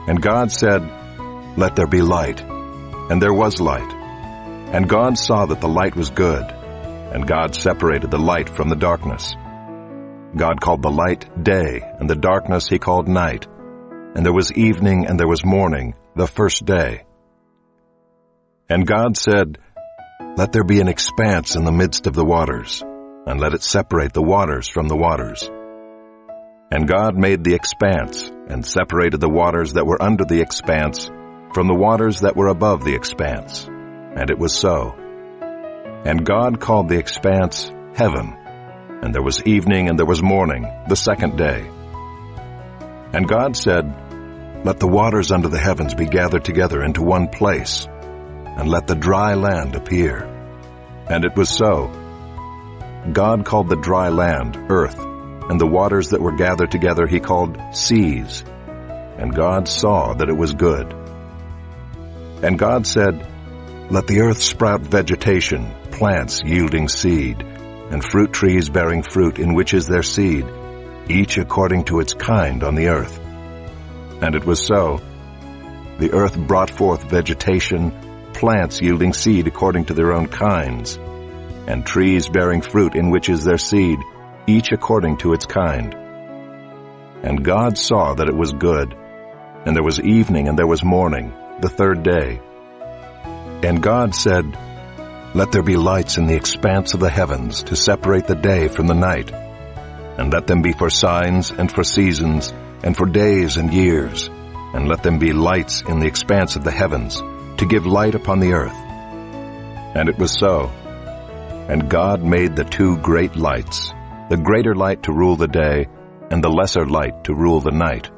And God said, "Let there be light." And there was light. And God saw that the light was good. And God separated the light from the darkness. God called the light day, and the darkness he called night. And there was evening and there was morning, the first day. And God said, "Let there be an expanse in the midst of the waters, and let it separate the waters from the waters." And God made the expanse, and separated the waters that were under the expanse from the waters that were above the expanse. And it was so. And God called the expanse heaven. And there was evening and there was morning, the second day. And God said, "Let the waters under the heavens be gathered together into one place, and let the dry land appear." And it was so. God called the dry land earth, and the waters that were gathered together he called seas. And God saw that it was good. And God said, "Let the earth sprout vegetation, plants yielding seed, and fruit trees bearing fruit in which is their seed, each according to its kind on the earth." And it was so. The earth brought forth vegetation, plants yielding seed according to their own kinds, and trees bearing fruit in which is their seed, each according to its kind. And God saw that it was good. And there was evening and there was morning, the third day. And God said, "Let there be lights in the expanse of the heavens to separate the day from the night, and let them be for signs and for seasons and for days and years, and let them be lights in the expanse of the heavens to give light upon the earth." And it was so. And God made the two great lights, the greater light to rule the day, and the lesser light to rule the night,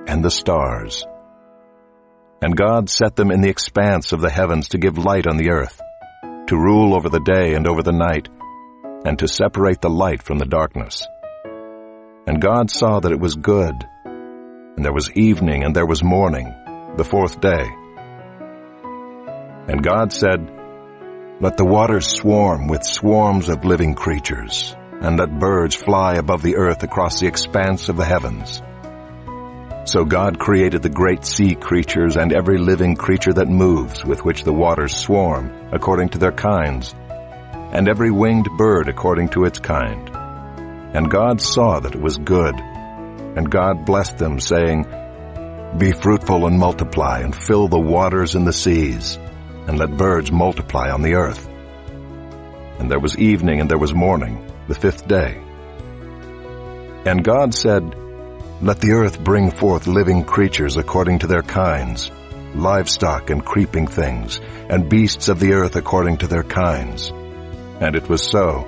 and the stars. And God set them in the expanse of the heavens to give light on the earth, to rule over the day and over the night, and to separate the light from the darkness. And God saw that it was good. And there was evening and there was morning, the fourth day. And God said, "Let the waters swarm with swarms of living creatures, and let birds fly above the earth across the expanse of the heavens." So God created the great sea creatures and every living creature that moves, with which the waters swarm, according to their kinds, and every winged bird according to its kind. And God saw that it was good. And God blessed them, saying, "Be fruitful and multiply, and fill the waters in the seas, and let birds multiply on the earth." And there was evening and there was morning, the fifth day. And God said, "Let the earth bring forth living creatures according to their kinds, livestock and creeping things, and beasts of the earth according to their kinds." And it was so.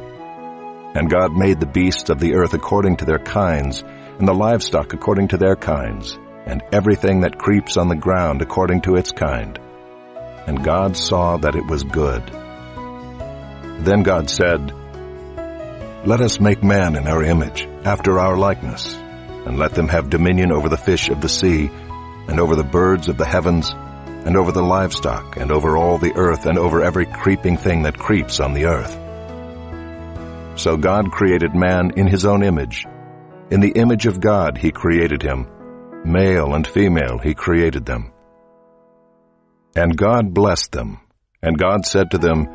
And God made the beasts of the earth according to their kinds, and the livestock according to their kinds, and everything that creeps on the ground according to its kind. And God saw that it was good. Then God said, "Let us make man in our image, after our likeness, and let them have dominion over the fish of the sea, and over the birds of the heavens, and over the livestock, and over all the earth, and over every creeping thing that creeps on the earth." So God created man in his own image. In the image of God he created him. Male and female he created them. And God blessed them. And God said to them,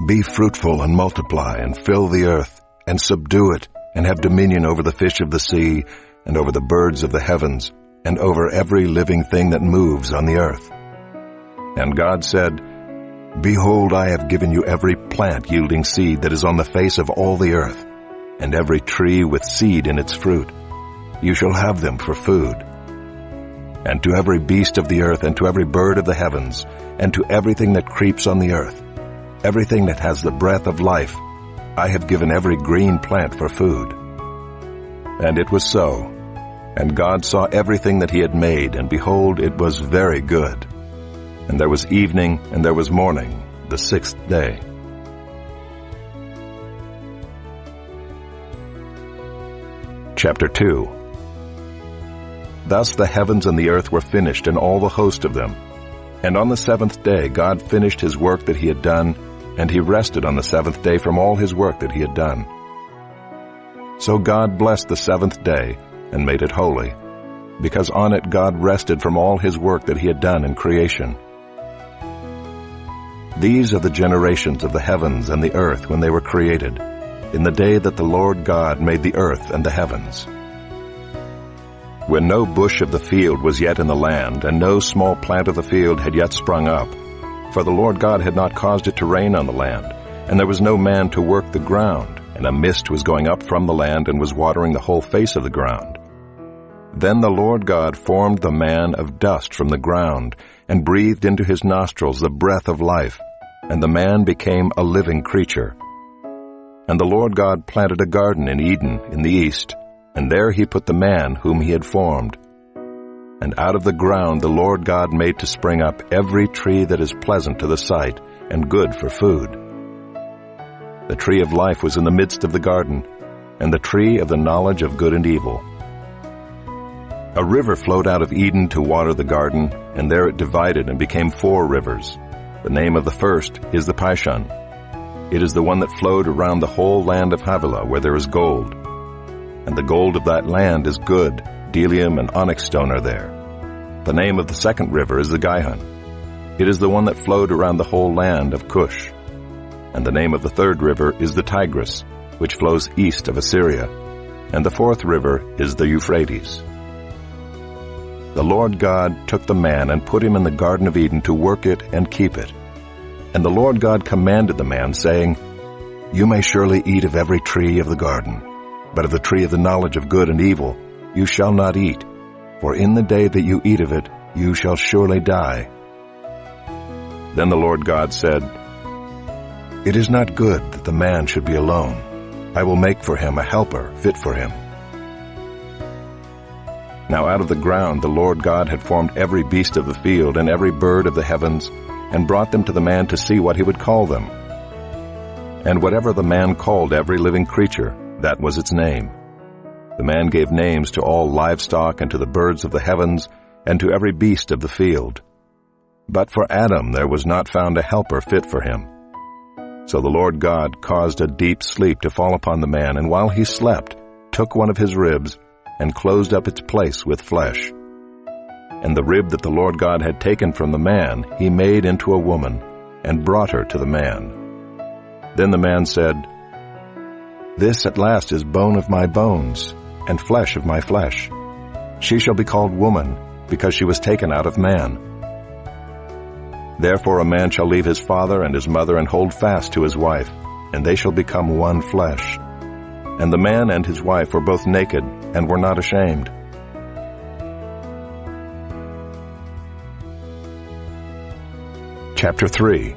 "Be fruitful and multiply, and fill the earth, and subdue it, and have dominion over the fish of the sea, and over the birds of the heavens, and over every living thing that moves on the earth." And God said, "Behold, I have given you every plant yielding seed that is on the face of all the earth, and every tree with seed in its fruit. You shall have them for food. And to every beast of the earth, and to every bird of the heavens, and to everything that creeps on the earth, everything that has the breath of life, I have given every green plant for food." And it was so. And God saw everything that he had made, and behold, it was very good. And there was evening and there was morning, the sixth day. Chapter 2. Thus the heavens and the earth were finished, and all the host of them. And on the seventh day God finished his work that he had done, and he rested on the seventh day from all his work that he had done. So God blessed the seventh day, and made it holy, because on it God rested from all his work that he had done in creation. These are the generations of the heavens and the earth when they were created, in the day that the Lord God made the earth and the heavens. When no bush of the field was yet in the land, and no small plant of the field had yet sprung up, for the Lord God had not caused it to rain on the land, and there was no man to work the ground, and a mist was going up from the land and was watering the whole face of the ground. Then the Lord God formed the man of dust from the ground, and breathed into his nostrils the breath of life, and the man became a living creature. And the Lord God planted a garden in Eden in the east, and there he put the man whom he had formed. And out of the ground the Lord God made to spring up every tree that is pleasant to the sight, and good for food. The tree of life was in the midst of the garden, and the tree of the knowledge of good and evil. A river flowed out of Eden to water the garden, and there it divided and became 4 rivers. The name of the first is the Pishon. It is the one that flowed around the whole land of Havilah, where there is gold. And the gold of that land is good, bdellium and onyx stone are there. The name of the second river is the Gihon. It is the one that flowed around the whole land of Cush. And the name of the third river is the Tigris, which flows east of Assyria. And the fourth river is the Euphrates. The Lord God took the man and put him in the Garden of Eden to work it and keep it. And the Lord God commanded the man, saying, "You may surely eat of every tree of the garden, but of the tree of the knowledge of good and evil you shall not eat, for in the day that you eat of it you shall surely die." Then the Lord God said, "It is not good that the man should be alone. I will make for him a helper fit for him." Now out of the ground the Lord God had formed every beast of the field and every bird of the heavens, and brought them to the man to see what he would call them. And whatever the man called every living creature, that was its name. The man gave names to all livestock and to the birds of the heavens and to every beast of the field. But for Adam there was not found a helper fit for him. So the Lord God caused a deep sleep to fall upon the man, and while he slept, took one of his ribs and closed up its place with flesh. And the rib that the Lord God had taken from the man he made into a woman, and brought her to the man. Then the man said, "This at last is bone of my bones, and flesh of my flesh. She shall be called woman, because she was taken out of man. Therefore a man shall leave his father and his mother, and hold fast to his wife, and they shall become one flesh. And the man and his wife were both naked, and were not ashamed." Chapter 3.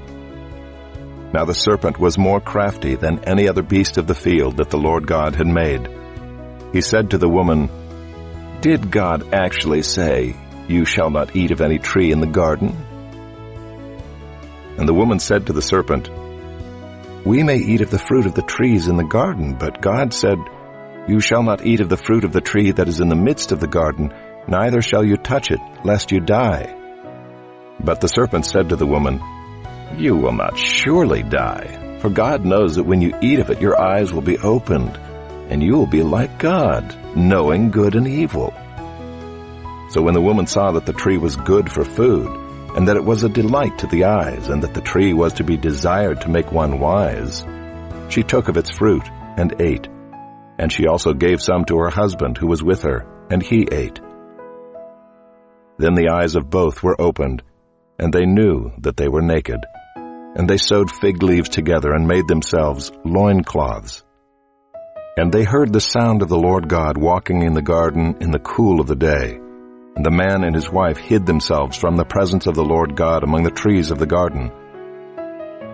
Now the serpent was more crafty than any other beast of the field that the Lord God had made. He said to the woman, "Did God actually say, 'You shall not eat of any tree in the garden'?" And the woman said to the serpent, "We may eat of the fruit of the trees in the garden, but God said, 'You shall not eat of the fruit of the tree that is in the midst of the garden, neither shall you touch it, lest you die.' But the serpent said to the woman, "You will not surely die, for God knows that when you eat of it your eyes will be opened, and you will be like God, knowing good and evil." So when the woman saw that the tree was good for food, and that it was a delight to the eyes, and that the tree was to be desired to make one wise, she took of its fruit and ate. And she also gave some to her husband who was with her, and he ate. Then the eyes of both were opened, and they knew that they were naked. And they sewed fig leaves together and made themselves loincloths. And they heard the sound of the Lord God walking in the garden in the cool of the day. And the man and his wife hid themselves from the presence of the Lord God among the trees of the garden.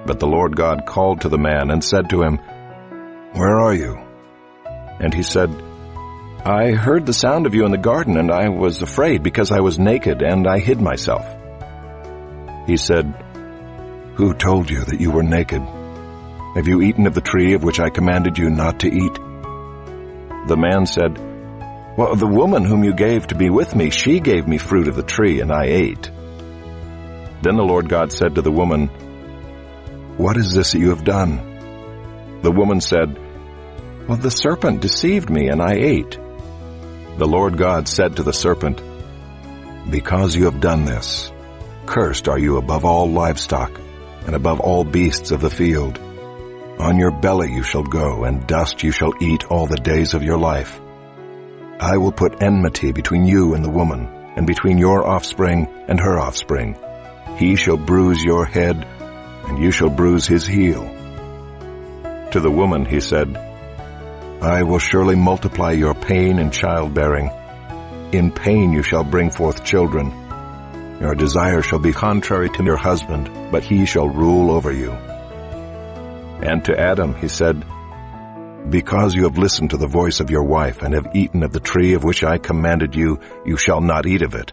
But the Lord God called to the man and said to him, "Where are you?" And he said, "I heard the sound of you in the garden, and I was afraid because I was naked, and I hid myself." He said, "Who told you that you were naked? Have you eaten of the tree of which I commanded you not to eat?" The man said, "Well, the woman whom you gave to be with me, she gave me fruit of the tree, and I ate." Then the Lord God said to the woman, "What is this that you have done?" The woman said, "Well, the serpent deceived me, and I ate." The Lord God said to the serpent, "Because you have done this, cursed are you above all livestock, and above all beasts of the field. On your belly you shall go, and dust you shall eat all the days of your life. I will put enmity between you and the woman, and between your offspring and her offspring. He shall bruise your head, and you shall bruise his heel." To the woman he said, "I will surely multiply your pain in childbearing. In pain you shall bring forth children. Your desire shall be contrary to your husband, but he shall rule over you." And to Adam he said, "Because you have listened to the voice of your wife, and have eaten of the tree of which I commanded you, you shall not eat of it.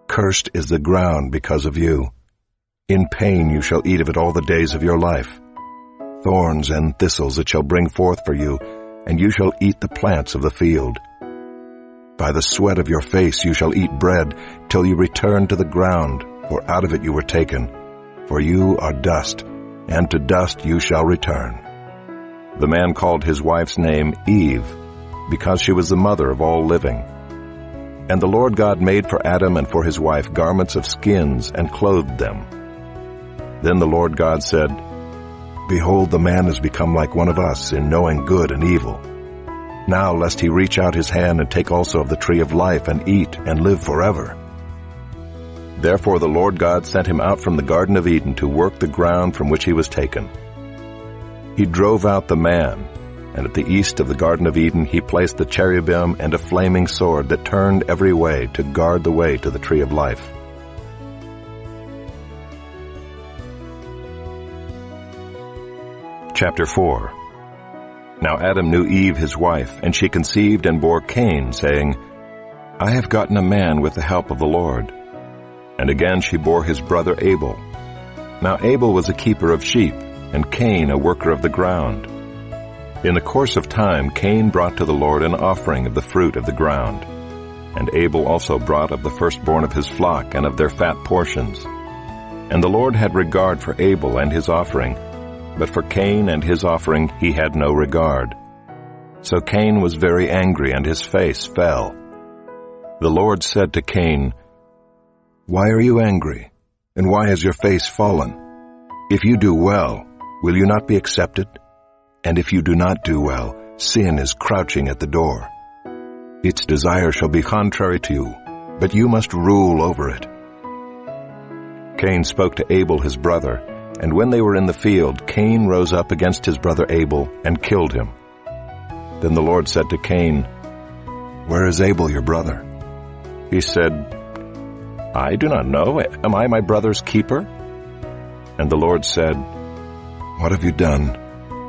Cursed is the ground because of you. In pain you shall eat of it all the days of your life. Thorns and thistles it shall bring forth for you, and you shall eat the plants of the field. By the sweat of your face you shall eat bread, till you return to the ground, for out of it you were taken. For you are dust, and to dust you shall return." The man called his wife's name Eve, because she was the mother of all living. And the Lord God made for Adam and for his wife garments of skins, and clothed them. Then the Lord God said, "Behold, the man has become like one of us in knowing good and evil. Now lest he reach out his hand and take also of the tree of life and eat and live forever." Therefore the Lord God sent him out from the Garden of Eden to work the ground from which he was taken. He drove out the man, and at the east of the Garden of Eden he placed the cherubim and a flaming sword that turned every way to guard the way to the tree of life. Chapter 4. Now Adam knew Eve his wife, and she conceived and bore Cain, saying, "I have gotten a man with the help of the Lord." And again she bore his brother Abel. Now Abel was a keeper of sheep, and Cain a worker of the ground. In the course of time Cain brought to the Lord an offering of the fruit of the ground. And Abel also brought of the firstborn of his flock and of their fat portions. And the Lord had regard for Abel and his offering, but for Cain and his offering he had no regard. So Cain was very angry, and his face fell. The Lord said to Cain, "Why are you angry, and why has your face fallen? If you do well, will you not be accepted? And if you do not do well, sin is crouching at the door. Its desire shall be contrary to you, but you must rule over it." Cain spoke to Abel his brother, and when they were in the field, Cain rose up against his brother Abel and killed him. Then the Lord said to Cain, "Where is Abel your brother?" He said, "I do not know. Am I my brother's keeper?" And the Lord said, "What have you done?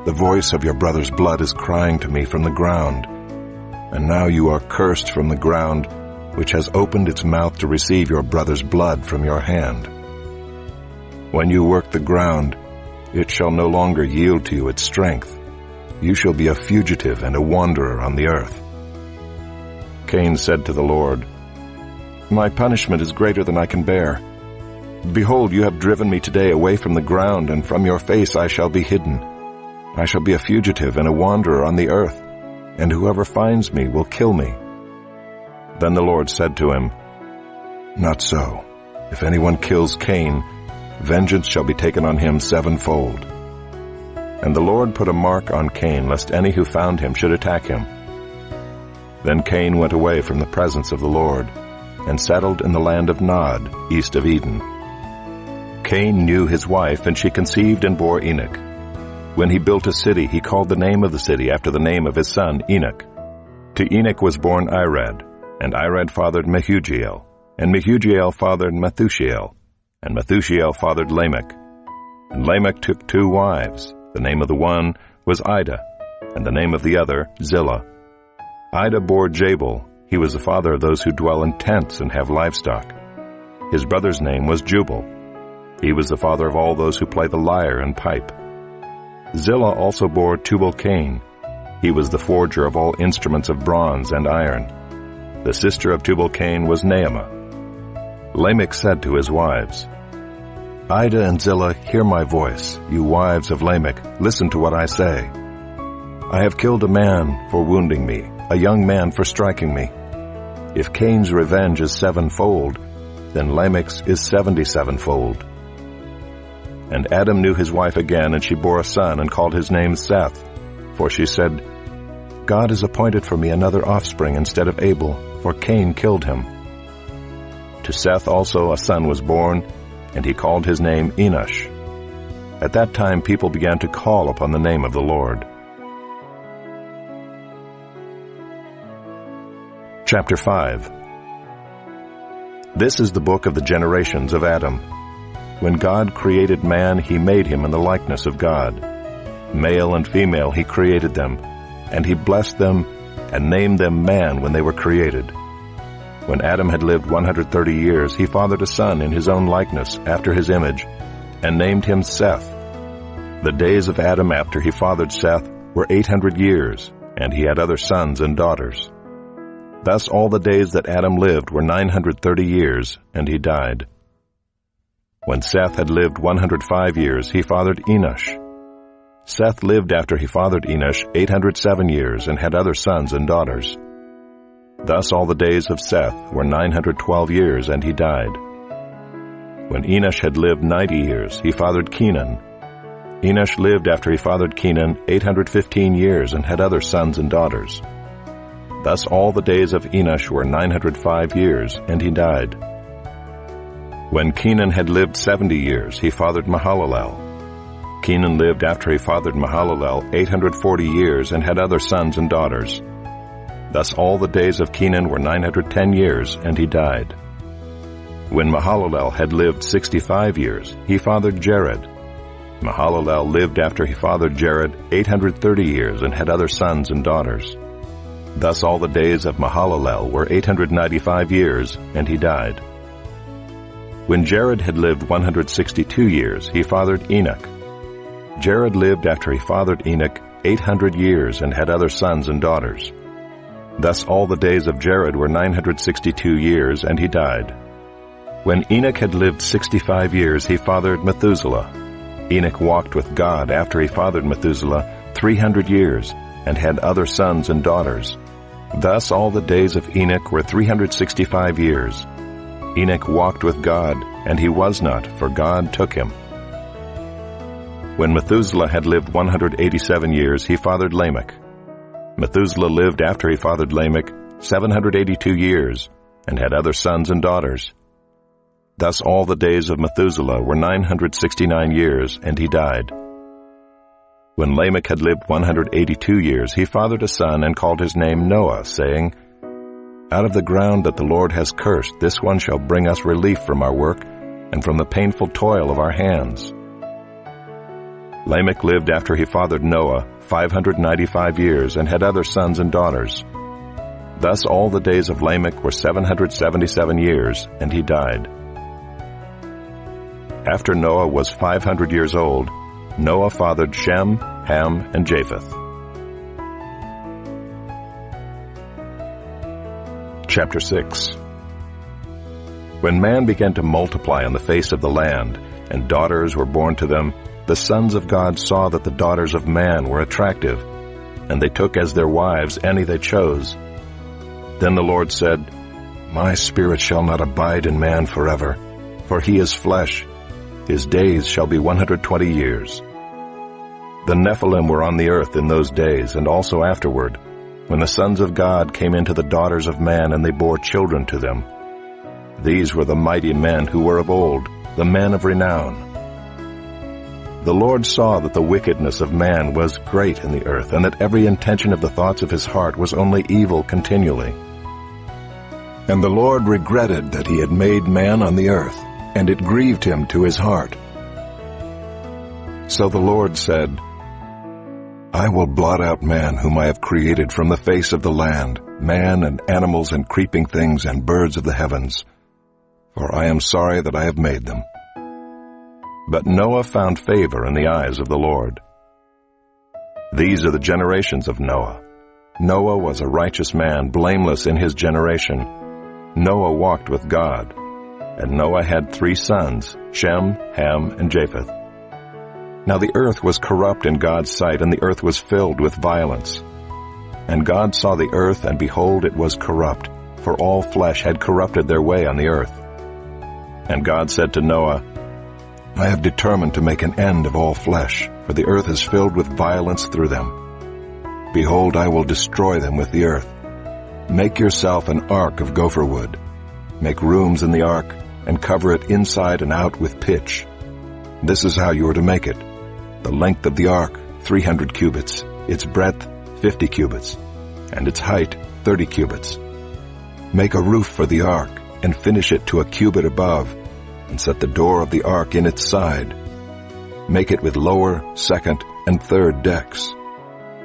The voice of your brother's blood is crying to me from the ground. And now you are cursed from the ground, which has opened its mouth to receive your brother's blood from your hand. When you work the ground, it shall no longer yield to you its strength. You shall be a fugitive and a wanderer on the earth." Cain said to the Lord, "My punishment is greater than I can bear. Behold, you have driven me today away from the ground, and from your face I shall be hidden. I shall be a fugitive and a wanderer on the earth, and whoever finds me will kill me." Then the Lord said to him, "Not so. If anyone kills Cain, vengeance shall be taken on him sevenfold." And the Lord put a mark on Cain, lest any who found him should attack him. Then Cain went away from the presence of the Lord, and settled in the land of Nod, east of Eden. Cain knew his wife, and she conceived and bore Enoch. When he built a city, he called the name of the city after the name of his son Enoch. To Enoch was born Irad, and Irad fathered Mehujael, and Mehujael fathered Methushael, and Methushael fathered Lamech. And Lamech took 2 wives. The name of the one was Ida, and the name of the other Zillah. Ida bore Jabal. He was the father of those who dwell in tents and have livestock. His brother's name was Jubal. He was the father of all those who play the lyre and pipe. Zillah also bore Tubal-Cain. He was the forger of all instruments of bronze and iron. The sister of Tubal-Cain was Naamah. Lamech said to his wives, "Ida and Zillah, hear my voice. You wives of Lamech, listen to what I say. I have killed a man for wounding me, a young man for striking me. If Cain's revenge is 7-fold, then Lamech's is 77-fold. And Adam knew his wife again, and she bore a son and called his name Seth. For she said, God has appointed for me another offspring instead of Abel, for Cain killed him. To Seth also a son was born, and he called his name Enosh. At that time people began to call upon the name of the Lord. Chapter 5. This is the book of the generations of Adam. When God created man, he made him in the likeness of God. Male and female he created them, and he blessed them and named them man when they were created. When Adam had lived 130 years, he fathered a son in his own likeness, after his image, and named him Seth. The days of Adam after he fathered Seth were 800 years, and he had other sons and daughters. Thus all the days that Adam lived were 930 years, and he died. When Seth had lived 105 years, he fathered Enosh. Seth lived after he fathered Enosh 807 years, and had other sons and daughters. Thus all the days of Seth were 912 years, and he died. When Enosh had lived 90 years, he fathered Kenan. Enosh lived after he fathered Kenan 815 years, and had other sons and daughters. Thus all the days of Enosh were 905 years, and he died. When Kenan had lived 70 years, he fathered Mahalalel. Kenan lived after he fathered Mahalalel 840 years, and had other sons and daughters. Thus all the days of Kenan were 910 years, and he died. When Mahalalel had lived 65 years, he fathered Jared. Mahalalel lived after he fathered Jared 830 years, and had other sons and daughters. Thus all the days of Mahalalel were 895 years, and he died. When Jared had lived 162 years, he fathered Enoch. Jared lived after he fathered Enoch 800 years, and had other sons and daughters. Thus all the days of Jared were 962 years, and he died. When Enoch had lived 65 years, he fathered Methuselah. Enoch walked with God after he fathered Methuselah 300 years, and had other sons and daughters. Thus all the days of Enoch were 365 years. Enoch walked with God, and he was not, for God took him. When Methuselah had lived 187 years, he fathered Lamech. Methuselah lived after he fathered Lamech 782 years, and had other sons and daughters. Thus all the days of Methuselah were 969 years, and he died. When Lamech had lived 182 years, he fathered a son and called his name Noah, saying, Out of the ground that the Lord has cursed, this one shall bring us relief from our work and from the painful toil of our hands. Lamech lived after he fathered Noah 595 years, and had other sons and daughters. Thus all the days of Lamech were 777 years, and he died. After Noah was 500 years old, Noah fathered Shem, Ham, and Japheth. Chapter 6. When man began to multiply on the face of the land, and daughters were born to them, the sons of God saw that the daughters of man were attractive, and they took as their wives any they chose. Then the Lord said, My spirit shall not abide in man forever, for he is flesh. His days shall be 120 years. The Nephilim were on the earth in those days, and also afterward, when the sons of God came into the daughters of man, and they bore children to them. These were the mighty men who were of old, the men of renown. The Lord saw that the wickedness of man was great in the earth, and that every intention of the thoughts of his heart was only evil continually. And the Lord regretted that he had made man on the earth, and it grieved him to his heart. So the Lord said, I will blot out man whom I have created from the face of the land, man and animals and creeping things and birds of the heavens, for I am sorry that I have made them. But Noah found favor in the eyes of the Lord. These are the generations of Noah. Noah was a righteous man, blameless in his generation. Noah walked with God. And Noah had 3 sons, Shem, Ham, and Japheth. Now the earth was corrupt in God's sight, and the earth was filled with violence. And God saw the earth, and behold, it was corrupt, for all flesh had corrupted their way on the earth. And God said to Noah, I have determined to make an end of all flesh, for the earth is filled with violence through them. Behold, I will destroy them with the earth. Make yourself an ark of gopher wood. Make rooms in the ark, and cover it inside and out with pitch. This is how you are to make it. The length of the ark, 300 cubits, its breadth, 50 cubits, and its height, 30 cubits. Make a roof for the ark, and finish it to a cubit above, and set the door of the ark in its side. Make it with lower, second, and third decks.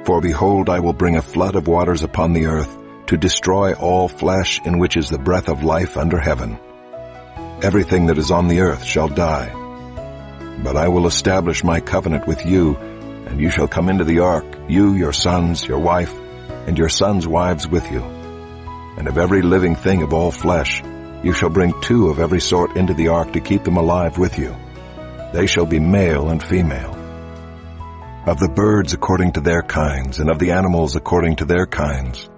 For behold, I will bring a flood of waters upon the earth, to destroy all flesh in which is the breath of life under heaven. Everything that is on the earth shall die. But I will establish my covenant with you, and you shall come into the ark, you, your sons, your wife, and your sons' wives with you. And of every living thing of all flesh, you shall bring 2 of every sort into the ark to keep them alive with you. They shall be male and female. Of the birds according to their kinds, and of the animals according to their kinds,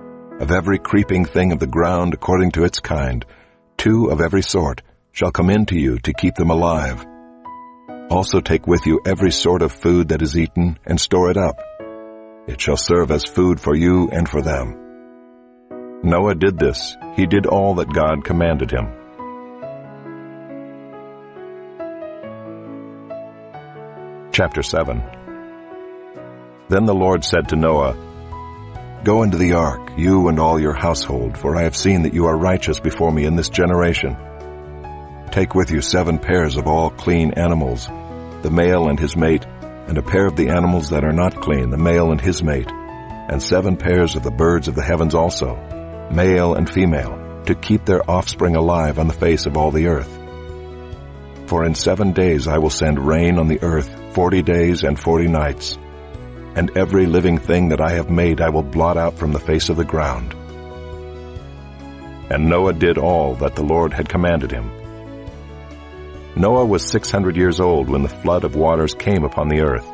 of every creeping thing of the ground according to its kind, 2 of every sort shall come into you to keep them alive. Also take with you every sort of food that is eaten, and store it up. It shall serve as food for you and for them. Noah did this. He did all that God commanded him. Chapter 7. Then the Lord said to Noah, Go into the ark, you and all your household, for I have seen that you are righteous before me in this generation. Take with you 7 pairs of all clean animals, the male and his mate, and a pair of the animals that are not clean, the male and his mate, and 7 pairs of the birds of the heavens also, male and female, to keep their offspring alive on the face of all the earth. For in 7 days I will send rain on the earth, 40 days and 40 nights, and every living thing that I have made I will blot out from the face of the ground. And Noah did all that the Lord had commanded him. Noah was 600 years old when the flood of waters came upon the earth.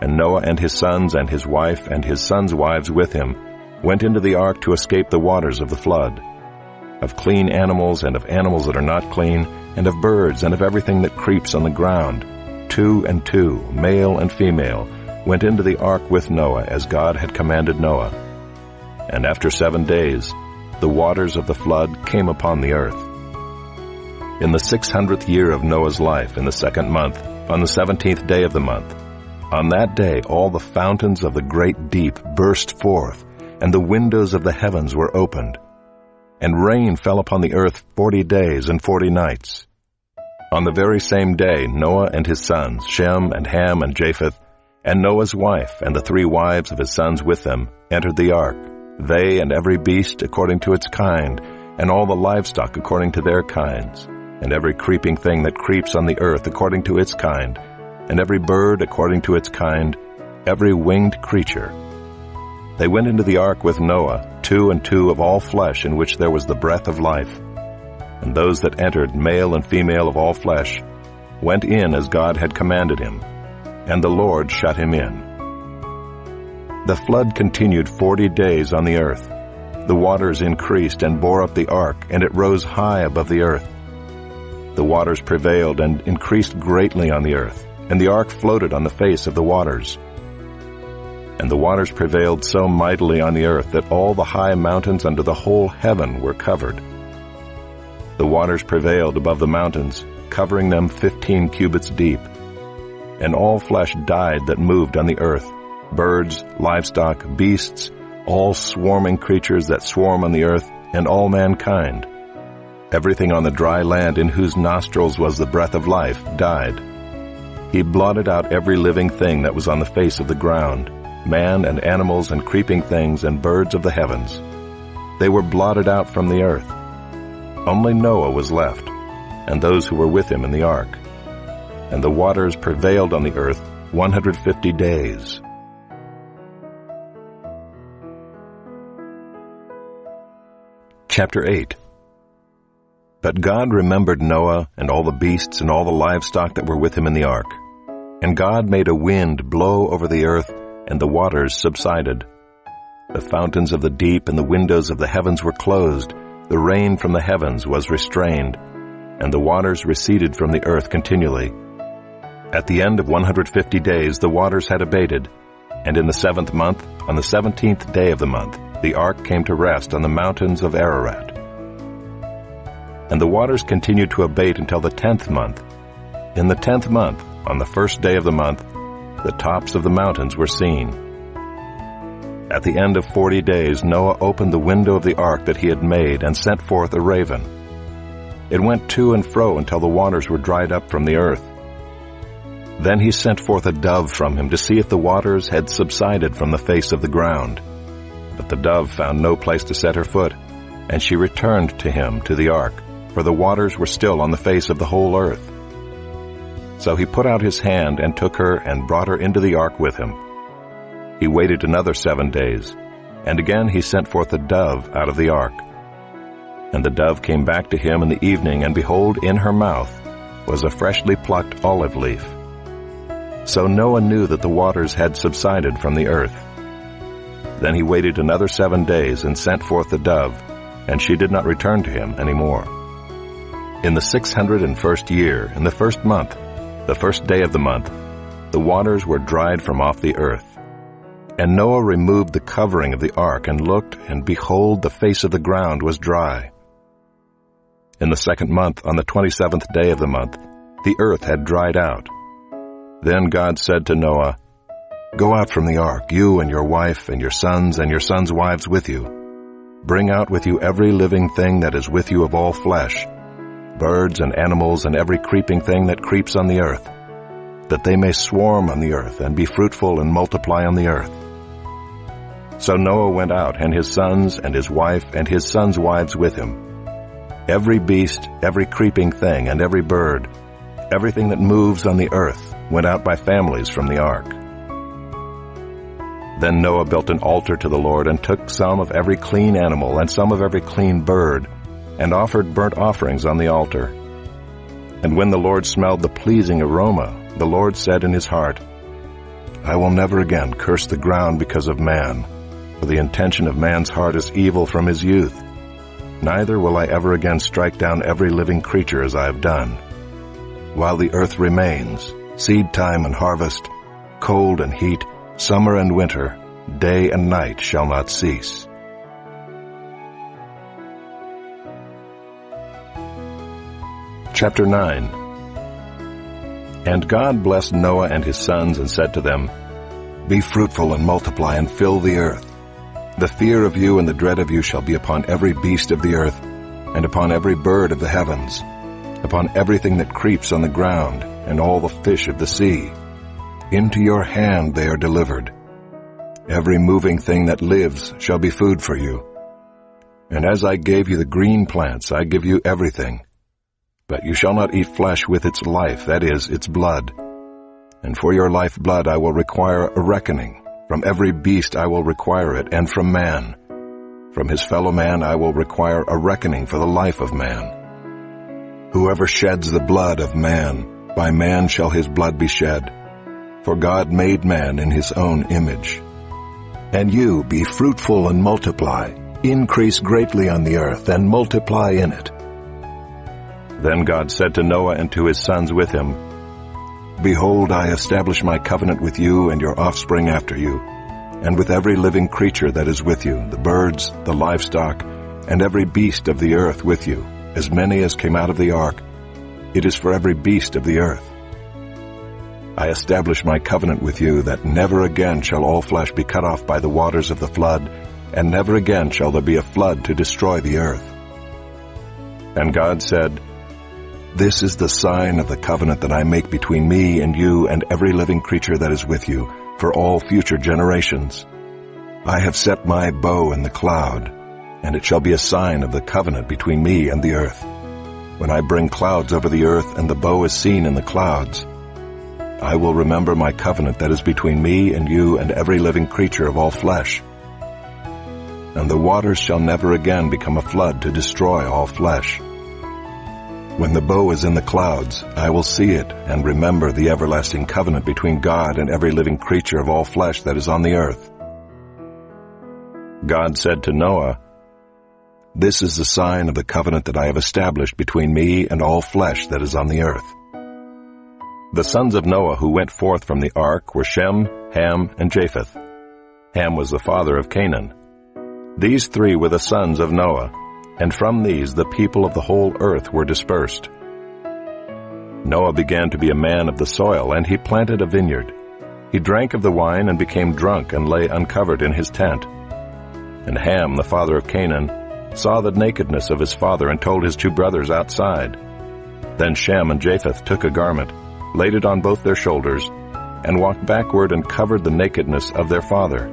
And Noah and his sons and his wife and his sons' wives with him went into the ark to escape the waters of the flood. Of clean animals and of animals that are not clean, and of birds and of everything that creeps on the ground, 2 and 2, male and female, went into the ark with Noah as God had commanded Noah. And after 7 days, the waters of the flood came upon the earth. In the 600th year of Noah's life, in the 2nd month, on the 17th day of the month, on that day all the fountains of the great deep burst forth, and the windows of the heavens were opened. And rain fell upon the earth 40 days and 40 nights. On the very same day Noah and his sons, Shem and Ham and Japheth, and Noah's wife and the 3 wives of his sons with them, entered the ark, they and every beast according to its kind, and all the livestock according to their kinds, and every creeping thing that creeps on the earth according to its kind, and every bird according to its kind, every winged creature. They went into the ark with Noah, 2 and 2 of all flesh in which there was the breath of life. And those that entered, male and female of all flesh, went in as God had commanded him, and the Lord shut him in. The flood continued 40 days on the earth. The waters increased and bore up the ark, and it rose high above the earth. The waters prevailed and increased greatly on the earth, and the ark floated on the face of the waters. And the waters prevailed so mightily on the earth that all the high mountains under the whole heaven were covered. The waters prevailed above the mountains, covering them 15 cubits deep. And all flesh died that moved on the earth, birds, livestock, beasts, all swarming creatures that swarm on the earth, and all mankind. Everything on the dry land in whose nostrils was the breath of life died. He blotted out every living thing that was on the face of the ground, man and animals and creeping things and birds of the heavens. They were blotted out from the earth. Only Noah was left, and those who were with him in the ark. And the waters prevailed on the earth 150 days. Chapter 8. But God remembered Noah and all the beasts and all the livestock that were with him in the ark. And God made a wind blow over the earth, and the waters subsided. The fountains of the deep and the windows of the heavens were closed. The rain from the heavens was restrained, and the waters receded from the earth continually. At the end of 150 days the waters had abated, and in the 7th month, on the 17th day of the month, the ark came to rest on the mountains of Ararat. And the waters continued to abate until the 10th month. In the 10th month, on the 1st day of the month, the tops of the mountains were seen. At the end of 40 days Noah opened the window of the ark that he had made and sent forth a raven. It went to and fro until the waters were dried up from the earth. Then he sent forth a dove from him to see if the waters had subsided from the face of the ground. But the dove found no place to set her foot, and she returned to him to the ark, for the waters were still on the face of the whole earth. So he put out his hand and took her and brought her into the ark with him. He waited another 7 days, and again he sent forth a dove out of the ark. And the dove came back to him in the evening, and behold, in her mouth was a freshly plucked olive leaf. So Noah knew that the waters had subsided from the earth. Then he waited another 7 days and sent forth the dove, and she did not return to him any more. In the 601st year, in the 1st month, the 1st day of the month, the waters were dried from off the earth. And Noah removed the covering of the ark and looked, and behold, the face of the ground was dry. In the 2nd month, on the 27th day of the month, the earth had dried out. Then God said to Noah, "Go out from the ark, you and your wife and your sons' wives with you. Bring out with you every living thing that is with you of all flesh, birds and animals and every creeping thing that creeps on the earth, that they may swarm on the earth and be fruitful and multiply on the earth." So Noah went out, and his sons and his wife and his sons' wives with him. Every beast, every creeping thing, and every bird, everything that moves on the earth, went out by families from the ark. Then Noah built an altar to the Lord, and took some of every clean animal and some of every clean bird, and offered burnt offerings on the altar. And when the Lord smelled the pleasing aroma, the Lord said in his heart, "I will never again curse the ground because of man, for the intention of man's heart is evil from his youth. Neither will I ever again strike down every living creature as I have done. While the earth remains, seed time and harvest, cold and heat, summer and winter, day and night shall not cease." Chapter 9. And God blessed Noah and his sons and said to them, "Be fruitful and multiply and fill the earth. The fear of you and the dread of you shall be upon every beast of the earth, and upon every bird of the heavens, upon everything that creeps on the ground, and all the fish of the sea. Into your hand they are delivered. Every moving thing that lives shall be food for you. And as I gave you the green plants, I give you everything. But you shall not eat flesh with its life, that is, its blood. And for your lifeblood I will require a reckoning. From every beast I will require it, and from man. From his fellow man I will require a reckoning for the life of man. Whoever sheds the blood of man, by man shall his blood be shed. For God made man in his own image. And you be fruitful and multiply, increase greatly on the earth, and multiply in it." Then God said to Noah and to his sons with him, "Behold, I establish my covenant with you and your offspring after you, and with every living creature that is with you, the birds, the livestock, and every beast of the earth with you, as many as came out of the ark. It is for every beast of the earth. I establish my covenant with you that never again shall all flesh be cut off by the waters of the flood, and never again shall there be a flood to destroy the earth." And God said, "This is the sign of the covenant that I make between me and you and every living creature that is with you, for all future generations. I have set my bow in the cloud, and it shall be a sign of the covenant between me and the earth. When I bring clouds over the earth and the bow is seen in the clouds, I will remember my covenant that is between me and you and every living creature of all flesh. And the waters shall never again become a flood to destroy all flesh. When the bow is in the clouds, I will see it and remember the everlasting covenant between God and every living creature of all flesh that is on the earth. God said to Noah, "This is the sign of the covenant that I have established between me and all flesh that is on the earth." The sons of Noah who went forth from the ark were Shem, Ham, and Japheth. Ham was the father of Canaan. These three were the sons of Noah, and from these the people of the whole earth were dispersed. Noah began to be a man of the soil, and he planted a vineyard. He drank of the wine and became drunk and lay uncovered in his tent. And Ham, the father of Canaan, saw the nakedness of his father and told his two brothers outside. Then Shem and Japheth took a garment, laid it on both their shoulders, and walked backward and covered the nakedness of their father.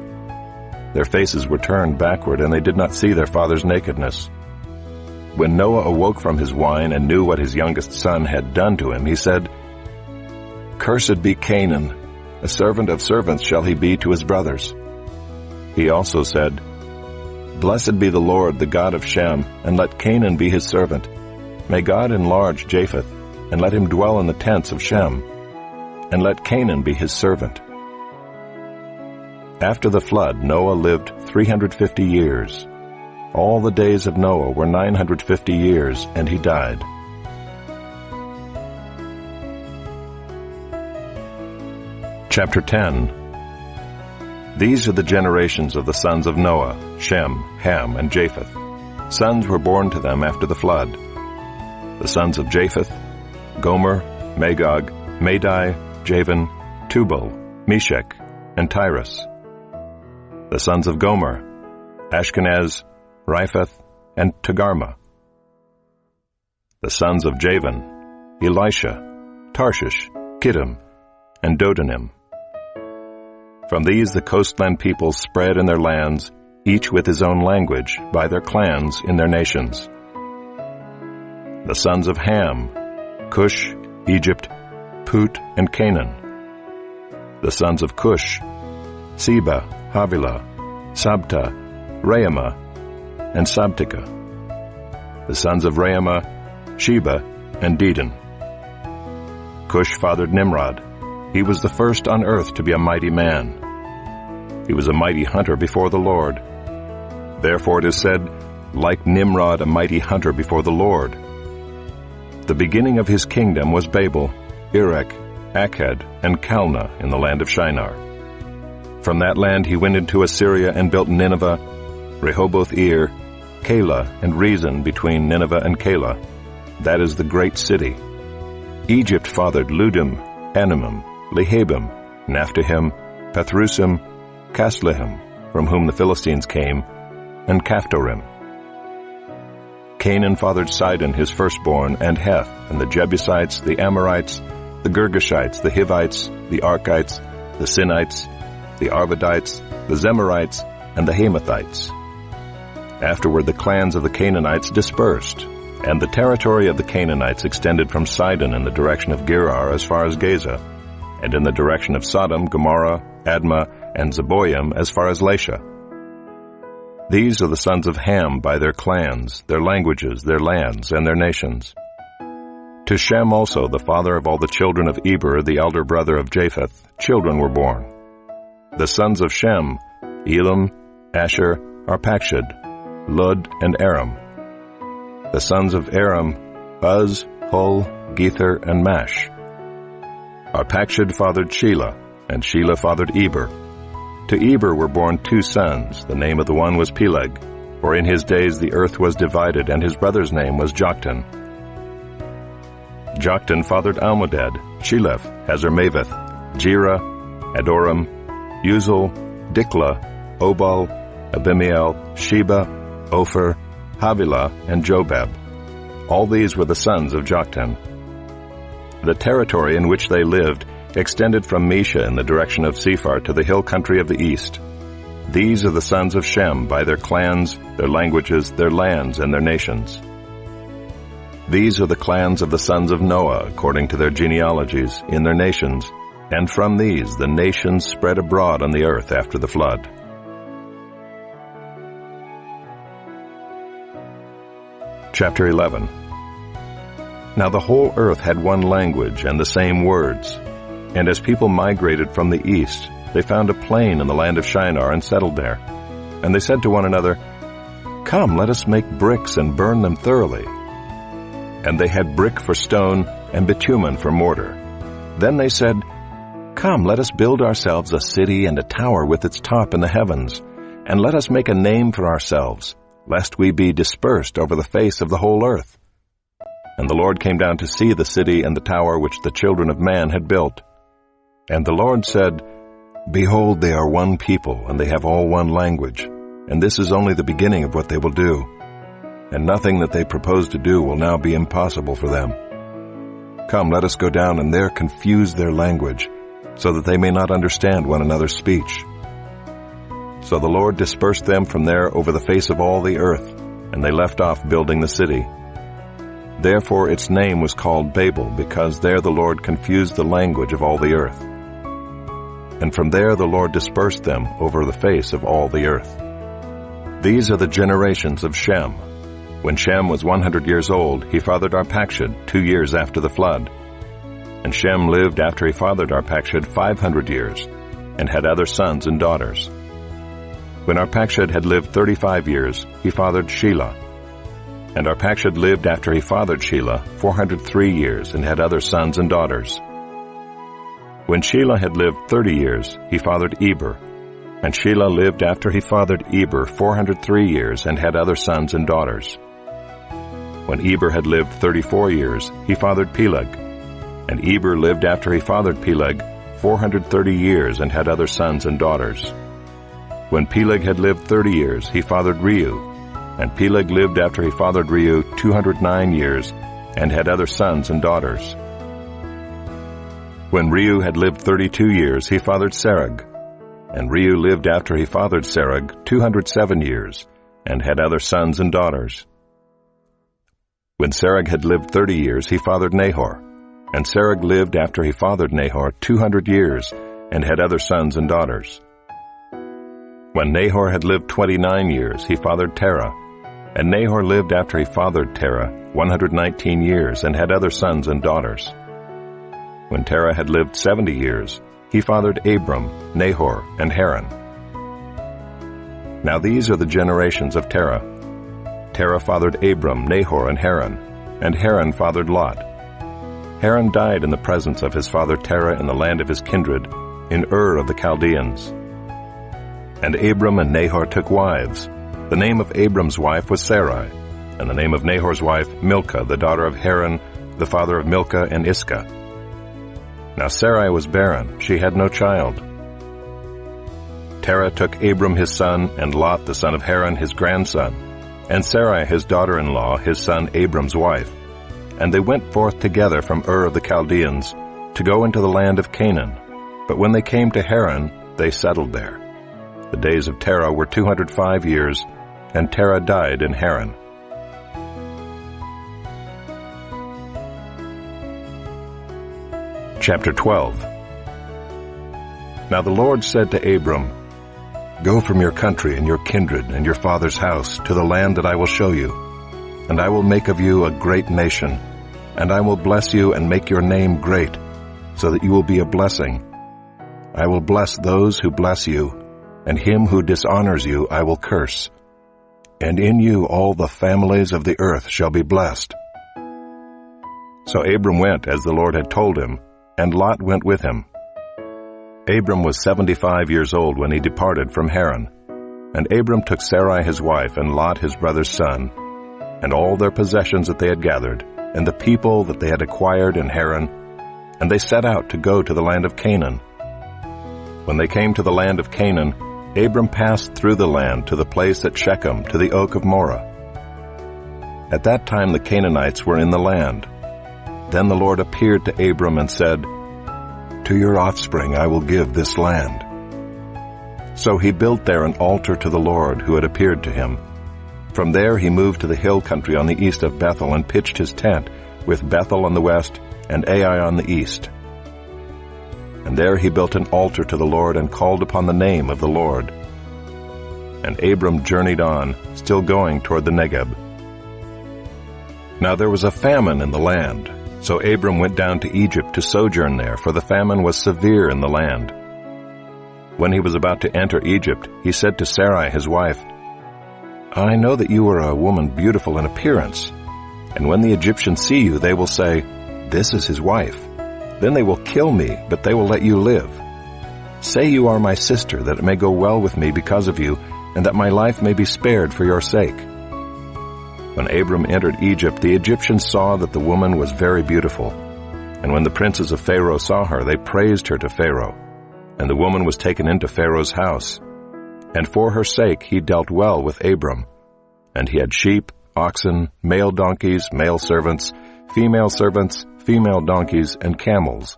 Their faces were turned backward, and they did not see their father's nakedness. When Noah awoke from his wine and knew what his youngest son had done to him, he said, "Cursed be Canaan, a servant of servants shall he be to his brothers." He also said, "Blessed be the Lord, the God of Shem, and let Canaan be his servant. May God enlarge Japheth, and let him dwell in the tents of Shem, and let Canaan be his servant." After the flood, Noah lived 350 years. All the days of Noah were 950 years, and he died. Chapter 10. These are the generations of the sons of Noah, Shem, Ham, and Japheth. Sons were born to them after the flood. The sons of Japheth: Gomer, Magog, Madai, Javan, Tubal, Meshech, and Tyrus. The sons of Gomer: Ashkenaz, Riphath, and Togarmah. The sons of Javan: Elisha, Tarshish, Kittim, and Dodanim. From these the coastland peoples spread in their lands, each with his own language, by their clans in their nations. The sons of Ham: Cush, Egypt, Put, and Canaan. The sons of Cush: Seba, Havilah, Sabta, Raamah, and Sabtika. The sons of Raamah: Sheba and Dedan. Cush fathered Nimrod. He was the first on earth to be a mighty man. He was a mighty hunter before the Lord. Therefore it is said, "Like Nimrod, a mighty hunter before the Lord." The beginning of his kingdom was Babel, Erech, Akkad, and Calneh in the land of Shinar. From that land he went into Assyria and built Nineveh, Rehoboth-ir, Calah, and Rezin between Nineveh and Calah. That is the great city. Egypt fathered Ludim, Anamim, Lehabim, Naphtuhim, Pathrusim, Casluhim, from whom the Philistines came, and Caphtorim. Canaan fathered Sidon, his firstborn, and Heth, and the Jebusites, the Amorites, the Girgashites, the Hivites, the Arkites, the Sinites, the Arvadites, the Zemarites, and the Hamathites. Afterward the clans of the Canaanites dispersed, and the territory of the Canaanites extended from Sidon in the direction of Gerar as far as Gaza, and in the direction of Sodom, Gomorrah, Admah, and Zeboim as far as Lasha. These are the sons of Ham by their clans, their languages, their lands, and their nations. To Shem also, the father of all the children of Eber, the elder brother of Japheth, children were born. The sons of Shem: Elam, Asher, Arpachshad, Lud, and Aram. The sons of Aram: Uz, Hul, Gether, and Mash. Arpachshad fathered Shelah, and Shelah fathered Eber. To Eber were born two sons. The name of the one was Peleg, for in his days the earth was divided, and his brother's name was Joktan. Joktan fathered Almodad, Sheleph, Hazarmaveth, Jerah, Adoram, Uzal, Diklah, Obal, Abimael, Sheba, Ophir, Havilah, and Jobab. All these were the sons of Joktan. The territory in which they lived extended from Mesha in the direction of Sephar to the hill country of the east. These are the sons of Shem by their clans, their languages, their lands, and their nations. These are the clans of the sons of Noah according to their genealogies, in their nations, and from these the nations spread abroad on the earth after the flood. Chapter 11. Now the whole earth had one language and the same words. And as people migrated from the east, they found a plain in the land of Shinar and settled there. And they said to one another, "Come, let us make bricks and burn them thoroughly." And they had brick for stone and bitumen for mortar. Then they said, "Come, let us build ourselves a city and a tower with its top in the heavens, and let us make a name for ourselves, lest we be dispersed over the face of the whole earth." And the Lord came down to see the city and the tower which the children of man had built. And the Lord said, "Behold, they are one people, and they have all one language, and this is only the beginning of what they will do. And nothing that they propose to do will now be impossible for them. Come, let us go down and there confuse their language, so that they may not understand one another's speech." So the Lord dispersed them from there over the face of all the earth, and they left off building the city. Therefore its name was called Babel, because there the Lord confused the language of all the earth. And from there the Lord dispersed them over the face of all the earth. These are the generations of Shem. When Shem was 100 years old, he fathered Arpachshad 2 years after the flood. And Shem lived after he fathered Arpachshad 500 years, and had other sons and daughters. When Arpachshad had lived 35 years, he fathered Shelah. And Arpachshad lived after he fathered Shelah 403 years, and had other sons and daughters. When Shelah had lived 30 years, he fathered Eber. And Shelah lived after he fathered Eber 403 years, and had other sons and daughters. When Eber had lived 34 years, he fathered Peleg. And Eber lived after he fathered Peleg 430 years, and had other sons and daughters. When Peleg had lived 30 years, he fathered Reu. And Peleg lived after he fathered Reu 209 years, and had other sons and daughters. When Reu had lived 32 years, he fathered Serug. And Reu lived after he fathered Serug 207 years, and had other sons and daughters. When Serug had lived 30 years, he fathered Nahor. And Serug lived after he fathered Nahor 200 years, and had other sons and daughters. When Nahor had lived 29 years, he fathered Terah. And Nahor lived after he fathered Terah 119 years, and had other sons and daughters. When Terah had lived 70 years, he fathered Abram, Nahor, and Haran. Now these are the generations of Terah. Terah fathered Abram, Nahor, and Haran fathered Lot. Haran died in the presence of his father Terah in the land of his kindred, in Ur of the Chaldeans. And Abram and Nahor took wives. The name of Abram's wife was Sarai, and the name of Nahor's wife Milcah, the daughter of Haran, the father of Milcah and Iscah. Now Sarai was barren, she had no child. Terah took Abram his son, and Lot the son of Haran his grandson, and Sarai his daughter-in-law, his son Abram's wife. And they went forth together from Ur of the Chaldeans, to go into the land of Canaan. But when they came to Haran, they settled there. The days of Terah were 205 years, and Terah died in Haran. Chapter 12. Now the Lord said to Abram, "Go from your country and your kindred and your father's house to the land that I will show you, and I will make of you a great nation, and I will bless you and make your name great, so that you will be a blessing. I will bless those who bless you, and him who dishonors you I will curse. And in you all the families of the earth shall be blessed." So Abram went as the Lord had told him, and Lot went with him. Abram was 75 years old when he departed from Haran. And Abram took Sarai his wife, and Lot his brother's son, and all their possessions that they had gathered, and the people that they had acquired in Haran, and they set out to go to the land of Canaan. When they came to the land of Canaan, Abram passed through the land to the place at Shechem, to the oak of Moreh. At that time the Canaanites were in the land. Then the Lord appeared to Abram and said, "To your offspring I will give this land." So he built there an altar to the Lord who had appeared to him. From there he moved to the hill country on the east of Bethel and pitched his tent, with Bethel on the west and Ai on the east. And there he built an altar to the Lord and called upon the name of the Lord. And Abram journeyed on, still going toward the Negeb. Now there was a famine in the land, so Abram went down to Egypt to sojourn there, for the famine was severe in the land. When he was about to enter Egypt, he said to Sarai his wife, "I know that you are a woman beautiful in appearance, and when the Egyptians see you, they will say, 'This is his wife.' Then they will kill me, but they will let you live. Say you are my sister, that it may go well with me because of you, and that my life may be spared for your sake." When Abram entered Egypt, the Egyptians saw that the woman was very beautiful. And when the princes of Pharaoh saw her, they praised her to Pharaoh. And the woman was taken into Pharaoh's house. And for her sake he dealt well with Abram. And he had sheep, oxen, male donkeys, male servants, female donkeys, and camels.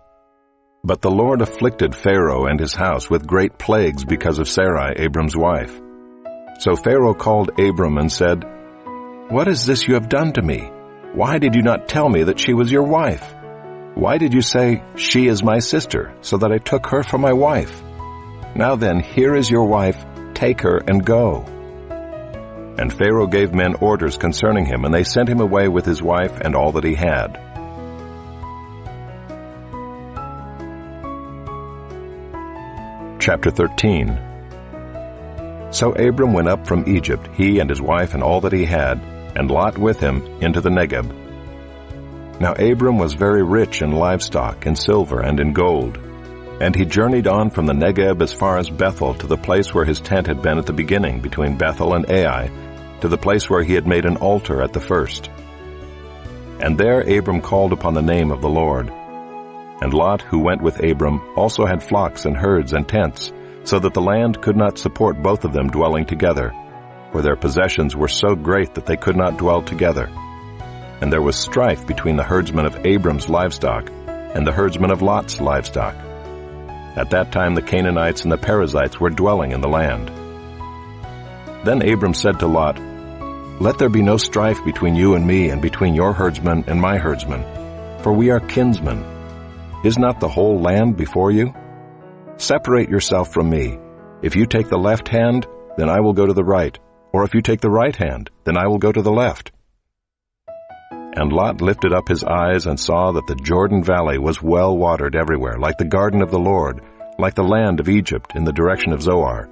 But the Lord afflicted Pharaoh and his house with great plagues because of Sarai, Abram's wife. So Pharaoh called Abram and said, "What is this you have done to me? Why did you not tell me that she was your wife? Why did you say, 'She is my sister,' so that I took her for my wife? Now then, here is your wife, take her and go." And Pharaoh gave men orders concerning him, and they sent him away with his wife and all that he had. Chapter 13. So Abram went up from Egypt, he and his wife and all that he had, and Lot with him, into the Negeb. Now Abram was very rich in livestock, in silver, and in gold. And he journeyed on from the Negeb as far as Bethel, to the place where his tent had been at the beginning, between Bethel and Ai, to the place where he had made an altar at the first. And there Abram called upon the name of the Lord. And Lot, who went with Abram, also had flocks and herds and tents, so that the land could not support both of them dwelling together, for their possessions were so great that they could not dwell together. And there was strife between the herdsmen of Abram's livestock and the herdsmen of Lot's livestock. At that time the Canaanites and the Perizzites were dwelling in the land. Then Abram said to Lot, "Let there be no strife between you and me, and between your herdsmen and my herdsmen, for we are kinsmen. Is not the whole land before you? Separate yourself from me. If you take the left hand, then I will go to the right, or if you take the right hand, then I will go to the left." And Lot lifted up his eyes and saw that the Jordan Valley was well watered everywhere, like the garden of the Lord, like the land of Egypt in the direction of Zoar.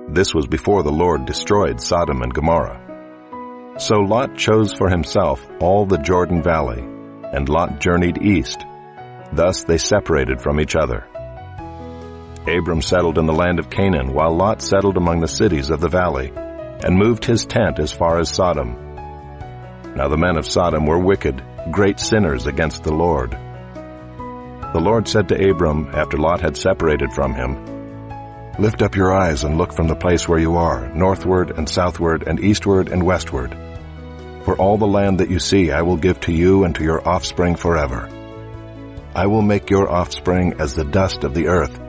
This was before the Lord destroyed Sodom and Gomorrah. So Lot chose for himself all the Jordan Valley, and Lot journeyed east. Thus they separated from each other. Abram settled in the land of Canaan, while Lot settled among the cities of the valley, and moved his tent as far as Sodom. Now the men of Sodom were wicked, great sinners against the Lord. The Lord said to Abram, after Lot had separated from him, "Lift up your eyes and look from the place where you are, northward and southward and eastward and westward. For all the land that you see I will give to you and to your offspring forever. I will make your offspring as the dust of the earth,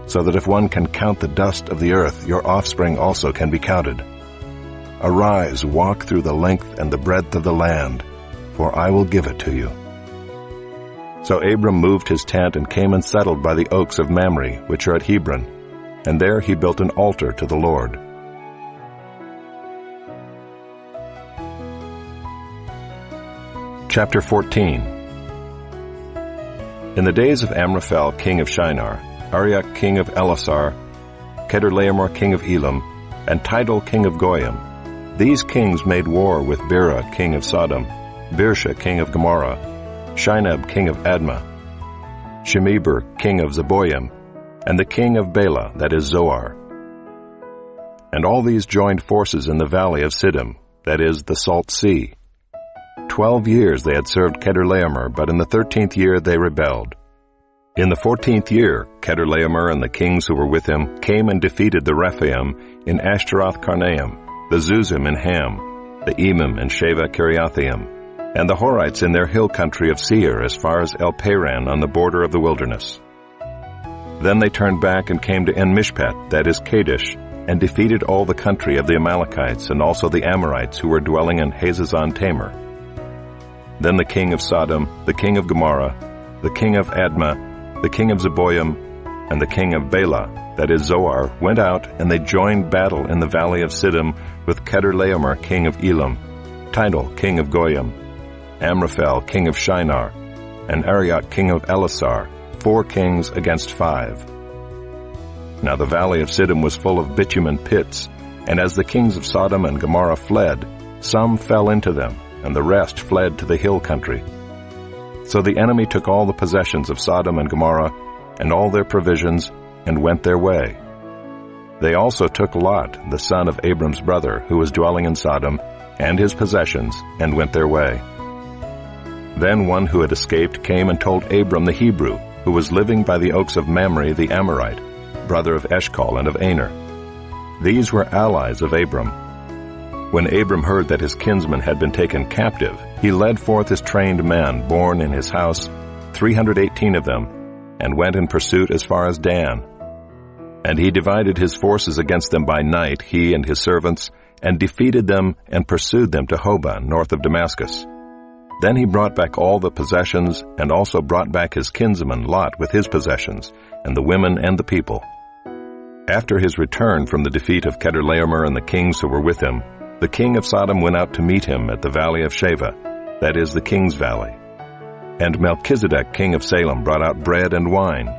so that if one can count the dust of the earth, your offspring also can be counted. Arise, walk through the length and the breadth of the land, for I will give it to you." So Abram moved his tent and came and settled by the oaks of Mamre, which are at Hebron, and there he built an altar to the Lord. Chapter 14. In the days of Amraphel king of Shinar, Arioch king of Elasar, Chedorlaomer king of Elam, and Tidal king of Goyim, these kings made war with Bera king of Sodom, Birsha king of Gomorrah, Shinab king of Admah, Shemeber king of Zeboim, and the king of Bela, that is Zoar. And all these joined forces in the valley of Siddim, that is the Salt Sea. 12 years they had served Chedorlaomer, but in the 13th year they rebelled. In the 14th year, Chedorlaomer and the kings who were with him came and defeated the Rephaim in Ashtaroth-Karnaim, the Zuzim in Ham, the Emim in Sheva Kiriathaim, and the Horites in their hill country of Seir as far as El Paran on the border of the wilderness. Then they turned back and came to En-Mishpat, that is Kadesh, and defeated all the country of the Amalekites and also the Amorites who were dwelling in Hazazon Tamar. Then the king of Sodom, the king of Gomorrah, the king of Admah, the king of Zeboim, and the king of Bela, that is Zoar, went out, and they joined battle in the valley of Siddim with Chedorlaomer king of Elam, Tidal king of Goyim, Amraphel king of Shinar, and Arioch king of Elasar, 4 kings against 5. Now the valley of Siddim was full of bitumen pits, and as the kings of Sodom and Gomorrah fled, some fell into them, and the rest fled to the hill country. So the enemy took all the possessions of Sodom and Gomorrah, and all their provisions, and went their way. They also took Lot, the son of Abram's brother, who was dwelling in Sodom, and his possessions, and went their way. Then one who had escaped came and told Abram the Hebrew, who was living by the oaks of Mamre the Amorite, brother of Eshcol and of Aner. These were allies of Abram. When Abram heard that his kinsman had been taken captive, he led forth his trained men born in his house, 318 of them, and went in pursuit as far as Dan. And he divided his forces against them by night, he and his servants, and defeated them and pursued them to Hobah, north of Damascus. Then he brought back all the possessions, and also brought back his kinsman Lot with his possessions, and the women and the people. After his return from the defeat of Chedorlaomer and the kings who were with him, the king of Sodom went out to meet him at the valley of Shaveh, that is, the king's valley. And Melchizedek, king of Salem, brought out bread and wine.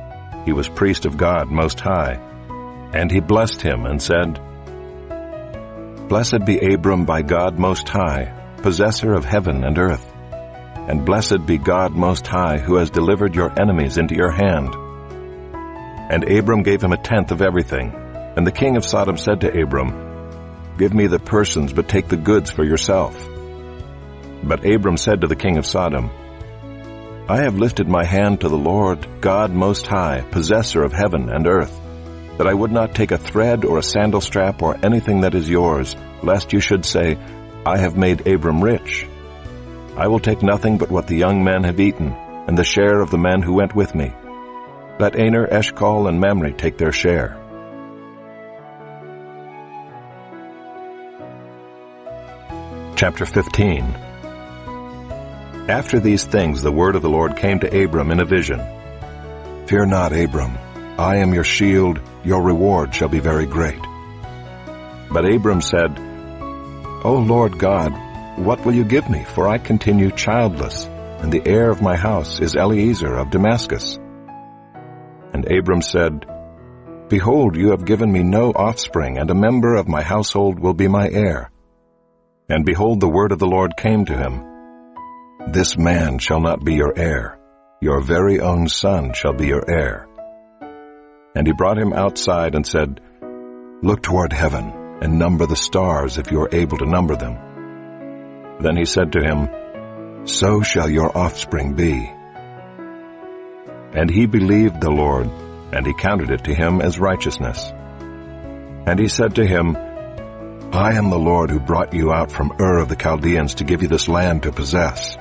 He was priest of God Most High. And he blessed him and said, Blessed be Abram by God Most High, possessor of heaven and earth. And blessed be God Most High, who has delivered your enemies into your hand. And Abram gave him a tenth of everything. And the king of Sodom said to Abram, Give me the persons, but take the goods for yourself. But Abram said to the king of Sodom, I have lifted my hand to the Lord, God Most High, possessor of heaven and earth, that I would not take a thread or a sandal strap or anything that is yours, lest you should say, I have made Abram rich. I will take nothing but what the young men have eaten, and the share of the men who went with me. Let Aner, Eshcol, and Mamre take their share. Chapter 15. After these things the word of the Lord came to Abram in a vision. Fear not, Abram. I am your shield, your reward shall be very great. But Abram said, O Lord God, what will you give me? For I continue childless, and the heir of my house is Eliezer of Damascus. And Abram said, Behold, you have given me no offspring, and a member of my household will be my heir. And behold, the word of the Lord came to him, This man shall not be your heir. Your very own son shall be your heir. And he brought him outside and said, Look toward heaven, and number the stars if you are able to number them. Then he said to him, So shall your offspring be. And he believed the Lord, and he counted it to him as righteousness. And he said to him, I am the Lord who brought you out from Ur of the Chaldeans to give you this land to possess.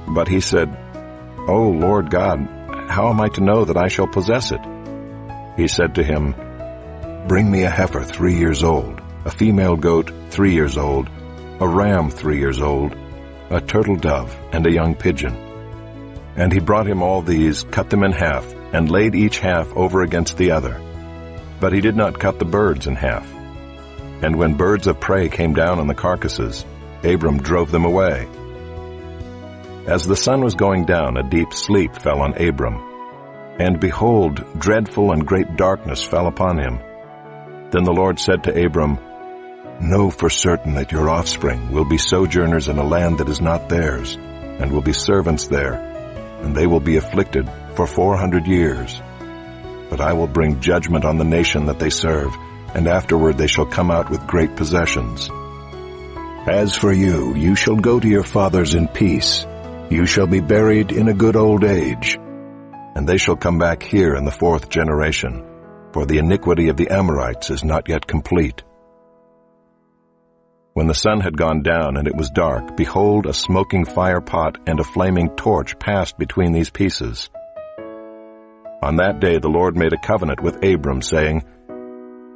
But he said, O Lord God, how am I to know that I shall possess it? He said to him, Bring me a heifer 3 years old, a female goat 3 years old, a ram 3 years old, a turtle dove, and a young pigeon. And he brought him all these, cut them in half, and laid each half over against the other. But he did not cut the birds in half. And when birds of prey came down on the carcasses, Abram drove them away. As the sun was going down, a deep sleep fell on Abram. And behold, dreadful and great darkness fell upon him. Then the Lord said to Abram, Know for certain that your offspring will be sojourners in a land that is not theirs, and will be servants there, and they will be afflicted for 400 years. But I will bring judgment on the nation that they serve, and afterward they shall come out with great possessions. As for you, you shall go to your fathers in peace. You shall be buried in a good old age. And they shall come back here in the 4th generation, for the iniquity of the Amorites is not yet complete. When the sun had gone down and it was dark, behold, a smoking fire pot and a flaming torch passed between these pieces. On that day the Lord made a covenant with Abram, saying,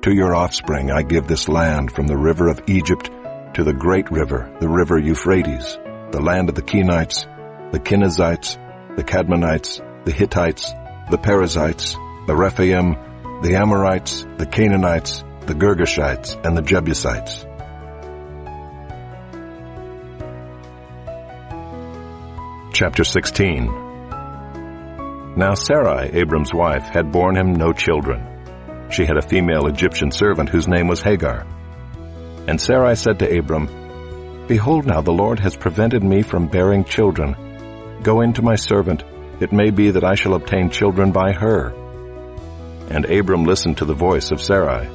To your offspring I give this land from the river of Egypt to the great river, the river Euphrates, the land of the Kenites, the Kenizzites, the Cadmonites, the Hittites, the Perizzites, the Rephaim, the Amorites, the Canaanites, the Girgashites, and the Jebusites. Chapter 16. Now Sarai, Abram's wife, had borne him no children. she had a female Egyptian servant whose name was Hagar. And Sarai said to Abram, "Behold now, the Lord has prevented me from bearing children. Go in to my servant. It may be that I shall obtain children by her." And Abram listened to the voice of Sarai.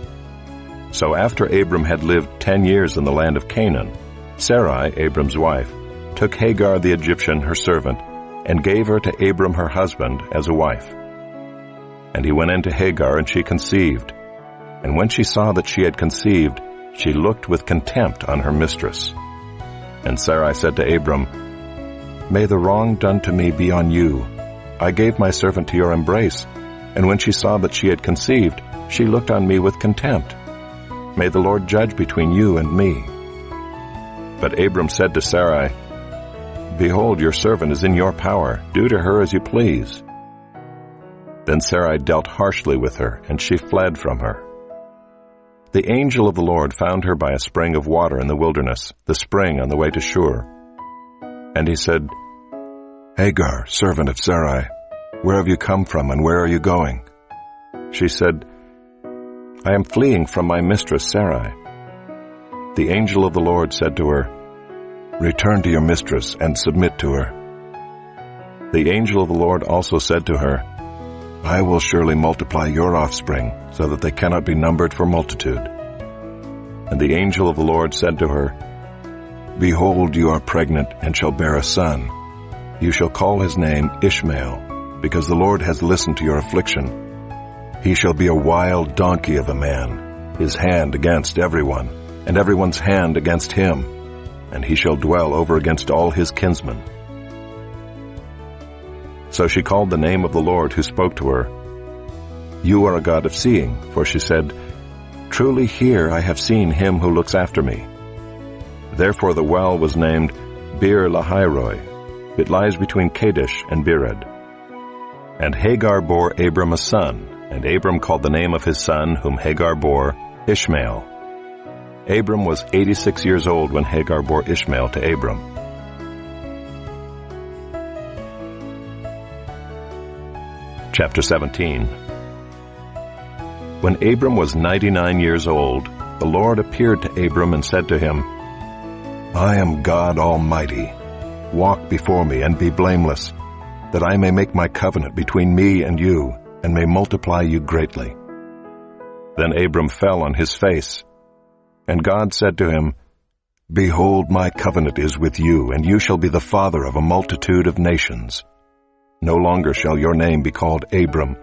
So after Abram had lived 10 years in the land of Canaan, Sarai, Abram's wife, took Hagar the Egyptian, her servant, and gave her to Abram her husband as a wife. And he went in to Hagar, and she conceived. And when she saw that she had conceived, she looked with contempt on her mistress. And Sarai said to Abram, "May the wrong done to me be on you. I gave my servant to your embrace, and when she saw that she had conceived, she looked on me with contempt. May the Lord judge between you and me." But Abram said to Sarai, "Behold, your servant is in your power. Do to her as you please." Then Sarai dealt harshly with her, and she fled from her. The angel of the Lord found her by a spring of water in the wilderness, the spring on the way to Shur. And he said, "Hagar, servant of Sarai, where have you come from, and where are you going?" She said, "I am fleeing from my mistress Sarai." The angel of the Lord said to her, "Return to your mistress and submit to her." The angel of the Lord also said to her, "I will surely multiply your offspring, so that they cannot be numbered for multitude." And the angel of the Lord said to her, "Behold, you are pregnant and shall bear a son. You shall call his name Ishmael, because the Lord has listened to your affliction. He shall be a wild donkey of a man, his hand against everyone, and everyone's hand against him, and he shall dwell over against all his kinsmen." So she called the name of the Lord who spoke to her, "You are a God of seeing," for she said, "Truly here I have seen him who looks after me." Therefore the well was named Bir Lahairoi. It lies between Kadesh and Bered. And Hagar bore Abram a son, and Abram called the name of his son, whom Hagar bore, Ishmael. Abram was 86 years old when Hagar bore Ishmael to Abram. Chapter 17. When Abram was 99 years old, the Lord appeared to Abram and said to him, "I am God Almighty. Walk before me and be blameless, that I may make my covenant between me and you, and may multiply you greatly." Then Abram fell on his face. And God said to him, "Behold, my covenant is with you, and you shall be the father of a multitude of nations. No longer shall your name be called Abram,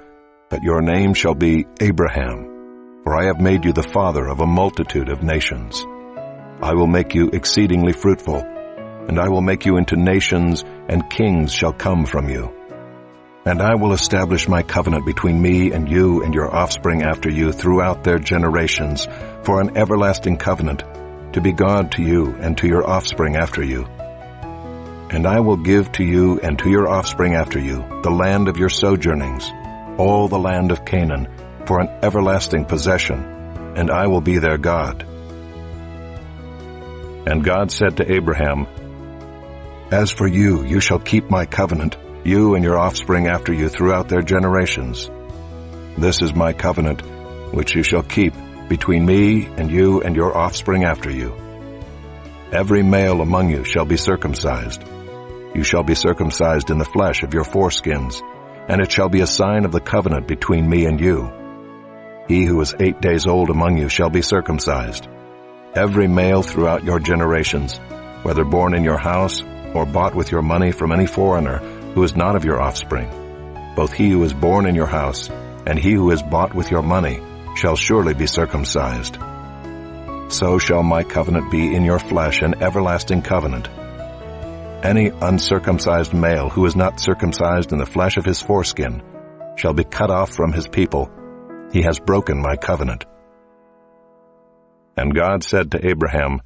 but your name shall be Abraham, for I have made you the father of a multitude of nations. I will make you exceedingly fruitful, and I will make you into nations, and kings shall come from you. And I will establish my covenant between me and you and your offspring after you throughout their generations, for an everlasting covenant, to be God to you and to your offspring after you. And I will give to you and to your offspring after you the land of your sojournings, all the land of Canaan, for an everlasting possession, and I will be their God." And God said to Abraham, "As for you, you shall keep my covenant, you and your offspring after you throughout their generations. This is my covenant, which you shall keep between me and you and your offspring after you. Every male among you shall be circumcised. You shall be circumcised in the flesh of your foreskins, and it shall be a sign of the covenant between me and you. He who is 8 days old among you shall be circumcised. Every male throughout your generations, whether born in your house or bought with your money from any foreigner who is not of your offspring, both he who is born in your house and he who is bought with your money shall surely be circumcised. So shall my covenant be in your flesh, an everlasting covenant. Any uncircumcised male who is not circumcised in the flesh of his foreskin shall be cut off from his people. He has broken my covenant." And God said to Abraham,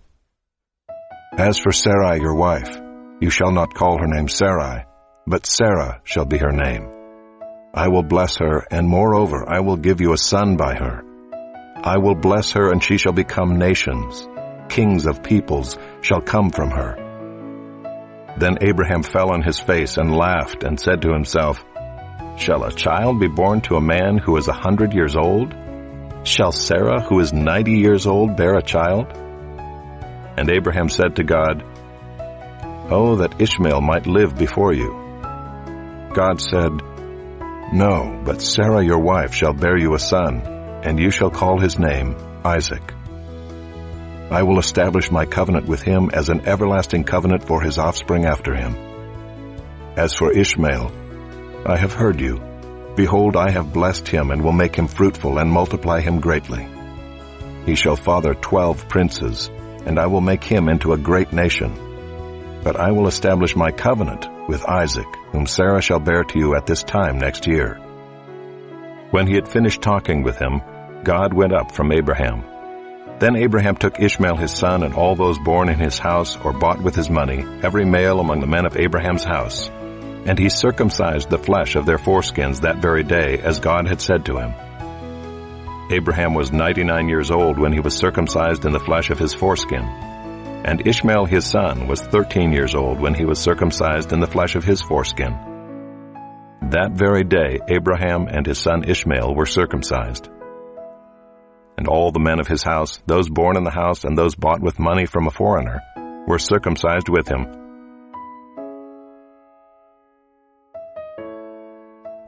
"As for Sarai your wife, you shall not call her name Sarai, but Sarah shall be her name. I will bless her, and moreover I will give you a son by her. I will bless her, and she shall become nations. Kings of peoples shall come from her." Then Abraham fell on his face and laughed, and said to himself, "Shall a child be born to a man who is 100 years old? Shall Sarah, who is 90 years old, bear a child?" And Abraham said to God, "Oh, that Ishmael might live before you." God said, "No, but Sarah your wife shall bear you a son, and you shall call his name Isaac. I will establish my covenant with him as an everlasting covenant for his offspring after him. As for Ishmael, I have heard you. Behold, I have blessed him and will make him fruitful and multiply him greatly. He shall father 12 princes, and I will make him into a great nation. But I will establish my covenant with Isaac, whom Sarah shall bear to you at this time next year." When he had finished talking with him, God went up from Abraham. Then Abraham took Ishmael his son and all those born in his house or bought with his money, every male among the men of Abraham's house. And he circumcised the flesh of their foreskins that very day, as God had said to him. Abraham was 99 years old when he was circumcised in the flesh of his foreskin. And Ishmael his son was 13 years old when he was circumcised in the flesh of his foreskin. That very day Abraham and his son Ishmael were circumcised. And all the men of his house, those born in the house and those bought with money from a foreigner, were circumcised with him.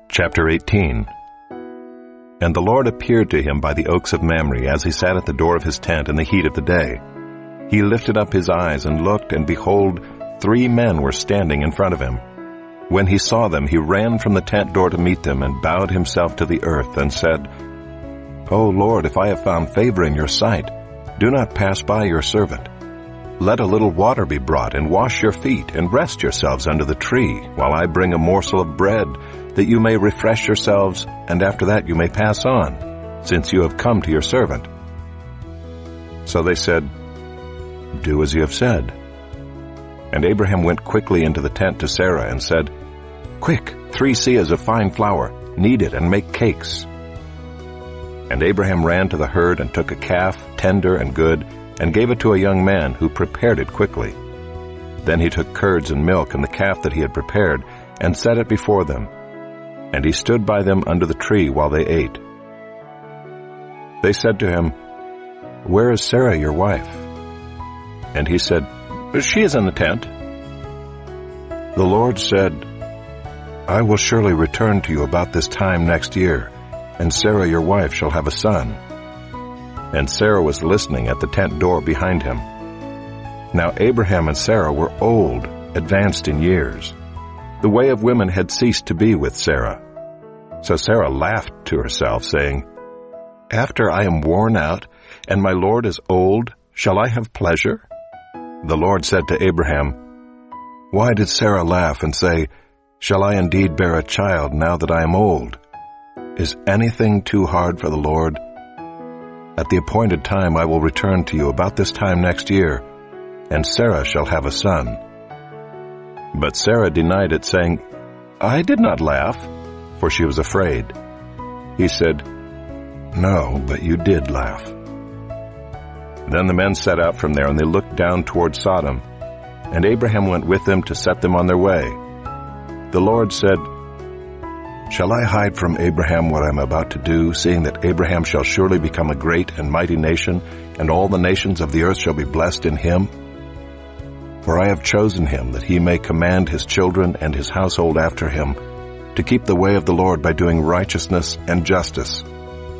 Chapter 18. And the Lord appeared to him by the oaks of Mamre as he sat at the door of his tent in the heat of the day. He lifted up his eyes and looked, and behold, 3 men were standing in front of him. When he saw them, he ran from the tent door to meet them and bowed himself to the earth and said, "O Lord, if I have found favor in your sight, do not pass by your servant. Let a little water be brought, and wash your feet, and rest yourselves under the tree, while I bring a morsel of bread, that you may refresh yourselves, and after that you may pass on, since you have come to your servant." So they said, "Do as you have said." And Abraham went quickly into the tent to Sarah and said, "Quick, 3 seahs of fine flour, knead it and make cakes." And Abraham ran to the herd and took a calf, tender and good, and gave it to a young man who prepared it quickly. Then he took curds and milk and the calf that he had prepared, and set it before them. And he stood by them under the tree while they ate. They said to him, "Where is Sarah your wife?" And he said, "She is in the tent." The Lord said, "I will surely return to you about this time next year, and Sarah your wife shall have a son." And Sarah was listening at the tent door behind him. Now Abraham and Sarah were old, advanced in years. The way of women had ceased to be with Sarah. So Sarah laughed to herself, saying, "After I am worn out, and my Lord is old, shall I have pleasure?" The Lord said to Abraham, "Why did Sarah laugh and say, 'Shall I indeed bear a child now that I am old?' Is anything too hard for the Lord? At the appointed time I will return to you about this time next year, and Sarah shall have a son." But Sarah denied it, saying, "I did not laugh," for she was afraid. He said, "No, but you did laugh." Then the men set out from there, and they looked down toward Sodom, and Abraham went with them to set them on their way. The Lord said, "Shall I hide from Abraham what I am about to do, seeing that Abraham shall surely become a great and mighty nation, and all the nations of the earth shall be blessed in him? For I have chosen him, that he may command his children and his household after him, to keep the way of the Lord by doing righteousness and justice,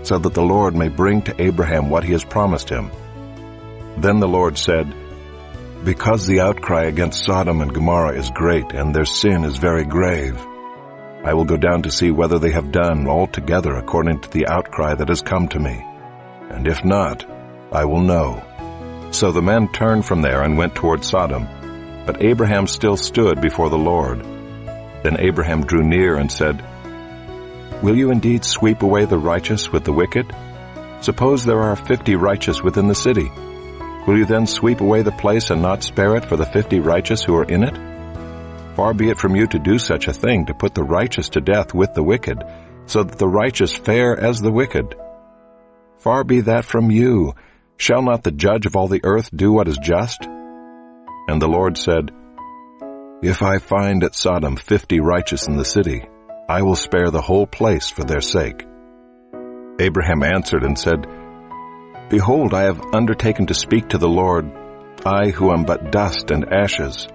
so that the Lord may bring to Abraham what he has promised him." Then the Lord said, "Because the outcry against Sodom and Gomorrah is great, and their sin is very grave, I will go down to see whether they have done altogether according to the outcry that has come to me. And if not, I will know." So the men turned from there and went toward Sodom, but Abraham still stood before the Lord. Then Abraham drew near and said, "Will you indeed sweep away the righteous with the wicked? Suppose there are 50 righteous within the city. Will you then sweep away the place and not spare it for the 50 righteous who are in it? Far be it from you to do such a thing, to put the righteous to death with the wicked, so that the righteous fare as the wicked. Far be that from you. Shall not the judge of all the earth do what is just?" And the Lord said, "If I find at Sodom 50 righteous in the city, I will spare the whole place for their sake." Abraham answered and said, Behold, I have undertaken to speak to the Lord, I who am but dust and ashes.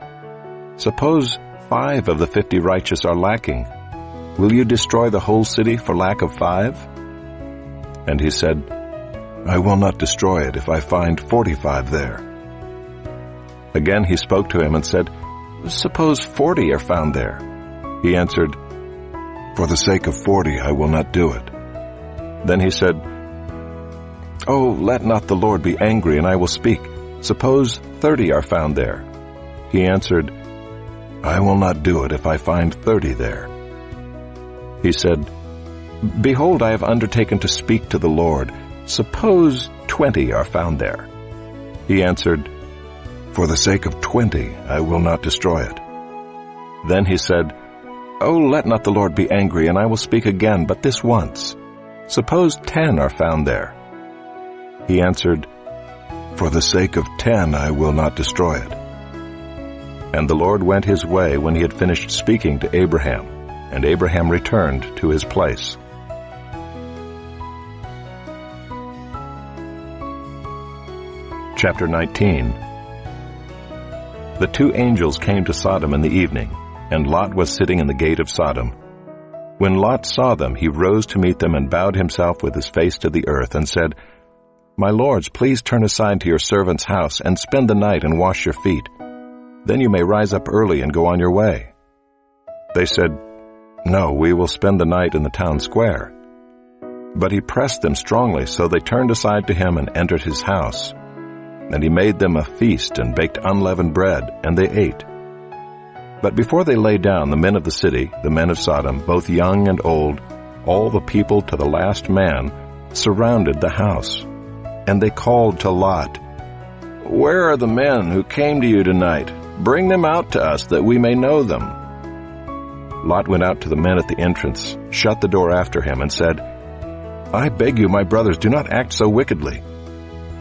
Suppose 5 of the 50 righteous are lacking. Will you destroy the whole city for lack of 5? And he said, I will not destroy it if I find 45 there. Again he spoke to him and said, Suppose 40 are found there. He answered, For the sake of 40 I will not do it. Then he said, Oh, let not the Lord be angry, and I will speak. Suppose 30 are found there. He answered, I will not do it if I find 30 there. He said, Behold, I have undertaken to speak to the Lord. Suppose 20 are found there. He answered, For the sake of 20 I will not destroy it. Then he said, Oh, let not the Lord be angry, and I will speak again, but this once. Suppose 10 are found there. He answered, For the sake of 10 I will not destroy it. And the Lord went his way when he had finished speaking to Abraham, and Abraham returned to his place. Chapter 19. The 2 angels came to Sodom in the evening, and Lot was sitting in the gate of Sodom. When Lot saw them, he rose to meet them and bowed himself with his face to the earth and said, My lords, please turn aside to your servant's house and spend the night and wash your feet. Then you may rise up early and go on your way. They said, No, we will spend the night in the town square. But he pressed them strongly, so they turned aside to him and entered his house. And he made them a feast and baked unleavened bread, and they ate. But before they lay down, the men of the city, the men of Sodom, both young and old, all the people to the last man, surrounded the house. And they called to Lot, Where are the men who came to you tonight? Bring them out to us, that we may know them. Lot went out to the men at the entrance, shut the door after him, and said, I beg you, my brothers, do not act so wickedly.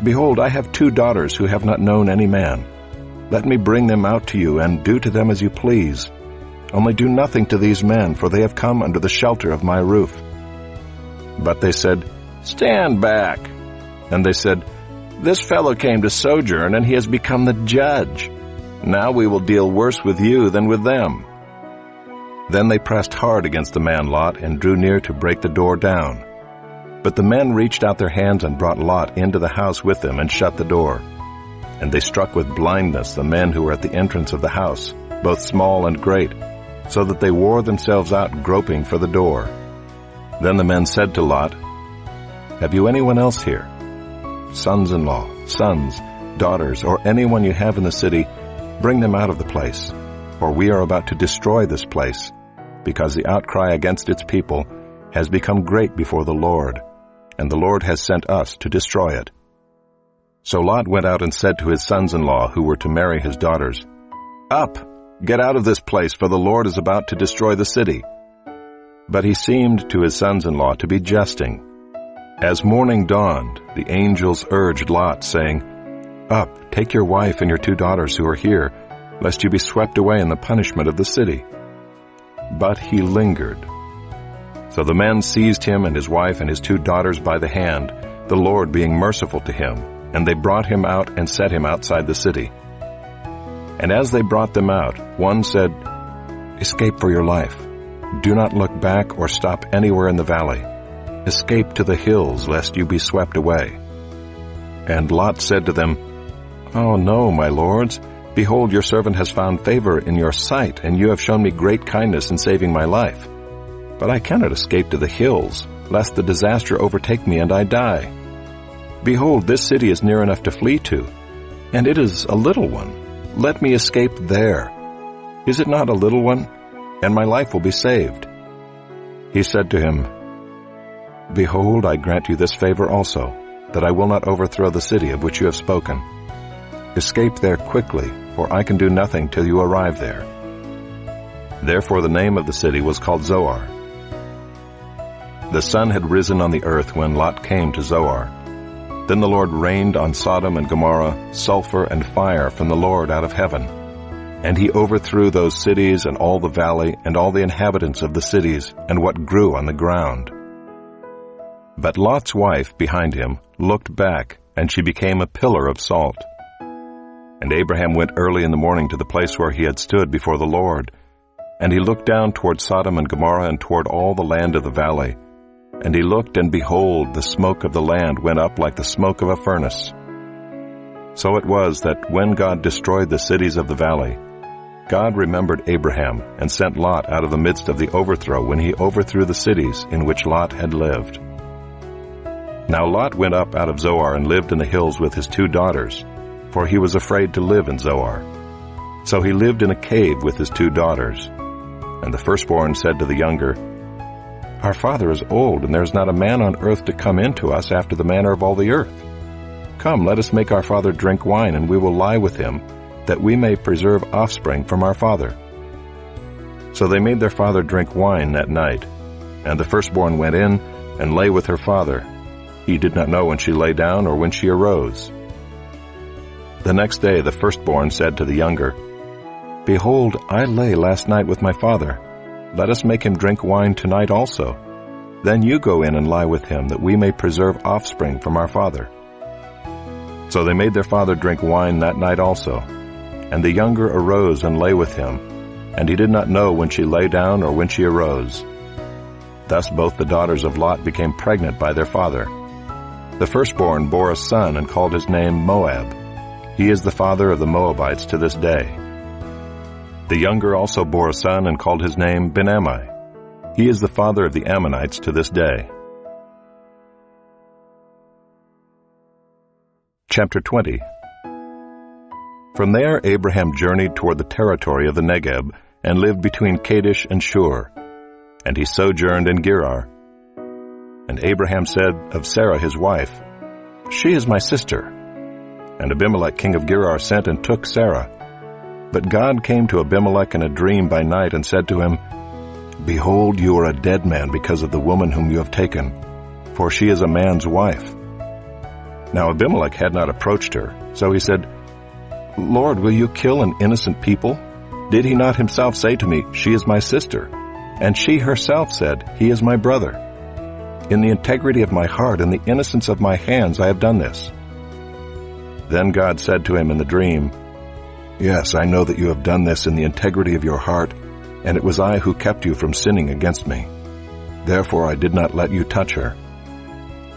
Behold, I have 2 daughters who have not known any man. Let me bring them out to you, and do to them as you please. Only do nothing to these men, for they have come under the shelter of my roof. But they said, Stand back. And they said, This fellow came to sojourn, and he has become the judge. Now we will deal worse with you than with them. Then they pressed hard against the man Lot, and drew near to break the door down. But the men reached out their hands and brought Lot into the house with them and shut the door. And they struck with blindness the men who were at the entrance of the house, both small and great, so that they wore themselves out groping for the door. Then the men said to Lot, Have you anyone else here? Sons-in-law, sons, daughters, or anyone you have in the city, bring them out of the place, for we are about to destroy this place, because the outcry against its people has become great before the Lord, and the Lord has sent us to destroy it. So Lot went out and said to his sons-in-law who were to marry his daughters, Up, get out of this place, for the Lord is about to destroy the city. But he seemed to his sons-in-law to be jesting. As morning dawned, the angels urged Lot, saying, Up, take your wife and your 2 daughters who are here, lest you be swept away in the punishment of the city. But he lingered. So the men seized him and his wife and his 2 daughters by the hand, the Lord being merciful to him, and they brought him out and set him outside the city. And as they brought them out, one said, Escape for your life. Do not look back or stop anywhere in the valley. Escape to the hills, lest you be swept away. And Lot said to them, Oh no, my lords. Behold, your servant has found favor in your sight, and you have shown me great kindness in saving my life. But I cannot escape to the hills, lest the disaster overtake me and I die. Behold, this city is near enough to flee to, and it is a little one. Let me escape there. Is it not a little one? And my life will be saved. He said to him, Behold, I grant you this favor also, that I will not overthrow the city of which you have spoken. Escape there quickly, for I can do nothing till you arrive there. Therefore the name of the city was called Zoar. The sun had risen on the earth when Lot came to Zoar. Then the Lord rained on Sodom and Gomorrah sulfur and fire from the Lord out of heaven. And he overthrew those cities and all the valley and all the inhabitants of the cities and what grew on the ground. But Lot's wife behind him looked back, and she became a pillar of salt. And Abraham went early in the morning to the place where he had stood before the Lord. And he looked down toward Sodom and Gomorrah and toward all the land of the valley. And he looked, and behold, the smoke of the land went up like the smoke of a furnace. So it was that when God destroyed the cities of the valley, God remembered Abraham and sent Lot out of the midst of the overthrow when he overthrew the cities in which Lot had lived. Now Lot went up out of Zoar and lived in the hills with his 2 daughters, for he was afraid to live in Zoar. So he lived in a cave with his 2 daughters. And the firstborn said to the younger, Our father is old, and there is not a man on earth to come in to us after the manner of all the earth. Come, let us make our father drink wine, and we will lie with him, that we may preserve offspring from our father. So they made their father drink wine that night. And the firstborn went in and lay with her father. He did not know when she lay down or when she arose. The next day the firstborn said to the younger, Behold, I lay last night with my father. Let us make him drink wine tonight also. Then you go in and lie with him, that we may preserve offspring from our father. So they made their father drink wine that night also. And the younger arose and lay with him, and he did not know when she lay down or when she arose. Thus both the daughters of Lot became pregnant by their father. The firstborn bore a son and called his name Moab. He is the father of the Moabites to this day. The younger also bore a son and called his name Ben-ammi. He is the father of the Ammonites to this day. Chapter 20. From there Abraham journeyed toward the territory of the Negeb, and lived between Kadesh and Shur. And he sojourned in Gerar. And Abraham said of Sarah his wife, She is my sister. And Abimelech king of Gerar sent and took Sarah. But God came to Abimelech in a dream by night and said to him, Behold, you are a dead man because of the woman whom you have taken, for she is a man's wife. Now Abimelech had not approached her, so he said, Lord, will you kill an innocent people? Did he not himself say to me, She is my sister? And she herself said, He is my brother. In the integrity of my heart and the innocence of my hands I have done this. Then God said to him in the dream, Yes, I know that you have done this in the integrity of your heart, and it was I who kept you from sinning against me. Therefore I did not let you touch her.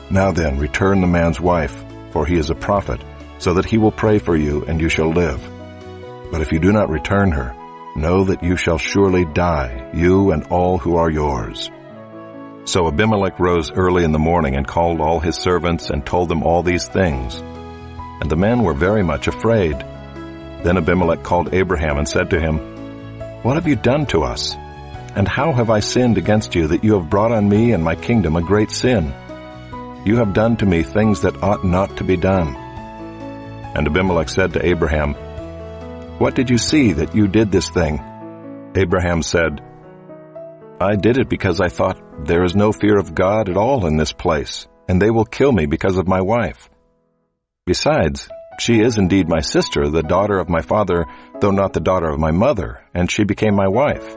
Now then, return the man's wife, for he is a prophet, so that he will pray for you, and you shall live. But if you do not return her, know that you shall surely die, you and all who are yours. So Abimelech rose early in the morning and called all his servants and told them all these things. And the men were very much afraid. Then Abimelech called Abraham and said to him, What have you done to us? And how have I sinned against you that you have brought on me and my kingdom a great sin? You have done to me things that ought not to be done. And Abimelech said to Abraham, What did you see that you did this thing? Abraham said, I did it because I thought, There is no fear of God at all in this place, and they will kill me because of my wife. Besides, she is indeed my sister, the daughter of my father, though not the daughter of my mother, and she became my wife.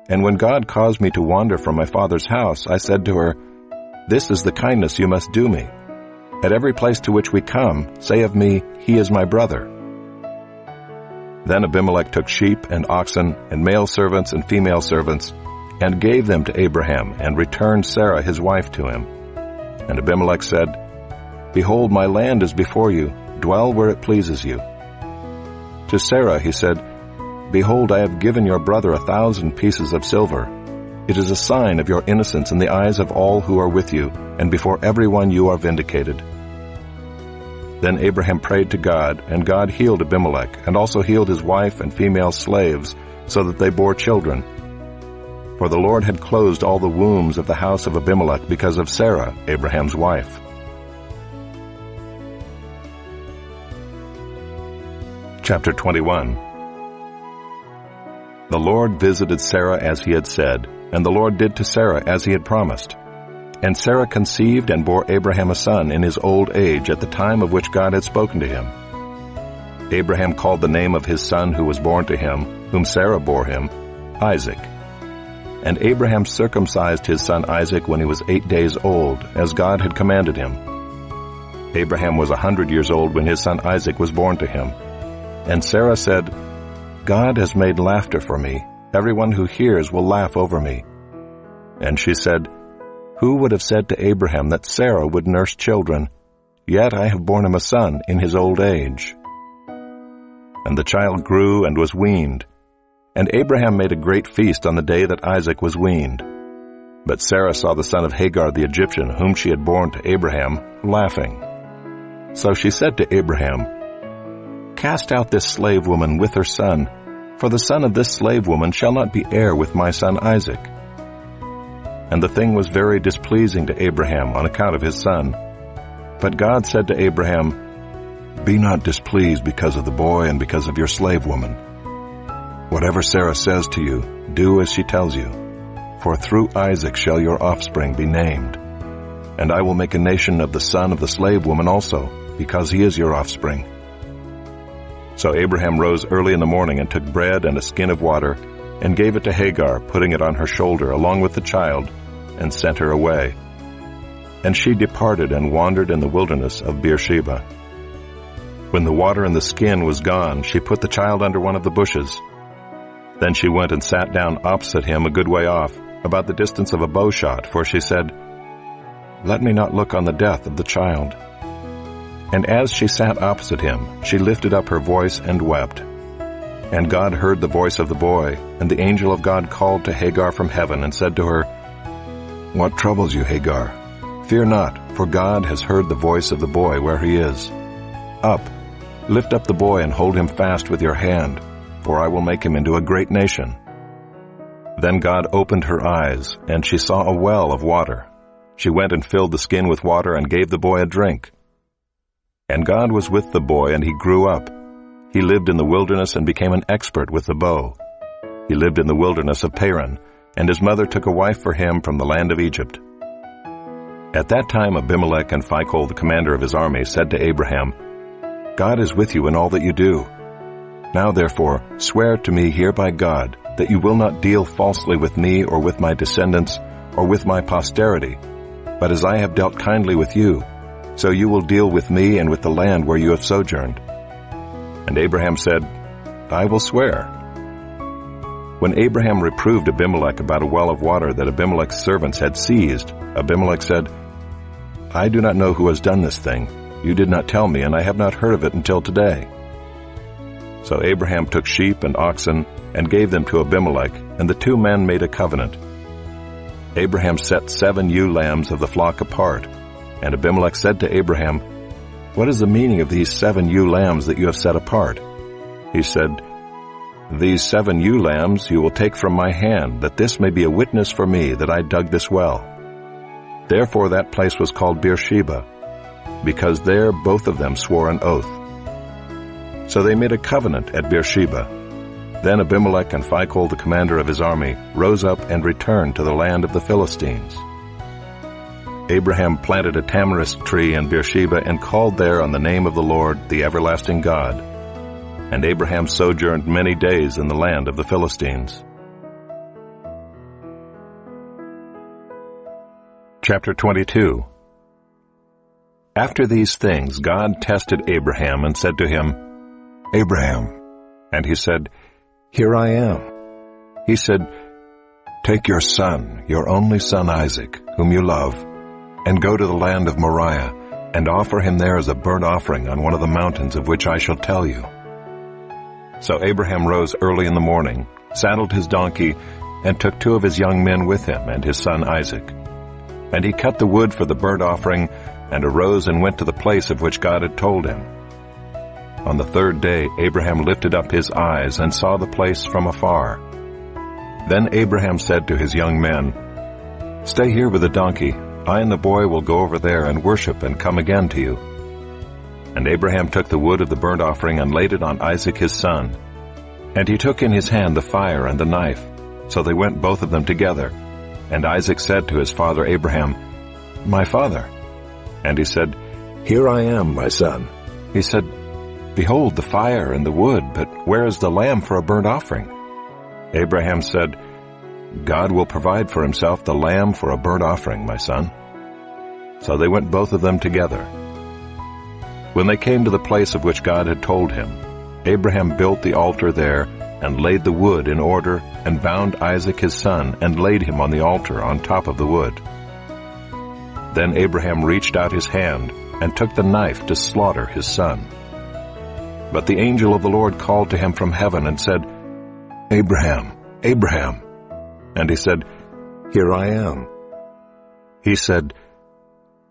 And when God caused me to wander from my father's house, I said to her, This is the kindness you must do me. At every place to which we come, say of me, He is my brother. Then Abimelech took sheep and oxen and male servants and female servants, and gave them to Abraham, and returned Sarah his wife to him. And Abimelech said, Behold, my land is before you, dwell where it pleases you. To Sarah he said, Behold, I have given your brother 1,000 pieces of silver. It is a sign of your innocence in the eyes of all who are with you, and before everyone you are vindicated. Then Abraham prayed to God, and God healed Abimelech, and also healed his wife and female slaves, so that they bore children. For the Lord had closed all the wombs of the house of Abimelech because of Sarah, Abraham's wife. Chapter 21. The Lord visited Sarah as he had said, and the Lord did to Sarah as he had promised. And Sarah conceived and bore Abraham a son in his old age at the time of which God had spoken to him. Abraham called the name of his son who was born to him, whom Sarah bore him, Isaac. And Abraham circumcised his son Isaac when he was 8 days old, as God had commanded him. Abraham was 100 years old when his son Isaac was born to him. And Sarah said, God has made laughter for me. Everyone who hears will laugh over me. And she said, Who would have said to Abraham that Sarah would nurse children? Yet I have borne him a son in his old age. And the child grew and was weaned. And Abraham made a great feast on the day that Isaac was weaned. But Sarah saw the son of Hagar the Egyptian, whom she had borne to Abraham, laughing. So she said to Abraham, Cast out this slave woman with her son, for the son of this slave woman shall not be heir with my son Isaac. And the thing was very displeasing to Abraham on account of his son. But God said to Abraham, Be not displeased because of the boy and because of your slave woman. Whatever Sarah says to you, do as she tells you. For through Isaac shall your offspring be named. And I will make a nation of the son of the slave woman also, because he is your offspring. So Abraham rose early in the morning and took bread and a skin of water, and gave it to Hagar, putting it on her shoulder along with the child, and sent her away. And she departed and wandered in the wilderness of Beersheba. When the water in the skin was gone, she put the child under one of the bushes. Then she went and sat down opposite him a good way off, about the distance of a bow shot, for she said, Let me not look on the death of the child. And as she sat opposite him, she lifted up her voice and wept. And God heard the voice of the boy, and the angel of God called to Hagar from heaven and said to her, What troubles you, Hagar? Fear not, for God has heard the voice of the boy where he is. Up, lift up the boy and hold him fast with your hand, for I will make him into a great nation. Then God opened her eyes, and she saw a well of water. She went and filled the skin with water and gave the boy a drink. And God was with the boy, and he grew up. He lived in the wilderness and became an expert with the bow. He lived in the wilderness of Paran, and his mother took a wife for him from the land of Egypt. At that time Abimelech and Phicol, the commander of his army, said to Abraham, God is with you in all that you do. Now therefore, swear to me here by God, that you will not deal falsely with me or with my descendants or with my posterity, but as I have dealt kindly with you, so you will deal with me and with the land where you have sojourned. And Abraham said, I will swear. When Abraham reproved Abimelech about a well of water that Abimelech's servants had seized, Abimelech said, I do not know who has done this thing. You did not tell me, and I have not heard of it until today. So Abraham took sheep and oxen and gave them to Abimelech, and the two men made a covenant. Abraham set 7 ewe lambs of the flock apart, and Abimelech said to Abraham, What is the meaning of these 7 ewe lambs that you have set apart? He said, These 7 ewe lambs you will take from my hand, that this may be a witness for me that I dug this well. Therefore that place was called Beersheba, because there both of them swore an oath. So they made a covenant at Beersheba. Then Abimelech and Phicol, the commander of his army, rose up and returned to the land of the Philistines. Abraham planted a tamarisk tree in Beersheba and called there on the name of the Lord, the everlasting God. And Abraham sojourned many days in the land of the Philistines. Chapter 22. After these things God tested Abraham and said to him, Abraham. And he said, Here I am. He said, Take your son, your only son Isaac, whom you love, and go to the land of Moriah, and offer him there as a burnt offering on one of the mountains of which I shall tell you. So Abraham rose early in the morning, saddled his donkey, and took 2 of his young men with him and his son Isaac. And he cut the wood for the burnt offering, and arose and went to the place of which God had told him. On the 3rd day Abraham lifted up his eyes and saw the place from afar. Then Abraham said to his young men, Stay here with the donkey. I and the boy will go over there and worship and come again to you. And Abraham took the wood of the burnt offering and laid it on Isaac his son. And he took in his hand the fire and the knife. So they went both of them together. And Isaac said to his father Abraham, My father. And he said, Here I am, my son. He said, Behold the fire and the wood, but where is the lamb for a burnt offering? Abraham said, God will provide for himself the lamb for a burnt offering, my son." So they went both of them together. When they came to the place of which God had told him, Abraham built the altar there and laid the wood in order and bound Isaac his son and laid him on the altar on top of the wood. Then Abraham reached out his hand and took the knife to slaughter his son. But the angel of the Lord called to him from heaven and said, "Abraham, Abraham." And he said, "Here I am." He said,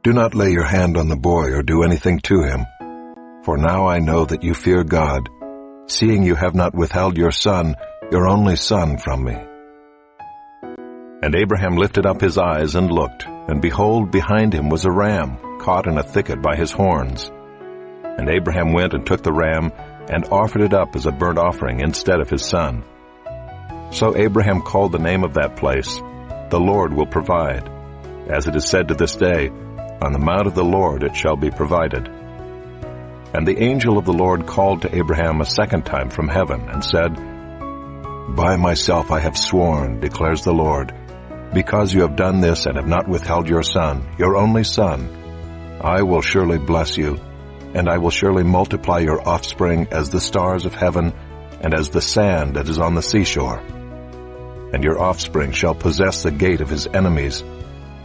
"Do not lay your hand on the boy or do anything to him, for now I know that you fear God, seeing you have not withheld your son, your only son, from me." And Abraham lifted up his eyes and looked, and behold, behind him was a ram, caught in a thicket by his horns. And Abraham went and took the ram, and offered it up as a burnt offering instead of his son. So Abraham called the name of that place, "The Lord will provide." As it is said to this day, "On the mount of the Lord it shall be provided." And the angel of the Lord called to Abraham a second time from heaven, and said, "By myself I have sworn, declares the Lord, because you have done this and have not withheld your son, your only son, I will surely bless you, and I will surely multiply your offspring as the stars of heaven and as the sand that is on the seashore. And your offspring shall possess the gate of his enemies,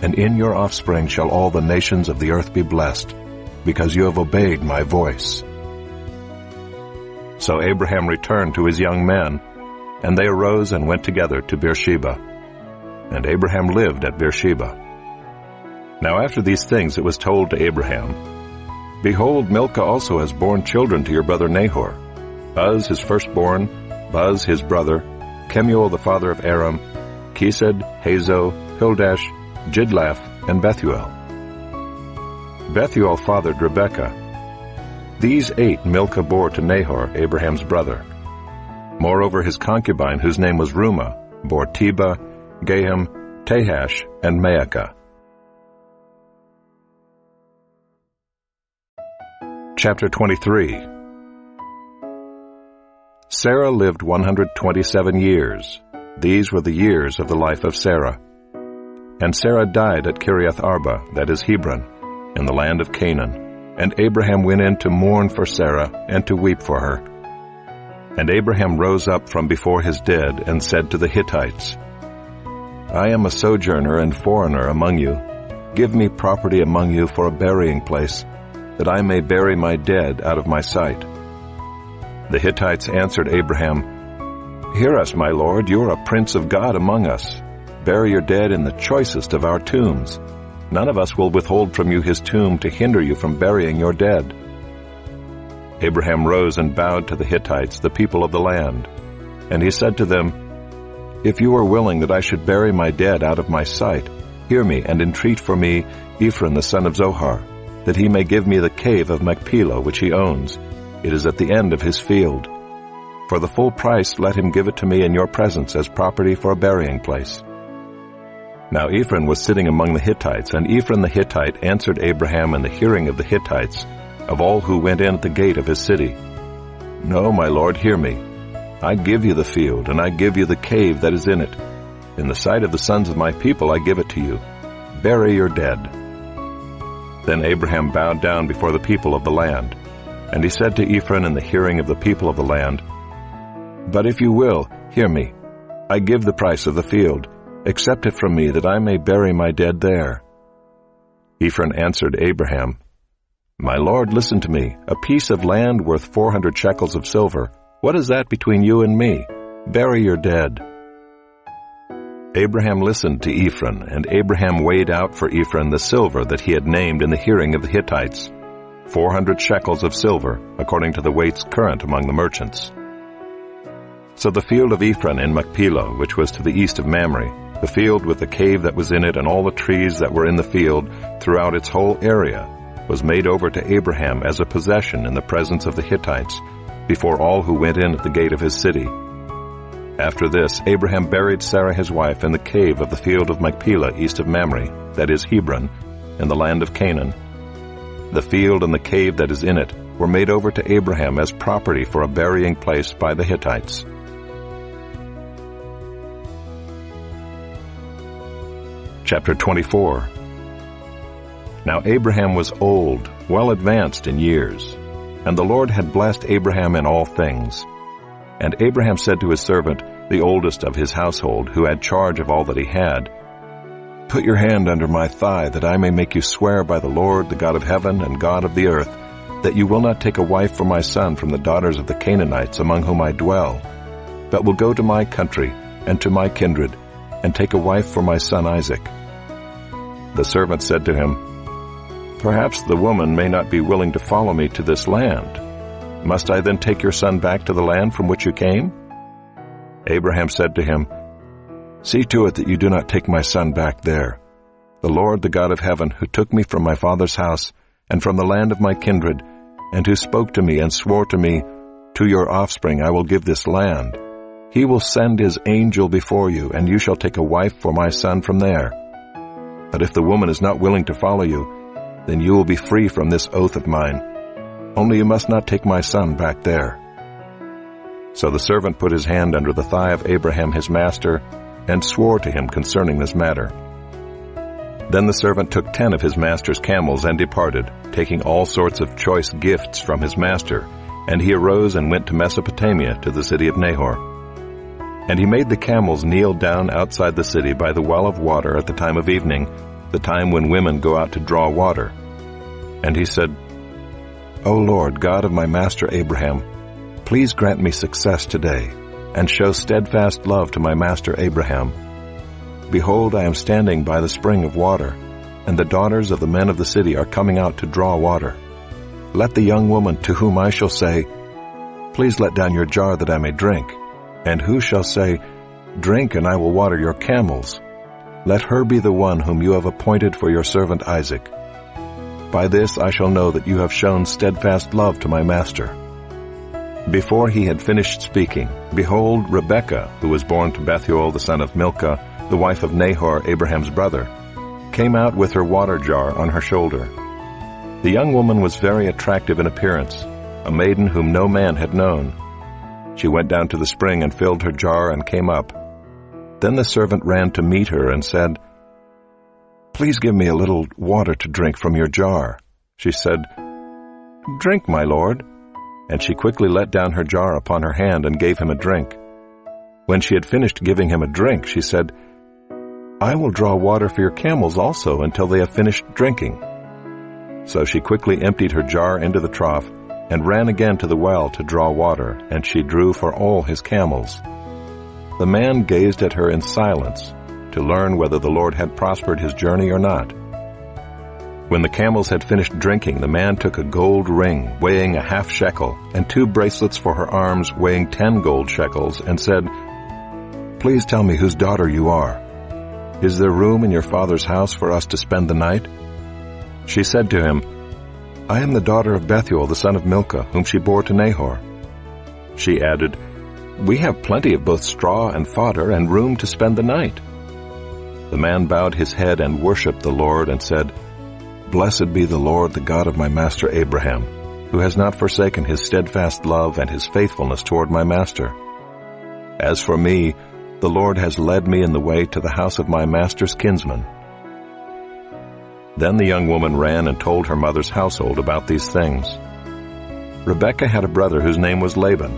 and in your offspring shall all the nations of the earth be blessed, because you have obeyed my voice." So Abraham returned to his young men, and they arose and went together to Beersheba. And Abraham lived at Beersheba. Now after these things it was told to Abraham, "Behold, Milcah also has borne children to your brother Nahor, Uz his firstborn, Buz his brother, Kemuel the father of Aram, Kesed, Hazo, Pildash, Jidlaph, and Bethuel. Bethuel fathered Rebekah. These 8 Milcah bore to Nahor, Abraham's brother. Moreover his concubine, whose name was Reumah, bore Tebah, Gaham, Tahash, and Maacah. Chapter 23. Sarah lived 127 years. These were the years of the life of Sarah. And Sarah died at Kiriath Arba, that is Hebron, in the land of Canaan. And Abraham went in to mourn for Sarah and to weep for her. And Abraham rose up from before his dead and said to the Hittites, "I am a sojourner and foreigner among you. Give me property among you for a burying place, that I may bury my dead out of my sight." The Hittites answered Abraham, "Hear us, my lord, you are a prince of God among us. Bury your dead in the choicest of our tombs. None of us will withhold from you his tomb to hinder you from burying your dead." Abraham rose and bowed to the Hittites, the people of the land. And he said to them, "If you are willing that I should bury my dead out of my sight, hear me and entreat for me Ephron the son of Zohar, that he may give me the cave of Machpelah which he owns. It is at the end of his field. For the full price let him give it to me in your presence as property for a burying place." Now Ephron was sitting among the Hittites, and Ephron the Hittite answered Abraham in the hearing of the Hittites, of all who went in at the gate of his city, "No, my lord, hear me. I give you the field, and I give you the cave that is in it. In the sight of the sons of my people I give it to you. Bury your dead." Then Abraham bowed down before the people of the land. And he said to Ephron in the hearing of the people of the land, "But if you will, hear me. I give the price of the field. Accept it from me, that I may bury my dead there." Ephron answered Abraham, "My lord, listen to me. A piece of land worth 400 shekels of silver. What is that between you and me? Bury your dead." Abraham listened to Ephron, and Abraham weighed out for Ephron the silver that he had named in the hearing of the Hittites, 400 shekels of silver, according to the weights current among the merchants. So the field of Ephron in Machpelah, which was to the east of Mamre, the field with the cave that was in it and all the trees that were in the field throughout its whole area, was made over to Abraham as a possession in the presence of the Hittites, before all who went in at the gate of his city. After this, Abraham buried Sarah his wife in the cave of the field of Machpelah east of Mamre, that is Hebron, in the land of Canaan. The field and the cave that is in it were made over to Abraham as property for a burying place by the Hittites. Chapter 24. Now Abraham was old, well advanced in years, and the Lord had blessed Abraham in all things. And Abraham said to his servant, the oldest of his household, who had charge of all that he had, "Put your hand under my thigh, that I may make you swear by the Lord, the God of heaven and God of the earth, that you will not take a wife for my son from the daughters of the Canaanites among whom I dwell, but will go to my country and to my kindred, and take a wife for my son Isaac." The servant said to him, "Perhaps the woman may not be willing to follow me to this land. Must I then take your son back to the land from which you came?" Abraham said to him, "See to it that you do not take my son back there. The Lord, the God of heaven, who took me from my father's house and from the land of my kindred, and who spoke to me and swore to me, 'To your offspring I will give this land,' He will send His angel before you, and you shall take a wife for my son from there. But if the woman is not willing to follow you, then you will be free from this oath of mine. Only you must not take my son back there." So the servant put his hand under the thigh of Abraham his master, and swore to him concerning this matter. Then the servant took 10 of his master's camels and departed, taking all sorts of choice gifts from his master, and he arose and went to Mesopotamia, to the city of Nahor. And he made the camels kneel down outside the city by the well of water at the time of evening, the time when women go out to draw water. And he said, "O Lord, God of my master Abraham, please grant me success today, and show steadfast love to my master Abraham. Behold, I am standing by the spring of water, and the daughters of the men of the city are coming out to draw water. Let the young woman to whom I shall say, 'Please let down your jar that I may drink,' and who shall say, 'Drink, and I will water your camels,' let her be the one whom you have appointed for your servant Isaac. By this I shall know that you have shown steadfast love to my master." Before he had finished speaking, behold, Rebekah, who was born to Bethuel the son of Milcah, the wife of Nahor, Abraham's brother, came out with her water jar on her shoulder. The young woman was very attractive in appearance, a maiden whom no man had known. She went down to the spring and filled her jar and came up. Then the servant ran to meet her and said, "Please give me a little water to drink from your jar." She said, "Drink, my lord." And she quickly let down her jar upon her hand and gave him a drink. When she had finished giving him a drink, she said, "I will draw water for your camels also until they have finished drinking." So she quickly emptied her jar into the trough and ran again to the well to draw water, and she drew for all his camels. The man gazed at her in silence to learn whether the Lord had prospered his journey or not. When the camels had finished drinking, the man took a gold ring weighing a half shekel and 2 bracelets for her arms weighing 10 gold shekels, and said, "Please tell me whose daughter you are. Is there room in your father's house for us to spend the night?" She said to him, "I am the daughter of Bethuel the son of Milcah, whom she bore to Nahor." She added, "We have plenty of both straw and fodder and room to spend the night." The man bowed his head and worshipped the Lord and said, "Blessed be the Lord, the God of my master Abraham, who has not forsaken his steadfast love and his faithfulness toward my master. As for me, the Lord has led me in the way to the house of my master's kinsman." Then the young woman ran and told her mother's household about these things. Rebekah had a brother whose name was Laban.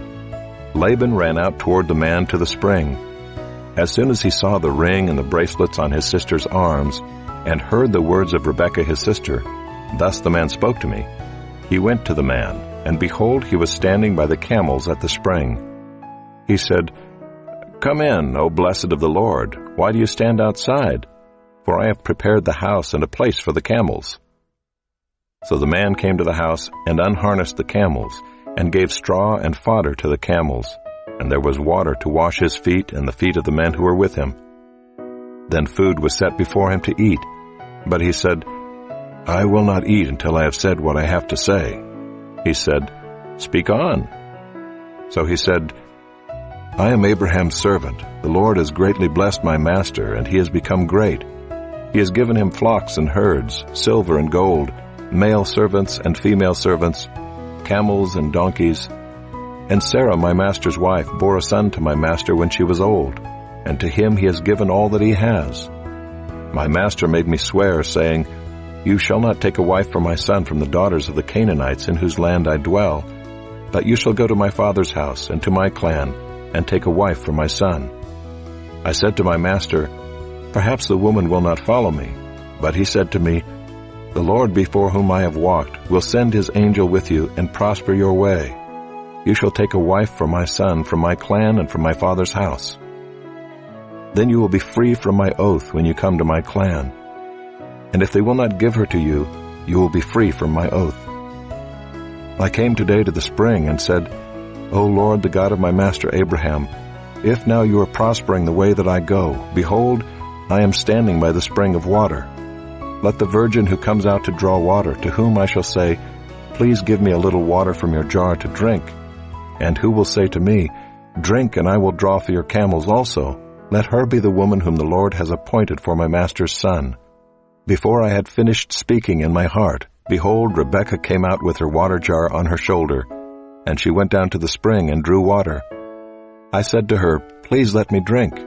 Laban ran out toward the man to the spring. As soon as he saw the ring and the bracelets on his sister's arms, and heard the words of Rebekah his sister, "Thus the man spoke to me," he went to the man, and behold, he was standing by the camels at the spring. He said, "Come in, O blessed of the Lord. Why do you stand outside? For I have prepared the house and a place for the camels." So the man came to the house and unharnessed the camels, and gave straw and fodder to the camels, and there was water to wash his feet and the feet of the men who were with him. Then food was set before him to eat, but he said, "I will not eat until I have said what I have to say." He said, "Speak on." So he said, "I am Abraham's servant. The Lord has greatly blessed my master, and he has become great. He has given him flocks and herds, silver and gold, male servants and female servants, camels and donkeys. And Sarah, my master's wife, bore a son to my master when she was old, and to him he has given all that he has. My master made me swear, saying, 'You shall not take a wife for my son from the daughters of the Canaanites in whose land I dwell, but you shall go to my father's house and to my clan, and take a wife for my son.' I said to my master, 'Perhaps the woman will not follow me.' But he said to me, 'The Lord before whom I have walked will send his angel with you and prosper your way. You shall take a wife for my son from my clan and from my father's house. Then you will be free from my oath when you come to my clan. And if they will not give her to you, you will be free from my oath.' I came today to the spring and said, 'O Lord, the God of my master Abraham, if now you are prospering the way that I go, behold, I am standing by the spring of water. Let the virgin who comes out to draw water, to whom I shall say, Please give me a little water from your jar to drink, and who will say to me, Drink, and I will draw for your camels also, let her be the woman whom the Lord has appointed for my master's son.' Before I had finished speaking in my heart, behold, Rebekah came out with her water jar on her shoulder, and she went down to the spring and drew water. I said to her, 'Please let me drink.'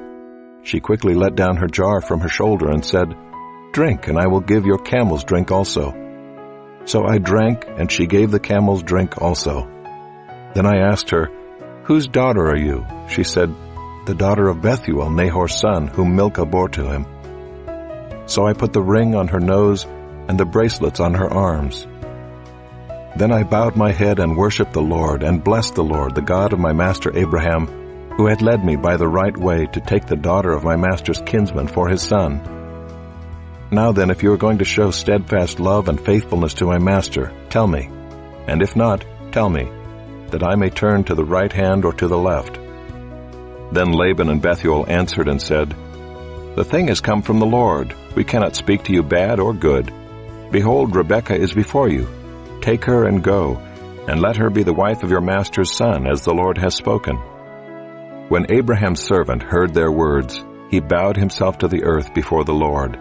She quickly let down her jar from her shoulder and said, 'Drink, and I will give your camels drink also.' So I drank, and she gave the camels drink also. Then I asked her, 'Whose daughter are you?' She said, 'The daughter of Bethuel, Nahor's son, whom Milcah bore to him.' So I put the ring on her nose and the bracelets on her arms. Then I bowed my head and worshipped the Lord, and blessed the Lord, the God of my master Abraham, who had led me by the right way to take the daughter of my master's kinsman for his son. Now then, if you are going to show steadfast love and faithfulness to my master, tell me, and if not, tell me, that I may turn to the right hand or to the left." Then Laban and Bethuel answered and said, "The thing has come from the Lord. We cannot speak to you bad or good. Behold, Rebekah is before you. Take her and go, and let her be the wife of your master's son, as the Lord has spoken." When Abraham's servant heard their words, he bowed himself to the earth before the Lord.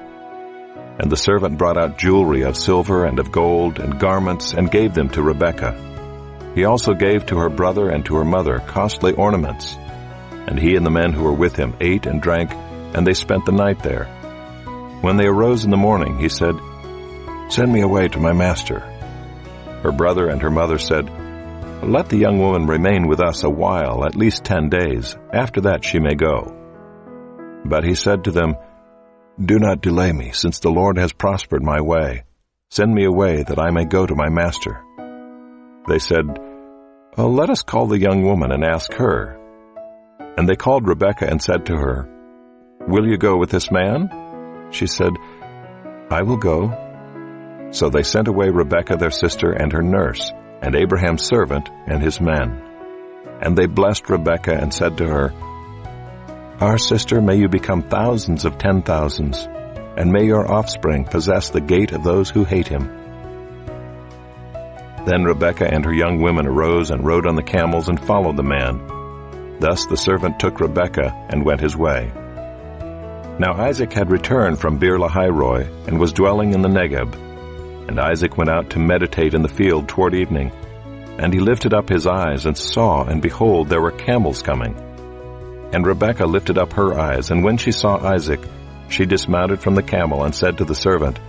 And the servant brought out jewelry of silver and of gold and garments and gave them to Rebekah. He also gave to her brother and to her mother costly ornaments. And he and the men who were with him ate and drank, and they spent the night there. When they arose in the morning, he said, "Send me away to my master." Her brother and her mother said, "Let the young woman remain with us a while, at least 10 days. After that she may go." But he said to them, "Do not delay me, since the Lord has prospered my way. Send me away, that I may go to my master." They said, "Let us call the young woman and ask her." And they called Rebekah and said to her, "Will you go with this man?" She said, "I will go." So they sent away Rebekah their sister and her nurse, and Abraham's servant and his men. And they blessed Rebekah and said to her, "Our sister, may you become thousands of 10,000s, and may your offspring possess the gate of those who hate him." Then Rebekah and her young women arose and rode on the camels and followed the man. Thus the servant took Rebekah and went his way. Now Isaac had returned from Beer-lahai-roi and was dwelling in the Negeb. And Isaac went out to meditate in the field toward evening. And he lifted up his eyes and saw, and behold, there were camels coming. And Rebekah lifted up her eyes, and when she saw Isaac, she dismounted from the camel and said to the servant,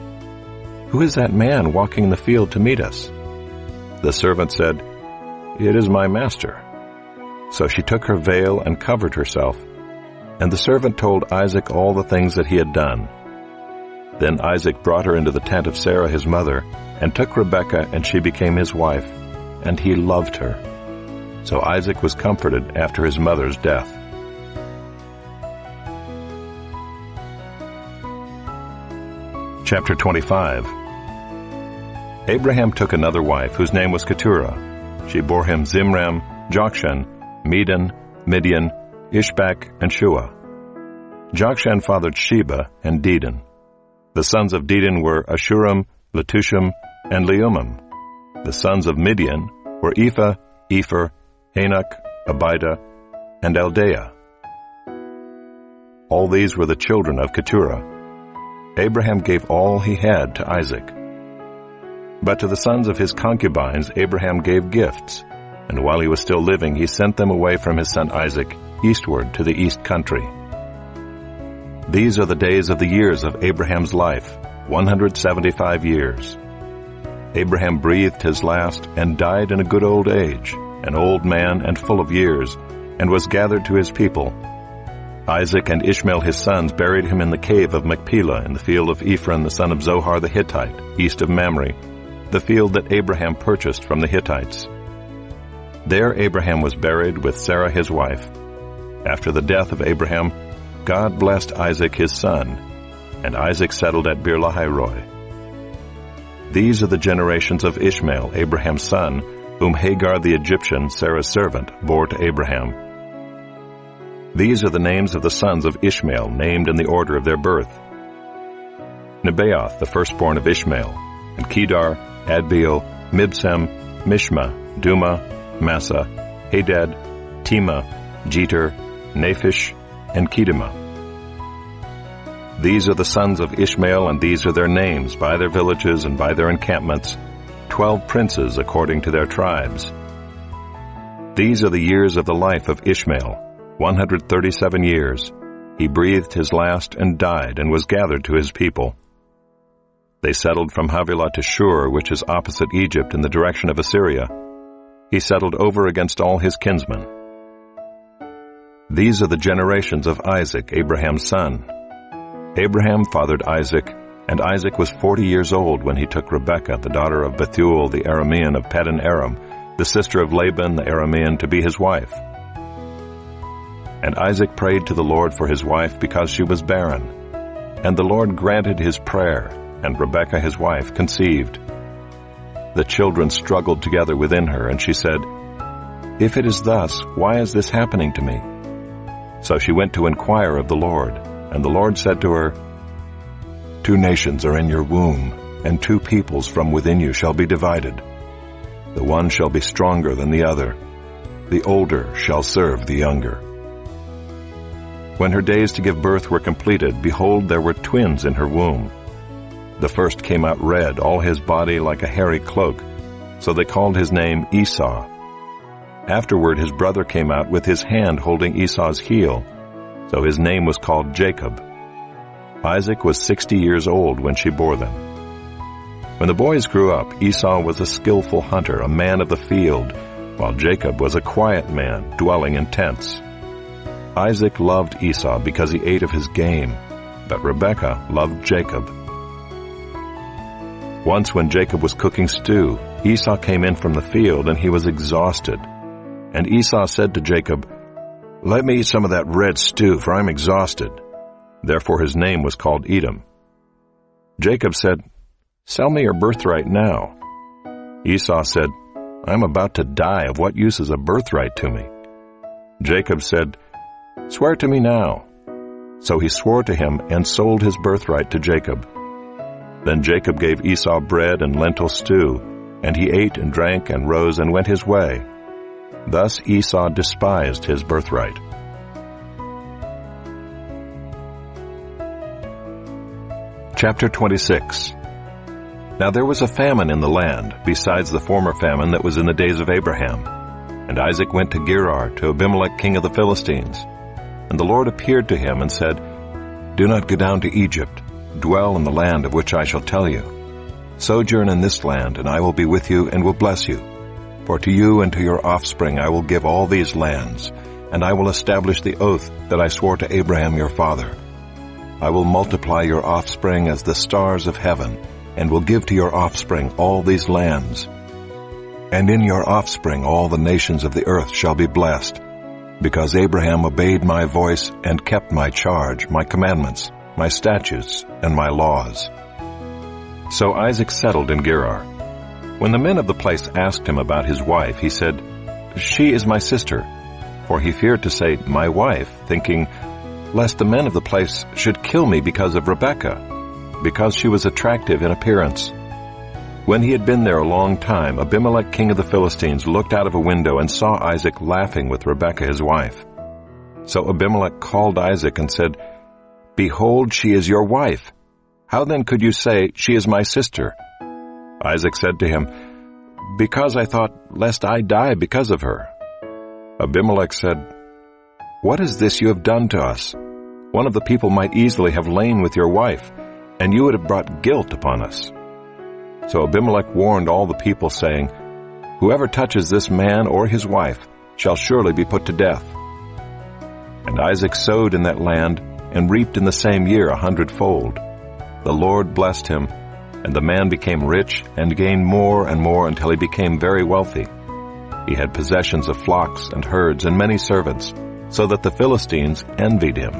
"Who is that man walking in the field to meet us?" The servant said, "It is my master." So she took her veil and covered herself. And the servant told Isaac all the things that he had done. Then Isaac brought her into the tent of Sarah his mother, and took Rebekah, and she became his wife, and he loved her. So Isaac was comforted after his mother's death. Chapter 25. Abraham took another wife, whose name was Keturah. She bore him Zimram, Jokshan, Medan, Midian, Ishbak, and Shua. Jokshan fathered Sheba and Dedan. The sons of Dedan were Ashuram, Letushim, and Leumim. The sons of Midian were Ephah, Epher, Hanok, Abida, and Eldaah. All these were the children of Keturah. Abraham gave all he had to Isaac. But to the sons of his concubines Abraham gave gifts, and while he was still living he sent them away from his son Isaac eastward to the east country. These are the days of the years of Abraham's life, 175 years. Abraham breathed his last and died in a good old age, an old man and full of years, and was gathered to his people. Isaac and Ishmael his sons buried him in the cave of Machpelah in the field of Ephron the son of Zohar the Hittite, east of Mamre, the field that Abraham purchased from the Hittites. There Abraham was buried with Sarah his wife. After the death of Abraham, God blessed Isaac his son, and Isaac settled at Beer-lahai-roi. These are the generations of Ishmael, Abraham's son, whom Hagar the Egyptian, Sarah's servant, bore to Abraham. These are the names of the sons of Ishmael, named in the order of their birth: Nebaioth, the firstborn of Ishmael, and Kedar, Adbeel, Mibsam, Mishma, Duma, Massa, Hadad, Tema, Jeter, Naphish, and Kedemah. These are the sons of Ishmael, and these are their names, by their villages and by their encampments, 12 princes according to their tribes. These are the years of the life of Ishmael, 137 years. He breathed his last and died and was gathered to his people. They settled from Havilah to Shur, which is opposite Egypt in the direction of Assyria. He settled over against all his kinsmen. These are the generations of Isaac, Abraham's son. Abraham fathered Isaac, and Isaac was 40 years old when he took Rebekah, the daughter of Bethuel the Aramean of Paddan Aram, the sister of Laban the Aramean, to be his wife. And Isaac prayed to the Lord for his wife because she was barren. And the Lord granted his prayer, and Rebekah his wife conceived. The children struggled together within her, and she said, "If it is thus, why is this happening to me?" So she went to inquire of the Lord, and the Lord said to her, "2 nations are in your womb, and 2 peoples from within you shall be divided. The one shall be stronger than the other. The older shall serve the younger." When her days to give birth were completed, behold, there were twins in her womb. The first came out red, all his body like a hairy cloak, so they called his name Esau. Afterward his brother came out with his hand holding Esau's heel, so his name was called Jacob. Isaac was 60 years old when she bore them. When the boys grew up, Esau was a skillful hunter, a man of the field, while Jacob was a quiet man, dwelling in tents. Isaac loved Esau because he ate of his game, but Rebekah loved Jacob. Once when Jacob was cooking stew, Esau came in from the field, and he was exhausted. And Esau said to Jacob, "Let me eat some of that red stew, for I'm exhausted." Therefore his name was called Edom. Jacob said, "Sell me your birthright now." Esau said, "I'm about to die. Of what use is a birthright to me?" Jacob said, "Swear to me now." So he swore to him and sold his birthright to Jacob. Then Jacob gave Esau bread and lentil stew, and he ate and drank and rose and went his way. Thus Esau despised his birthright. Chapter 26. Now there was a famine in the land, besides the former famine that was in the days of Abraham. And Isaac went to Gerar, to Abimelech king of the Philistines. And the Lord appeared to him and said, "Do not go down to Egypt. Dwell in the land of which I shall tell you. Sojourn in this land, and I will be with you and will bless you. For to you and to your offspring I will give all these lands, and I will establish the oath that I swore to Abraham your father. I will multiply your offspring as the stars of heaven, and will give to your offspring all these lands. And in your offspring all the nations of the earth shall be blessed, because Abraham obeyed my voice and kept my charge, my commandments, my statutes, and my laws." So Isaac settled in Gerar. When the men of the place asked him about his wife, he said, "She is my sister," for he feared to say, "my wife," thinking, lest the men of the place should kill me because of Rebekah, because she was attractive in appearance. When he had been there a long time, Abimelech king of the Philistines looked out of a window and saw Isaac laughing with Rebekah his wife. So Abimelech called Isaac and said, "Behold, she is your wife. How then could you say, 'She is my sister'?" Isaac said to him, "Because I thought, lest I die because of her." Abimelech said, "What is this you have done to us? One of the people might easily have lain with your wife, and you would have brought guilt upon us." So Abimelech warned all the people, saying, "Whoever touches this man or his wife shall surely be put to death." And Isaac sowed in that land, and reaped in the same year 100-fold. The Lord blessed him, and the man became rich and gained more and more until he became very wealthy. He had possessions of flocks and herds and many servants, so that the Philistines envied him.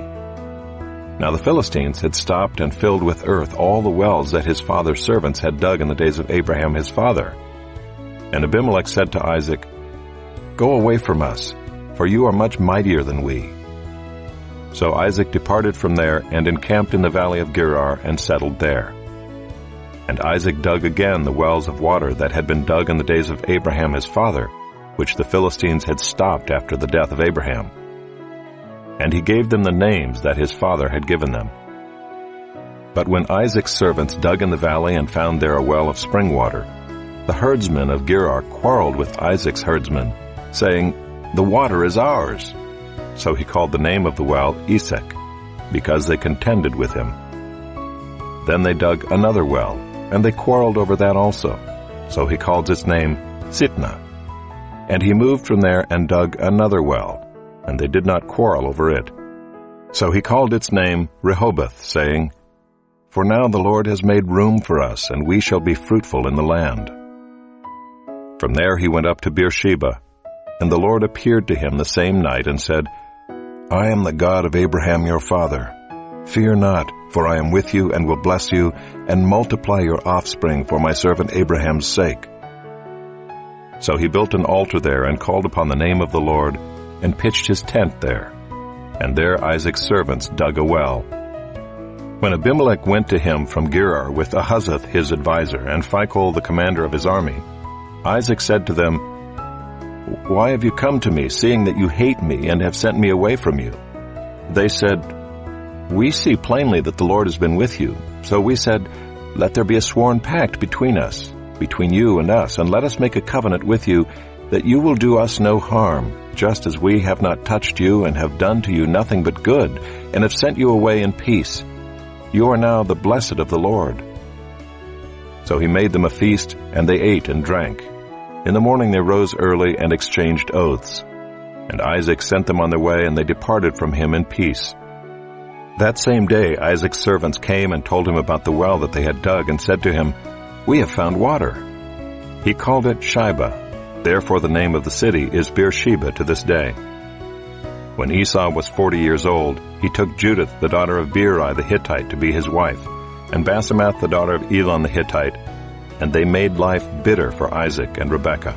Now the Philistines had stopped and filled with earth all the wells that his father's servants had dug in the days of Abraham his father. And Abimelech said to Isaac, "Go away from us, for you are much mightier than we." So Isaac departed from there and encamped in the valley of Gerar and settled there. And Isaac dug again the wells of water that had been dug in the days of Abraham his father, which the Philistines had stopped after the death of Abraham. And he gave them the names that his father had given them. But when Isaac's servants dug in the valley and found there a well of spring water, the herdsmen of Gerar quarreled with Isaac's herdsmen, saying, "The water is ours." So he called the name of the well Esek, because they contended with him. Then they dug another well, and they quarreled over that also. So he called its name Sitnah. And he moved from there and dug another well, and they did not quarrel over it. So he called its name Rehoboth, saying, "For now the Lord has made room for us, and we shall be fruitful in the land." From there he went up to Beersheba, and the Lord appeared to him the same night and said, "I am the God of Abraham your father. Fear not, for I am with you and will bless you, and multiply your offspring for my servant Abraham's sake." So he built an altar there and called upon the name of the Lord, and pitched his tent there. And there Isaac's servants dug a well. When Abimelech went to him from Gerar with Ahuzzath his adviser, and Phicol the commander of his army, Isaac said to them, "Why have you come to me, seeing that you hate me and have sent me away from you?" They said, "We see plainly that the Lord has been with you. So we said, Let there be a sworn pact between us, between you and us, and let us make a covenant with you, that you will do us no harm, just as we have not touched you and have done to you nothing but good, and have sent you away in peace. You are now the blessed of the Lord." So he made them a feast, and they ate and drank. In the morning they rose early and exchanged oaths. And Isaac sent them on their way, and they departed from him in peace. That same day Isaac's servants came and told him about the well that they had dug, and said to him, "We have found water." He called it Shibah. Therefore the name of the city is Beersheba to this day. When Esau was 40 years old, he took Judith, the daughter of Beeri the Hittite, to be his wife, and Basemath, the daughter of Elon the Hittite, and they made life bitter for Isaac and Rebekah.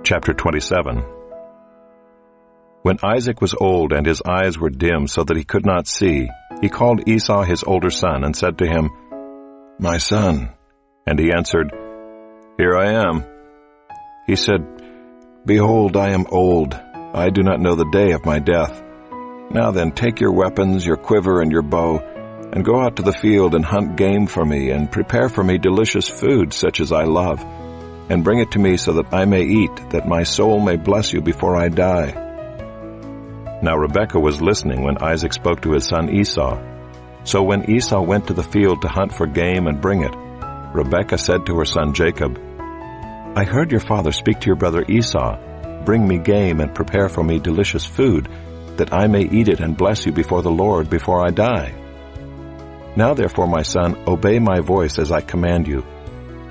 Chapter 27. When Isaac was old and his eyes were dim so that he could not see, he called Esau his older son and said to him, "My son." And he answered, "Here I am." He said, "Behold, I am old. I do not know the day of my death. Now then, take your weapons, your quiver, and your bow, and go out to the field and hunt game for me, and prepare for me delicious food such as I love, and bring it to me so that I may eat, that my soul may bless you before I die." Now Rebekah was listening when Isaac spoke to his son Esau. So when Esau went to the field to hunt for game and bring it, Rebekah said to her son Jacob, "I heard your father speak to your brother Esau, 'Bring me game and prepare for me delicious food, that I may eat it and bless you before the Lord before I die.' Now therefore, my son, obey my voice as I command you.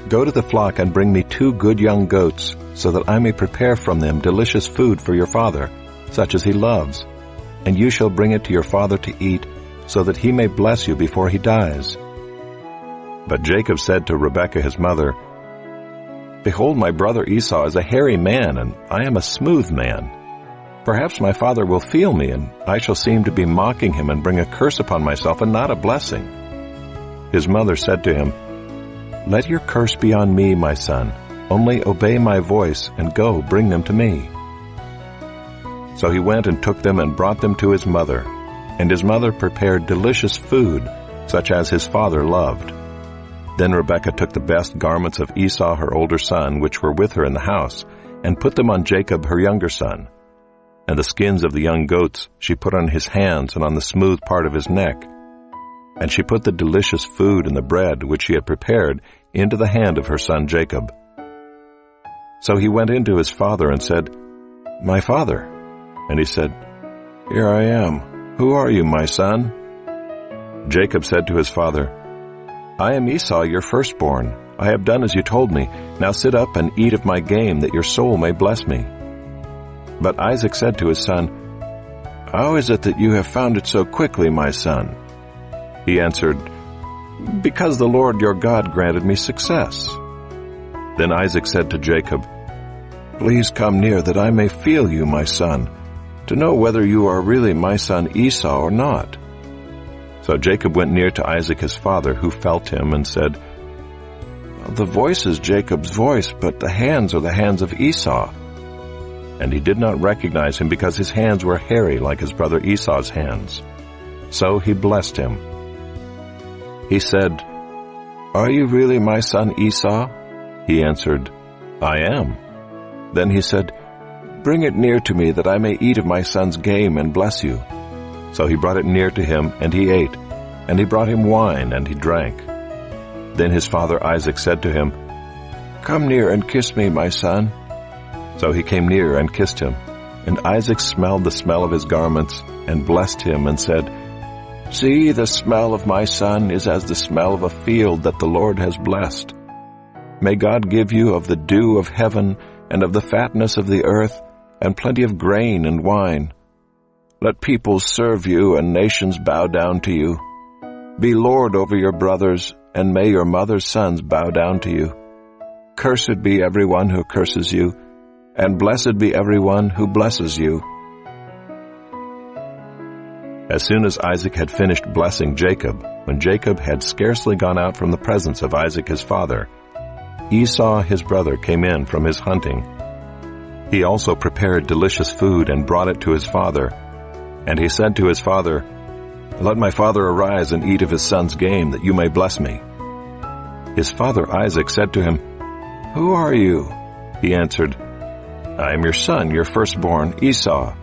Go to the flock and bring me 2 good young goats, so that I may prepare from them delicious food for your father, such as he loves, and you shall bring it to your father to eat, so that he may bless you before he dies." But Jacob said to Rebekah his mother, "Behold, my brother Esau is a hairy man, and I am a smooth man. Perhaps my father will feel me, and I shall seem to be mocking him and bring a curse upon myself and not a blessing." His mother said to him, "Let your curse be on me, my son. Only obey my voice, and go, bring them to me." So he went and took them and brought them to his mother, and his mother prepared delicious food, such as his father loved. Then Rebekah took the best garments of Esau her older son, which were with her in the house, and put them on Jacob her younger son, and the skins of the young goats she put on his hands and on the smooth part of his neck. And she put the delicious food and the bread which she had prepared into the hand of her son Jacob. So he went in to his father and said, "My father." And he said, "Here I am. Who are you, my son?" Jacob said to his father, "I am Esau, your firstborn. I have done as you told me. Now sit up and eat of my game, that your soul may bless me." But Isaac said to his son, "How is it that you have found it so quickly, my son?" He answered, "Because the Lord your God granted me success." Then Isaac said to Jacob, "Please come near, that I may feel you, my son, to know whether you are really my son Esau or not." So Jacob went near to Isaac his father, who felt him, and said, "The voice is Jacob's voice, but the hands are the hands of Esau." And he did not recognize him, because his hands were hairy like his brother Esau's hands. So he blessed him. He said, "Are you really my son Esau?" He answered, "I am." Then he said, "Bring it near to me, that I may eat of my son's game and bless you." So he brought it near to him, and he ate, and he brought him wine, and he drank. Then his father Isaac said to him, "Come near and kiss me, my son." So he came near and kissed him. And Isaac smelled the smell of his garments, and blessed him, and said, "See, the smell of my son is as the smell of a field that the Lord has blessed. May God give you of the dew of heaven, and of the fatness of the earth, and plenty of grain and wine. Let peoples serve you, and nations bow down to you. Be lord over your brothers, and may your mother's sons bow down to you. Cursed be everyone who curses you, and blessed be everyone who blesses you." As soon as Isaac had finished blessing Jacob, when Jacob had scarcely gone out from the presence of Isaac his father, Esau his brother came in from his hunting. He also prepared delicious food and brought it to his father. And he said to his father, "Let my father arise and eat of his son's game, that you may bless me." His father Isaac said to him, "Who are you?" He answered, "I am your son, your firstborn, Esau."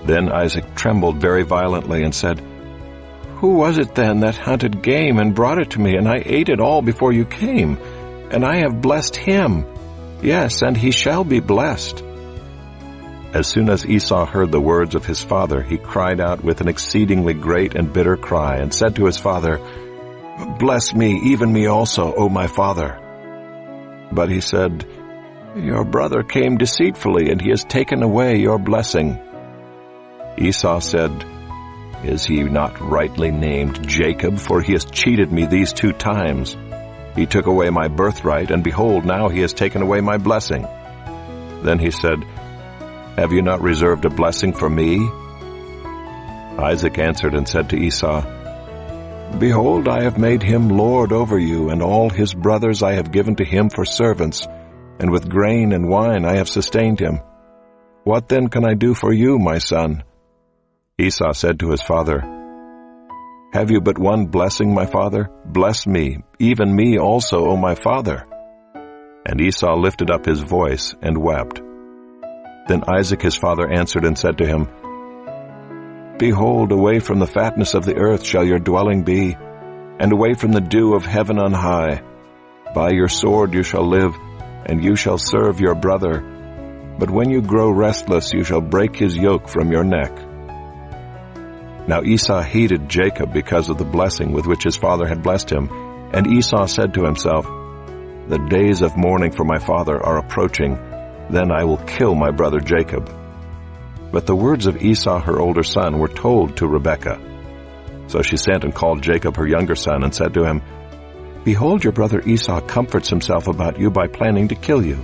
Then Isaac trembled very violently and said, "Who was it then that hunted game and brought it to me, and I ate it all before you came? And I have blessed him. Yes, and he shall be blessed." As soon as Esau heard the words of his father, he cried out with an exceedingly great and bitter cry, and said to his father, "Bless me, even me also, O my father." But he said, "Your brother came deceitfully, and he has taken away your blessing." Esau said, "Is he not rightly named Jacob? For he has cheated me these 2 times. He took away my birthright, and behold, now he has taken away my blessing." Then he said, "Have you not reserved a blessing for me?" Isaac answered and said to Esau, "Behold, I have made him lord over you, and all his brothers I have given to him for servants, and with grain and wine I have sustained him. What then can I do for you, my son?" Esau said to his father, "Have you but one blessing, my father? Bless me, even me also, O my father." And Esau lifted up his voice and wept. Then Isaac his father answered and said to him, "Behold, away from the fatness of the earth shall your dwelling be, and away from the dew of heaven on high. By your sword you shall live, and you shall serve your brother. But when you grow restless, you shall break his yoke from your neck." Now Esau hated Jacob because of the blessing with which his father had blessed him, and Esau said to himself, "The days of mourning for my father are approaching, then I will kill my brother Jacob." But the words of Esau her older son were told to Rebekah. So she sent and called Jacob her younger son, and said to him, "Behold, your brother Esau comforts himself about you by planning to kill you.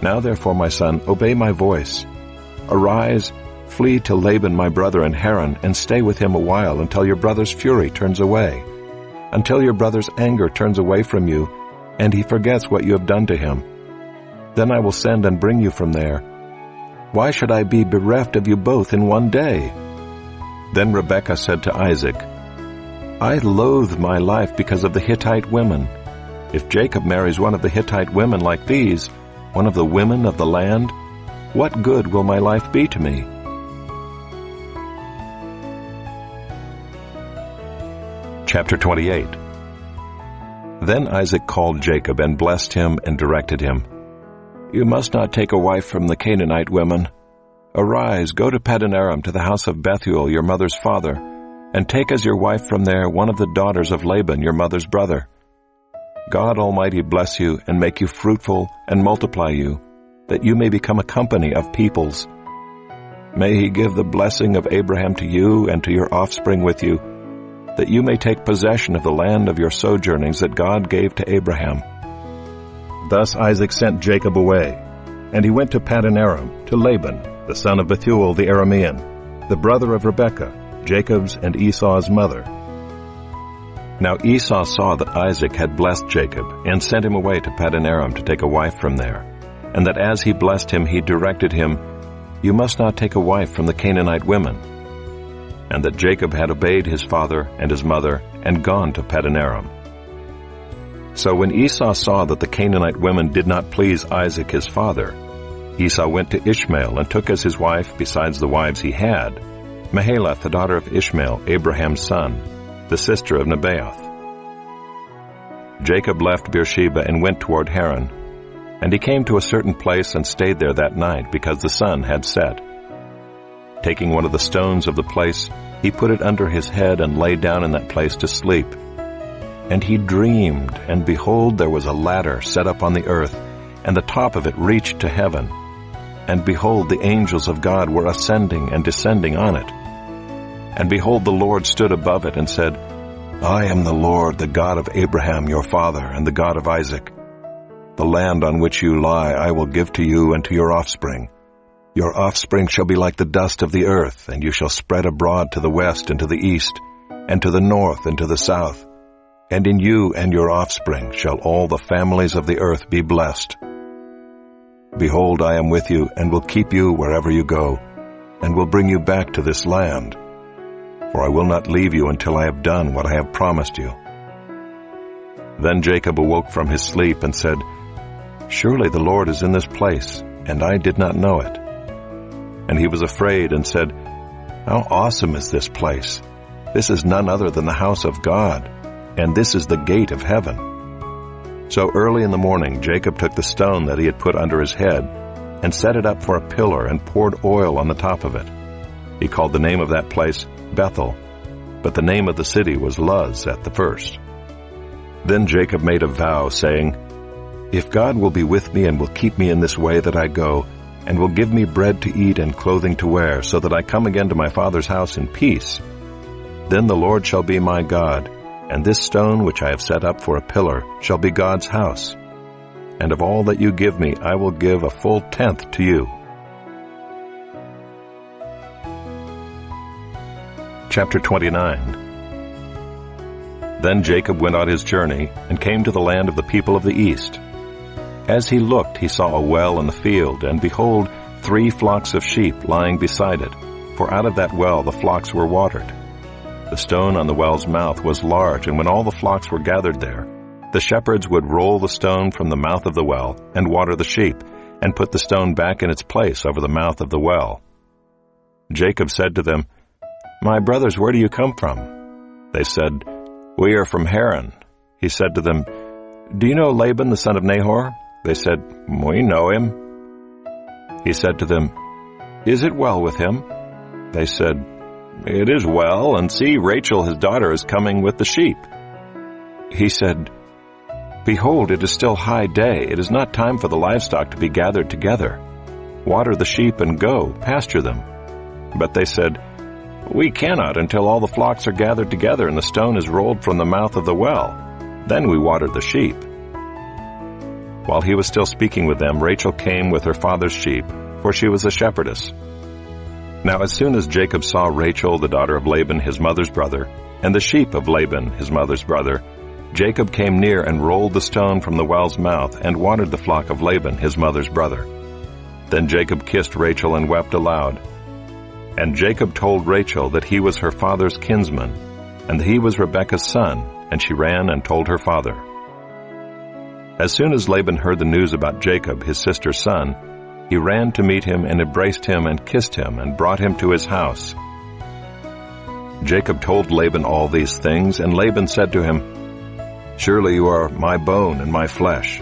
Now therefore, my son, obey my voice. Arise, flee to Laban my brother in Haran, and stay with him a while, until your brother's fury turns away, until your brother's anger turns away from you, and he forgets what you have done to him. Then I will send and bring you from there. Why should I be bereft of you both in one day?" Then Rebekah said to Isaac, "I loathe my life because of the Hittite women. If Jacob marries one of the Hittite women like these, one of the women of the land, what good will my life be to me? Chapter 28. Then Isaac called Jacob and blessed him and directed him, "You must not take a wife from the Canaanite women. Arise, go to Paddan-aram to the house of Bethuel, your mother's father, and take as your wife from there one of the daughters of Laban, your mother's brother. God Almighty bless you and make you fruitful and multiply you, that you may become a company of peoples. May he give the blessing of Abraham to you and to your offspring with you, that you may take possession of the land of your sojournings that God gave to Abraham." Thus Isaac sent Jacob away, and he went to Paddan-aram, to Laban, the son of Bethuel the Aramean, the brother of Rebekah, Jacob's and Esau's mother. Now Esau saw that Isaac had blessed Jacob, and sent him away to Paddan-aram to take a wife from there, and that as he blessed him he directed him, "You must not take a wife from the Canaanite women," and that Jacob had obeyed his father and his mother, and gone to Paddan-aram. So when Esau saw that the Canaanite women did not please Isaac his father, Esau went to Ishmael and took as his wife, besides the wives he had, Mahalath the daughter of Ishmael, Abraham's son, the sister of Nebaioth. Jacob left Beersheba and went toward Haran, and he came to a certain place and stayed there that night, because the sun had set. Taking one of the stones of the place, he put it under his head and lay down in that place to sleep. And he dreamed, and behold, there was a ladder set up on the earth, and the top of it reached to heaven. And behold, the angels of God were ascending and descending on it. And behold, the Lord stood above it and said, "I am the Lord, the God of Abraham your father, and the God of Isaac. The land on which you lie I will give to you and to your offspring. Your offspring shall be like the dust of the earth, and you shall spread abroad to the west and to the east, and to the north and to the south. And in you and your offspring shall all the families of the earth be blessed. Behold, I am with you, and will keep you wherever you go, and will bring you back to this land. For I will not leave you until I have done what I have promised you." Then Jacob awoke from his sleep and said, "Surely the Lord is in this place, and I did not know it." And he was afraid and said, "How awesome is this place! This is none other than the house of God, and this is the gate of heaven." So early in the morning Jacob took the stone that he had put under his head, and set it up for a pillar, and poured oil on the top of it. He called the name of that place Bethel, but the name of the city was Luz at the first. Then Jacob made a vow, saying, "If God will be with me and will keep me in this way that I go, and will give me bread to eat and clothing to wear, so that I come again to my father's house in peace, then the Lord shall be my God, and this stone which I have set up for a pillar shall be God's house. And of all that you give me I will give a full tenth to you." Chapter 29. Then Jacob went on his journey, and came to the land of the people of the east. As he looked, he saw a well in the field, and behold, 3 flocks of sheep lying beside it, for out of that well the flocks were watered. The stone on the well's mouth was large, and when all the flocks were gathered there, the shepherds would roll the stone from the mouth of the well, and water the sheep, and put the stone back in its place over the mouth of the well. Jacob said to them, "My brothers, where do you come from?" They said, "We are from Haran." He said to them, "Do you know Laban the son of Nahor?" They said, "We know him." He said to them, "Is it well with him?" They said, "It is well, and see, Rachel his daughter is coming with the sheep." He said, "Behold, it is still high day. It is not time for the livestock to be gathered together. Water the sheep and go, pasture them." But they said, "We cannot until all the flocks are gathered together and the stone is rolled from the mouth of the well. Then we water the sheep." While he was still speaking with them, Rachel came with her father's sheep, for she was a shepherdess. Now as soon as Jacob saw Rachel, the daughter of Laban his mother's brother, and the sheep of Laban his mother's brother, Jacob came near and rolled the stone from the well's mouth, and watered the flock of Laban his mother's brother. Then Jacob kissed Rachel and wept aloud. And Jacob told Rachel that he was her father's kinsman, and that he was Rebekah's son, and she ran and told her father. As soon as Laban heard the news about Jacob, his sister's son, he ran to meet him and embraced him and kissed him and brought him to his house. Jacob told Laban all these things, and Laban said to him, "Surely you are my bone and my flesh."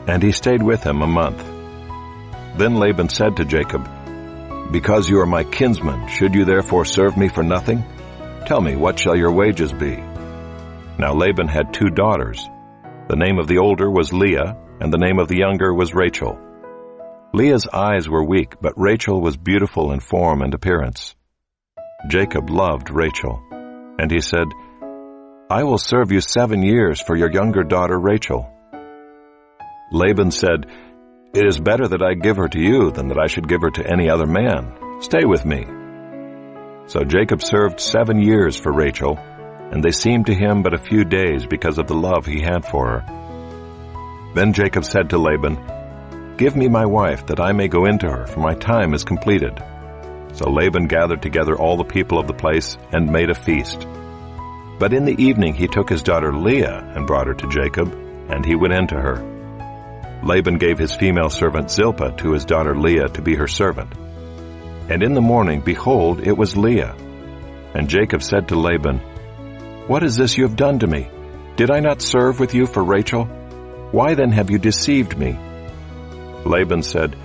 And he stayed with him a month. Then Laban said to Jacob, "Because you are my kinsman, should you therefore serve me for nothing? Tell me, what shall your wages be?" Now Laban had 2 daughters. The name of the older was Leah, and the name of the younger was Rachel. Leah's eyes were weak, but Rachel was beautiful in form and appearance. Jacob loved Rachel, and he said, "I will serve you 7 years for your younger daughter Rachel." Laban said, "It is better that I give her to you than that I should give her to any other man. Stay with me." So Jacob served 7 years for Rachel, and they seemed to him but a few days because of the love he had for her. Then Jacob said to Laban, "Give me my wife, that I may go into her, for my time is completed." So Laban gathered together all the people of the place and made a feast. But in the evening he took his daughter Leah and brought her to Jacob, and he went into her. Laban gave his female servant Zilpah to his daughter Leah to be her servant. And in the morning, behold, it was Leah. And Jacob said to Laban, "What is this you have done to me? Did I not serve with you for Rachel? Why then have you deceived me?" Laban said,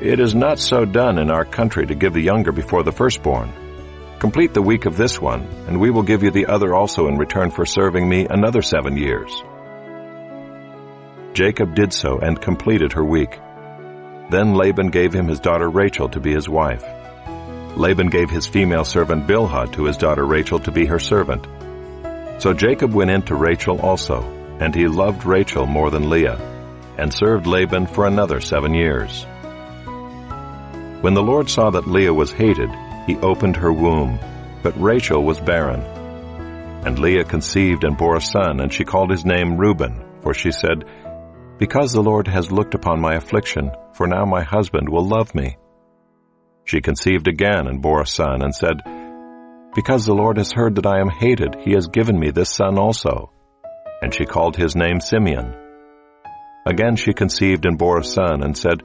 "It is not so done in our country to give the younger before the firstborn. Complete the week of this one, and we will give you the other also in return for serving me another 7 years." Jacob did so and completed her week. Then Laban gave him his daughter Rachel to be his wife. Laban gave his female servant Bilhah to his daughter Rachel to be her servant. So Jacob went in to Rachel also, and he loved Rachel more than Leah, and served Laban for another 7 years. When the Lord saw that Leah was hated, he opened her womb, but Rachel was barren. And Leah conceived and bore a son, and she called his name Reuben, for she said, "Because the Lord has looked upon my affliction, for now my husband will love me." She conceived again and bore a son, and said, "Because the Lord has heard that I am hated, he has given me this son also." And she called his name Simeon. Again she conceived and bore a son, and said,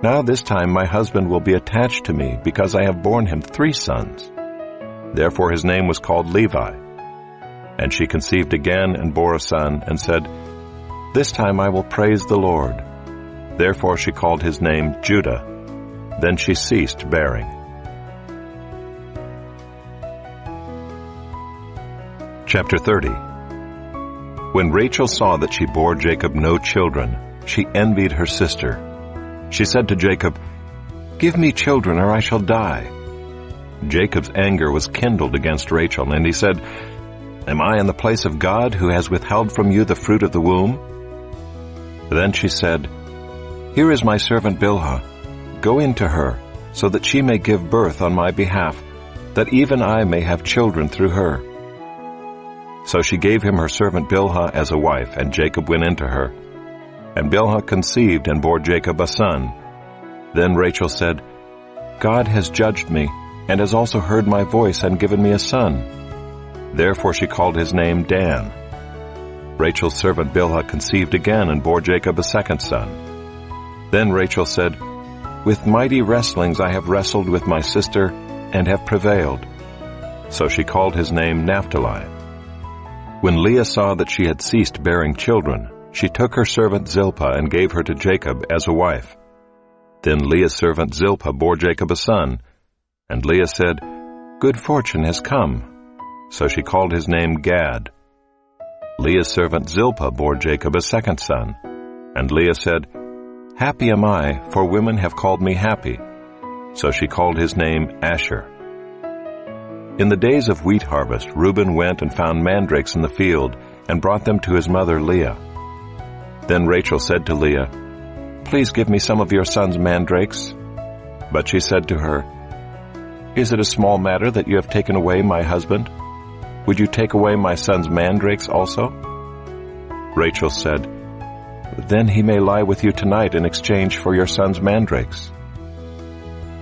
"Now this time my husband will be attached to me, because I have borne him 3 sons." Therefore his name was called Levi. And she conceived again and bore a son, and said, "This time I will praise the Lord." Therefore she called his name Judah. Then she ceased bearing. Chapter 30. When Rachel saw that she bore Jacob no children, she envied her sister. She said to Jacob, "Give me children, or I shall die." Jacob's anger was kindled against Rachel, and he said, "Am I in the place of God, who has withheld from you the fruit of the womb?" Then she said, "Here is my servant Bilhah. Go in to her, so that she may give birth on my behalf, that even I may have children through her." So she gave him her servant Bilhah as a wife, and Jacob went in to her. And Bilhah conceived and bore Jacob a son. Then Rachel said, "God has judged me, and has also heard my voice and given me a son." Therefore she called his name Dan. Rachel's servant Bilhah conceived again and bore Jacob a second son. Then Rachel said, "With mighty wrestlings I have wrestled with my sister, and have prevailed." So she called his name Naphtali. When Leah saw that she had ceased bearing children, she took her servant Zilpah and gave her to Jacob as a wife. Then Leah's servant Zilpah bore Jacob a son, and Leah said, "Good fortune has come." So she called his name Gad. Leah's servant Zilpah bore Jacob a second son, and Leah said, "Happy am I, for women have called me happy." So she called his name Asher. In the days of wheat harvest, Reuben went and found mandrakes in the field, and brought them to his mother Leah. Then Rachel said to Leah, "Please give me some of your son's mandrakes." But she said to her, "Is it a small matter that you have taken away my husband? Would you take away my son's mandrakes also?" Rachel said, "Then he may lie with you tonight in exchange for your son's mandrakes."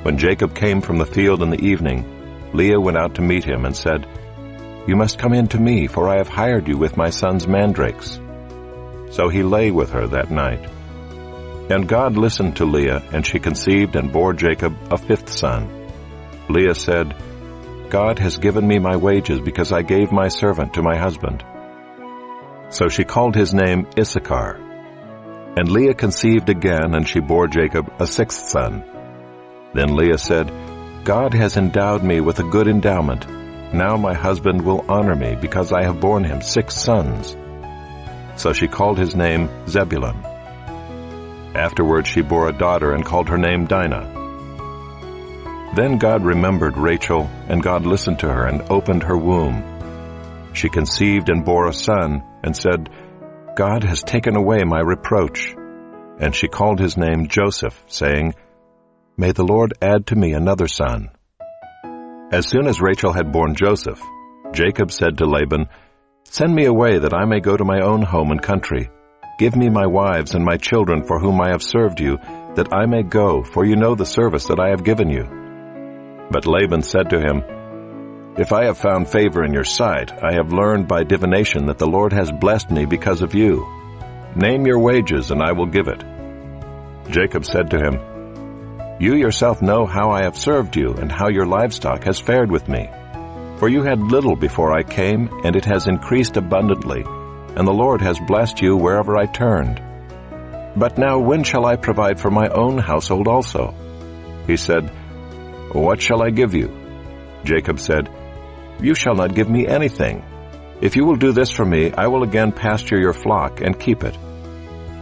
When Jacob came from the field in the evening, Leah went out to meet him and said, "You must come in to me, for I have hired you with my son's mandrakes." So he lay with her that night. And God listened to Leah, and she conceived and bore Jacob a fifth son. Leah said, God has given me my wages because I gave my servant to my husband." So she called his name Issachar. And Leah conceived again, and she bore Jacob a sixth son. Then Leah said, "God has endowed me with a good endowment. Now my husband will honor me because I have borne him 6 sons." So she called his name Zebulun. Afterwards she bore a daughter and called her name Dinah. Then God remembered Rachel, and God listened to her and opened her womb. She conceived and bore a son, and said, "God has taken away my reproach." And she called his name Joseph, saying, "May the Lord add to me another son." As soon as Rachel had borne Joseph, Jacob said to Laban, "Send me away that I may go to my own home and country. Give me my wives and my children for whom I have served you, that I may go, for you know the service that I have given you." But Laban said to him, "If I have found favor in your sight, I have learned by divination that the Lord has blessed me because of you. Name your wages, and I will give it." Jacob said to him, "You yourself know how I have served you, and how your livestock has fared with me. For you had little before I came, and it has increased abundantly, and the Lord has blessed you wherever I turned. But now when shall I provide for my own household also?" He said, "What shall I give you?" Jacob said, "You shall not give me anything. If you will do this for me, I will again pasture your flock and keep it.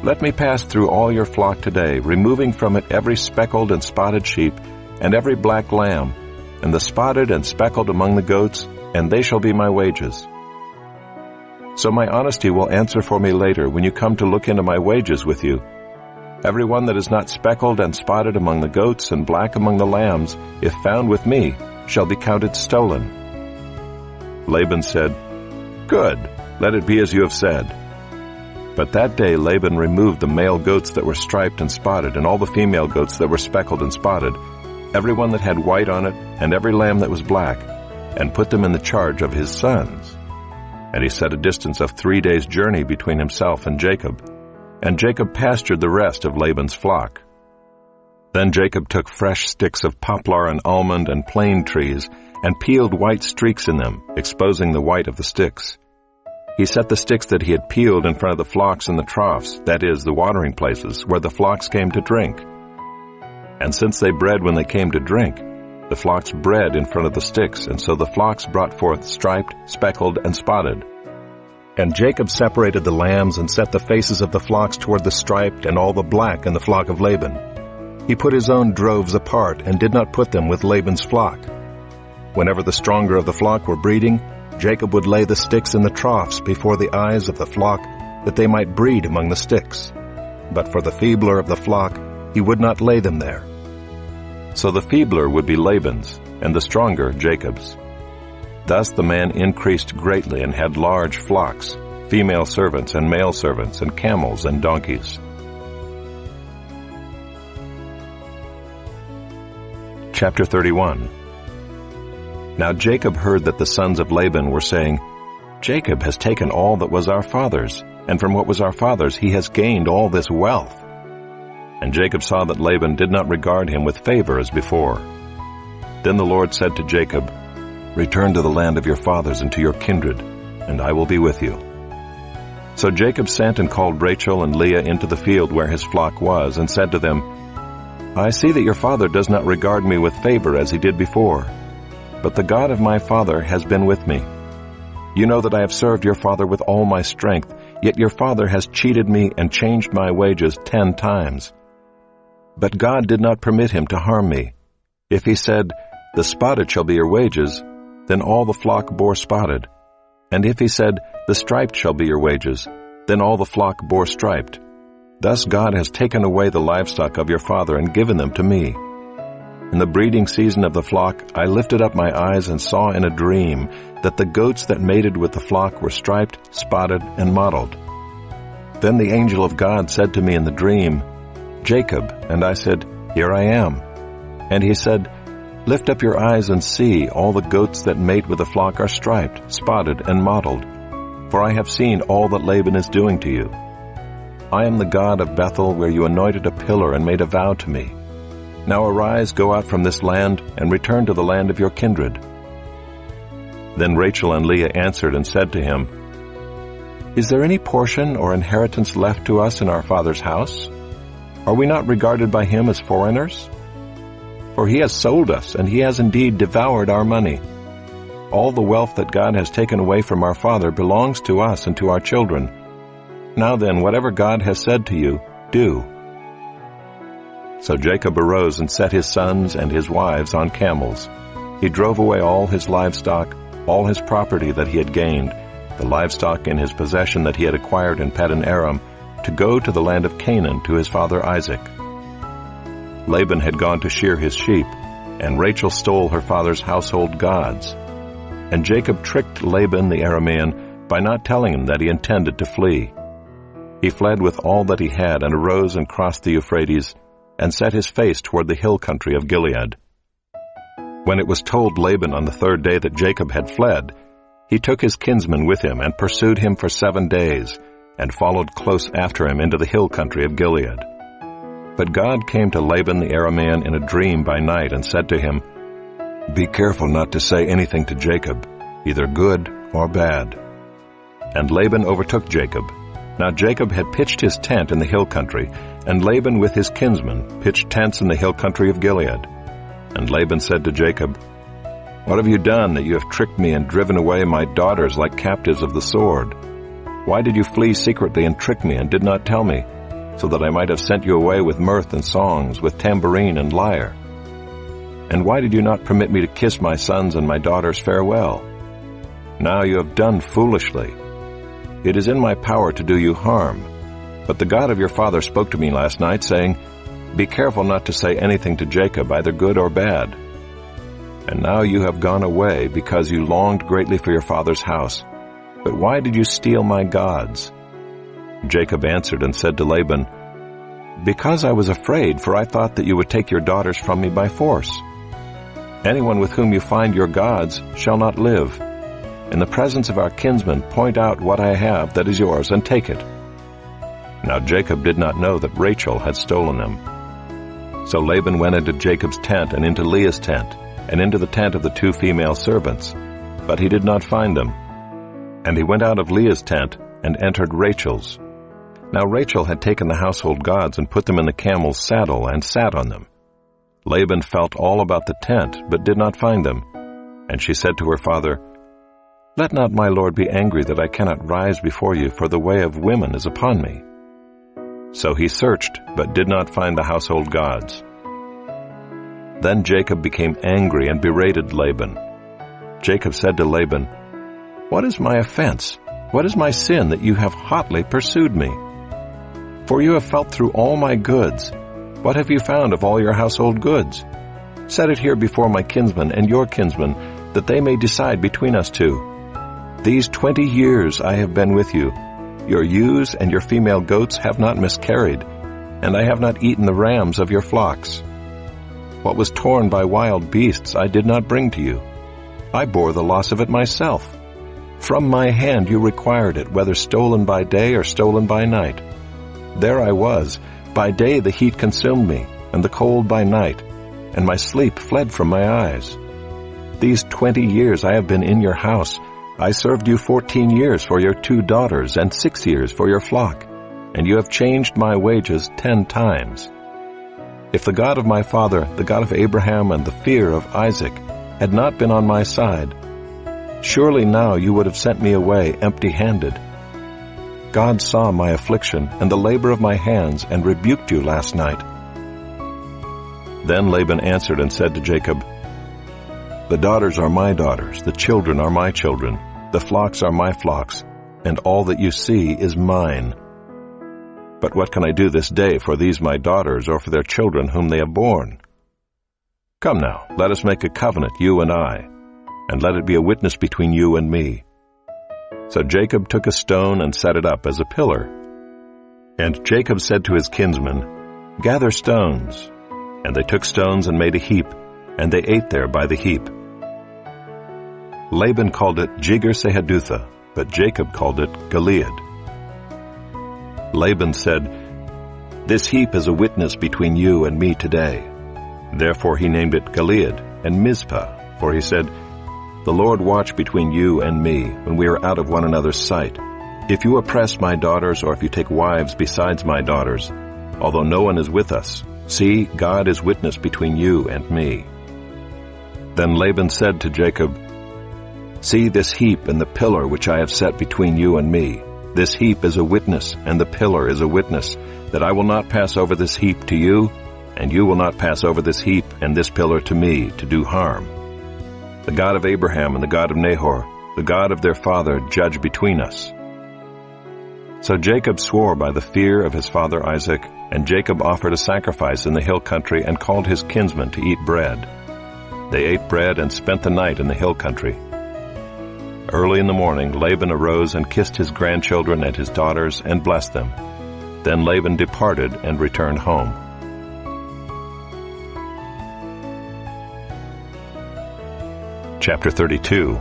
Let me pass through all your flock today, removing from it every speckled and spotted sheep, and every black lamb, and the spotted and speckled among the goats, and they shall be my wages. So my honesty will answer for me later when you come to look into my wages with you. Every one that is not speckled and spotted among the goats and black among the lambs, if found with me, shall be counted stolen." Laban said, "Good, let it be as you have said." But that day Laban removed the male goats that were striped and spotted, and all the female goats that were speckled and spotted, every one that had white on it, and every lamb that was black, and put them in the charge of his sons. And he set a distance of 3 days' journey between himself and Jacob, and Jacob pastured the rest of Laban's flock. Then Jacob took fresh sticks of poplar and almond and plane trees, and peeled white streaks in them, exposing the white of the sticks. He set the sticks that he had peeled in front of the flocks in the troughs, that is, the watering places, where the flocks came to drink. And since they bred when they came to drink, the flocks bred in front of the sticks, and so the flocks brought forth striped, speckled, and spotted. And Jacob separated the lambs and set the faces of the flocks toward the striped and all the black in the flock of Laban. He put his own droves apart and did not put them with Laban's flock. Whenever the stronger of the flock were breeding, Jacob would lay the sticks in the troughs before the eyes of the flock, that they might breed among the sticks. But for the feebler of the flock, he would not lay them there. So the feebler would be Laban's, and the stronger Jacob's. Thus the man increased greatly and had large flocks, female servants and male servants, and camels and donkeys. Chapter 31. Now Jacob heard that the sons of Laban were saying, "Jacob has taken all that was our father's, and from what was our father's he has gained all this wealth." And Jacob saw that Laban did not regard him with favor as before. Then the Lord said to Jacob, "Return to the land of your fathers and to your kindred, and I will be with you." So Jacob sent and called Rachel and Leah into the field where his flock was, and said to them, "I see that your father does not regard me with favor as he did before, but the God of my father has been with me. You know that I have served your father with all my strength, yet your father has cheated me and changed my wages 10 times. But God did not permit him to harm me. If he said, 'The spotted shall be your wages,' then all the flock bore spotted. And if he said, 'The striped shall be your wages,' then all the flock bore striped. Thus God has taken away the livestock of your father and given them to me. In the breeding season of the flock, I lifted up my eyes and saw in a dream that the goats that mated with the flock were striped, spotted, and mottled. Then the angel of God said to me in the dream, 'Jacob,' and I said, 'Here I am.' And he said, 'Lift up your eyes and see, all the goats that mate with the flock are striped, spotted, and mottled. For I have seen all that Laban is doing to you. I am the God of Bethel, where you anointed a pillar and made a vow to me. Now arise, go out from this land, and return to the land of your kindred.' Then Rachel and Leah answered and said to him, "Is there any portion or inheritance left to us in our father's house? Are we not regarded by him as foreigners? For he has sold us, and he has indeed devoured our money. All the wealth that God has taken away from our father belongs to us and to our children. Now then, whatever God has said to you, do." So Jacob arose and set his sons and his wives on camels. He drove away all his livestock, all his property that he had gained, the livestock in his possession that he had acquired in Paddan Aram, to go to the land of Canaan to his father Isaac. Laban had gone to shear his sheep, and Rachel stole her father's household gods. And Jacob tricked Laban the Aramean by not telling him that he intended to flee. He fled with all that he had and arose and crossed the Euphrates and set his face toward the hill country of Gilead. When it was told Laban on the third day that Jacob had fled, he took his kinsman with him and pursued him for 7 days and followed close after him into the hill country of Gilead. But God came to Laban the Aramean in a dream by night and said to him, "Be careful not to say anything to Jacob, either good or bad." And Laban overtook Jacob. Now Jacob had pitched his tent in the hill country, and Laban with his kinsmen pitched tents in the hill country of Gilead. And Laban said to Jacob, "What have you done that you have tricked me and driven away my daughters like captives of the sword? Why did you flee secretly and trick me and did not tell me, so that I might have sent you away with mirth and songs, with tambourine and lyre? And why did you not permit me to kiss my sons and my daughters farewell? Now you have done foolishly. It is in my power to do you harm. But the God of your father spoke to me last night, saying, 'Be careful not to say anything to Jacob, either good or bad.' And now you have gone away because you longed greatly for your father's house. But why did you steal my gods?" Jacob answered and said to Laban, "Because I was afraid, for I thought that you would take your daughters from me by force. Anyone with whom you find your gods shall not live. In the presence of our kinsmen, point out what I have that is yours, and take it." Now Jacob did not know that Rachel had stolen them. So Laban went into Jacob's tent and into Leah's tent, and into the tent of the 2 female servants, but he did not find them. And he went out of Leah's tent and entered Rachel's. Now Rachel had taken the household gods and put them in the camel's saddle and sat on them. Laban felt all about the tent, but did not find them. And she said to her father, "Let not my lord be angry that I cannot rise before you, for the way of women is upon me." So he searched, but did not find the household gods. Then Jacob became angry and berated Laban. Jacob said to Laban, "What is my offense? What is my sin that you have hotly pursued me? For you have felt through all my goods. What have you found of all your household goods? Set it here before my kinsmen and your kinsmen, that they may decide between us two. These 20 years I have been with you. Your ewes and your female goats have not miscarried, and I have not eaten the rams of your flocks. What was torn by wild beasts I did not bring to you. I bore the loss of it myself. From my hand you required it, whether stolen by day or stolen by night. There I was. By day the heat consumed me, and the cold by night, and my sleep fled from my eyes. These 20 years I have been in your house. I served you 14 years for your 2 daughters and 6 years for your flock, and you have changed my wages 10 times. If the God of my father, the God of Abraham and the fear of Isaac, had not been on my side, surely now you would have sent me away empty-handed. God saw my affliction and the labor of my hands and rebuked you last night." Then Laban answered and said to Jacob, "The daughters are my daughters, the children are my children, the flocks are my flocks, and all that you see is mine. But what can I do this day for these my daughters or for their children whom they have borne? Come now, let us make a covenant, you and I, and let it be a witness between you and me." So Jacob took a stone and set it up as a pillar. And Jacob said to his kinsmen, "Gather stones." And they took stones and made a heap, and they ate there by the heap. Laban called it Jegar-sahadutha, but Jacob called it Gilead. Laban said, "This heap is a witness between you and me today." Therefore he named it Gilead and Mizpah, for he said, The Lord watch between you and me when we are out of one another's sight. If you oppress my daughters, or if you take wives besides my daughters, although no one is with us, see, God is witness between you and me." Then Laban said to Jacob, "See this heap and the pillar which I have set between you and me. This heap is a witness, and the pillar is a witness, that I will not pass over this heap to you, and you will not pass over this heap and this pillar to me to do harm. The God of Abraham and the God of Nahor, the God of their father, judge between us." So Jacob swore by the fear of his father Isaac, and Jacob offered a sacrifice in the hill country and called his kinsmen to eat bread. They ate bread and spent the night in the hill country. Early in the morning Laban arose and kissed his grandchildren and his daughters and blessed them. Then Laban departed and returned home. Chapter 32.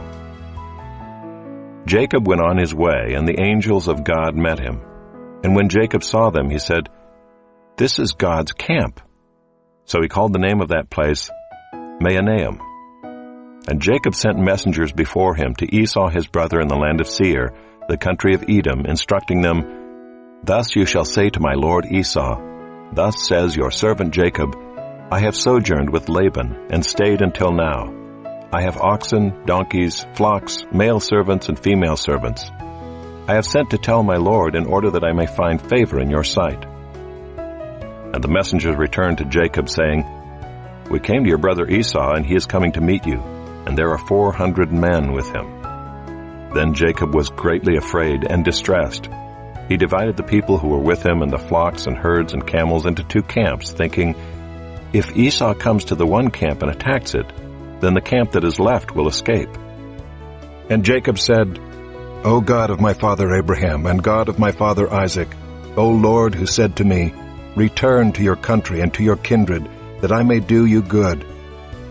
Jacob went on his way, and the angels of God met him. And when Jacob saw them, he said, "This is God's camp." So he called the name of that place Mahanaim. And Jacob sent messengers before him to Esau his brother in the land of Seir, the country of Edom, instructing them, "Thus you shall say to my lord Esau, Thus says your servant Jacob, I have sojourned with Laban, and stayed until now. I have oxen, donkeys, flocks, male servants and female servants. I have sent to tell my lord in order that I may find favor in your sight." And the messengers returned to Jacob, saying, "We came to your brother Esau, and he is coming to meet you, and there are 400 men with him." Then Jacob was greatly afraid and distressed. He divided the people who were with him and the flocks and herds and camels into 2 camps, thinking, "If Esau comes to the one camp and attacks it, then the camp that is left will escape." And Jacob said, "O God of my father Abraham, and God of my father Isaac, O Lord, who said to me, Return to your country and to your kindred, that I may do you good.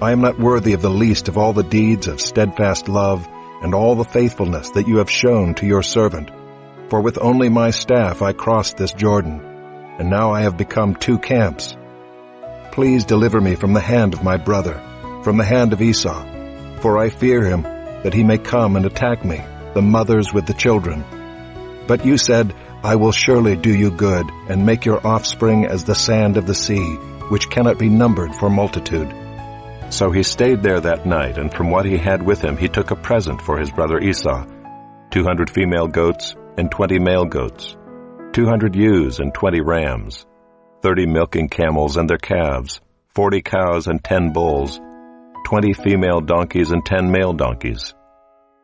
I am not worthy of the least of all the deeds of steadfast love and all the faithfulness that you have shown to your servant. For with only my staff I crossed this Jordan, and now I have become 2 camps. Please deliver me from the hand of my brother, from the hand of Esau, for I fear him, that he may come and attack me, the mothers with the children. But you said, I will surely do you good, and make your offspring as the sand of the sea, which cannot be numbered for multitude." So he stayed there that night, and from what he had with him he took a present for his brother Esau, 200 female goats and 20 male goats, 200 ewes and 20 rams, 30 milking camels and their calves, 40 cows and 10 bulls, 20 female donkeys and 10 male donkeys.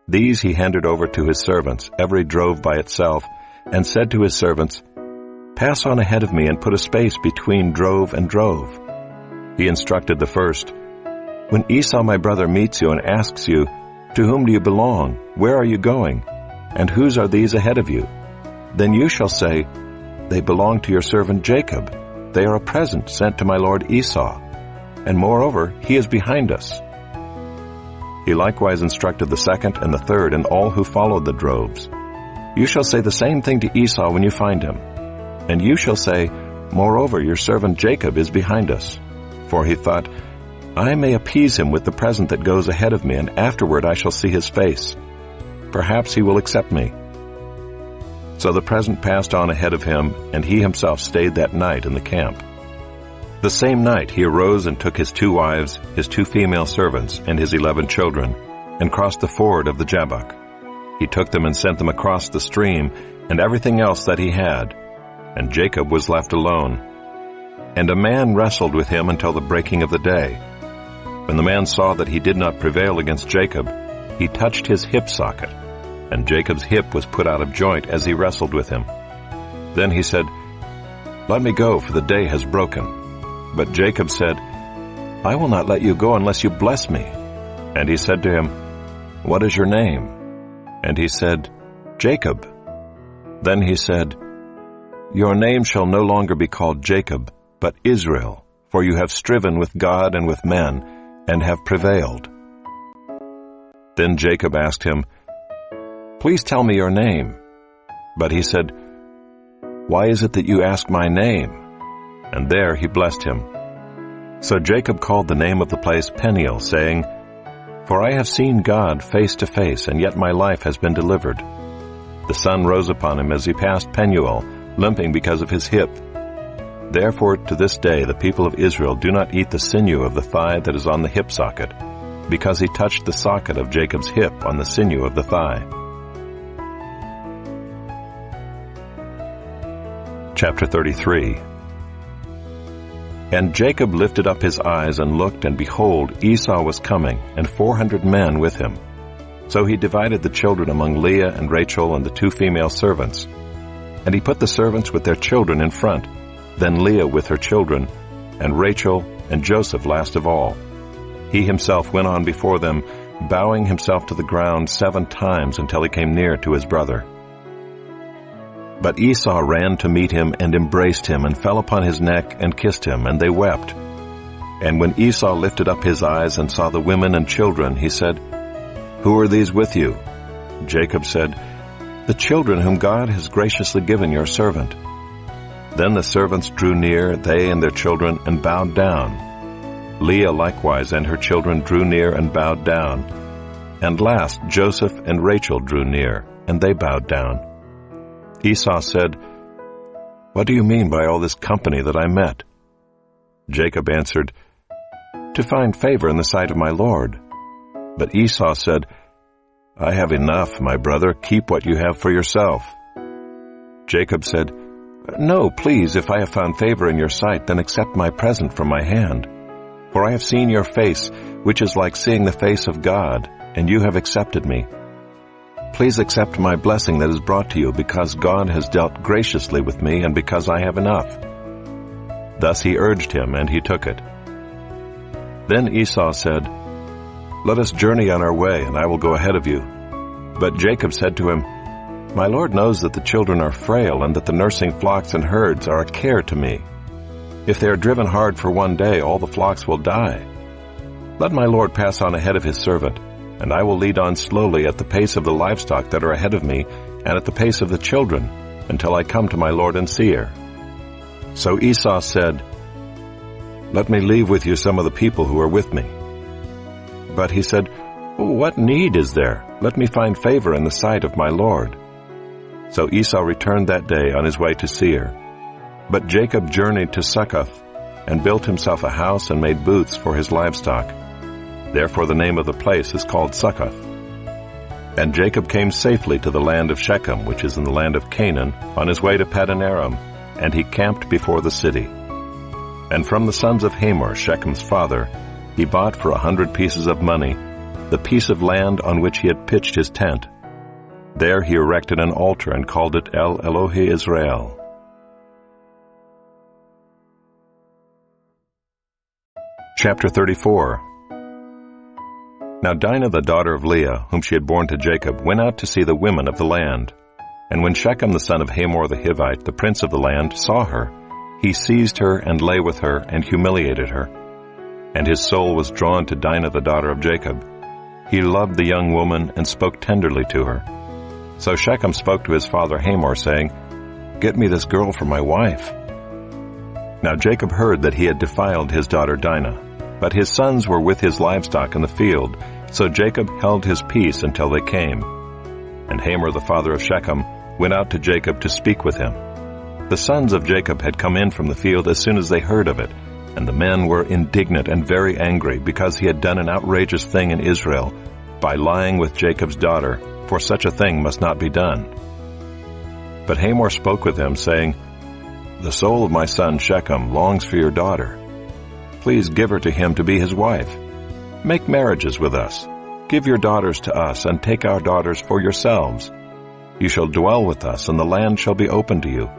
These he handed over to his servants, every drove by itself, and said to his servants, "Pass on ahead of me and put a space between drove and drove." He instructed the first, "When Esau my brother meets you and asks you, 'To whom do you belong? Where are you going? And whose are these ahead of you?' Then you shall say, 'They belong to your servant Jacob. They are a present sent to my lord Esau. And moreover, he is behind us.'" He likewise instructed the second and the third and all who followed the droves. "You shall say the same thing to Esau when you find him. And you shall say, 'Moreover, your servant Jacob is behind us.' For he thought, 'I may appease him with the present that goes ahead of me, and afterward I shall see his face. Perhaps he will accept me.' So the present passed on ahead of him, and he himself stayed that night in the camp. The same night he arose and took his 2 wives, his 2 female servants, and his 11 children, and crossed the ford of the Jabbok. He took them and sent them across the stream, and everything else that he had, and Jacob was left alone. And a man wrestled with him until the breaking of the day. When the man saw that he did not prevail against Jacob, he touched his hip socket, and Jacob's hip was put out of joint as he wrestled with him. Then he said, "Let me go, for the day has broken." But Jacob said, "I will not let you go unless you bless me." And he said to him, "What is your name?" And he said, "Jacob." Then he said, "Your name shall no longer be called Jacob, but Israel, for you have striven with God and with men, and have prevailed." Then Jacob asked him, "Please tell me your name." But he said, "Why is it that you ask my name?" And there he blessed him. So Jacob called the name of the place Peniel, saying, For I have seen God face to face, and yet my life has been delivered. The sun rose upon him as he passed Penuel, limping because of his hip. Therefore to this day the people of Israel do not eat the sinew of the thigh that is on the hip socket, because he touched the socket of Jacob's hip on the sinew of the thigh. Chapter 33. And Jacob lifted up his eyes and looked, and behold, Esau was coming, and 400 men with him. So he divided the children among Leah and Rachel and the 2 female servants. And he put the servants with their children in front, then Leah with her children, and Rachel and Joseph last of all. He himself went on before them, bowing himself to the ground 7 times until he came near to his brother. But Esau ran to meet him and embraced him and fell upon his neck and kissed him, and they wept. And when Esau lifted up his eyes and saw the women and children, he said, "Who are these with you?" Jacob said, "The children whom God has graciously given your servant." Then the servants drew near, they and their children, and bowed down. Leah likewise and her children drew near and bowed down. And last Joseph and Rachel drew near, and they bowed down. Esau said, "What do you mean by all this company that I met?" Jacob answered, "To find favor in the sight of my Lord." But Esau said, "I have enough, my brother. Keep what you have for yourself." Jacob said, "No, please, if I have found favor in your sight, then accept my present from my hand. For I have seen your face, which is like seeing the face of God, and you have accepted me. Please accept my blessing that is brought to you, because God has dealt graciously with me, and because I have enough." Thus he urged him, and he took it. Then Esau said, "Let us journey on our way, and I will go ahead of you." But Jacob said to him, "My Lord knows that the children are frail, and that the nursing flocks and herds are a care to me. If they are driven hard for one day, all the flocks will die. Let my Lord pass on ahead of his servant, and I will lead on slowly at the pace of the livestock that are ahead of me, and at the pace of the children, until I come to my Lord in Seir." So Esau said, "Let me leave with you some of the people who are with me." But he said, "What need is there? Let me find favor in the sight of my Lord." So Esau returned that day on his way to Seir. But Jacob journeyed to Succoth, and built himself a house and made booths for his livestock. Therefore the name of the place is called Succoth. And Jacob came safely to the land of Shechem, which is in the land of Canaan, on his way to Paddan Aram, and he camped before the city. And from the sons of Hamor, Shechem's father, he bought for 100 pieces of money the piece of land on which he had pitched his tent. There he erected an altar and called it El Elohe Israel. Chapter 34. Now Dinah the daughter of Leah, whom she had borne to Jacob, went out to see the women of the land. And when Shechem the son of Hamor the Hivite, the prince of the land, saw her, he seized her and lay with her and humiliated her. And his soul was drawn to Dinah the daughter of Jacob. He loved the young woman and spoke tenderly to her. So Shechem spoke to his father Hamor, saying, "Get me this girl for my wife." Now Jacob heard that he had defiled his daughter Dinah, but his sons were with his livestock in the field, so Jacob held his peace until they came. And Hamor the father of Shechem went out to Jacob to speak with him. The sons of Jacob had come in from the field as soon as they heard of it, and the men were indignant and very angry, because he had done an outrageous thing in Israel by lying with Jacob's daughter, for such a thing must not be done. But Hamor spoke with him, saying, "The soul of my son Shechem longs for your daughter. Please give her to him to be his wife. Make marriages with us. Give your daughters to us, and take our daughters for yourselves. You shall dwell with us, and the land shall be open to you.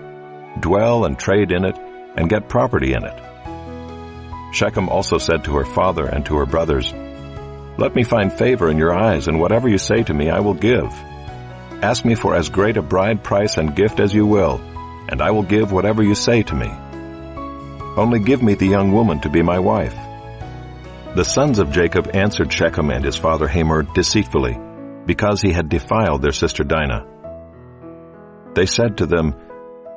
Dwell and trade in it, and get property in it." Shechem also said to her father and to her brothers, "Let me find favor in your eyes, and whatever you say to me I will give. Ask me for as great a bride price and gift as you will, and I will give whatever you say to me. Only give me the young woman to be my wife." The sons of Jacob answered Shechem and his father Hamor deceitfully, because he had defiled their sister Dinah. They said to them,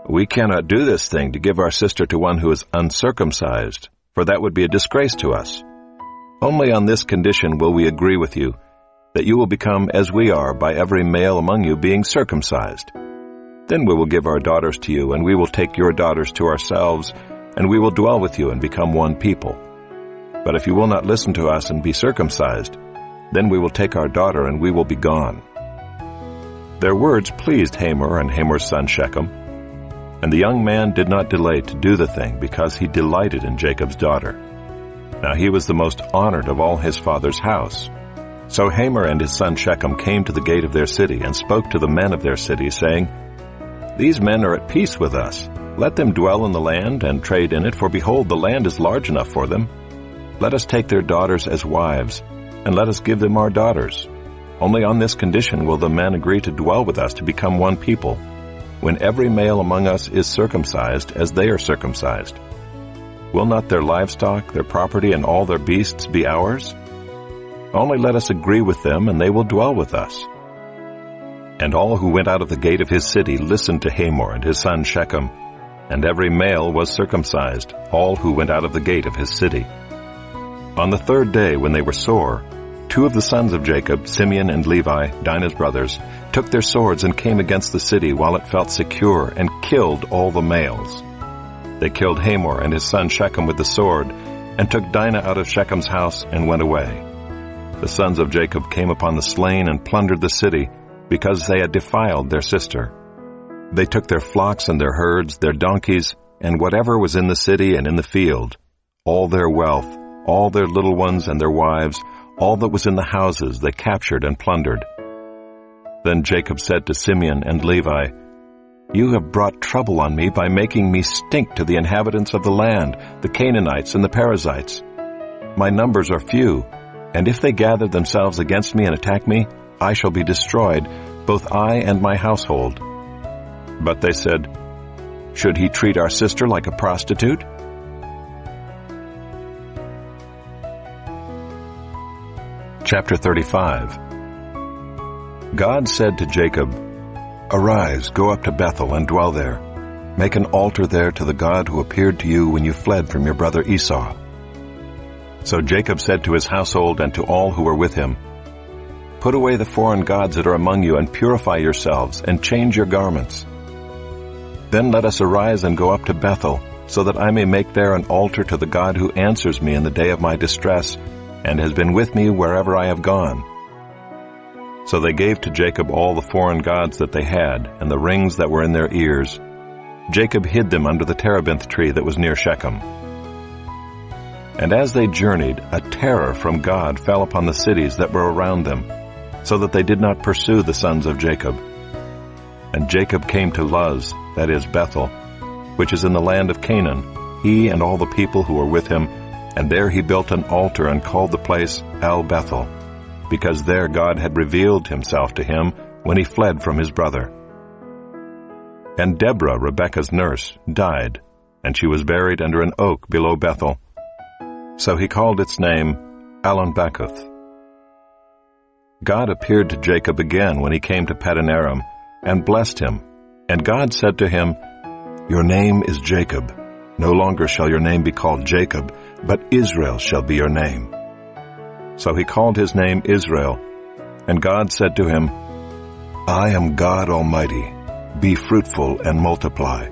"We cannot do this thing to give our sister to one who is uncircumcised, for that would be a disgrace to us. Only on this condition will we agree with you, that you will become as we are by every male among you being circumcised. Then we will give our daughters to you, and we will take your daughters to ourselves, and we will dwell with you and become one people. But if you will not listen to us and be circumcised, then we will take our daughter and we will be gone." Their words pleased Hamor and Hamor's son Shechem, and the young man did not delay to do the thing because he delighted in Jacob's daughter. Now he was the most honored of all his father's house. So Hamor and his son Shechem came to the gate of their city and spoke to the men of their city, saying, "These men are at peace with us. Let them dwell in the land and trade in it, for behold, the land is large enough for them. Let us take their daughters as wives, and let us give them our daughters. Only on this condition will the men agree to dwell with us to become one people, when every male among us is circumcised as they are circumcised. Will not their livestock, their property, and all their beasts be ours? Only let us agree with them, and they will dwell with us." And all who went out of the gate of his city listened to Hamor and his son Shechem, and every male was circumcised, all who went out of the gate of his city. On the third day, when they were sore, 2 of the sons of Jacob, Simeon and Levi, Dinah's brothers, took their swords and came against the city while it felt secure, and killed all the males. They killed Hamor and his son Shechem with the sword, and took Dinah out of Shechem's house and went away. The sons of Jacob came upon the slain and plundered the city, because they had defiled their sister. They took their flocks and their herds, their donkeys, and whatever was in the city and in the field, all their wealth, all their little ones and their wives, all that was in the houses they captured and plundered. Then Jacob said to Simeon and Levi, "You have brought trouble on me by making me stink to the inhabitants of the land, the Canaanites and the Perizzites. My numbers are few, and if they gather themselves against me and attack me, I shall be destroyed, both I and my household." But they said, "Should he treat our sister like a prostitute?" Chapter 35. God said to Jacob, "Arise, go up to Bethel and dwell there. Make an altar there to the God who appeared to you when you fled from your brother Esau." So Jacob said to his household and to all who were with him, "Put away the foreign gods that are among you, and purify yourselves, and change your garments. Then let us arise and go up to Bethel, so that I may make there an altar to the God who answers me in the day of my distress, and has been with me wherever I have gone." So they gave to Jacob all the foreign gods that they had, and the rings that were in their ears. Jacob hid them under the terebinth tree that was near Shechem. And as they journeyed, a terror from God fell upon the cities that were around them, so that they did not pursue the sons of Jacob. And Jacob came to Luz, that is Bethel, which is in the land of Canaan, he and all the people who were with him, and there he built an altar and called the place El-Bethel, because there God had revealed himself to him when he fled from his brother. And Deborah, Rebekah's nurse, died, and she was buried under an oak below Bethel. So he called its name Allon-Bacuth. God appeared to Jacob again when he came to Paddan-aram, and blessed him. And God said to him, "Your name is Jacob. No longer shall your name be called Jacob, but Israel shall be your name." So he called his name Israel. And God said to him, "I am God Almighty. Be fruitful and multiply.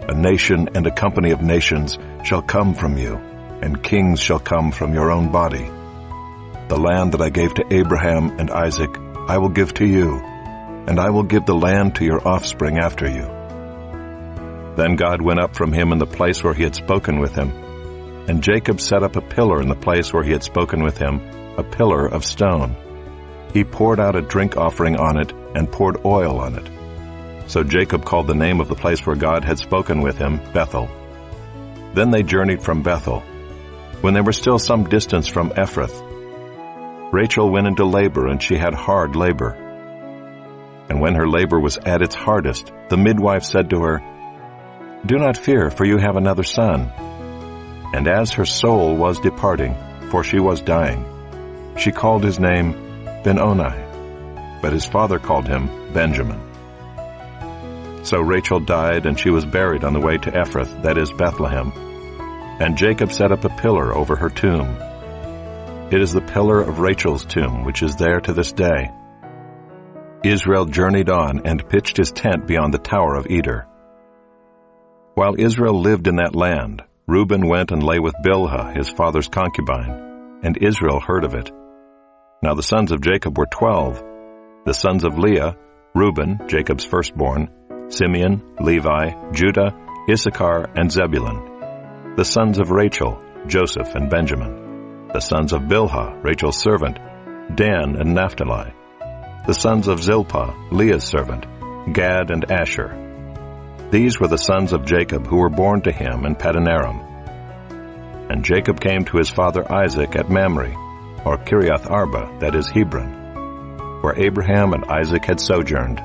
A nation and a company of nations shall come from you, and kings shall come from your own body. The land that I gave to Abraham and Isaac I will give to you, and I will give the land to your offspring after you." Then God went up from him in the place where he had spoken with him. And Jacob set up a pillar in the place where he had spoken with him, a pillar of stone. He poured out a drink offering on it and poured oil on it. So Jacob called the name of the place where God had spoken with him Bethel. Then they journeyed from Bethel. When they were still some distance from Ephrath, Rachel went into labor, and she had hard labor. And when her labor was at its hardest, the midwife said to her, "Do not fear, for you have another son." And as her soul was departing, for she was dying, she called his name Ben-Oni, but his father called him Benjamin. So Rachel died, and she was buried on the way to Ephrath, that is Bethlehem. And Jacob set up a pillar over her tomb. It is the pillar of Rachel's tomb, which is there to this day. Israel journeyed on and pitched his tent beyond the Tower of Eder. While Israel lived in that land, Reuben went and lay with Bilhah, his father's concubine, and Israel heard of it. Now the sons of Jacob were 12. The sons of Leah, Reuben, Jacob's firstborn, Simeon, Levi, Judah, Issachar, and Zebulun. The sons of Rachel, Joseph and Benjamin. The sons of Bilhah, Rachel's servant, Dan and Naphtali. The sons of Zilpah, Leah's servant, Gad and Asher. These were the sons of Jacob who were born to him in Paddan Aram. And Jacob came to his father Isaac at Mamre, or Kiriath Arba, that is Hebron, where Abraham and Isaac had sojourned.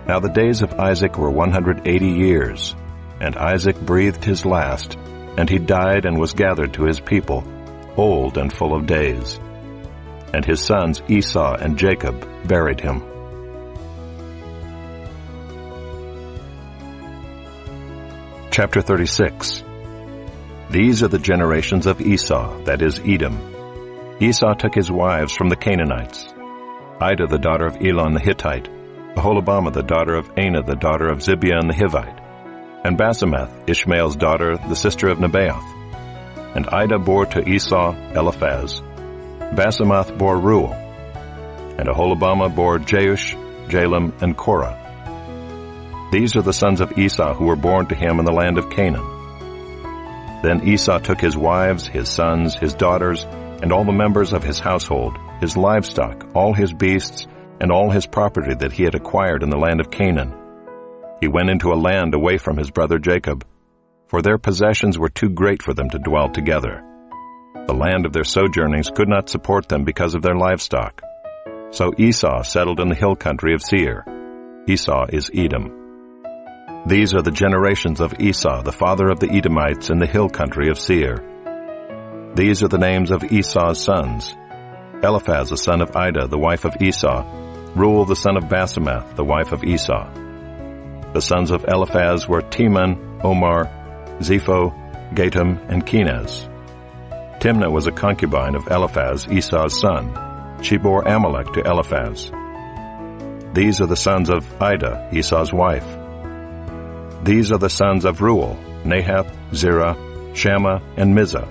Now the days of Isaac were 180 years, and Isaac breathed his last, and he died and was gathered to his people, old and full of days. And his sons Esau and Jacob buried him. Chapter 36. These are the generations of Esau, that is Edom. Esau took his wives from the Canaanites: Ida the daughter of Elon the Hittite, Aholibamah the daughter of Anah the daughter of Zibeon the Hivite, and Basemath, Ishmael's daughter, the sister of Nebaioth. And Ida bore to Esau Eliphaz. Basemath bore Reuel, and Aholibamah bore Jeush, Jalam, and Korah. These are the sons of Esau who were born to him in the land of Canaan. Then Esau took his wives, his sons, his daughters, and all the members of his household, his livestock, all his beasts, and all his property that he had acquired in the land of Canaan. He went into a land away from his brother Jacob, for their possessions were too great for them to dwell together. The land of their sojournings could not support them because of their livestock. So Esau settled in the hill country of Seir. Esau is Edom. These are the generations of Esau, the father of the Edomites in the hill country of Seir. These are the names of Esau's sons: Eliphaz the son of Ida, the wife of Esau, Reuel the son of Basemath, the wife of Esau. The sons of Eliphaz were Teman, Omar, Zepho, Gatam, and Kenaz. Timnah was a concubine of Eliphaz, Esau's son. She bore Amalek to Eliphaz. These are the sons of Ida, Esau's wife. These are the sons of Reuel, Nahath, Zerah, Shammah, and Mizah.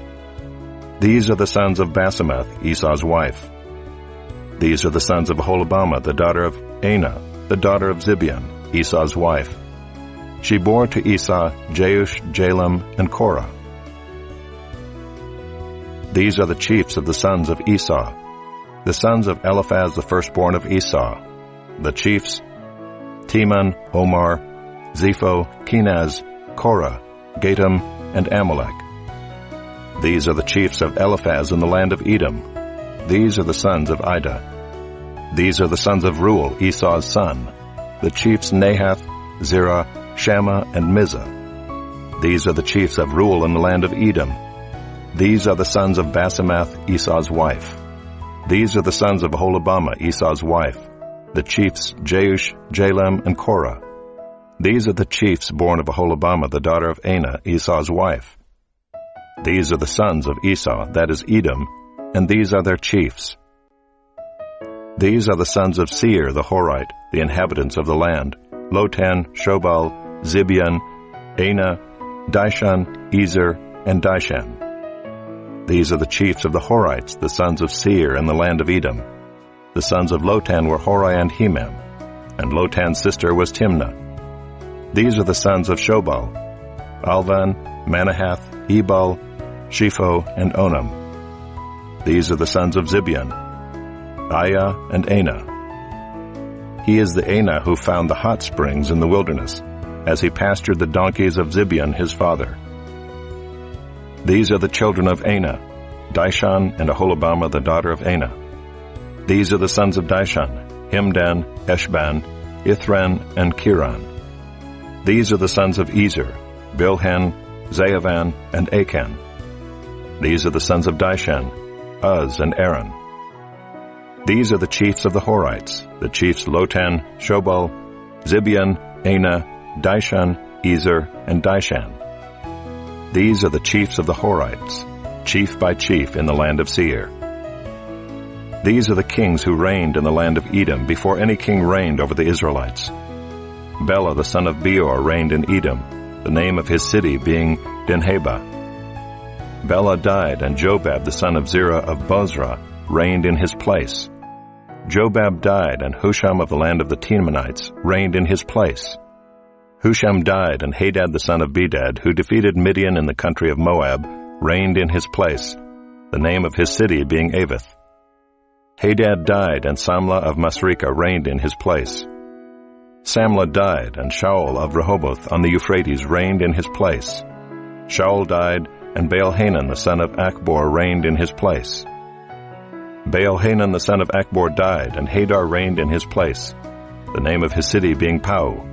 These are the sons of Basemath, Esau's wife. These are the sons of Aholibamah, the daughter of Anah, the daughter of Zibeon, Esau's wife. She bore to Esau Jeush, Jalam, and Korah. These are the chiefs of the sons of Esau, the sons of Eliphaz the firstborn of Esau. The chiefs: Teman, Omar, Zepho, Kenaz, Korah, Gatam, and Amalek. These are the chiefs of Eliphaz in the land of Edom. These are the sons of Ida. These are the sons of Reuel, Esau's son. The chiefs Nahath, Zerah, Shammah, and Mizah. These are the chiefs of Reuel in the land of Edom. These are the sons of Basemath, Esau's wife. These are the sons of Aholibamah, Esau's wife. The chiefs Jeush, Jalam, and Korah. These are the chiefs born of Aholibamah, the daughter of Anah, Esau's wife. These are the sons of Esau, that is Edom, and these are their chiefs. These are the sons of Seir the Horite, the inhabitants of the land: Lotan, Shobal, Zibeon, Anah, Dishan, Ezer, and Dishan. These are the chiefs of the Horites, the sons of Seir in the land of Edom. The sons of Lotan were Hori and Hemam, and Lotan's sister was Timnah. These are the sons of Shobal: Alvan, Manahath, Ebal, Shepho, and Onam. These are the sons of Zibeon: Aiah and Anah. He is the Anah who found the hot springs in the wilderness, as he pastured the donkeys of Zibeon his father. These are the children of Anah, Dishan and Aholibamah the daughter of Anah. These are the sons of Dishan: Himdan, Eshban, Ithran, and Kiran. These are the sons of Ezer: Bilhan, Zaavan, and Achan. These are the sons of Dishan: Uz and Aaron. These are the chiefs of the Horites, the chiefs Lotan, Shobal, Zibeon, Anah, Dishan, Ezer, and Dishan. These are the chiefs of the Horites, chief by chief in the land of Seir. These are the kings who reigned in the land of Edom before any king reigned over the Israelites. Bela the son of Beor reigned in Edom, the name of his city being Dinhabah. Bela died, and Jobab the son of Zerah of Bozrah reigned in his place. Jobab died, and Husham of the land of the Temanites reigned in his place. Husham died, and Hadad the son of Bedad, who defeated Midian in the country of Moab, reigned in his place, the name of his city being Avith. Hadad died, and Samlah of Masrekah reigned in his place. Samlah died, and Shaul of Rehoboth on the Euphrates reigned in his place. Shaul died, and Baal-Hanan the son of Achbor reigned in his place. Baal-Hanan the son of Achbor died, and Hadar reigned in his place, the name of his city being Pau.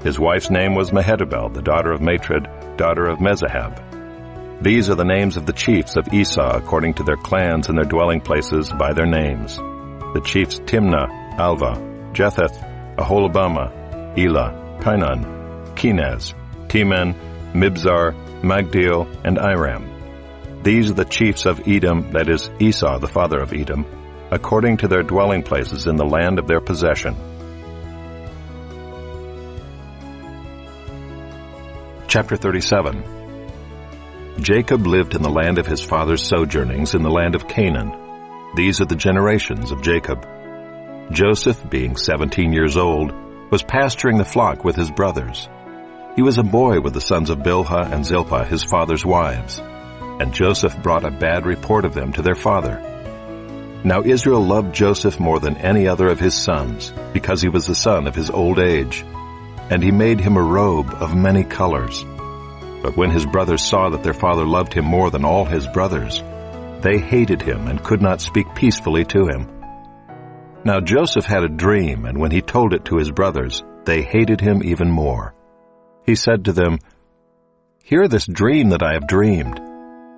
His wife's name was Mehetabel, the daughter of Matred, daughter of Mezahab. These are the names of the chiefs of Esau according to their clans and their dwelling places by their names. The chiefs Timnah, Alva, Jetheth, Aholibamah, Elah, Pinon, Kenaz, Teman, Mibzar, Magdiel, and Iram. These are the chiefs of Edom, that is, Esau the father of Edom, according to their dwelling places in the land of their possession. Chapter 37. Jacob lived in the land of his father's sojournings in the land of Canaan. These are the generations of Jacob. Joseph, being 17 years old, was pasturing the flock with his brothers. He was a boy with the sons of Bilhah and Zilpah, his father's wives. And Joseph brought a bad report of them to their father. Now Israel loved Joseph more than any other of his sons, because he was the son of his old age. And he made him a robe of many colors. But when his brothers saw that their father loved him more than all his brothers, they hated him and could not speak peacefully to him. Now Joseph had a dream, and when he told it to his brothers, they hated him even more. He said to them, "Hear this dream that I have dreamed.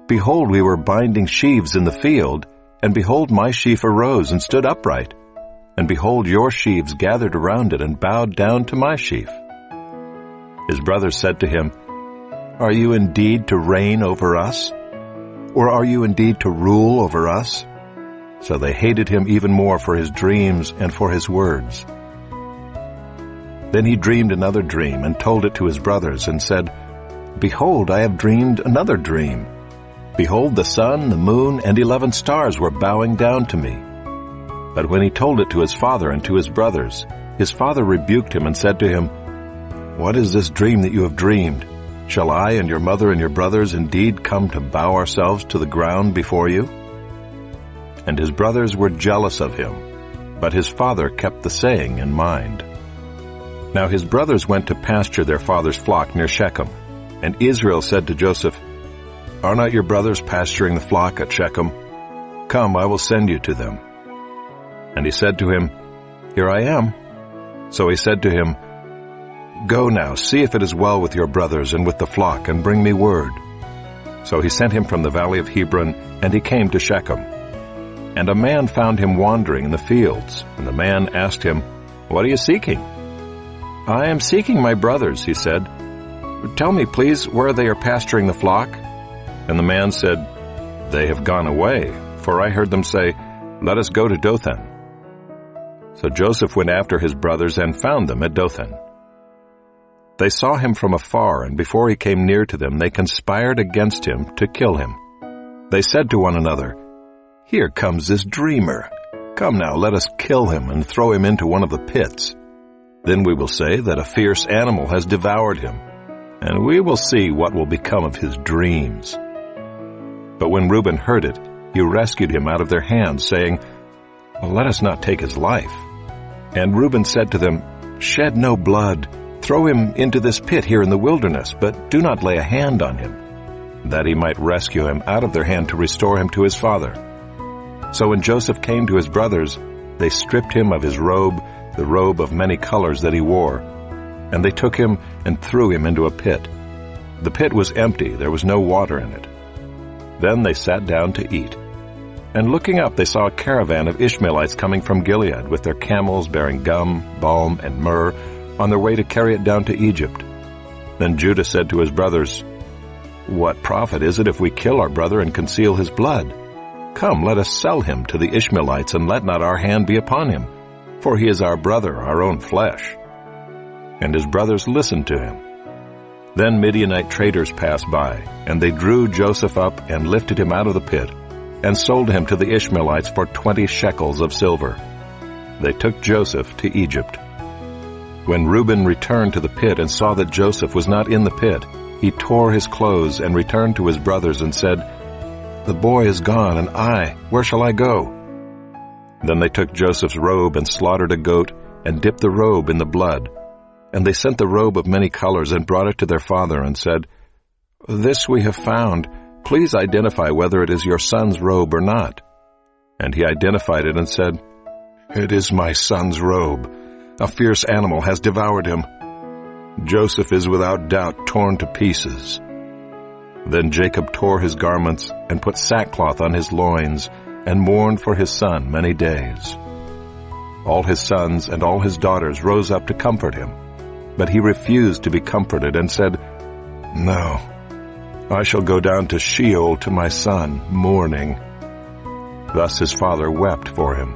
Behold, we were binding sheaves in the field, and behold, my sheaf arose and stood upright. And behold, your sheaves gathered around it and bowed down to my sheaf." His brothers said to him, "Are you indeed to reign over us? Or are you indeed to rule over us?" So they hated him even more for his dreams and for his words. Then he dreamed another dream and told it to his brothers and said, "Behold, I have dreamed another dream. Behold, the sun, the moon, and 11 stars were bowing down to me." But when he told it to his father and to his brothers, his father rebuked him and said to him, "What is this dream that you have dreamed? Shall I and your mother and your brothers indeed come to bow ourselves to the ground before you?" And his brothers were jealous of him, but his father kept the saying in mind. Now his brothers went to pasture their father's flock near Shechem. And Israel said to Joseph, "Are not your brothers pasturing the flock at Shechem? Come, I will send you to them." And he said to him, "Here I am." So he said to him, "Go now, see if it is well with your brothers and with the flock, and bring me word." So he sent him from the valley of Hebron, and he came to Shechem. And a man found him wandering in the fields, and the man asked him, "What are you seeking?" "I am seeking my brothers," he said. "Tell me, please, where they are pasturing the flock." And the man said, "They have gone away, for I heard them say, 'Let us go to Dothan.'" So Joseph went after his brothers and found them at Dothan. They saw him from afar, and before he came near to them, they conspired against him to kill him. They said to one another, "Here comes this dreamer. Come now, let us kill him and throw him into one of the pits. Then we will say that a fierce animal has devoured him, and we will see what will become of his dreams." But when Reuben heard it, he rescued him out of their hands, saying, "Let us not take his life." And Reuben said to them, "Shed no blood. Throw him into this pit here in the wilderness, but do not lay a hand on him, that he might rescue him out of their hand to restore him to his father." So when Joseph came to his brothers, they stripped him of his robe, the robe of many colors that he wore, and they took him and threw him into a pit. The pit was empty, there was no water in it. Then they sat down to eat. And looking up, they saw a caravan of Ishmaelites coming from Gilead with their camels bearing gum, balm, and myrrh, on their way to carry it down to Egypt. Then Judah said to his brothers, "What profit is it if we kill our brother and conceal his blood? "Come, let us sell him to the Ishmaelites, and let not our hand be upon him, for he is our brother, our own flesh." And his brothers listened to him. Then Midianite traders passed by, and they drew Joseph up and lifted him out of the pit, and sold him to the Ishmaelites for 20 shekels of silver. They took Joseph to Egypt. When Reuben returned to the pit and saw that Joseph was not in the pit, he tore his clothes and returned to his brothers and said, "The boy is gone, and where shall I go?" Then they took Joseph's robe and slaughtered a goat and dipped the robe in the blood. And they sent the robe of many colors and brought it to their father and said, "This we have found. Please identify whether it is your son's robe or not." And he identified it and said, "It is my son's robe. A fierce animal has devoured him. Joseph is without doubt torn to pieces." Then Jacob tore his garments and put sackcloth on his loins and mourned for his son many days. All his sons and all his daughters rose up to comfort him, but he refused to be comforted and said, "No, I shall go down to Sheol to my son, mourning." Thus his father wept for him.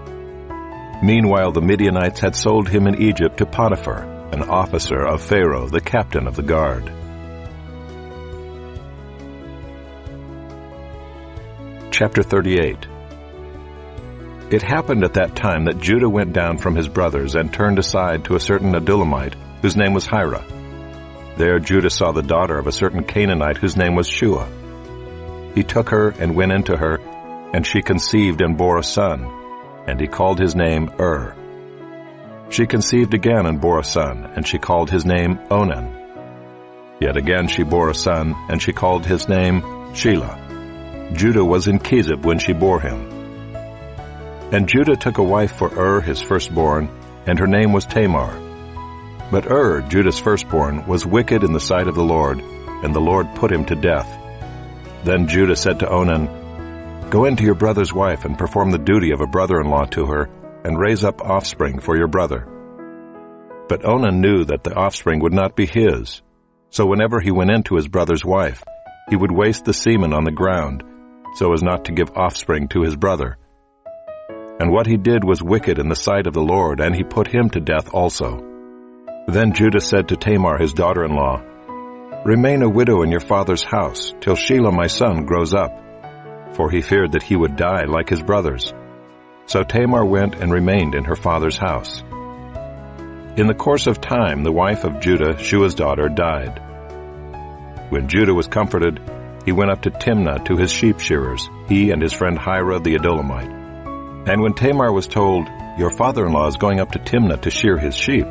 Meanwhile the Midianites had sold him in Egypt to Potiphar, an officer of Pharaoh, the captain of the guard. Chapter 38. It happened at that time that Judah went down from his brothers and turned aside to a certain Adullamite, whose name was Hira. There Judah saw the daughter of a certain Canaanite whose name was Shua. He took her and went into her, and she conceived and bore a son, and he called his name She conceived again and bore a son, and she called his name Onan. Yet again she bore a son, and she called his name Shelah. Judah was in Chezib when she bore him. And Judah took a wife for his firstborn, and her name was Tamar. But Judah's firstborn, was wicked in the sight of the Lord, and the Lord put him to death. Then Judah said to Onan, "Go into your brother's wife and perform the duty of a brother-in-law to her, and raise up offspring for your brother." But Onan knew that the offspring would not be his, so whenever he went into his brother's wife, he would waste the semen on the ground, so as not to give offspring to his brother. And what he did was wicked in the sight of the Lord, and he put him to death also. Then Judah said to Tamar his daughter-in-law, "Remain a widow in your father's house, till Shelah my son grows up," for he feared that he would die like his brothers. So Tamar went and remained in her father's house. In the course of time the wife of Judah, Shua's daughter, died. When Judah was comforted, he went up to Timnah to his sheep shearers, he and his friend Hira the Adullamite. And when Tamar was told, "Your father-in-law is going up to Timnah to shear his sheep,"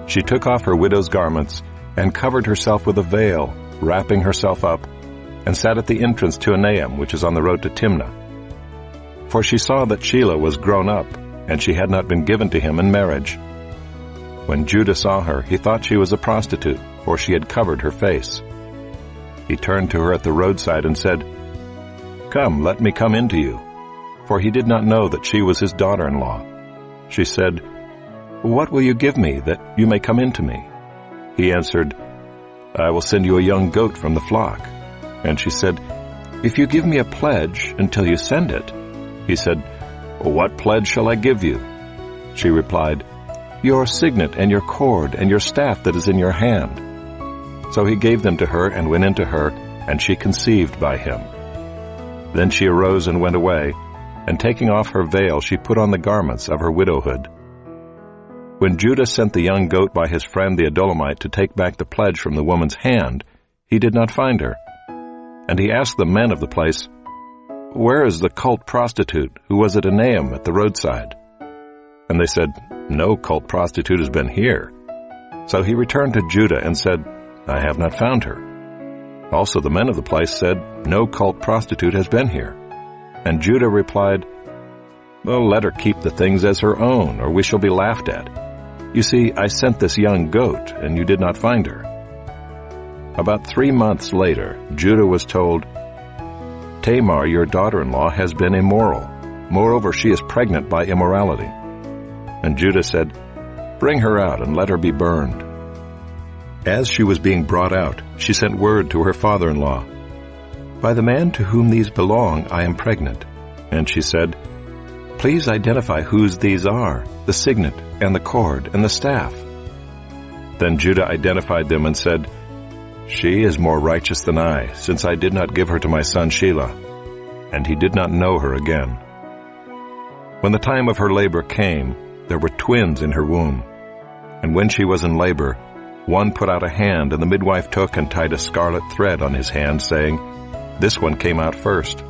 she took off her widow's garments and covered herself with a veil, wrapping herself up, and sat at the entrance to Enaim, which is on the road to Timnah. For she saw that Shelah was grown up, and she had not been given to him in marriage. When Judah saw her, he thought she was a prostitute, for she had covered her face. He turned to her at the roadside and said, "Come, let me come in to you," for he did not know that she was his daughter-in-law. She said, "What will you give me, that you may come in to me?" He answered, "I will send you a young goat from the flock." And she said, "If you give me a pledge until you send it." He said, "What pledge shall I give you?" She replied, "Your signet and your cord and your staff that is in your hand." So he gave them to her and went into her, and she conceived by him. Then she arose and went away, and taking off her veil she put on the garments of her widowhood. When Judah sent the young goat by his friend the Adullamite to take back the pledge from the woman's hand, he did not find her. And he asked the men of the place, "Where is the cult prostitute who was at Enaim at the roadside?" And they said, "No cult prostitute has been here." So he returned to Judah and said, "I have not found her." Also the men of the place said, "No cult prostitute has been here." And Judah replied, "Well, let her keep the things as her own, or we shall be laughed at. You see, I sent this young goat, and you did not find her." About 3 months later, Judah was told, "Tamar, your daughter-in-law, has been immoral. Moreover, she is pregnant by immorality." And Judah said, "Bring her out and let her be burned." As she was being brought out, she sent word to her father-in-law, "By the man to whom these belong, I am pregnant." And she said, "Please identify whose these are, the signet and the cord and the staff." Then Judah identified them and said, "She is more righteous than I, since I did not give her to my son Shelah." And he did not know her again. When the time of her labor came, there were twins in her womb. And when she was in labor, one put out a hand, and the midwife took and tied a scarlet thread on his hand, saying, "This one came out first."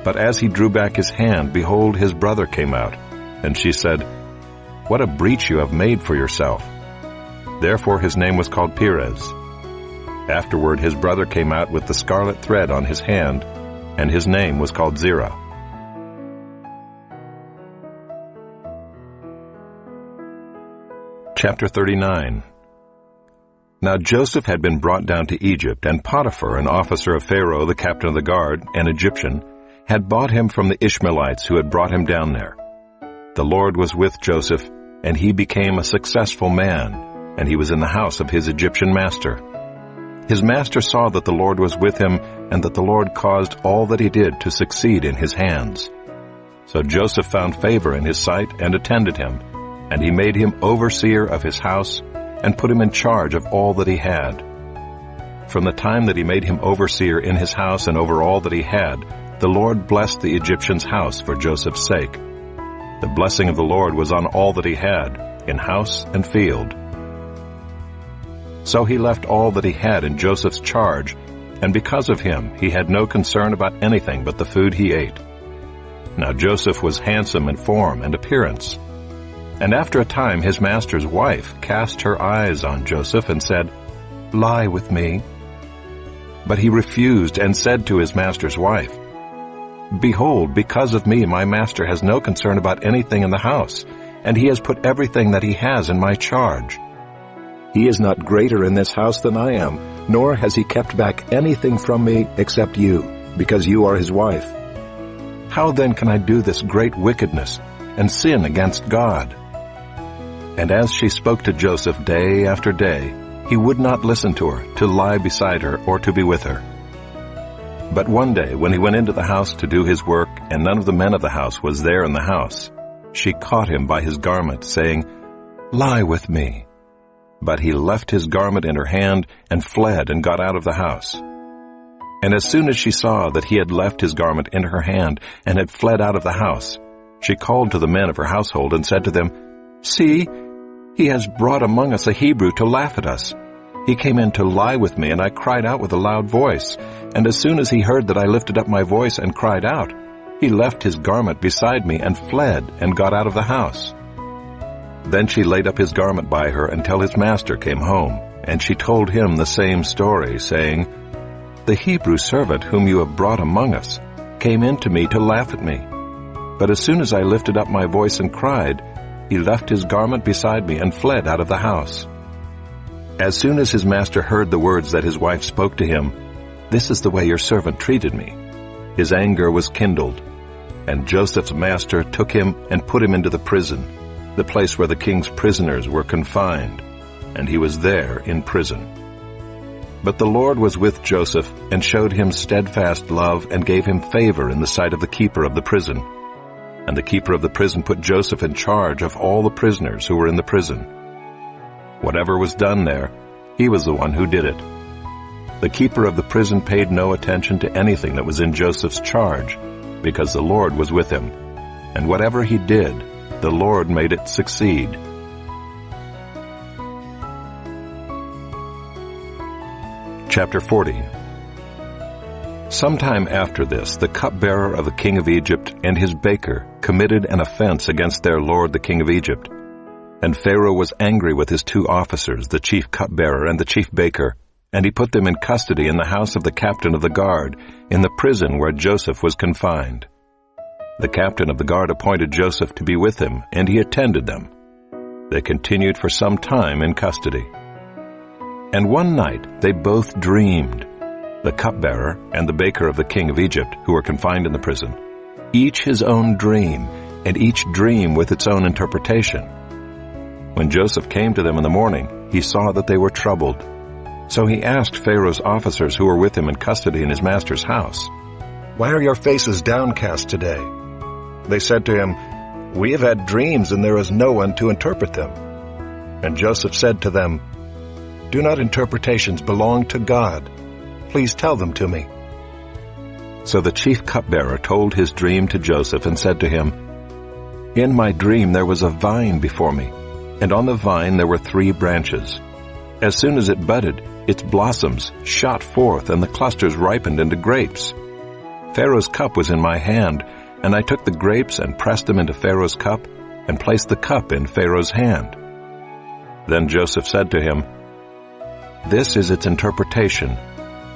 But as he drew back his hand, behold, his brother came out. And she said, "What a breach you have made for yourself." Therefore his name was called Perez. Afterward his brother came out with the scarlet thread on his hand, and his name was called Zerah. Chapter 39. Now Joseph had been brought down to Egypt, and Potiphar, an officer of Pharaoh, the captain of the guard, an Egyptian, had bought him from the Ishmaelites who had brought him down there. The Lord was with Joseph, and he became a successful man, and he was in the house of his Egyptian master. His master saw that the Lord was with him, and that the Lord caused all that he did to succeed in his hands. So Joseph found favor in his sight and attended him, and he made him overseer of his house, and put him in charge of all that he had. From the time that he made him overseer in his house and over all that he had, the Lord blessed the Egyptian's house for Joseph's sake. The blessing of the Lord was on all that he had, in house and field. So he left all that he had in Joseph's charge, and because of him he had no concern about anything but the food he ate. Now Joseph was handsome in form and appearance. And after a time his master's wife cast her eyes on Joseph and said, "Lie with me." But he refused and said to his master's wife, "Behold, because of me my master has no concern about anything in the house, and he has put everything that he has in my charge. He is not greater in this house than I am, nor has he kept back anything from me except you, because you are his wife. How then can I do this great wickedness and sin against God?" And as she spoke to Joseph day after day, he would not listen to her, to lie beside her, or to be with her. But one day, when he went into the house to do his work, and none of the men of the house was there in the house, she caught him by his garment, saying, "Lie with me." But he left his garment in her hand, and fled and got out of the house. And as soon as she saw that he had left his garment in her hand, and had fled out of the house, she called to the men of her household, and said to them, "See, he has brought among us a Hebrew to laugh at us. He came in to lie with me, and I cried out with a loud voice. And as soon as he heard that I lifted up my voice and cried out, he left his garment beside me and fled and got out of the house." Then she laid up his garment by her until his master came home, and she told him the same story, saying, "The Hebrew servant whom you have brought among us came in to me to laugh at me. But as soon as I lifted up my voice and cried, he left his garment beside me and fled out of the house." As soon as his master heard the words that his wife spoke to him, "This is the way your servant treated me," his anger was kindled. And Joseph's master took him and put him into the prison, the place where the king's prisoners were confined, and he was there in prison. But the Lord was with Joseph, and showed him steadfast love, and gave him favor in the sight of the keeper of the prison. And the keeper of the prison put Joseph in charge of all the prisoners who were in the prison. Whatever was done there, he was the one who did it. The keeper of the prison paid no attention to anything that was in Joseph's charge, because the Lord was with him, and whatever he did, the Lord made it succeed. Chapter 40. Sometime after this, the cupbearer of the king of Egypt and his baker committed an offense against their lord the king of Egypt. And Pharaoh was angry with his two officers, the chief cupbearer and the chief baker, and he put them in custody in the house of the captain of the guard, in the prison where Joseph was confined. The captain of the guard appointed Joseph to be with him, and he attended them. They continued for some time in custody. And one night they both dreamed, the cupbearer and the baker of the king of Egypt, who were confined in the prison, each his own dream, and each dream with its own interpretation. When Joseph came to them in the morning, he saw that they were troubled. So he asked Pharaoh's officers who were with him in custody in his master's house, "Why are your faces downcast today?" They said to him, "We have had dreams, and there is no one to interpret them." And Joseph said to them, "Do not interpretations belong to God? Please tell them to me." So the chief cupbearer told his dream to Joseph and said to him, "In my dream there was a vine before me, and on the vine there were 3 branches. As soon as it budded, its blossoms shot forth, and the clusters ripened into grapes. Pharaoh's cup was in my hand, and I took the grapes and pressed them into Pharaoh's cup, and placed the cup in Pharaoh's hand." Then Joseph said to him, "This is its interpretation.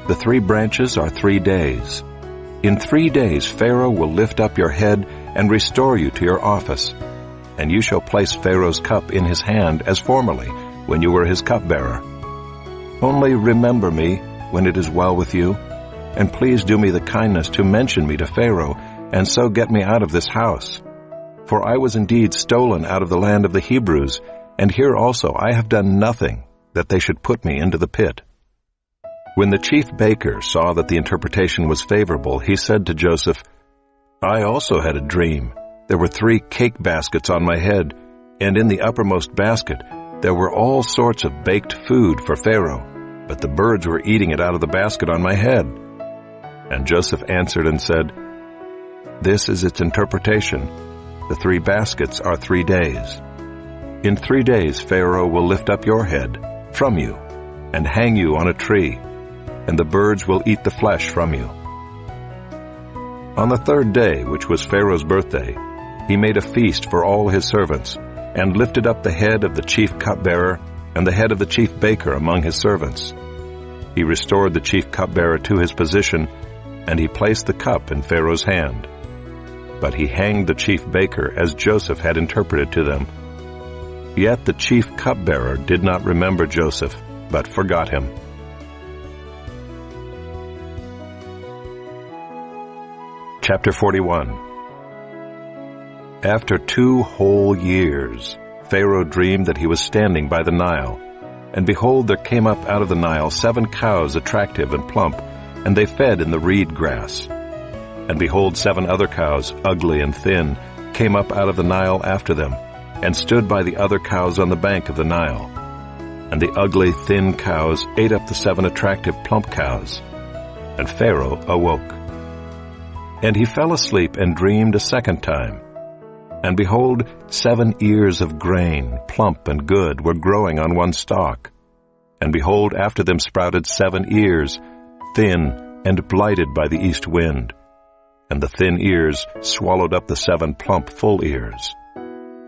The 3 branches are 3 days. In 3 days Pharaoh will lift up your head and restore you to your office, and you shall place Pharaoh's cup in his hand as formerly, when you were his cupbearer. Only remember me when it is well with you, and please do me the kindness to mention me to Pharaoh, and so get me out of this house. For I was indeed stolen out of the land of the Hebrews, and here also I have done nothing that they should put me into the pit." When the chief baker saw that the interpretation was favorable, he said to Joseph, "I also had a dream. There were 3 cake baskets on my head, and in the uppermost basket there were all sorts of baked food for Pharaoh, but the birds were eating it out of the basket on my head." And Joseph answered and said, "This is its interpretation. The 3 baskets are 3 days. In 3 days Pharaoh will lift up your head from you and hang you on a tree, and the birds will eat the flesh from you." On the 3rd day, which was Pharaoh's birthday, he made a feast for all his servants, and lifted up the head of the chief cupbearer and the head of the chief baker among his servants. He restored the chief cupbearer to his position, and he placed the cup in Pharaoh's hand. But he hanged the chief baker as Joseph had interpreted to them. Yet the chief cupbearer did not remember Joseph, but forgot him. Chapter 41. After 2 whole years, Pharaoh dreamed that he was standing by the Nile. And behold, there came up out of the Nile 7 cows attractive and plump, and they fed in the reed grass. And behold, 7 other cows, ugly and thin, came up out of the Nile after them, and stood by the other cows on the bank of the Nile. And the ugly, thin cows ate up the 7 attractive, plump cows. And Pharaoh awoke. And he fell asleep and dreamed a 2nd time. And behold, 7 ears of grain, plump and good, were growing on one stalk. And behold, after them sprouted 7 ears, thin and blighted by the east wind. And the thin ears swallowed up the 7 plump, full ears.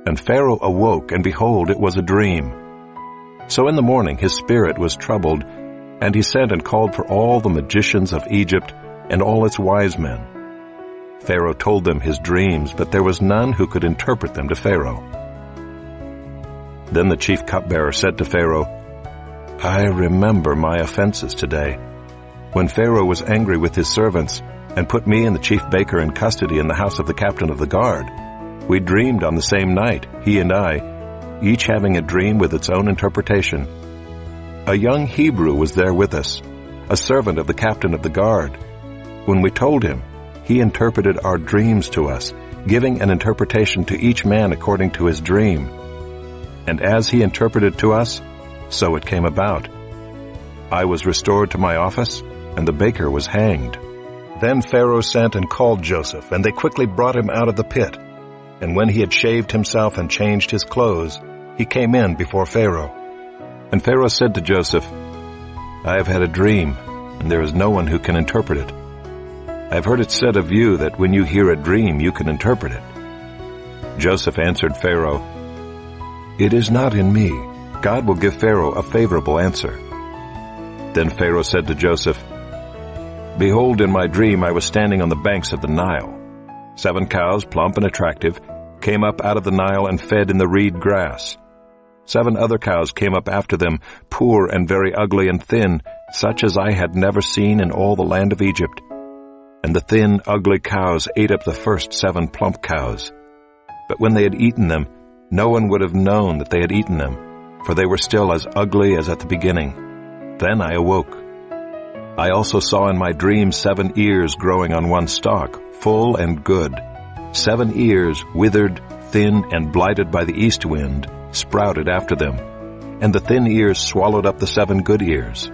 And Pharaoh awoke, and behold, it was a dream. So in the morning his spirit was troubled, and he sent and called for all the magicians of Egypt and all its wise men. Pharaoh told them his dreams, but there was none who could interpret them to Pharaoh. Then the chief cupbearer said to Pharaoh, "I remember my offenses today. When Pharaoh was angry with his servants and put me and the chief baker in custody in the house of the captain of the guard, we dreamed on the same night, he and I, each having a dream with its own interpretation. A young Hebrew was there with us, a servant of the captain of the guard. When we told him, he interpreted our dreams to us, giving an interpretation to each man according to his dream. And as he interpreted to us, so it came about. I was restored to my office, and the baker was hanged." Then Pharaoh sent and called Joseph, and they quickly brought him out of the pit. And when he had shaved himself and changed his clothes, he came in before Pharaoh. And Pharaoh said to Joseph, "I have had a dream, and there is no one who can interpret it. I have heard it said of you that when you hear a dream, you can interpret it." Joseph answered Pharaoh, "It is not in me. God will give Pharaoh a favorable answer." Then Pharaoh said to Joseph, "Behold, in my dream I was standing on the banks of the Nile. 7 cows, plump and attractive, came up out of the Nile and fed in the reed grass. 7 other cows came up after them, poor and very ugly and thin, such as I had never seen in all the land of Egypt. And the thin, ugly cows ate up the first 7 plump cows. But when they had eaten them, no one would have known that they had eaten them, for they were still as ugly as at the beginning. Then I awoke. I also saw in my dream 7 ears growing on one stalk, full and good. 7 ears, withered, thin, and blighted by the east wind, sprouted after them, and the thin ears swallowed up the 7 good ears.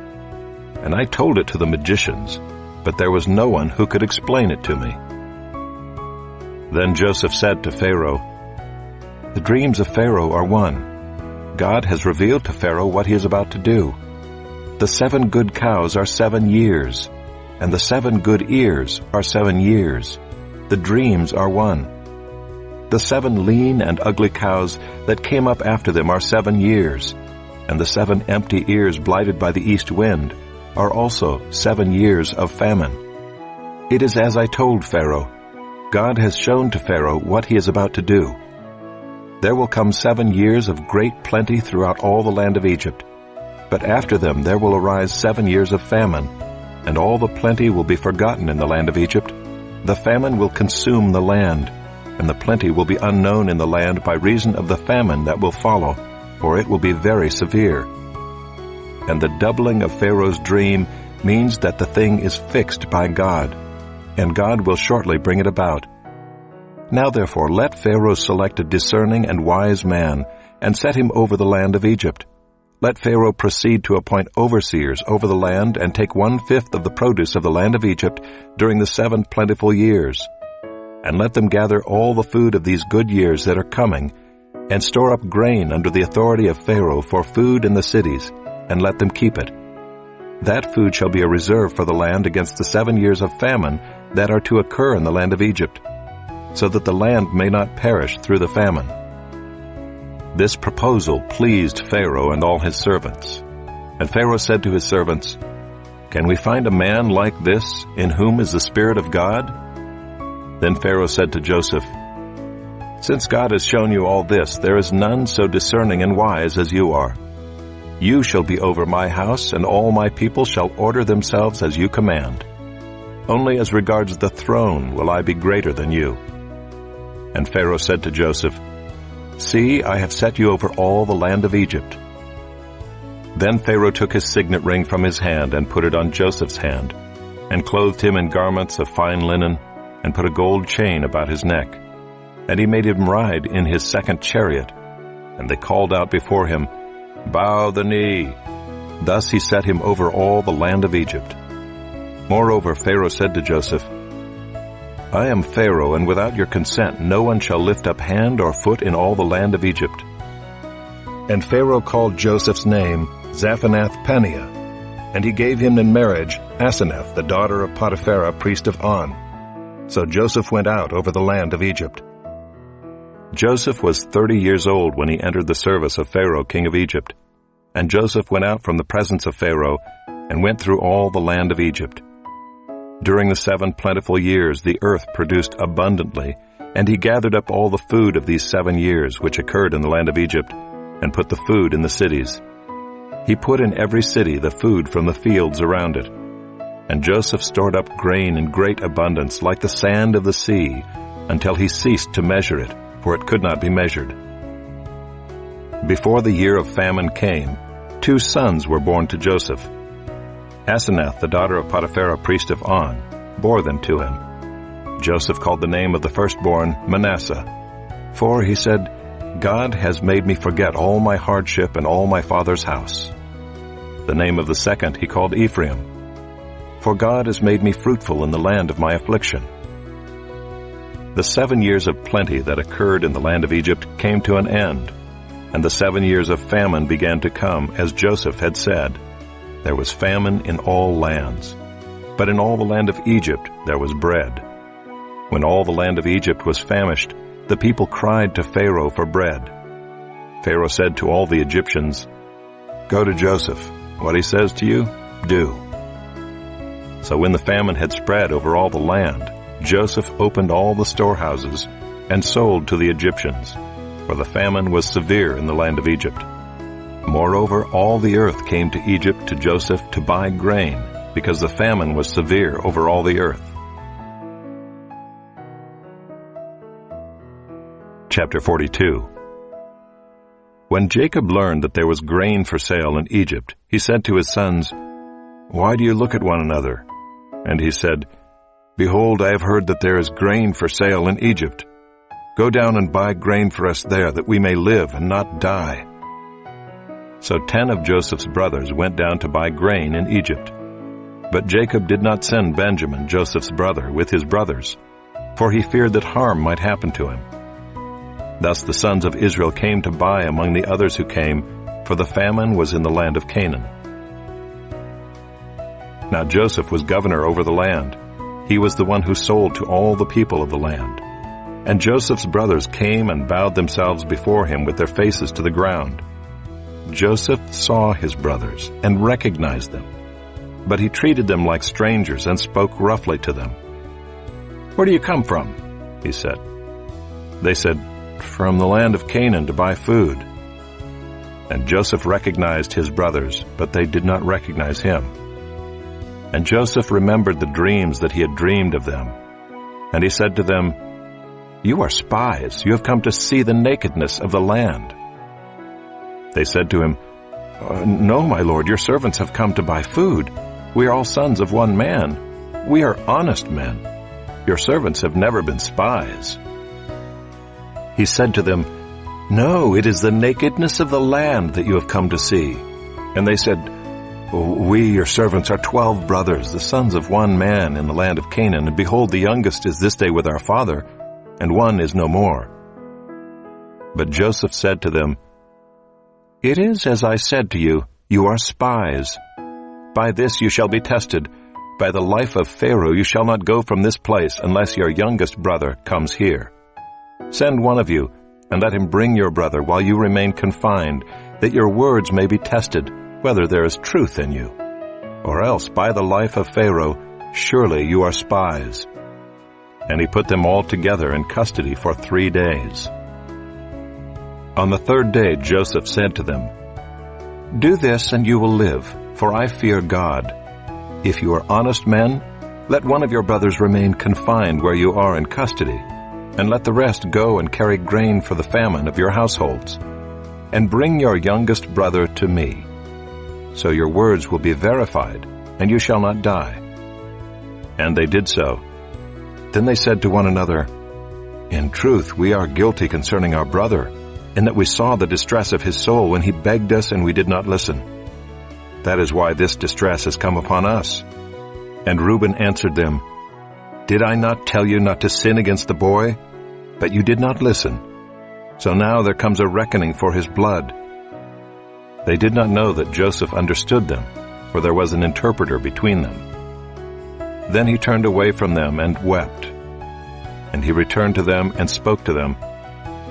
And I told it to the magicians, but there was no one who could explain it to me. Then Joseph said to Pharaoh, "The dreams of Pharaoh are one. God has revealed to Pharaoh what he is about to do. The 7 good cows are 7 years, and the 7 good ears are 7 years. The dreams are one. The 7 lean and ugly cows that came up after them are 7 years, and the 7 empty ears blighted by the east wind are also 7 years of famine. It is as I told Pharaoh. God has shown to Pharaoh what he is about to do. There will come 7 years of great plenty throughout all the land of Egypt, but after them there will arise 7 years of famine, and all the plenty will be forgotten in the land of Egypt. The famine will consume the land, and the plenty will be unknown in the land by reason of the famine that will follow, for it will be very severe. And the doubling of Pharaoh's dream means that the thing is fixed by God, and God will shortly bring it about. Now therefore let Pharaoh select a discerning and wise man, and set him over the land of Egypt. Let Pharaoh proceed to appoint overseers over the land, and take 1/5 of the produce of the land of Egypt during the 7 plentiful years. And let them gather all the food of these good years that are coming, and store up grain under the authority of Pharaoh for food in the cities, and let them keep it. That food shall be a reserve for the land against the 7 years of famine that are to occur in the land of Egypt, so that the land may not perish through the famine." This proposal pleased Pharaoh and all his servants. And Pharaoh said to his servants, "Can we find a man like this, in whom is the Spirit of God?" Then Pharaoh said to Joseph, "Since God has shown you all this, there is none so discerning and wise as you are. You shall be over my house, and all my people shall order themselves as you command. Only as regards the throne will I be greater than you." And Pharaoh said to Joseph, "See, I have set you over all the land of Egypt." Then Pharaoh took his signet ring from his hand and put it on Joseph's hand, and clothed him in garments of fine linen, and put a gold chain about his neck. And he made him ride in his 2nd chariot. And they called out before him, "Bow the knee." Thus he set him over all the land of Egypt. Moreover, Pharaoh said to Joseph, "I am Pharaoh, and without your consent no one shall lift up hand or foot in all the land of Egypt." And Pharaoh called Joseph's name Zaphenath-Paneah, and he gave him in marriage Asenath, the daughter of Potiphera, priest of On. So Joseph went out over the land of Egypt. Joseph was 30 years old when he entered the service of Pharaoh, king of Egypt. And Joseph went out from the presence of Pharaoh, and went through all the land of Egypt. During the 7 plentiful years the earth produced abundantly, and he gathered up all the food of these 7 years which occurred in the land of Egypt, and put the food in the cities. He put in every city the food from the fields around it. And Joseph stored up grain in great abundance, like the sand of the sea, until he ceased to measure it, for it could not be measured. Before the year of famine came, 2 sons were born to Joseph. Asenath, the daughter of Potiphera, priest of On, bore them to him. Joseph called the name of the firstborn Manasseh, for he said, "God has made me forget all my hardship and all my father's house." The name of the second he called Ephraim, for God has made me fruitful in the land of my affliction. The 7 years of plenty that occurred in the land of Egypt came to an end, and the 7 years of famine began to come, as Joseph had said. There was famine in all lands, but in all the land of Egypt there was bread. When all the land of Egypt was famished, the people cried to Pharaoh for bread. Pharaoh said to all the Egyptians, "Go to Joseph. What he says to you, do." So when the famine had spread over all the land, Joseph opened all the storehouses and sold to the Egyptians, for the famine was severe in the land of Egypt. Moreover, all the earth came to Egypt to Joseph to buy grain, because the famine was severe over all the earth. Chapter 42. When Jacob learned that there was grain for sale in Egypt, he said to his sons, "Why do you look at one another?" And he said, "Behold, I have heard that there is grain for sale in Egypt. Go down and buy grain for us there, that we may live and not die." So 10 of Joseph's brothers went down to buy grain in Egypt. But Jacob did not send Benjamin, Joseph's brother, with his brothers, for he feared that harm might happen to him. Thus the sons of Israel came to buy among the others who came, for the famine was in the land of Canaan. Now Joseph was governor over the land. He was the one who sold to all the people of the land. And Joseph's brothers came and bowed themselves before him with their faces to the ground. Joseph saw his brothers and recognized them, but he treated them like strangers and spoke roughly to them. "Where do you come from?" he said. They said, "From the land of Canaan to buy food." And Joseph recognized his brothers, but they did not recognize him. And Joseph remembered the dreams that he had dreamed of them. And he said to them, "You are spies. You have come to see the nakedness of the land." They said to him, "No, my lord, your servants have come to buy food. We are all sons of one man. We are honest men. Your servants have never been spies." He said to them, "No, it is the nakedness of the land that you have come to see." And they said, "We, your servants, are 12 brothers, the sons of one man in the land of Canaan, and behold, the youngest is this day with our father, and one is no more." But Joseph said to them, "It is as I said to you, you are spies. By this you shall be tested. By the life of Pharaoh you shall not go from this place unless your youngest brother comes here. Send one of you, and let him bring your brother while you remain confined, that your words may be tested, whether there is truth in you. Or else, by the life of Pharaoh, surely you are spies." And he put them all together in custody for 3 days. On the 3rd day Joseph said to them, "Do this and you will live, for I fear God. If you are honest men, let one of your brothers remain confined where you are in custody, and let the rest go and carry grain for the famine of your households. And bring your youngest brother to me. So your words will be verified, and you shall not die." And they did so. Then they said to one another, "In truth, we are guilty concerning our brother, in that we saw the distress of his soul when he begged us and we did not listen. That is why this distress has come upon us." And Reuben answered them, "Did I not tell you not to sin against the boy? But you did not listen. So now there comes a reckoning for his blood." They did not know that Joseph understood them, for there was an interpreter between them. Then he turned away from them and wept. And he returned to them and spoke to them.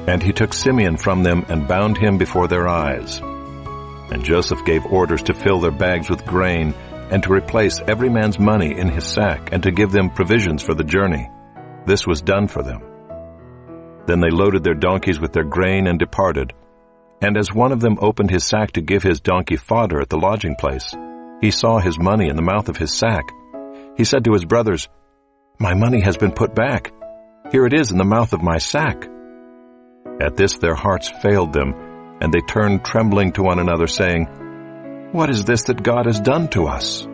And he took Simeon from them and bound him before their eyes. And Joseph gave orders to fill their bags with grain, and to replace every man's money in his sack, and to give them provisions for the journey. This was done for them. Then they loaded their donkeys with their grain and departed. And as one of them opened his sack to give his donkey fodder at the lodging place, he saw his money in the mouth of his sack. He said to his brothers, "My money has been put back. Here it is in the mouth of my sack." At this their hearts failed them, and they turned trembling to one another, saying, "What is this that God has done to us?"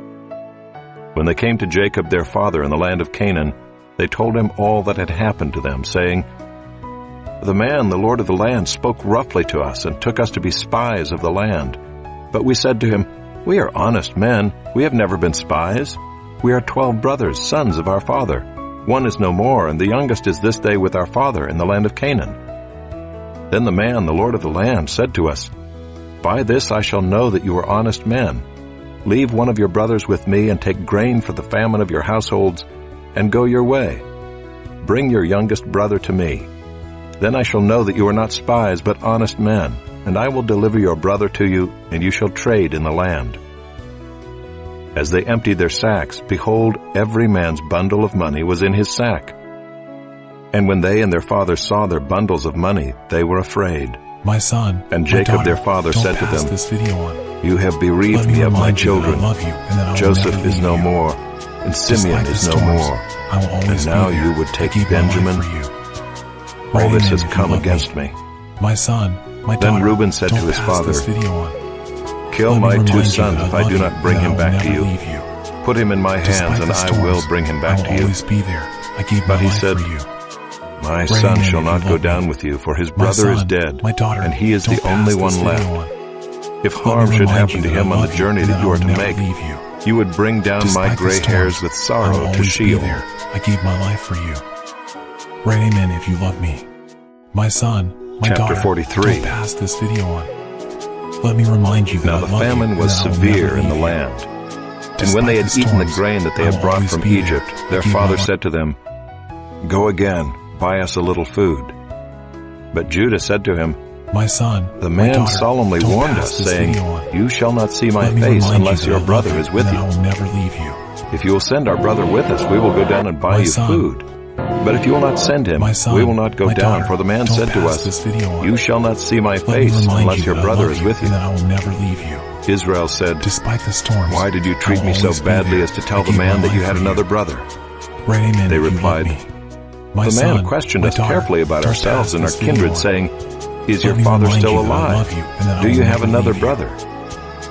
When they came to Jacob their father in the land of Canaan, they told him all that had happened to them, saying, "The man, the lord of the land, spoke roughly to us and took us to be spies of the land. But we said to him, 'We are honest men. We have never been spies. We are 12 brothers, sons of our father. One is no more, and the youngest is this day with our father in the land of Canaan.' Then the man, the lord of the land, said to us, 'By this I shall know that you are honest men. Leave one of your brothers with me and take grain for the famine of your households, and go your way. Bring your youngest brother to me. Then I shall know that you are not spies, but honest men, and I will deliver your brother to you, and you shall trade in the land.' As they emptied their sacks, behold, every man's bundle of money was in his sack. And when they and their father saw their bundles of money, they were afraid. My son, and Jacob their father said to them, this video on. "You have bereaved me of my children. Joseph is no more, and Simeon is no more. And now you would take Benjamin. All this has come against me." My son, my Then daughter, Reuben said to his father, this video on. kill Let me my two remind you sons that if I I love do you not bring and him that I back will to never you. leave you. Put him in my hands, Despite and the I will storms, bring him I back will to you. always be there. I gave my But he life said, for you. My Write son amen shall if not you go love down me. with you, for his My brother is son, dead, my daughter, and he is don't the pass only this one video left. on. If Let me harm should remind happen you to that him I on the love journey you that and you I are to will never make, leave you. you would bring down my Despite the gray hairs storms, with I will sorrow to always be Sheol. there. I gave my life for you. Write amen if you love me. My son, my Chapter daughter, 43. don't pass this video on. Let me remind you that Now I the love famine you was and that I will severe never in the leave you. land. And when they had Despite the eaten the storms, grain that they I had will brought always from be there. Egypt, I their gave my father life. said to them, Go again, buy us a little food. But Judah said to him, My son, The my man daughter, solemnly don't warned pass us, this saying, video on. You shall not see my Let me face remind unless you your that I brother love you is with and you. that I will never leave you. If you will send our brother with us, we will go down and buy My you son, food. But if you will not send him, My son, we will not go my down. daughter, For the man don't said to pass us, this video on. You shall not see my Let me face remind unless you your that I brother love is you with you. and that I will never leave you. Israel said, Despite the storms, Why did you I treat will me so always be badly there. as to tell I the gave man my that you life had for another brother? Write amen They if you replied, love me. My The son, man questioned my us daughter, carefully about don't ourselves pass and our this video kindred, on. saying, Is your Let me father remind still you that I alive? love you and that I Do will you have never another leave you. brother?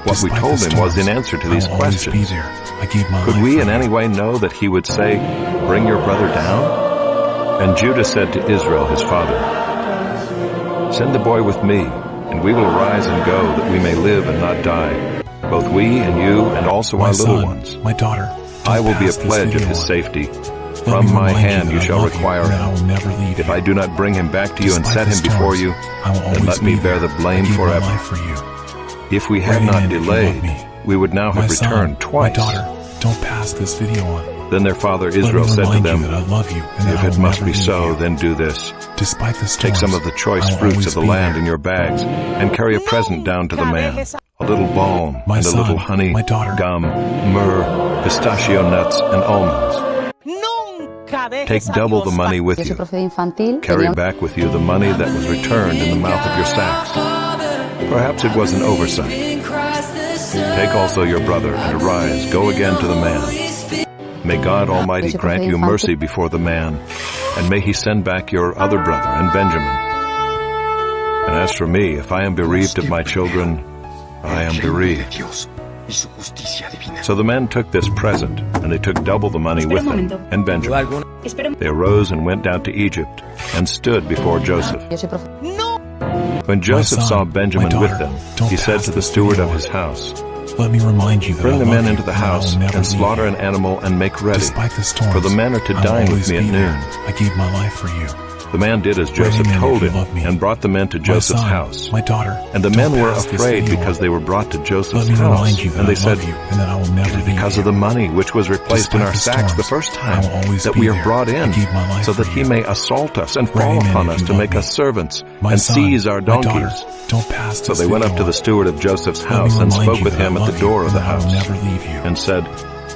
What we Despite told the him was in storms, answer to I these will always be questions. there. I gave my Could life we for in you. any way know that he would say, Bring your brother down? And Judah said to Israel his father, Send the boy with me, and we will arise and go, that we may live and not die, both we and you and also My our little son, ones. my daughter, don't I will be a pass this pledge of video his on. safety. Let From me my remind hand that you I shall love require and that I him. will never leave If you. I do not bring him back to you and Despite set the him before storms, you, I will then always let me be bear there. the blame I gave forever. my life for you. If we had Write not amen if you love delayed, me. we would now My have son, returned my twice. daughter, don't pass this video on. Then their father Let me Israel said to remind them, you that I love you and that If I it will must never be leave so, you. then do this. Despite the storms, Take some of the choice I will fruits always of the be land there. in your bags, and carry a present down to the man, a little balm, My and a son, little honey, my daughter. gum, myrrh, pistachio nuts, and almonds. Take double the money with Yo soy you. profe de infantil. Carry Tenía back with you the money that was returned in the mouth of your sacks. Perhaps it was an oversight. Take also your brother, and arise, go again to the man. May God Almighty grant you mercy before the man, and may he send back your other brother and Benjamin. And as for me, if I am bereaved of my children, I am bereaved. So the men took this present, and they took double the money with them, and Benjamin. They arose and went down to Egypt, and stood before Joseph. Yo soy profe. When Joseph son, saw my Benjamin daughter, with them, don't he said pass to the this steward video of on. his house, Let me remind you that Bring I the love men you into the and I will house, never and leave slaughter you. an animal, and make ready. Despite the storms, For the men are to I will dine with always me at be there. noon. I gave my life for you. The man did as Write Joseph amen if told you him, love me. and brought the men to My Joseph's son, house. my daughter, And the don't men were pass this afraid video because on. they were brought to Joseph's Let me house. remind you that And they I said, love you and that I will never It is leave because you. of the money which was replaced in Despite our the sacks the storms, first I time will always that be we are there. brought in, I gave my life so for that he you. may assault us and Write fall amen upon if us you to love make me. us servants My and son, seize our my donkeys. daughter, don't pass So this they went video up to the on. steward of Joseph's Let me house and remind spoke you with that I him at love the you door of and the that I will house never leave you. and said,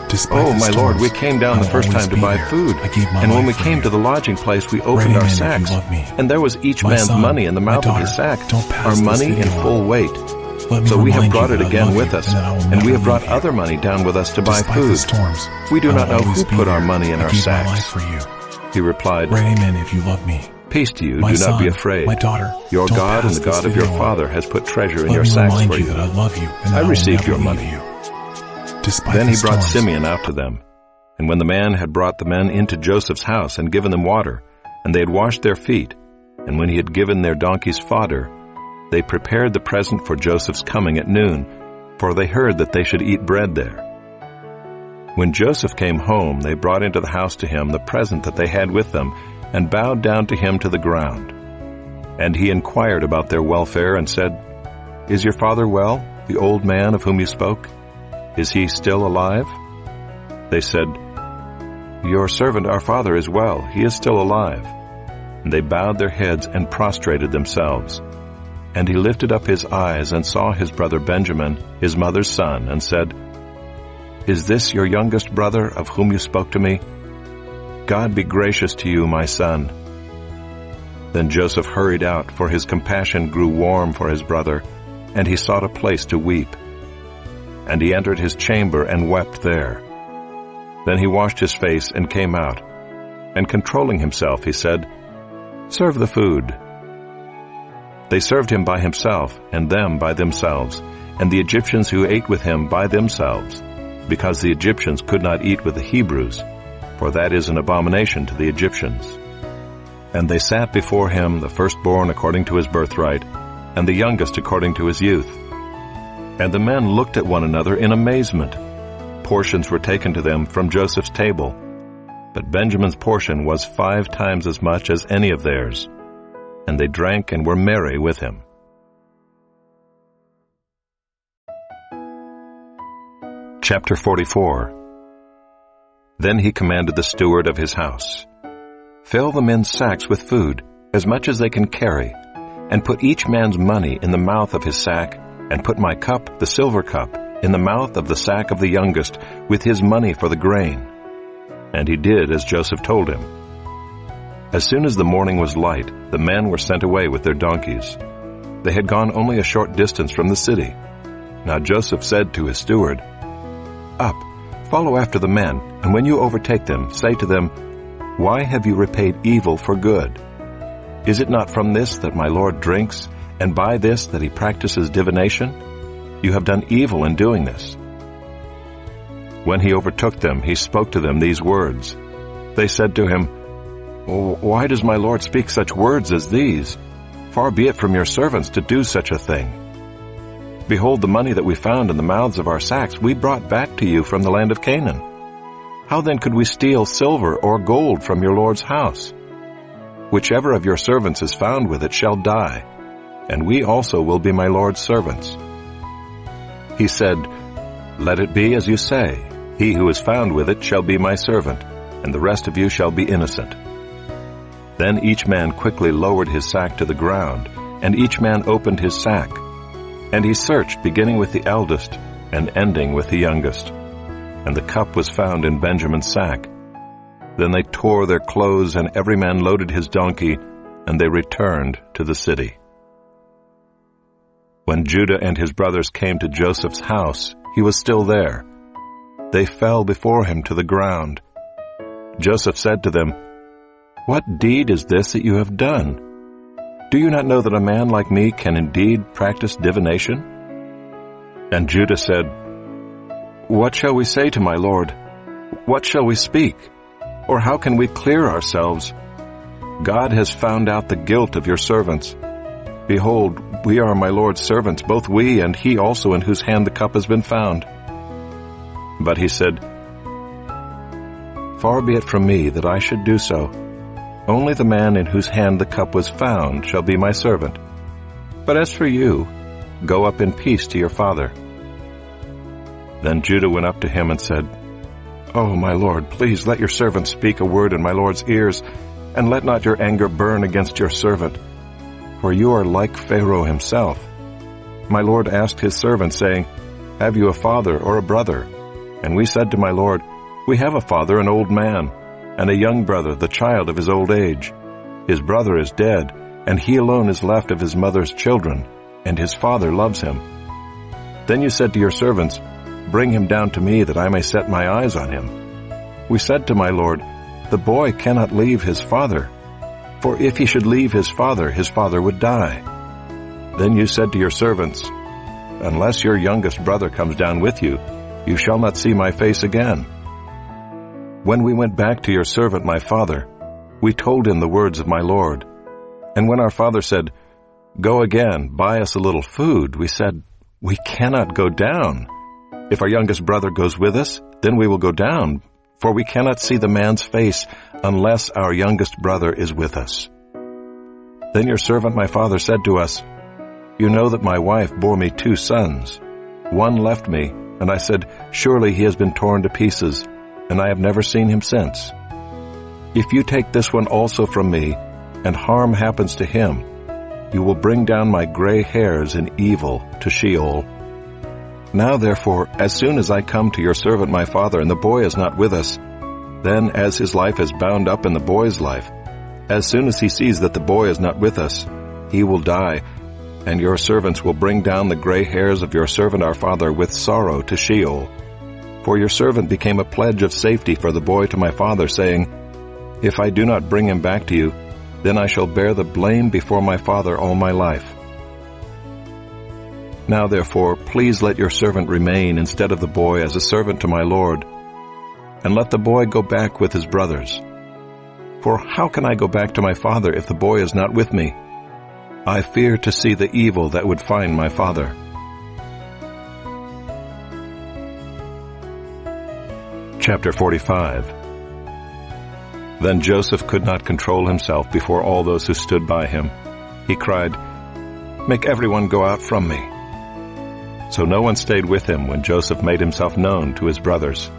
Despite Oh, the my Lord, storms, we came down I the will first always time to be buy there. food. I gave my And when we life for came you. to the lodging place, we Write opened our amen if you sacks. love me. And there was each My man's son, money in the my mouth of his daughter, sack, don't pass our this money in video on. full weight. Let me So we have remind brought you it that I again love with you us, and that I will and we never have brought leave you. other money down with us to buy Despite the food. storms, We do I not will know always who be put our there. money in I our gave my sacks. life for you. He replied, Write amen if you love me. Peace to you, My do son, not be afraid. my daughter, Your don't God and pass the this God of your video on. father has put treasure in Let your me sacks remind for you you. that I love you and that I I will received never your leave money. you. Despite Then the he brought storms, Simeon out to them. And when the man had brought the men into Joseph's house and given them water, and they had washed their feet, and when he had given their donkeys fodder, they prepared the present for Joseph's coming at noon, for they heard that they should eat bread there. When Joseph came home, they brought into the house to him the present that they had with them, and bowed down to him to the ground. And he inquired about their welfare and said, Is your father well, the old man of whom you spoke? Is he still alive? They said, Your servant our father is well, he is still alive. And they bowed their heads and prostrated themselves. And he lifted up his eyes and saw his brother Benjamin, his mother's son, and said, Is this your youngest brother of whom you spoke to me? God be gracious to you, my son. Then Joseph hurried out, for his compassion grew warm for his brother, and he sought a place to weep. And he entered his chamber and wept there. Then he washed his face and came out. And controlling himself, he said, Serve the food. They served him by himself, and them by themselves, and the Egyptians who ate with him by themselves, because the Egyptians could not eat with the Hebrews, for that is an abomination to the Egyptians. And they sat before him, the firstborn according to his birthright, and the youngest according to his youth. And the men looked at one another in amazement. Portions were taken to them from Joseph's table, but Benjamin's portion was 5 times as much as any of theirs. And they drank and were merry with him. Chapter 44. Then he commanded the steward of his house, "Fill the men's sacks with food, as much as they can carry, and put each man's money in the mouth of his sack, and put my cup, the silver cup, in the mouth of the sack of the youngest, with his money for the grain." And he did as Joseph told him. As soon as the morning was light, the men were sent away with their donkeys. They had gone only a short distance from the city. Now Joseph said to his steward, "Up, follow after the men, and when you overtake them, say to them, 'Why have you repaid evil for good? Is it not from this that my Lord drinks, and by this that he practices divination? You have done evil in doing this.'" When he overtook them, he spoke to them these words. They said to him, "Why does my Lord speak such words as these? Far be it from your servants to do such a thing. Behold, the money that we found in the mouths of our sacks we brought back to you from the land of Canaan. How then could we steal silver or gold from your Lord's house? Whichever of your servants is found with it shall die, and we also will be my Lord's servants." He said, "Let it be as you say. He who is found with it shall be my servant, and the rest of you shall be innocent." Then each man quickly lowered his sack to the ground, and each man opened his sack. And he searched, beginning with the eldest and ending with the youngest. And the cup was found in Benjamin's sack. Then they tore their clothes, and every man loaded his donkey, and they returned to the city. When Judah and his brothers came to Joseph's house, he was still there. They fell before him to the ground. Joseph said to them, "What deed is this that you have done? Do you not know that a man like me can indeed practice divination?" And Judah said, "What shall we say to my Lord? What shall we speak? Or how can we clear ourselves? God has found out the guilt of your servants. Behold, we are my Lord's servants, both we and he also in whose hand the cup has been found." But he said, "Far be it from me that I should do so. Only the man in whose hand the cup was found shall be my servant. But as for you, go up in peace to your father." Then Judah went up to him and said, "Oh, my Lord, please let your servant speak a word in my Lord's ears, and let not your anger burn against your servant. For you are like Pharaoh himself. My Lord asked his servant, saying, 'Have you a father or a brother?' And we said to my Lord, 'We have a father, an old man, and a young brother, the child of his old age. His brother is dead, and he alone is left of his mother's children, and his father loves him.' Then you said to your servants, 'Bring him down to me, that I may set my eyes on him.' We said to my Lord, 'The boy cannot leave his father, for if he should leave his father would die.' Then you said to your servants, 'Unless your youngest brother comes down with you, you shall not see my face again.' When we went back to your servant my father, we told him the words of my Lord. And when our father said, 'Go again, buy us a little food,' we said, 'We cannot go down. If our youngest brother goes with us, then we will go down, for we cannot see the man's face unless our youngest brother is with us.' Then your servant my father said to us, 'You know that my wife bore me 2 sons. One left me, and I said, Surely he has been torn to pieces, and I have never seen him since. If you take this one also from me, and harm happens to him, you will bring down my gray hairs in evil to Sheol. Now therefore, as soon as I come to your servant my father, and the boy is not with us, then as his life is bound up in the boy's life, as soon as he sees that the boy is not with us, he will die, and your servants will bring down the gray hairs of your servant our father with sorrow to Sheol. For your servant became a pledge of safety for the boy to my father, saying, If I do not bring him back to you, then I shall bear the blame before my father all my life. Now therefore, please let your servant remain instead of the boy as a servant to my lord, and let the boy go back with his brothers. For how can I go back to my father if the boy is not with me? I fear to see the evil that would find my father." Chapter 45. Then Joseph could not control himself before all those who stood by him. He cried, "Make everyone go out from me." So no one stayed with him when Joseph made himself known to his brothers.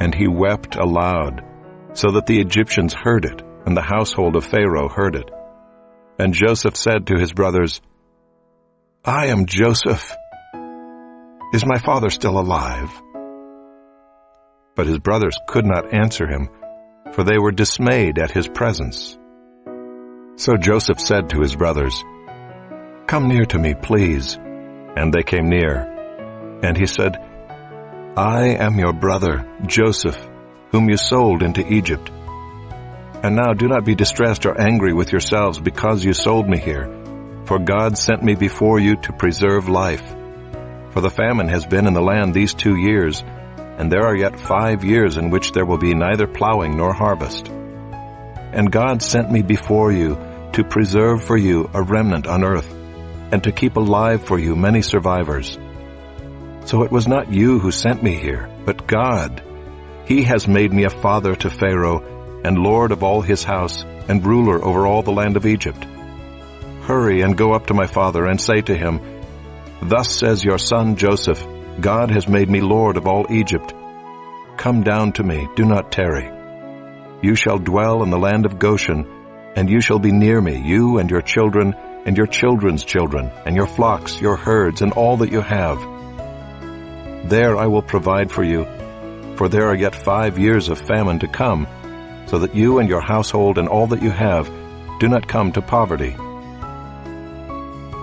And he wept aloud, so that the Egyptians heard it, and the household of Pharaoh heard it. And Joseph said to his brothers, "I am Joseph. Is my father still alive?" But his brothers could not answer him, for they were dismayed at his presence. So Joseph said to his brothers, "Come near to me, please." And they came near. And he said, "I am your brother, Joseph, whom you sold into Egypt. And now do not be distressed or angry with yourselves because you sold me here, for God sent me before you to preserve life. For the famine has been in the land these 2 years, and there are yet 5 years in which there will be neither plowing nor harvest. And God sent me before you to preserve for you a remnant on earth, and to keep alive for you many survivors. So it was not you who sent me here, but God. He has made me a father to Pharaoh, and lord of all his house, and ruler over all the land of Egypt. Hurry and go up to my father and say to him, 'Thus says your son Joseph, God has made me lord of all Egypt. Come down to me, do not tarry. You shall dwell in the land of Goshen, and you shall be near me, you and your children, and your children's children, and your flocks, your herds, and all that you have. There I will provide for you, for there are yet 5 years of famine to come, so that you and your household and all that you have do not come to poverty.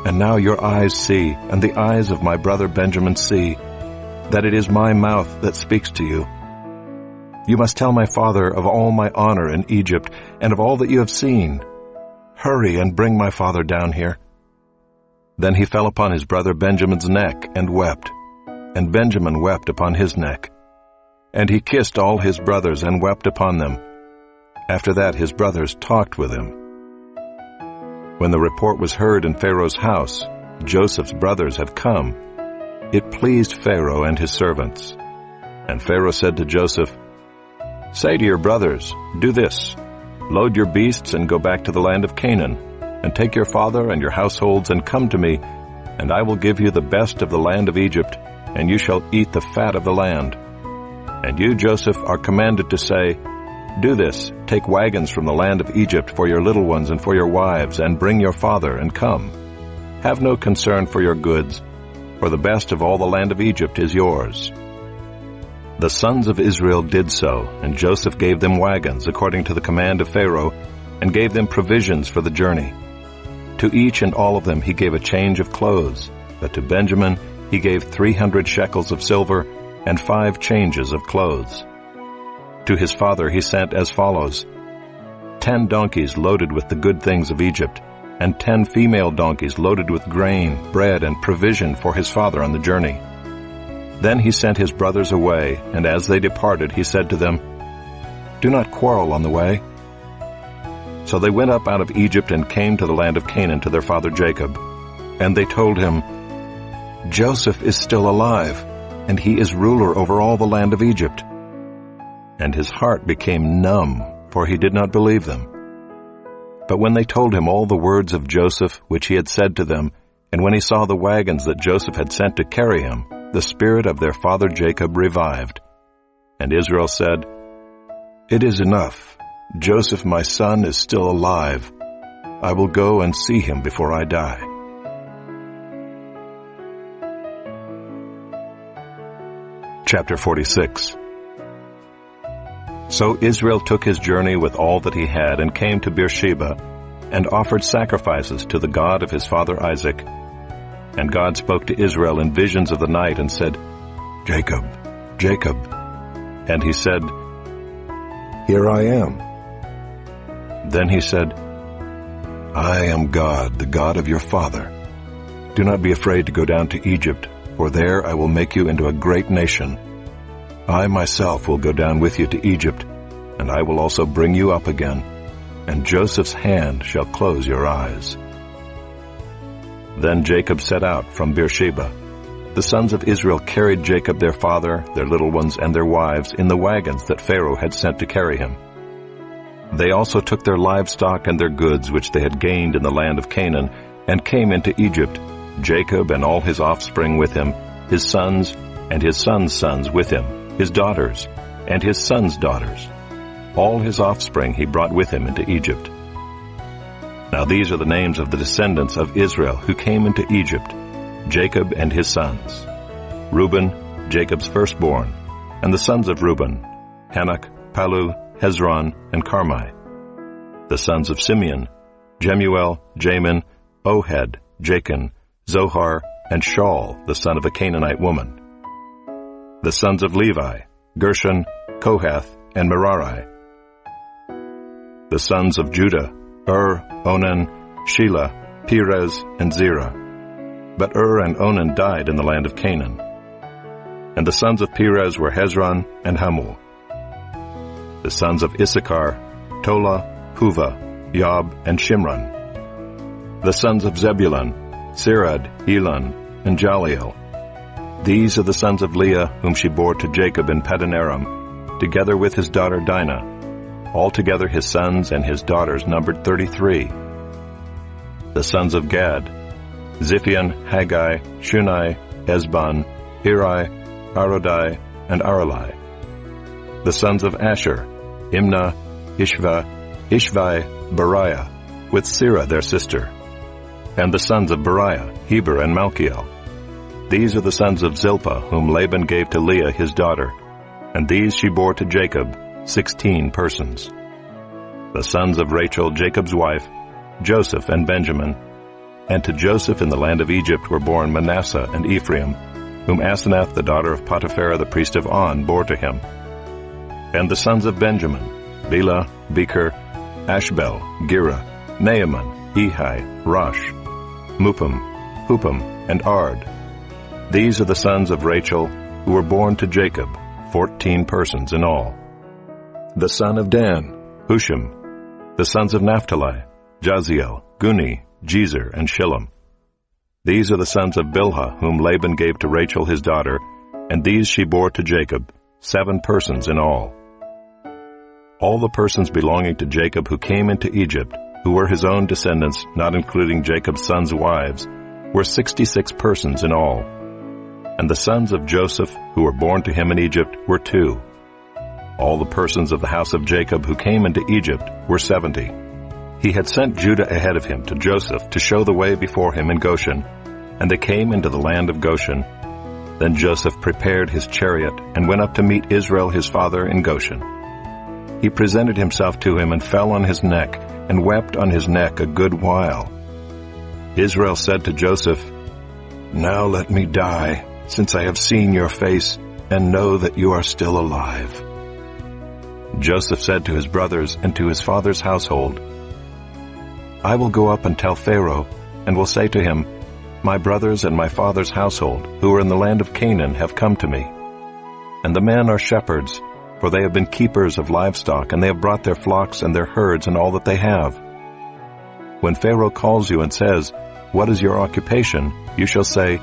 And now your eyes see, and the eyes of my brother Benjamin see, that it is my mouth that speaks to you. You must tell my father of all my honor in Egypt, and of all that you have seen. Hurry and bring my father down here." Then he fell upon his brother Benjamin's neck and wept, and Benjamin wept upon his neck. And he kissed all his brothers and wept upon them. After that his brothers talked with him. When the report was heard in Pharaoh's house, Joseph's brothers had come, it pleased Pharaoh and his servants. And Pharaoh said to Joseph, "Say to your brothers, do this, load your beasts and go back to the land of Canaan, and take your father and your households and come to me, and I will give you the best of the land of Egypt, and you shall eat the fat of the land. And you, Joseph, are commanded to say, do this, take wagons from the land of Egypt for your little ones and for your wives, and bring your father, and come. Have no concern for your goods, for the best of all the land of Egypt is yours." The sons of Israel did so, and Joseph gave them wagons according to the command of Pharaoh, and gave them provisions for the journey. To each and all of them he gave a change of clothes, but to Benjamin he gave 300 shekels of silver and 5 changes of clothes. To his father he sent as follows: 10 donkeys loaded with the good things of Egypt, and 10 female donkeys loaded with grain, bread, and provision for his father on the journey. Then he sent his brothers away, and as they departed he said to them, "Do not quarrel on the way." So they went up out of Egypt and came to the land of Canaan to their father Jacob. And they told him, "Joseph is still alive, and he is ruler over all the land of Egypt." And his heart became numb, for he did not believe them. But when they told him all the words of Joseph which he had said to them, and when he saw the wagons that Joseph had sent to carry him, the spirit of their father Jacob revived. And Israel said, "It is enough. Joseph my son is still alive. I will go and see him before I die." Chapter 46. So Israel took his journey with all that he had and came to Beersheba and offered sacrifices to the God of his father Isaac. And God spoke to Israel in visions of the night and said, "Jacob, Jacob." And he said, "Here I am." Then he said, "I am God, the God of your father. Do not be afraid to go down to Egypt, for there I will make you into a great nation. I myself will go down with you to Egypt, and I will also bring you up again, and Joseph's hand shall close your eyes." Then Jacob set out from Beersheba. The sons of Israel carried Jacob their father, their little ones, and their wives in the wagons that Pharaoh had sent to carry him. They also took their livestock and their goods which they had gained in the land of Canaan, and came into Egypt, Jacob and all his offspring with him, his sons and his sons' sons with him, his daughters and his sons' daughters. All his offspring he brought with him into Egypt. Now these are the names of the descendants of Israel who came into Egypt, Jacob and his sons: Reuben, Jacob's firstborn, and the sons of Reuben, Hanok, Palu, Hezron, and Carmi. The sons of Simeon, Jemuel, Jamin, Ohad, Jachin, Zohar, and Shaul, the son of a Canaanite woman. The sons of Levi, Gershon, Kohath, and Merari. The sons of Judah, Onan, Shelah, Perez, and Zerah. But and Onan died in the land of Canaan. And the sons of Perez were Hezron and Hamul. The sons of Issachar, Tola, Puvah, Yob, and Shimron. The sons of Zebulun, Sirad, Elon, and Jaliel. These are the sons of Leah, whom she bore to Jacob in Paddan Aram, together with his daughter Dinah. Altogether his sons and his daughters numbered 33. The sons of Gad, Ziphion, Haggai, Shunai, Ezbon, Eri, Arodai, and Aralai. The sons of Asher, Imnah, Ishvai, Beriah, with Sirah their sister. And the sons of Beriah, Heber and Malchiel. These are the sons of Zilpah, whom Laban gave to Leah his daughter, and these she bore to Jacob, 16 persons. The sons of Rachel, Jacob's wife, Joseph and Benjamin. And to Joseph in the land of Egypt were born Manasseh and Ephraim, whom Asenath the daughter of Potipharah the priest of On bore to him. And the sons of Benjamin, Bela, Becher, Ashbel, Gera, Naaman, Ehi, Rosh, Mupim, Hupim, and Ard. These are the sons of Rachel, who were born to Jacob, 14 persons in all. The son of Dan, Hushim. The sons of Naphtali, Jaziel, Guni, Jezer, and Shillem. These are the sons of Bilhah, whom Laban gave to Rachel his daughter, and these she bore to Jacob, 7 persons in all. All the persons belonging to Jacob who came into Egypt, who were his own descendants, not including Jacob's sons' wives, were 66 persons in all. And the sons of Joseph, who were born to him in Egypt, were 2. All the persons of the house of Jacob who came into Egypt were 70. He had sent Judah ahead of him to Joseph to show the way before him in Goshen, and they came into the land of Goshen. Then Joseph prepared his chariot and went up to meet Israel his father in Goshen. He presented himself to him and fell on his neck and wept on his neck a good while. Israel said to Joseph, "Now let me die, since I have seen your face and know that you are still alive." Joseph said to his brothers and to his father's household, "I will go up and tell Pharaoh, and will say to him, 'My brothers and my father's household, who are in the land of Canaan, have come to me. And the men are shepherds, for they have been keepers of livestock, and they have brought their flocks and their herds and all that they have. When Pharaoh calls you and says, "What is your occupation?" you shall say,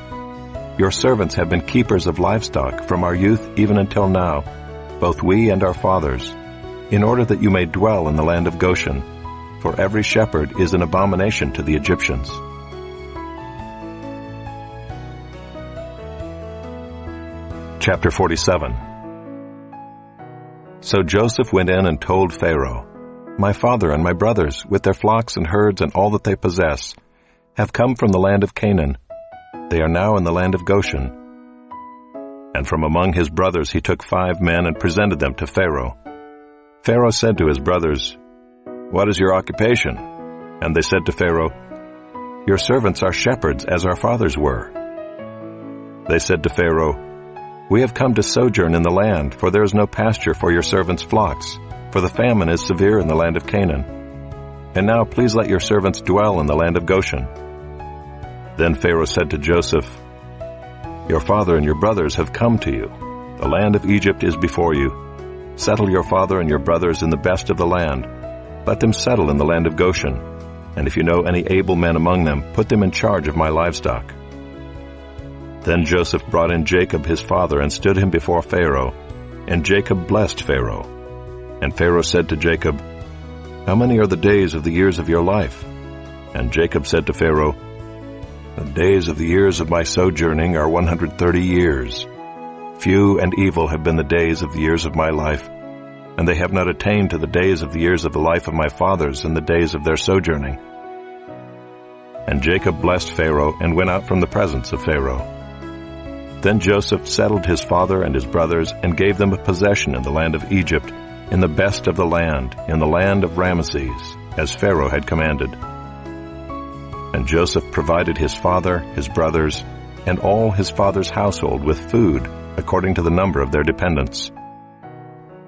"Your servants have been keepers of livestock from our youth even until now, both we and our fathers, in order that you may dwell in the land of Goshen, for every shepherd is an abomination to the Egyptians." Chapter 47. So Joseph went in and told Pharaoh, "My father and my brothers, with their flocks and herds and all that they possess, have come from the land of Canaan. They are now in the land of Goshen." And from among his brothers he took 5 men and presented them to Pharaoh. Pharaoh said to his brothers, "What is your occupation?" And they said to Pharaoh, "Your servants are shepherds, as our fathers were." They said to Pharaoh, "We have come to sojourn in the land, for there is no pasture for your servants' flocks, for the famine is severe in the land of Canaan. And now please let your servants dwell in the land of Goshen." Then Pharaoh said to Joseph, "Your father and your brothers have come to you. The land of Egypt is before you. Settle your father and your brothers in the best of the land. Let them settle in the land of Goshen. And if you know any able men among them, put them in charge of my livestock." Then Joseph brought in Jacob his father and stood him before Pharaoh. And Jacob blessed Pharaoh. And Pharaoh said to Jacob, "How many are the days of the years of your life?" And Jacob said to Pharaoh, "The days of the years of my sojourning are 130 years. Few and evil have been the days of the years of my life, and they have not attained to the days of the years of the life of my fathers in the days of their sojourning." And Jacob blessed Pharaoh and went out from the presence of Pharaoh. Then Joseph settled his father and his brothers and gave them a possession in the land of Egypt, in the best of the land, in the land of Ramesses, as Pharaoh had commanded. And Joseph provided his father, his brothers, and all his father's household with food, according to the number of their dependents.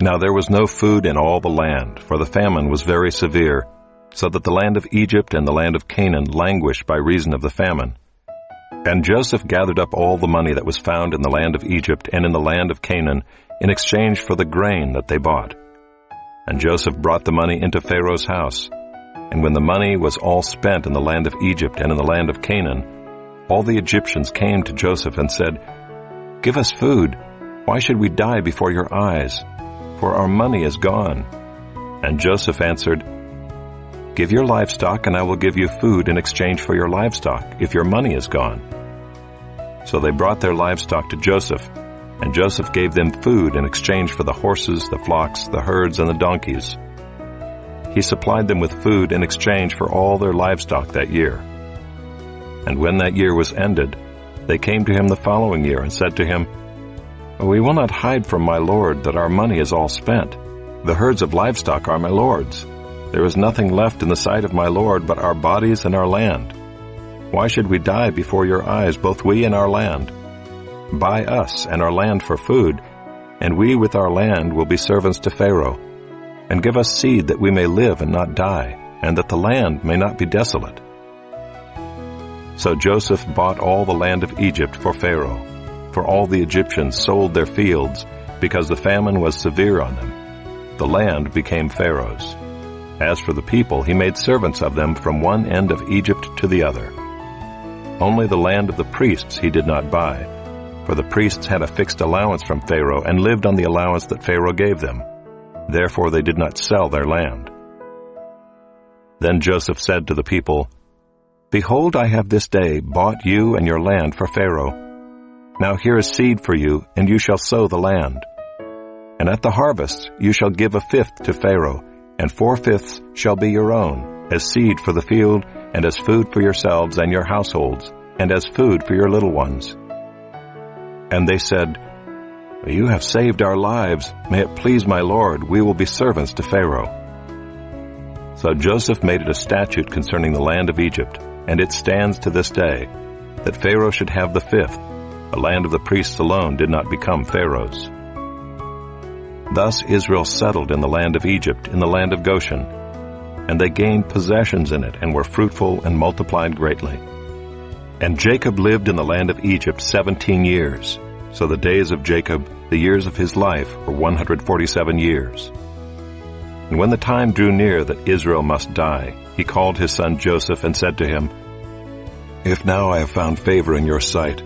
Now there was no food in all the land, for the famine was very severe, so that the land of Egypt and the land of Canaan languished by reason of the famine. And Joseph gathered up all the money that was found in the land of Egypt and in the land of Canaan in exchange for the grain that they bought. And Joseph brought the money into Pharaoh's house. And when the money was all spent in the land of Egypt and in the land of Canaan, all the Egyptians came to Joseph and said, "Give us food. Why should we die before your eyes? For our money is gone." And Joseph answered, "Give your livestock, and I will give you food in exchange for your livestock, if your money is gone." So they brought their livestock to Joseph, and Joseph gave them food in exchange for the horses, the flocks, the herds, and the donkeys. He supplied them with food in exchange for all their livestock that year. And when that year was ended, they came to him the following year and said to him, "We will not hide from my lord that our money is all spent. The herds of livestock are my lord's. There is nothing left in the sight of my lord but our bodies and our land. Why should we die before your eyes, both we and our land? Buy us and our land for food, and we with our land will be servants to Pharaoh. And give us seed that we may live and not die, and that the land may not be desolate." So Joseph bought all the land of Egypt for Pharaoh, for all the Egyptians sold their fields, because the famine was severe on them. The land became Pharaoh's. As for the people, he made servants of them from one end of Egypt to the other. Only the land of the priests he did not buy, for the priests had a fixed allowance from Pharaoh and lived on the allowance that Pharaoh gave them. Therefore they did not sell their land. Then Joseph said to the people, "Behold, I have this day bought you and your land for Pharaoh. Now here is seed for you, and you shall sow the land. And at the harvest you shall give 1/5 to Pharaoh, and 4/5 shall be your own, as seed for the field, and as food for yourselves and your households, and as food for your little ones." And they said, "You have saved our lives. May it please my lord, we will be servants to Pharaoh." So Joseph made it a statute concerning the land of Egypt, and it stands to this day, that Pharaoh should have the 1/5. The land of the priests alone did not become Pharaoh's. Thus Israel settled in the land of Egypt, in the land of Goshen, and they gained possessions in it and were fruitful and multiplied greatly. And Jacob lived in the land of Egypt 17 years. So the days of Jacob, the years of his life, were 147 years. And when the time drew near that Israel must die, he called his son Joseph and said to him, "If now I have found favor in your sight,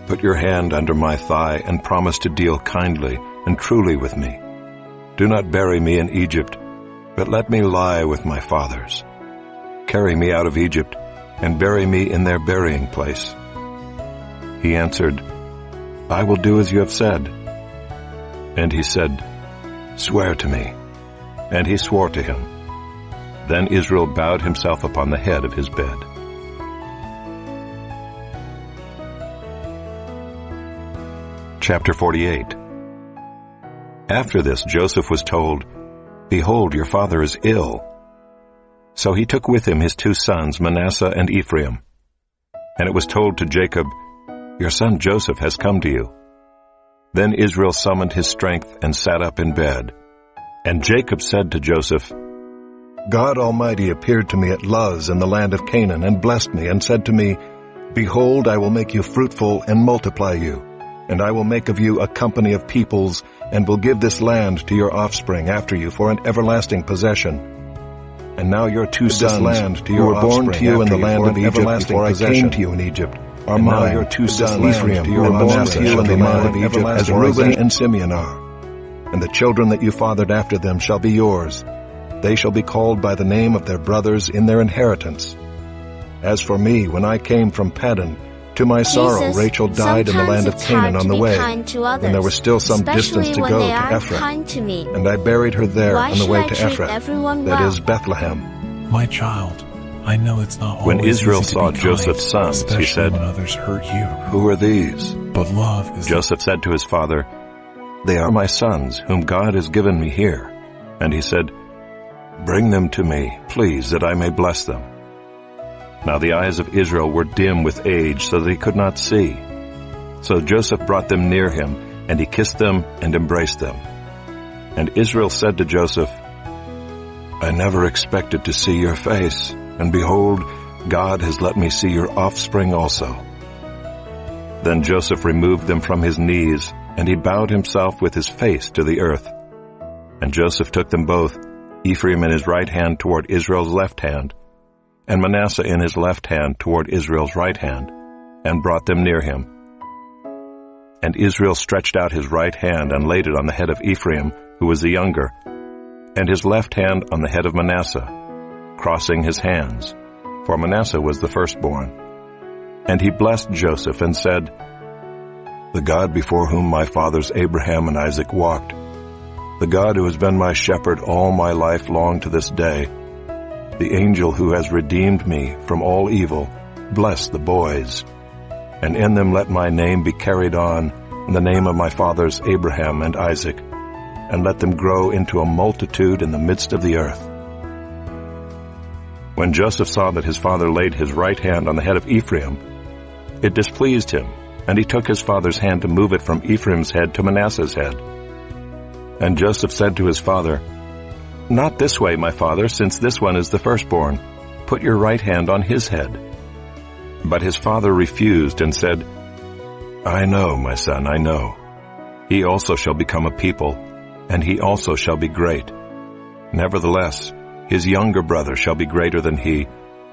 put your hand under my thigh and promise to deal kindly and truly with me. Do not bury me in Egypt, but let me lie with my fathers. Carry me out of Egypt and bury me in their burying place." He answered, "I will do as you have said." And he said, "Swear to me." And he swore to him. Then Israel bowed himself upon the head of his bed. Chapter 48. After this Joseph was told, "Behold, your father is ill." So he took with him his 2 sons, Manasseh and Ephraim. And it was told to Jacob, "Your son Joseph has come to you." Then Israel summoned his strength and sat up in bed. And Jacob said to Joseph, "God Almighty appeared to me at Luz in the land of Canaan and blessed me and said to me, Behold, I will make you fruitful and multiply you, and I will make of you a company of peoples, and will give this land to your offspring after you for an everlasting possession. And now your two sons, who were born to you in the land of Egypt before I came to you in Egypt, are mine. Your two sons, Ephraim, who were born to you in the land of Egypt, as Reuben and Simeon are. And the children that you fathered after them shall be yours. They shall be called by the name of their brothers in their inheritance. As for me, when I came from Paddan, to my sorrow Rachel died in the land of Canaan on the way, when there was still some distance to go to Ephraim, and I buried her there on the way to Ephraim, that is Bethlehem. My child, I know it's not When always Israel easy to saw be Joseph's kind, sons, he especially said, when others hurt you. Who are these? But love is Joseph said to his father, "They are my sons, whom God has given me here." And he said, "Bring them to me, please, that I may bless them." Now the eyes of Israel were dim with age, so that he could not see. So Joseph brought them near him, and he kissed them and embraced them. And Israel said to Joseph, "I never expected to see your face, and behold, God has let me see your offspring also." Then Joseph removed them from his knees, and he bowed himself with his face to the earth. And Joseph took them both, Ephraim in his right hand toward Israel's left hand, and Manasseh in his left hand toward Israel's right hand, and brought them near him. And Israel stretched out his right hand and laid it on the head of Ephraim, who was the younger, and his left hand on the head of Manasseh, crossing his hands, for Manasseh was the firstborn. And he blessed Joseph and said, "The God before whom my fathers Abraham and Isaac walked, the God who has been my shepherd all my life long to this day, the angel who has redeemed me from all evil, bless the boys, and in them let my name be carried on in the name of my fathers Abraham and Isaac, and let them grow into a multitude in the midst of the earth." When Joseph saw that his father laid his right hand on the head of Ephraim, it displeased him, and he took his father's hand to move it from Ephraim's head to Manasseh's head. And Joseph said to his father, "Not this way, my father, since this one is the firstborn. Put your right hand on his head." But his father refused and said, "I know, my son, I know. He also shall become a people, and he also shall be great. Nevertheless, his younger brother shall be greater than he,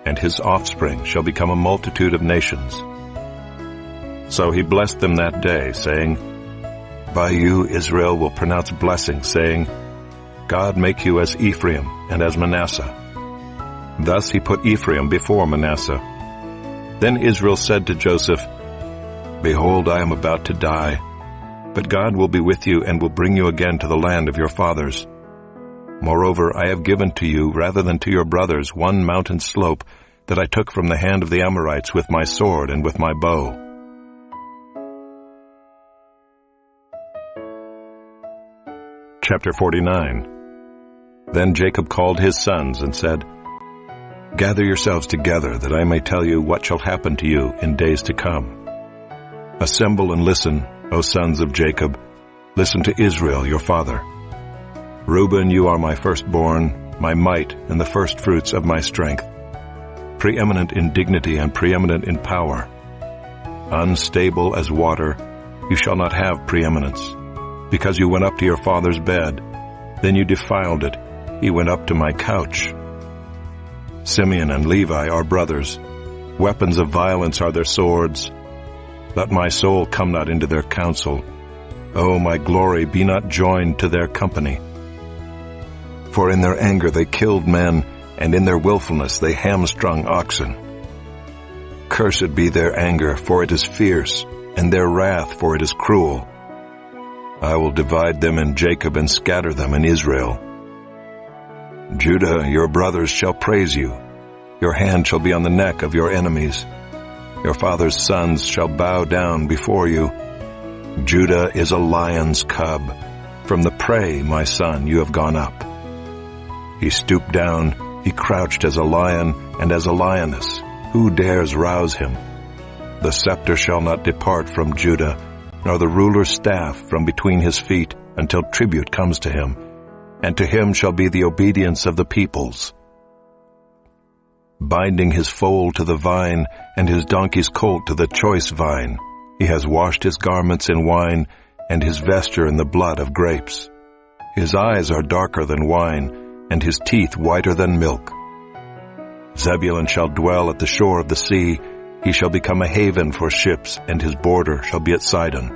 and his offspring shall become a multitude of nations." So he blessed them that day, saying, "By you Israel will pronounce blessing, saying, God make you as Ephraim and as Manasseh." Thus he put Ephraim before Manasseh. Then Israel said to Joseph, "Behold, I am about to die, but God will be with you and will bring you again to the land of your fathers. Moreover, I have given to you, rather than to your brothers, one mountain slope that I took from the hand of the Amorites with my sword and with my bow." Chapter 49. Then Jacob called his sons and said, "Gather yourselves together, that I may tell you what shall happen to you in days to come. Assemble and listen, O sons of Jacob. Listen to Israel, your father. Reuben, you are my firstborn, my might, and the firstfruits of my strength, preeminent in dignity and preeminent in power. Unstable as water, you shall not have preeminence, because you went up to your father's bed. Then you defiled it. He went up to my couch. Simeon and Levi are brothers. Weapons of violence are their swords. Let my soul come not into their counsel. O my glory, be not joined to their company. For in their anger they killed men, and in their willfulness they hamstrung oxen. Cursed be their anger, for it is fierce, and their wrath, for it is cruel. I will divide them in Jacob and scatter them in Israel. Judah, your brothers shall praise you. Your hand shall be on the neck of your enemies. Your father's sons shall bow down before you. Judah is a lion's cub. From the prey, my son, you have gone up. He stooped down, he crouched as a lion and as a lioness. Who dares rouse him? The scepter shall not depart from Judah, nor the ruler's staff from between his feet, until tribute comes to him, and to him shall be the obedience of the peoples. binding his foal to the vine, and his donkey's colt to the choice vine. He has washed his garments in wine, and his vesture in the blood of grapes. His eyes are darker than wine, and his teeth whiter than milk. Zebulun shall dwell at the shore of the sea. He shall become a haven for ships, and his border shall be at Sidon.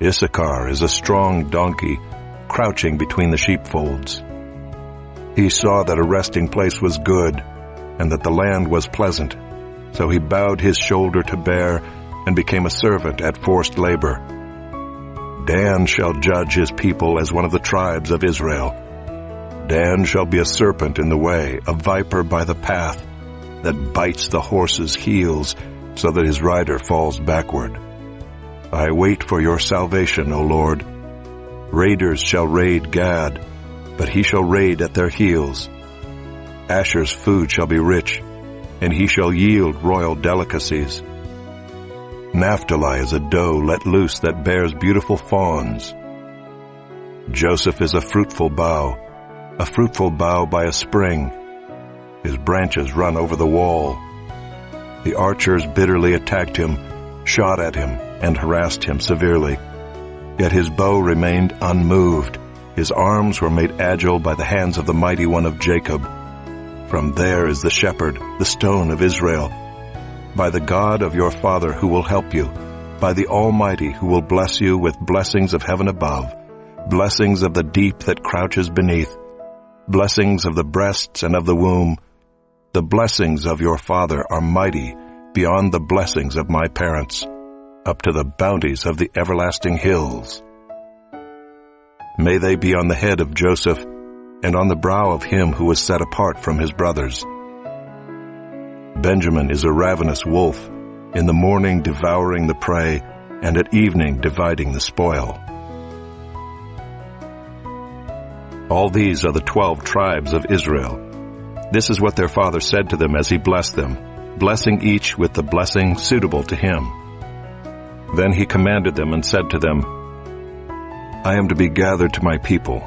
Issachar is a strong donkey, crouching between the sheepfolds. He saw that a resting place was good, and that the land was pleasant. So he bowed his shoulder to bear, and became a servant at forced labor. Dan shall judge his people as one of the tribes of Israel. Dan shall be a serpent in the way, a viper by the path, that bites the horse's heels, so that his rider falls backward. I wait for your salvation, O Lord. Raiders shall raid Gad, but he shall raid at their heels. Asher's food shall be rich, and he shall yield royal delicacies. Naphtali is a doe let loose that bears beautiful fawns. Joseph is a fruitful bough by a spring. His branches run over the wall. The archers bitterly attacked him, shot at him, and harassed him severely. Yet his bow remained unmoved. His arms were made agile by the hands of the mighty one of Jacob. From there is the shepherd, the stone of Israel. By the God of your father who will help you, by the Almighty who will bless you with blessings of heaven above, blessings of the deep that crouches beneath, blessings of the breasts and of the womb. The blessings of your father are mighty beyond the blessings of my parents, up to the bounties of the everlasting hills. May they be on the head of Joseph, and on the brow of him who was set apart from his brothers. Benjamin is a ravenous wolf, in the morning devouring the prey, and at evening dividing the spoil. All these are the 12 tribes of Israel. This is what their father said to them as he blessed them, blessing each with the blessing suitable to him. Then he commanded them and said to them, I am to be gathered to my people.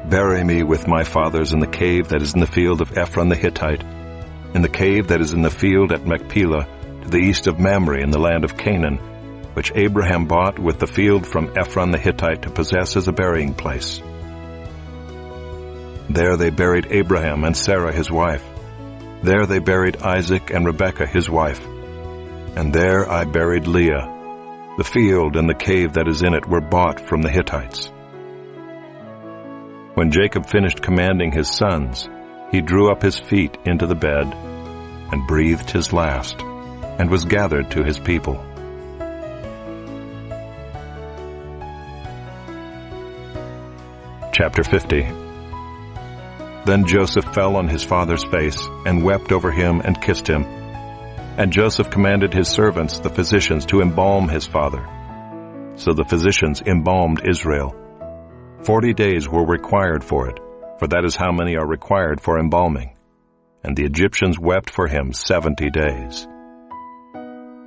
Bury me with my fathers in the cave that is in the field of Ephron the Hittite, in the cave that is in the field at Machpelah, to the east of Mamre in the land of Canaan, which Abraham bought with the field from Ephron the Hittite to possess as a burying place. There they buried Abraham and Sarah his wife. There they buried Isaac and Rebekah his wife. And there I buried Leah. The field and the cave that is in it were bought from the Hittites. When Jacob finished commanding his sons, he drew up his feet into the bed and breathed his last, and was gathered to his people. Chapter 50. Then Joseph fell on his father's face, and wept over him and kissed him. And Joseph commanded his servants, the physicians, to embalm his father. So the physicians embalmed Israel. 40 days were required for it, for that is how many are required for embalming. And the Egyptians wept for him 70 days.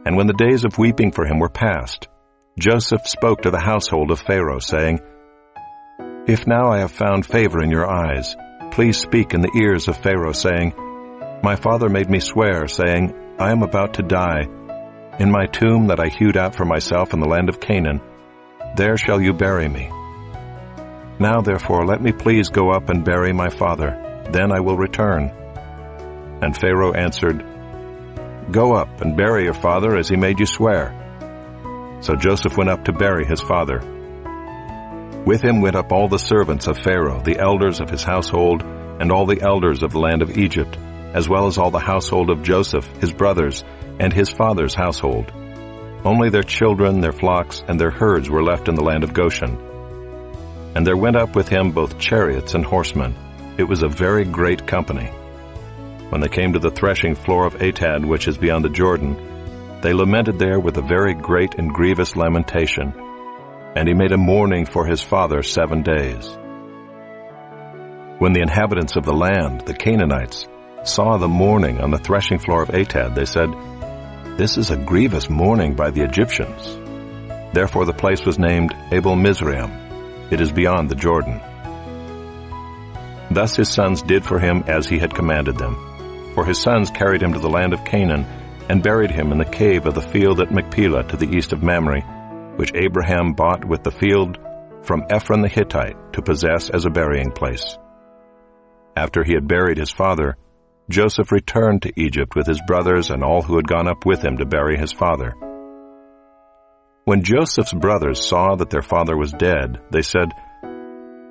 And when the days of weeping for him were past, Joseph spoke to the household of Pharaoh, saying, If now I have found favor in your eyes, please speak in the ears of Pharaoh, saying, My father made me swear, saying, I am about to die. In my tomb that I hewed out for myself in the land of Canaan, there shall you bury me. Now therefore let me please go up and bury my father, then I will return. And Pharaoh answered, Go up and bury your father as he made you swear. So Joseph went up to bury his father. With him went up all the servants of Pharaoh, the elders of his household, and all the elders of the land of Egypt, as well as all the household of Joseph, his brothers, and his father's household. Only their children, their flocks, and their herds were left in the land of Goshen. And there went up with him both chariots and horsemen. It was a very great company. When they came to the threshing floor of Atad, which is beyond the Jordan, they lamented there with a very great and grievous lamentation. And he made a mourning for his father 7 days. When the inhabitants of the land, the Canaanites, saw the mourning on the threshing floor of Atad, they said, This is a grievous mourning by the Egyptians. Therefore the place was named Abel Mizraim. It is beyond the Jordan. Thus his sons did for him as he had commanded them, for his sons carried him to the land of Canaan and buried him in the cave of the field at Machpelah to the east of Mamre, which Abraham bought with the field from Ephron the Hittite to possess as a burying place. After he had buried his father, Joseph returned to Egypt with his brothers and all who had gone up with him to bury his father. When Joseph's brothers saw that their father was dead, they said,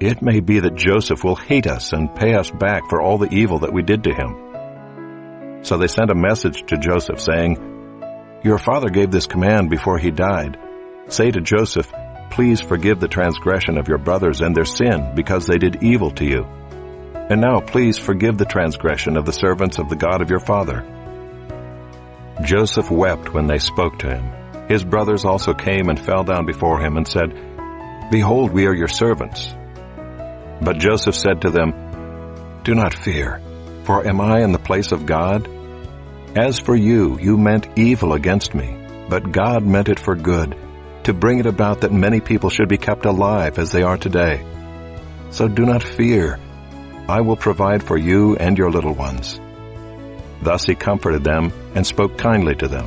"It may be that Joseph will hate us and pay us back for all the evil that we did to him." So they sent a message to Joseph saying, "Your father gave this command before he died. Say to Joseph, 'Please forgive the transgression of your brothers and their sin, because they did evil to you. And now please forgive the transgression of the servants of the God of your father.'" Joseph wept when they spoke to him. His brothers also came and fell down before him and said, "Behold, we are your servants." But Joseph said to them, "Do not fear, for am I in the place of God? As for you, you meant evil against me, but God meant it for good, to bring it about that many people should be kept alive as they are today. So do not fear. I will provide for you and your little ones." Thus he comforted them and spoke kindly to them.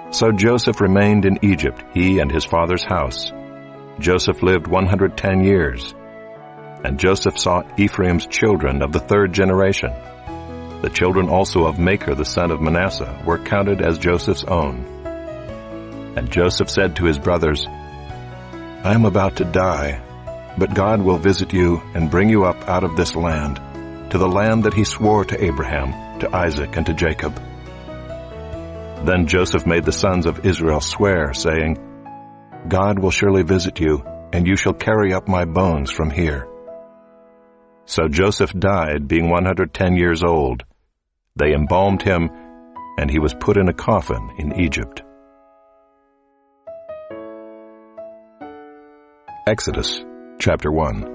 So Joseph remained in Egypt, he and his father's house. Joseph lived 110 years. And Joseph saw Ephraim's children of the third generation. The children also of Machir the son of Manasseh were counted as Joseph's own. And Joseph said to his brothers, "I am about to die, but God will visit you and bring you up out of this land, to the land that he swore to Abraham, to Isaac, and to Jacob." Then Joseph made the sons of Israel swear, saying, "God will surely visit you, and you shall carry up my bones from here." So Joseph died, being 110 years old. They embalmed him, and he was put in a coffin in Egypt. Exodus chapter 1.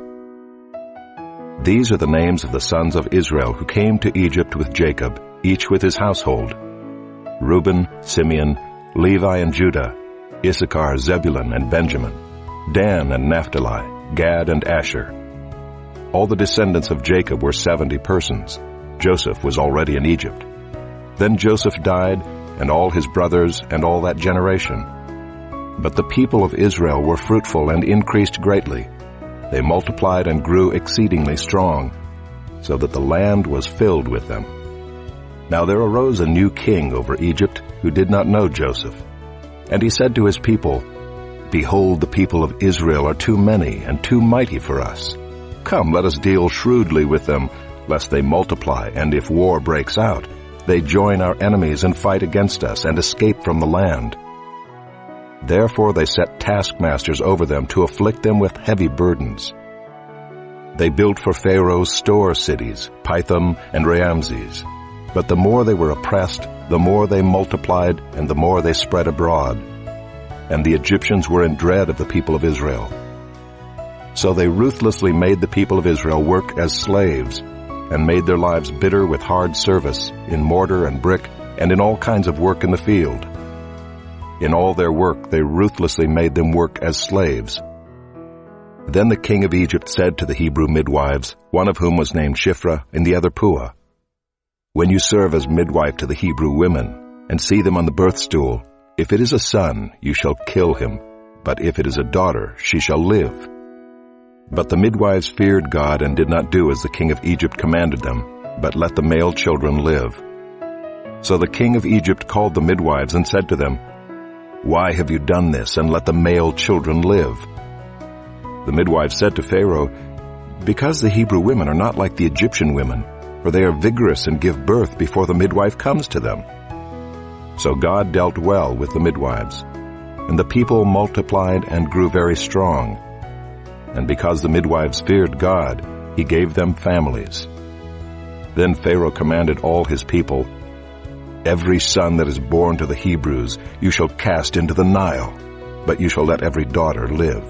These are the names of the sons of Israel who came to Egypt with Jacob, each with his household: Reuben, Simeon, Levi and Judah, Issachar, Zebulun and Benjamin, Dan and Naphtali, Gad and Asher. All the descendants of Jacob were 70 persons. Joseph was already in Egypt. Then Joseph died, and all his brothers, and all that generation. But the people of Israel were fruitful and increased greatly. They multiplied and grew exceedingly strong, so that the land was filled with them. Now there arose a new king over Egypt who did not know Joseph. And he said to his people, "Behold, the people of Israel are too many and too mighty for us. Come, let us deal shrewdly with them, lest they multiply, and if war breaks out, they join our enemies and fight against us and escape from the land." Therefore they set taskmasters over them to afflict them with heavy burdens. They built for Pharaoh store cities, Pithom and Ramses. But the more they were oppressed, the more they multiplied, and the more they spread abroad. And the Egyptians were in dread of the people of Israel. So they ruthlessly made the people of Israel work as slaves, and made their lives bitter with hard service, in mortar and brick, and in all kinds of work in the field. In all their work they ruthlessly made them work as slaves. Then the king of Egypt said to the Hebrew midwives, one of whom was named Shiphrah and the other Puah, "When you serve as midwife to the Hebrew women, and see them on the birth stool, if it is a son, you shall kill him, but if it is a daughter, she shall live." But the midwives feared God and did not do as the king of Egypt commanded them, but let the male children live. So the king of Egypt called the midwives and said to them, "Why have you done this, and let the male children live?" The midwives said to Pharaoh, "Because the Hebrew women are not like the Egyptian women, for they are vigorous and give birth before the midwife comes to them." So God dealt well with the midwives, and the people multiplied and grew very strong. And because the midwives feared God, he gave them families. Then Pharaoh commanded all his people, "Every son that is born to the Hebrews you shall cast into the Nile, but you shall let every daughter live."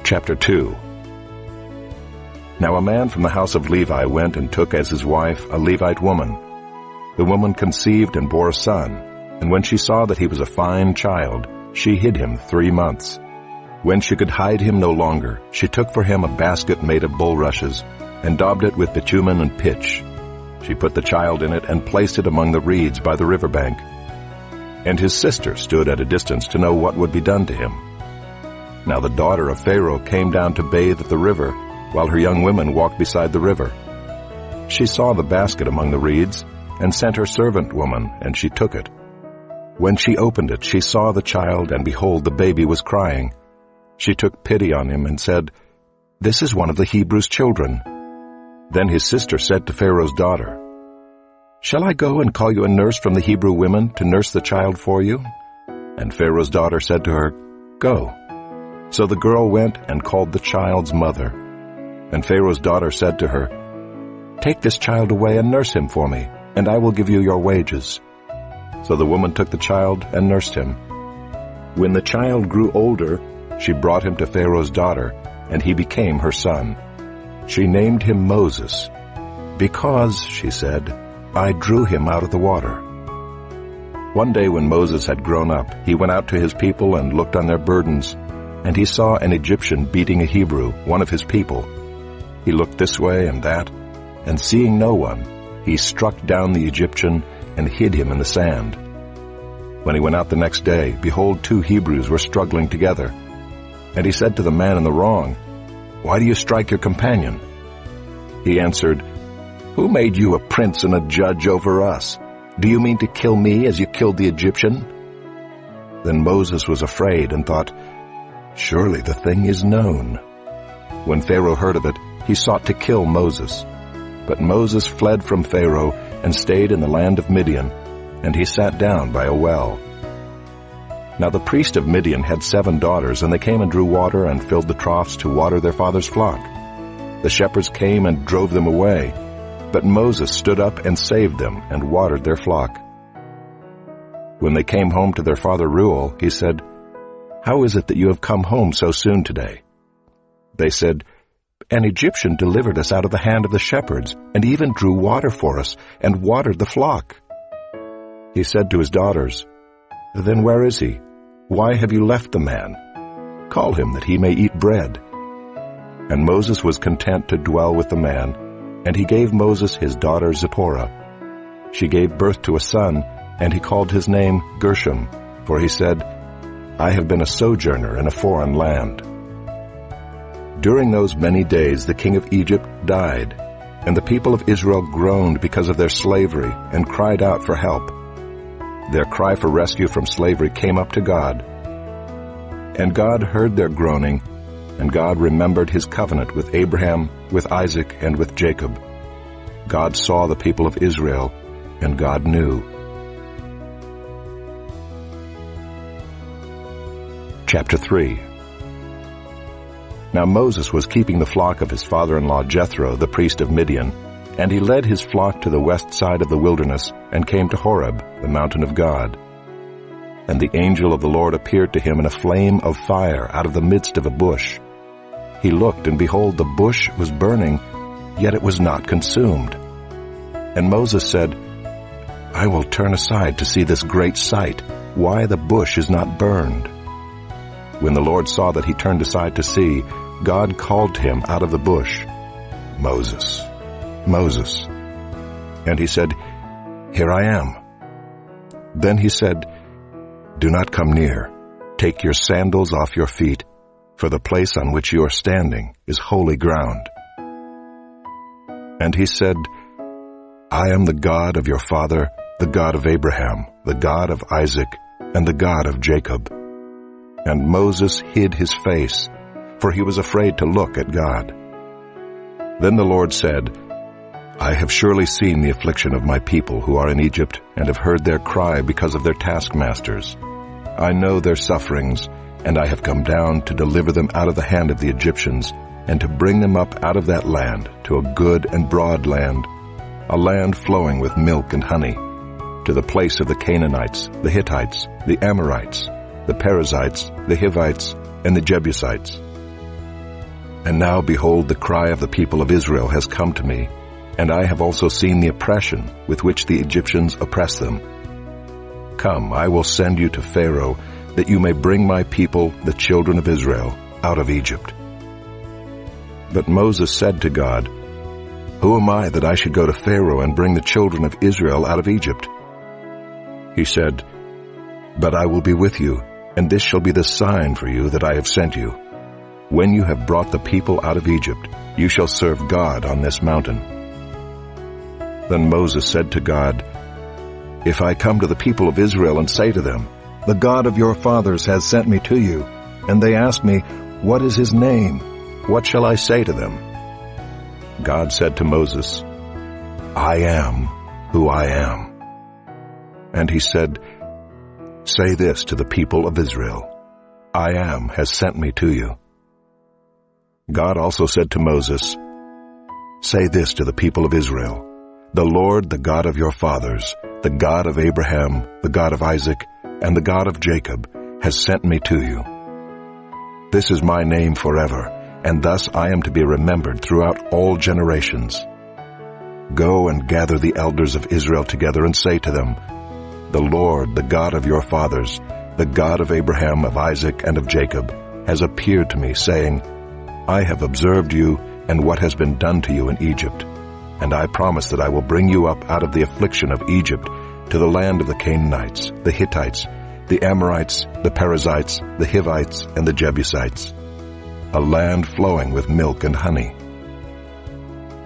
Chapter 2. Now a man from the house of Levi went and took as his wife a Levite woman. The woman conceived and bore a son, and when she saw that he was a fine child, she hid him 3 months. When she could hide him no longer, she took for him a basket made of bulrushes and daubed it with bitumen and pitch. She put the child in it and placed it among the reeds by the river bank. And his sister stood at a distance to know what would be done to him. Now the daughter of Pharaoh came down to bathe at the river, while her young women walked beside the river. She saw the basket among the reeds, and sent her servant woman, and she took it. When she opened it, she saw the child, and behold, the baby was crying. She took pity on him and said, "This is one of the Hebrews' children." Then his sister said to Pharaoh's daughter, "Shall I go and call you a nurse from the Hebrew women to nurse the child for you?" And Pharaoh's daughter said to her, "Go." So the girl went and called the child's mother. And Pharaoh's daughter said to her, "Take this child away and nurse him for me, and I will give you your wages." So the woman took the child and nursed him. When the child grew older, she brought him to Pharaoh's daughter, and he became her son. She named him Moses, because, she said, I drew him out of the water. One day when Moses had grown up, he went out to his people and looked on their burdens, and he saw an Egyptian beating a Hebrew, one of his people. He looked this way and that, and seeing no one, he struck down the Egyptian and hid him in the sand. When he went out the next day, behold, 2 Hebrews were struggling together. And he said to the man in the wrong, "Why do you strike your companion?" He answered, "Who made you a prince and a judge over us? Do you mean to kill me as you killed the Egyptian?" Then Moses was afraid and thought, "Surely the thing is known." When Pharaoh heard of it, he sought to kill Moses. But Moses fled from Pharaoh and stayed in the land of Midian, and he sat down by a well. Now the priest of Midian had 7 daughters, and they came and drew water and filled the troughs to water their father's flock. The shepherds came and drove them away, but Moses stood up and saved them and watered their flock. When they came home to their father Reuel, he said, "How is it that you have come home so soon today?" They said, "An Egyptian delivered us out of the hand of the shepherds, and even drew water for us, and watered the flock." He said to his daughters, "Then where is he? Why have you left the man? Call him that he may eat bread." And Moses was content to dwell with the man, and he gave Moses his daughter Zipporah. She gave birth to a son, and he called his name Gershom, for he said, "I have been a sojourner in a foreign land." During those many days the king of Egypt died, and the people of Israel groaned because of their slavery and cried out for help. Their cry for rescue from slavery came up to God. And God heard their groaning, and God remembered his covenant with Abraham, with Isaac, and with Jacob. God saw the people of Israel, and God knew. Chapter 3. Now Moses was keeping the flock of his father-in-law Jethro, the priest of Midian, and he led his flock to the west side of the wilderness and came to Horeb, the mountain of God. And the angel of the Lord appeared to him in a flame of fire out of the midst of a bush. He looked, and behold, the bush was burning, yet it was not consumed. And Moses said, "I will turn aside to see this great sight, why the bush is not burned." When the Lord saw that he turned aside to see, God called to him out of the bush, "Moses, Moses." And he said, "Here I am." Then he said, "Do not come near. Take your sandals off your feet, for the place on which you are standing is holy ground." And he said, "I am the God of your father, the God of Abraham, the God of Isaac, and the God of Jacob." And Moses hid his face, for he was afraid to look at God. Then the Lord said, "I have surely seen the affliction of my people who are in Egypt, and have heard their cry because of their taskmasters. I know their sufferings, and I have come down to deliver them out of the hand of the Egyptians, and to bring them up out of that land to a good and broad land, a land flowing with milk and honey, to the place of the Canaanites, the Hittites, the Amorites, the Perizzites, the Hivites, and the Jebusites. And now, behold, the cry of the people of Israel has come to me, and I have also seen the oppression with which the Egyptians oppress them. Come, I will send you to Pharaoh, that you may bring my people, the children of Israel, out of Egypt." But Moses said to God, "Who am I that I should go to Pharaoh and bring the children of Israel out of Egypt?" He said, "But I will be with you, and this shall be the sign for you that I have sent you. When you have brought the people out of Egypt, you shall serve God on this mountain." Then Moses said to God, "If I come to the people of Israel and say to them, 'The God of your fathers has sent me to you,' and they ask me, 'What is his name?' what shall I say to them?" God said to Moses, "I am who I am." And he said, "Say this to the people of Israel, 'I am has sent me to you.'" God also said to Moses, "Say this to the people of Israel, 'The Lord, the God of your fathers, the God of Abraham, the God of Isaac, and the God of Jacob, has sent me to you. This is my name forever, and thus I am to be remembered throughout all generations. Go and gather the elders of Israel together and say to them, 'The Lord, the God of your fathers, the God of Abraham, of Isaac, and of Jacob, has appeared to me, saying, I have observed you and what has been done to you in Egypt, and I promise that I will bring you up out of the affliction of Egypt to the land of the Canaanites, the Hittites, the Amorites, the Perizzites, the Hivites, and the Jebusites, a land flowing with milk and honey.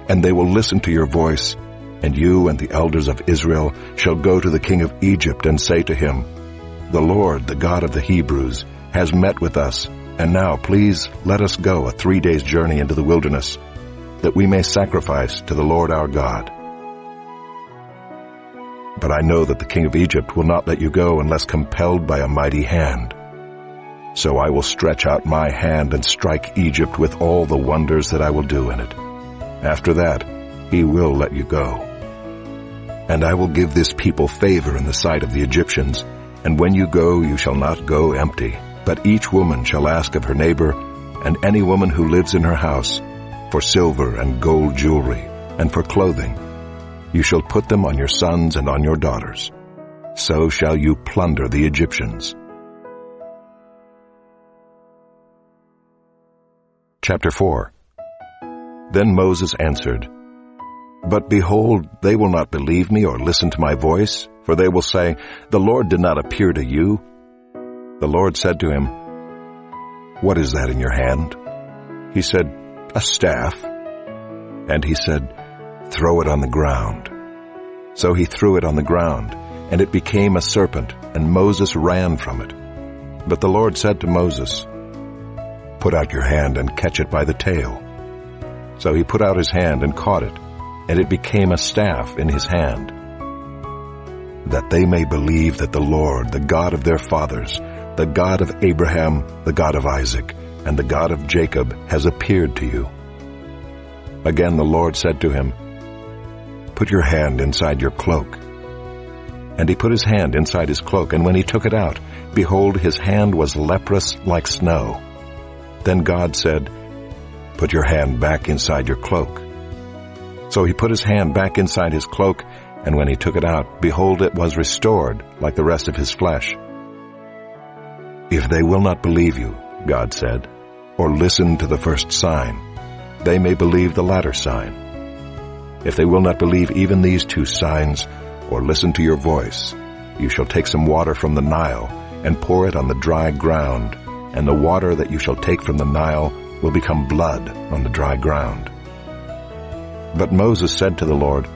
And they will listen to your voice, and you and the elders of Israel shall go to the king of Egypt and say to him, The Lord, the God of the Hebrews, has met with us, and now please let us go a 3 days' journey into the wilderness, that we may sacrifice to the Lord our God. But I know that the king of Egypt will not let you go unless compelled by a mighty hand. So I will stretch out my hand and strike Egypt with all the wonders that I will do in it. After that, he will let you go. And I will give this people favor in the sight of the Egyptians, and when you go, you shall not go empty, but each woman shall ask of her neighbor, and any woman who lives in her house, for silver and gold jewelry, and for clothing. You shall put them on your sons and on your daughters. So shall you plunder the Egyptians. Chapter 4. Then Moses answered, But behold, they will not believe me or listen to my voice, for they will say, The Lord did not appear to you. The Lord said to him, What is that in your hand? He said, A staff. And he said, Throw it on the ground. So he threw it on the ground, and it became a serpent, and Moses ran from it. But the Lord said to Moses, Put out your hand and catch it by the tail. So he put out his hand and caught it, and it became a staff in his hand. That they may believe that the Lord, the God of their fathers, the God of Abraham, the God of Isaac, and the God of Jacob, has appeared to you. Again the Lord said to him, Put your hand inside your cloak. And he put his hand inside his cloak, and when he took it out, behold, his hand was leprous like snow. Then God said, Put your hand back inside your cloak. So he put his hand back inside his cloak, and when he took it out, behold, it was restored like the rest of his flesh. If they will not believe you, God said, or listen to the first sign, they may believe the latter sign. If they will not believe even these 2 signs, or listen to your voice, you shall take some water from the Nile, and pour it on the dry ground, and the water that you shall take from the Nile will become blood on the dry ground. But Moses said to the Lord,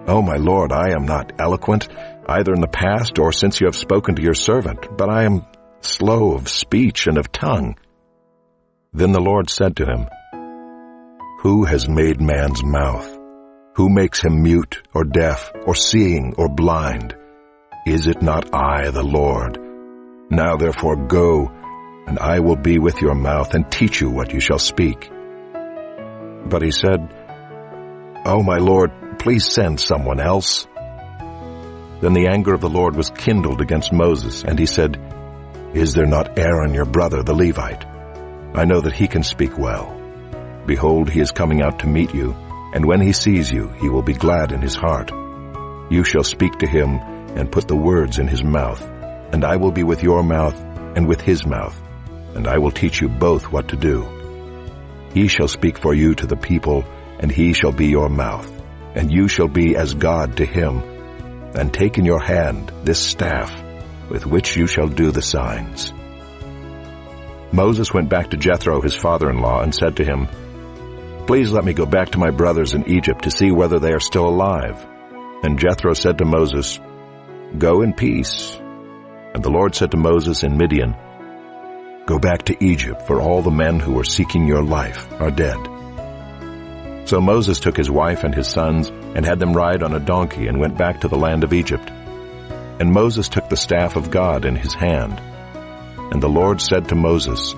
O my Lord, I am not eloquent, either in the past or since you have spoken to your servant, but I am slow of speech and of tongue. Then the Lord said to him, Who has made man's mouth? Who makes him mute or deaf or seeing or blind? Is it not I, the Lord? Now therefore go, and I will be with your mouth and teach you what you shall speak. But he said, O my Lord, please send someone else. Then the anger of the Lord was kindled against Moses, and he said, Is there not Aaron your brother, the Levite? I know that he can speak well. Behold, he is coming out to meet you, and when he sees you, he will be glad in his heart. You shall speak to him and put the words in his mouth. and I will be with your mouth and with his mouth, and I will teach you both what to do. He shall speak for you to the people, and he shall be your mouth, and you shall be as God to him. And take in your hand this staff, with which you shall do the signs. Moses went back to Jethro, his father-in-law, and said to him, Please let me go back to my brothers in Egypt to see whether they are still alive. And Jethro said to Moses, Go in peace. And the Lord said to Moses in Midian, Go back to Egypt, for all the men who were seeking your life are dead. So Moses took his wife and his sons and had them ride on a donkey and went back to the land of Egypt. And Moses took the staff of God in his hand. And the Lord said to Moses,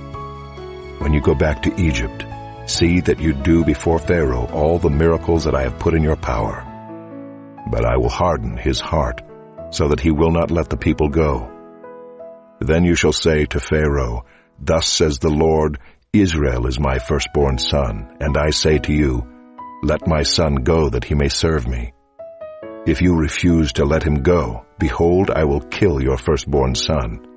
When you go back to Egypt, see that you do before Pharaoh all the miracles that I have put in your power. But I will harden his heart, so that he will not let the people go. Then you shall say to Pharaoh, Thus says the Lord, Israel is my firstborn son, and I say to you, Let my son go that he may serve me. If you refuse to let him go, behold, I will kill your firstborn son.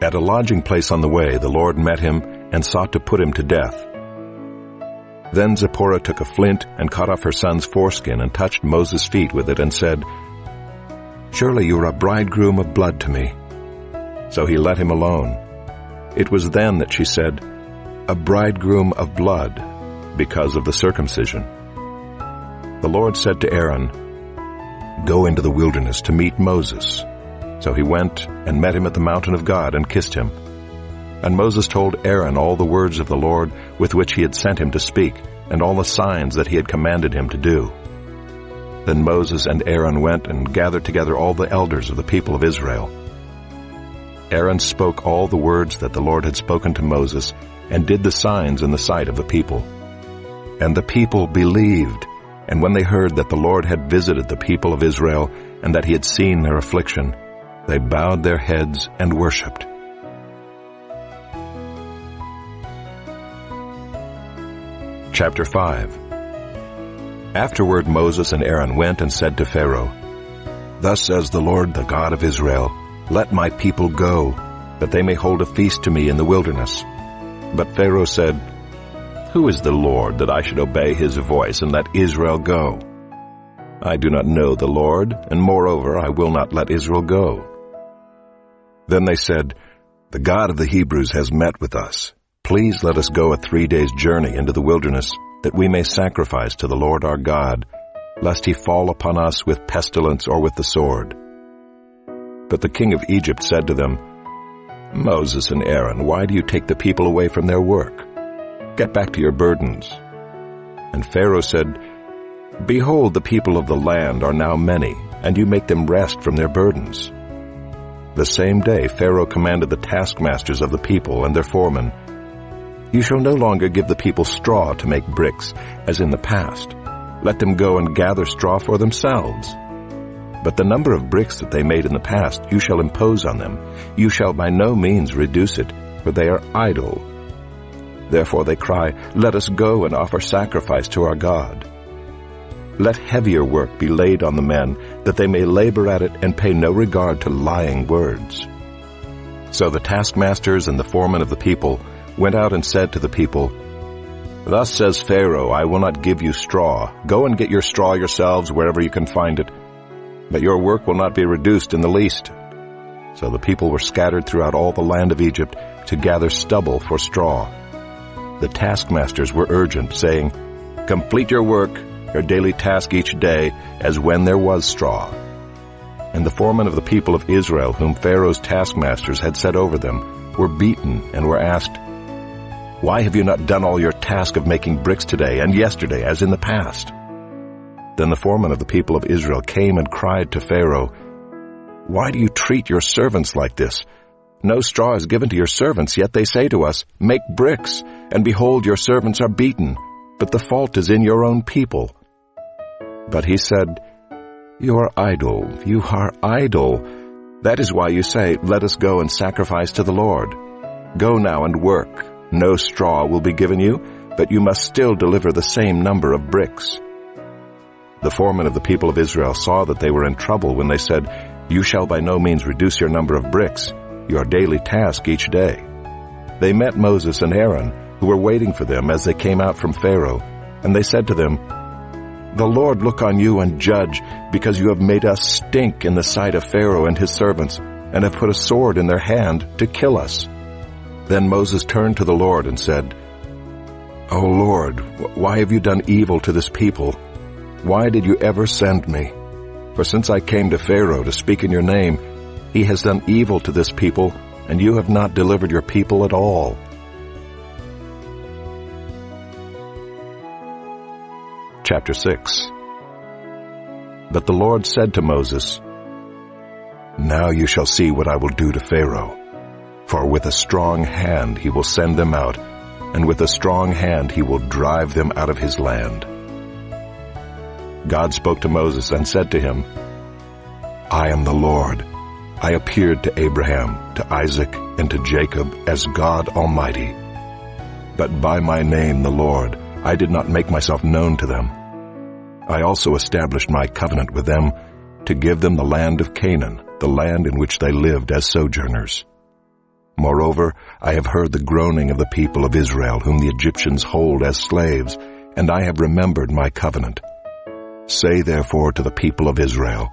At a lodging place on the way, the Lord met him and sought to put him to death. Then Zipporah took a flint and cut off her son's foreskin and touched Moses' feet with it and said, Surely you are a bridegroom of blood to me. So he let him alone. It was then that she said, A bridegroom of blood, because of the circumcision. The Lord said to Aaron, Go into the wilderness to meet Moses. So he went and met him at the mountain of God and kissed him. And Moses told Aaron all the words of the Lord with which he had sent him to speak, and all the signs that he had commanded him to do. Then Moses and Aaron went and gathered together all the elders of the people of Israel. Aaron spoke all the words that the Lord had spoken to Moses, and did the signs in the sight of the people. And the people believed, and when they heard that the Lord had visited the people of Israel, and that he had seen their affliction, they bowed their heads and worshipped. Chapter 5. Afterward Moses and Aaron went and said to Pharaoh, Thus says the Lord, the God of Israel, Let my people go, that they may hold a feast to me in the wilderness. But Pharaoh said, Who is the Lord, that I should obey his voice and let Israel go? I do not know the Lord, and moreover I will not let Israel go. Then they said, The God of the Hebrews has met with us. Please let us go a 3 days' journey into the wilderness, that we may sacrifice to the Lord our God, lest he fall upon us with pestilence or with the sword. But the king of Egypt said to them, Moses and Aaron, why do you take the people away from their work? Get back to your burdens. And Pharaoh said, Behold, the people of the land are now many, and you make them rest from their burdens. The same day Pharaoh commanded the taskmasters of the people and their foremen, You shall no longer give the people straw to make bricks, as in the past. Let them go and gather straw for themselves. But the number of bricks that they made in the past you shall impose on them. You shall by no means reduce it, for they are idle. Therefore they cry, Let us go and offer sacrifice to our God. Let heavier work be laid on the men, that they may labor at it and pay no regard to lying words. So the taskmasters and the foremen of the people went out and said to the people, Thus says Pharaoh, I will not give you straw. Go and get your straw yourselves wherever you can find it. But your work will not be reduced in the least. So the people were scattered throughout all the land of Egypt to gather stubble for straw. The taskmasters were urgent, saying, Complete your work, your daily task each day, as when there was straw. And the foremen of the people of Israel, whom Pharaoh's taskmasters had set over them, were beaten and were asked, Why have you not done all your task of making bricks today and yesterday as in the past? Then the foremen of the people of Israel came and cried to Pharaoh, Why do you treat your servants like this? No straw is given to your servants, yet they say to us, Make bricks, and behold, your servants are beaten, but the fault is in your own people. But he said, You are idle, you are idle. That is why you say, Let us go and sacrifice to the Lord. Go now and work. No straw will be given you, but you must still deliver the same number of bricks. The foremen of the people of Israel saw that they were in trouble when they said, You shall by no means reduce your number of bricks, your daily task each day." They met Moses and Aaron, who were waiting for them as they came out from Pharaoh, and they said to them, "The Lord look on you and judge, because you have made us stink in the sight of Pharaoh and his servants, and have put a sword in their hand to kill us." Then Moses turned to the Lord and said, "O Lord, why have you done evil to this people? Why did you ever send me? For since I came to Pharaoh to speak in your name, he has done evil to this people, and you have not delivered your people at all." Chapter 6. But the Lord said to Moses, "Now you shall see what I will do to Pharaoh. For with a strong hand he will send them out, and with a strong hand he will drive them out of his land." God spoke to Moses and said to him, "I am the Lord. I appeared to Abraham, to Isaac, and to Jacob as God Almighty. But by my name, the Lord, I did not make myself known to them. I also established my covenant with them to give them the land of Canaan, the land in which they lived as sojourners. Moreover, I have heard the groaning of the people of Israel, whom the Egyptians hold as slaves, and I have remembered my covenant. Say therefore to the people of Israel,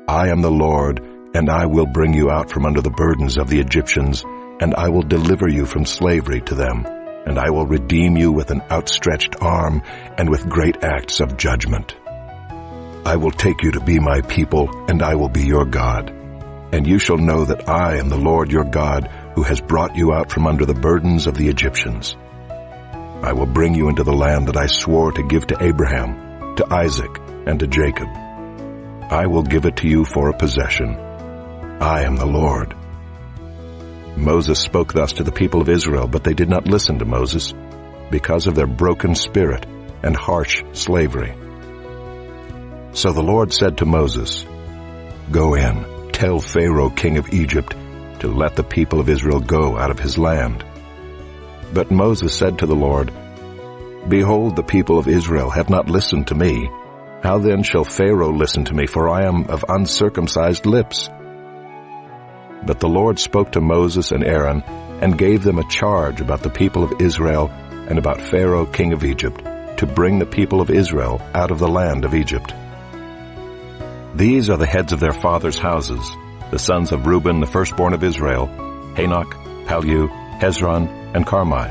I am the Lord, and I will bring you out from under the burdens of the Egyptians, and I will deliver you from slavery to them, and I will redeem you with an outstretched arm and with great acts of judgment. I will take you to be my people, and I will be your God. And you shall know that I am the Lord your God, who has brought you out from under the burdens of the Egyptians. I will bring you into the land that I swore to give to Abraham, to Isaac, and to Jacob. I will give it to you for a possession. I am the Lord." Moses spoke thus to the people of Israel, but they did not listen to Moses, because of their broken spirit and harsh slavery. So the Lord said to Moses, "Go in, tell Pharaoh king of Egypt to let the people of Israel go out of his land." But Moses said to the Lord, "Behold, the people of Israel have not listened to me. How then shall Pharaoh listen to me, for I am of uncircumcised lips?" But the Lord spoke to Moses and Aaron and gave them a charge about the people of Israel and about Pharaoh king of Egypt, to bring the people of Israel out of the land of Egypt. These are the heads of their fathers' houses, the sons of Reuben, the firstborn of Israel, Hanok, Palu, Hezron, and Carmi.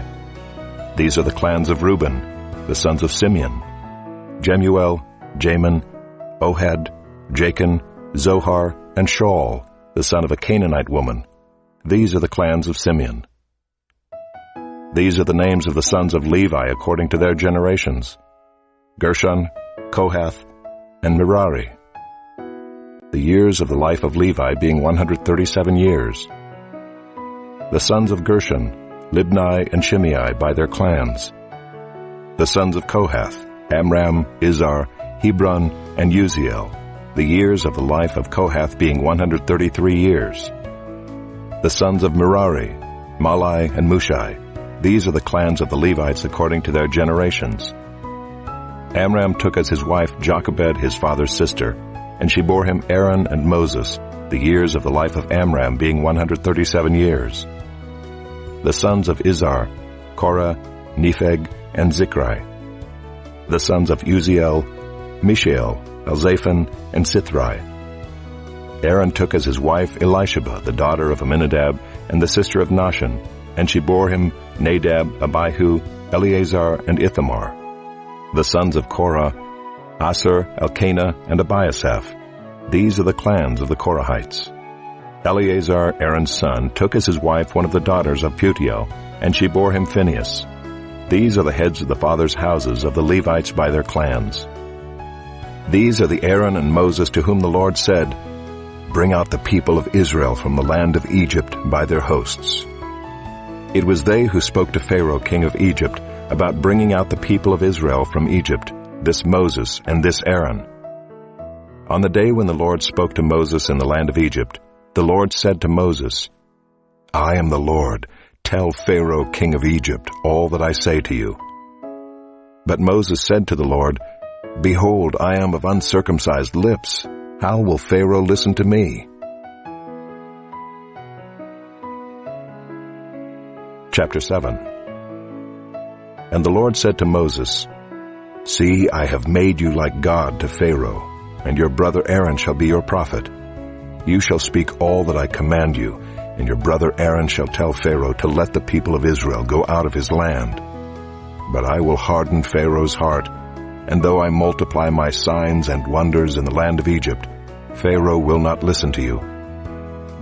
These are the clans of Reuben, the sons of Simeon, Jemuel, Jamin, Ohad, Jachin, Zohar, and Shaul, the son of a Canaanite woman. These are the clans of Simeon. These are the names of the sons of Levi according to their generations: Gershon, Kohath, and Merari. The years of the life of Levi being 137 years. The sons of Gershon, Libni and Shimei by their clans. The sons of Kohath, Amram, Izhar, Hebron, and Uziel. The years of the life of Kohath being 133 years. The sons of Merari, Malai and Mushai. These are the clans of the Levites according to their generations. Amram took as his wife Jochebed, his father's sister, and she bore him Aaron and Moses, the years of the life of Amram being 137 years. The sons of Izhar, Korah, Nepheg, and Zichri. The sons of Uziel, Mishael, Elzaphan, and Sithri. Aaron took as his wife Elisheba, the daughter of Amminadab, and the sister of Nahshon, and she bore him Nadab, Abihu, Eleazar, and Ithamar. The sons of Korah, Asher, Elkanah, and Abiasaph. These are the clans of the Korahites. Eleazar, Aaron's son, took as his wife one of the daughters of Putiel, and she bore him Phinehas. These are the heads of the fathers' houses of the Levites by their clans. These are the Aaron and Moses to whom the Lord said, "Bring out the people of Israel from the land of Egypt by their hosts." It was they who spoke to Pharaoh king of Egypt about bringing out the people of Israel from Egypt, this Moses and this Aaron. On the day when the Lord spoke to Moses in the land of Egypt, the Lord said to Moses, "I am the Lord. Tell Pharaoh king of Egypt all that I say to you." But Moses said to the Lord, "Behold, I am of uncircumcised lips, How will Pharaoh listen to me? Chapter 7. And the Lord said to Moses, See, I have made you like God to Pharaoh, and your brother Aaron shall be your prophet. You shall speak all that I command you, and your brother Aaron shall tell Pharaoh to let the people of Israel go out of his land. But I will harden Pharaoh's heart, and though I multiply my signs and wonders in the land of Egypt, Pharaoh will not listen to you.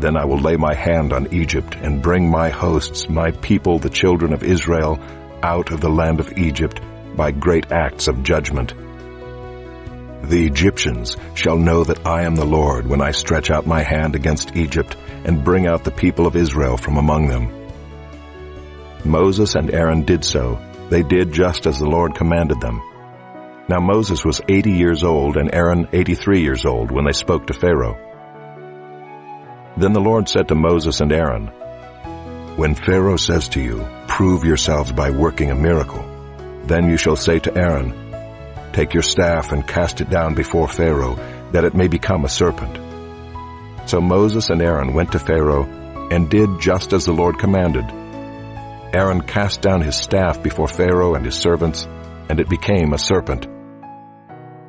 Then I will lay my hand on Egypt and bring my hosts, my people, the children of Israel, out of the land of Egypt by great acts of judgment. The Egyptians shall know that I am the Lord when I stretch out my hand against Egypt and bring out the people of Israel from among them. Moses and Aaron did so. They did just as the Lord commanded them. Now Moses was 80 years old and Aaron 83 years old when they spoke to Pharaoh. Then the Lord said to Moses and Aaron, When Pharaoh says to you, Prove yourselves by working a miracle, then you shall say to Aaron, Take your staff and cast it down before Pharaoh, that it may become a serpent. So Moses and Aaron went to Pharaoh and did just as the Lord commanded. Aaron cast down his staff before Pharaoh and his servants, and it became a serpent.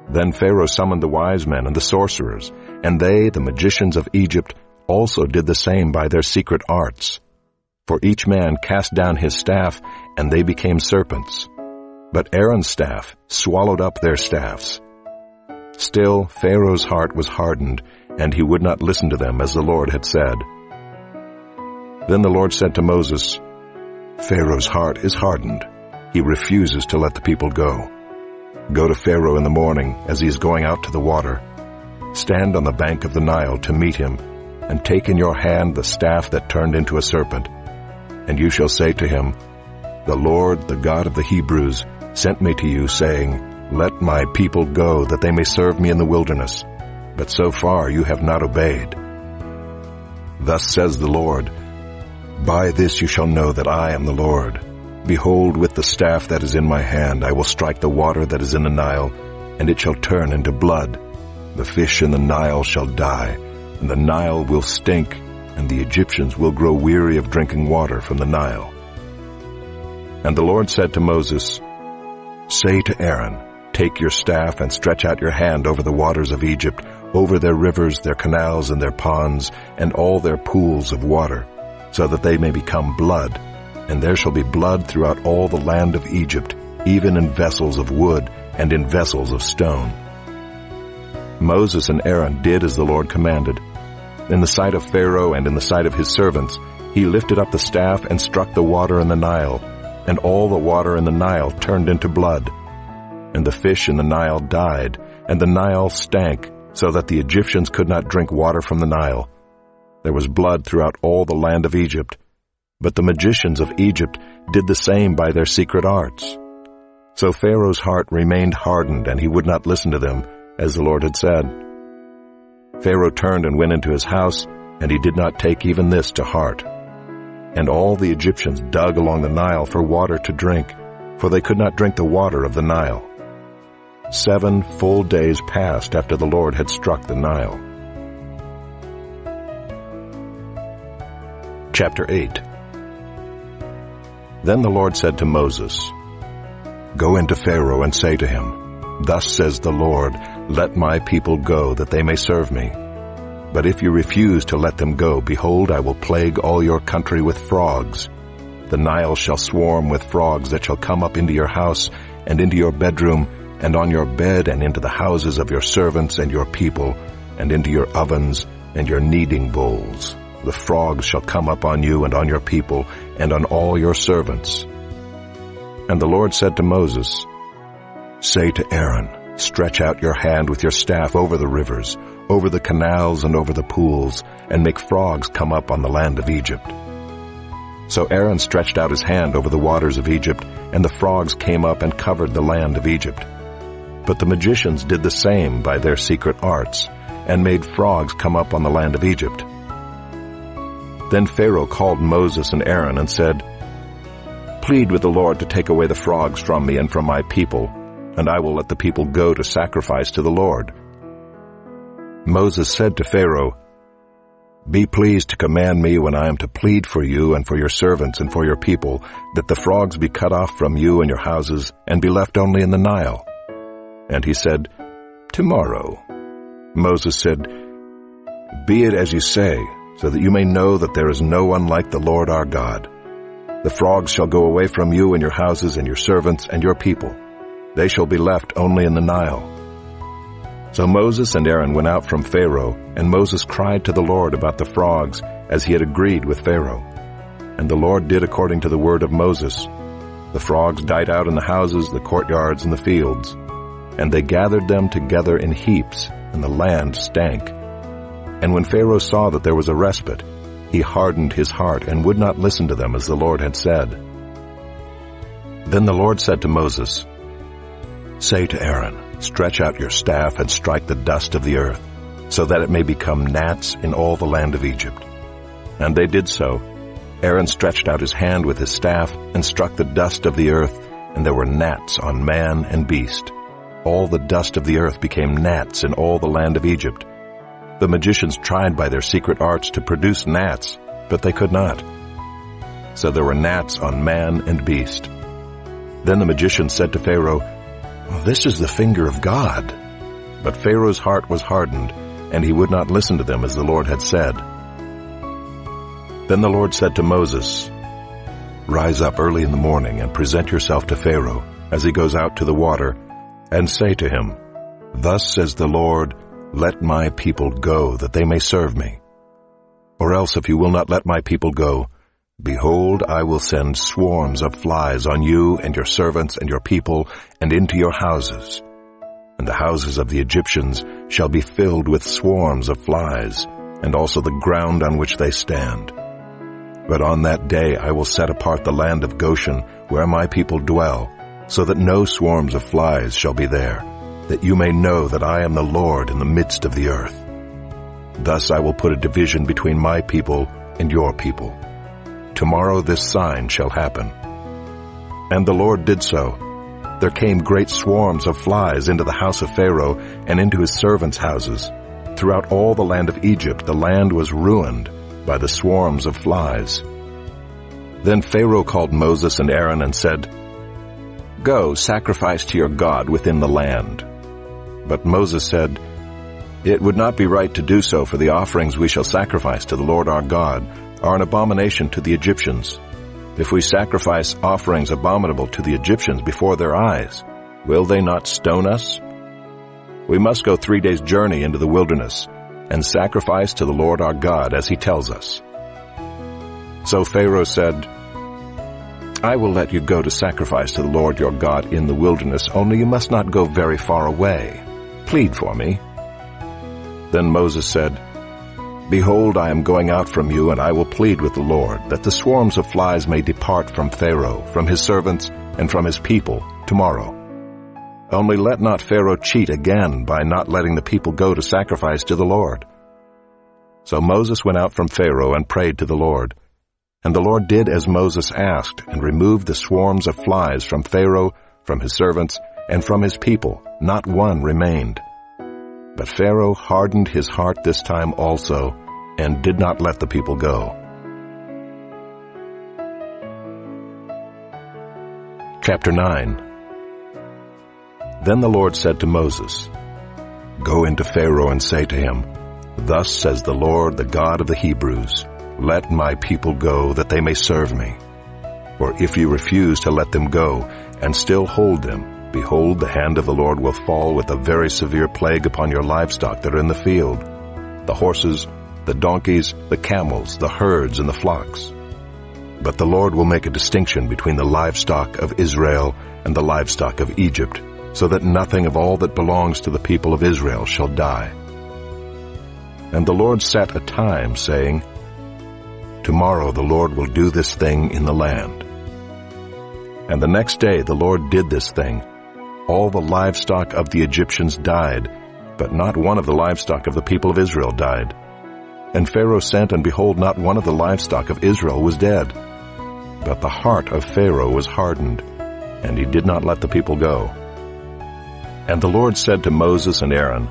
Then Pharaoh summoned the wise men and the sorcerers, and they, the magicians of Egypt, also did the same by their secret arts. For each man cast down his staff, and they became serpents. But Aaron's staff swallowed up their staffs. Still Pharaoh's heart was hardened, and he would not listen to them as the Lord had said. Then the Lord said to Moses, Pharaoh's heart is hardened. He refuses to let the people go. Go to Pharaoh in the morning as he is going out to the water. Stand on the bank of the Nile to meet him, and take in your hand the staff that turned into a serpent. And you shall say to him, The Lord, the God of the Hebrews, sent me to you, saying, Let my people go, that they may serve me in the wilderness. But so far you have not obeyed. Thus says the Lord, By this you shall know that I am the Lord. Behold, with the staff that is in my hand I will strike the water that is in the Nile, and it shall turn into blood. The fish in the Nile shall die, and the Nile will stink, and the Egyptians will grow weary of drinking water from the Nile. And the Lord said to Moses, Say to Aaron, Take your staff and stretch out your hand over the waters of Egypt, over their rivers, their canals, and their ponds, and all their pools of water, so that they may become blood. And there shall be blood throughout all the land of Egypt, even in vessels of wood and in vessels of stone. Moses and Aaron did as the Lord commanded. In the sight of Pharaoh and in the sight of his servants, he lifted up the staff and struck the water in the Nile, and all the water in the Nile turned into blood. And the fish in the Nile died, and the Nile stank, so that the Egyptians could not drink water from the Nile. There was blood throughout all the land of Egypt. But the magicians of Egypt did the same by their secret arts. So Pharaoh's heart remained hardened, and he would not listen to them, as the Lord had said. Pharaoh turned and went into his house, and he did not take even this to heart. And all the Egyptians dug along the Nile for water to drink, for they could not drink the water of the Nile. 7 full days passed after the Lord had struck the Nile. Chapter 8. Then the Lord said to Moses, Go into Pharaoh and say to him, Thus says the Lord, Let my people go, that they may serve me. But if you refuse to let them go, behold, I will plague all your country with frogs. The Nile shall swarm with frogs that shall come up into your house, and into your bedroom, and on your bed, and into the houses of your servants and your people, and into your ovens and your kneading bowls. The frogs shall come up on you and on your people, and on all your servants. And the Lord said to Moses, Say to Aaron, Stretch out your hand with your staff over the rivers, over the canals and over the pools, and make frogs come up on the land of Egypt. So Aaron stretched out his hand over the waters of Egypt, and the frogs came up and covered the land of Egypt. But the magicians did the same by their secret arts, and made frogs come up on the land of Egypt. Then Pharaoh called Moses and Aaron and said, Plead with the Lord to take away the frogs from me and from my people, and I will let the people go to sacrifice to the Lord. Moses said to Pharaoh, "Be pleased to command me when I am to plead for you and for your servants and for your people, that the frogs be cut off from you and your houses, and be left only in the Nile." And he said, "Tomorrow." Moses said, "Be it as you say, so that you may know that there is no one like the Lord our God. The frogs shall go away from you and your houses and your servants and your people. They shall be left only in the Nile." So Moses and Aaron went out from Pharaoh, and Moses cried to the Lord about the frogs, as he had agreed with Pharaoh. And the Lord did according to the word of Moses. The frogs died out in the houses, the courtyards, and the fields. And they gathered them together in heaps, and the land stank. And when Pharaoh saw that there was a respite, he hardened his heart and would not listen to them as the Lord had said. Then the Lord said to Moses, "Say to Aaron, stretch out your staff and strike the dust of the earth, so that it may become gnats in all the land of Egypt." And they did so. Aaron stretched out his hand with his staff and struck the dust of the earth, and there were gnats on man and beast. All the dust of the earth became gnats in all the land of Egypt. The magicians tried by their secret arts to produce gnats, but they could not. So there were gnats on man and beast. Then the magicians said to Pharaoh, "This is the finger of God." But Pharaoh's heart was hardened, and he would not listen to them as the Lord had said. Then the Lord said to Moses, "Rise up early in the morning and present yourself to Pharaoh as he goes out to the water, and say to him, 'Thus says the Lord, let my people go, that they may serve me. Or else if you will not let my people go, behold, I will send swarms of flies on you and your servants and your people and into your houses. And the houses of the Egyptians shall be filled with swarms of flies, and also the ground on which they stand. But on that day I will set apart the land of Goshen, where my people dwell, so that no swarms of flies shall be there, that you may know that I am the Lord in the midst of the earth. Thus I will put a division between my people and your people. Tomorrow this sign shall happen." And the Lord did so. There came great swarms of flies into the house of Pharaoh and into his servants' houses. Throughout all the land of Egypt the land was ruined by the swarms of flies. Then Pharaoh called Moses and Aaron and said, "Go, sacrifice to your God within the land." But Moses said, "It would not be right to do so, for the offerings we shall sacrifice to the Lord our God are an abomination to the Egyptians. If we sacrifice offerings abominable to the Egyptians before their eyes, will they not stone us? We must go 3 days' journey into the wilderness and sacrifice to the Lord our God as he tells us." So Pharaoh said, "I will let you go to sacrifice to the Lord your God in the wilderness, only you must not go very far away. Plead for me." Then Moses said, "Behold, I am going out from you, and I will plead with the Lord, that the swarms of flies may depart from Pharaoh, from his servants, and from his people tomorrow. Only let not Pharaoh cheat again by not letting the people go to sacrifice to the Lord." So Moses went out from Pharaoh and prayed to the Lord. And the Lord did as Moses asked, and removed the swarms of flies from Pharaoh, from his servants, and from his people. Not one remained. But Pharaoh hardened his heart this time also, and did not let the people go. Chapter 9. Then the Lord said to Moses, "Go into Pharaoh and say to him, 'Thus says the Lord, the God of the Hebrews, let my people go, that they may serve me. For if you refuse to let them go, and still hold them, behold, the hand of the Lord will fall with a very severe plague upon your livestock that are in the field, the horses, the donkeys, the camels, the herds, and the flocks. But the Lord will make a distinction between the livestock of Israel and the livestock of Egypt, so that nothing of all that belongs to the people of Israel shall die.' And the Lord set a time, saying, 'Tomorrow the Lord will do this thing in the land.' And the next day the Lord did this thing. All the livestock of the Egyptians died, but not one of the livestock of the people of Israel died. And Pharaoh sent, and behold, not one of the livestock of Israel was dead. But the heart of Pharaoh was hardened, and he did not let the people go. And the Lord said to Moses and Aaron,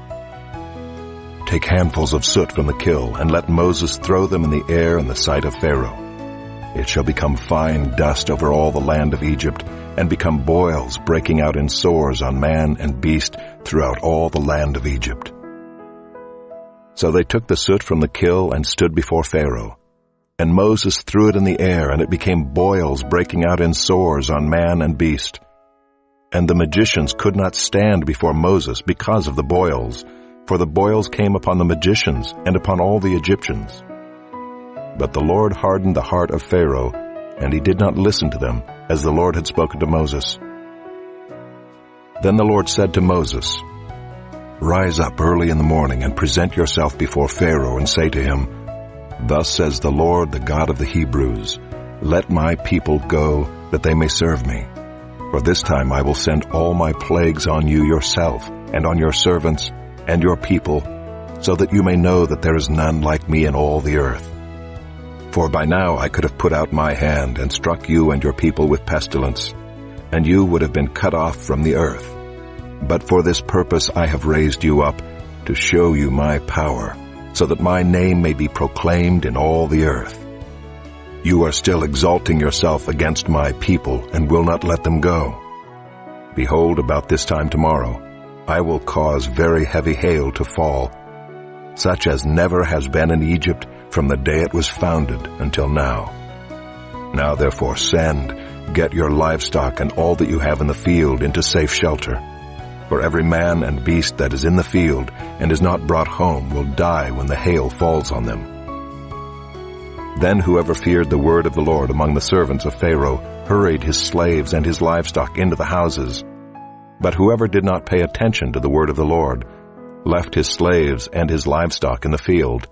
take handfuls of soot from the kiln, and let Moses throw them in the air in the sight of Pharaoh. It shall become fine dust over all the land of Egypt, and become boils breaking out in sores on man and beast throughout all the land of Egypt. So they took the soot from the kiln and stood before Pharaoh. And Moses threw it in the air, and it became boils breaking out in sores on man and beast. And the magicians could not stand before Moses because of the boils, for the boils came upon the magicians and upon all the Egyptians. But the Lord hardened the heart of Pharaoh, and he did not listen to them, as the Lord had spoken to Moses. Then the Lord said to Moses, "Rise up early in the morning and present yourself before Pharaoh, and say to him, 'Thus says the Lord, the God of the Hebrews, Let my people go, that they may serve me. For this time I will send all my plagues on you yourself, and on your servants, and your people, so that you may know that there is none like me in all the earth. For by now I could have put out my hand and struck you and your people with pestilence, and you would have been cut off from the earth. But for this purpose I have raised you up, to show you my power, so that my name may be proclaimed in all the earth. You are still exalting yourself against my people, and will not let them go. Behold, about this time tomorrow, I will cause very heavy hail to fall, such as never has been in Egypt from the day it was founded until now. Now therefore send, get your livestock and all that you have in the field into safe shelter. For every man and beast that is in the field and is not brought home will die when the hail falls on them." Then whoever feared the word of the Lord among the servants of Pharaoh hurried his slaves and his livestock into the houses. But whoever did not pay attention to the word of the Lord left his slaves and his livestock in the field.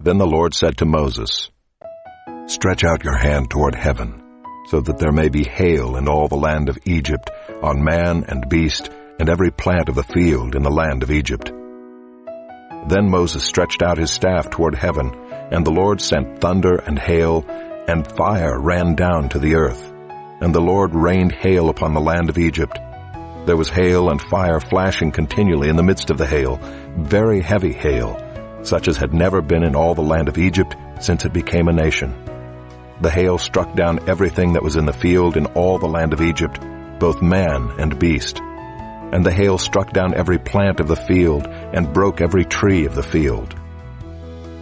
Then the Lord said to Moses, "Stretch out your hand toward heaven, so that there may be hail in all the land of Egypt, on man and beast, and every plant of the field in the land of Egypt." Then Moses stretched out his staff toward heaven, and the Lord sent thunder and hail, and fire ran down to the earth. And the Lord rained hail upon the land of Egypt. There was hail and fire flashing continually in the midst of the hail, very heavy hail, such as had never been in all the land of Egypt since it became a nation. The hail struck down everything that was in the field in all the land of Egypt, both man and beast. And the hail struck down every plant of the field, and broke every tree of the field.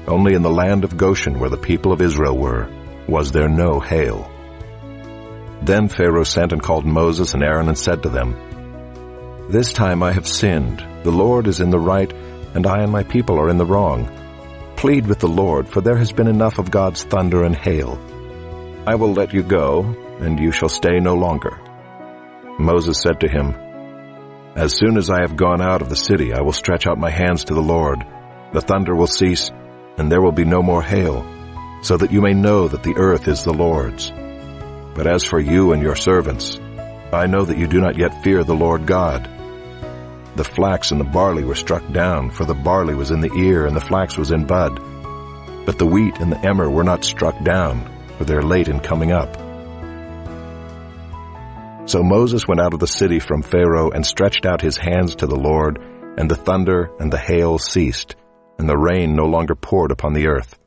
Only in the land of Goshen, where the people of Israel were, was there no hail. Then Pharaoh sent and called Moses and Aaron and said to them, "This time I have sinned. The Lord is in the right, and I and my people are in the wrong. Plead with the Lord, for there has been enough of God's thunder and hail. I will let you go, and you shall stay no longer." Moses said to him, "As soon as I have gone out of the city, I will stretch out my hands to the Lord. The thunder will cease, and there will be no more hail, so that you may know that the earth is the Lord's. But as for you and your servants, I know that you do not yet fear the Lord God. The flax and the barley were struck down, for the barley was in the ear and the flax was in bud. But the wheat and the emmer were not struck down, for they are late in coming up." So Moses went out of the city from Pharaoh and stretched out his hands to the Lord, and the thunder and the hail ceased, and the rain no longer poured upon the earth.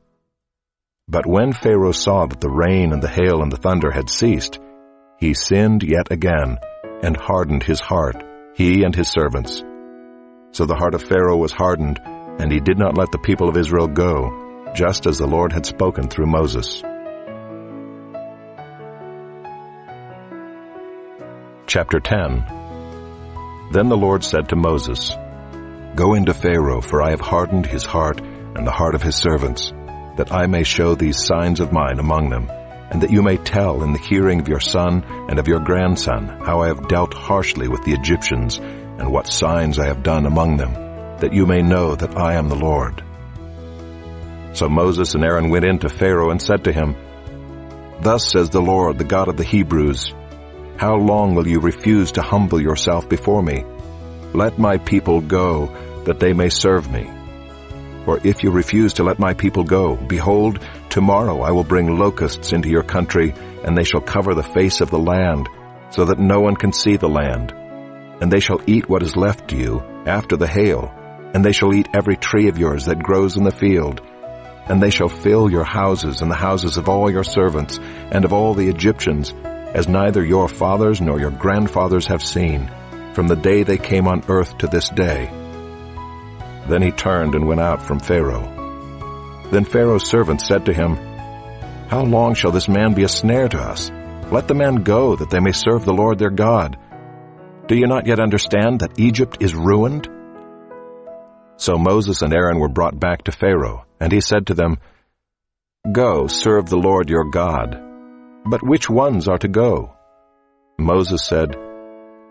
But when Pharaoh saw that the rain and the hail and the thunder had ceased, he sinned yet again, and hardened his heart, he and his servants. So the heart of Pharaoh was hardened, and he did not let the people of Israel go, just as the Lord had spoken through Moses. Chapter 10. Then the Lord said to Moses, "Go into Pharaoh, for I have hardened his heart and the heart of his servants, that I may show these signs of mine among them, and that you may tell in the hearing of your son and of your grandson how I have dealt harshly with the Egyptians, and what signs I have done among them, that you may know that I am the Lord." So Moses and Aaron went in to Pharaoh and said to him, "Thus says the Lord, the God of the Hebrews, how long will you refuse to humble yourself before me? Let my people go, that they may serve me. For if you refuse to let my people go, behold, tomorrow I will bring locusts into your country, and they shall cover the face of the land, so that no one can see the land. And they shall eat what is left to you after the hail, and they shall eat every tree of yours that grows in the field. And they shall fill your houses and the houses of all your servants and of all the Egyptians, as neither your fathers nor your grandfathers have seen, from the day they came on earth to this day." Then he turned and went out from Pharaoh. Then Pharaoh's servants said to him, "How long shall this man be a snare to us? Let the man go, that they may serve the Lord their God. Do you not yet understand that Egypt is ruined?" So Moses and Aaron were brought back to Pharaoh, and he said to them, "Go, serve the Lord your God. But which ones are to go?" Moses said,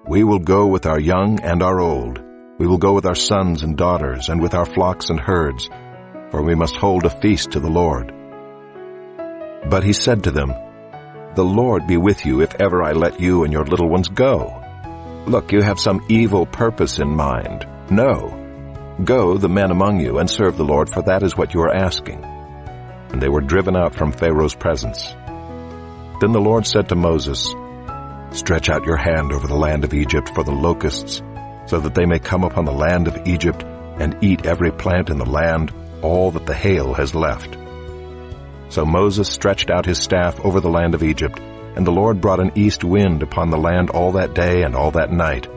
"We will go with our young and our old. We will go with our sons and daughters, and with our flocks and herds, for we must hold a feast to the Lord." But he said to them, "The Lord be with you if ever I let you and your little ones go. Look, you have some evil purpose in mind. No. Go, the men among you, and serve the Lord, for that is what you are asking." And they were driven out from Pharaoh's presence. Then the Lord said to Moses, "Stretch out your hand over the land of Egypt for the locusts, so that they may come upon the land of Egypt and eat every plant in the land, all that the hail has left." So Moses stretched out his staff over the land of Egypt, and the Lord brought an east wind upon the land all that day and all that night.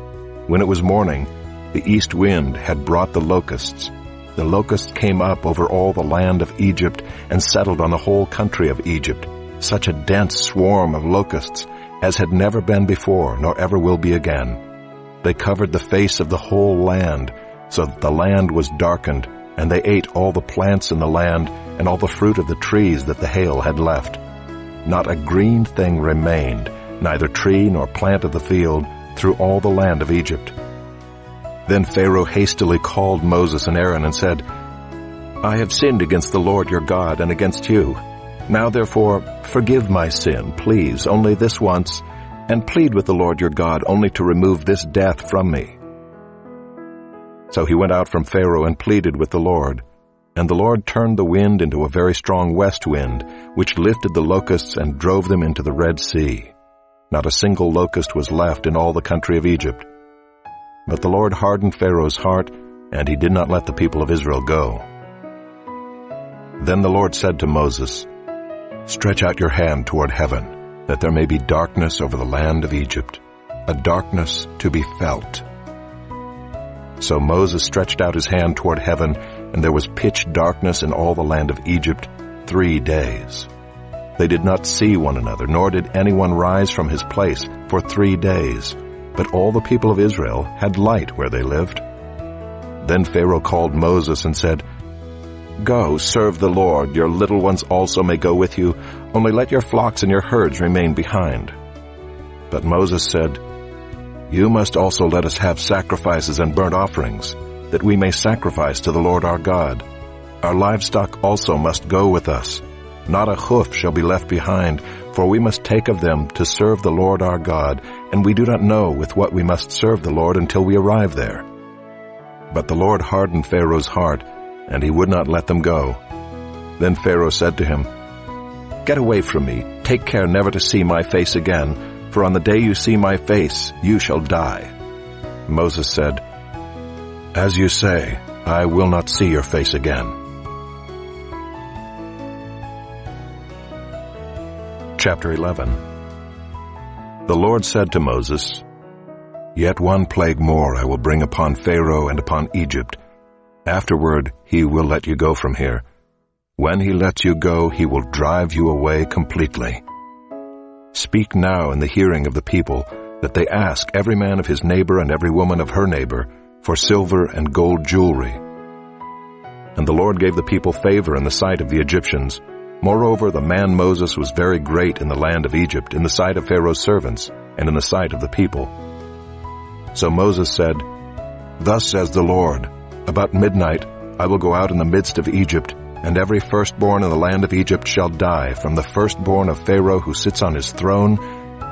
When it was morning, the east wind had brought the locusts. The locusts came up over all the land of Egypt and settled on the whole country of Egypt, such a dense swarm of locusts as had never been before, nor ever will be again. They covered the face of the whole land, so that the land was darkened, and they ate all the plants in the land and all the fruit of the trees that the hail had left. Not a green thing remained, neither tree nor plant of the field, through all the land of Egypt. Then Pharaoh hastily called Moses and Aaron and said, "I have sinned against the Lord your God and against you. Now therefore forgive my sin, please, only this once, and plead with the Lord your God only to remove this death from me." So he went out from Pharaoh and pleaded with the Lord. And the Lord turned the wind into a very strong west wind, which lifted the locusts and drove them into the Red Sea. Not a single locust was left in all the country of Egypt. But the Lord hardened Pharaoh's heart, and he did not let the people of Israel go. Then the Lord said to Moses, "Stretch out your hand toward heaven, that there may be darkness over the land of Egypt, a darkness to be felt." So Moses stretched out his hand toward heaven, and there was pitch darkness in all the land of Egypt 3 days. They did not see one another, nor did anyone rise from his place for 3 days, but all the people of Israel had light where they lived. Then Pharaoh called Moses and said, "Go, serve the Lord. Your little ones also may go with you, only let your flocks and your herds remain behind." But Moses said, "You must also let us have sacrifices and burnt offerings, that we may sacrifice to the Lord our God. Our livestock also must go with us. Not a hoof shall be left behind, for we must take of them to serve the Lord our God, and we do not know with what we must serve the Lord until we arrive there." But the Lord hardened Pharaoh's heart, and he would not let them go. Then Pharaoh said to him, "Get away from me, take care never to see my face again, for on the day you see my face, you shall die." Moses said, "As you say, I will not see your face again." Chapter 11. The Lord said to Moses, "Yet one plague more I will bring upon Pharaoh and upon Egypt. Afterward he will let you go from here. When he lets you go, he will drive you away completely. Speak now in the hearing of the people, that they ask every man of his neighbor and every woman of her neighbor for silver and gold jewelry." And the Lord gave the people favor in the sight of the Egyptians. Moreover, the man Moses was very great in the land of Egypt, in the sight of Pharaoh's servants, and in the sight of the people. So Moses said, "Thus says the Lord, about midnight I will go out in the midst of Egypt, and every firstborn in the land of Egypt shall die, from the firstborn of Pharaoh who sits on his throne,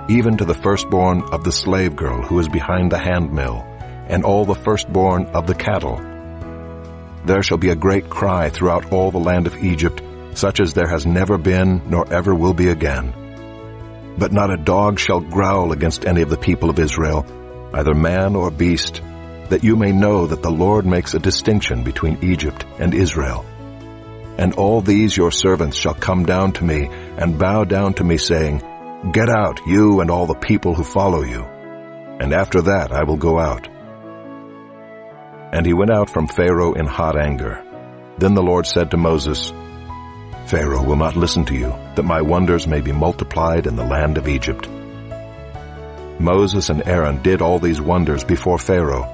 even to the firstborn of the slave girl who is behind the handmill, and all the firstborn of the cattle. There shall be a great cry throughout all the land of Egypt, such as there has never been, nor ever will be again. But not a dog shall growl against any of the people of Israel, either man or beast, that you may know that the Lord makes a distinction between Egypt and Israel. And all these your servants shall come down to me and bow down to me, saying, Get out, you and all the people who follow you. And after that I will go out. And he went out from Pharaoh in hot anger. Then the Lord said to Moses, Pharaoh will not listen to you, that my wonders may be multiplied in the land of Egypt. Moses and Aaron did all these wonders before Pharaoh,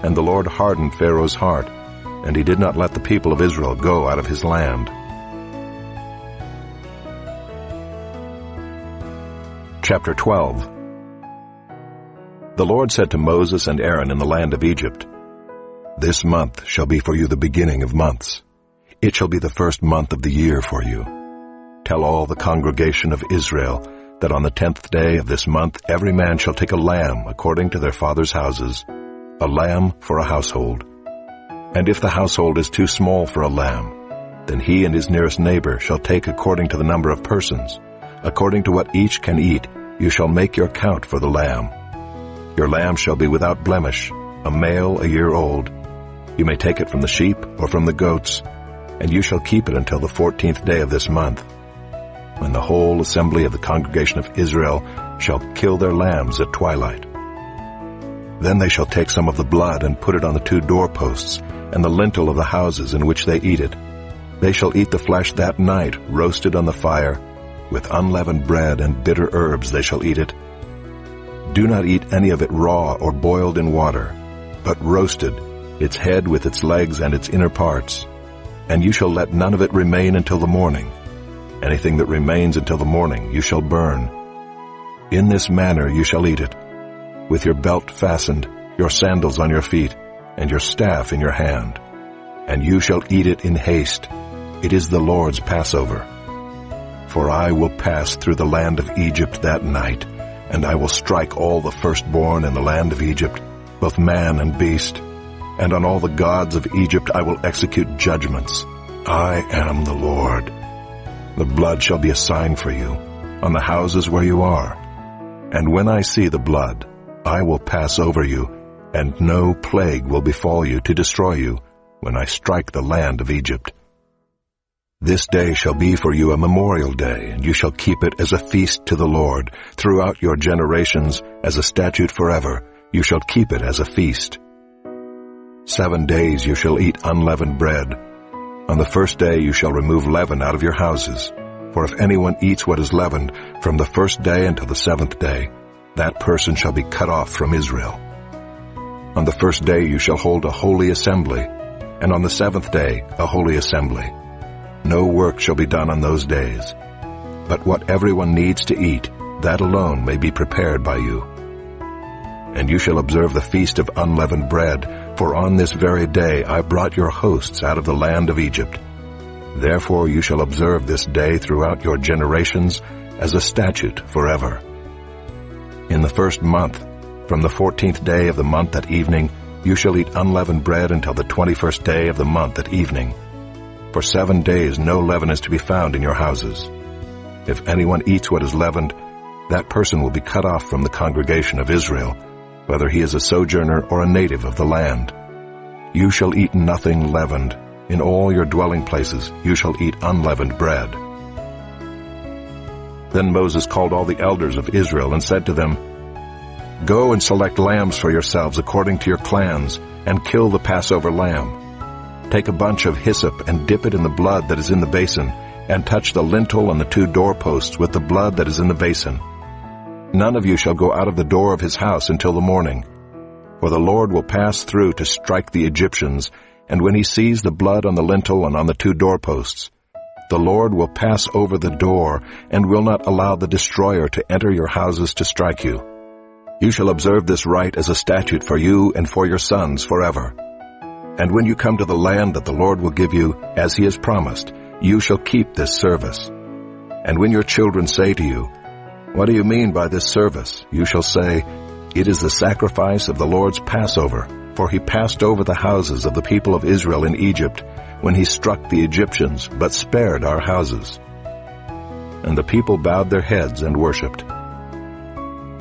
and the Lord hardened Pharaoh's heart, and he did not let the people of Israel go out of his land. Chapter 12. The Lord said to Moses and Aaron in the land of Egypt, This month shall be for you the beginning of months. It shall be the first month of the year for you. Tell all the congregation of Israel that on the 10th day of this month every man shall take a lamb according to their fathers' houses, a lamb for a household. And if the household is too small for a lamb, then he and his nearest neighbor shall take according to the number of persons. According to what each can eat, you shall make your count for the lamb. Your lamb shall be without blemish, a male a year old. You may take it from the sheep or from the goats, and you shall keep it until the 14th day of this month, when the whole assembly of the congregation of Israel shall kill their lambs at twilight. Then they shall take some of the blood and put it on the 2 doorposts and the lintel of the houses in which they eat it. They shall eat the flesh that night, roasted on the fire. With unleavened bread and bitter herbs they shall eat it. Do not eat any of it raw or boiled in water, but roasted, its head with its legs and its inner parts. And you shall let none of it remain until the morning. Anything that remains until the morning you shall burn. In this manner you shall eat it, with your belt fastened, your sandals on your feet, and your staff in your hand. And you shall eat it in haste. It is the Lord's Passover. For I will pass through the land of Egypt that night, and I will strike all the firstborn in the land of Egypt, both man and beast. And on all the gods of Egypt I will execute judgments. I am the Lord. The blood shall be a sign for you on the houses where you are. And when I see the blood, I will pass over you, and no plague will befall you to destroy you when I strike the land of Egypt. This day shall be for you a memorial day, and you shall keep it as a feast to the Lord. Throughout your generations, as a statute forever, you shall keep it as a feast. 7 days you shall eat unleavened bread. On the first day you shall remove leaven out of your houses. For if anyone eats what is leavened from the first day until the 7th day, that person shall be cut off from Israel. On the first day you shall hold a holy assembly, and on the 7th day a holy assembly. No work shall be done on those days. But what everyone needs to eat, that alone may be prepared by you. And you shall observe the feast of unleavened bread, for on this very day I brought your hosts out of the land of Egypt. Therefore you shall observe this day throughout your generations as a statute forever. In the first month, from the 14th day of the month at evening, you shall eat unleavened bread until the 21st day of the month at evening. For 7 days no leaven is to be found in your houses. If anyone eats what is leavened, that person will be cut off from the congregation of Israel, whether he is a sojourner or a native of the land. You shall eat nothing leavened. In all your dwelling places you shall eat unleavened bread. Then Moses called all the elders of Israel and said to them, Go and select lambs for yourselves according to your clans, and kill the Passover lamb. Take a bunch of hyssop and dip it in the blood that is in the basin, and touch the lintel and the 2 doorposts with the blood that is in the basin. None of you shall go out of the door of his house until the morning. For the Lord will pass through to strike the Egyptians, and when he sees the blood on the lintel and on the 2 doorposts, the Lord will pass over the door, and will not allow the destroyer to enter your houses to strike you. You shall observe this rite as a statute for you and for your sons forever. And when you come to the land that the Lord will give you, as he has promised, you shall keep this service. And when your children say to you, What do you mean by this service? You shall say, It is the sacrifice of the Lord's Passover, for he passed over the houses of the people of Israel in Egypt, when he struck the Egyptians, but spared our houses. And the people bowed their heads and worshipped.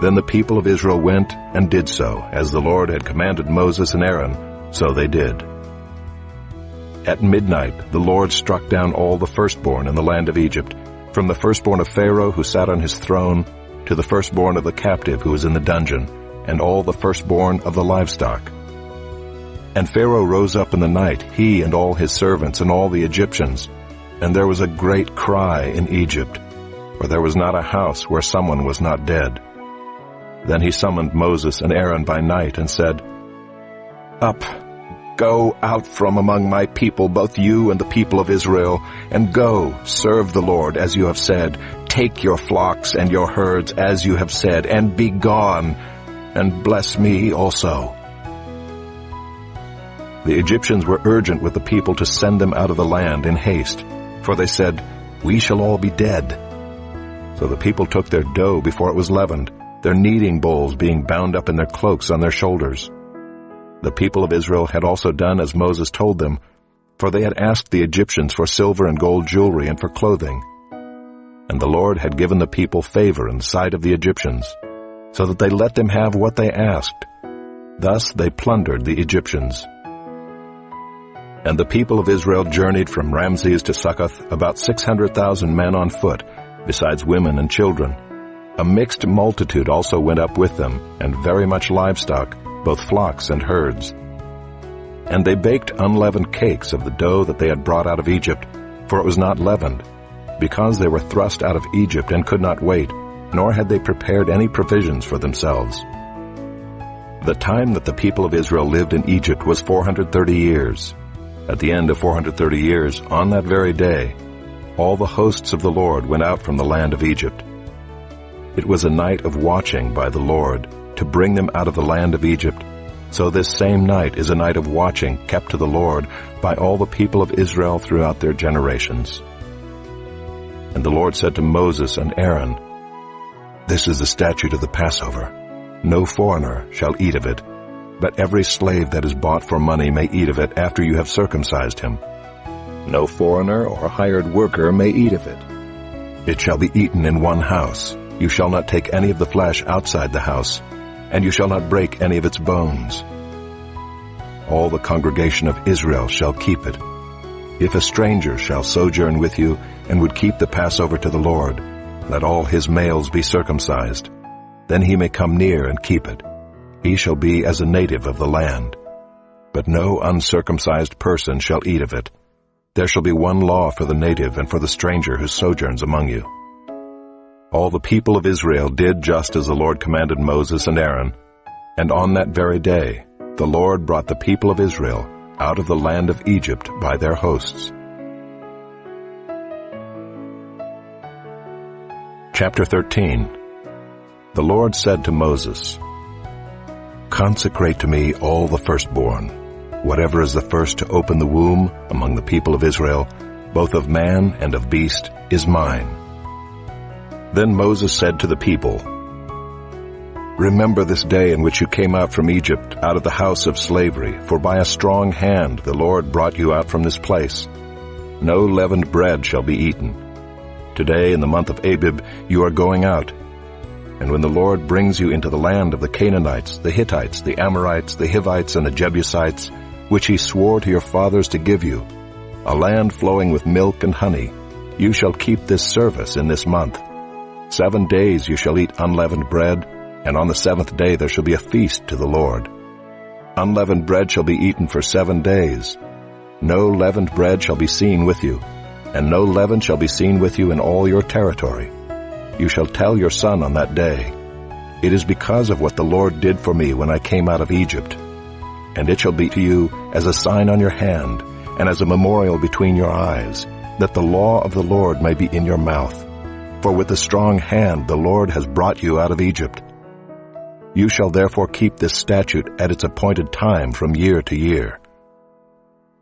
Then the people of Israel went and did so, as the Lord had commanded Moses and Aaron, so they did. At midnight the Lord struck down all the firstborn in the land of Egypt, from the firstborn of Pharaoh who sat on his throne, to the firstborn of the captive who was in the dungeon, and all the firstborn of the livestock. And Pharaoh rose up in the night, he and all his servants and all the Egyptians, and there was a great cry in Egypt, for there was not a house where someone was not dead. Then he summoned Moses and Aaron by night and said, "Up, go out from among my people, both you and the people of Israel, and go, serve the Lord as you have said. Take your flocks and your herds as you have said, and be gone, and bless me also." The Egyptians were urgent with the people to send them out of the land in haste, for they said, "We shall all be dead." So the people took their dough before it was leavened, their kneading bowls being bound up in their cloaks on their shoulders. The people of Israel had also done as Moses told them, for they had asked the Egyptians for silver and gold jewelry and for clothing. And the Lord had given the people favor in the sight of the Egyptians, so that they let them have what they asked. Thus they plundered the Egyptians. And the people of Israel journeyed from Ramses to Succoth, about 600,000 men on foot, besides women and children. A mixed multitude also went up with them, and very much livestock, both flocks and herds. And they baked unleavened cakes of the dough that they had brought out of Egypt, for it was not leavened, because they were thrust out of Egypt and could not wait, nor had they prepared any provisions for themselves. The time that the people of Israel lived in Egypt was 430 years. At the end of 430 years, on that very day, all the hosts of the Lord went out from the land of Egypt. It was a night of watching by the Lord, to bring them out of the land of Egypt. So this same night is a night of watching kept to the Lord by all the people of Israel throughout their generations. And the Lord said to Moses and Aaron, "This is the statute of the Passover. No foreigner shall eat of it, but every slave that is bought for money may eat of it after you have circumcised him. No foreigner or hired worker may eat of it. It shall be eaten in one house. You shall not take any of the flesh outside the house, and you shall not break any of its bones. All the congregation of Israel shall keep it. If a stranger shall sojourn with you and would keep the Passover to the Lord, let all his males be circumcised. Then he may come near and keep it. He shall be as a native of the land. But no uncircumcised person shall eat of it. There shall be one law for the native and for the stranger who sojourns among you." All the people of Israel did just as the Lord commanded Moses and Aaron, and on that very day the Lord brought the people of Israel out of the land of Egypt by their hosts. Chapter 13. The Lord said to Moses, "Consecrate to me all the firstborn. Whatever is the first to open the womb among the people of Israel, both of man and of beast, is mine." Then Moses said to the people, "Remember this day in which you came out from Egypt, out of the house of slavery, for by a strong hand the Lord brought you out from this place. No leavened bread shall be eaten. Today, in the month of Abib, you are going out. And when the Lord brings you into the land of the Canaanites, the Hittites, the Amorites, the Hivites, and the Jebusites, which he swore to your fathers to give you, a land flowing with milk and honey, you shall keep this service in this month. 7 days you shall eat unleavened bread, and on the 7th day there shall be a feast to the Lord. Unleavened bread shall be eaten for 7 days. No leavened bread shall be seen with you, and no leaven shall be seen with you in all your territory. You shall tell your son on that day, 'It is because of what the Lord did for me when I came out of Egypt.' And it shall be to you as a sign on your hand, and as a memorial between your eyes, that the law of the Lord may be in your mouth. For with a strong hand the Lord has brought you out of Egypt. You shall therefore keep this statute at its appointed time from year to year.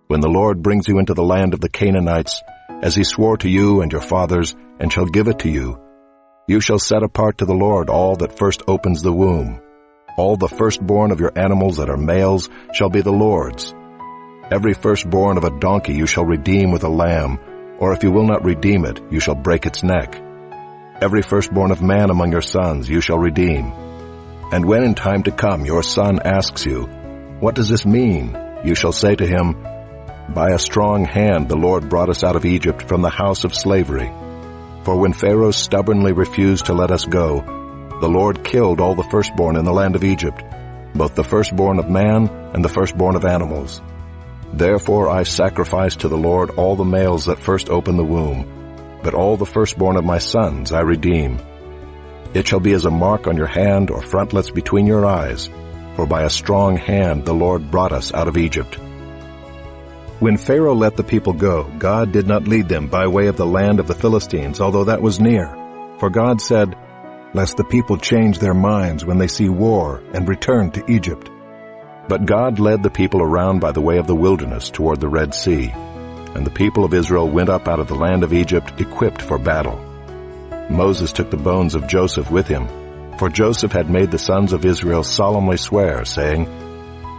When the Lord brings you into the land of the Canaanites, as he swore to you and your fathers, and shall give it to you, you shall set apart to the Lord all that first opens the womb. All the firstborn of your animals that are males shall be the Lord's. Every firstborn of a donkey you shall redeem with a lamb, or if you will not redeem it, you shall break its neck. Every firstborn of man among your sons you shall redeem. And when in time to come your son asks you, 'What does this mean?' you shall say to him, 'By a strong hand the Lord brought us out of Egypt from the house of slavery. For when Pharaoh stubbornly refused to let us go, the Lord killed all the firstborn in the land of Egypt, both the firstborn of man and the firstborn of animals. Therefore I sacrifice to the Lord all the males that first open the womb, but all the firstborn of my sons I redeem. It shall be as a mark on your hand or frontlets between your eyes, for by a strong hand the Lord brought us out of Egypt." When Pharaoh let the people go, God did not lead them by way of the land of the Philistines, although that was near. For God said, "Lest the people change their minds when they see war and return to Egypt." But God led the people around by the way of the wilderness toward the Red Sea, and the people of Israel went up out of the land of Egypt equipped for battle. Moses took the bones of Joseph with him, for Joseph had made the sons of Israel solemnly swear, saying,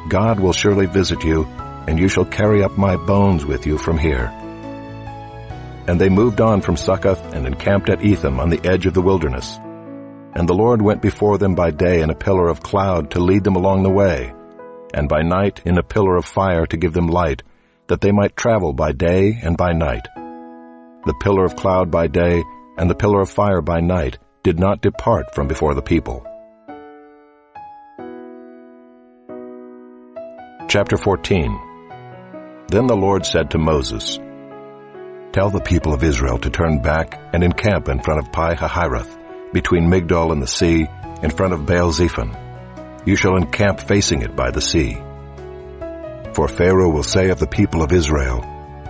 "God will surely visit you, and you shall carry up my bones with you from here." And they moved on from Succoth and encamped at Etham on the edge of the wilderness. And the Lord went before them by day in a pillar of cloud to lead them along the way, and by night in a pillar of fire to give them light, that they might travel by day and by night. The pillar of cloud by day and the pillar of fire by night did not depart from before the people. Chapter 14. Then the Lord said to Moses, "Tell the people of Israel to turn back and encamp in front of Pi-hahiroth, between Migdol and the sea, in front of Baal-zephon. You shall encamp facing it by the sea. For Pharaoh will say of the people of Israel,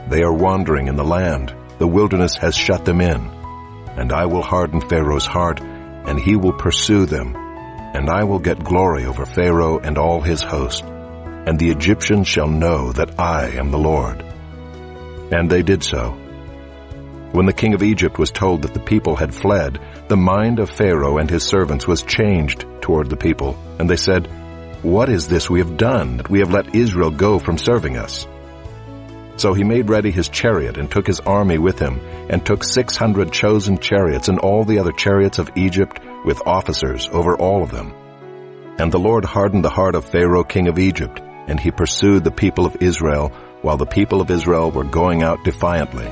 'They are wandering in the land, the wilderness has shut them in.' And I will harden Pharaoh's heart, and he will pursue them. And I will get glory over Pharaoh and all his host. And the Egyptians shall know that I am the Lord." And they did so. When the king of Egypt was told that the people had fled, the mind of Pharaoh and his servants was changed toward the people, and they said, "What is this we have done, that we have let Israel go from serving us?" So he made ready his chariot and took his army with him, and took 600 chosen chariots and all the other chariots of Egypt with officers over all of them. And the Lord hardened the heart of Pharaoh king of Egypt, and he pursued the people of Israel, while the people of Israel were going out defiantly.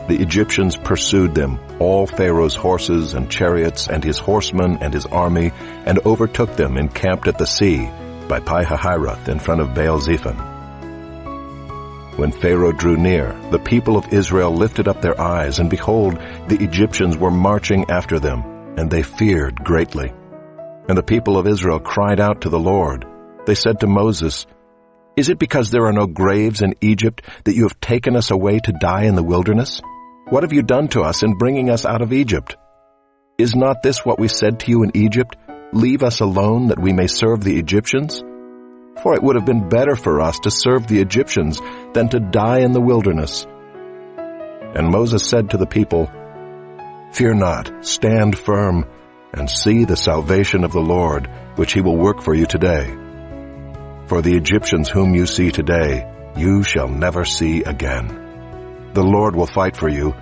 The Egyptians pursued them, all Pharaoh's horses and chariots and his horsemen and his army, and overtook them encamped at the sea by Pi-hahiroth in front of Baal-zephon. When Pharaoh drew near, the people of Israel lifted up their eyes, and behold, the Egyptians were marching after them, and they feared greatly. And the people of Israel cried out to the Lord. They said to Moses, "Is it because there are no graves in Egypt that you have taken us away to die in the wilderness? What have you done to us in bringing us out of Egypt? Is not this what we said to you in Egypt? Leave us alone that we may serve the Egyptians? For it would have been better for us to serve the Egyptians than to die in the wilderness." And Moses said to the people, "Fear not, stand firm, and see the salvation of the Lord, which he will work for you today. For the Egyptians whom you see today, you shall never see again. The Lord will fight for you,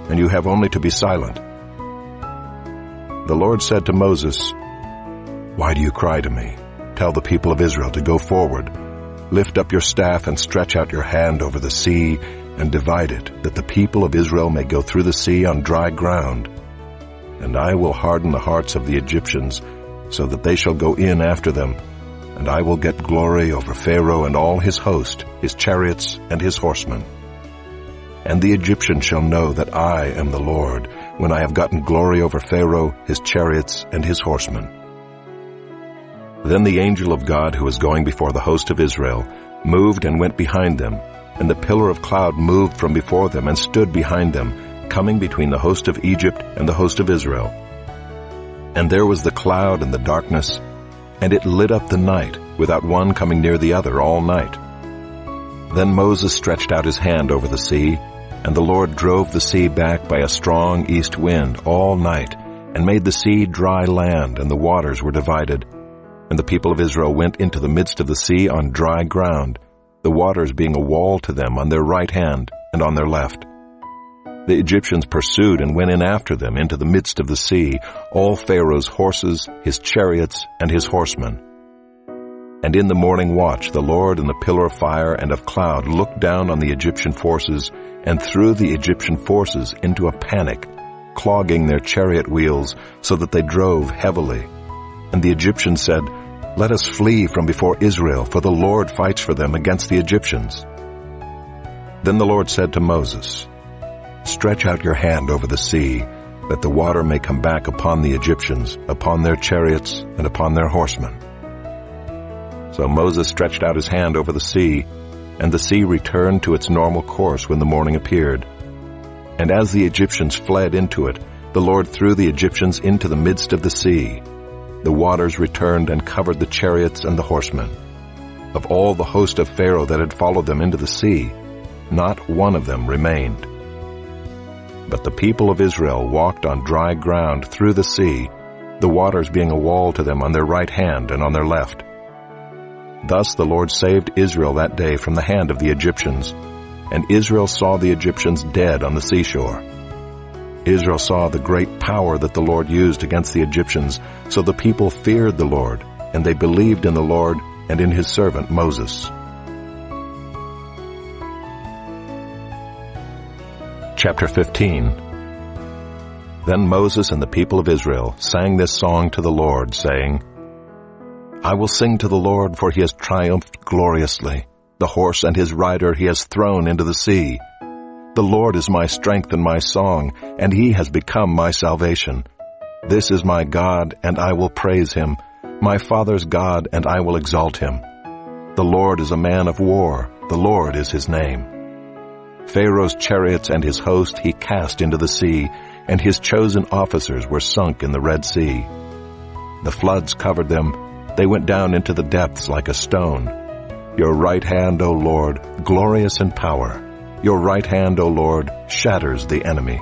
and you have only to be silent." The Lord said to Moses, "Why do you cry to me? Tell the people of Israel to go forward. Lift up your staff and stretch out your hand over the sea and divide it, that the people of Israel may go through the sea on dry ground. And I will harden the hearts of the Egyptians, so that they shall go in after them, and I will get glory over Pharaoh and all his host, his chariots and his horsemen. And the Egyptians shall know that I am the Lord, when I have gotten glory over Pharaoh, his chariots, and his horsemen." Then the angel of God who was going before the host of Israel moved and went behind them, and the pillar of cloud moved from before them and stood behind them, coming between the host of Egypt and the host of Israel. And there was the cloud and the darkness, and it lit up the night, without one coming near the other all night. Then Moses stretched out his hand over the sea, and the Lord drove the sea back by a strong east wind all night, and made the sea dry land, and the waters were divided. And the people of Israel went into the midst of the sea on dry ground, the waters being a wall to them on their right hand and on their left. The Egyptians pursued and went in after them into the midst of the sea, all Pharaoh's horses, his chariots, and his horsemen. And in the morning watch the Lord in the pillar of fire and of cloud looked down on the Egyptian forces and threw the Egyptian forces into a panic, clogging their chariot wheels so that they drove heavily. And the Egyptians said, "Let us flee from before Israel, for the Lord fights for them against the Egyptians." Then the Lord said to Moses, "Stretch out your hand over the sea, that the water may come back upon the Egyptians, upon their chariots, and upon their horsemen." So Moses stretched out his hand over the sea, and the sea returned to its normal course when the morning appeared. And as the Egyptians fled into it, the Lord threw the Egyptians into the midst of the sea. The waters returned and covered the chariots and the horsemen. Of all the host of Pharaoh that had followed them into the sea, not one of them remained. But the people of Israel walked on dry ground through the sea, the waters being a wall to them on their right hand and on their left. Thus the Lord saved Israel that day from the hand of the Egyptians, and Israel saw the Egyptians dead on the seashore. Israel saw the great power that the Lord used against the Egyptians, so the people feared the Lord, and they believed in the Lord and in his servant Moses. Chapter 15. Then Moses and the people of Israel sang this song to the Lord, saying, "I will sing to the Lord, for he has triumphed gloriously. The horse and his rider he has thrown into the sea. The Lord is my strength and my song, and he has become my salvation. This is my God, and I will praise him, my father's God, and I will exalt him. The Lord is a man of war, the Lord is his name. Pharaoh's chariots and his host he cast into the sea, and his chosen officers were sunk in the Red Sea. The floods covered them, they went down into the depths like a stone. Your right hand, O Lord, glorious in power. Your right hand, O Lord, shatters the enemy.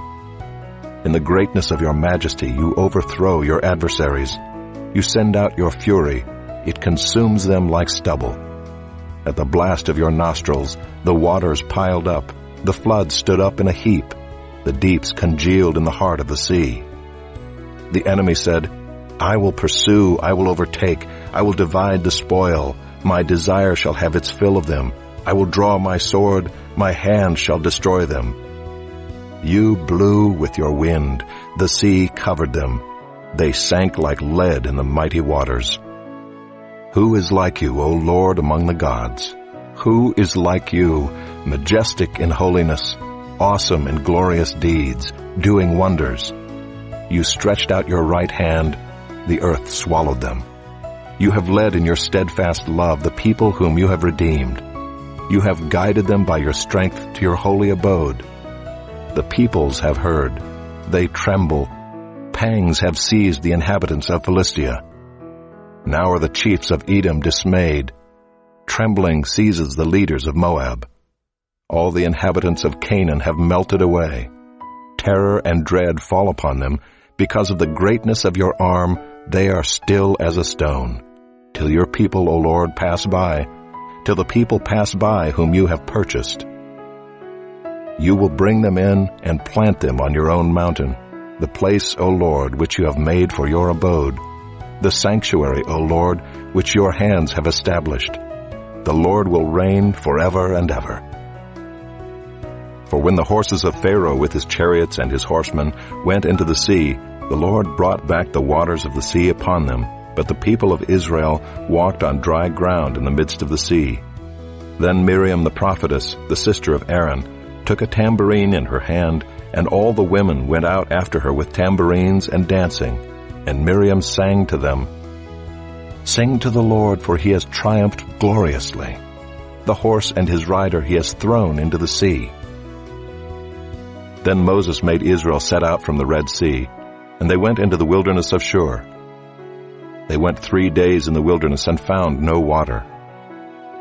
In the greatness of your majesty you overthrow your adversaries. You send out your fury, it consumes them like stubble. At the blast of your nostrils the waters piled up, the floods stood up in a heap, the deeps congealed in the heart of the sea. The enemy said, I will pursue, I will overtake, I will divide the spoil. My desire shall have its fill of them. I will draw my sword, my hand shall destroy them. You blew with your wind, the sea covered them. They sank like lead in the mighty waters. Who is like you, O Lord, among the gods? Who is like you, majestic in holiness, awesome in glorious deeds, doing wonders? You stretched out your right hand, the earth swallowed them. You have led in your steadfast love the people whom you have redeemed. You have guided them by your strength to your holy abode. The peoples have heard. They tremble. Pangs have seized the inhabitants of Philistia. Now are the chiefs of Edom dismayed. Trembling seizes the leaders of Moab. All the inhabitants of Canaan have melted away. Terror and dread fall upon them. Because of the greatness of your arm, they are still as a stone. Till your people, O Lord, pass by, till the people pass by whom you have purchased. You will bring them in and plant them on your own mountain, the place, O Lord, which you have made for your abode, the sanctuary, O Lord, which your hands have established. The Lord will reign forever and ever. For when the horses of Pharaoh with his chariots and his horsemen went into the sea, the Lord brought back the waters of the sea upon them, but the people of Israel walked on dry ground in the midst of the sea. Then Miriam the prophetess, the sister of Aaron, took a tambourine in her hand, and all the women went out after her with tambourines and dancing. And Miriam sang to them, Sing to the Lord, for he has triumphed gloriously. The horse and his rider he has thrown into the sea. Then Moses made Israel set out from the Red Sea, and they went into the wilderness of Shur. They went 3 days in the wilderness and found no water.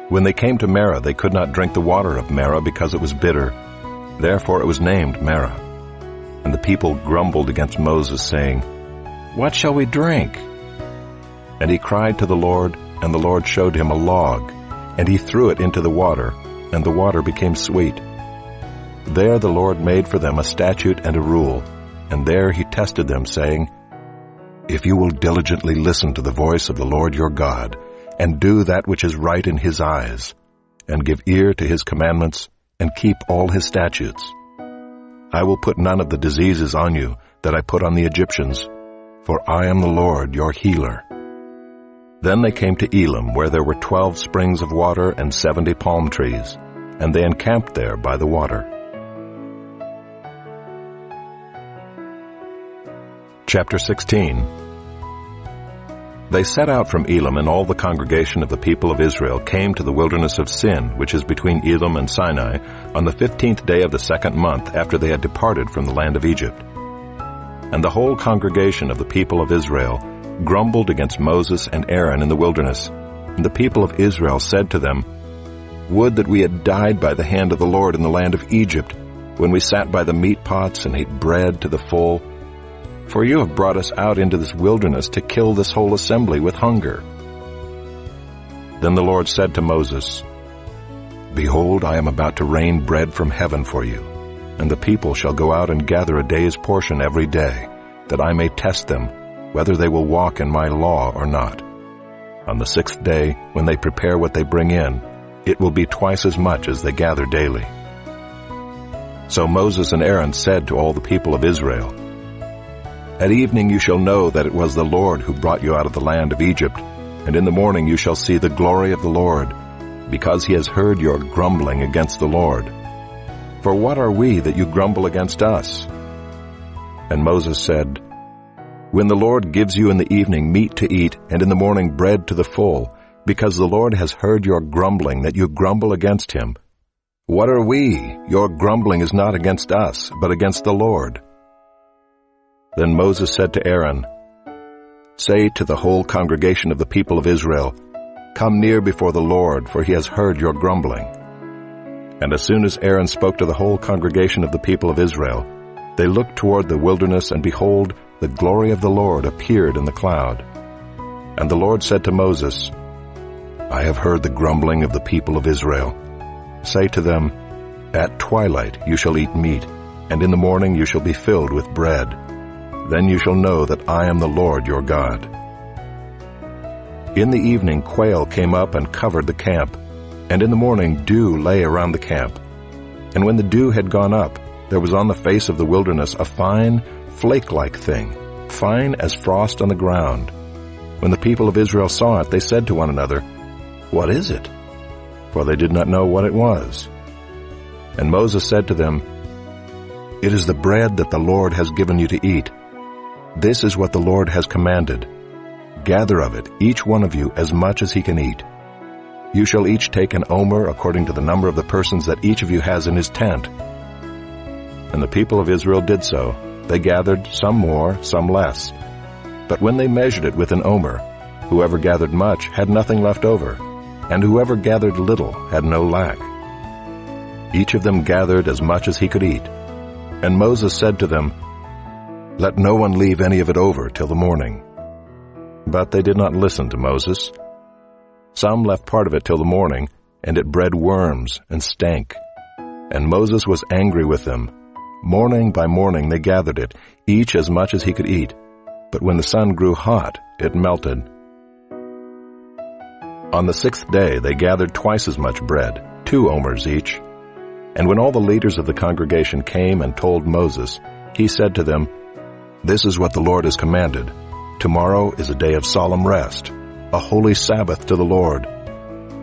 When they came to Marah, they could not drink the water of Marah because it was bitter. Therefore it was named Marah. And the people grumbled against Moses, saying, What shall we drink? And he cried to the Lord, and the Lord showed him a log, and he threw it into the water, and the water became sweet. There the Lord made for them a statute and a rule, and there he tested them, saying, If you will diligently listen to the voice of the Lord your God, and do that which is right in his eyes, and give ear to his commandments, and keep all his statutes, I will put none of the diseases on you that I put on the Egyptians, for I am the Lord your healer. Then they came to Elim, where there were 12 springs of water and 70 palm trees, and they encamped there by the water. Chapter 16. They set out from Elim, and all the congregation of the people of Israel came to the wilderness of Sin, which is between Elim and Sinai, on the 15th day of the 2nd month after they had departed from the land of Egypt. And the whole congregation of the people of Israel grumbled against Moses and Aaron in the wilderness. And the people of Israel said to them, Would that we had died by the hand of the Lord in the land of Egypt, when we sat by the meat pots and ate bread to the full. For you have brought us out into this wilderness to kill this whole assembly with hunger. Then the Lord said to Moses, Behold, I am about to rain bread from heaven for you, and the people shall go out and gather a day's portion every day, that I may test them, whether they will walk in my law or not. On the 6th day, when they prepare what they bring in, it will be twice as much as they gather daily. So Moses and Aaron said to all the people of Israel, At evening you shall know that it was the Lord who brought you out of the land of Egypt, and in the morning you shall see the glory of the Lord, because he has heard your grumbling against the Lord. For what are we that you grumble against us? And Moses said, When the Lord gives you in the evening meat to eat, and in the morning bread to the full, because the Lord has heard your grumbling, that you grumble against him, what are we? Your grumbling is not against us, but against the Lord. Then Moses said to Aaron, Say to the whole congregation of the people of Israel, Come near before the Lord, for he has heard your grumbling. And as soon as Aaron spoke to the whole congregation of the people of Israel, they looked toward the wilderness, and behold, the glory of the Lord appeared in the cloud. And the Lord said to Moses, I have heard the grumbling of the people of Israel. Say to them, At twilight you shall eat meat, and in the morning you shall be filled with bread. Then you shall know that I am the Lord your God. In the evening quail came up and covered the camp, and in the morning dew lay around the camp. And when the dew had gone up, there was on the face of the wilderness a fine, flake-like thing, fine as frost on the ground. When the people of Israel saw it, they said to one another, What is it? For they did not know what it was. And Moses said to them, It is the bread that the Lord has given you to eat. This is what the Lord has commanded. Gather of it, each one of you, as much as he can eat. You shall each take an omer according to the number of the persons that each of you has in his tent. And the people of Israel did so. They gathered, some more, some less. But when they measured it with an omer, whoever gathered much had nothing left over, and whoever gathered little had no lack. Each of them gathered as much as he could eat. And Moses said to them, Let no one leave any of it over till the morning. But they did not listen to Moses. Some left part of it till the morning, and it bred worms and stank. And Moses was angry with them. Morning by morning they gathered it, each as much as he could eat. But when the sun grew hot, it melted. On the 6th day they gathered twice as much bread, 2 omers each. And when all the leaders of the congregation came and told Moses, he said to them, This is what the Lord has commanded. Tomorrow is a day of solemn rest, a holy Sabbath to the Lord.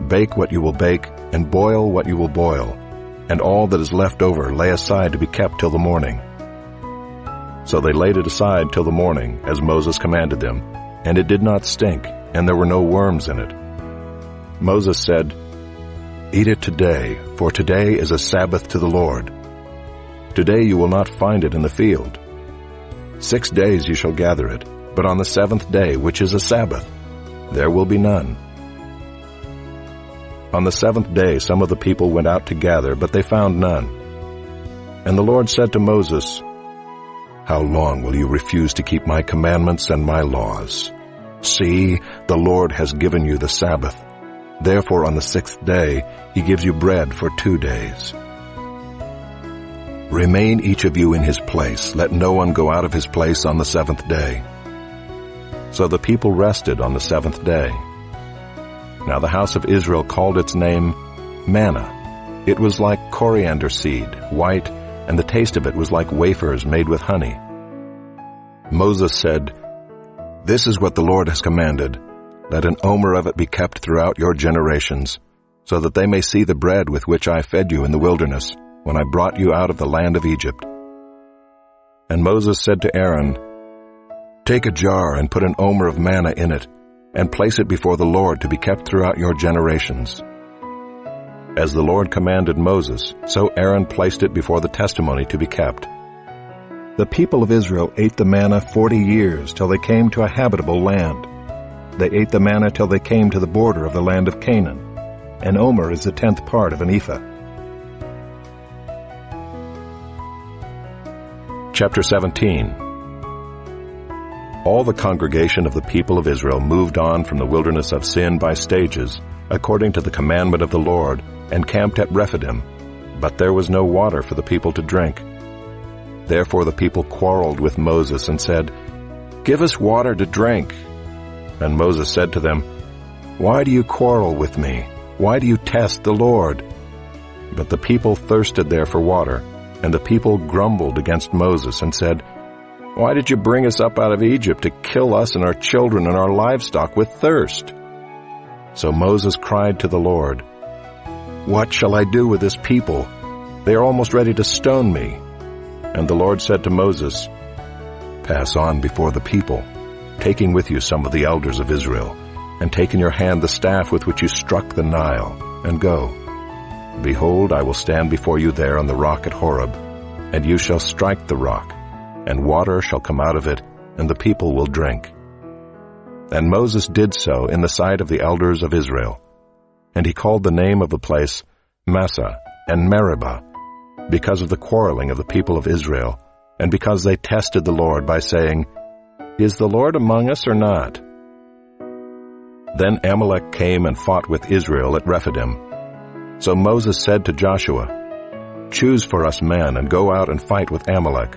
Bake what you will bake, and boil what you will boil, and all that is left over lay aside to be kept till the morning. So they laid it aside till the morning, as Moses commanded them, and it did not stink, and there were no worms in it. Moses said, Eat it today, for today is a Sabbath to the Lord. Today you will not find it in the field. 6 days you shall gather it, but on the 7th day, which is a Sabbath, there will be none. On the 7th day some of the people went out to gather, but they found none. And the Lord said to Moses, How long will you refuse to keep my commandments and my laws? See, the Lord has given you the Sabbath. Therefore on the 6th day he gives you bread for 2 days. Remain each of you in his place. Let no one go out of his place on the seventh day." So the people rested on the seventh day. Now the house of Israel called its name manna. It was like coriander seed, white, and the taste of it was like wafers made with honey. Moses said, "This is what the Lord has commanded. Let an omer of it be kept throughout your generations, so that they may see the bread with which I fed you in the wilderness, when I brought you out of the land of Egypt." And Moses said to Aaron, "Take a jar and put an omer of manna in it, and place it before the Lord to be kept throughout your generations." As the Lord commanded Moses, so Aaron placed it before the testimony to be kept. The people of Israel ate the manna 40 years till they came to a habitable land. They ate the manna till they came to the border of the land of Canaan. An omer is the 10th part of an ephah. Chapter 17. All the congregation of the people of Israel moved on from the wilderness of Sin by stages, according to the commandment of the Lord, and camped at Rephidim. But there was no water for the people to drink. Therefore the people quarreled with Moses and said, "Give us water to drink." And Moses said to them, "Why do you quarrel with me? Why do you test the Lord?" But the people thirsted there for water, and the people grumbled against Moses and said, "Why did you bring us up out of Egypt to kill us and our children and our livestock with thirst?" So Moses cried to the Lord, "What shall I do with this people? They are almost ready to stone me." And the Lord said to Moses, "Pass on before the people, taking with you some of the elders of Israel, and take in your hand the staff with which you struck the Nile, and go. Behold, I will stand before you there on the rock at Horeb, and you shall strike the rock, and water shall come out of it, and the people will drink." And Moses did so in the sight of the elders of Israel. And he called the name of the place Massah and Meribah, because of the quarreling of the people of Israel, and because they tested the Lord by saying, "Is the Lord among us or not?" Then Amalek came and fought with Israel at Rephidim. So Moses said to Joshua, "Choose for us men and go out and fight with Amalek.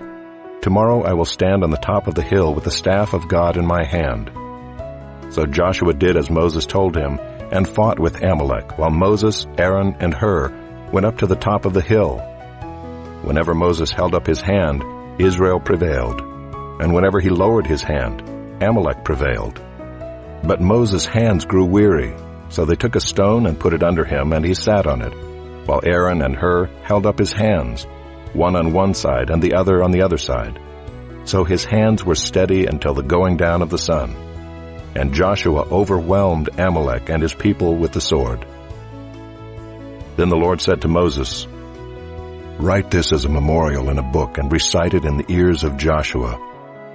Tomorrow I will stand on the top of the hill with the staff of God in my hand." So Joshua did as Moses told him, and fought with Amalek, while Moses, Aaron, and Hur went up to the top of the hill. Whenever Moses held up his hand, Israel prevailed, and whenever he lowered his hand, Amalek prevailed. But Moses' hands grew weary, so they took a stone and put it under him, and he sat on it, while Aaron and Hur held up his hands, one on one side and the other on the other side. So his hands were steady until the going down of the sun. And Joshua overwhelmed Amalek and his people with the sword. Then the Lord said to Moses, "Write this as a memorial in a book and recite it in the ears of Joshua,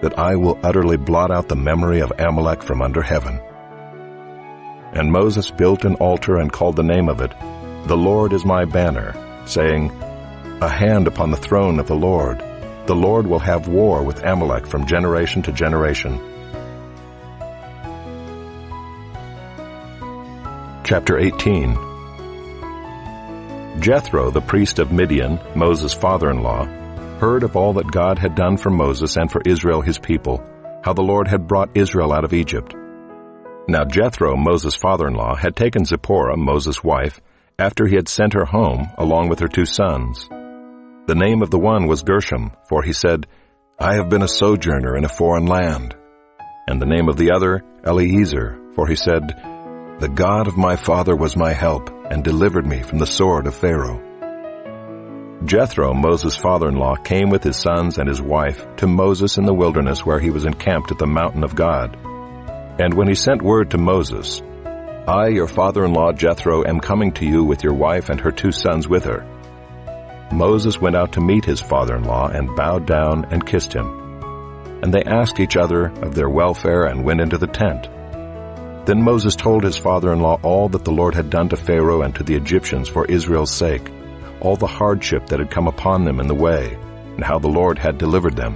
that I will utterly blot out the memory of Amalek from under heaven." And Moses built an altar and called the name of it, "The Lord is my banner," saying, "A hand upon the throne of the Lord. The Lord will have war with Amalek from generation to generation." Chapter 18. Jethro, the priest of Midian, Moses' father-in-law, heard of all that God had done for Moses and for Israel his people, how the Lord had brought Israel out of Egypt. Now Jethro, Moses' father-in-law, had taken Zipporah, Moses' wife, after he had sent her home, along with her 2 sons. The name of the one was Gershom, for he said, "I have been a sojourner in a foreign land." And the name of the other, Eliezer, for he said, "The God of my father was my help, and delivered me from the sword of Pharaoh." Jethro, Moses' father-in-law, came with his sons and his wife to Moses in the wilderness where he was encamped at the mountain of God. And when he sent word to Moses, "I, your father-in-law Jethro, am coming to you with your wife and her 2 sons with her," Moses went out to meet his father-in-law and bowed down and kissed him. And they asked each other of their welfare and went into the tent. Then Moses told his father-in-law all that the Lord had done to Pharaoh and to the Egyptians for Israel's sake, all the hardship that had come upon them in the way, and how the Lord had delivered them.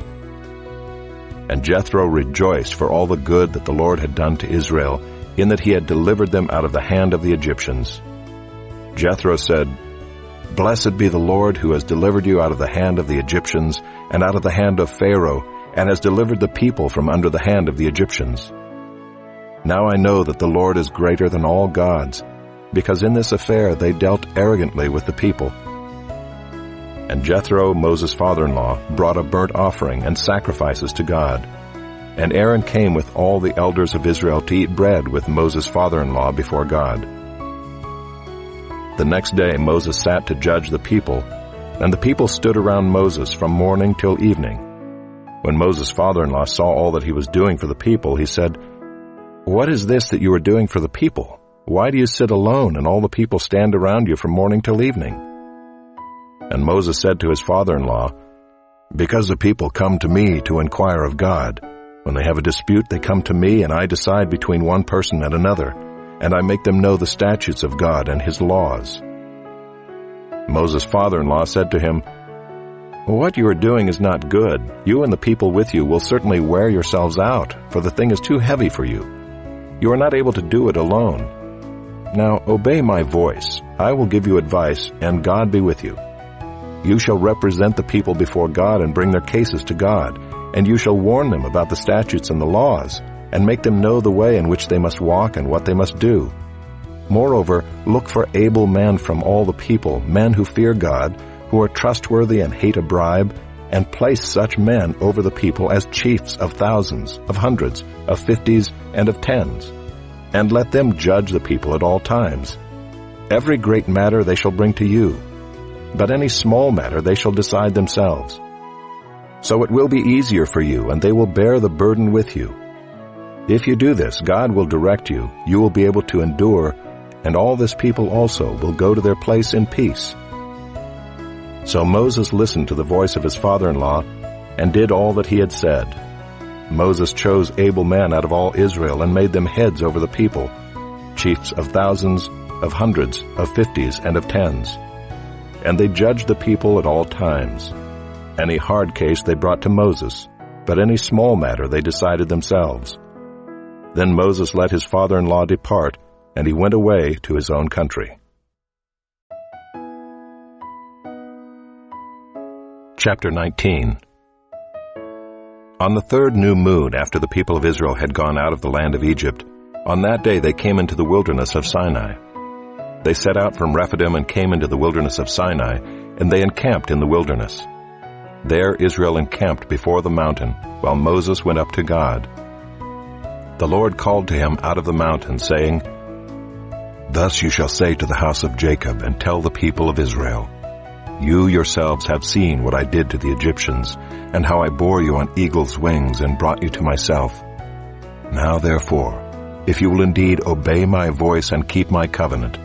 And Jethro rejoiced for all the good that the Lord had done to Israel, in that he had delivered them out of the hand of the Egyptians. Jethro said, Blessed be the Lord who has delivered you out of the hand of the Egyptians and out of the hand of Pharaoh, and has delivered the people from under the hand of the Egyptians. Now I know that the Lord is greater than all gods, because in this affair they dealt arrogantly with the people. And Jethro, Moses' father-in-law, brought a burnt offering and sacrifices to God. And Aaron came with all the elders of Israel to eat bread with Moses' father-in-law before God. The next day Moses sat to judge the people, and the people stood around Moses from morning till evening. When Moses' father-in-law saw all that he was doing for the people, he said, "What is this that you are doing for the people? Why do you sit alone and all the people stand around you from morning till evening?" And Moses said to his father-in-law, "Because the people come to me to inquire of God. When they have a dispute, they come to me, and I decide between one person and another, and I make them know the statutes of God and His laws." Moses' father-in-law said to him, "What you are doing is not good. You and the people with you will certainly wear yourselves out, for the thing is too heavy for you. You are not able to do it alone. Now obey my voice. I will give you advice, and God be with you. You shall represent the people before God and bring their cases to God, and you shall warn them about the statutes and the laws, and make them know the way in which they must walk and what they must do. Moreover, look for able men from all the people, men who fear God, who are trustworthy and hate a bribe, and place such men over the people as chiefs of thousands, of hundreds, of fifties, and of tens. And let them judge the people at all times. Every great matter they shall bring to you, but any small matter they shall decide themselves. So it will be easier for you, and they will bear the burden with you. If you do this, God will direct you, you will be able to endure, and all this people also will go to their place in peace." So Moses listened to the voice of his father-in-law, and did all that he had said. Moses chose able men out of all Israel, and made them heads over the people, chiefs of thousands, of hundreds, of fifties, and of tens. And they judged the people at all times. Any hard case they brought to Moses, but any small matter they decided themselves. Then Moses let his father-in-law depart, and he went away to his own country. Chapter 19. On the third new moon after the people of Israel had gone out of the land of Egypt, on that day they came into the wilderness of Sinai. They set out from Rephidim and came into the wilderness of Sinai, and they encamped in the wilderness. There Israel encamped before the mountain, while Moses went up to God. The Lord called to him out of the mountain, saying, "Thus you shall say to the house of Jacob, and tell the people of Israel, You yourselves have seen what I did to the Egyptians, and how I bore you on eagle's wings and brought you to myself. Now therefore, if you will indeed obey my voice and keep my covenant,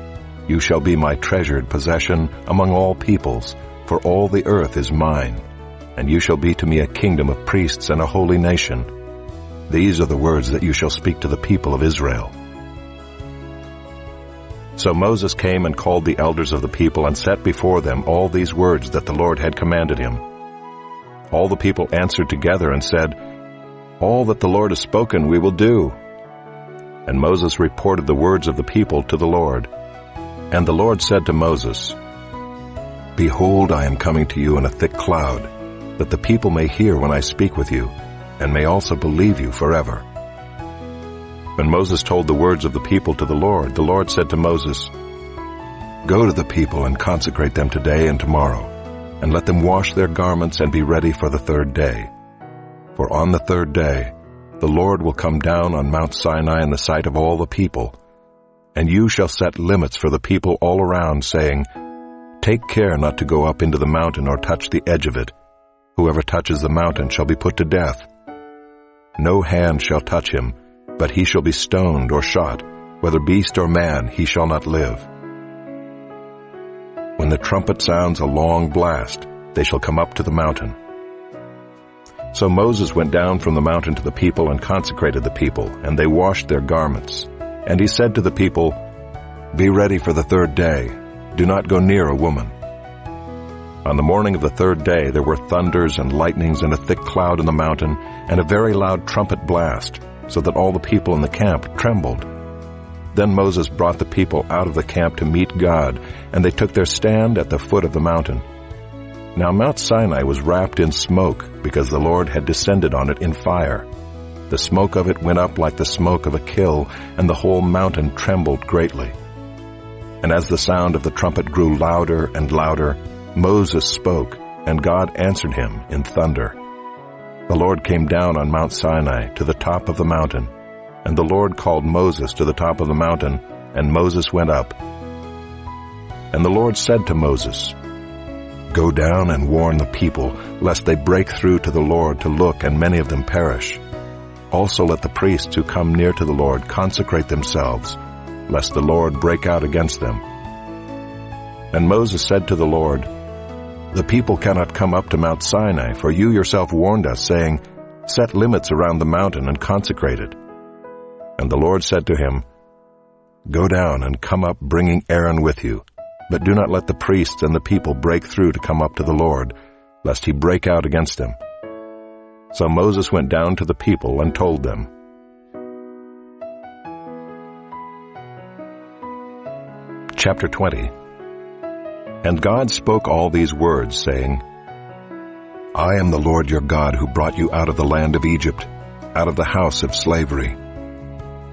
you shall be my treasured possession among all peoples, for all the earth is mine, and you shall be to me a kingdom of priests and a holy nation. These are the words that you shall speak to the people of Israel." So Moses came and called the elders of the people and set before them all these words that the Lord had commanded him. All the people answered together and said, "All that the Lord has spoken we will do." And Moses reported the words of the people to the Lord. And the Lord said to Moses, "Behold, I am coming to you in a thick cloud, that the people may hear when I speak with you, and may also believe you forever." When Moses told the words of the people to the Lord said to Moses, "Go to the people and consecrate them today and tomorrow, and let them wash their garments and be ready for the third day. For on the third day the Lord will come down on Mount Sinai in the sight of all the people, and you shall set limits for the people all around, saying, Take care not to go up into the mountain or touch the edge of it. Whoever touches the mountain shall be put to death. No hand shall touch him, but he shall be stoned or shot, whether beast or man, he shall not live. When the trumpet sounds a long blast, they shall come up to the mountain." So Moses went down from the mountain to the people and consecrated the people, and they washed their garments. And he said to the people, "Be ready for the third day. Do not go near a woman." On the morning of the third day there were thunders and lightnings and a thick cloud in the mountain, and a very loud trumpet blast, so that all the people in the camp trembled. Then Moses brought the people out of the camp to meet God, and they took their stand at the foot of the mountain. Now Mount Sinai was wrapped in smoke, because the Lord had descended on it in fire. The smoke of it went up like the smoke of a kill, and the whole mountain trembled greatly. And as the sound of the trumpet grew louder and louder, Moses spoke, and God answered him in thunder. The Lord came down on Mount Sinai to the top of the mountain, and the Lord called Moses to the top of the mountain, and Moses went up. And the Lord said to Moses, "Go down and warn the people, lest they break through to the Lord to look, and many of them perish. Also let the priests who come near to the Lord consecrate themselves, lest the Lord break out against them." And Moses said to the Lord, "The people cannot come up to Mount Sinai, for you yourself warned us, saying, 'Set limits around the mountain and consecrate it.' And the Lord said to him, 'Go down and come up, bringing Aaron with you, but do not let the priests and the people break through to come up to the Lord, lest he break out against them.' So Moses went down to the people and told them." Chapter 20. And God spoke all these words, saying, "I am the Lord your God, who brought you out of the land of Egypt, out of the house of slavery.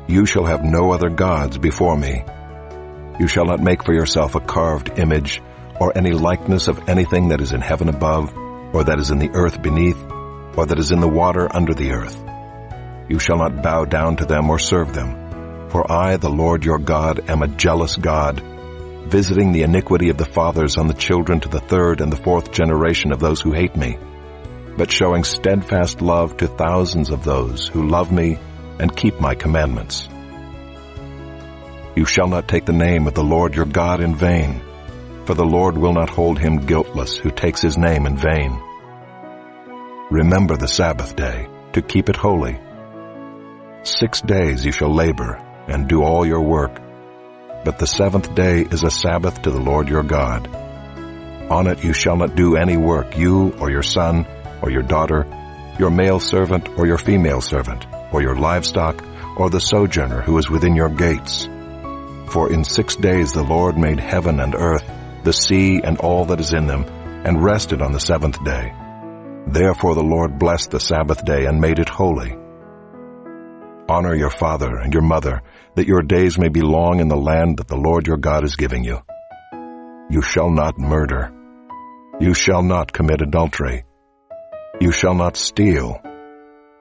You shall have no other gods before me. You shall not make for yourself a carved image, or any likeness of anything that is in heaven above, or that is in the earth beneath, or that is in the water under the earth. You shall not bow down to them or serve them. For I, the Lord your God, am a jealous God, visiting the iniquity of the fathers on the children to the third and the fourth generation of those who hate me, but showing steadfast love to thousands of those who love me and keep my commandments. You shall not take the name of the Lord your God in vain, for the Lord will not hold him guiltless who takes his name in vain. Remember the Sabbath day, to keep it holy. 6 days you shall labor and do all your work, but the seventh day is a Sabbath to the Lord your God. On it you shall not do any work, you or your son or your daughter, your male servant or your female servant, or your livestock, or the sojourner who is within your gates. For in 6 days the Lord made heaven and earth, the sea and all that is in them, and rested on the seventh day. Therefore the Lord blessed the Sabbath day and made it holy. Honor your father and your mother, that your days may be long in the land that the Lord your God is giving you. You shall not murder. You shall not commit adultery. You shall not steal.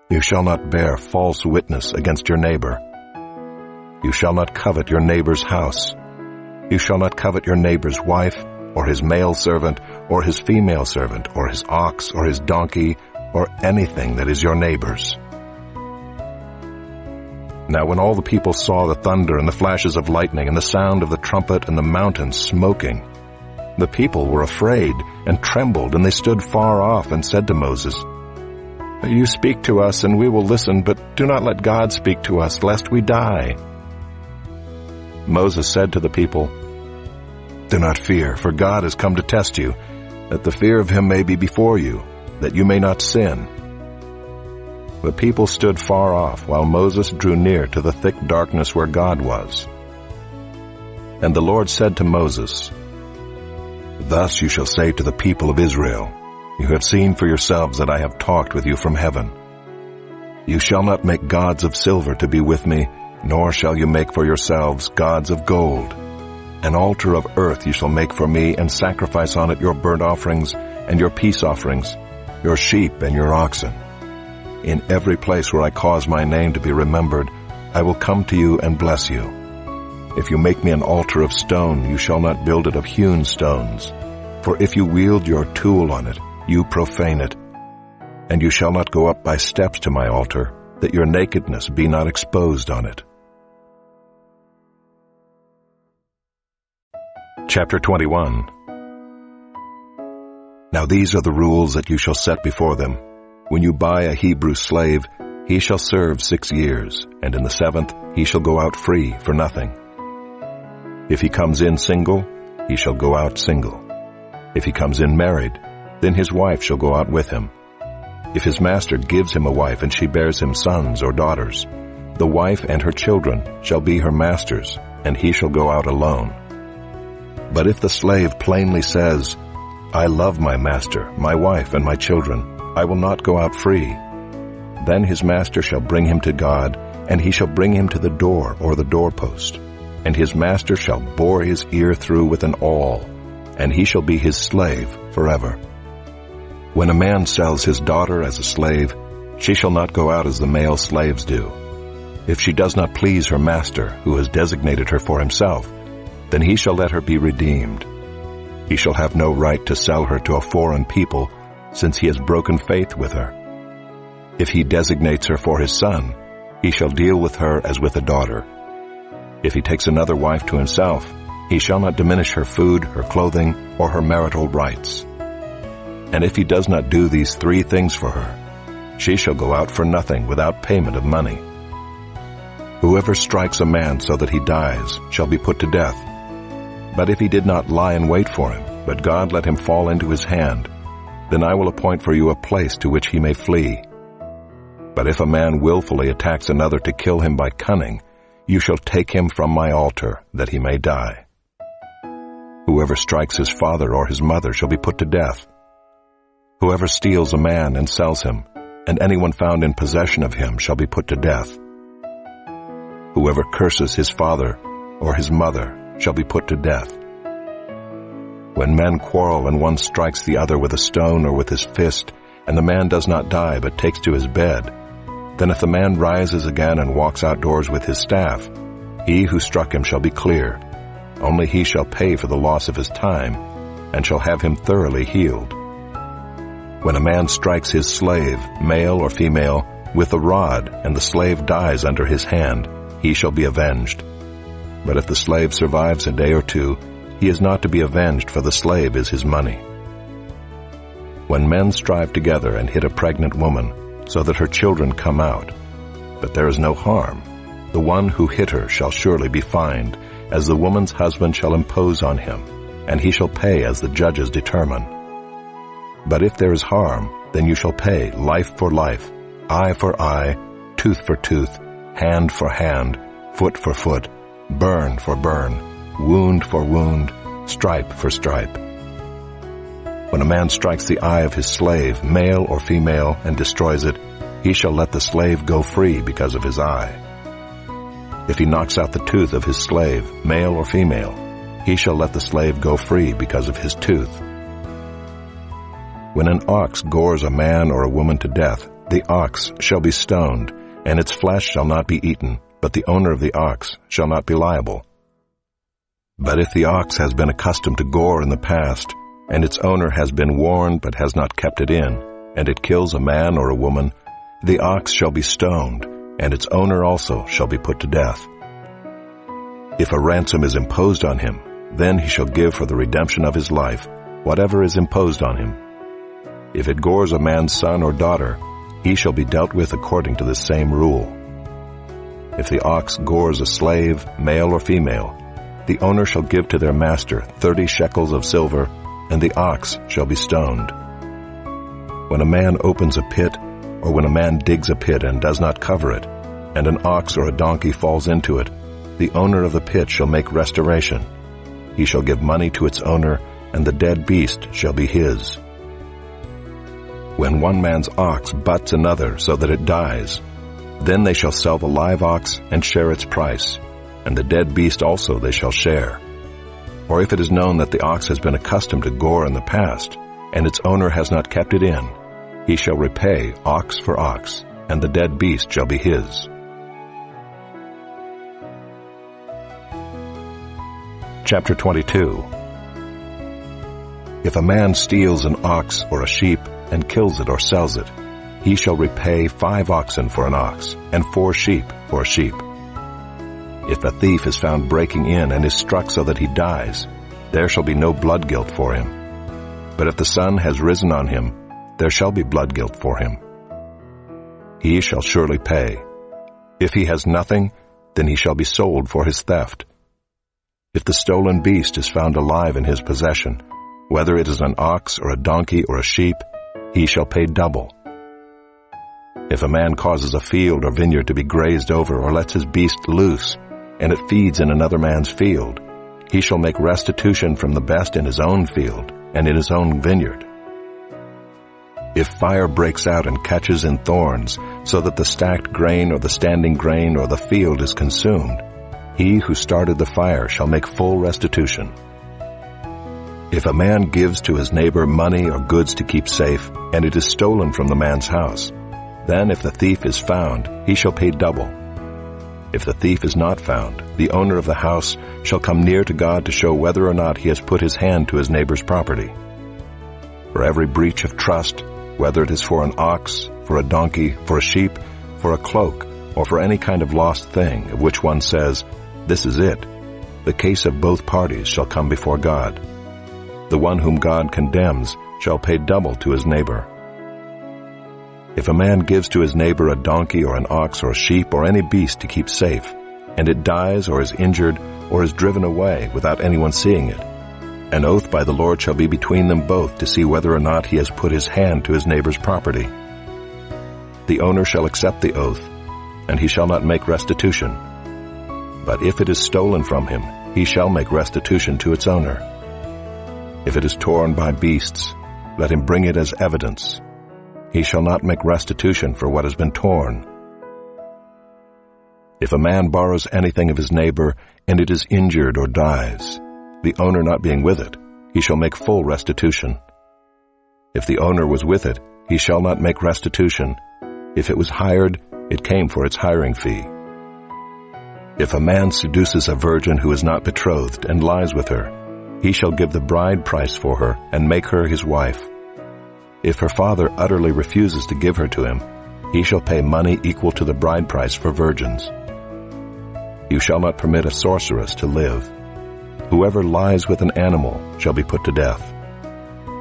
You shall not bear false witness against your neighbor. You shall not covet your neighbor's house. You shall not covet your neighbor's wife, or his male servant, or his female servant, or his ox, or his donkey, or anything that is your neighbor's." Now when all the people saw the thunder and the flashes of lightning and the sound of the trumpet and the mountain smoking, the people were afraid and trembled, and they stood far off and said to Moses, "You speak to us, and we will listen, but do not let God speak to us, lest we die." Moses said to the people, "Do not fear, for God has come to test you, that the fear of him may be before you, that you may not sin." The people stood far off, while Moses drew near to the thick darkness where God was. And the Lord said to Moses, "Thus you shall say to the people of Israel, You have seen for yourselves that I have talked with you from heaven. You shall not make gods of silver to be with me, nor shall you make for yourselves gods of gold. An altar of earth you shall make for me, and sacrifice on it your burnt offerings and your peace offerings, your sheep and your oxen. In every place where I cause my name to be remembered, I will come to you and bless you. If you make me an altar of stone, you shall not build it of hewn stones. For if you wield your tool on it, you profane it. And you shall not go up by steps to my altar, that your nakedness be not exposed on it." Chapter 21. Now these are the rules that you shall set before them. When you buy a Hebrew slave, he shall serve 6 years, and in the 7th he shall go out free for nothing. If he comes in single, he shall go out single. If he comes in married, then his wife shall go out with him. If his master gives him a wife and she bears him sons or daughters, The wife and her children shall be her master's, and he shall go out alone. But if the slave plainly says, I love my master, my wife, and my children, I will not go out free, then his master shall bring him to God, and he shall bring him to the door or the doorpost, and his master shall bore his ear through with an awl, and he shall be his slave forever. When a man sells his daughter as a slave, she shall not go out as the male slaves do. If she does not please her master, who has designated her for himself, then he shall let her be redeemed. He shall have no right to sell her to a foreign people, since he has broken faith with her. If he designates her for his son, he shall deal with her as with a daughter. If he takes another wife to himself, he shall not diminish her food, her clothing, or her marital rights. And if he does not do these 3 things for her, she shall go out for nothing without payment of money. Whoever strikes a man so that he dies shall be put to death. But if he did not lie in wait for him, but God let him fall into his hand, then I will appoint for you a place to which he may flee. But if a man willfully attacks another to kill him by cunning, you shall take him from my altar, that he may die. Whoever strikes his father or his mother shall be put to death. Whoever steals a man and sells him, and anyone found in possession of him shall be put to death. Whoever curses his father or his mother shall be put to death. When men quarrel and one strikes the other with a stone or with his fist, and the man does not die but takes to his bed, then if the man rises again and walks outdoors with his staff, he who struck him shall be clear. Only he shall pay for the loss of his time, and shall have him thoroughly healed. When a man strikes his slave, male or female, with a rod, and the slave dies under his hand, he shall be avenged. But if the slave survives a day or 2, he is not to be avenged, for the slave is his money. When men strive together and hit a pregnant woman, so that her children come out, but there is no harm, the one who hit her shall surely be fined, as the woman's husband shall impose on him, and he shall pay as the judges determine. But if there is harm, then you shall pay life for life, eye for eye, tooth for tooth, hand for hand, foot for foot, burn for burn, wound for wound, stripe for stripe. When a man strikes the eye of his slave, male or female, and destroys it, he shall let the slave go free because of his eye. If he knocks out the tooth of his slave, male or female, he shall let the slave go free because of his tooth. When an ox gores a man or a woman to death, the ox shall be stoned, and its flesh shall not be eaten, but the owner of the ox shall not be liable. But if the ox has been accustomed to gore in the past, and its owner has been warned but has not kept it in, and it kills a man or a woman, the ox shall be stoned, and its owner also shall be put to death. If a ransom is imposed on him, then he shall give for the redemption of his life whatever is imposed on him. If it gores a man's son or daughter, he shall be dealt with according to the same rule. If the ox gores a slave, male or female, the owner shall give to their master 30 shekels of silver, and the ox shall be stoned. When a man opens a pit, or when a man digs a pit and does not cover it, and an ox or a donkey falls into it, the owner of the pit shall make restoration. He shall give money to its owner, and the dead beast shall be his. When one man's ox butts another so that it dies, then they shall sell the live ox and share its price, and the dead beast also they shall share. Or if it is known that the ox has been accustomed to gore in the past, and its owner has not kept it in, he shall repay ox for ox, and the dead beast shall be his. Chapter 22. If a man steals an ox or a sheep and kills it or sells it, he shall repay 5 oxen for an ox, and 4 sheep for a sheep. If a thief is found breaking in and is struck so that he dies, there shall be no blood guilt for him. But if the sun has risen on him, there shall be blood guilt for him. He shall surely pay. If he has nothing, then he shall be sold for his theft. If the stolen beast is found alive in his possession, whether it is an ox or a donkey or a sheep, he shall pay double. If a man causes a field or vineyard to be grazed over or lets his beast loose, and it feeds in another man's field, he shall make restitution from the best in his own field and in his own vineyard. If fire breaks out and catches in thorns, so that the stacked grain or the standing grain or the field is consumed, he who started the fire shall make full restitution. If a man gives to his neighbor money or goods to keep safe, and it is stolen from the man's house, then if the thief is found, he shall pay double. If the thief is not found, the owner of the house shall come near to God to show whether or not he has put his hand to his neighbor's property. For every breach of trust, whether it is for an ox, for a donkey, for a sheep, for a cloak, or for any kind of lost thing, of which one says, "This is it," the case of both parties shall come before God. The one whom God condemns shall pay double to his neighbor. If a man gives to his neighbor a donkey or an ox or a sheep or any beast to keep safe, and it dies or is injured or is driven away without anyone seeing it, an oath by the Lord shall be between them both to see whether or not he has put his hand to his neighbor's property. The owner shall accept the oath, and he shall not make restitution. But if it is stolen from him, he shall make restitution to its owner. If it is torn by beasts, let him bring it as evidence. He shall not make restitution for what has been torn. If a man borrows anything of his neighbor, and it is injured or dies, the owner not being with it, he shall make full restitution. If the owner was with it, he shall not make restitution. If it was hired, it came for its hiring fee. If a man seduces a virgin who is not betrothed and lies with her, he shall give the bride price for her and make her his wife. If her father utterly refuses to give her to him, he shall pay money equal to the bride price for virgins. You shall not permit a sorceress to live. Whoever lies with an animal shall be put to death.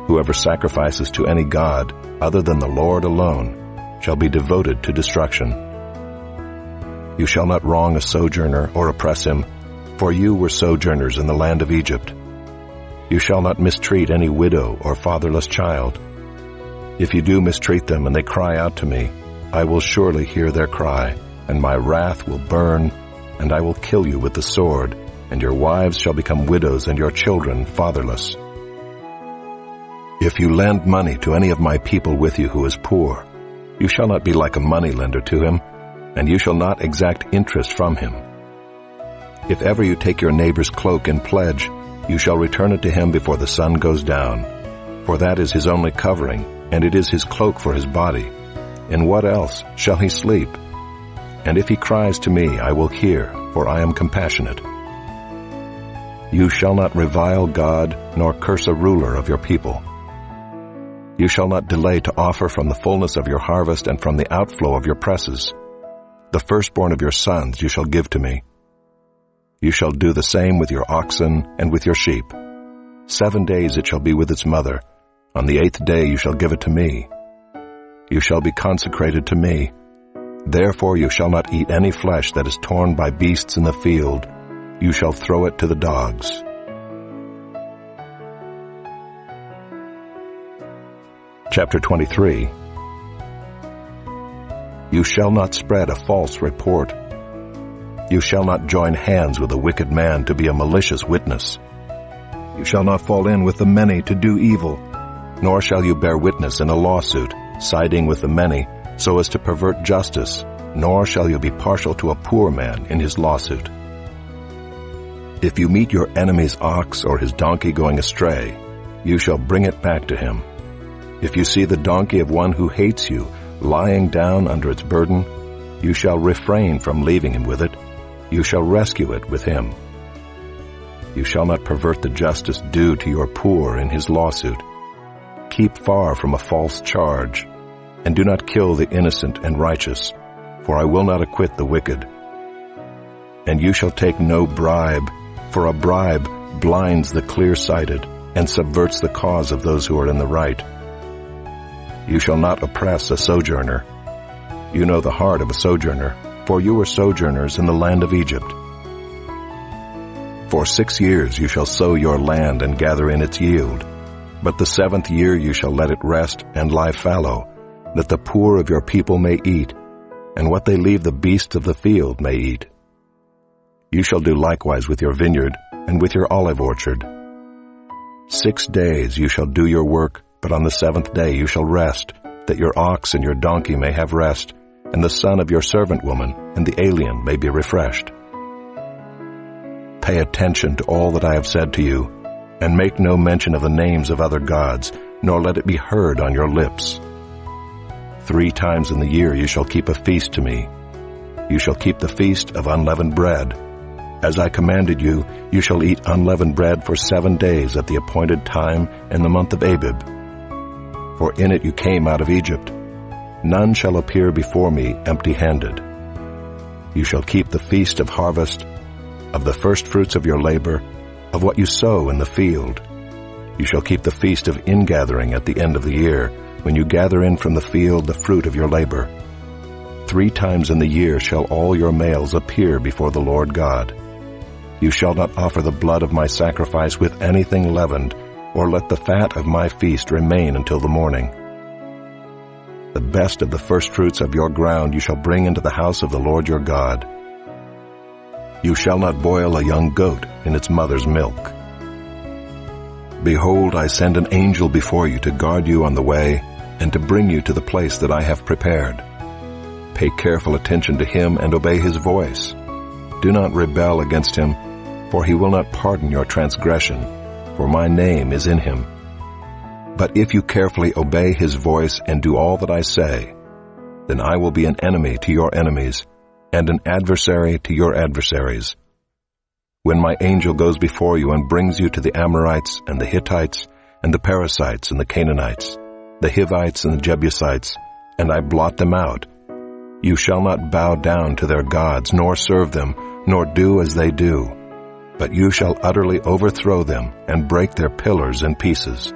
Whoever sacrifices to any god other than the Lord alone shall be devoted to destruction. You shall not wrong a sojourner or oppress him, for you were sojourners in the land of Egypt. You shall not mistreat any widow or fatherless child. If you do mistreat them and they cry out to me, I will surely hear their cry, and my wrath will burn, and I will kill you with the sword, and your wives shall become widows and your children fatherless. If you lend money to any of my people with you who is poor, you shall not be like a moneylender to him, and you shall not exact interest from him. If ever you take your neighbor's cloak in pledge, you shall return it to him before the sun goes down, for that is his only covering, and it is his cloak for his body. In what else shall he sleep? And if he cries to me, I will hear, for I am compassionate. You shall not revile God, nor curse a ruler of your people. You shall not delay to offer from the fullness of your harvest and from the outflow of your presses. The firstborn of your sons you shall give to me. You shall do the same with your oxen and with your sheep. 7 days it shall be with its mother. On the 8th day you shall give it to me. You shall be consecrated to me. Therefore you shall not eat any flesh that is torn by beasts in the field. You shall throw it to the dogs. Chapter 23. You shall not spread a false report. You shall not join hands with a wicked man to be a malicious witness. You shall not fall in with the many to do evil, nor shall you bear witness in a lawsuit, siding with the many, so as to pervert justice, nor shall you be partial to a poor man in his lawsuit. If you meet your enemy's ox or his donkey going astray, you shall bring it back to him. If you see the donkey of one who hates you lying down under its burden, you shall refrain from leaving him with it. You shall rescue it with him. You shall not pervert the justice due to your poor in his lawsuit. Keep far from a false charge, and do not kill the innocent and righteous, for I will not acquit the wicked. And you shall take no bribe, for a bribe blinds the clear-sighted and subverts the cause of those who are in the right. You shall not oppress a sojourner. You know the heart of a sojourner, for you were sojourners in the land of Egypt. For 6 years you shall sow your land and gather in its yield. But the 7th year you shall let it rest and lie fallow, that the poor of your people may eat, and what they leave the beasts of the field may eat. You shall do likewise with your vineyard and with your olive orchard. 6 days you shall do your work, but on the 7th day you shall rest, that your ox and your donkey may have rest, and the son of your servant woman and the alien may be refreshed. Pay attention to all that I have said to you, and make no mention of the names of other gods, nor let it be heard on your lips. 3 times in the year you shall keep a feast to me. You shall keep the feast of unleavened bread. As I commanded you, you shall eat unleavened bread for 7 days at the appointed time in the month of Abib. For in it you came out of Egypt. None shall appear before me empty-handed. You shall keep the feast of harvest, of the firstfruits of your labor, of what you sow in the field. You shall keep the feast of ingathering at the end of the year, when you gather in from the field the fruit of your labor. 3 times in the year shall all your males appear before the Lord God. You shall not offer the blood of my sacrifice with anything leavened, or let the fat of my feast remain until the morning. The best of the firstfruits of your ground you shall bring into the house of the Lord your God. You shall not boil a young goat in its mother's milk. Behold, I send an angel before you to guard you on the way, and to bring you to the place that I have prepared. Pay careful attention to him and obey his voice. Do not rebel against him, for he will not pardon your transgression, for my name is in him. But if you carefully obey his voice and do all that I say, then I will be an enemy to your enemies, and an adversary to your adversaries. When my angel goes before you and brings you to the Amorites and the Hittites and the Perizzites and the Canaanites, the Hivites and the Jebusites, and I blot them out, you shall not bow down to their gods, nor serve them, nor do as they do, but you shall utterly overthrow them and break their pillars in pieces.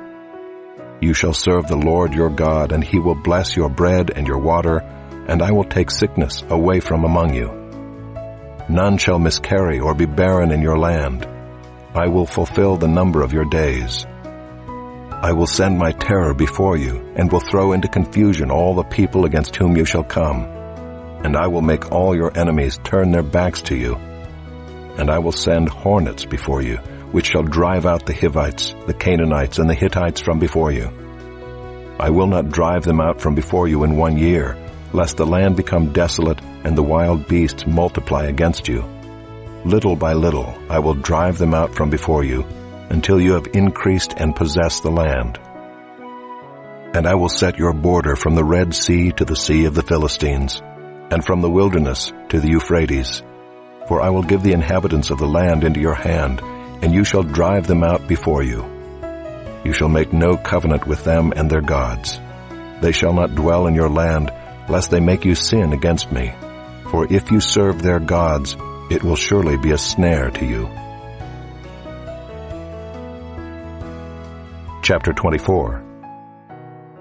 You shall serve the Lord your God, and he will bless your bread and your water, and I will take sickness away from among you. None shall miscarry or be barren in your land. I will fulfill the number of your days. I will send my terror before you, and will throw into confusion all the people against whom you shall come. And I will make all your enemies turn their backs to you. And I will send hornets before you, which shall drive out the Hivites, the Canaanites, and the Hittites from before you. I will not drive them out from before you in 1 year, lest the land become desolate and the wild beasts multiply against you. Little by little I will drive them out from before you, until you have increased and possessed the land. And I will set your border from the Red Sea to the Sea of the Philistines, and from the wilderness to the Euphrates. For I will give the inhabitants of the land into your hand, and you shall drive them out before you. You shall make no covenant with them and their gods. They shall not dwell in your land, lest they make you sin against me. For if you serve their gods, it will surely be a snare to you. Chapter 24.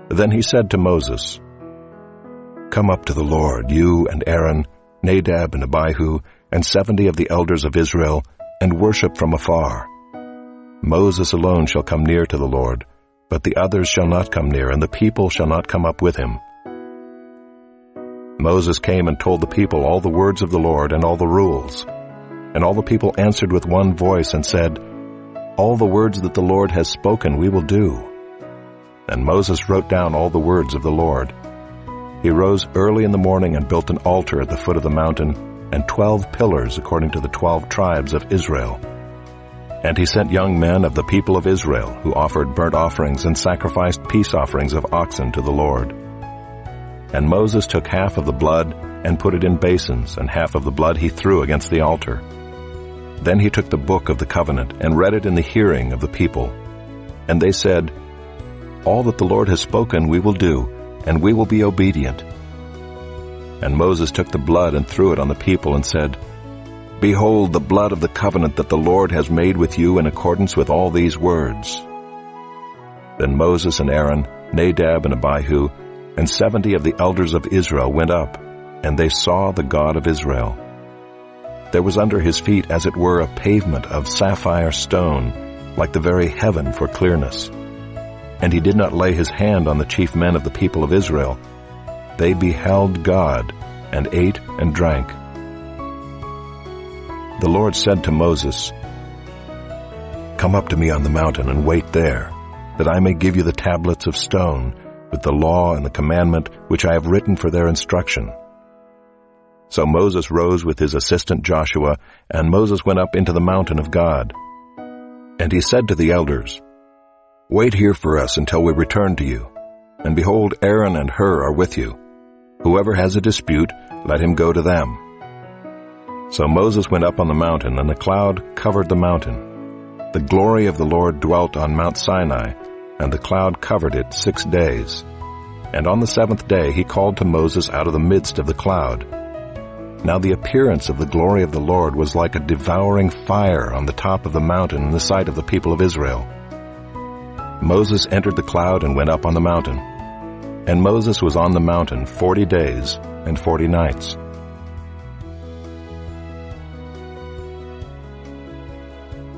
Then he said to Moses, Come up to the Lord, you and Aaron, Nadab and Abihu, and 70 of the elders of Israel, and worship from afar. Moses alone shall come near to the Lord, but the others shall not come near, and the people shall not come up with him. Moses came and told the people all the words of the Lord and all the rules. And all the people answered with one voice and said, All the words that the Lord has spoken we will do. And Moses wrote down all the words of the Lord. He rose early in the morning and built an altar at the foot of the mountain, and 12 pillars according to the 12 tribes of Israel. And he sent young men of the people of Israel, who offered burnt offerings and sacrificed peace offerings of oxen to the Lord. And Moses took half of the blood and put it in basins, and half of the blood he threw against the altar. Then he took the book of the covenant and read it in the hearing of the people. And they said, All that the Lord has spoken we will do, and we will be obedient. And Moses took the blood and threw it on the people and said, Behold the blood of the covenant that the Lord has made with you in accordance with all these words. Then Moses and Aaron, Nadab and Abihu, and 70 of the elders of Israel went up, and they saw the God of Israel. There was under his feet as it were a pavement of sapphire stone, like the very heaven for clearness. And he did not lay his hand on the chief men of the people of Israel, they beheld God, and ate and drank. The Lord said to Moses, "Come up to me on the mountain and wait there, that I may give you the tablets of stone, with the law and the commandment which I have written for their instruction." So Moses rose with his assistant Joshua, and Moses went up into the mountain of God. And he said to the elders, "Wait here for us until we return to you. And behold, Aaron and Hur are with you. Whoever has a dispute, let him go to them." So Moses went up on the mountain, and the cloud covered the mountain. The glory of the Lord dwelt on Mount Sinai, and the cloud covered it 6 days. And on the 7th day he called to Moses out of the midst of the cloud. Now the appearance of the glory of the Lord was like a devouring fire on the top of the mountain in the sight of the people of Israel. Moses entered the cloud and went up on the mountain. And Moses was on the mountain 40 days and 40 nights.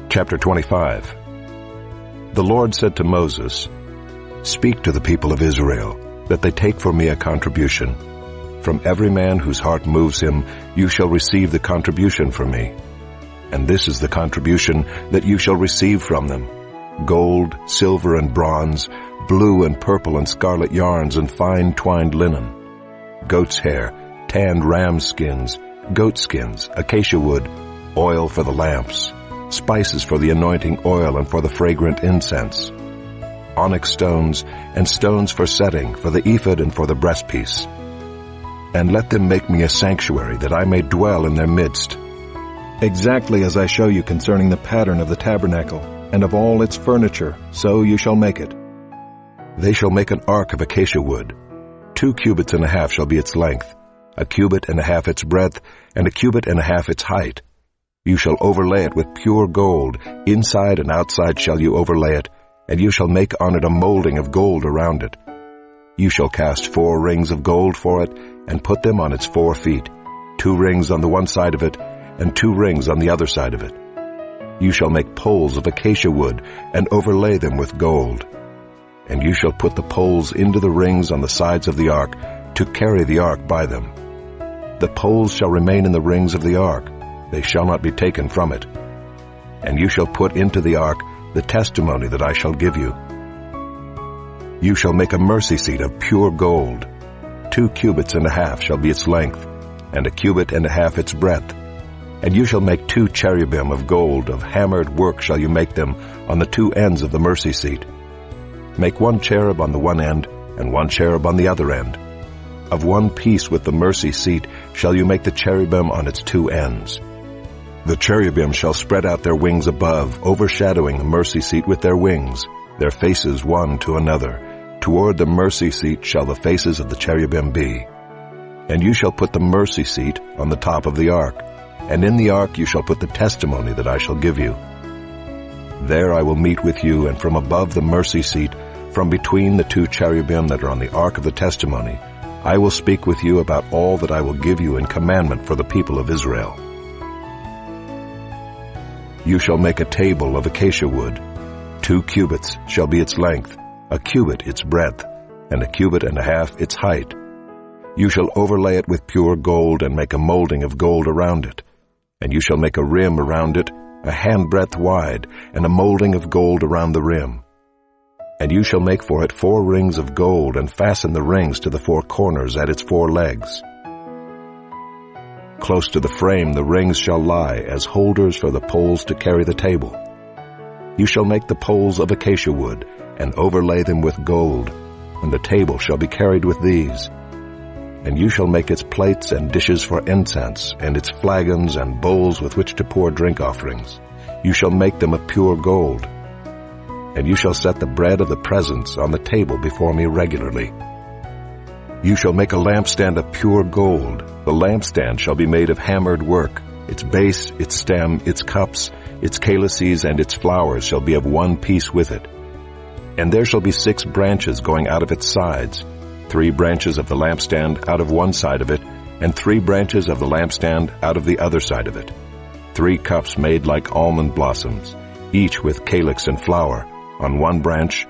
Chapter 25. The Lord said to Moses, "Speak to the people of Israel, that they take for me a contribution. From every man whose heart moves him, you shall receive the contribution from me. And this is the contribution that you shall receive from them: gold, silver, and bronze, blue and purple and scarlet yarns, and fine twined linen, goat's hair, tanned ram skins, goat skins, acacia wood, oil for the lamps, spices for the anointing oil and for the fragrant incense, onyx stones, and stones for setting, for the ephod and for the breastpiece. And let them make me a sanctuary, that I may dwell in their midst, exactly as I show you concerning the pattern of the tabernacle, and of all its furniture, so you shall make it. They shall make an ark of acacia wood. 2 cubits and a half shall be its length, 1 cubit and a half its breadth, and 1 cubit and a half its height. You shall overlay it with pure gold, inside and outside shall you overlay it, and you shall make on it a molding of gold around it. You shall cast 4 rings of gold for it, and put them on its 4 feet, 2 rings on the one side of it, and 2 rings on the other side of it. You shall make poles of acacia wood, and overlay them with gold. And you shall put the poles into the rings on the sides of the ark, to carry the ark by them. The poles shall remain in the rings of the ark, they shall not be taken from it. And you shall put into the ark the testimony that I shall give you. You shall make a mercy seat of pure gold. 2 cubits and a half shall be its length, and 1 cubit and a half its breadth. And you shall make 2 cherubim of gold, of hammered work shall you make them, on the 2 ends of the mercy seat. Make 1 cherub on the one end, and 1 cherub on the other end. Of one piece with the mercy seat shall you make the cherubim on its 2 ends. The cherubim shall spread out their wings above, overshadowing the mercy seat with their wings, their faces one to another. Toward the mercy seat shall the faces of the cherubim be. And you shall put the mercy seat on the top of the ark, and in the ark you shall put the testimony that I shall give you. There I will meet with you, and from above the mercy seat, from between the 2 cherubim that are on the ark of the testimony, I will speak with you about all that I will give you in commandment for the people of Israel. You shall make a table of acacia wood. 2 cubits shall be its length, 1 cubit its breadth, and 1 cubit and a half its height. You shall overlay it with pure gold, and make a molding of gold around it. And you shall make a rim around it, a handbreadth wide, and a molding of gold around the rim. And you shall make for it 4 rings of gold, and fasten the rings to the 4 corners at its 4 legs. Close to the frame the rings shall lie, as holders for the poles to carry the table. You shall make the poles of acacia wood, and overlay them with gold, and the table shall be carried with these. And you shall make its plates and dishes for incense, and its flagons and bowls with which to pour drink offerings. You shall make them of pure gold. And you shall set the bread of the presence on the table before me regularly. You shall make a lampstand of pure gold. The lampstand shall be made of hammered work. Its base, its stem, its cups, its calices, and its flowers shall be of one piece with it. And there shall be 6 branches going out of its sides, 3 branches of the lampstand out of one side of it, and 3 branches of the lampstand out of the other side of it. 3 cups made like almond blossoms, each with calyx and flower, on one branch,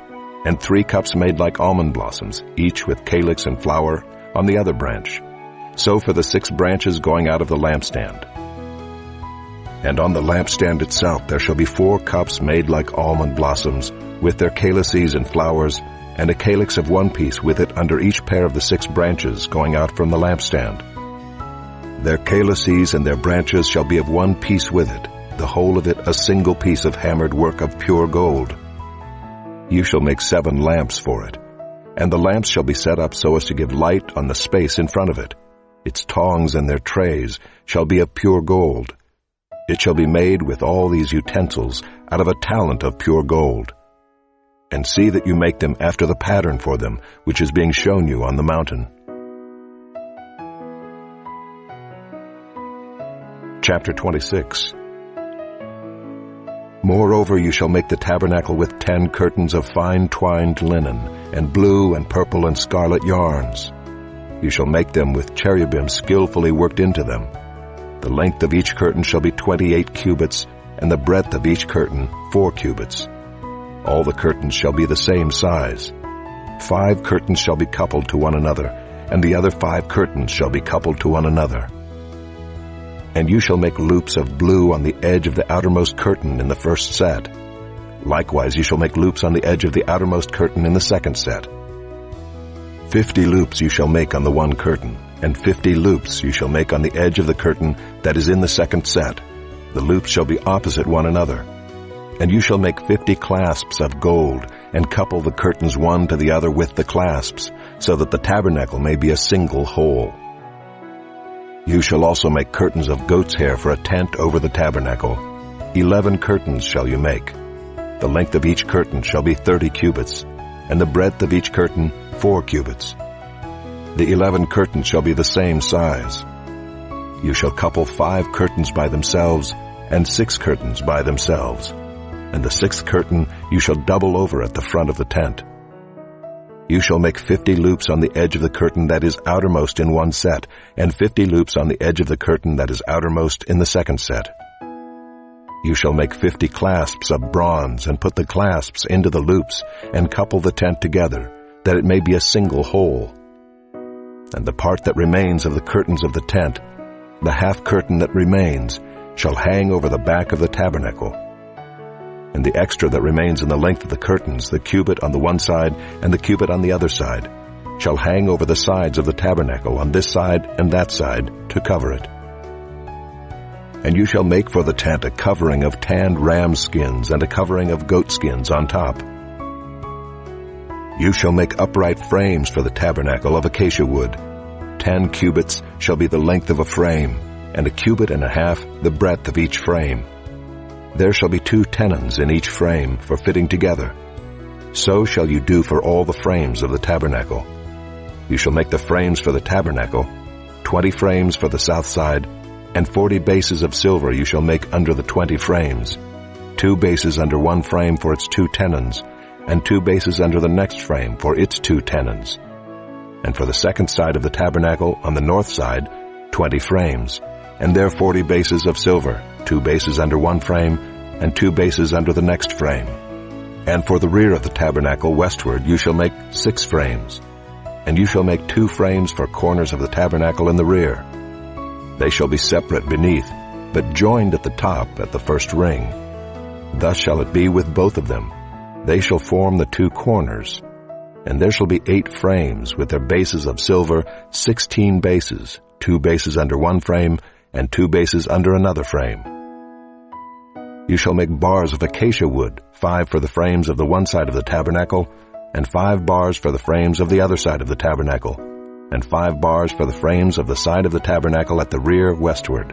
and 3 cups made like almond blossoms, each with calyx and flower, on the other branch. So for the 6 branches going out of the lampstand. And on the lampstand itself there shall be 4 cups made like almond blossoms, with their calyces and flowers, and a calyx of 1 piece with it under each pair of the 6 branches going out from the lampstand. Their calyces and their branches shall be of 1 piece with it, the whole of it a single piece of hammered work of pure gold. You shall make 7 lamps for it, and the lamps shall be set up so as to give light on the space in front of it. Its tongs and their trays shall be of pure gold. It shall be made with all these utensils out of a talent of pure gold. And see that you make them after the pattern for them, which is being shown you on the mountain. Chapter 26. Moreover, you shall make the tabernacle with 10 curtains of fine twined linen, and blue and purple and scarlet yarns. You shall make them with cherubim skillfully worked into them. The length of each curtain shall be 28 cubits, and the breadth of each curtain 4 cubits. All the curtains shall be the same size. 5 curtains shall be coupled to one another, and the other 5 curtains shall be coupled to one another. And you shall make loops of blue on the edge of the outermost curtain in the first set. Likewise you shall make loops on the edge of the outermost curtain in the second set. 50 loops you shall make on the one curtain, and 50 loops you shall make on the edge of the curtain that is in the second set. The loops shall be opposite one another. And you shall make 50 clasps of gold, and couple the curtains one to the other with the clasps, so that the tabernacle may be a single whole. You shall also make curtains of goat's hair for a tent over the tabernacle. 11 curtains shall you make. The length of each curtain shall be 30 cubits, and the breadth of each curtain 4 cubits. The 11 curtains shall be the same size. You shall couple 5 curtains by themselves, and 6 curtains by themselves. And the 6th curtain you shall double over at the front of the tent. You shall make 50 loops on the edge of the curtain that is outermost in one set, and 50 loops on the edge of the curtain that is outermost in the second set. You shall make 50 clasps of bronze, and put the clasps into the loops, and couple the tent together, that it may be a single whole. And the part that remains of the curtains of the tent, the half curtain that remains, shall hang over the back of the tabernacle. And the extra that remains in the length of the curtains, the cubit on the one side and the cubit on the other side, shall hang over the sides of the tabernacle on this side and that side to cover it. And you shall make for the tent a covering of tanned ram skins and a covering of goat skins on top. You shall make upright frames for the tabernacle of acacia wood. 10 cubits shall be the length of a frame, and a cubit and a half the breadth of each frame. There shall be 2 tenons in each frame for fitting together. So shall you do for all the frames of the tabernacle. You shall make the frames for the tabernacle, 20 frames for the south side, and 40 bases of silver you shall make under the 20 frames, 2 bases under one frame for its 2 tenons, and 2 bases under the next frame for its 2 tenons. And for the second side of the tabernacle on the north side, 20 frames, and there 40 bases of silver, 2 bases under one frame, and 2 bases under the next frame. And for the rear of the tabernacle westward you shall make 6 frames, and you shall make 2 frames for corners of the tabernacle in the rear. They shall be separate beneath, but joined at the top at the first ring. Thus shall it be with both of them. They shall form the 2 corners. And there shall be 8 frames with their bases of silver, 16 bases, 2 bases under one frame, and 2 bases under another frame. You shall make bars of acacia wood, 5 for the frames of the one side of the tabernacle, and 5 bars for the frames of the other side of the tabernacle, and 5 bars for the frames of the side of the tabernacle at the rear westward.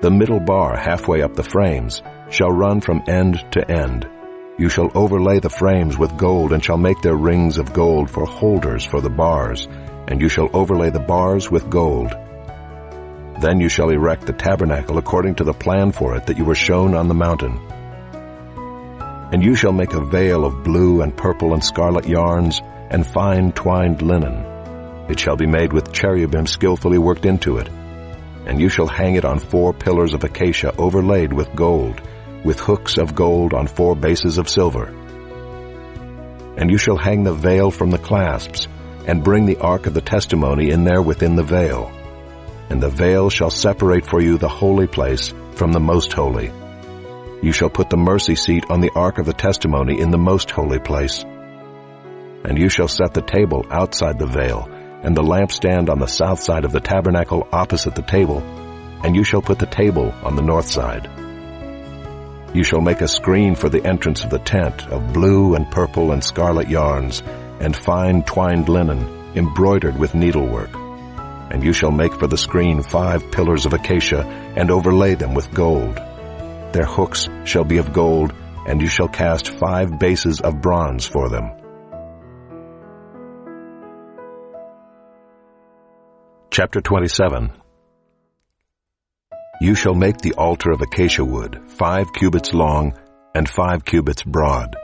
The middle bar halfway up the frames shall run from end to end. You shall overlay the frames with gold, and shall make their rings of gold for holders for the bars, and you shall overlay the bars with gold. Then you shall erect the tabernacle according to the plan for it that you were shown on the mountain. And you shall make a veil of blue and purple and scarlet yarns, and fine twined linen. It shall be made with cherubim skillfully worked into it. And you shall hang it on 4 pillars of acacia overlaid with gold, with hooks of gold on 4 bases of silver. And you shall hang the veil from the clasps, and bring the ark of the testimony in there within the veil. And the veil shall separate for you the holy place from the most holy. You shall put the mercy seat on the ark of the testimony in the most holy place. And you shall set the table outside the veil, and the lampstand on the south side of the tabernacle opposite the table, and you shall put the table on the north side. You shall make a screen for the entrance of the tent of blue and purple and scarlet yarns, and fine twined linen, embroidered with needlework. And you shall make for the screen 5 pillars of acacia, and overlay them with gold. Their hooks shall be of gold, and you shall cast 5 bases of bronze for them. Chapter 27. You shall make the altar of acacia wood, 5 cubits long and 5 cubits broad.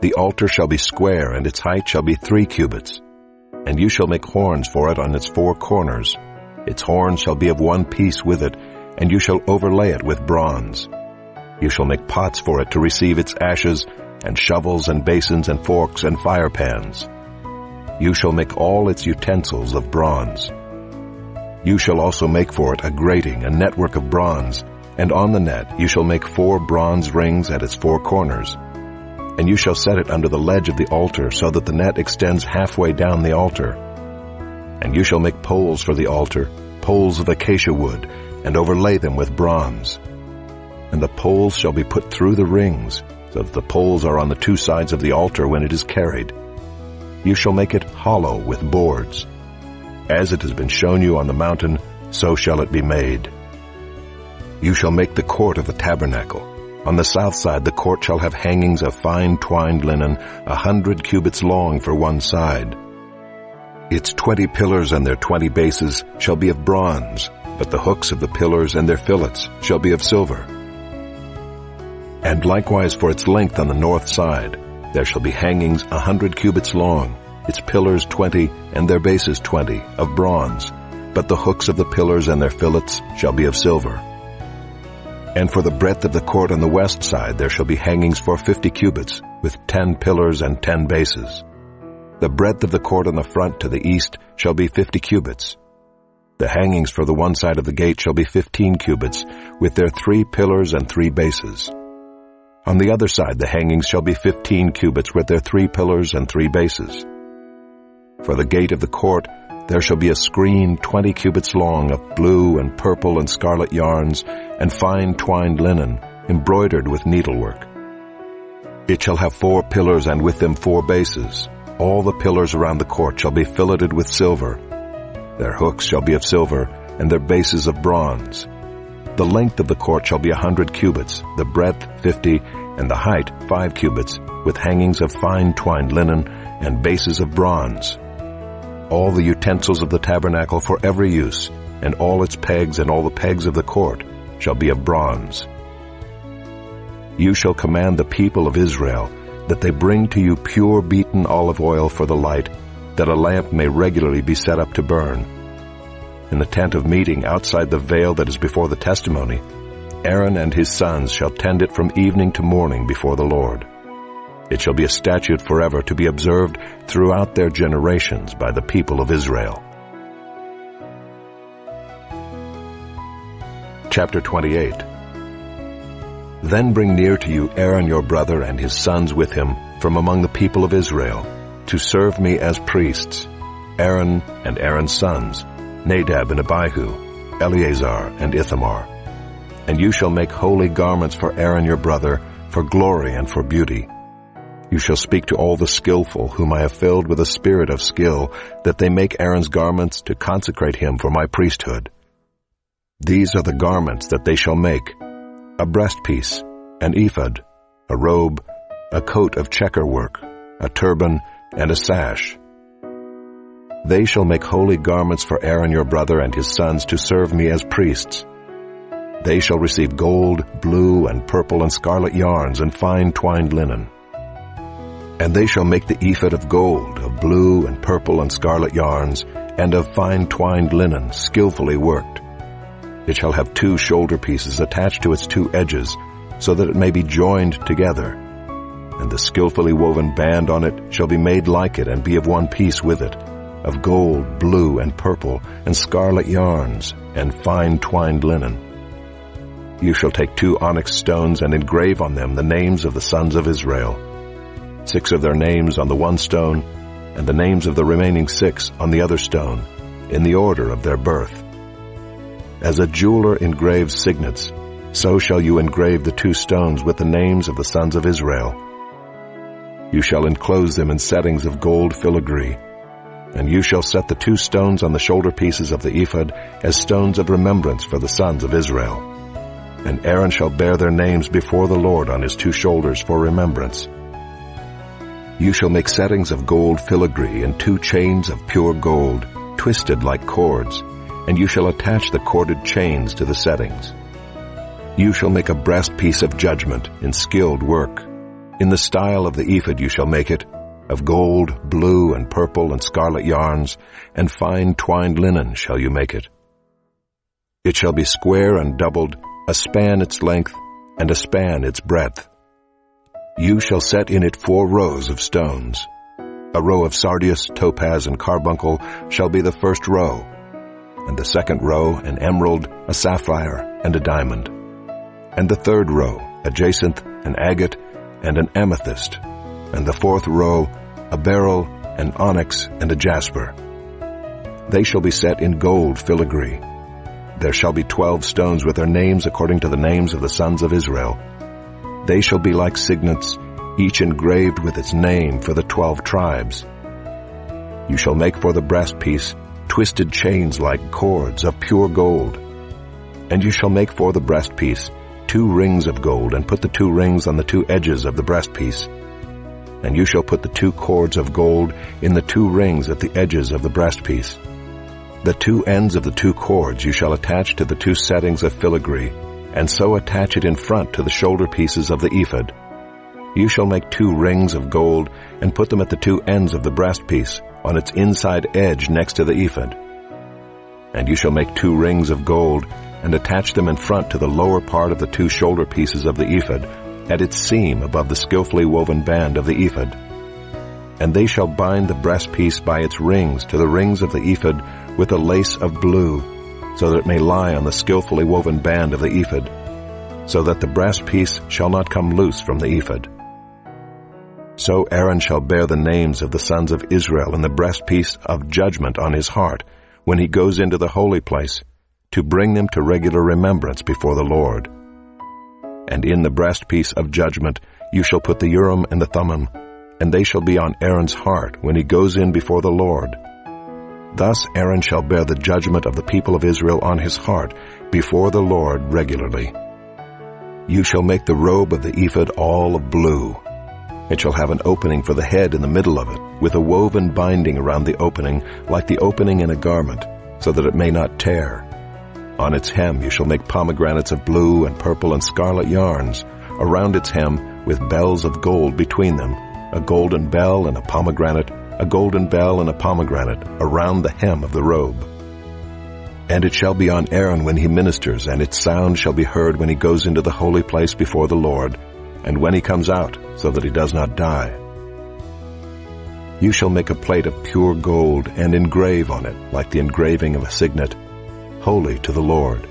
The altar shall be square, and its height shall be 3 cubits. And you shall make horns for it on its 4 corners. Its horns shall be of one piece with it, and you shall overlay it with bronze. You shall make pots for it to receive its ashes, and shovels and basins and forks and fire pans. You shall make all its utensils of bronze. You shall also make for it a grating, a network of bronze, and on the net you shall make 4 bronze rings at its 4 corners. And you shall set it under the ledge of the altar, so that the net extends halfway down the altar. And you shall make poles for the altar, poles of acacia wood, and overlay them with bronze. And the poles shall be put through the rings, so that the poles are on the 2 sides of the altar when it is carried. You shall make it hollow with boards. As it has been shown you on the mountain, so shall it be made. You shall make the court of the tabernacle. On the south side the court shall have hangings of fine twined linen, 100 cubits long for one side. Its 20 pillars and their 20 bases shall be of bronze, but the hooks of the pillars and their fillets shall be of silver. And likewise for its length on the north side, there shall be hangings 100 cubits long, its pillars 20, and their bases 20, of bronze, but the hooks of the pillars and their fillets shall be of silver. And for the breadth of the court on the west side there shall be hangings for 50 cubits, with 10 pillars and 10 bases. The breadth of the court on the front to the east shall be 50 cubits. The hangings for the one side of the gate shall be 15 cubits, with their 3 pillars and 3 bases. On the other side the hangings shall be 15 cubits, with their 3 pillars and 3 bases. For the gate of the court there shall be a screen 20 cubits long of blue and purple and scarlet yarns, and fine twined linen, embroidered with needlework. It shall have 4 pillars, and with them 4 bases. All the pillars around the court shall be filleted with silver. Their hooks shall be of silver, and their bases of bronze. The length of the court shall be 100 cubits, the breadth 50, and the height 5 cubits, with hangings of fine twined linen, and bases of bronze. All the utensils of the tabernacle for every use, and all its pegs and all the pegs of the court, shall be of bronze. You shall command the people of Israel that they bring to you pure beaten olive oil for the light, that a lamp may regularly be set up to burn. In the tent of meeting outside the veil that is before the testimony, Aaron and his sons shall tend it from evening to morning before the Lord. It shall be a statute forever to be observed throughout their generations by the people of Israel. Chapter 28. Then bring near to you Aaron your brother and his sons with him from among the people of Israel, to serve me as priests, Aaron and Aaron's sons, Nadab and Abihu, Eleazar and Ithamar. And you shall make holy garments for Aaron your brother, for glory and for beauty. You shall speak to all the skillful, whom I have filled with a spirit of skill, that they make Aaron's garments to consecrate him for my priesthood. These are the garments that they shall make: a breastpiece, an ephod, a robe, a coat of checker work, a turban, and a sash. They shall make holy garments for Aaron your brother and his sons to serve me as priests. They shall receive gold, blue, and purple, and scarlet yarns, and fine twined linen. And they shall make the ephod of gold, of blue, and purple, and scarlet yarns, and of fine twined linen, skillfully worked. It shall have 2 shoulder pieces attached to its 2 edges, so that it may be joined together. And the skillfully woven band on it shall be made like it, and be of one piece with it. of gold, blue, and purple, and scarlet yarns, and fine twined linen. You shall take 2 onyx stones and engrave on them the names of the sons of Israel, 6 of their names on the one stone, and the names of the remaining 6 on the other stone, in the order of their birth. As a jeweler engraves signets, so shall you engrave the 2 stones with the names of the sons of Israel. You shall enclose them in settings of gold filigree, and you shall set the 2 stones on the shoulder pieces of the ephod as stones of remembrance for the sons of Israel. And Aaron shall bear their names before the Lord on his 2 shoulders for remembrance. You shall make settings of gold filigree and 2 chains of pure gold, twisted like cords, and you shall attach the corded chains to the settings. You shall make a breastpiece of judgment in skilled work. In the style of the ephod you shall make it, of gold, blue, and purple, and scarlet yarns, and fine twined linen shall you make it. It shall be square and doubled, a span its length, and a span its breadth. You shall set in it 4 rows of stones. A row of sardius, topaz, and carbuncle shall be the first row, and the second row an emerald, a sapphire, and a diamond, and the third row a jacinth, an agate, and an amethyst, and the 4th row a beryl, an onyx, and a jasper. They shall be set in gold filigree. There shall be 12 stones with their names according to the names of the sons of Israel. They shall be like signets, each engraved with its name for the 12 tribes. You shall make for the breastpiece twisted chains like cords of pure gold. And you shall make for the breastpiece 2 rings of gold, and put the 2 rings on the 2 edges of the breastpiece. And you shall put the 2 cords of gold in the 2 rings at the edges of the breastpiece. The 2 ends of the 2 cords you shall attach to the 2 settings of filigree, and so attach it in front to the shoulder pieces of the ephod. You shall make 2 rings of gold, and put them at the 2 ends of the breastpiece, on its inside edge next to the ephod. And you shall make 2 rings of gold, and attach them in front to the lower part of the 2 shoulder pieces of the ephod, at its seam above the skillfully woven band of the ephod. And they shall bind the breastpiece by its rings to the rings of the ephod with a lace of blue, so that it may lie on the skillfully woven band of the ephod, so that the breastpiece shall not come loose from the ephod. So Aaron shall bear the names of the sons of Israel in the breastpiece of judgment on his heart, when he goes into the holy place, to bring them to regular remembrance before the Lord. And in the breastpiece of judgment you shall put the Urim and the Thummim, and they shall be on Aaron's heart when he goes in before the Lord. Thus Aaron shall bear the judgment of the people of Israel on his heart before the Lord regularly. You shall make the robe of the ephod all of blue. It shall have an opening for the head in the middle of it, with a woven binding around the opening, like the opening in a garment, so that it may not tear. On its hem you shall make pomegranates of blue and purple and scarlet yarns, around its hem with bells of gold between them, a golden bell and a pomegranate, a golden bell and a pomegranate, around the hem of the robe. And it shall be on Aaron when he ministers, and its sound shall be heard when he goes into the holy place before the Lord, and when he comes out, so that he does not die. You shall make a plate of pure gold, and engrave on it, like the engraving of a signet, holy to the Lord.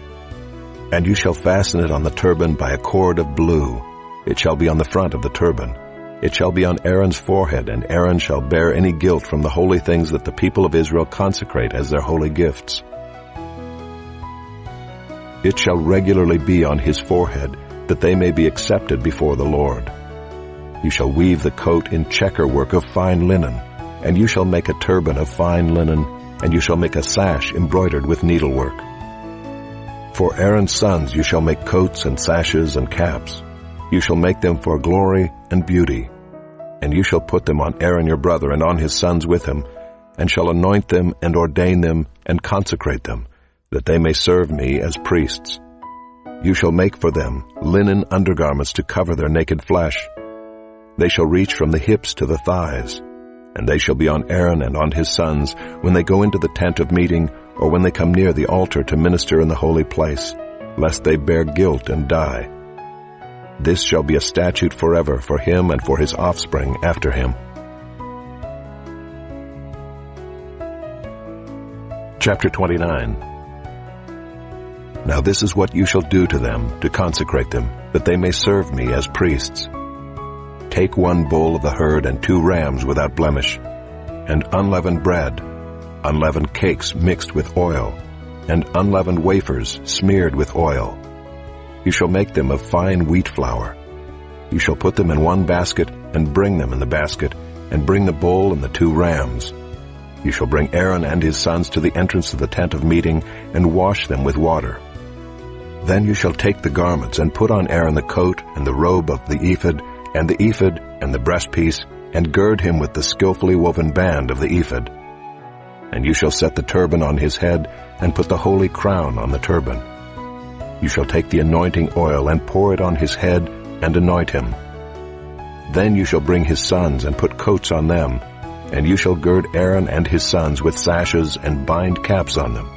And you shall fasten it on the turban by a cord of blue. It shall be on the front of the turban. It shall be on Aaron's forehead, and Aaron shall bear any guilt from the holy things that the people of Israel consecrate as their holy gifts. It shall regularly be on his forehead, that they may be accepted before the Lord. You shall weave the coat in checker work of fine linen, and you shall make a turban of fine linen, and you shall make a sash embroidered with needlework. For Aaron's sons you shall make coats and sashes and caps. You shall make them for glory and beauty. And you shall put them on Aaron your brother and on his sons with him, and shall anoint them and ordain them and consecrate them, that they may serve me as priests. You shall make for them linen undergarments to cover their naked flesh. They shall reach from the hips to the thighs, and they shall be on Aaron and on his sons when they go into the tent of meeting, or when they come near the altar to minister in the holy place, lest they bear guilt and die. This shall be a statute forever for him and for his offspring after him. Chapter 29. Now this is what you shall do to them to consecrate them, that they may serve me as priests. Take 1 bull of the herd and 2 rams without blemish, and unleavened bread, unleavened cakes mixed with oil, and unleavened wafers smeared with oil. You shall make them of fine wheat flour. You shall put them in 1 basket, and bring them in the basket, and bring the bull and the 2 rams. You shall bring Aaron and his sons to the entrance of the tent of meeting, and wash them with water. Then you shall take the garments, and put on Aaron the coat and the robe of the ephod, and the ephod and the breastpiece, and gird him with the skillfully woven band of the ephod. And you shall set the turban on his head, and put the holy crown on the turban. You shall take the anointing oil, and pour it on his head, and anoint him. Then you shall bring his sons, and put coats on them, and you shall gird Aaron and his sons with sashes, and bind caps on them.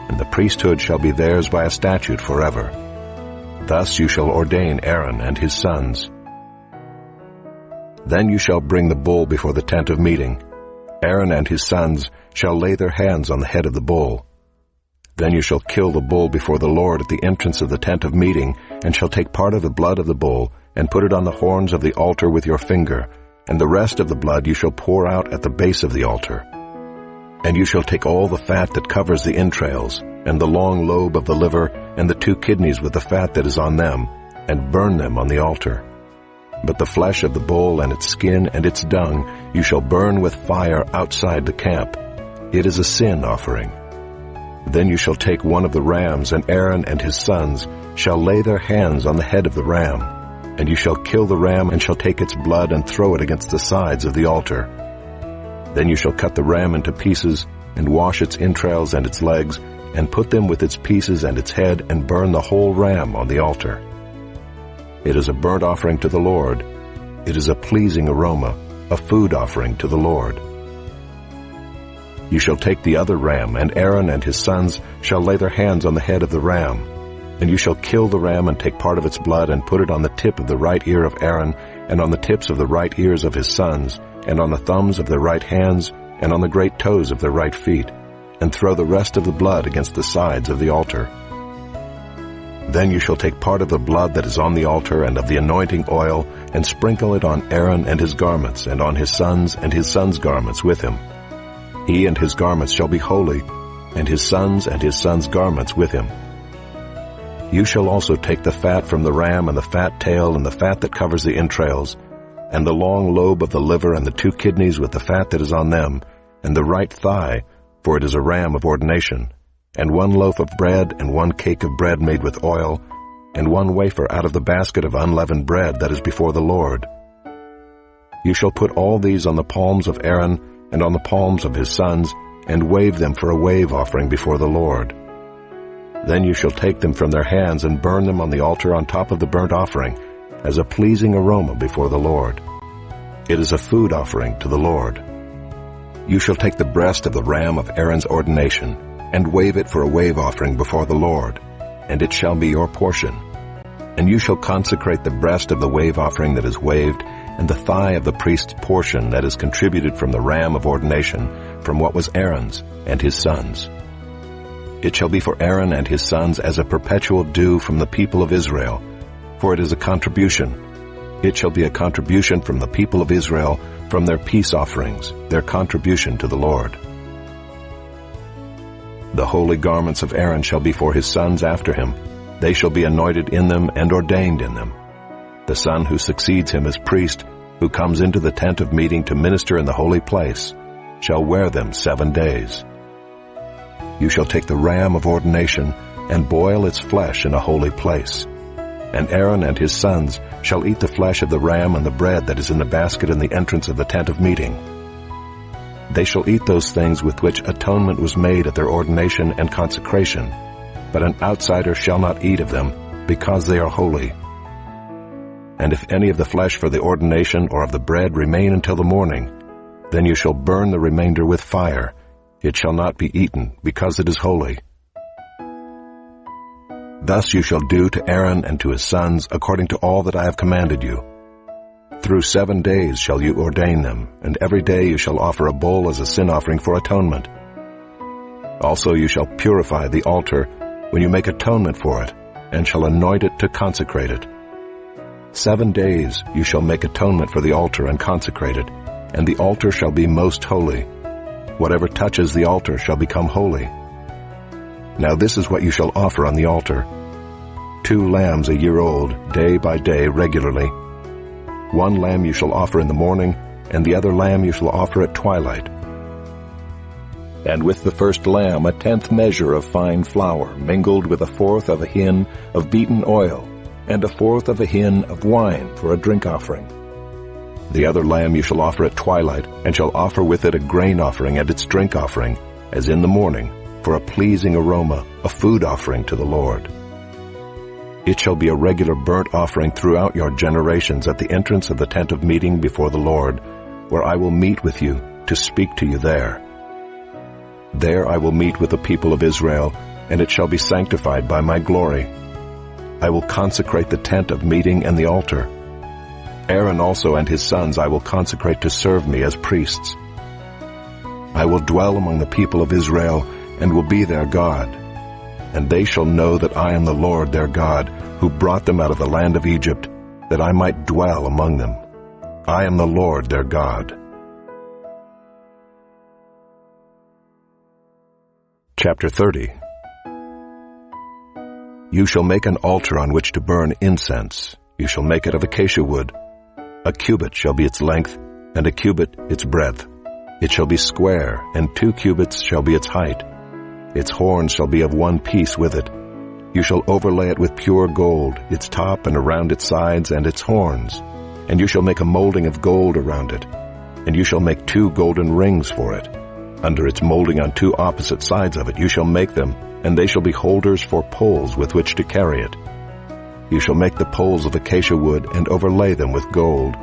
And the priesthood shall be theirs by a statute forever. Thus you shall ordain Aaron and his sons. Then you shall bring the bull before the tent of meeting. Aaron and his sons shall lay their hands on the head of the bull. Then you shall kill the bull before the Lord at the entrance of the tent of meeting, and shall take part of the blood of the bull, and put it on the horns of the altar with your finger, and the rest of the blood you shall pour out at the base of the altar. And you shall take all the fat that covers the entrails, and the long lobe of the liver, and the 2 kidneys with the fat that is on them, and burn them on the altar. But the flesh of the bull and its skin and its dung you shall burn with fire outside the camp. It is a sin offering. Then you shall take 1 of the rams, and Aaron and his sons shall lay their hands on the head of the ram. And you shall kill the ram, and shall take its blood and throw it against the sides of the altar. Then you shall cut the ram into pieces, and wash its entrails and its legs, and put them with its pieces and its head, and burn the whole ram on the altar. It is a burnt offering to the Lord. It is a pleasing aroma, a food offering to the Lord. You shall take the other ram, and Aaron and his sons shall lay their hands on the head of the ram. And you shall kill the ram, and take part of its blood, and put it on the tip of the right ear of Aaron, and on the tips of the right ears of his sons, and on the thumbs of their right hands, and on the great toes of their right feet, and throw the rest of the blood against the sides of the altar. Then you shall take part of the blood that is on the altar and of the anointing oil, and sprinkle it on Aaron and his garments, and on his sons garments with him. He and his garments shall be holy, and his sons garments with him. You shall also take the fat from the ram, and the fat tail, and the fat that covers the entrails, and the long lobe of the liver, and the 2 kidneys with the fat that is on them, and the right thigh, for it is a ram of ordination, and 1 loaf of bread, and 1 cake of bread made with oil, and 1 wafer out of the basket of unleavened bread that is before the Lord. You shall put all these on the palms of Aaron, and on the palms of his sons, and wave them for a wave offering before the Lord. Then you shall take them from their hands, and burn them on the altar on top of the burnt offering, as a pleasing aroma before the Lord. It is a food offering to the Lord. You shall take the breast of the ram of Aaron's ordination, and wave it for a wave offering before the Lord, and it shall be your portion. And you shall consecrate the breast of the wave offering that is waved, and the thigh of the priest's portion that is contributed from the ram of ordination, from what was Aaron's and his sons. It shall be for Aaron and his sons as a perpetual due from the people of Israel, for it is a contribution. It shall be a contribution from the people of Israel, from their peace offerings, their contribution to the Lord. The holy garments of Aaron shall be for his sons after him. They shall be anointed in them and ordained in them. The son who succeeds him as priest, who comes into the tent of meeting to minister in the holy place, shall wear them 7 days. You shall take the ram of ordination, and boil its flesh in a holy place. And Aaron and his sons shall eat the flesh of the ram and the bread that is in the basket in the entrance of the tent of meeting. They shall eat those things with which atonement was made at their ordination and consecration, but an outsider shall not eat of them, because they are holy. And if any of the flesh for the ordination or of the bread remain until the morning, then you shall burn the remainder with fire. It shall not be eaten, because it is holy. Thus you shall do to Aaron and to his sons according to all that I have commanded you. Through 7 days shall you ordain them, and every day you shall offer a bull as a sin offering for atonement. Also you shall purify the altar when you make atonement for it, and shall anoint it to consecrate it. 7 days you shall make atonement for the altar and consecrate it, and the altar shall be most holy. Whatever touches the altar shall become holy. Now this is what you shall offer on the altar: 2 lambs a year old, day by day regularly. 1 lamb you shall offer in the morning, and the other lamb you shall offer at twilight. And with the first lamb 1/10 measure of fine flour, mingled with 1/4 of a hin of beaten oil, and 1/4 of a hin of wine for a drink offering. The other lamb you shall offer at twilight, and shall offer with it a grain offering and its drink offering, as in the morning, for a pleasing aroma, a food offering to the Lord. It shall be a regular burnt offering throughout your generations at the entrance of the tent of meeting before the Lord, where I will meet with you to speak to you there. There I will meet with the people of Israel, and it shall be sanctified by my glory. I will consecrate the tent of meeting and the altar. Aaron also and his sons I will consecrate to serve me as priests. I will dwell among the people of Israel, and will be their God. And they shall know that I am the Lord their God, who brought them out of the land of Egypt, that I might dwell among them. I am the Lord their God. Chapter 30. You shall make an altar on which to burn incense. You shall make it of acacia wood. 1 cubit shall be its length, and 1 cubit its breadth. It shall be square, and 2 cubits shall be its height. Its horns shall be of 1 piece with it. You shall overlay it with pure gold, its top and around its sides and its horns. And you shall make a molding of gold around it. And you shall make 2 golden rings for it. Under its molding on 2 opposite sides of it you shall make them, and they shall be holders for poles with which to carry it. You shall make the poles of acacia wood and overlay them with gold.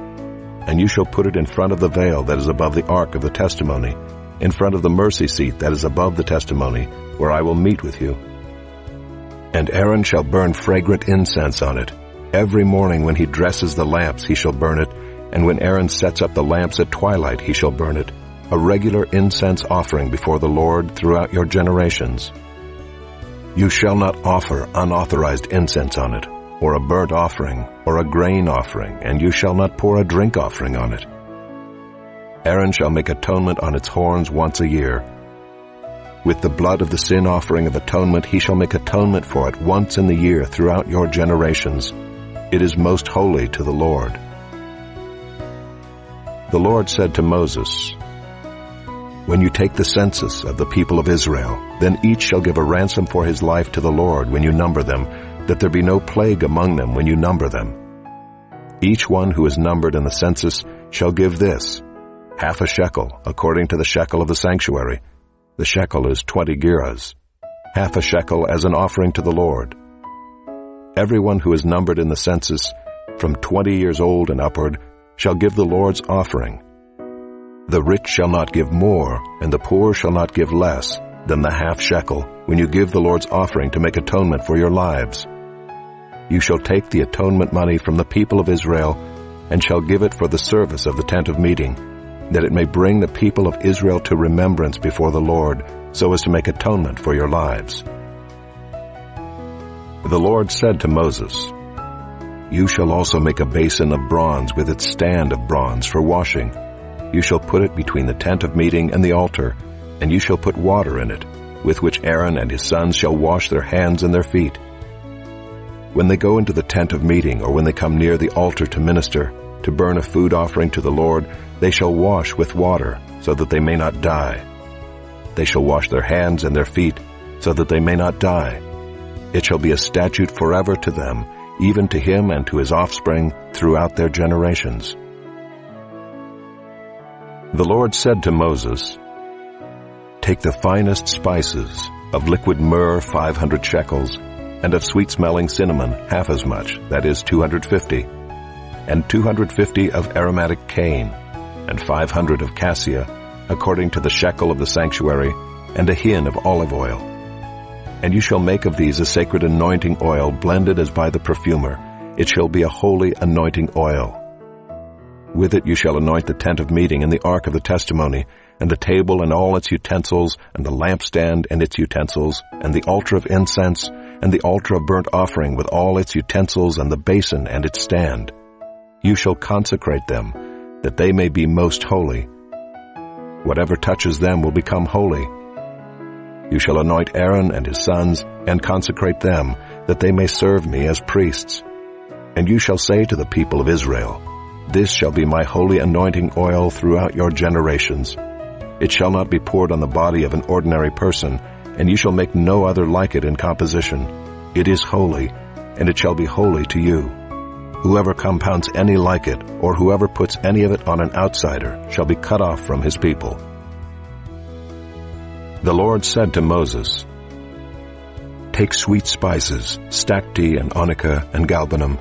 And you shall put it in front of the veil that is above the ark of the testimony, in front of the mercy seat that is above the testimony, where I will meet with you. And Aaron shall burn fragrant incense on it. Every morning when he dresses the lamps he shall burn it, and when Aaron sets up the lamps at twilight he shall burn it, a regular incense offering before the Lord throughout your generations. You shall not offer unauthorized incense on it, or a burnt offering, or a grain offering, and you shall not pour a drink offering on it. Aaron shall make atonement on its horns once a year. With the blood of the sin offering of atonement he shall make atonement for it once in the year throughout your generations. It is most holy to the Lord. The Lord said to Moses, When you take the census of the people of Israel, then each shall give a ransom for his life to the Lord when you number them, that there be no plague among them when you number them. Each one who is numbered in the census shall give this, 1/2 shekel, according to the shekel of the sanctuary. The shekel is 20 gerahs. 1/2 shekel as an offering to the Lord. Everyone who is numbered in the census, from 20 years old and upward, shall give the Lord's offering. The rich shall not give more, and the poor shall not give less than the 1/2 shekel when you give the Lord's offering to make atonement for your lives. You shall take the atonement money from the people of Israel, and shall give it for the service of the tent of meeting, that it may bring the people of Israel to remembrance before the Lord, so as to make atonement for your lives. The Lord said to Moses, You shall also make a basin of bronze with its stand of bronze for washing. You shall put it between the tent of meeting and the altar, and you shall put water in it, with which Aaron and his sons shall wash their hands and their feet. When they go into the tent of meeting, or when they come near the altar to minister, to burn a food offering to the Lord, they shall wash with water, so that they may not die. They shall wash their hands and their feet, so that they may not die. It shall be a statute forever to them, even to him and to his offspring throughout their generations. The Lord said to Moses, Take the finest spices, of liquid myrrh 500 shekels, and of sweet-smelling cinnamon 1/2 as much, that is 250, and 250 of aromatic cane, and 500 of cassia, according to the shekel of the sanctuary, and a hin of olive oil. And you shall make of these a sacred anointing oil blended as by the perfumer. It shall be a holy anointing oil. With it you shall anoint the tent of meeting and the ark of the testimony, and the table and all its utensils, and the lampstand and its utensils, and the altar of incense, and the altar of burnt offering with all its utensils, and the basin and its stand. You shall consecrate them, that they may be most holy. Whatever touches them will become holy. You shall anoint Aaron and his sons, and consecrate them, that they may serve me as priests. And you shall say to the people of Israel, This shall be my holy anointing oil throughout your generations. It shall not be poured on the body of an ordinary person, and you shall make no other like it in composition. It is holy, and it shall be holy to you. Whoever compounds any like it, or whoever puts any of it on an outsider, shall be cut off from his people. The Lord said to Moses, Take sweet spices, stacte and onycha and galbanum,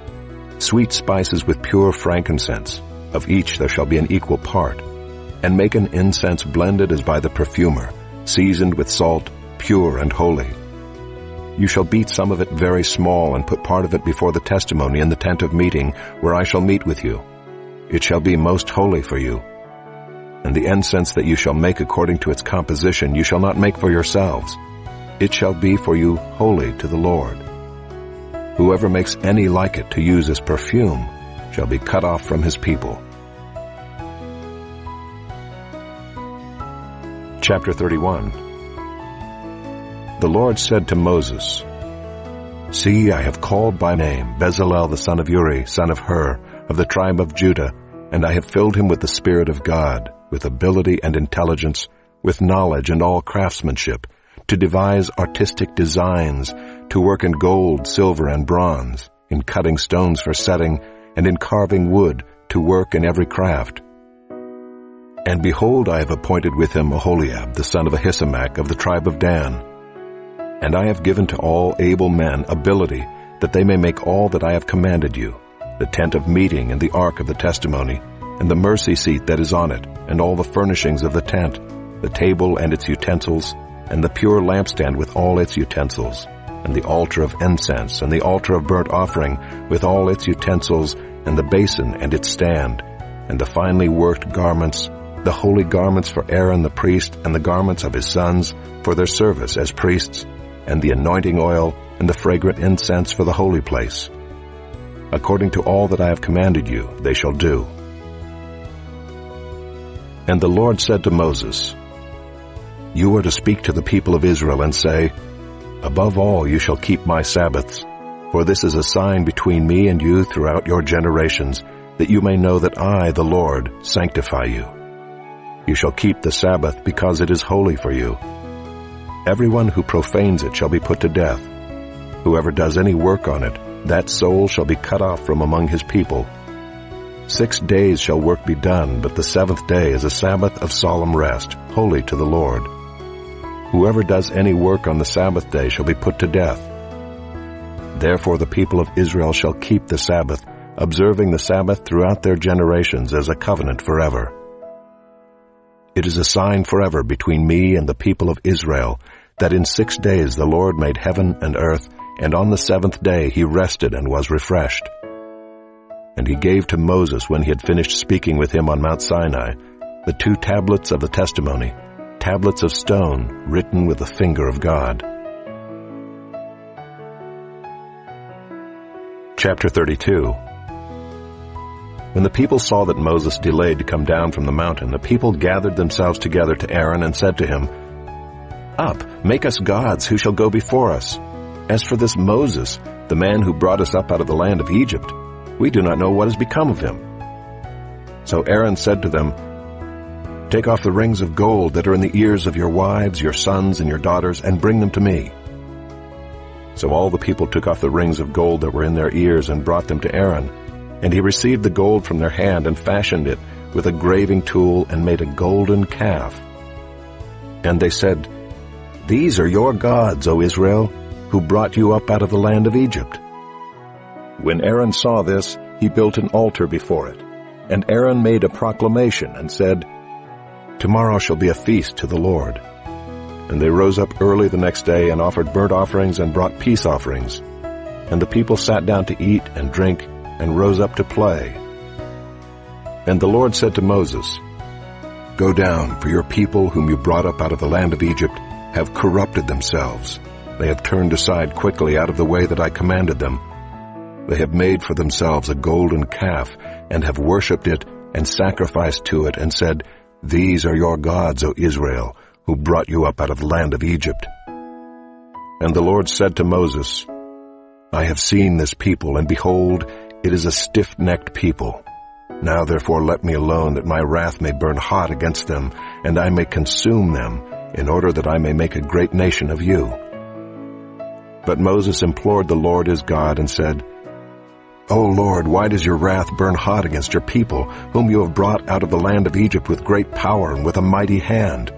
sweet spices with pure frankincense. Of each there shall be an equal part. And make an incense blended as by the perfumer, seasoned with salt, pure and holy. You shall beat some of it very small, and put part of it before the testimony in the tent of meeting, where I shall meet with you. It shall be most holy for you. And the incense that you shall make according to its composition you shall not make for yourselves. It shall be for you holy to the Lord. Whoever makes any like it to use as perfume shall be cut off from his people. Chapter 31. The Lord said to Moses, See, I have called by name Bezalel the son of Uri, son of Hur, of the tribe of Judah, and I have filled him with the Spirit of God, with ability and intelligence, with knowledge and all craftsmanship, to devise artistic designs, to work in gold, silver, and bronze, in cutting stones for setting, and in carving wood, to work in every craft. And behold, I have appointed with him Aholiab, the son of Ahisamach, of the tribe of Dan. And I have given to all able men ability, that they may make all that I have commanded you, the tent of meeting and the ark of the testimony, and the mercy seat that is on it, and all the furnishings of the tent, the table and its utensils, and the pure lampstand with all its utensils, and the altar of incense, and the altar of burnt offering with all its utensils, and the basin and its stand, and the finely worked garments, the holy garments for Aaron the priest, and the garments of his sons for their service as priests, and the anointing oil, and the fragrant incense for the holy place. According to all that I have commanded you, they shall do. And the Lord said to Moses, You are to speak to the people of Israel and say, Above all you shall keep my Sabbaths, for this is a sign between me and you throughout your generations, that you may know that I, the Lord, sanctify you. You shall keep the Sabbath, because it is holy for you. Everyone who profanes it shall be put to death. Whoever does any work on it, that soul shall be cut off from among his people. 6 days shall work be done, but the seventh day is a Sabbath of solemn rest, holy to the Lord. Whoever does any work on the Sabbath day shall be put to death. Therefore the people of Israel shall keep the Sabbath, observing the Sabbath throughout their generations as a covenant forever. It is a sign forever between me and the people of Israel, that in 6 days the Lord made heaven and earth, and on the seventh day he rested and was refreshed. And he gave to Moses, when he had finished speaking with him on Mount Sinai, the 2 tablets of the testimony, tablets of stone written with the finger of God. Chapter 32. When the people saw that Moses delayed to come down from the mountain, the people gathered themselves together to Aaron and said to him, Up, make us gods who shall go before us. As for this Moses, the man who brought us up out of the land of Egypt, we do not know what has become of him. So Aaron said to them, Take off the rings of gold that are in the ears of your wives, your sons, and your daughters, and bring them to me. So all the people took off the rings of gold that were in their ears and brought them to Aaron. And he received the gold from their hand and fashioned it with a graving tool and made a golden calf. And they said, These are your gods, O Israel, who brought you up out of the land of Egypt. When Aaron saw this, he built an altar before it. And Aaron made a proclamation and said, Tomorrow shall be a feast to the Lord. And they rose up early the next day and offered burnt offerings and brought peace offerings. And the people sat down to eat and drink and rose up to play. And the Lord said to Moses, Go down, for your people whom you brought up out of the land of Egypt have corrupted themselves. They have turned aside quickly out of the way that I commanded them. They have made for themselves a golden calf, and have worshipped it, and sacrificed to it, and said, These are your gods, O Israel, who brought you up out of the land of Egypt. And the Lord said to Moses, I have seen this people, and behold, it is a stiff-necked people. Now therefore let me alone, that my wrath may burn hot against them, and I may consume them, in order that I may make a great nation of you. But Moses implored the Lord his God, and said, O Lord, why does your wrath burn hot against your people, whom you have brought out of the land of Egypt with great power and with a mighty hand?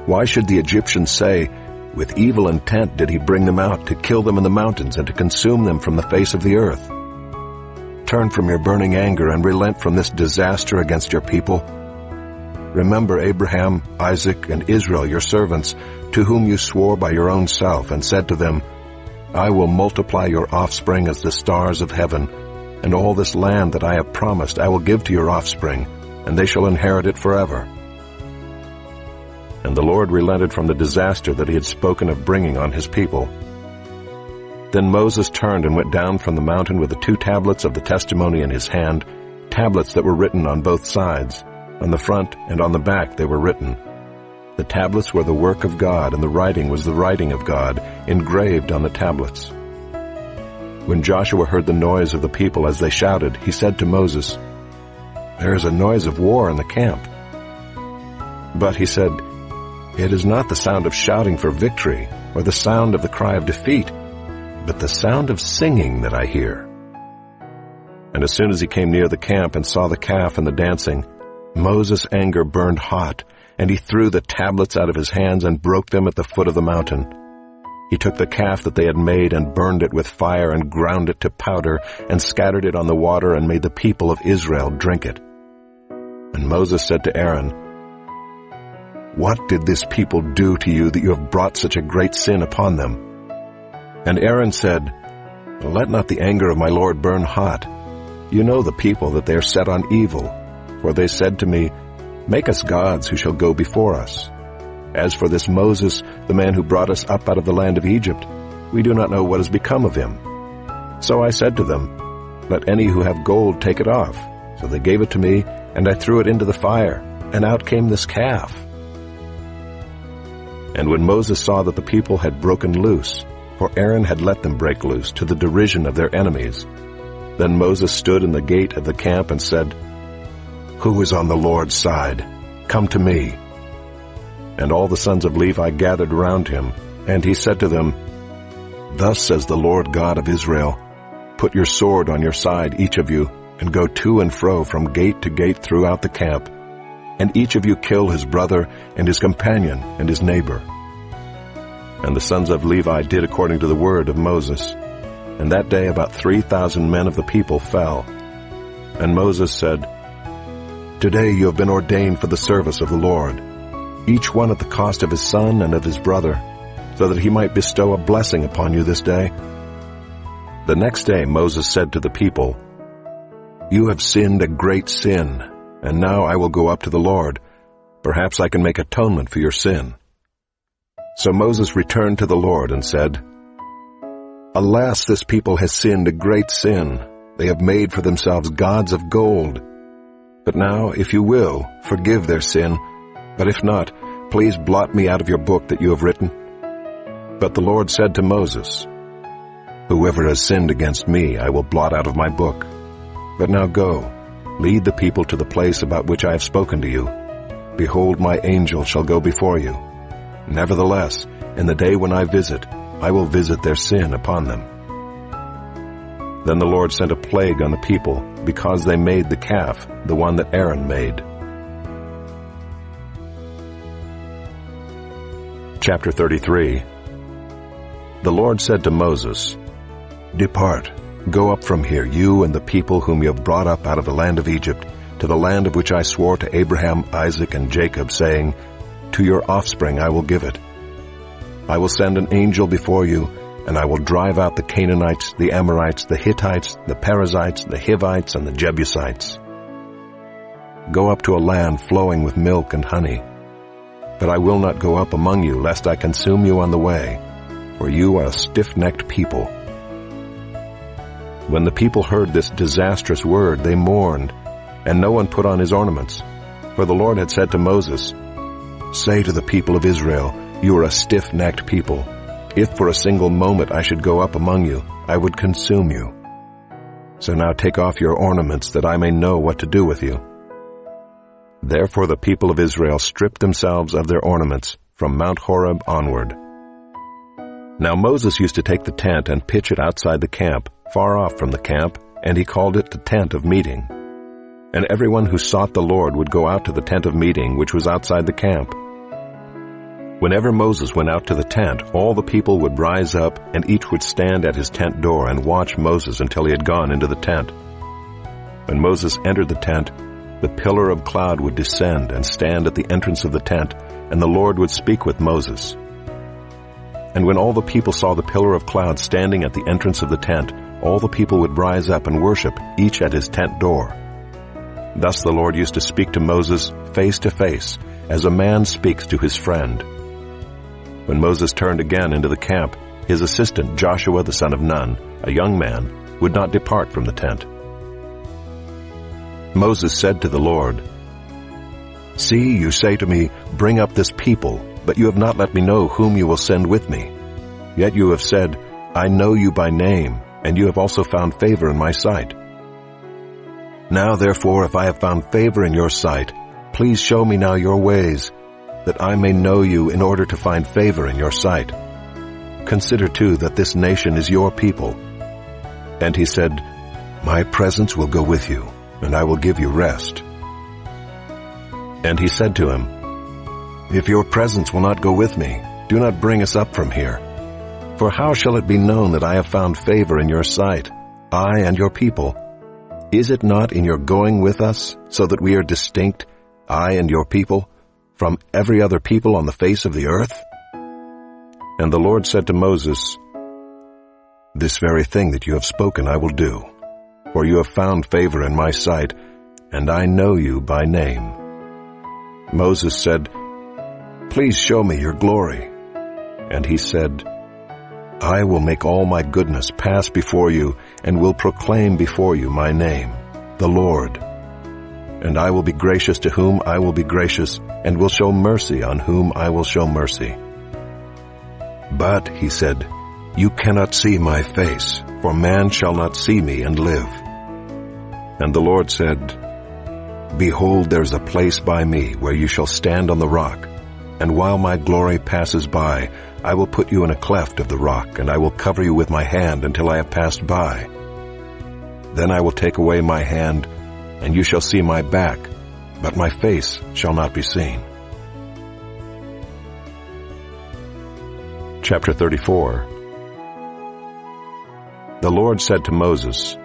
Why should the Egyptians say, With evil intent did he bring them out, to kill them in the mountains, and to consume them from the face of the earth? Turn from your burning anger, and relent from this disaster against your people. Remember Abraham, Isaac, and Israel your servants, to whom you swore by your own self, and said to them, I will multiply your offspring as the stars of heaven, and all this land that I have promised I will give to your offspring, and they shall inherit it forever. And the Lord relented from the disaster that he had spoken of bringing on his people. Then Moses turned and went down from the mountain with the 2 tablets of the testimony in his hand, tablets that were written on both sides. On the front and on the back they were written. The tablets were the work of God, and the writing was the writing of God, engraved on the tablets. When Joshua heard the noise of the people as they shouted, he said to Moses, There is a noise of war in the camp. But he said, It is not the sound of shouting for victory, or the sound of the cry of defeat, but the sound of singing that I hear. And as soon as he came near the camp and saw the calf and the dancing, Moses' anger burned hot, and he threw the tablets out of his hands and broke them at the foot of the mountain. He took the calf that they had made and burned it with fire and ground it to powder and scattered it on the water and made the people of Israel drink it. And Moses said to Aaron, What did this people do to you that you have brought such a great sin upon them? And Aaron said, Let not the anger of my Lord burn hot. You know the people, that they are set on evil. For they said to me, Make us gods who shall go before us. As for this Moses, the man who brought us up out of the land of Egypt, we do not know what has become of him. So I said to them, Let any who have gold take it off. So they gave it to me, and I threw it into the fire, and out came this calf. And when Moses saw that the people had broken loose, for Aaron had let them break loose, to the derision of their enemies, then Moses stood in the gate of the camp and said, Who is on the Lord's side? Come to me. And all the sons of Levi gathered around him, and he said to them, Thus says the Lord God of Israel, Put your sword on your side, each of you, and go to and fro from gate to gate throughout the camp, and each of you kill his brother and his companion and his neighbor. And the sons of Levi did according to the word of Moses. And that day about 3,000 men of the people fell. And Moses said, Today you have been ordained for the service of the Lord, each one at the cost of his son and of his brother, so that he might bestow a blessing upon you this day. The next day Moses said to the people, You have sinned a great sin, and now I will go up to the Lord. Perhaps I can make atonement for your sin. So Moses returned to the Lord and said, Alas, this people has sinned a great sin. They have made for themselves gods of gold. But now, if you will, forgive their sin. But if not, please blot me out of your book that you have written. But the Lord said to Moses, Whoever has sinned against me, I will blot out of my book. But now go, lead the people to the place about which I have spoken to you. Behold, my angel shall go before you. Nevertheless, in the day when I visit, I will visit their sin upon them. Then the Lord sent a plague on the people, because they made the calf, the one that Aaron made. Chapter 33. The Lord said to Moses, Depart, go up from here, you and the people whom you have brought up out of the land of Egypt, to the land of which I swore to Abraham, Isaac, and Jacob, saying, To your offspring I will give it. I will send an angel before you, and I will drive out the Canaanites, the Amorites, the Hittites, the Perizzites, the Hivites, and the Jebusites. Go up to a land flowing with milk and honey. But I will not go up among you, lest I consume you on the way, for you are a stiff-necked people." When the people heard this disastrous word, they mourned, and no one put on his ornaments. For the Lord had said to Moses, "Say to the people of Israel, you are a stiff-necked people. If for a single moment I should go up among you, I would consume you. So now take off your ornaments, that I may know what to do with you." Therefore the people of Israel stripped themselves of their ornaments from Mount Horeb onward. Now Moses used to take the tent and pitch it outside the camp, far off from the camp, and he called it the tent of meeting. And everyone who sought the Lord would go out to the tent of meeting, which was outside the camp. Whenever Moses went out to the tent, all the people would rise up, and each would stand at his tent door and watch Moses until he had gone into the tent. When Moses entered the tent, the pillar of cloud would descend and stand at the entrance of the tent, and the Lord would speak with Moses. And when all the people saw the pillar of cloud standing at the entrance of the tent, all the people would rise up and worship, each at his tent door. Thus the Lord used to speak to Moses face to face, as a man speaks to his friend. When Moses turned again into the camp, his assistant Joshua the son of Nun, a young man, would not depart from the tent. Moses said to the Lord, "See, you say to me, 'Bring up this people,' but you have not let me know whom you will send with me. Yet you have said, 'I know you by name,' and you have also found favor in my sight. Now therefore, if I have found favor in your sight, please show me now your ways, that I may know you in order to find favor in your sight. Consider too that this nation is your people." And he said, "My presence will go with you, and I will give you rest." And he said to him, "If your presence will not go with me, do not bring us up from here. For how shall it be known that I have found favor in your sight, I and your people? Is it not in your going with us, so that we are distinct, I and your people, from every other people on the face of the earth?" And the Lord said to Moses, "This very thing that you have spoken I will do, for you have found favor in my sight, and I know you by name." Moses said, "Please show me your glory." And he said, "I will make all my goodness pass before you, and will proclaim before you my name, the Lord. And I will be gracious to whom I will be gracious, and will show mercy on whom I will show mercy." "But," he said, "you cannot see my face, for man shall not see me and live." And the Lord said, "Behold, there is a place by me where you shall stand on the rock, and while my glory passes by, I will put you in a cleft of the rock, and I will cover you with my hand until I have passed by. Then I will take away my hand, and you shall see my back, but my face shall not be seen." Chapter 34. The Lord said to Moses,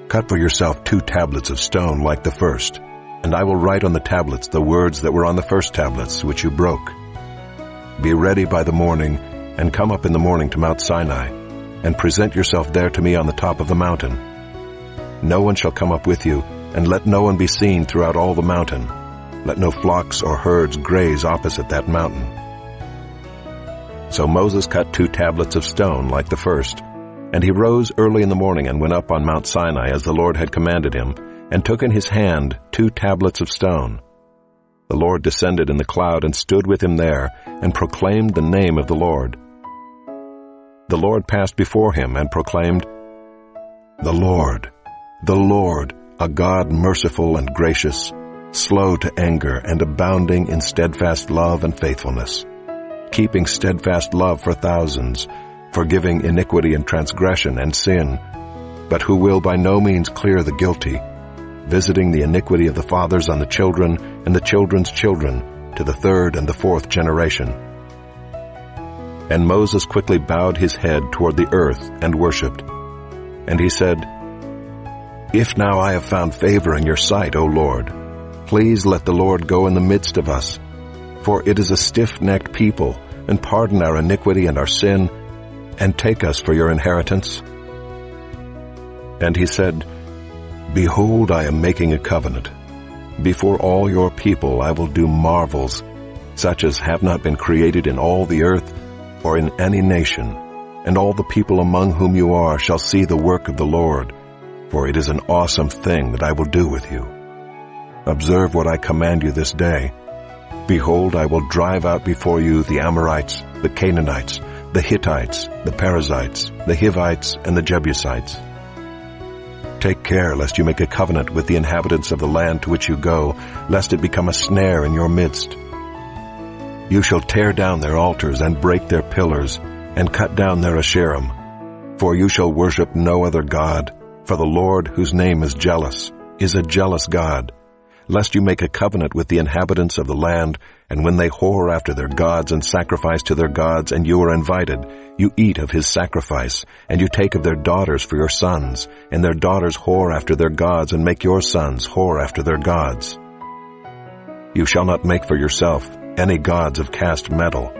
"Cut for yourself 2 tablets of stone like the first, and I will write on the tablets the words that were on the first tablets which you broke. Be ready by the morning, and come up in the morning to Mount Sinai, and present yourself there to me on the top of the mountain. No one shall come up with you, and let no one be seen throughout all the mountain. Let no flocks or herds graze opposite that mountain." So Moses cut 2 tablets of stone like the first, and he rose early in the morning and went up on Mount Sinai as the Lord had commanded him, and took in his hand 2 tablets of stone. The Lord descended in the cloud and stood with him there, and proclaimed the name of the Lord. The Lord passed before him and proclaimed, the Lord, a God merciful and gracious, slow to anger and abounding in steadfast love and faithfulness, keeping steadfast love for thousands, forgiving iniquity and transgression and sin, but who will by no means clear the guilty, visiting the iniquity of the fathers on the children and the children's children to the 3rd and the 4th generation. And Moses quickly bowed his head toward the earth and worshipped. And he said, "If now I have found favor in your sight, O Lord, please let the Lord go in the midst of us, for it is a stiff-necked people, and pardon our iniquity and our sin, and take us for your inheritance." And he said, "Behold, I am making a covenant, Before all your people I will do marvels, such as have not been created in all the earth or in any nation, and all the people among whom you are shall see the work of the Lord, for it is an awesome thing that I will do with you. Observe what I command you this day. Behold, I will drive out before you the Amorites, the Canaanites, the Hittites, the Perizzites, the Hivites, and the Jebusites. Take care lest you make a covenant with the inhabitants of the land to which you go, lest it become a snare in your midst. You shall tear down their altars and break their pillars, and cut down their Asherim. For you shall worship no other God, for the Lord, whose name is jealous, is a jealous God. Lest you make a covenant with the inhabitants of the land, and when they whore after their gods and sacrifice to their gods, and you are invited, you eat of his sacrifice, and you take of their daughters for your sons, and their daughters whore after their gods, and make your sons whore after their gods. You shall not make for yourself any gods of cast metal.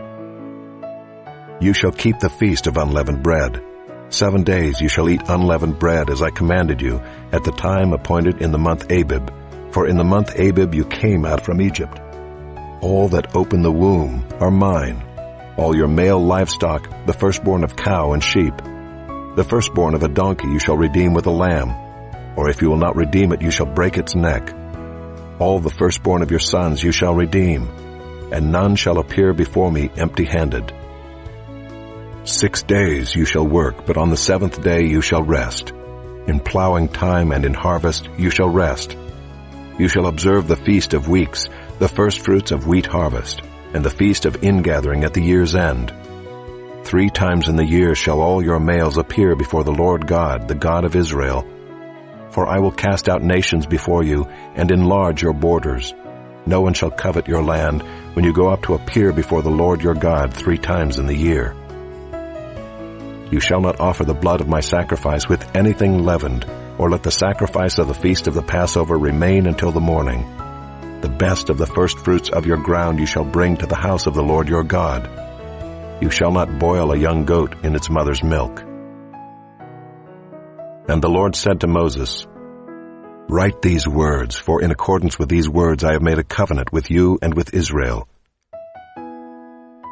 You shall keep the feast of unleavened bread. 7 days you shall eat unleavened bread, as I commanded you, at the time appointed in the month Abib. For in the month Abib you came out from Egypt. All that open the womb are mine. All your male livestock, the firstborn of cow and sheep. The firstborn of a donkey you shall redeem with a lamb. Or if you will not redeem it, you shall break its neck. All the firstborn of your sons you shall redeem, and none shall appear before me empty-handed. 6 days you shall work, but on the 7th day you shall rest. In plowing time and in harvest you shall rest. You shall observe the Feast of Weeks, the firstfruits of wheat harvest, and the Feast of Ingathering at the year's end. 3 times in the year shall all your males appear before the Lord God, the God of Israel. For I will cast out nations before you, and enlarge your borders. No one shall covet your land when you go up to appear before the Lord your God 3 times in the year. You shall not offer the blood of my sacrifice with anything leavened, or let the sacrifice of the feast of the Passover remain until the morning. The best of the firstfruits of your ground you shall bring to the house of the Lord your God. You shall not boil a young goat in its mother's milk. And the Lord said to Moses, Write these words, for in accordance with these words I have made a covenant with you and with Israel.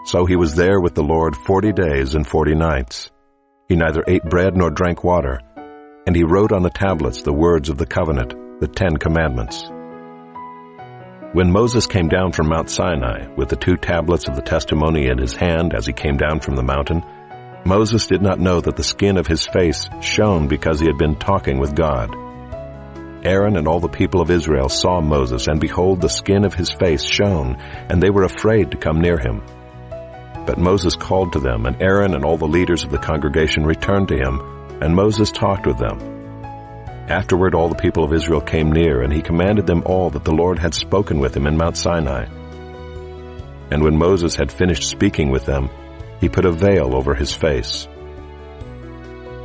So he was there with the Lord 40 days and 40 nights. He neither ate bread nor drank water, and he wrote on the tablets the words of the covenant, the 10 commandments. When Moses came down from Mount Sinai with the 2 tablets of the testimony in his hand as he came down from the mountain, Moses did not know that the skin of his face shone because he had been talking with God. Aaron and all the people of Israel saw Moses, and behold, the skin of his face shone, and they were afraid to come near him. But Moses called to them, and Aaron and all the leaders of the congregation returned to him, and Moses talked with them. Afterward all the people of Israel came near, and he commanded them all that the Lord had spoken with him in Mount Sinai. And when Moses had finished speaking with them, he put a veil over his face.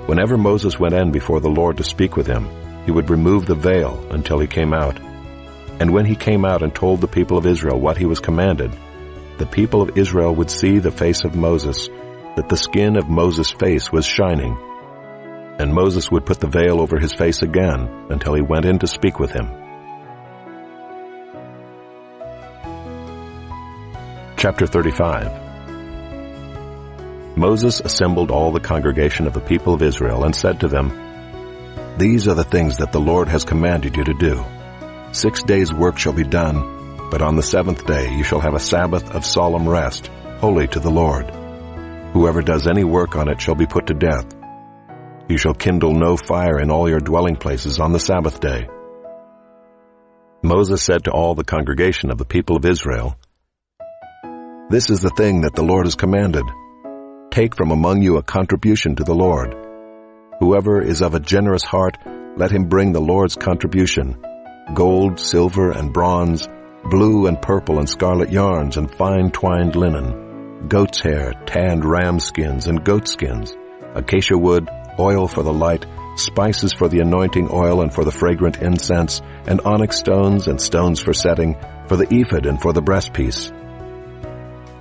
Whenever Moses went in before the Lord to speak with him, he would remove the veil until he came out. And when he came out and told the people of Israel what he was commanded, the people of Israel would see the face of Moses, that the skin of Moses' face was shining. And Moses would put the veil over his face again until he went in to speak with him. Chapter 35. Moses assembled all the congregation of the people of Israel and said to them, These are the things that the Lord has commanded you to do. 6 days' work shall be done, but on the 7th day you shall have a Sabbath of solemn rest, holy to the Lord. Whoever does any work on it shall be put to death. You shall kindle no fire in all your dwelling places on the Sabbath day. Moses said to all the congregation of the people of Israel, This is the thing that the Lord has commanded. Take from among you a contribution to the Lord. Whoever is of a generous heart, let him bring the Lord's contribution, gold, silver, and bronze, blue and purple and scarlet yarns, and fine twined linen, goat's hair, tanned ram skins and goat skins, acacia wood, oil for the light, spices for the anointing oil and for the fragrant incense, and onyx stones and stones for setting, for the ephod and for the breastpiece.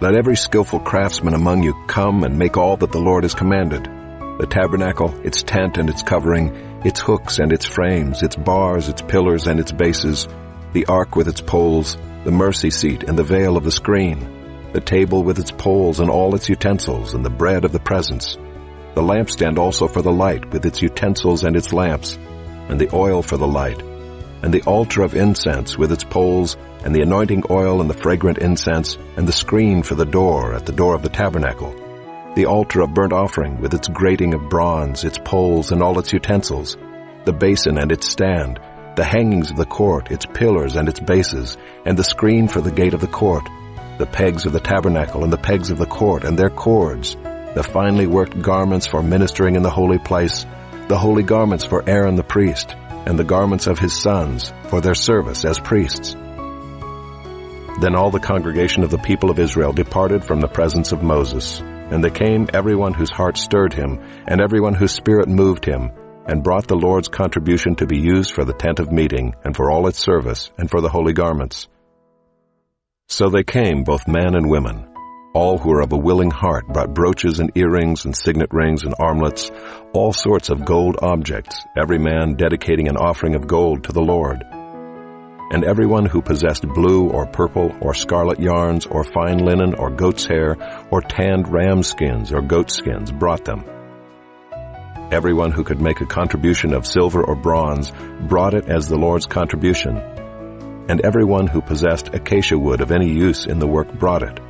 Let every skillful craftsman among you come and make all that the Lord has commanded: the tabernacle, its tent and its covering, its hooks and its frames, its bars, its pillars and its bases, the ark with its poles, the mercy seat and the veil of the screen, the table with its poles and all its utensils, and the bread of the presence, the lampstand also for the light with its utensils and its lamps, and the oil for the light, and the altar of incense with its poles, and the anointing oil and the fragrant incense, and the screen for the door at the door of the tabernacle, the altar of burnt offering with its grating of bronze, its poles and all its utensils, the basin and its stand, the hangings of the court, its pillars and its bases, and the screen for the gate of the court, the pegs of the tabernacle and the pegs of the court and their cords, the finely worked garments for ministering in the holy place, the holy garments for Aaron the priest, and the garments of his sons for their service as priests. Then all the congregation of the people of Israel departed from the presence of Moses, and they came, everyone whose heart stirred him, and everyone whose spirit moved him, and brought the Lord's contribution to be used for the tent of meeting, and for all its service, and for the holy garments. So they came, both men and women. All who were of a willing heart brought brooches and earrings and signet rings and armlets, all sorts of gold objects, every man dedicating an offering of gold to the Lord. And everyone who possessed blue or purple or scarlet yarns or fine linen or goat's hair or tanned ram skins or goat skins brought them. Everyone who could make a contribution of silver or bronze brought it as the Lord's contribution. And everyone who possessed acacia wood of any use in the work brought it.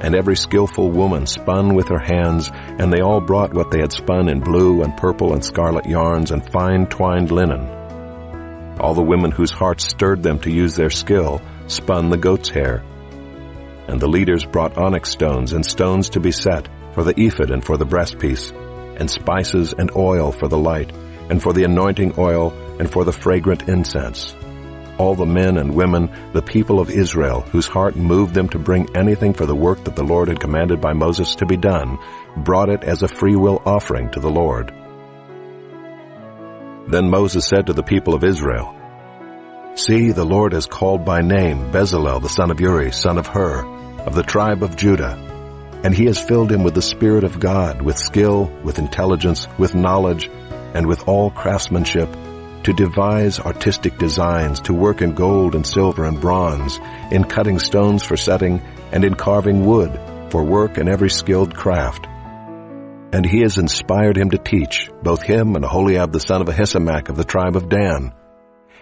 And every skillful woman spun with her hands, and they all brought what they had spun in blue and purple and scarlet yarns and fine twined linen. All the women whose hearts stirred them to use their skill spun the goat's hair. And the leaders brought onyx stones and stones to be set for the ephod and for the breastpiece, and spices and oil for the light, and for the anointing oil, and for the fragrant incense. All the men and women, the people of Israel, whose heart moved them to bring anything for the work that the Lord had commanded by Moses to be done, brought it as a freewill offering to the Lord. Then Moses said to the people of Israel, "See, the Lord has called by name Bezalel the son of Uri, son of Hur, of the tribe of Judah, and he has filled him with the Spirit of God, with skill, with intelligence, with knowledge, and with all craftsmanship, to devise artistic designs, to work in gold and silver and bronze, in cutting stones for setting, and in carving wood, for work in every skilled craft. And he has inspired him to teach, both him and Aholiab the son of Ahisamach of the tribe of Dan.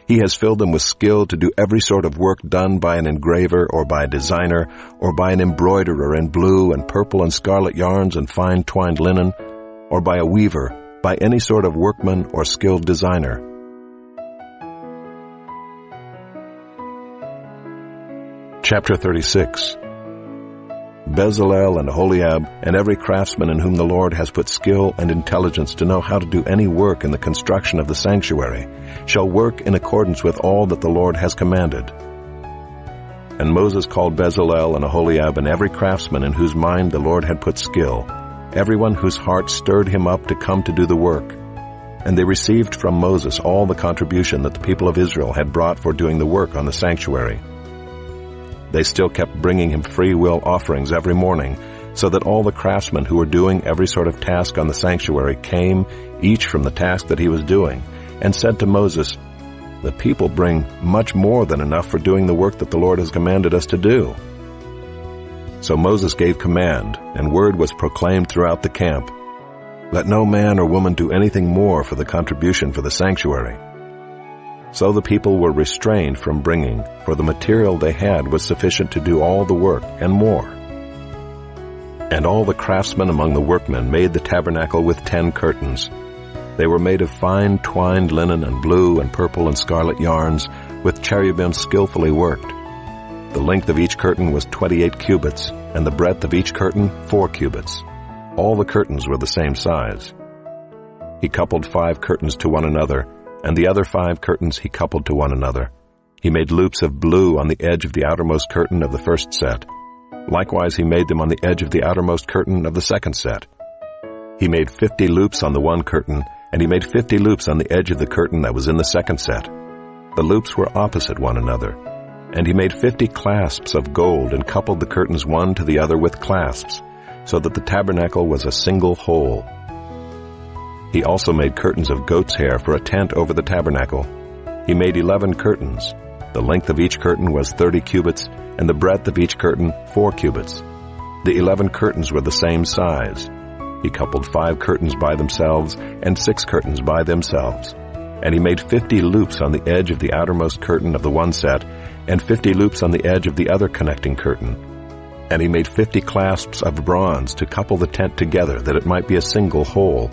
He has filled them with skill to do every sort of work done by an engraver or by a designer or by an embroiderer in blue and purple and scarlet yarns and fine twined linen, or by a weaver, by any sort of workman or skilled designer." Chapter 36. Bezalel and Aholiab and every craftsman in whom the Lord has put skill and intelligence to know how to do any work in the construction of the sanctuary shall work in accordance with all that the Lord has commanded. And Moses called Bezalel and Aholiab and every craftsman in whose mind the Lord had put skill, everyone whose heart stirred him up to come to do the work. And they received from Moses all the contribution that the people of Israel had brought for doing the work on the sanctuary. They still kept bringing him free will offerings every morning, so that all the craftsmen who were doing every sort of task on the sanctuary came, each from the task that he was doing, and said to Moses, "The people bring much more than enough for doing the work that the Lord has commanded us to do." So Moses gave command, and word was proclaimed throughout the camp, "Let no man or woman do anything more for the contribution for the sanctuary." So the people were restrained from bringing, for the material they had was sufficient to do all the work and more. And all the craftsmen among the workmen made the tabernacle with 10 curtains. They were made of fine twined linen and blue and purple and scarlet yarns, with cherubim skillfully worked. The length of each curtain was 28 cubits, and the breadth of each curtain 4 cubits. All the curtains were the same size. He coupled 5 curtains to one another, and the other 5 curtains he coupled to one another. He made loops of blue on the edge of the outermost curtain of the first set. Likewise he made them on the edge of the outermost curtain of the second set. He made 50 loops on the one curtain, and he made 50 loops on the edge of the curtain that was in the second set. The loops were opposite one another. And he made 50 clasps of gold and coupled the curtains one to the other with clasps, so that the tabernacle was a single whole. He also made curtains of goat's hair for a tent over the tabernacle. He made 11 curtains, The length of each curtain was 30 cubits, and the breadth of each curtain 4 cubits. The 11 curtains were the same size. He coupled 5 curtains by themselves and 6 curtains by themselves. And he made 50 loops on the edge of the outermost curtain of the one set, and 50 loops on the edge of the other connecting curtain. And he made 50 clasps of bronze to couple the tent together, that it might be a single whole.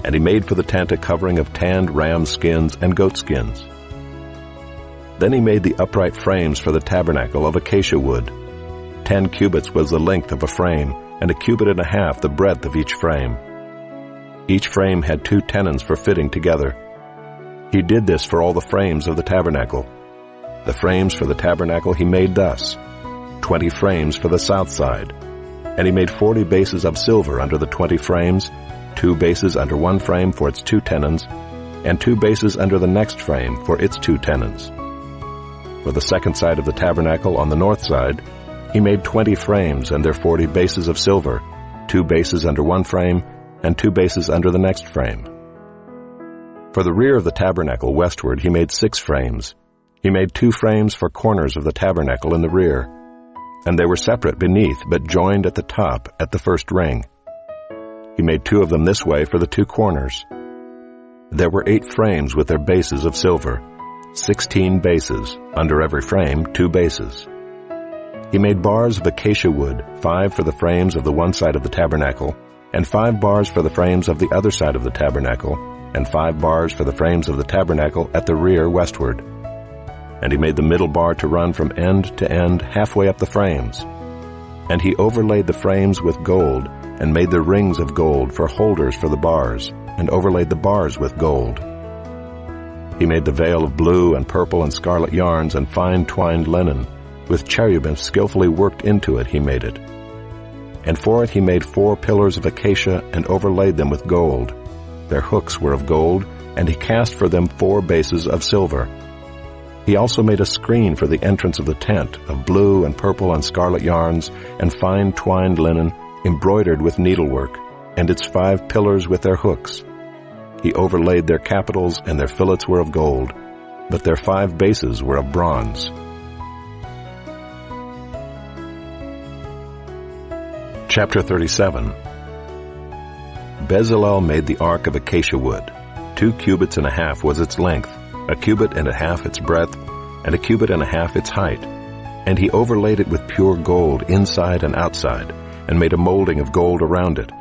And he made for the tent a covering of tanned ram skins and goat skins. Then he made the upright frames for the tabernacle of acacia wood. 10 cubits was the length of a frame, and a cubit and a half the breadth of each frame. Each frame had 2 tenons for fitting together. He did this for all the frames of the tabernacle. The frames for the tabernacle he made thus: 20 frames for the south side. And he made 40 bases of silver under the 20 frames, 2 bases under one frame for its 2 tenons, and 2 bases under the next frame for its 2 tenons. For the second side of the tabernacle on the north side, he made 20 frames and their 40 bases of silver, 2 bases under one frame, and 2 bases under the next frame. For the rear of the tabernacle westward he made 6 frames. He made 2 frames for corners of the tabernacle in the rear, and they were separate beneath, but joined at the top at the first ring. He made 2 of them this way for the 2 corners. There were 8 frames with their bases of silver, 16 bases, under every frame 2 bases. He made bars of acacia wood, 5 for the frames of the one side of the tabernacle, and 5 bars for the frames of the other side of the tabernacle, and 5 bars for the frames of the tabernacle at the rear westward. And he made the middle bar to run from end to end halfway up the frames. And he overlaid the frames with gold, and made the rings of gold for holders for the bars, and overlaid the bars with gold. He made the veil of blue and purple and scarlet yarns and fine twined linen. With cherubim skillfully worked into it he made it. And for it he made 4 pillars of acacia and overlaid them with gold. Their hooks were of gold, and he cast for them 4 bases of silver. He also made a screen for the entrance of the tent of blue and purple and scarlet yarns and fine twined linen embroidered with needlework, and its 5 pillars with their hooks. He overlaid their capitals, and their fillets were of gold, but their 5 bases were of bronze. Chapter 37. Bezalel made the ark of acacia wood. 2 cubits and a half was its length, a cubit and a half its breadth, and a cubit and a half its height. And he overlaid it with pure gold inside and outside, and made a molding of gold around it.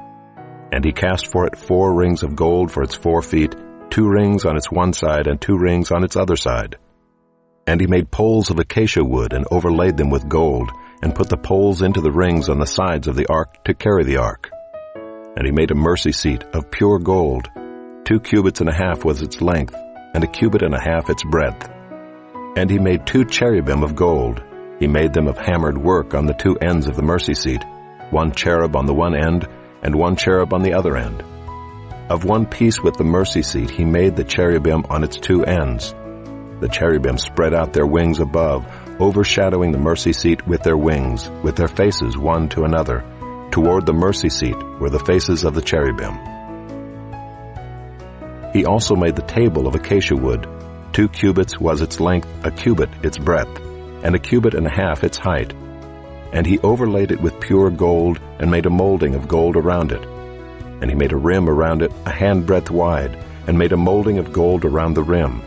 And he cast for it 4 rings of gold for its 4 feet, 2 rings on its one side and 2 rings on its other side. And he made poles of acacia wood and overlaid them with gold, and put the poles into the rings on the sides of the ark to carry the ark. And he made a mercy seat of pure gold. 2 cubits and a half was its length, and a cubit and a half its breadth. And he made 2 cherubim of gold. He made them of hammered work on the 2 ends of the mercy seat, 1 cherub on the one end, and 1 cherub on the other end. Of one piece with the mercy seat he made the cherubim on its 2 ends. The cherubim spread out their wings above, overshadowing the mercy seat with their wings, with their faces one to another. Toward the mercy seat were the faces of the cherubim. He also made the table of acacia wood. 2 cubits was its length, a cubit its breadth, and a cubit and a half its height. And he overlaid it with pure gold, and made a molding of gold around it. And he made a rim around it a handbreadth wide, and made a molding of gold around the rim.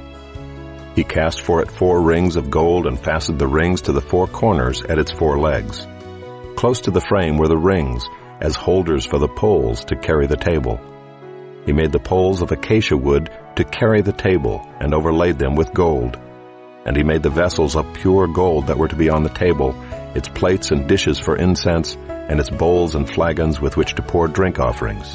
He cast for it 4 rings of gold, and fastened the rings to the 4 corners at its 4 legs. Close to the frame were the rings, as holders for the poles to carry the table. He made the poles of acacia wood to carry the table, and overlaid them with gold. And he made the vessels of pure gold that were to be on the table, its plates and dishes for incense, and its bowls and flagons with which to pour drink offerings.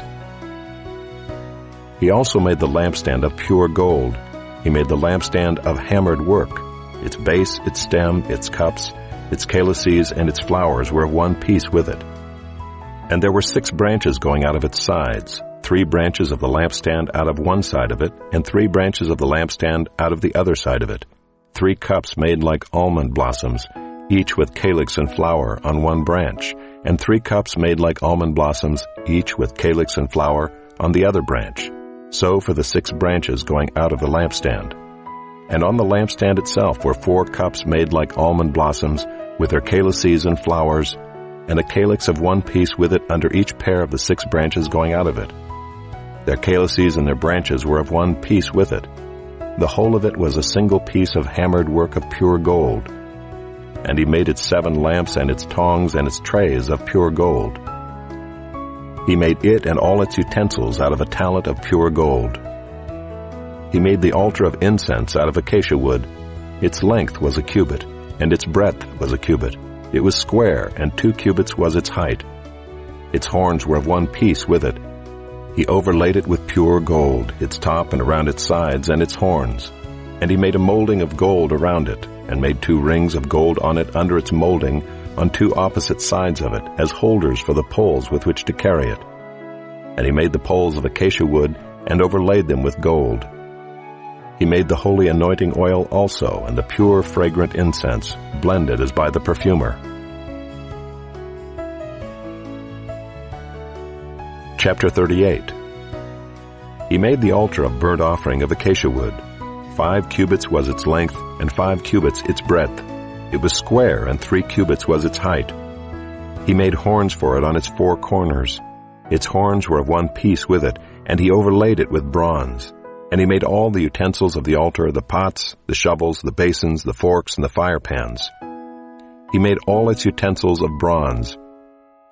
He also made the lampstand of pure gold. He made the lampstand of hammered work. Its base, its stem, its cups, its calices, and its flowers were of one piece with it. And there were 6 branches going out of its sides, 3 branches of the lampstand out of one side of it, and 3 branches of the lampstand out of the other side of it. 3 cups made like almond blossoms, each with calyx and flower on one branch, and 3 cups made like almond blossoms, each with calyx and flower on the other branch. So for the 6 branches going out of the lampstand. And on the lampstand itself were 4 cups made like almond blossoms, with their calyces and flowers, and a calyx of 1 piece with it under each pair of the 6 branches going out of it. Their calyces and their branches were of 1 piece with it. The whole of it was a single piece of hammered work of pure gold. And he made its 7 lamps and its tongs and its trays of pure gold. He made it and all its utensils out of a talent of pure gold. He made the altar of incense out of acacia wood. Its length was a cubit, and its breadth was a cubit. It was square, and 2 cubits was its height. Its horns were of 1 piece with it. He overlaid it with pure gold, its top and around its sides and its horns. And he made a molding of gold around it, and made 2 rings of gold on it under its molding, on 2 opposite sides of it, as holders for the poles with which to carry it. And he made the poles of acacia wood, and overlaid them with gold. He made the holy anointing oil also, and the pure fragrant incense, blended as by the perfumer. Chapter 38. He made the altar of burnt offering of acacia wood. 5 cubits was its length, and 5 cubits its breadth. It was square, and 3 cubits was its height. He made horns for it on its 4 corners. Its horns were of 1 piece with it, and he overlaid it with bronze. And he made all the utensils of the altar, the pots, the shovels, the basins, the forks, and the fire pans. He made all its utensils of bronze.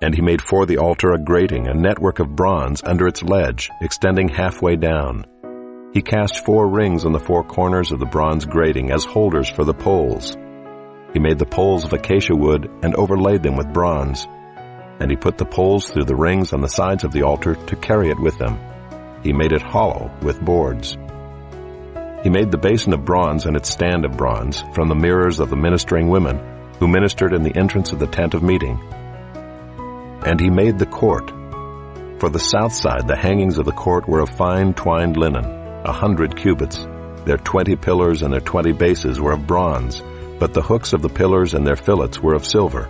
And he made for the altar a grating, a network of bronze under its ledge, extending halfway down. He cast 4 rings on the 4 corners of the bronze grating as holders for the poles. He made the poles of acacia wood and overlaid them with bronze. And he put the poles through the rings on the sides of the altar to carry it with them. He made it hollow with boards. He made the basin of bronze and its stand of bronze from the mirrors of the ministering women who ministered in the entrance of the tent of meeting. And he made the court. For the south side the hangings of the court were of fine twined linen, 100 cubits. Their 20 pillars and their 20 bases were of bronze, but the hooks of the pillars and their fillets were of silver.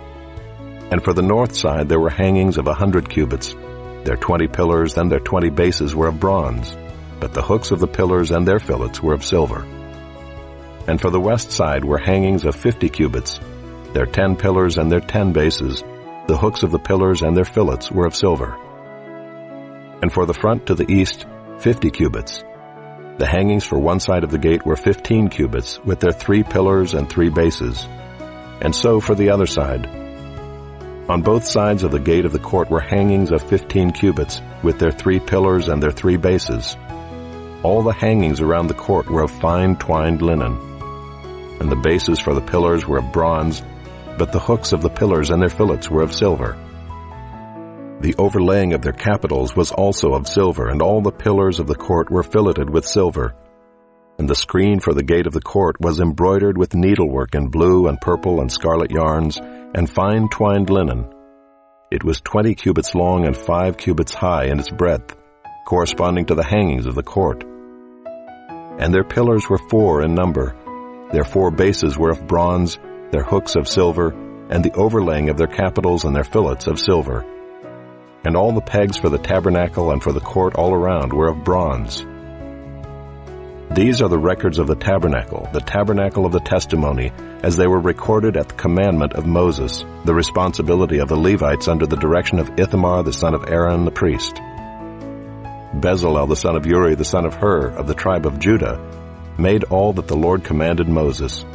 And for the north side there were hangings of 100 cubits. Their 20 pillars and their 20 bases were of bronze, but the hooks of the pillars and their fillets were of silver. And for the west side were hangings of 50 cubits. Their 10 pillars and their 10 bases, the hooks of the pillars and their fillets were of silver. And for the front to the east, 50 cubits. The hangings for one side of the gate were 15 cubits, with their 3 pillars and 3 bases. And so for the other side. On both sides of the gate of the court were hangings of 15 cubits, with their 3 pillars and their 3 bases. All the hangings around the court were of fine twined linen. And the bases for the pillars were of bronze, but the hooks of the pillars and their fillets were of silver. The overlaying of their capitals was also of silver, and all the pillars of the court were filleted with silver. And the screen for the gate of the court was embroidered with needlework in blue and purple and scarlet yarns, and fine twined linen. It was 20 cubits long and 5 cubits high in its breadth, corresponding to the hangings of the court. And their pillars were 4 in number. Their 4 bases were of bronze, their hooks of silver, and the overlaying of their capitals and their fillets of silver. And all the pegs for the tabernacle and for the court all around were of bronze. These are the records of the tabernacle of the testimony, as they were recorded at the commandment of Moses, the responsibility of the Levites under the direction of Ithamar the son of Aaron the priest. Bezalel the son of Uri the son of Hur of the tribe of Judah made all that the Lord commanded Moses.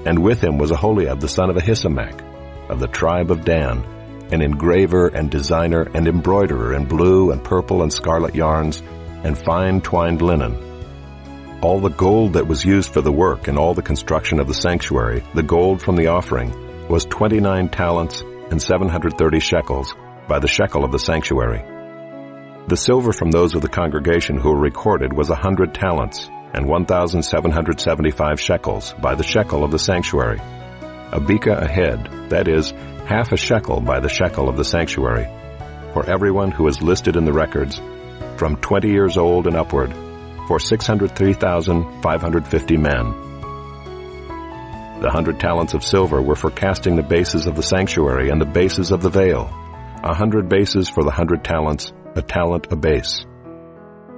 And with him was Aholiab the son of Ahisamach of the tribe of Dan, an engraver and designer and embroiderer in blue and purple and scarlet yarns and fine twined linen. All the gold that was used for the work and all the construction of the sanctuary, the gold from the offering, was 29 talents and 730 shekels by the shekel of the sanctuary. The silver from those of the congregation who were recorded was 100 talents and 1,775 shekels by the shekel of the sanctuary. A beka a head, that is, half a shekel by the shekel of the sanctuary, for everyone who is listed in the records, from 20 years old and upward, for 603,550 men. The 100 talents of silver were for casting the bases of the sanctuary and the bases of the veil, 100 bases for the 100 talents, a talent a base.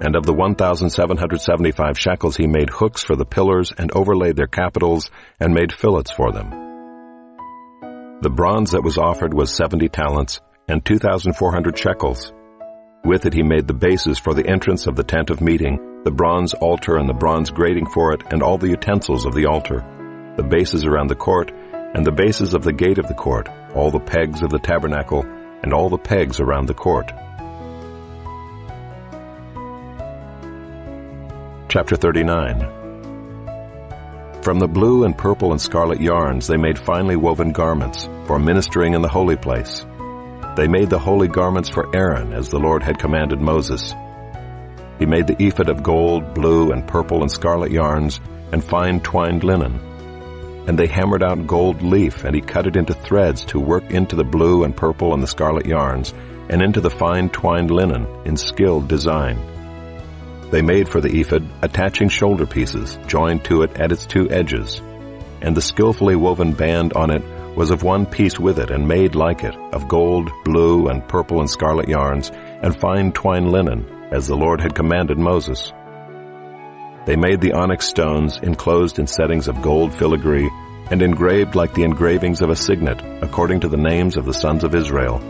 And of the 1,775 shekels he made hooks for the pillars and overlaid their capitals and made fillets for them. The bronze that was offered was 70 talents and 2,400 shekels. With it he made the bases for the entrance of the tent of meeting, the bronze altar and the bronze grating for it, and all the utensils of the altar, the bases around the court, and the bases of the gate of the court, all the pegs of the tabernacle, and all the pegs around the court. Chapter 39. From the blue and purple and scarlet yarns they made finely woven garments for ministering in the holy place. They made the holy garments for Aaron as the Lord had commanded Moses. He made the ephod of gold, blue, and purple and scarlet yarns and fine twined linen. And they hammered out gold leaf, and he cut it into threads to work into the blue and purple and the scarlet yarns and into the fine twined linen in skilled design. They made for the ephod attaching shoulder pieces, joined to it at its two edges. And the skillfully woven band on it was of one piece with it, and made like it, of gold, blue, and purple and scarlet yarns, and fine twined linen, as the Lord had commanded Moses. They made the onyx stones, enclosed in settings of gold filigree, and engraved like the engravings of a signet, according to the names of the sons of Israel.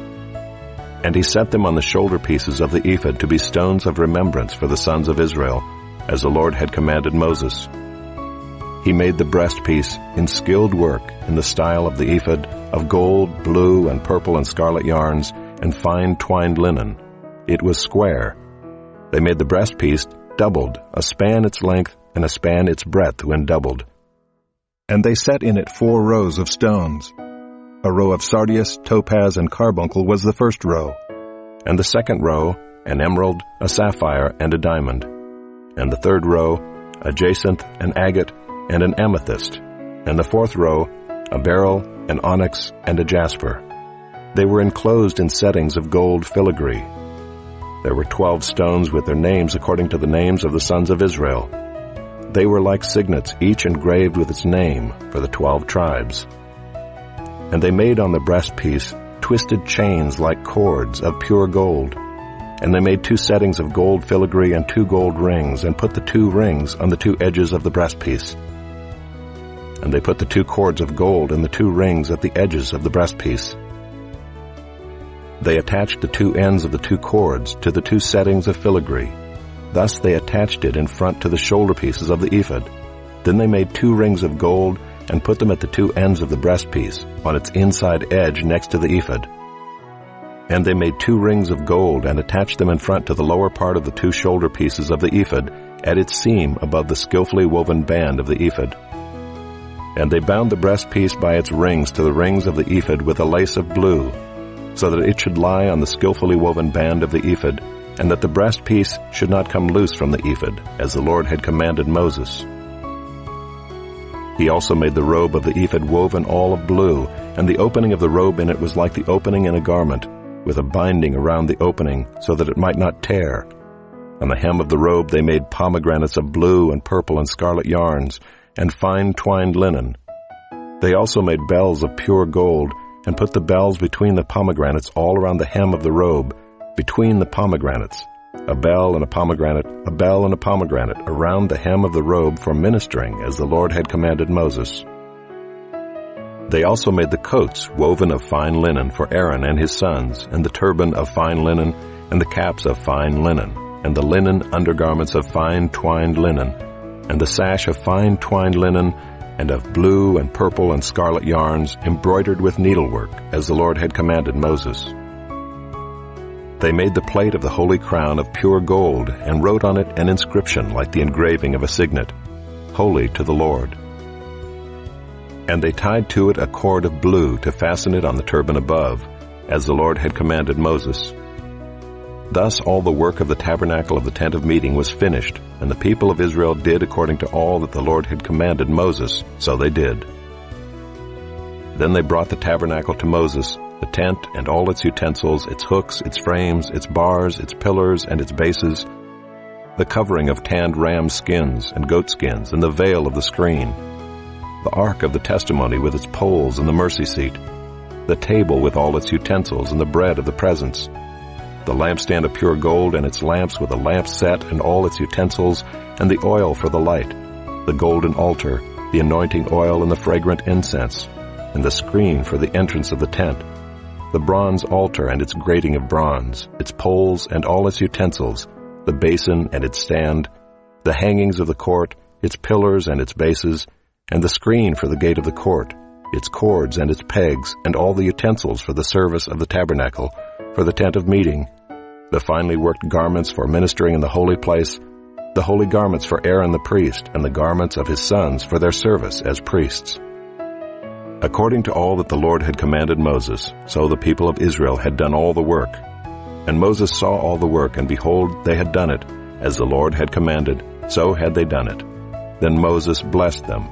And he set them on the shoulder pieces of the ephod to be stones of remembrance for the sons of Israel, as the Lord had commanded Moses. He made the breastpiece in skilled work in the style of the ephod, of gold, blue, and purple and scarlet yarns, and fine twined linen. It was square. They made the breastpiece doubled, a span its length and a span its breadth when doubled. And they set in it 4 rows of stones. A row of sardius, topaz, and carbuncle was the first row, and the second row, an emerald, a sapphire, and a diamond, and the third row, a jacinth, an agate, and an amethyst, and the fourth row, a beryl, an onyx, and a jasper. They were enclosed in settings of gold filigree. There were 12 stones with their names according to the names of the sons of Israel. They were like signets, each engraved with its name for the 12 tribes. And they made on the breastpiece twisted chains like cords of pure gold. And they made 2 settings of gold filigree and 2 gold rings, and put the 2 rings on the 2 edges of the breastpiece. And they put the 2 cords of gold and the 2 rings at the edges of the breastpiece. They attached the 2 ends of the 2 cords to the 2 settings of filigree. Thus they attached it in front to the shoulder pieces of the ephod. Then they made 2 rings of gold and put them at the 2 ends of the breastpiece, on its inside edge next to the ephod. And they made 2 rings of gold and attached them in front to the lower part of the 2 shoulder pieces of the ephod, at its seam above the skillfully woven band of the ephod. And they bound the breastpiece by its rings to the rings of the ephod with a lace of blue, so that it should lie on the skillfully woven band of the ephod, and that the breastpiece should not come loose from the ephod, as the Lord had commanded Moses. He also made the robe of the ephod woven all of blue, and the opening of the robe in it was like the opening in a garment, with a binding around the opening, so that it might not tear. On the hem of the robe they made pomegranates of blue and purple and scarlet yarns, and fine twined linen. They also made bells of pure gold, and put the bells between the pomegranates all around the hem of the robe, between the pomegranates, a bell and a pomegranate, a bell and a pomegranate, around the hem of the robe for ministering, as the Lord had commanded Moses. They also made the coats woven of fine linen for Aaron and his sons, and the turban of fine linen, and the caps of fine linen, and the linen undergarments of fine twined linen, and the sash of fine twined linen, and of blue and purple and scarlet yarns, embroidered with needlework, as the Lord had commanded Moses. They made the plate of the holy crown of pure gold, and wrote on it an inscription like the engraving of a signet, Holy to the Lord. And they tied to it a cord of blue to fasten it on the turban above, as the Lord had commanded Moses. Thus all the work of the tabernacle of the tent of meeting was finished, and the people of Israel did according to all that the Lord had commanded Moses, so they did. Then they brought the tabernacle to Moses, the tent and all its utensils, its hooks, its frames, its bars, its pillars, and its bases, the covering of tanned ram skins and goat skins, and the veil of the screen, the ark of the testimony with its poles and the mercy seat, the table with all its utensils, and the bread of the presence, the lampstand of pure gold and its lamps with a lamp set and all its utensils, and the oil for the light, the golden altar, the anointing oil and the fragrant incense, and the screen for the entrance of the tent, the bronze altar and its grating of bronze, its poles and all its utensils, the basin and its stand, the hangings of the court, its pillars and its bases, and the screen for the gate of the court, its cords and its pegs, and all the utensils for the service of the tabernacle, for the tent of meeting, the finely worked garments for ministering in the holy place, the holy garments for Aaron the priest, and the garments of his sons for their service as priests. According to all that the Lord had commanded Moses, so the people of Israel had done all the work. And Moses saw all the work, and behold, they had done it, as the Lord had commanded, so had they done it. Then Moses blessed them.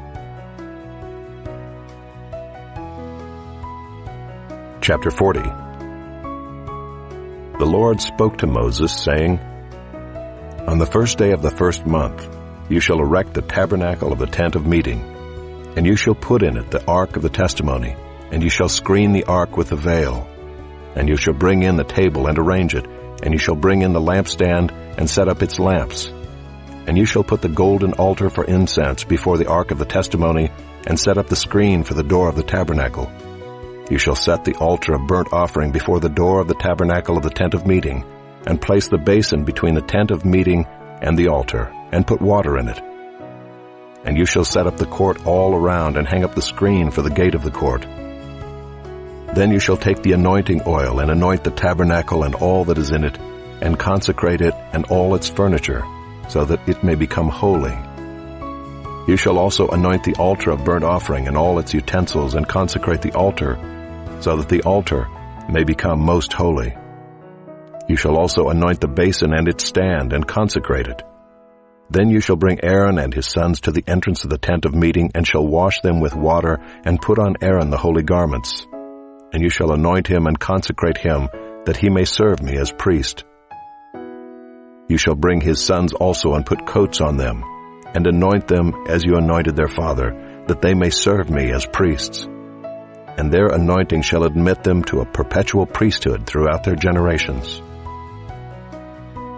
Chapter 40. The Lord spoke to Moses, saying, On the first day of the first month you shall erect the tabernacle of the tent of meeting, and you shall put in it the ark of the testimony, and you shall screen the ark with the veil. And you shall bring in the table and arrange it, and you shall bring in the lampstand and set up its lamps. And you shall put the golden altar for incense before the ark of the testimony, and set up the screen for the door of the tabernacle. You shall set the altar of burnt offering before the door of the tabernacle of the tent of meeting, and place the basin between the tent of meeting and the altar, and put water in it. And you shall set up the court all around, and hang up the screen for the gate of the court. Then you shall take the anointing oil, and anoint the tabernacle and all that is in it, and consecrate it and all its furniture, so that it may become holy. You shall also anoint the altar of burnt offering and all its utensils, and consecrate the altar, so that the altar may become most holy. You shall also anoint the basin and its stand, and consecrate it. Then you shall bring Aaron and his sons to the entrance of the tent of meeting, and shall wash them with water, and put on Aaron the holy garments. And you shall anoint him and consecrate him, that he may serve me as priest. You shall bring his sons also, and put coats on them, and anoint them as you anointed their father, that they may serve me as priests. And their anointing shall admit them to a perpetual priesthood throughout their generations.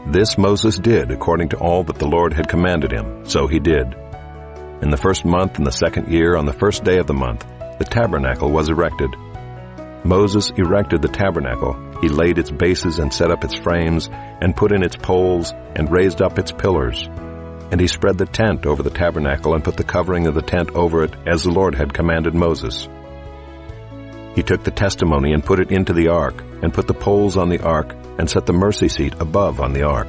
This Moses did according to all that the Lord had commanded him, so he did. In the first month, in the second year, on the first day of the month, the tabernacle was erected. Moses erected the tabernacle. He laid its bases and set up its frames, and put in its poles, and raised up its pillars. And he spread the tent over the tabernacle, and put the covering of the tent over it, as the Lord had commanded Moses. He took the testimony and put it into the ark, and put the poles on the ark, and set the mercy seat above on the ark.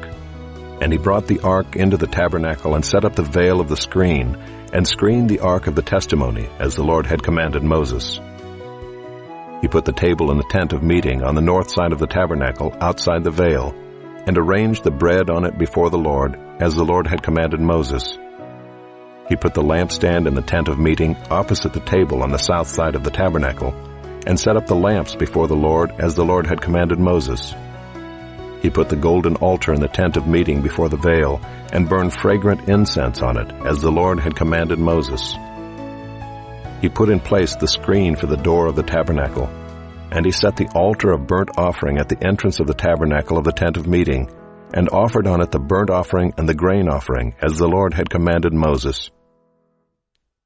And he brought the ark into the tabernacle, and set up the veil of the screen, and screened the ark of the testimony, as the Lord had commanded Moses. He put the table in the tent of meeting on the north side of the tabernacle, outside the veil, and arranged the bread on it before the Lord, as the Lord had commanded Moses. He put the lampstand in the tent of meeting, opposite the table on the south side of the tabernacle, and set up the lamps before the Lord, as the Lord had commanded Moses. He put the golden altar in the tent of meeting before the veil, and burned fragrant incense on it, as the Lord had commanded Moses. He put in place the screen for the door of the tabernacle, and he set the altar of burnt offering at the entrance of the tabernacle of the tent of meeting, and offered on it the burnt offering and the grain offering, as the Lord had commanded Moses.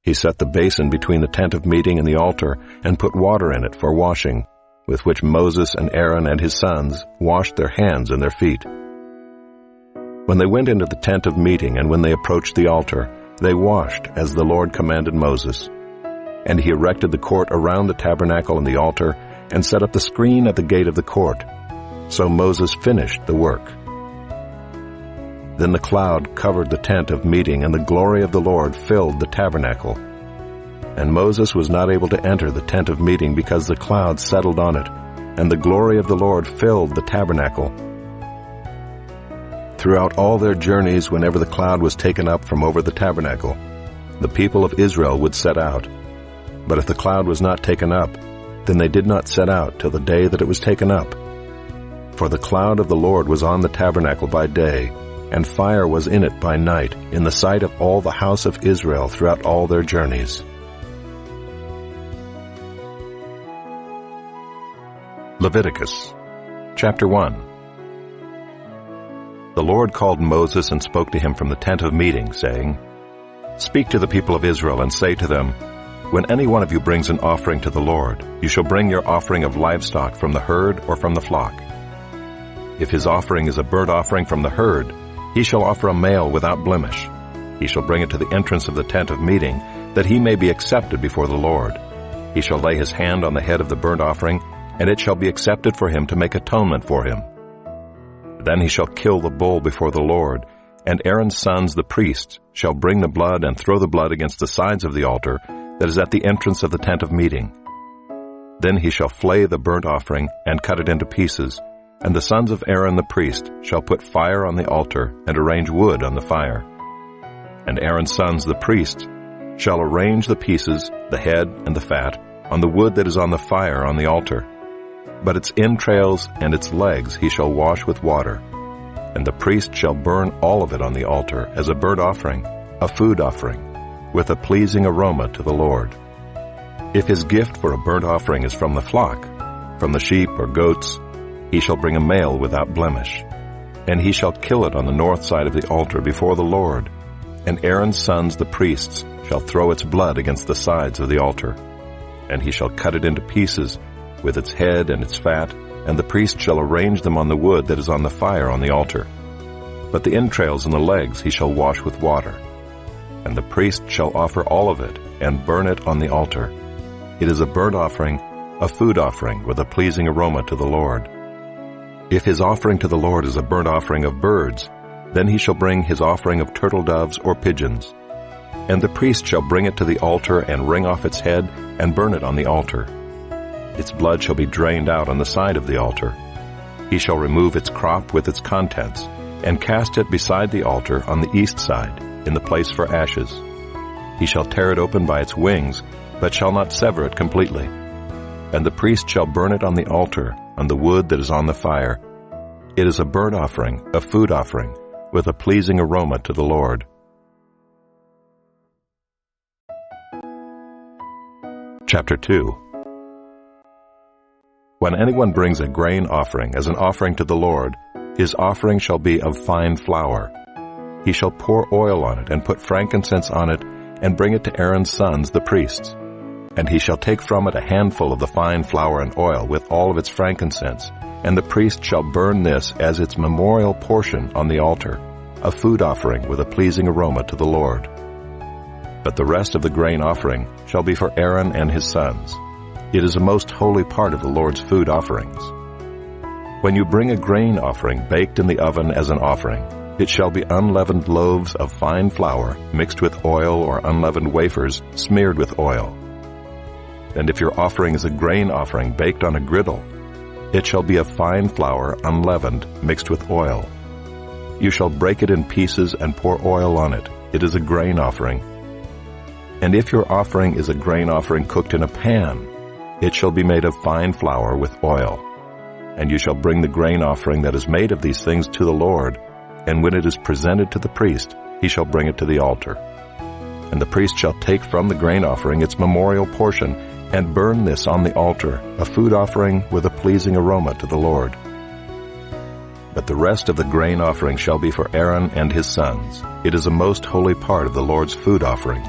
He set the basin between the tent of meeting and the altar, and put water in it for washing, with which Moses and Aaron and his sons washed their hands and their feet. When they went into the tent of meeting, and when they approached the altar, they washed, as the Lord commanded Moses. And he erected the court around the tabernacle and the altar, and set up the screen at the gate of the court. So Moses finished the work. Then the cloud covered the tent of meeting, and the glory of the Lord filled the tabernacle. And Moses was not able to enter the tent of meeting, because the cloud settled on it, and the glory of the Lord filled the tabernacle. Throughout all their journeys, whenever the cloud was taken up from over the tabernacle, the people of Israel would set out. But if the cloud was not taken up, then they did not set out till the day that it was taken up. For the cloud of the Lord was on the tabernacle by day, and fire was in it by night, in the sight of all the house of Israel throughout all their journeys. Leviticus chapter 1. The Lord called Moses and spoke to him from the tent of meeting, saying, "Speak to the people of Israel and say to them, when any one of you brings an offering to the Lord, you shall bring your offering of livestock from the herd or from the flock. If his offering is a burnt offering from the herd, he shall offer a male without blemish. He shall bring it to the entrance of the tent of meeting, that he may be accepted before the Lord. He shall lay his hand on the head of the burnt offering, and it shall be accepted for him to make atonement for him. Then he shall kill the bull before the Lord, and Aaron's sons, the priests, shall bring the blood and throw the blood against the sides of the altar that is at the entrance of the tent of meeting. Then he shall flay the burnt offering and cut it into pieces, and the sons of Aaron the priest shall put fire on the altar and arrange wood on the fire. And Aaron's sons, the priests, shall arrange the pieces, the head and the fat, on the wood that is on the fire on the altar. But its entrails and its legs he shall wash with water. And the priest shall burn all of it on the altar as a burnt offering, a food offering, with a pleasing aroma to the Lord. If his gift for a burnt offering is from the flock, from the sheep or goats, he shall bring a male without blemish. And he shall kill it on the north side of the altar before the Lord. And Aaron's sons, the priests, shall throw its blood against the sides of the altar. And he shall cut it into pieces, with its head and its fat, and the priest shall arrange them on the wood that is on the fire on the altar. But the entrails and the legs he shall wash with water. And the priest shall offer all of it, and burn it on the altar. It is a burnt offering, a food offering, with a pleasing aroma to the Lord. If his offering to the Lord is a burnt offering of birds, then he shall bring his offering of turtle doves or pigeons. And the priest shall bring it to the altar and wring off its head and burn it on the altar. Its blood shall be drained out on the side of the altar. He shall remove its crop with its contents, and cast it beside the altar on the east side, in the place for ashes. He shall tear it open by its wings, but shall not sever it completely. And the priest shall burn it on the altar, on the wood that is on the fire. It is a burnt offering, a food offering, with a pleasing aroma to the Lord. Chapter 2. When anyone brings a grain offering as an offering to the Lord, his offering shall be of fine flour. He shall pour oil on it and put frankincense on it and bring it to Aaron's sons, the priests. And he shall take from it a handful of the fine flour and oil with all of its frankincense, and the priest shall burn this as its memorial portion on the altar, a food offering with a pleasing aroma to the Lord. But the rest of the grain offering shall be for Aaron and his sons. It is a most holy part of the Lord's food offerings. When you bring a grain offering baked in the oven as an offering, it shall be unleavened loaves of fine flour mixed with oil, or unleavened wafers smeared with oil. And if your offering is a grain offering baked on a griddle, it shall be of fine flour unleavened mixed with oil. You shall break it in pieces and pour oil on it. It is a grain offering. And if your offering is a grain offering cooked in a pan, it shall be made of fine flour with oil. And you shall bring the grain offering that is made of these things to the Lord, and when it is presented to the priest, he shall bring it to the altar. And the priest shall take from the grain offering its memorial portion, and burn this on the altar, a food offering with a pleasing aroma to the Lord. But the rest of the grain offering shall be for Aaron and his sons. It is a most holy part of the Lord's food offerings.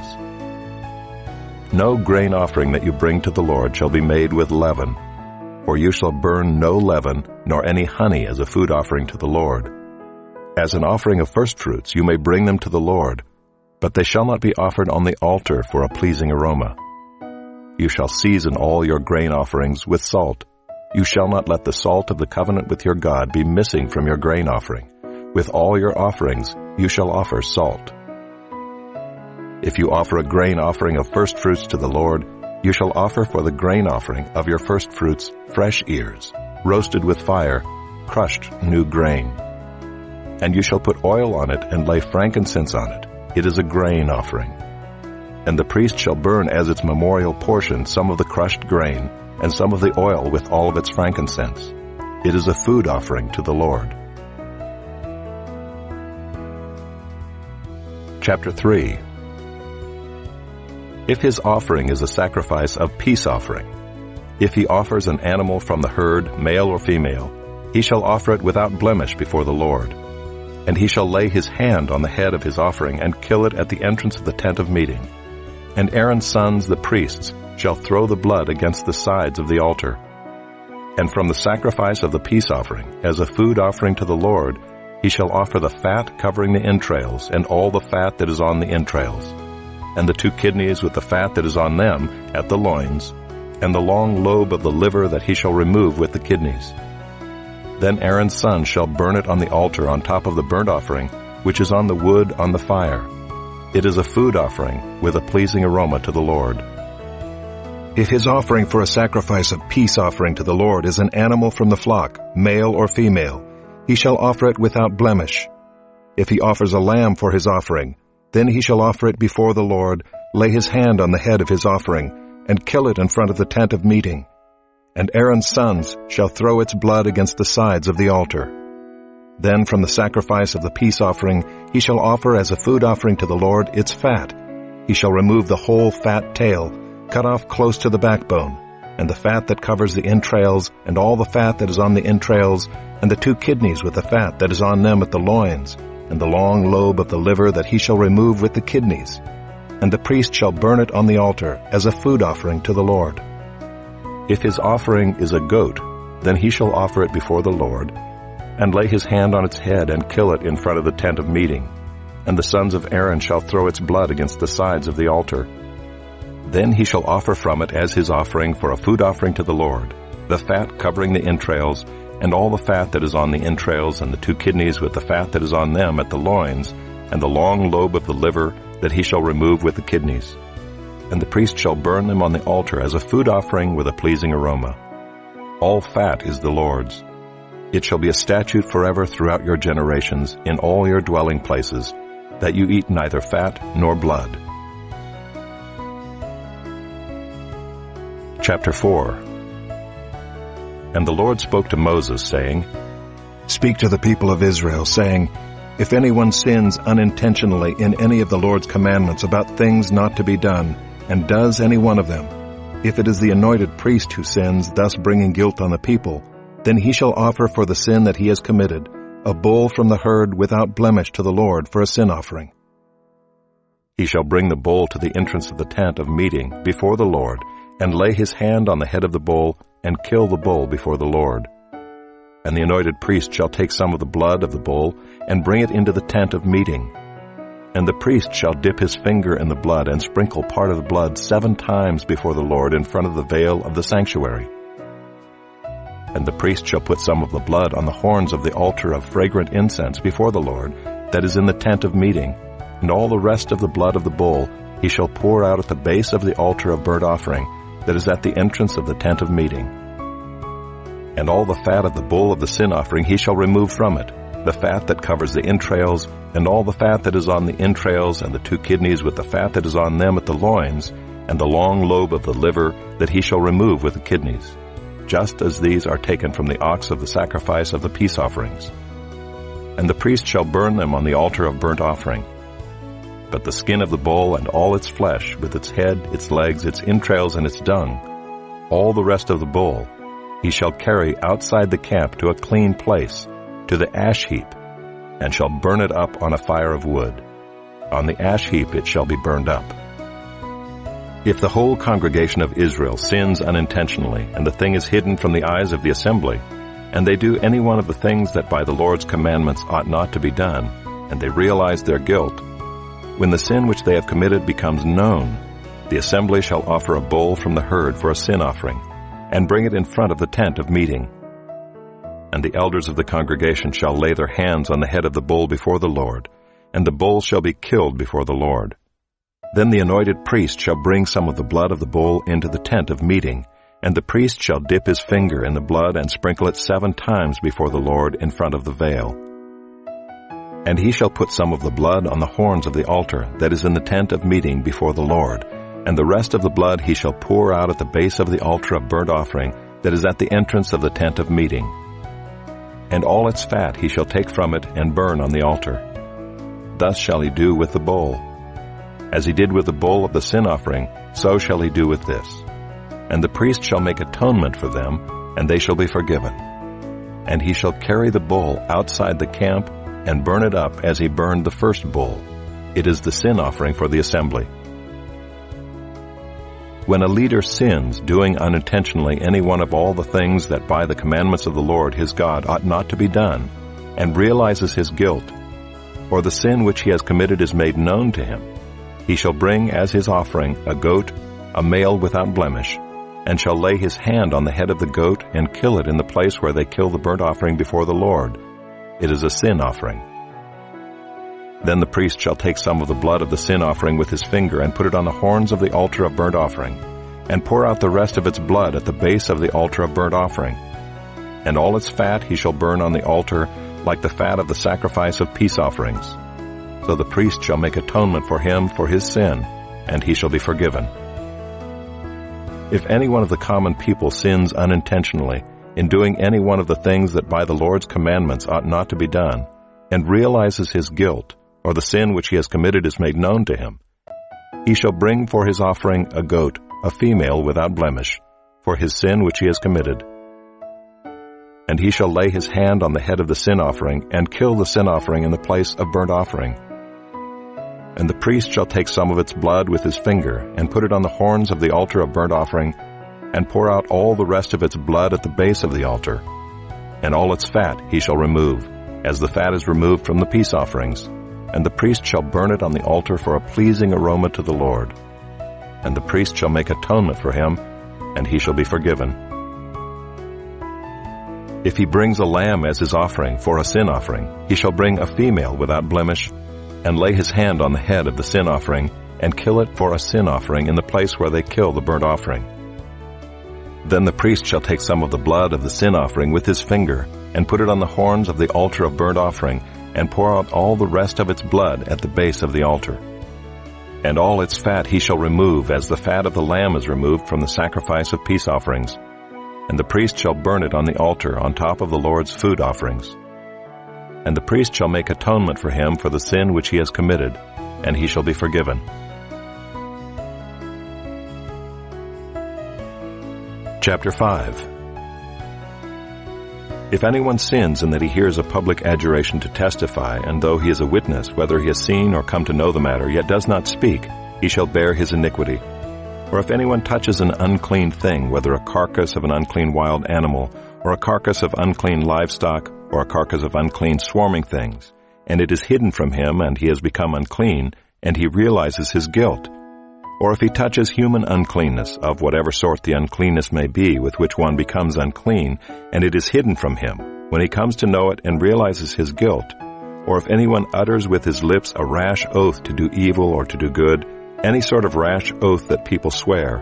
No grain offering that you bring to the Lord shall be made with leaven, for you shall burn no leaven, nor any honey as a food offering to the Lord. As an offering of firstfruits you may bring them to the Lord, but they shall not be offered on the altar for a pleasing aroma. You shall season all your grain offerings with salt. You shall not let the salt of the covenant with your God be missing from your grain offering. With all your offerings you shall offer salt. If you offer a grain offering of firstfruits to the Lord, you shall offer for the grain offering of your firstfruits fresh ears, roasted with fire, crushed new grain. And you shall put oil on it and lay frankincense on it. It is a grain offering. And the priest shall burn as its memorial portion some of the crushed grain, and some of the oil with all of its frankincense. It is a food offering to the Lord. Chapter 3. If his offering is a sacrifice of peace offering, if he offers an animal from the herd, male or female, he shall offer it without blemish before the Lord. And he shall lay his hand on the head of his offering and kill it at the entrance of the tent of meeting. And Aaron's sons, the priests, shall throw the blood against the sides of the altar. And from the sacrifice of the peace offering, as a food offering to the Lord, he shall offer the fat covering the entrails, and all the fat that is on the entrails, and the 2 kidneys with the fat that is on them at the loins, and the long lobe of the liver that he shall remove with the kidneys. Then Aaron's son shall burn it on the altar on top of the burnt offering, which is on the wood on the fire. It is a food offering with a pleasing aroma to the Lord. If his offering for a sacrifice of peace offering to the Lord is an animal from the flock, male or female, he shall offer it without blemish. If he offers a lamb for his offering, then he shall offer it before the Lord, lay his hand on the head of his offering, and kill it in front of the tent of meeting. And Aaron's sons shall throw its blood against the sides of the altar. Then from the sacrifice of the peace offering he shall offer as a food offering to the Lord its fat. He shall remove the whole fat tail, cut off close to the backbone, and the fat that covers the entrails, and all the fat that is on the entrails, and the 2 kidneys with the fat that is on them at the loins, and the long lobe of the liver that he shall remove with the kidneys. And the priest shall burn it on the altar as a food offering to the Lord. If his offering is a goat, then he shall offer it before the Lord, and lay his hand on its head and kill it in front of the tent of meeting. And the sons of Aaron shall throw its blood against the sides of the altar. Then he shall offer from it as his offering for a food offering to the Lord, the fat covering the entrails, and all the fat that is on the entrails, and the 2 kidneys with the fat that is on them at the loins, and the long lobe of the liver that he shall remove with the kidneys. And the priest shall burn them on the altar as a food offering with a pleasing aroma. All fat is the Lord's. It shall be a statute forever throughout your generations in all your dwelling places, that you eat neither fat nor blood. Chapter 4. And the Lord spoke to Moses, saying, Speak to the people of Israel, saying, If anyone sins unintentionally in any of the Lord's commandments about things not to be done, and does any one of them, if it is the anointed priest who sins, thus bringing guilt on the people, then he shall offer for the sin that he has committed a bull from the herd without blemish to the Lord for a sin offering. He shall bring the bull to the entrance of the tent of meeting before the Lord, and lay his hand on the head of the bull, and kill the bull before the Lord. And the anointed priest shall take some of the blood of the bull, and bring it into the tent of meeting. And the priest shall dip his finger in the blood, and sprinkle part of the blood 7 times before the Lord in front of the veil of the sanctuary. And the priest shall put some of the blood on the horns of the altar of fragrant incense before the Lord, that is in the tent of meeting, and all the rest of the blood of the bull he shall pour out at the base of the altar of burnt offering, that is at the entrance of the tent of meeting. And all the fat of the bull of the sin offering he shall remove from it, the fat that covers the entrails, and all the fat that is on the entrails, and the 2 kidneys with the fat that is on them at the loins, and the long lobe of the liver that he shall remove with the kidneys, just as these are taken from the ox of the sacrifice of the peace offerings. And the priest shall burn them on the altar of burnt offering. But the skin of the bull and all its flesh, with its head, its legs, its entrails, and its dung, all the rest of the bull, he shall carry outside the camp to a clean place, to the ash heap, and shall burn it up on a fire of wood. On the ash heap it shall be burned up. If the whole congregation of Israel sins unintentionally, and the thing is hidden from the eyes of the assembly, and they do any one of the things that by the Lord's commandments ought not to be done, and they realize their guilt, when the sin which they have committed becomes known, the assembly shall offer a bull from the herd for a sin offering, and bring it in front of the tent of meeting. And the elders of the congregation shall lay their hands on the head of the bull before the Lord, and the bull shall be killed before the Lord. Then the anointed priest shall bring some of the blood of the bull into the tent of meeting, and the priest shall dip his finger in the blood and sprinkle it 7 times before the Lord in front of the veil. And he shall put some of the blood on the horns of the altar that is in the tent of meeting before the Lord, and the rest of the blood he shall pour out at the base of the altar of burnt offering that is at the entrance of the tent of meeting. And all its fat he shall take from it and burn on the altar. Thus shall he do with the bull. As he did with the bull of the sin offering, so shall he do with this. And the priest shall make atonement for them, and they shall be forgiven. And he shall carry the bull outside the camp, and burn it up as he burned the first bull. It is the sin offering for the assembly. When a leader sins, doing unintentionally any one of all the things that by the commandments of the Lord his God ought not to be done, and realizes his guilt, or the sin which he has committed is made known to him, he shall bring as his offering a goat, a male without blemish, and shall lay his hand on the head of the goat and kill it in the place where they kill the burnt offering before the Lord. It is a sin offering. Then the priest shall take some of the blood of the sin offering with his finger and put it on the horns of the altar of burnt offering, and pour out the rest of its blood at the base of the altar of burnt offering. And all its fat he shall burn on the altar like the fat of the sacrifice of peace offerings. So the priest shall make atonement for him for his sin, and he shall be forgiven. If any one of the common people sins unintentionally in doing any one of the things that by the Lord's commandments ought not to be done, and realizes his guilt, or the sin which he has committed is made known to him, he shall bring for his offering a goat, a female without blemish, for his sin which he has committed. And he shall lay his hand on the head of the sin offering, and kill the sin offering in the place of burnt offering. And the priest shall take some of its blood with his finger, and put it on the horns of the altar of burnt offering, and pour out all the rest of its blood at the base of the altar. And all its fat he shall remove, as the fat is removed from the peace offerings, and the priest shall burn it on the altar for a pleasing aroma to the Lord. And the priest shall make atonement for him, and he shall be forgiven. If he brings a lamb as his offering for a sin offering, he shall bring a female without blemish, and lay his hand on the head of the sin offering, and kill it for a sin offering in the place where they kill the burnt offering. Then the priest shall take some of the blood of the sin offering with his finger, and put it on the horns of the altar of burnt offering, and pour out all the rest of its blood at the base of the altar. And all its fat he shall remove, as the fat of the lamb is removed from the sacrifice of peace offerings. And the priest shall burn it on the altar on top of the Lord's food offerings. And the priest shall make atonement for him for the sin which he has committed, and he shall be forgiven. Chapter 5. If anyone sins in that he hears a public adjuration to testify, and though he is a witness, whether he has seen or come to know the matter, yet does not speak, he shall bear his iniquity. Or if anyone touches an unclean thing, whether a carcass of an unclean wild animal, or a carcass of unclean livestock, or a carcass of unclean swarming things, and it is hidden from him, and he has become unclean, and he realizes his guilt. Or if he touches human uncleanness, of whatever sort the uncleanness may be with which one becomes unclean, and it is hidden from him, when he comes to know it and realizes his guilt. Or if anyone utters with his lips a rash oath to do evil or to do good, any sort of rash oath that people swear,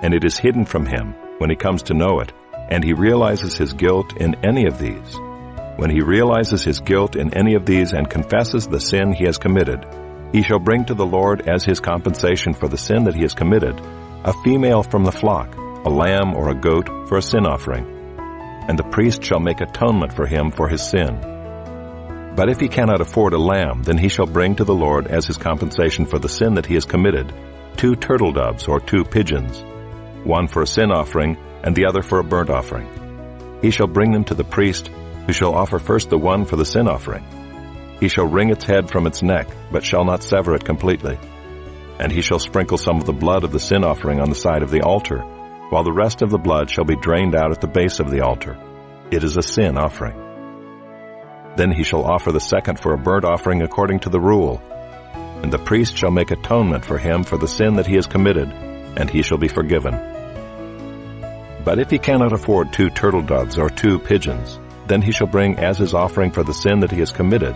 and it is hidden from him, when he comes to know it, and he realizes his guilt in any of these. When he realizes his guilt in any of these and confesses the sin he has committed, he shall bring to the Lord as his compensation for the sin that he has committed a female from the flock, a lamb or a goat for a sin offering. And the priest shall make atonement for him for his sin. But if he cannot afford a lamb, then he shall bring to the Lord as his compensation for the sin that he has committed 2 turtle doves or 2 pigeons, one for a sin offering and the other for a burnt offering. He shall bring them to the priest, who shall offer first the one for the sin offering. He shall wring its head from its neck, but shall not sever it completely. And he shall sprinkle some of the blood of the sin offering on the side of the altar, while the rest of the blood shall be drained out at the base of the altar. It is a sin offering. Then he shall offer the second for a burnt offering according to the rule. And the priest shall make atonement for him for the sin that he has committed, and he shall be forgiven. But if he cannot afford 2 turtle doves or 2 pigeons, then he shall bring as his offering for the sin that he has committed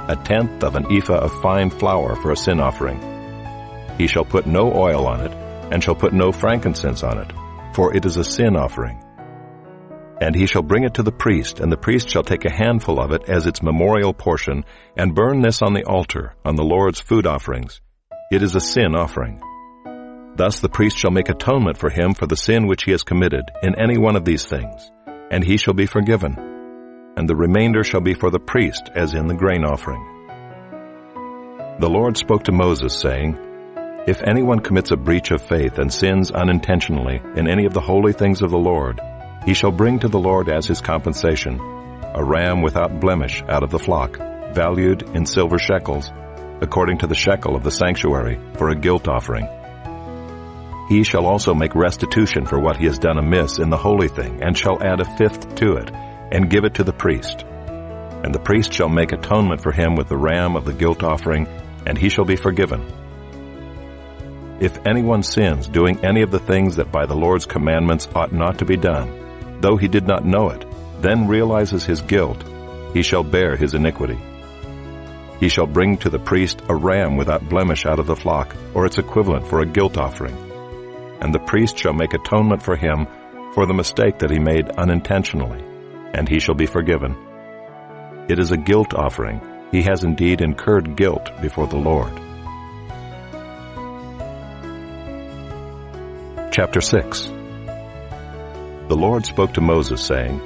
1/10 of an ephah of fine flour for a sin offering. He shall put no oil on it, and shall put no frankincense on it, for it is a sin offering. And he shall bring it to the priest, and the priest shall take a handful of it as its memorial portion, and burn this on the altar, on the Lord's food offerings. It is a sin offering. Thus the priest shall make atonement for him for the sin which he has committed in any one of these things, and he shall be forgiven. And the remainder shall be for the priest, as in the grain offering. The Lord spoke to Moses, saying, If anyone commits a breach of faith and sins unintentionally in any of the holy things of the Lord, he shall bring to the Lord as his compensation a ram without blemish out of the flock, valued in silver shekels, according to the shekel of the sanctuary, for a guilt offering. He shall also make restitution for what he has done amiss in the holy thing, and shall add a fifth to it, and give it to the priest. And the priest shall make atonement for him with the ram of the guilt offering, and he shall be forgiven. If anyone sins doing any of the things that by the Lord's commandments ought not to be done, though he did not know it, then realizes his guilt, he shall bear his iniquity. He shall bring to the priest a ram without blemish out of the flock, or its equivalent for a guilt offering. And the priest shall make atonement for him for the mistake that he made unintentionally, and he shall be forgiven. It is a guilt offering. He has indeed incurred guilt before the Lord. Chapter 6. The Lord spoke to Moses, saying,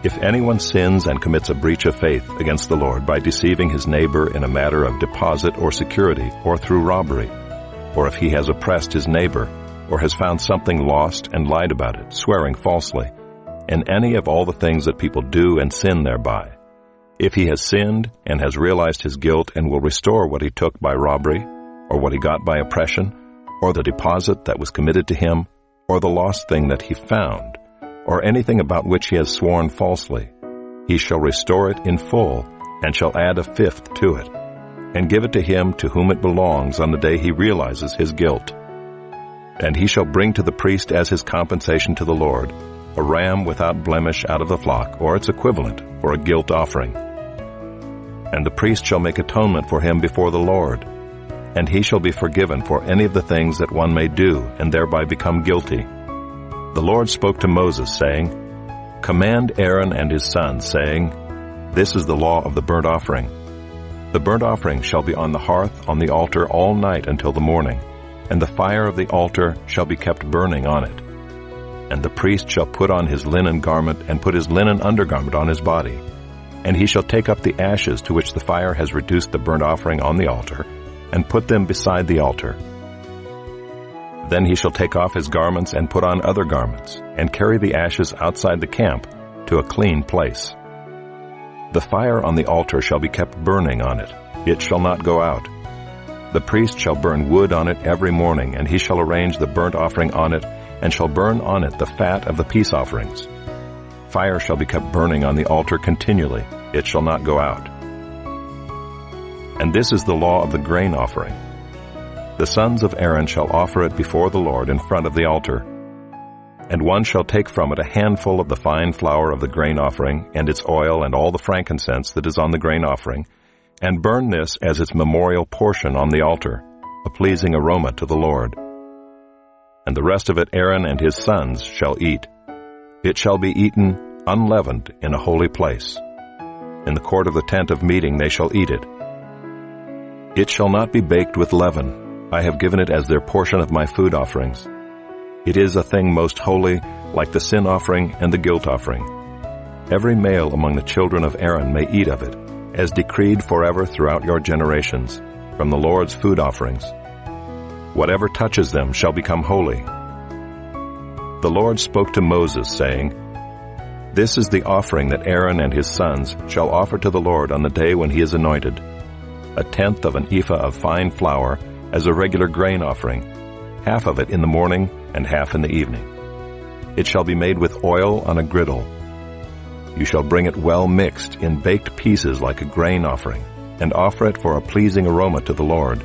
If anyone sins and commits a breach of faith against the Lord by deceiving his neighbor in a matter of deposit or security, or through robbery, or if he has oppressed his neighbor, or has found something lost and lied about it, swearing falsely, in any of all the things that people do and sin thereby, if he has sinned and has realized his guilt and will restore what he took by robbery, or what he got by oppression, or the deposit that was committed to him, or the lost thing that he found, or anything about which he has sworn falsely, he shall restore it in full, and shall add a fifth to it, and give it to him to whom it belongs on the day he realizes his guilt. And he shall bring to the priest as his compensation to the Lord a ram without blemish out of the flock, or its equivalent, for a guilt offering. And the priest shall make atonement for him before the Lord, and he shall be forgiven for any of the things that one may do and thereby become guilty. The Lord spoke to Moses, saying, Command Aaron and his sons, saying, This is the law of the burnt offering. The burnt offering shall be on the hearth on the altar all night until the morning, and the fire of the altar shall be kept burning on it. And the priest shall put on his linen garment and put his linen undergarment on his body, and he shall take up the ashes to which the fire has reduced the burnt offering on the altar, and put them beside the altar. Then he shall take off his garments and put on other garments, and carry the ashes outside the camp to a clean place. The fire on the altar shall be kept burning on it. It shall not go out. The priest shall burn wood on it every morning, and he shall arrange the burnt offering on it, and shall burn on it the fat of the peace offerings. Fire shall be kept burning on the altar continually. It shall not go out. And this is the law of the grain offering. The sons of Aaron shall offer it before the Lord in front of the altar. And one shall take from it a handful of the fine flour of the grain offering, and its oil, and all the frankincense that is on the grain offering, and burn this as its memorial portion on the altar, a pleasing aroma to the Lord. And the rest of it Aaron and his sons shall eat. It shall be eaten unleavened in a holy place. In the court of the tent of meeting they shall eat it. It shall not be baked with leaven. I have given it as their portion of my food offerings. It is a thing most holy, like the sin offering and the guilt offering. Every male among the children of Aaron may eat of it, as decreed forever throughout your generations, from the Lord's food offerings. Whatever touches them shall become holy. The Lord spoke to Moses, saying, This is the offering that Aaron and his sons shall offer to the Lord on the day when he is anointed: 1/10 of an ephah of fine flour as a regular grain offering, half of it in the morning and half in the evening. It shall be made with oil on a griddle. You shall bring it well mixed in baked pieces like a grain offering, and offer it for a pleasing aroma to the Lord.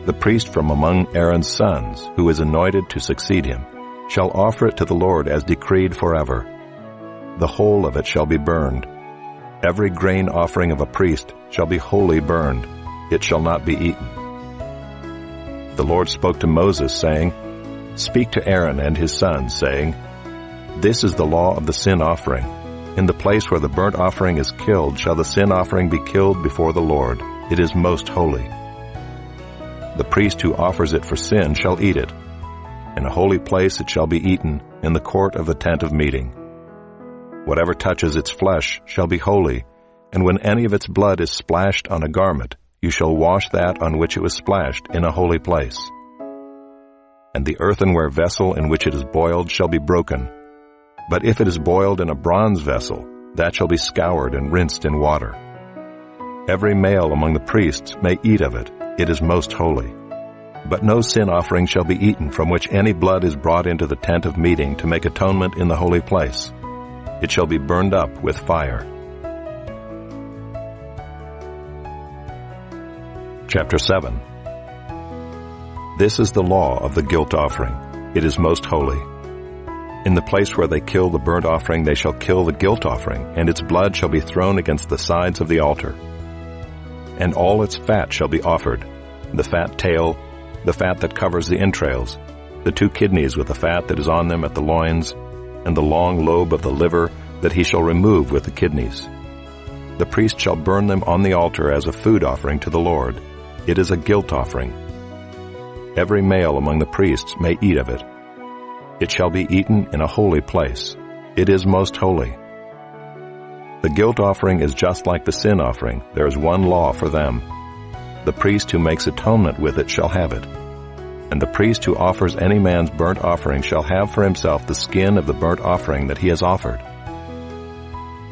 The priest from among Aaron's sons, who is anointed to succeed him, shall offer it to the Lord as decreed forever. The whole of it shall be burned. Every grain offering of a priest shall be wholly burned. It shall not be eaten. The Lord spoke to Moses, saying, Speak to Aaron and his sons, saying, This is the law of the sin offering. In the place where the burnt offering is killed shall the sin offering be killed before the Lord. It is most holy. The priest who offers it for sin shall eat it. In a holy place it shall be eaten, in the court of the tent of meeting. Whatever touches its flesh shall be holy, and when any of its blood is splashed on a garment, you shall wash that on which it was splashed in a holy place. And the earthenware vessel in which it is boiled shall be broken. But if it is boiled in a bronze vessel, that shall be scoured and rinsed in water. Every male among the priests may eat of it. It is most holy. But no sin offering shall be eaten from which any blood is brought into the tent of meeting to make atonement in the holy place. It shall be burned up with fire. Chapter 7. This is the law of the guilt offering. It is most holy. In the place where they kill the burnt offering, they shall kill the guilt offering, and its blood shall be thrown against the sides of the altar. And all its fat shall be offered, the fat tail, the fat that covers the entrails, the 2 kidneys with the fat that is on them at the loins, and the long lobe of the liver that he shall remove with the kidneys. The priest shall burn them on the altar as a food offering to the Lord. It is a guilt offering. Every male among the priests may eat of it. It shall be eaten in a holy place. It is most holy. The guilt offering is just like the sin offering. There is one law for them. The priest who makes atonement with it shall have it. And the priest who offers any man's burnt offering shall have for himself the skin of the burnt offering that he has offered.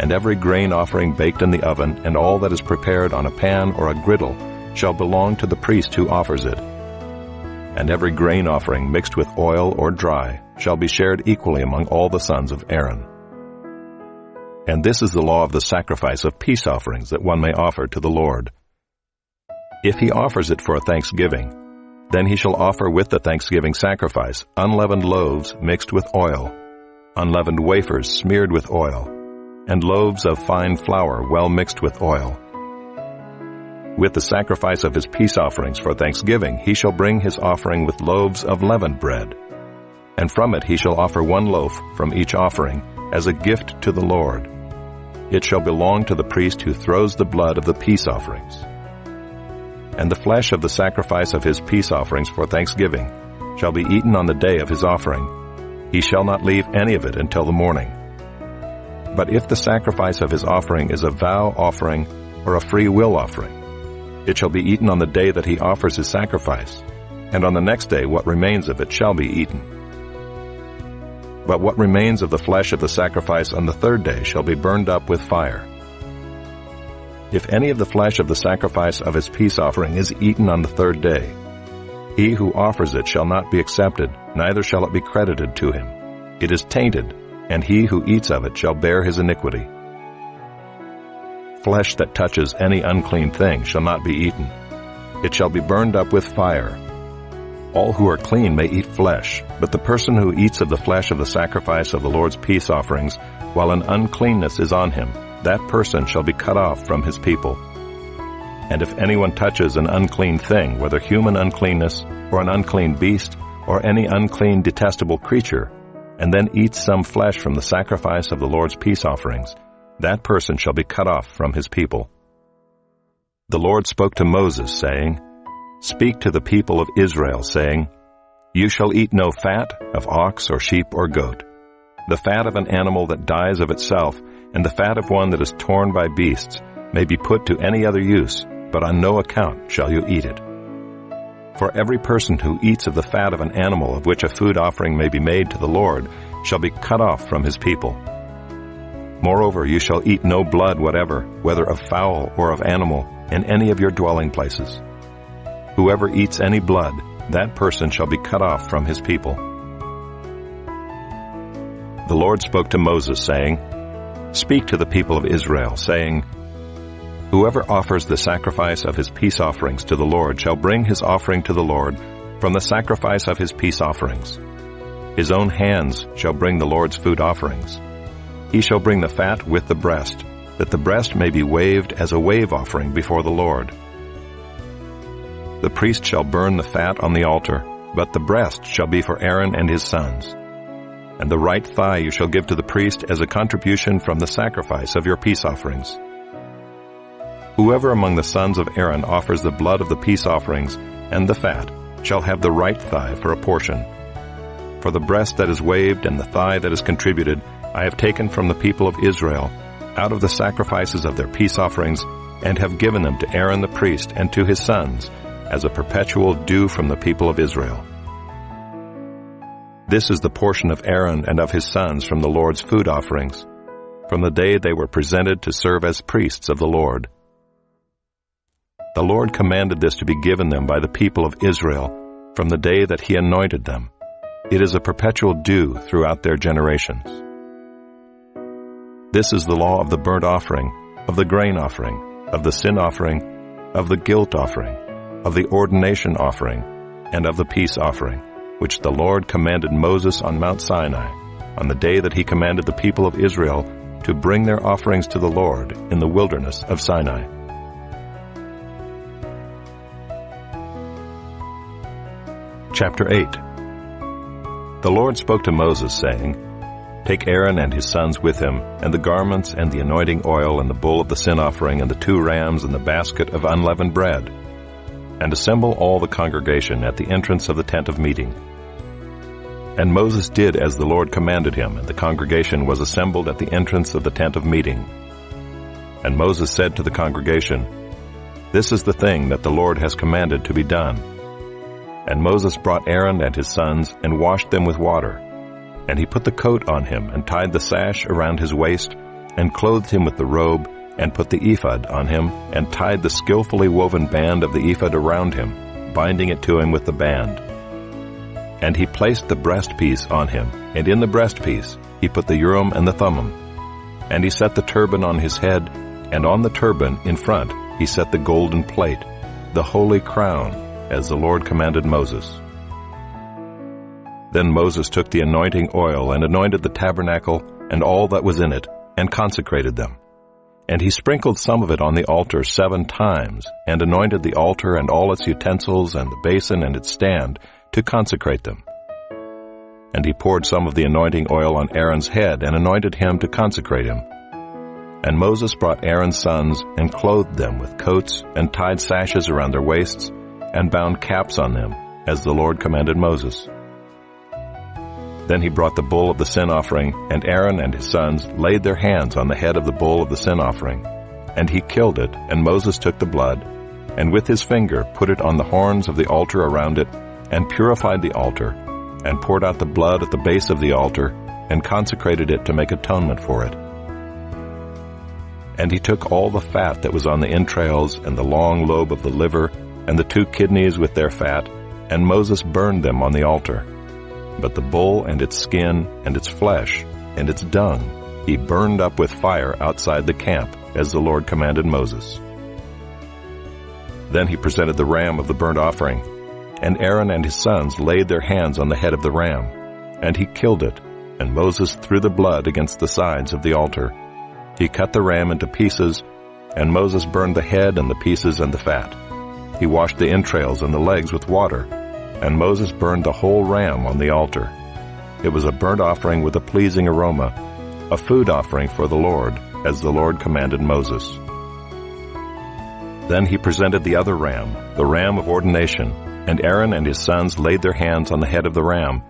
And every grain offering baked in the oven, and all that is prepared on a pan or a griddle, shall belong to the priest who offers it. And every grain offering mixed with oil or dry shall be shared equally among all the sons of Aaron. And this is the law of the sacrifice of peace offerings that one may offer to the Lord. If he offers it for a thanksgiving, then he shall offer with the thanksgiving sacrifice unleavened loaves mixed with oil, unleavened wafers smeared with oil, and loaves of fine flour well mixed with oil. With the sacrifice of his peace offerings for thanksgiving, he shall bring his offering with loaves of leavened bread. And from it he shall offer 1 loaf from each offering as a gift to the Lord. It shall belong to the priest who throws the blood of the peace offerings. And the flesh of the sacrifice of his peace offerings for thanksgiving shall be eaten on the day of his offering. He shall not leave any of it until the morning. But if the sacrifice of his offering is a vow offering or a free will offering, it shall be eaten on the day that he offers his sacrifice, and on the next day what remains of it shall be eaten. But what remains of the flesh of the sacrifice on the 3rd day shall be burned up with fire. If any of the flesh of the sacrifice of his peace offering is eaten on the 3rd day, he who offers it shall not be accepted, neither shall it be credited to him. It is tainted, and he who eats of it shall bear his iniquity. Flesh that touches any unclean thing shall not be eaten. It shall be burned up with fire. All who are clean may eat flesh, but the person who eats of the flesh of the sacrifice of the Lord's peace offerings, while an uncleanness is on him, that person shall be cut off from his people. And if anyone touches an unclean thing, whether human uncleanness, or an unclean beast, or any unclean detestable creature, and then eats some flesh from the sacrifice of the Lord's peace offerings, that person shall be cut off from his people. The Lord spoke to Moses, saying, Speak to the people of Israel, saying, You shall eat no fat of ox or sheep or goat. The fat of an animal that dies of itself, and the fat of one that is torn by beasts, may be put to any other use, but on no account shall you eat it. For every person who eats of the fat of an animal of which a food offering may be made to the Lord shall be cut off from his people. Moreover, you shall eat no blood whatever, whether of fowl or of animal, in any of your dwelling places. Whoever eats any blood, that person shall be cut off from his people. The Lord spoke to Moses, saying, Speak to the people of Israel, saying, Whoever offers the sacrifice of his peace offerings to the Lord shall bring his offering to the Lord from the sacrifice of his peace offerings. His own hands shall bring the Lord's food offerings. He shall bring the fat with the breast, that the breast may be waved as a wave offering before the Lord. The priest shall burn the fat on the altar, but the breast shall be for Aaron and his sons. And the right thigh you shall give to the priest as a contribution from the sacrifice of your peace offerings. Whoever among the sons of Aaron offers the blood of the peace offerings and the fat shall have the right thigh for a portion. For the breast that is waved and the thigh that is contributed I have taken from the people of Israel out of the sacrifices of their peace offerings, and have given them to Aaron the priest and to his sons as a perpetual due from the people of Israel. This is the portion of Aaron and of his sons from the Lord's food offerings, from the day they were presented to serve as priests of the Lord. The Lord commanded this to be given them by the people of Israel from the day that He anointed them. It is a perpetual due throughout their generations. This is the law of the burnt offering, of the grain offering, of the sin offering, of the guilt offering, of the ordination offering, and of the peace offering, which the Lord commanded Moses on Mount Sinai, on the day that He commanded the people of Israel to bring their offerings to the Lord in the wilderness of Sinai. Chapter 8. The Lord spoke to Moses, saying, Take Aaron and his sons with him, and the garments, and the anointing oil, and the bull of the sin offering, and the 2 rams, and the basket of unleavened bread, and assemble all the congregation at the entrance of the tent of meeting. And Moses did as the Lord commanded him, and the congregation was assembled at the entrance of the tent of meeting. And Moses said to the congregation, This is the thing that the Lord has commanded to be done. And Moses brought Aaron and his sons, and washed them with water. And he put the coat on him, and tied the sash around his waist, and clothed him with the robe, and put the ephod on him, and tied the skillfully woven band of the ephod around him, binding it to him with the band. And he placed the breastpiece on him, and in the breastpiece he put the Urim and the Thummim. And he set the turban on his head, and on the turban in front he set the golden plate, the holy crown, as the Lord commanded Moses. Then Moses took the anointing oil and anointed the tabernacle and all that was in it, and consecrated them. And he sprinkled some of it on the altar 7 times, and anointed the altar and all its utensils and the basin and its stand, to consecrate them. And he poured some of the anointing oil on Aaron's head, and anointed him to consecrate him. And Moses brought Aaron's sons, and clothed them with coats, and tied sashes around their waists, and bound caps on them, as the Lord commanded Moses. Then he brought the bull of the sin offering, and Aaron and his sons laid their hands on the head of the bull of the sin offering. And he killed it, and Moses took the blood, and with his finger put it on the horns of the altar around it, and purified the altar, and poured out the blood at the base of the altar, and consecrated it to make atonement for it. And he took all the fat that was on the entrails, and the long lobe of the liver, and the 2 kidneys with their fat, and Moses burned them on the altar. But the bull and its skin, and its flesh, and its dung, he burned up with fire outside the camp, as the Lord commanded Moses. Then he presented the ram of the burnt offering, and Aaron and his sons laid their hands on the head of the ram, and he killed it, and Moses threw the blood against the sides of the altar. He cut the ram into pieces, and Moses burned the head and the pieces and the fat. He washed the entrails and the legs with water, and Moses burned the whole ram on the altar. It was a burnt offering with a pleasing aroma, a food offering for the Lord, as the Lord commanded Moses. Then he presented the other ram, the ram of ordination, and Aaron and his sons laid their hands on the head of the ram.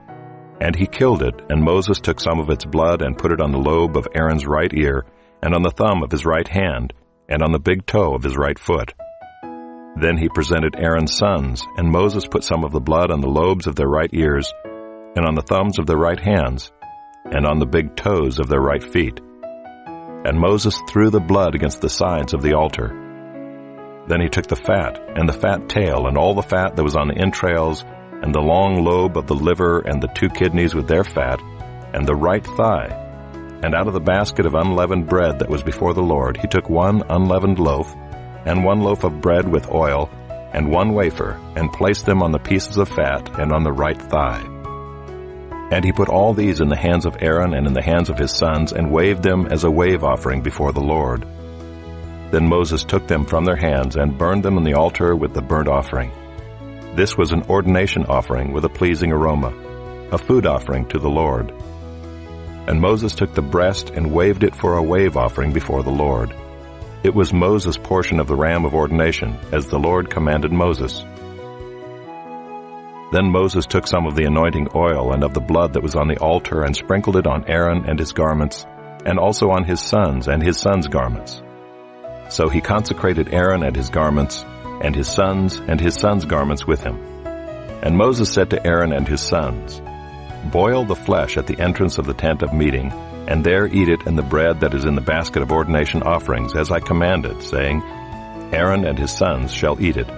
And he killed it, and Moses took some of its blood and put it on the lobe of Aaron's right ear, and on the thumb of his right hand, and on the big toe of his right foot. Then he presented Aaron's sons, and Moses put some of the blood on the lobes of their right ears, and on the thumbs of their right hands, and on the big toes of their right feet. And Moses threw the blood against the sides of the altar. Then he took the fat, and the fat tail, and all the fat that was on the entrails, and the long lobe of the liver, and the 2 kidneys with their fat, and the right thigh. And out of the basket of unleavened bread that was before the Lord, he took 1 unleavened loaf, and 1 loaf of bread with oil, and 1 wafer, and placed them on the pieces of fat, and on the right thigh. And he put all these in the hands of Aaron and in the hands of his sons, and waved them as a wave offering before the Lord. Then Moses took them from their hands, and burned them on the altar with the burnt offering. This was an ordination offering with a pleasing aroma, a food offering to the Lord. And Moses took the breast and waved it for a wave offering before the Lord. It was Moses' portion of the ram of ordination, as the Lord commanded Moses. Then Moses took some of the anointing oil and of the blood that was on the altar, and sprinkled it on Aaron and his garments, and also on his sons and his sons' garments. So he consecrated Aaron and his garments, and his sons garments with him. And Moses said to Aaron and his sons, Boil the flesh at the entrance of the tent of meeting, and there eat it and the bread that is in the basket of ordination offerings, as I commanded, saying, Aaron and his sons shall eat it.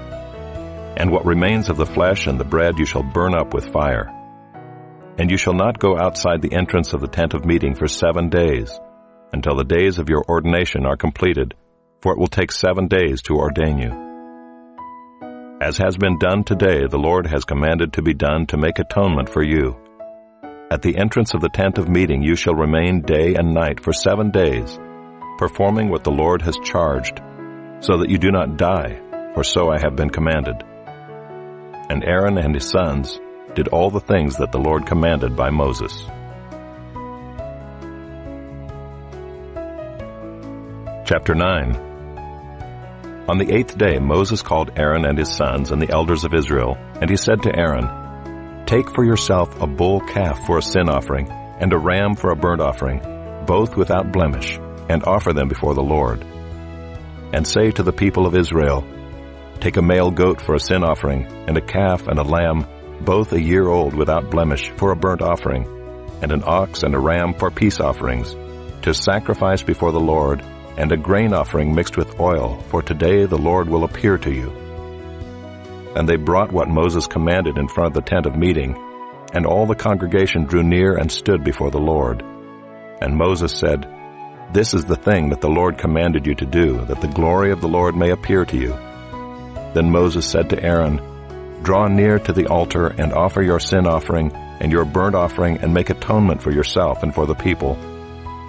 And what remains of the flesh and the bread you shall burn up with fire. And you shall not go outside the entrance of the tent of meeting for 7 days, until the days of your ordination are completed, for it will take 7 days to ordain you. As has been done today, the Lord has commanded to be done to make atonement for you. At the entrance of the tent of meeting you shall remain day and night for 7 days, performing what the Lord has charged, so that you do not die, for so I have been commanded. And Aaron and his sons did all the things that the Lord commanded by Moses. Chapter 9. On the 8th day Moses called Aaron and his sons and the elders of Israel, and he said to Aaron, "Take for yourself a bull calf for a sin offering, and a ram for a burnt offering, both without blemish, and offer them before the Lord. And say to the people of Israel, Take a male goat for a sin offering, and a calf and a lamb, both a year old without blemish, for a burnt offering, and an ox and a ram for peace offerings, to sacrifice before the Lord, and a grain offering mixed with oil, for today the Lord will appear to you." And they brought what Moses commanded in front of the tent of meeting, and all the congregation drew near and stood before the Lord. And Moses said, "This is the thing that the Lord commanded you to do, that the glory of the Lord may appear to you." Then Moses said to Aaron, "Draw near to the altar and offer your sin offering and your burnt offering, and make atonement for yourself and for the people.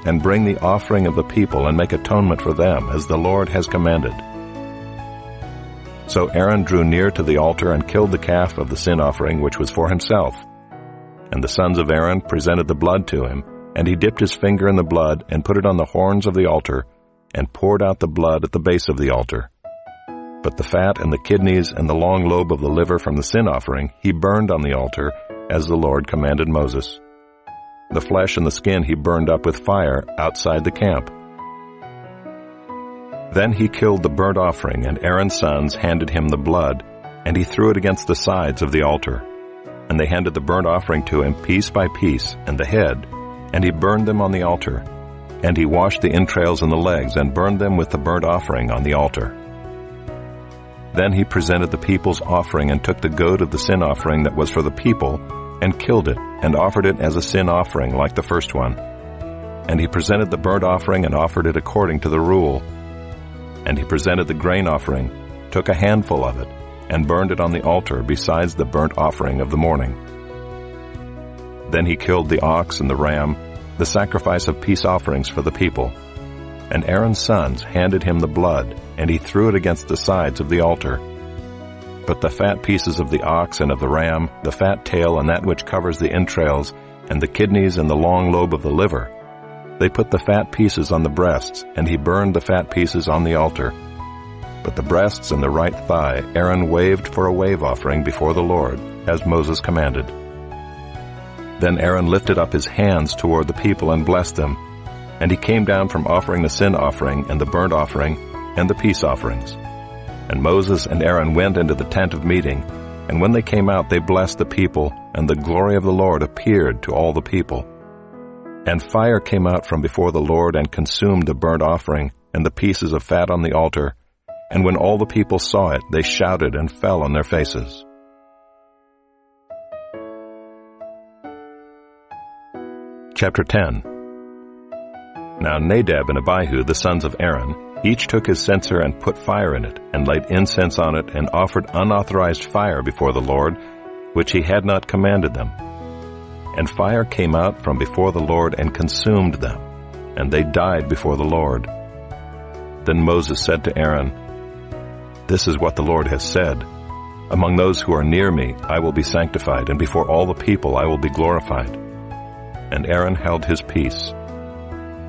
And bring the offering of the people and make atonement for them, as the Lord has commanded." So Aaron drew near to the altar and killed the calf of the sin offering, which was for himself. And the sons of Aaron presented the blood to him, and he dipped his finger in the blood and put it on the horns of the altar, and poured out the blood at the base of the altar. But the fat and the kidneys and the long lobe of the liver from the sin offering he burned on the altar, as the Lord commanded Moses. The flesh and the skin he burned up with fire outside the camp. Then he killed the burnt offering, and Aaron's sons handed him the blood, and he threw it against the sides of the altar. And they handed the burnt offering to him piece by piece, and the head, and he burned them on the altar. And he washed the entrails and the legs, and burned them with the burnt offering on the altar. Then he presented the people's offering, and took the goat of the sin offering that was for the people, and killed it, and offered it as a sin offering like the first one. And he presented the burnt offering, and offered it according to the rule. And he presented the grain offering, took a handful of it, and burned it on the altar besides the burnt offering of the morning. Then he killed the ox and the ram, the sacrifice of peace offerings for the people. And Aaron's sons handed him the blood, and he threw it against the sides of the altar. But the fat pieces of the ox and of the ram, the fat tail and that which covers the entrails, and the kidneys and the long lobe of the liver, they put the fat pieces on the breasts, and he burned the fat pieces on the altar. But the breasts and the right thigh Aaron waved for a wave offering before the Lord, as Moses commanded. Then Aaron lifted up his hands toward the people and blessed them. And he came down from offering the sin offering and the burnt offering and the peace offerings. And Moses and Aaron went into the tent of meeting, and when they came out they blessed the people, and the glory of the Lord appeared to all the people. And fire came out from before the Lord and consumed the burnt offering and the pieces of fat on the altar, and when all the people saw it, they shouted and fell on their faces. Chapter 10. Now Nadab and Abihu, the sons of Aaron, each took his censer and put fire in it, and laid incense on it, and offered unauthorized fire before the Lord, which he had not commanded them. And fire came out from before the Lord and consumed them, and they died before the Lord. Then Moses said to Aaron, "This is what the Lord has said. Among those who are near me I will be sanctified, and before all the people I will be glorified." And Aaron held his peace.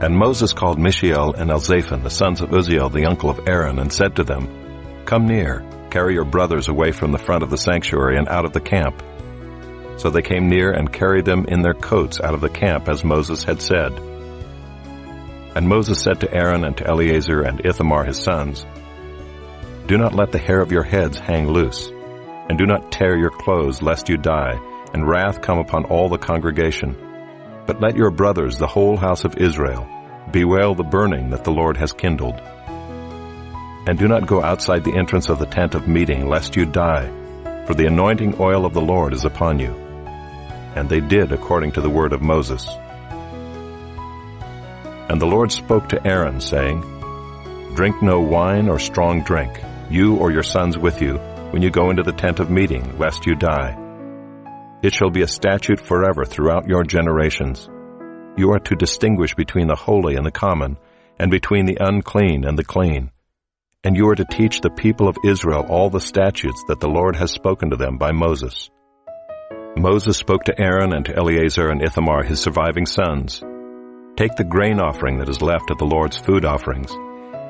And Moses called Mishael and Elzaphan, the sons of Uzziel, the uncle of Aaron, and said to them, "Come near, carry your brothers away from the front of the sanctuary and out of the camp." So they came near and carried them in their coats out of the camp, as Moses had said. And Moses said to Aaron and to Eleazar and Ithamar his sons, "Do not let the hair of your heads hang loose, and do not tear your clothes, lest you die, and wrath come upon all the congregation. But let your brothers, the whole house of Israel, bewail the burning that the Lord has kindled." and do not go outside the entrance of the tent of meeting, lest you die, for the anointing oil of the Lord is upon you. And they did according to the word of Moses. And the Lord spoke to Aaron, saying, Drink no wine or strong drink, you or your sons with you, when you go into the tent of meeting, lest you die. It shall be a statute forever throughout your generations. You are to distinguish between the holy and the common, and between the unclean and the clean. And you are to teach the people of Israel all the statutes that the Lord has spoken to them by Moses. Moses spoke to Aaron and to Eleazar and Ithamar, his surviving sons, Take the grain offering that is left of the Lord's food offerings,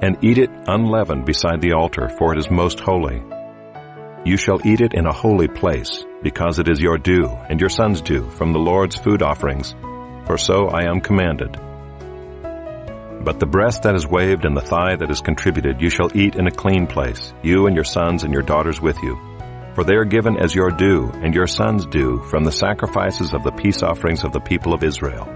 and eat it unleavened beside the altar, for it is most holy. You shall eat it in a holy place, because it is your due, and your sons' due, from the Lord's food offerings, for so I am commanded. But the breast that is waved and the thigh that is contributed you shall eat in a clean place, you and your sons and your daughters with you, for they are given as your due, and your sons' due, from the sacrifices of the peace offerings of the people of Israel.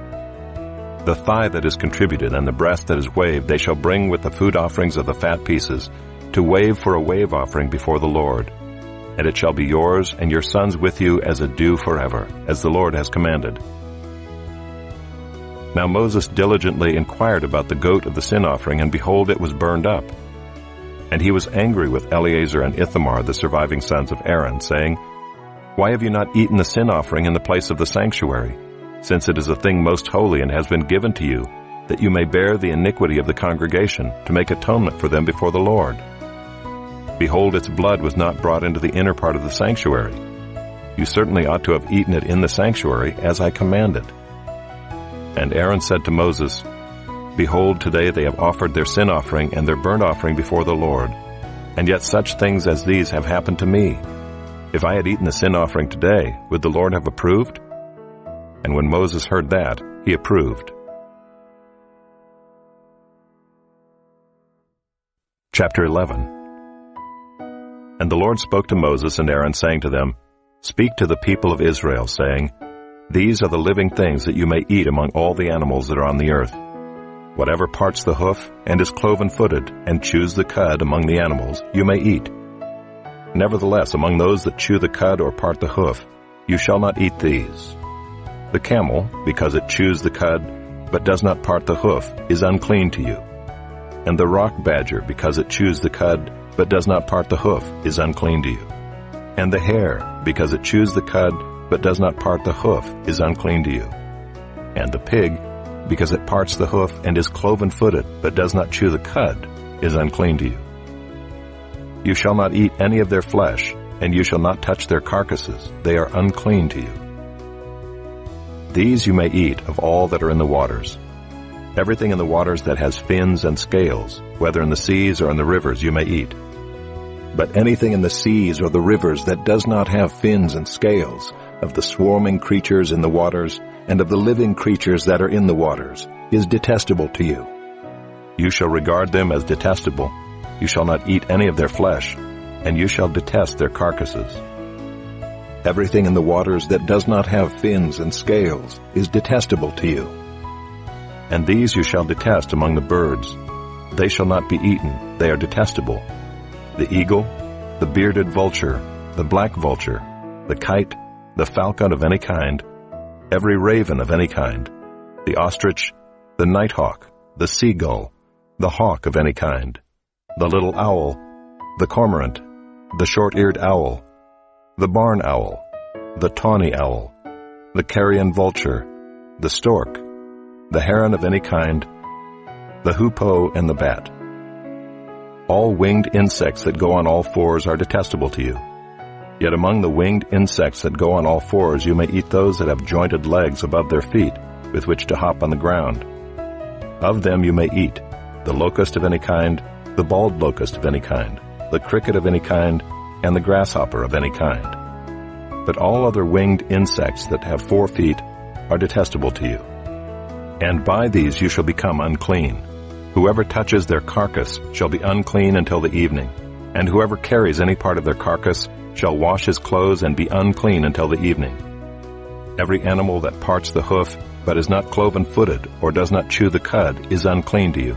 The thigh that is contributed and the breast that is waved they shall bring with the food offerings of the fat pieces, to wave for a wave offering before the Lord. And it shall be yours and your sons with you as a due forever, as the Lord has commanded. Now Moses diligently inquired about the goat of the sin offering, and behold, it was burned up. And he was angry with Eleazar and Ithamar, the surviving sons of Aaron, saying, Why have you not eaten the sin offering in the place of the sanctuary, since it is a thing most holy and has been given to you, that you may bear the iniquity of the congregation, to make atonement for them before the Lord? Behold, its blood was not brought into the inner part of the sanctuary. You certainly ought to have eaten it in the sanctuary, as I commanded. And Aaron said to Moses, Behold, today they have offered their sin offering and their burnt offering before the Lord, and yet such things as these have happened to me. If I had eaten the sin offering today, would the Lord have approved? And when Moses heard that, he approved. Chapter 11. And the Lord spoke to Moses and Aaron, saying to them, Speak to the people of Israel, saying, These are the living things that you may eat among all the animals that are on the earth. Whatever parts the hoof and is cloven-footed, and chews the cud among the animals, you may eat. Nevertheless, among those that chew the cud or part the hoof, you shall not eat these. The camel, because it chews the cud, but does not part the hoof, is unclean to you. And the rock badger, because it chews the cud, but does not part the hoof, is unclean to you. And the hare, because it chews the cud, but does not part the hoof, is unclean to you. And the pig, because it parts the hoof and is cloven-footed, but does not chew the cud, is unclean to you. You shall not eat any of their flesh, and you shall not touch their carcasses, they are unclean to you. These you may eat of all that are in the waters. Everything in the waters that has fins and scales, whether in the seas or in the rivers, you may eat. But anything in the seas or the rivers that does not have fins and scales, of the swarming creatures in the waters, and of the living creatures that are in the waters, is detestable to you. You shall regard them as detestable. You shall not eat any of their flesh, and you shall detest their carcasses. Everything in the waters that does not have fins and scales is detestable to you. And these you shall detest among the birds. They shall not be eaten, they are detestable. The eagle, the bearded vulture, the black vulture, the kite, the falcon of any kind, every raven of any kind, the ostrich, the nighthawk, the seagull, the hawk of any kind, the little owl, the cormorant, the short-eared owl, the barn owl, the tawny owl, the carrion vulture, the stork, the heron of any kind, the hoopoe and the bat. All winged insects that go on all fours are detestable to you. Yet among the winged insects that go on all fours you may eat those that have jointed legs above their feet, with which to hop on the ground. Of them you may eat the locust of any kind, the bald locust of any kind, the cricket of any kind, and the grasshopper of any kind. But all other winged insects that have 4 feet are detestable to you. And by these you shall become unclean. Whoever touches their carcass shall be unclean until the evening, and whoever carries any part of their carcass shall wash his clothes and be unclean until the evening. Every animal that parts the hoof, but is not cloven-footed, or does not chew the cud, is unclean to you.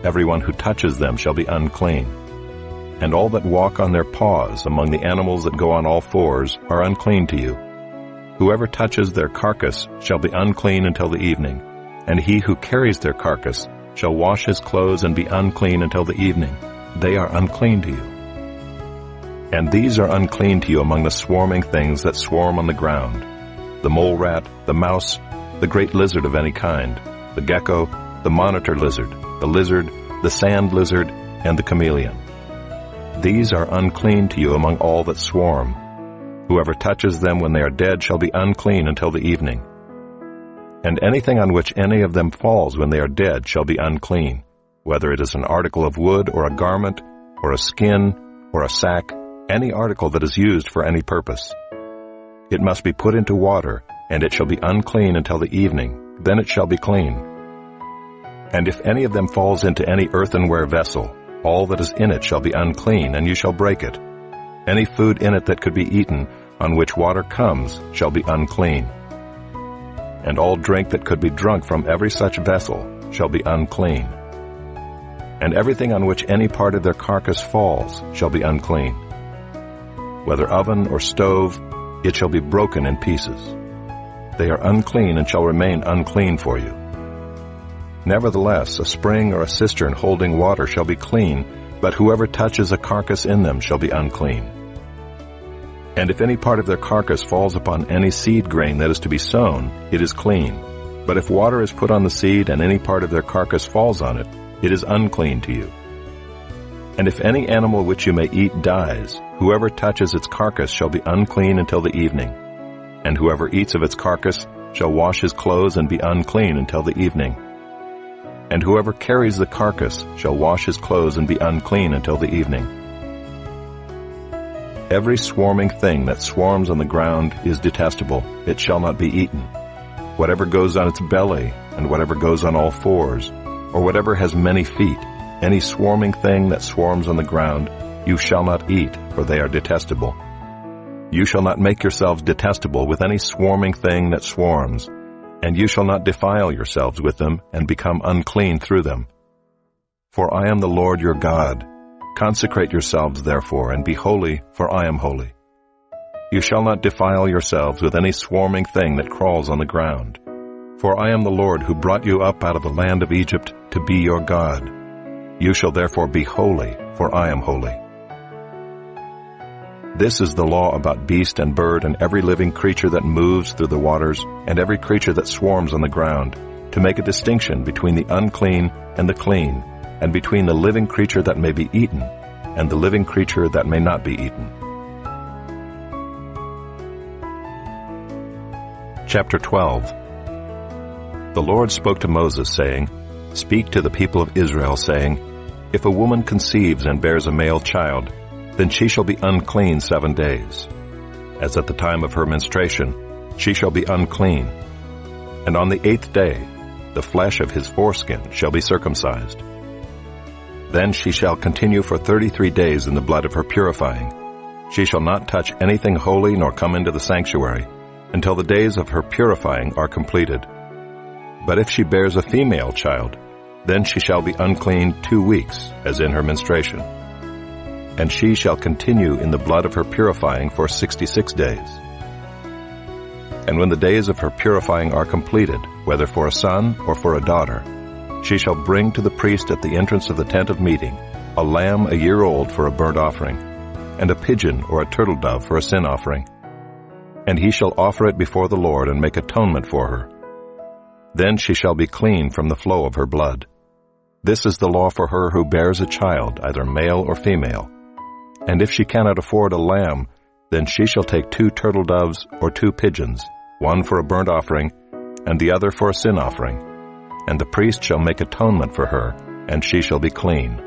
everyone who touches them shall be unclean. And all that walk on their paws among the animals that go on all fours are unclean to you. Whoever touches their carcass shall be unclean until the evening, and he who carries their carcass shall wash his clothes and be unclean until the evening. They are unclean to you. And these are unclean to you among the swarming things that swarm on the ground: the mole rat, the mouse, the great lizard of any kind, the gecko, the monitor lizard, the sand lizard, and the chameleon. These are unclean to you among all that swarm. Whoever touches them when they are dead shall be unclean until the evening. And anything on which any of them falls when they are dead shall be unclean, whether it is an article of wood or a garment or a skin or a sack, any article that is used for any purpose. It must be put into water, and it shall be unclean until the evening, then it shall be clean. And if any of them falls into any earthenware vessel, all that is in it shall be unclean, and you shall break it. Any food in it that could be eaten, on which water comes, shall be unclean. And all drink that could be drunk from every such vessel shall be unclean. And everything on which any part of their carcass falls shall be unclean. Whether oven or stove, it shall be broken in pieces. They are unclean and shall remain unclean for you. Nevertheless, a spring or a cistern holding water shall be clean, but whoever touches a carcass in them shall be unclean. And if any part of their carcass falls upon any seed grain that is to be sown, it is clean. But if water is put on the seed and any part of their carcass falls on it, it is unclean to you. And if any animal which you may eat dies, whoever touches its carcass shall be unclean until the evening. And whoever eats of its carcass shall wash his clothes and be unclean until the evening. And whoever carries the carcass shall wash his clothes and be unclean until the evening. Every swarming thing that swarms on the ground is detestable. It shall not be eaten. Whatever goes on its belly, and whatever goes on all fours, or whatever has many feet, any swarming thing that swarms on the ground, you shall not eat, for they are detestable. You shall not make yourselves detestable with any swarming thing that swarms, and you shall not defile yourselves with them and become unclean through them. For I am the Lord your God. Consecrate yourselves therefore, and be holy, for I am holy. You shall not defile yourselves with any swarming thing that crawls on the ground. For I am the Lord who brought you up out of the land of Egypt to be your God. You shall therefore be holy, for I am holy. This is the law about beast and bird and every living creature that moves through the waters and every creature that swarms on the ground, to make a distinction between the unclean and the clean, and between the living creature that may be eaten and the living creature that may not be eaten. Chapter 12. The Lord spoke to Moses, saying, Speak to the people of Israel, saying, If a woman conceives and bears a male child, then she shall be unclean 7 days. As at the time of her menstruation, she shall be unclean. And on the 8th day, the flesh of his foreskin shall be circumcised. Then she shall continue for 33 days in the blood of her purifying. She shall not touch anything holy nor come into the sanctuary, until the days of her purifying are completed. But if she bears a female child, then she shall be unclean 2 weeks, as in her menstruation. And she shall continue in the blood of her purifying for 66 days. And when the days of her purifying are completed, whether for a son or for a daughter, she shall bring to the priest at the entrance of the tent of meeting a lamb a year old for a burnt offering, and a pigeon or a turtle dove for a sin offering. And he shall offer it before the Lord and make atonement for her. Then she shall be clean from the flow of her blood. This is the law for her who bears a child, either male or female. And if she cannot afford a lamb, then she shall take 2 turtle doves or 2 pigeons, one for a burnt offering, and the other for a sin offering. And the priest shall make atonement for her, and she shall be clean.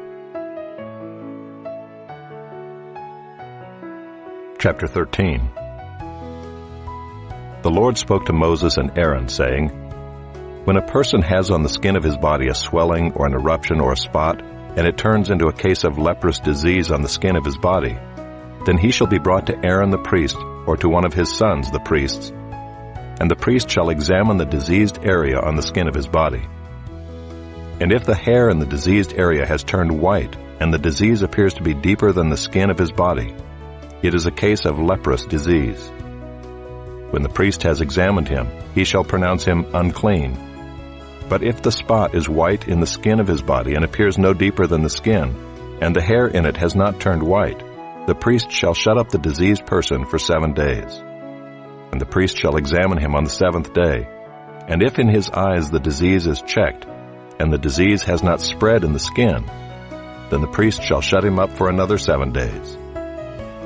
Chapter 13. The Lord spoke to Moses and Aaron, saying, When a person has on the skin of his body a swelling or an eruption or a spot, and it turns into a case of leprous disease on the skin of his body, then he shall be brought to Aaron the priest, or to one of his sons the priests, and the priest shall examine the diseased area on the skin of his body. And if the hair in the diseased area has turned white, and the disease appears to be deeper than the skin of his body, it is a case of leprous disease. When the priest has examined him, he shall pronounce him unclean. But if the spot is white in the skin of his body and appears no deeper than the skin, and the hair in it has not turned white, the priest shall shut up the diseased person for 7 days. And the priest shall examine him on the 7th day, and if in his eyes the disease is checked, and the disease has not spread in the skin, then the priest shall shut him up for another 7 days.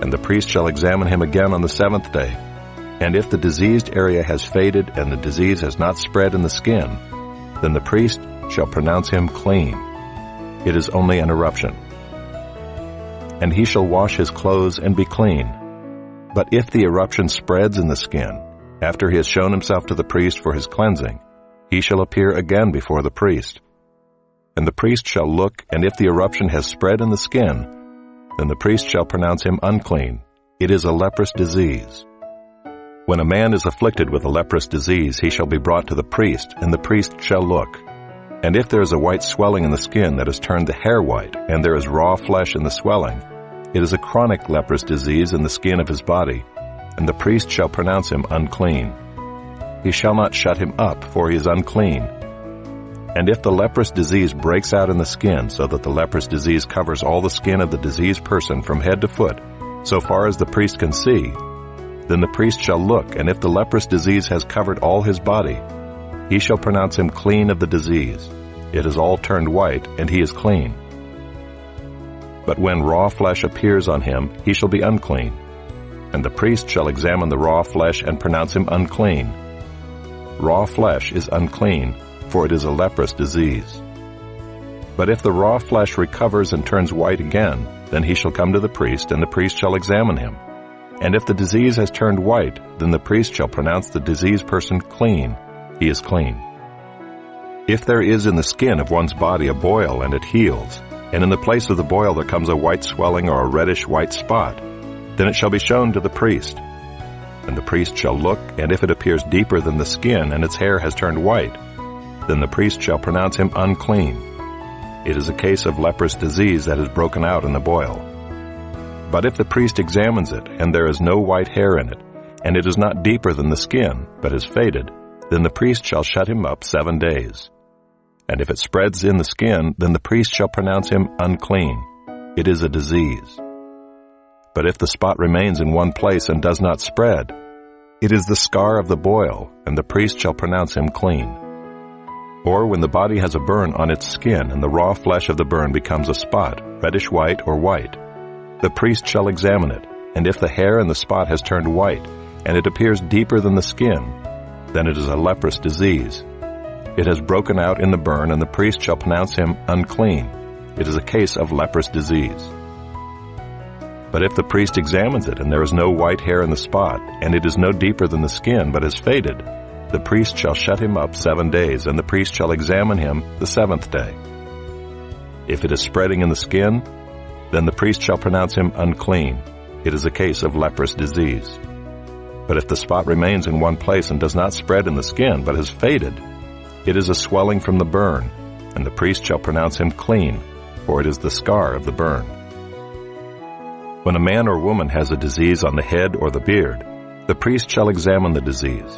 And the priest shall examine him again on the 7th day, and if the diseased area has faded and the disease has not spread in the skin, then the priest shall pronounce him clean. It is only an eruption. And he shall wash his clothes and be clean. But if the eruption spreads in the skin, after he has shown himself to the priest for his cleansing, he shall appear again before the priest. And the priest shall look, and if the eruption has spread in the skin, then the priest shall pronounce him unclean. It is a leprous disease. When a man is afflicted with a leprous disease, he shall be brought to the priest, and the priest shall look. And if there is a white swelling in the skin that has turned the hair white, and there is raw flesh in the swelling, it is a chronic leprous disease in the skin of his body, and the priest shall pronounce him unclean. He shall not shut him up, for he is unclean. And if the leprous disease breaks out in the skin, so that the leprous disease covers all the skin of the diseased person from head to foot, so far as the priest can see, then the priest shall look, and if the leprous disease has covered all his body, he shall pronounce him clean of the disease. It is all turned white, and he is clean. But when raw flesh appears on him, he shall be unclean. And the priest shall examine the raw flesh and pronounce him unclean. Raw flesh is unclean, for it is a leprous disease. But if the raw flesh recovers and turns white again, then he shall come to the priest, and the priest shall examine him. And if the disease has turned white, then the priest shall pronounce the diseased person clean. He is clean. If there is in the skin of one's body a boil and it heals, and in the place of the boil there comes a white swelling or a reddish white spot, then it shall be shown to the priest. And the priest shall look, and if it appears deeper than the skin and its hair has turned white, then the priest shall pronounce him unclean. It is a case of leprous disease that has broken out in the boil. But if the priest examines it, and there is no white hair in it, and it is not deeper than the skin, but is faded, then the priest shall shut him up 7 days. And if it spreads in the skin, then the priest shall pronounce him unclean. It is a disease. But if the spot remains in one place and does not spread, it is the scar of the boil, and the priest shall pronounce him clean. Or when the body has a burn on its skin, and the raw flesh of the burn becomes a spot, reddish white or white, the priest shall examine it, and if the hair in the spot has turned white, and it appears deeper than the skin, then it is a leprous disease. It has broken out in the burn, and the priest shall pronounce him unclean. It is a case of leprous disease. But if the priest examines it, and there is no white hair in the spot, and it is no deeper than the skin, but has faded, the priest shall shut him up 7 days, and the priest shall examine him the 7th day. If it is spreading in the skin, then the priest shall pronounce him unclean. It is a case of leprous disease. But if the spot remains in one place and does not spread in the skin, but has faded, it is a swelling from the burn, and the priest shall pronounce him clean, for it is the scar of the burn. When a man or woman has a disease on the head or the beard, the priest shall examine the disease.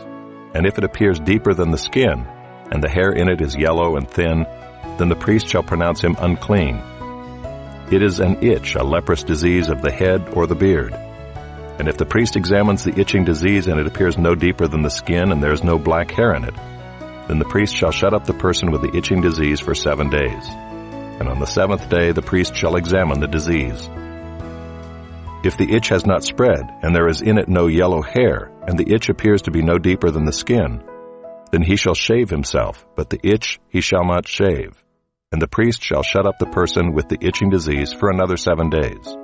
And if it appears deeper than the skin, and the hair in it is yellow and thin, then the priest shall pronounce him unclean. It is an itch, a leprous disease of the head or the beard. And if the priest examines the itching disease, and it appears no deeper than the skin, and there is no black hair in it, then the priest shall shut up the person with the itching disease for 7 days. And on the 7th day the priest shall examine the disease. If the itch has not spread, and there is in it no yellow hair, and the itch appears to be no deeper than the skin, then he shall shave himself, but the itch he shall not shave. And the priest shall shut up the person with the itching disease for another 7 days.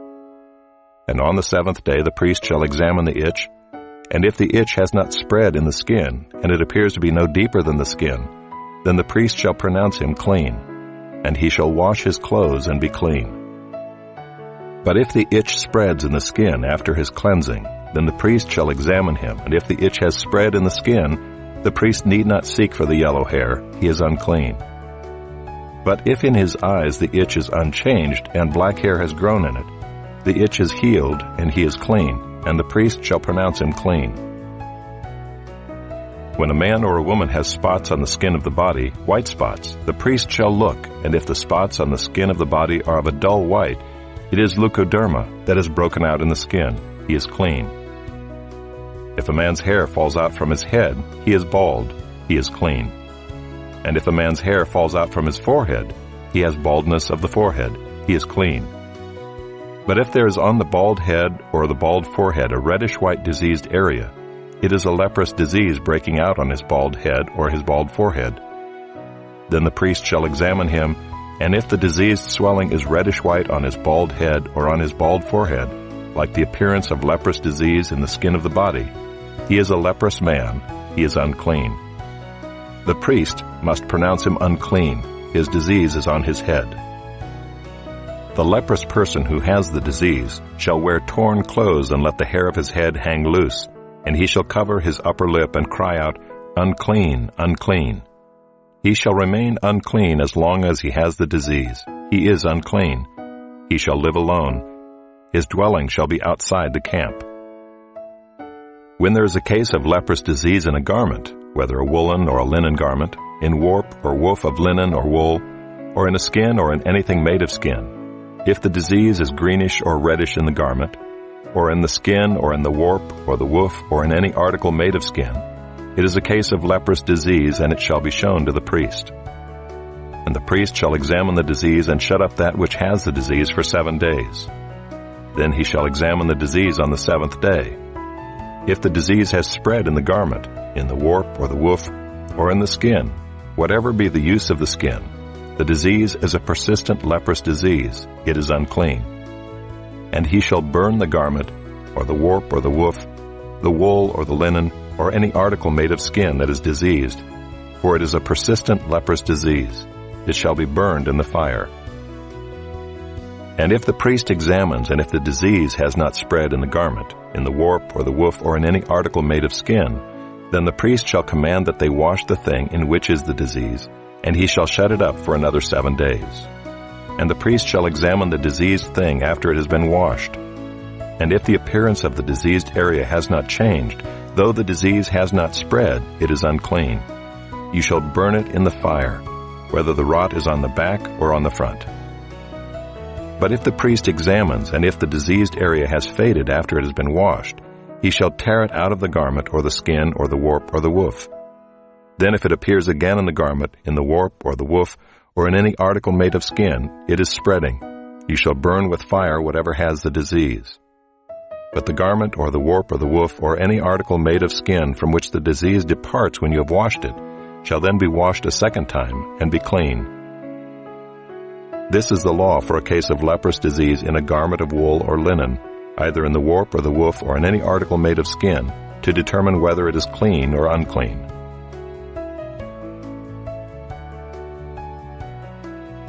And on the 7th day the priest shall examine the itch, and if the itch has not spread in the skin, and it appears to be no deeper than the skin, then the priest shall pronounce him clean, and he shall wash his clothes and be clean. But if the itch spreads in the skin after his cleansing, then the priest shall examine him, and if the itch has spread in the skin, the priest need not seek for the yellow hair, he is unclean. But if in his eyes the itch is unchanged, and black hair has grown in it, the itch is healed, and he is clean, and the priest shall pronounce him clean. When a man or a woman has spots on the skin of the body, white spots, the priest shall look, and if the spots on the skin of the body are of a dull white, it is leukoderma that is broken out in the skin. He is clean. If a man's hair falls out from his head, he is bald. He is clean. And if a man's hair falls out from his forehead, he has baldness of the forehead. He is clean. But if there is on the bald head or the bald forehead a reddish-white diseased area, it is a leprous disease breaking out on his bald head or his bald forehead. Then the priest shall examine him, and if the diseased swelling is reddish-white on his bald head or on his bald forehead, like the appearance of leprous disease in the skin of the body, he is a leprous man. He is unclean. The priest must pronounce him unclean. His disease is on his head. The leprous person who has the disease shall wear torn clothes and let the hair of his head hang loose, and he shall cover his upper lip and cry out, "Unclean, unclean." He shall remain unclean as long as he has the disease. He is unclean. He shall live alone. His dwelling shall be outside the camp. When there is a case of leprous disease in a garment, whether a woolen or a linen garment, in warp or woof of linen or wool, or in a skin or in anything made of skin, if the disease is greenish or reddish in the garment, or in the skin or in the warp or the woof or in any article made of skin, it is a case of leprous disease, and it shall be shown to the priest. And the priest shall examine the disease and shut up that which has the disease for 7 days. Then he shall examine the disease on the 7th day. If the disease has spread in the garment, in the warp or the woof, or in the skin, whatever be the use of the skin, the disease is a persistent leprous disease. It is unclean. And he shall burn the garment, or the warp or the woof, the wool or the linen, or any article made of skin that is diseased, for it is a persistent leprous disease. It shall be burned in the fire. And if the priest examines, and if the disease has not spread in the garment, in the warp or the woof, or in any article made of skin, then the priest shall command that they wash the thing in which is the disease, and he shall shut it up for another 7 days. And the priest shall examine the diseased thing after it has been washed. And if the appearance of the diseased area has not changed, though the disease has not spread, it is unclean. You shall burn it in the fire, whether the rot is on the back or on the front. But if the priest examines, and if the diseased area has faded after it has been washed, he shall tear it out of the garment or the skin or the warp or the woof. Then if it appears again in the garment, in the warp or the woof, or in any article made of skin, it is spreading. You shall burn with fire whatever has the disease. But the garment or the warp or the woof or any article made of skin from which the disease departs when you have washed it, shall then be washed a 2nd time and be clean. This is the law for a case of leprous disease in a garment of wool or linen, either in the warp or the woof or in any article made of skin, to determine whether it is clean or unclean.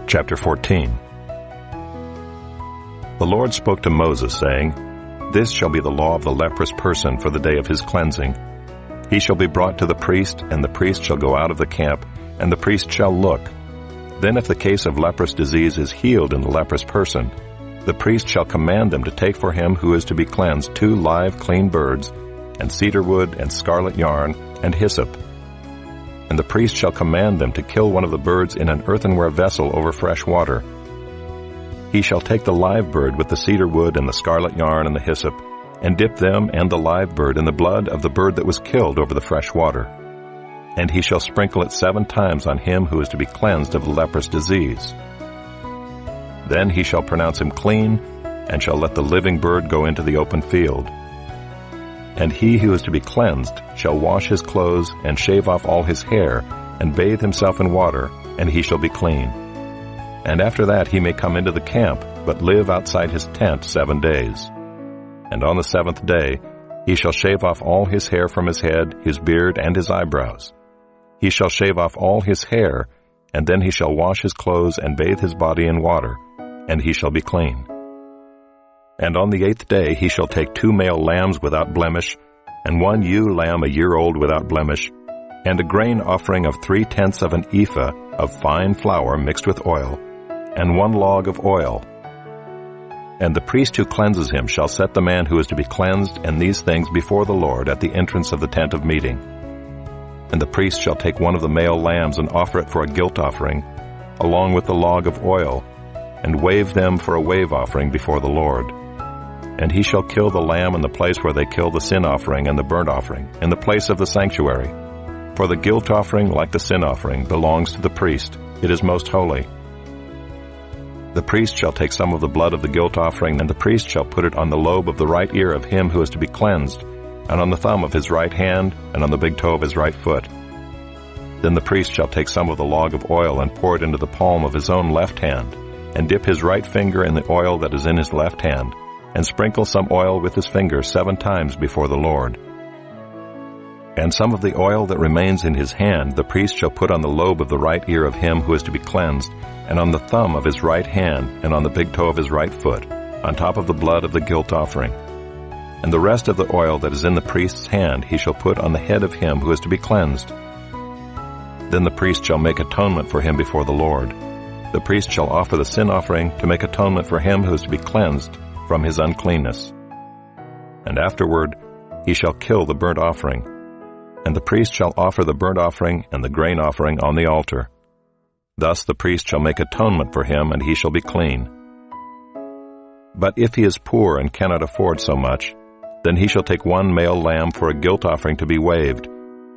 Chapter 14. The Lord spoke to Moses, saying, "This shall be the law of the leprous person for the day of his cleansing. He shall be brought to the priest, and the priest shall go out of the camp, and the priest shall look. Then if the case of leprous disease is healed in the leprous person, the priest shall command them to take for him who is to be cleansed 2 live clean birds, and cedar wood, and scarlet yarn, and hyssop. And the priest shall command them to kill one of the birds in an earthenware vessel over fresh water. He shall take the live bird with the cedar wood and the scarlet yarn and the hyssop, and dip them and the live bird in the blood of the bird that was killed over the fresh water. And he shall sprinkle it 7 times on him who is to be cleansed of the leprous disease. Then he shall pronounce him clean, and shall let the living bird go into the open field. And he who is to be cleansed shall wash his clothes, and shave off all his hair, and bathe himself in water, and he shall be clean. And after that he may come into the camp, but live outside his tent 7 days. And on the 7th day he shall shave off all his hair from his head, his beard, and his eyebrows. He shall shave off all his hair, and then he shall wash his clothes and bathe his body in water, and he shall be clean. And on the 8th day he shall take 2 male lambs without blemish, and 1 ewe lamb a year old without blemish, and a grain offering of 3/10 of an ephah of fine flour mixed with oil, and 1 log of oil. And the priest who cleanses him shall set the man who is to be cleansed and these things before the Lord at the entrance of the tent of meeting. And the priest shall take one of the male lambs and offer it for a guilt offering, along with the log of oil, and wave them for a wave offering before the Lord. And he shall kill the lamb in the place where they kill the sin offering and the burnt offering, in the place of the sanctuary. For the guilt offering, like the sin offering, belongs to the priest. It is most holy. The priest shall take some of the blood of the guilt offering, and the priest shall put it on the lobe of the right ear of him who is to be cleansed, and on the thumb of his right hand, and on the big toe of his right foot. Then the priest shall take some of the log of oil and pour it into the palm of his own left hand, and dip his right finger in the oil that is in his left hand, and sprinkle some oil with his finger 7 times before the Lord. And some of the oil that remains in his hand the priest shall put on the lobe of the right ear of him who is to be cleansed, and on the thumb of his right hand, and on the big toe of his right foot, on top of the blood of the guilt offering. And the rest of the oil that is in the priest's hand he shall put on the head of him who is to be cleansed. Then the priest shall make atonement for him before the Lord. The priest shall offer the sin offering to make atonement for him who is to be cleansed from his uncleanness. And afterward he shall kill the burnt offering. And the priest shall offer the burnt offering and the grain offering on the altar. Thus the priest shall make atonement for him, and he shall be clean. But if he is poor and cannot afford so much, then he shall take 1 male lamb for a guilt offering to be waved,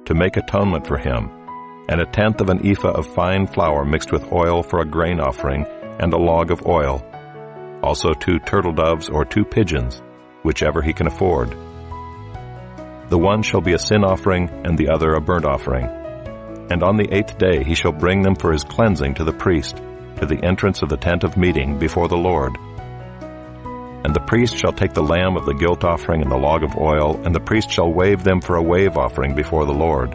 to make atonement for him, and 1/10 of an ephah of fine flour mixed with oil for a grain offering, and a log of oil. Also 2 turtle doves or 2 pigeons, whichever he can afford. The one shall be a sin offering, and the other a burnt offering. And on the 8th day he shall bring them for his cleansing to the priest, to the entrance of the tent of meeting before the Lord. And the priest shall take the lamb of the guilt offering and the log of oil, and the priest shall wave them for a wave offering before the Lord.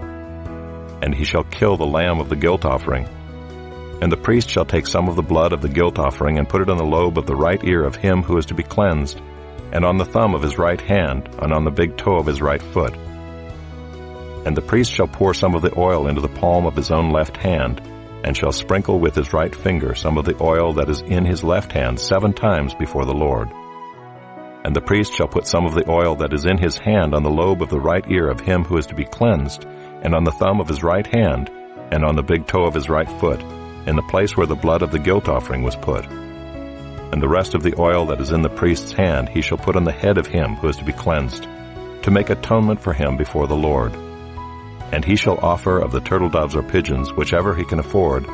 And he shall kill the lamb of the guilt offering. And the priest shall take some of the blood of the guilt offering and put it on the lobe of the right ear of him who is to be cleansed, and on the thumb of his right hand, and on the big toe of his right foot. And the priest shall pour some of the oil into the palm of his own left hand, and shall sprinkle with his right finger some of the oil that is in his left hand 7 times before the Lord. And the priest shall put some of the oil that is in his hand on the lobe of the right ear of him who is to be cleansed, and on the thumb of his right hand, and on the big toe of his right foot, in the place where the blood of the guilt offering was put. And the rest of the oil that is in the priest's hand he shall put on the head of him who is to be cleansed, to make atonement for him before the Lord. And he shall offer of the turtle doves or pigeons, whichever he can afford,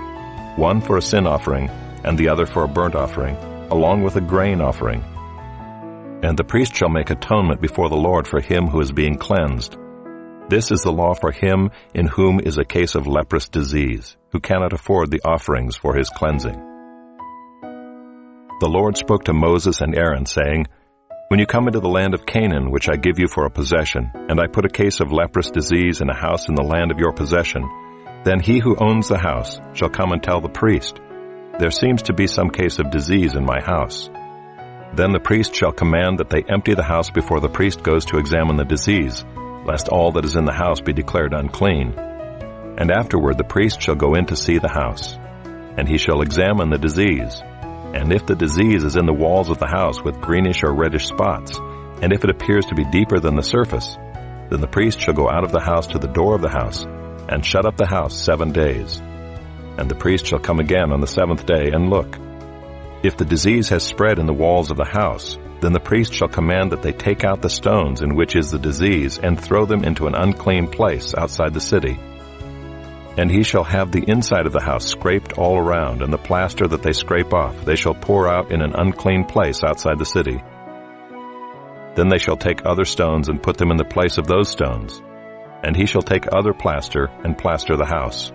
1 for a sin offering, and the other for a burnt offering, along with a grain offering. And the priest shall make atonement before the Lord for him who is being cleansed. This is the law for him in whom is a case of leprous disease, who cannot afford the offerings for his cleansing. The Lord spoke to Moses and Aaron, saying, When you come into the land of Canaan, which I give you for a possession, and I put a case of leprous disease in a house in the land of your possession, then he who owns the house shall come and tell the priest, There seems to be some case of disease in my house. Then the priest shall command that they empty the house before the priest goes to examine the disease, lest all that is in the house be declared unclean. And afterward the priest shall go in to see the house, and he shall examine the disease. And if the disease is in the walls of the house with greenish or reddish spots, and if it appears to be deeper than the surface, then the priest shall go out of the house to the door of the house, and shut up the house 7 days. And the priest shall come again on the 7th day and look. If the disease has spread in the walls of the house, then the priest shall command that they take out the stones in which is the disease, and throw them into an unclean place outside the city. And he shall have the inside of the house scraped all around, and the plaster that they scrape off they shall pour out in an unclean place outside the city. Then they shall take other stones and put them in the place of those stones, and he shall take other plaster and plaster the house.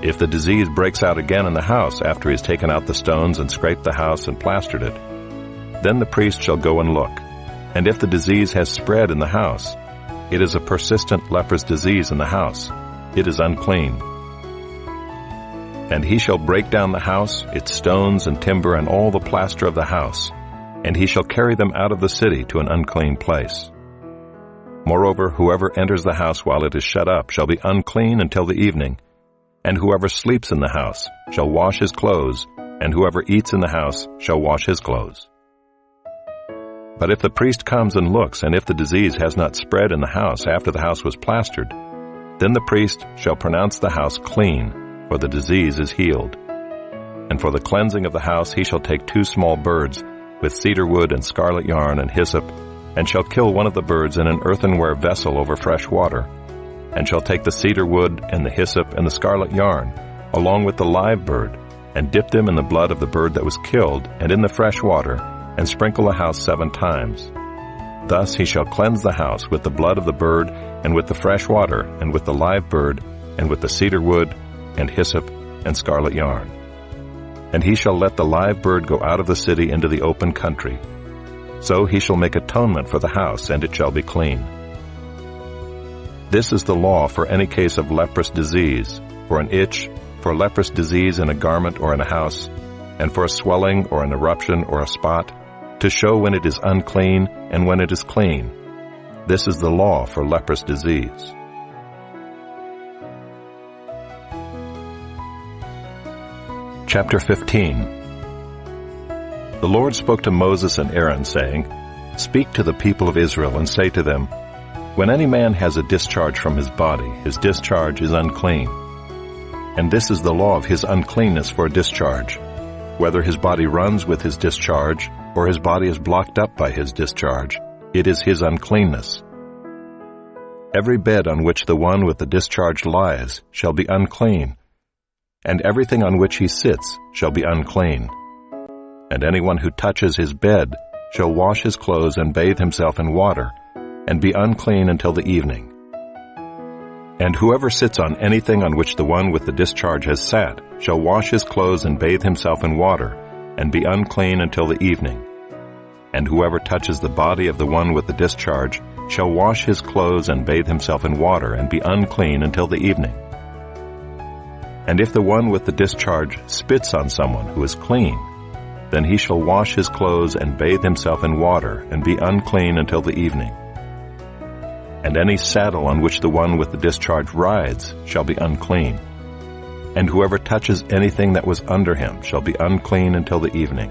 If the disease breaks out again in the house after he has taken out the stones and scraped the house and plastered it, then the priest shall go and look. And if the disease has spread in the house, it is a persistent leprous disease in the house. It is unclean. And he shall break down the house, its stones and timber, and all the plaster of the house, and he shall carry them out of the city to an unclean place. Moreover, whoever enters the house while it is shut up shall be unclean until the evening, and whoever sleeps in the house shall wash his clothes, and whoever eats in the house shall wash his clothes. But if the priest comes and looks, and if the disease has not spread in the house after the house was plastered, then the priest shall pronounce the house clean, for the disease is healed. And for the cleansing of the house he shall take 2 small birds, with cedar wood and scarlet yarn and hyssop, and shall kill one of the birds in an earthenware vessel over fresh water, and shall take the cedar wood and the hyssop and the scarlet yarn, along with the live bird, and dip them in the blood of the bird that was killed, and in the fresh water, and sprinkle the house 7 times. Thus he shall cleanse the house with the blood of the bird, and with the fresh water, and with the live bird, and with the cedar wood, and hyssop, and scarlet yarn. And he shall let the live bird go out of the city into the open country. So he shall make atonement for the house, and it shall be clean. This is the law for any case of leprous disease, for an itch, for leprous disease in a garment or in a house, and for a swelling or an eruption or a spot, to show when it is unclean and when it is clean. This is the law for leprous disease. Chapter 15. The Lord spoke to Moses and Aaron, saying, Speak to the people of Israel and say to them, When any man has a discharge from his body, his discharge is unclean. And this is the law of his uncleanness for a discharge, whether his body runs with his discharge, or his body is blocked up by his discharge, it is his uncleanness. Every bed on which the one with the discharge lies shall be unclean, and everything on which he sits shall be unclean. And anyone who touches his bed shall wash his clothes and bathe himself in water, and be unclean until the evening. And whoever sits on anything on which the one with the discharge has sat shall wash his clothes and bathe himself in water, and be unclean until the evening. And whoever touches the body of the one with the discharge shall wash his clothes and bathe himself in water, and be unclean until the evening. And if the one with the discharge spits on someone who is clean, then he shall wash his clothes and bathe himself in water, and be unclean until the evening. And any saddle on which the one with the discharge rides shall be unclean. And whoever touches anything that was under him shall be unclean until the evening.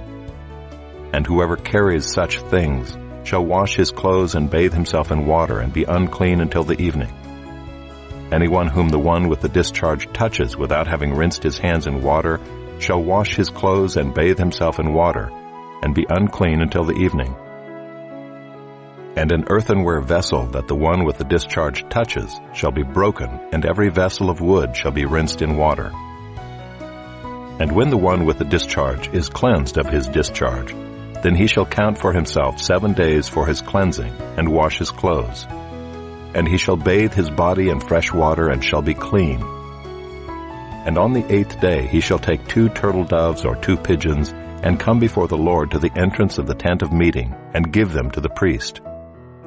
And whoever carries such things shall wash his clothes and bathe himself in water, and be unclean until the evening. Anyone whom the one with the discharge touches without having rinsed his hands in water shall wash his clothes and bathe himself in water, and be unclean until the evening. And an earthenware vessel that the one with the discharge touches shall be broken, and every vessel of wood shall be rinsed in water. And when the one with the discharge is cleansed of his discharge, then he shall count for himself 7 days for his cleansing, and wash his clothes. And he shall bathe his body in fresh water, and shall be clean. And on the 8th day he shall take 2 turtle doves or 2 pigeons, and come before the Lord to the entrance of the tent of meeting, and give them to the priest.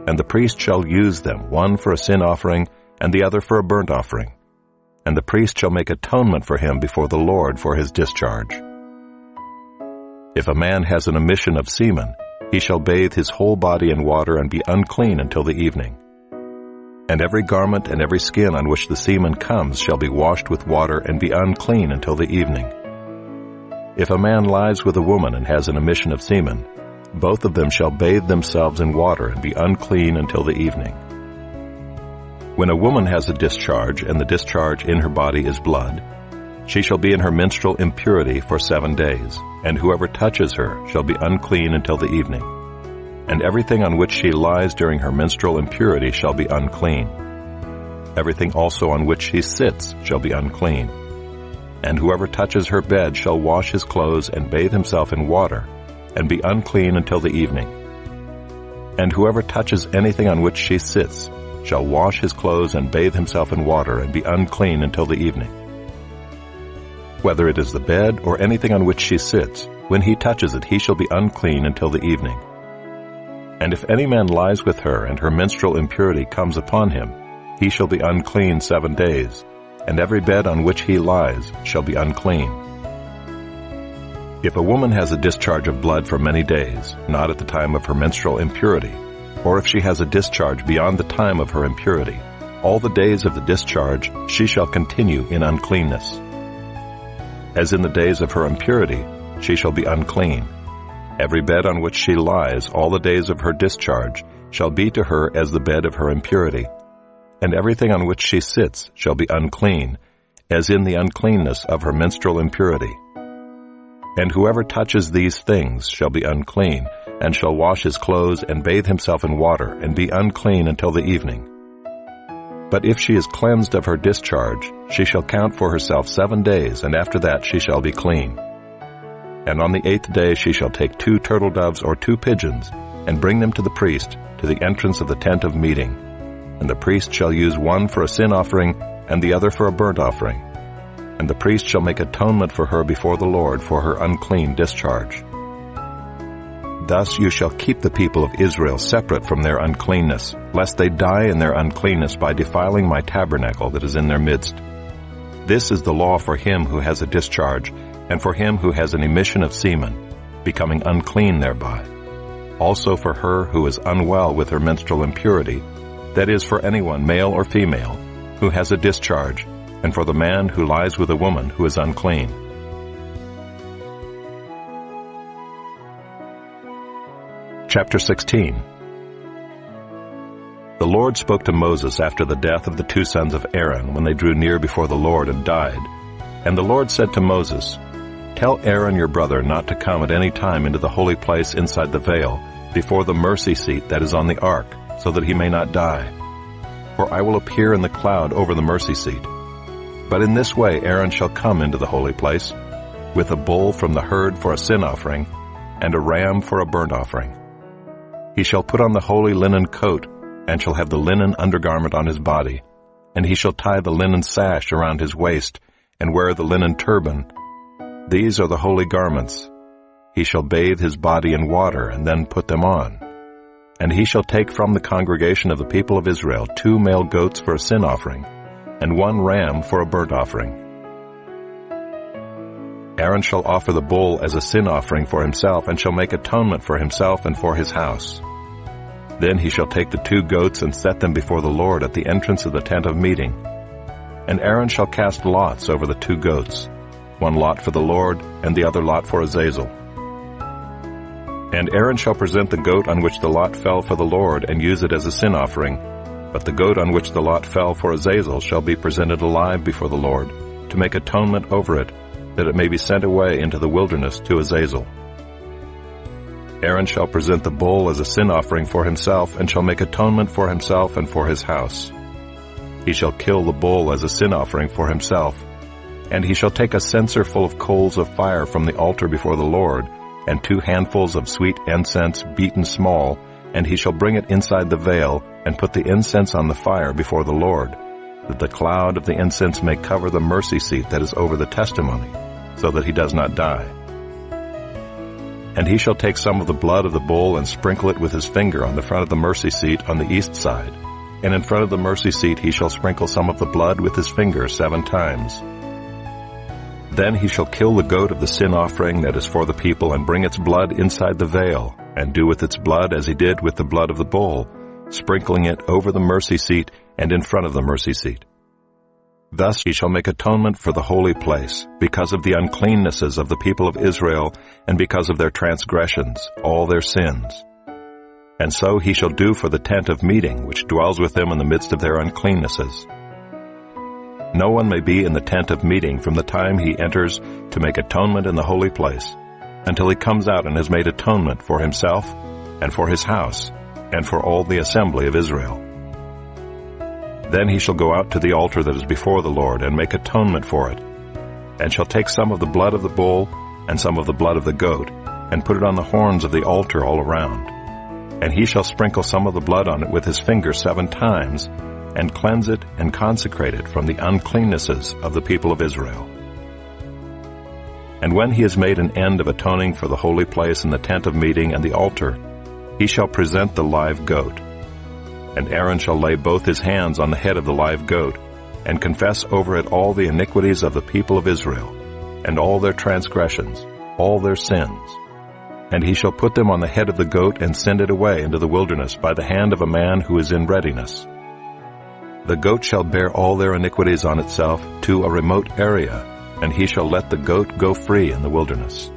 And the priest shall use them, one for a sin offering, and the other for a burnt offering. And the priest shall make atonement for him before the Lord for his discharge. If a man has an emission of semen, he shall bathe his whole body in water, and be unclean until the evening. And every garment and every skin on which the semen comes shall be washed with water, and be unclean until the evening. If a man lies with a woman and has an emission of semen, both of them shall bathe themselves in water, and be unclean until the evening. When a woman has a discharge, and the discharge in her body is blood, she shall be in her menstrual impurity for 7 days, and whoever touches her shall be unclean until the evening. And everything on which she lies during her menstrual impurity shall be unclean. Everything also on which she sits shall be unclean. And whoever touches her bed shall wash his clothes and bathe himself in water, and be unclean until the evening. And whoever touches anything on which she sits shall wash his clothes and bathe himself in water, and be unclean until the evening. Whether it is the bed or anything on which she sits, when he touches it he shall be unclean until the evening. And if any man lies with her, and her menstrual impurity comes upon him, he shall be unclean 7 days, and every bed on which he lies shall be unclean. If a woman has a discharge of blood for many days, not at the time of her menstrual impurity, or if she has a discharge beyond the time of her impurity, all the days of the discharge she shall continue in uncleanness. As in the days of her impurity, she shall be unclean. Every bed on which she lies all the days of her discharge shall be to her as the bed of her impurity, and everything on which she sits shall be unclean, as in the uncleanness of her menstrual impurity. And whoever touches these things shall be unclean, and shall wash his clothes and bathe himself in water, and be unclean until the evening. But if she is cleansed of her discharge, she shall count for herself 7 days, and after that she shall be clean. And on the 8th day she shall take 2 turtle doves or 2 pigeons, and bring them to the priest, to the entrance of the tent of meeting. And the priest shall use one for a sin offering, and the other for a burnt offering. And the priest shall make atonement for her before the Lord for her unclean discharge. Thus you shall keep the people of Israel separate from their uncleanness, lest they die in their uncleanness by defiling my tabernacle that is in their midst. This is the law for him who has a discharge, and for him who has an emission of semen, becoming unclean thereby. Also for her who is unwell with her menstrual impurity, that is, for anyone, male or female, who has a discharge, and for the man who lies with a woman who is unclean. Chapter 16. The Lord spoke to Moses after the death of the 2 sons of Aaron, when they drew near before the Lord and died. And the Lord said to Moses, "Tell Aaron your brother not to come at any time into the holy place inside the veil, before the mercy seat that is on the ark, so that he may not die. For I will appear in the cloud over the mercy seat. But in this way Aaron shall come into the holy place, with a bull from the herd for a sin offering, and a ram for a burnt offering. He shall put on the holy linen coat, and shall have the linen undergarment on his body, and he shall tie the linen sash around his waist, and wear the linen turban. These are the holy garments. He shall bathe his body in water, and then put them on. And he shall take from the congregation of the people of Israel 2 male goats for a sin offering, and 1 ram for a burnt offering. Aaron shall offer the bull as a sin offering for himself, and shall make atonement for himself and for his house. Then he shall take the 2 goats and set them before the Lord at the entrance of the tent of meeting. And Aaron shall cast lots over the 2 goats, 1 lot for the Lord, and the other lot for Azazel. And Aaron shall present the goat on which the lot fell for the Lord, and use it as a sin offering. But the goat on which the lot fell for Azazel shall be presented alive before the Lord, to make atonement over it, that it may be sent away into the wilderness to Azazel. Aaron shall present the bull as a sin offering for himself, and shall make atonement for himself and for his house. He shall kill the bull as a sin offering for himself, and he shall take a censer full of coals of fire from the altar before the Lord, and 2 handfuls of sweet incense beaten small, and he shall bring it inside the veil, and put the incense on the fire before the Lord, that the cloud of the incense may cover the mercy seat that is over the testimony, so that he does not die. And he shall take some of the blood of the bull and sprinkle it with his finger on the front of the mercy seat on the east side, and in front of the mercy seat he shall sprinkle some of the blood with his finger 7 times. Then he shall kill the goat of the sin offering that is for the people, and bring its blood inside the veil, and do with its blood as he did with the blood of the bull, sprinkling it over the mercy seat and in front of the mercy seat. Thus he shall make atonement for the holy place, because of the uncleannesses of the people of Israel, and because of their transgressions, all their sins. And so he shall do for the tent of meeting, which dwells with them in the midst of their uncleannesses. No one may be in the tent of meeting from the time he enters to make atonement in the holy place, until he comes out and has made atonement for himself, and for his house, and for all the assembly of Israel. Then he shall go out to the altar that is before the Lord, and make atonement for it, and shall take some of the blood of the bull, and some of the blood of the goat, and put it on the horns of the altar all around. And he shall sprinkle some of the blood on it with his finger 7 times, and cleanse it and consecrate it from the uncleannesses of the people of Israel. And when he has made an end of atoning for the holy place and the tent of meeting and the altar, he shall present the live goat. And Aaron shall lay both his hands on the head of the live goat, and confess over it all the iniquities of the people of Israel, and all their transgressions, all their sins. And he shall put them on the head of the goat and send it away into the wilderness by the hand of a man who is in readiness. The goat shall bear all their iniquities on itself to a remote area, and he shall let the goat go free in the wilderness.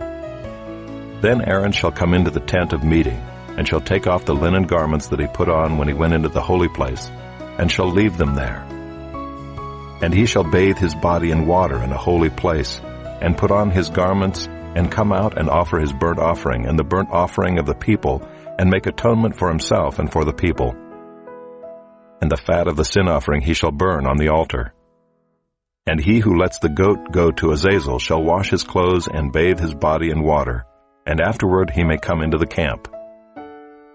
Then Aaron shall come into the tent of meeting, and shall take off the linen garments that he put on when he went into the holy place, and shall leave them there. And he shall bathe his body in water in a holy place, and put on his garments, and come out and offer his burnt offering and the burnt offering of the people, and make atonement for himself and for the people. And the fat of the sin offering he shall burn on the altar. And he who lets the goat go to Azazel shall wash his clothes and bathe his body in water, and afterward he may come into the camp.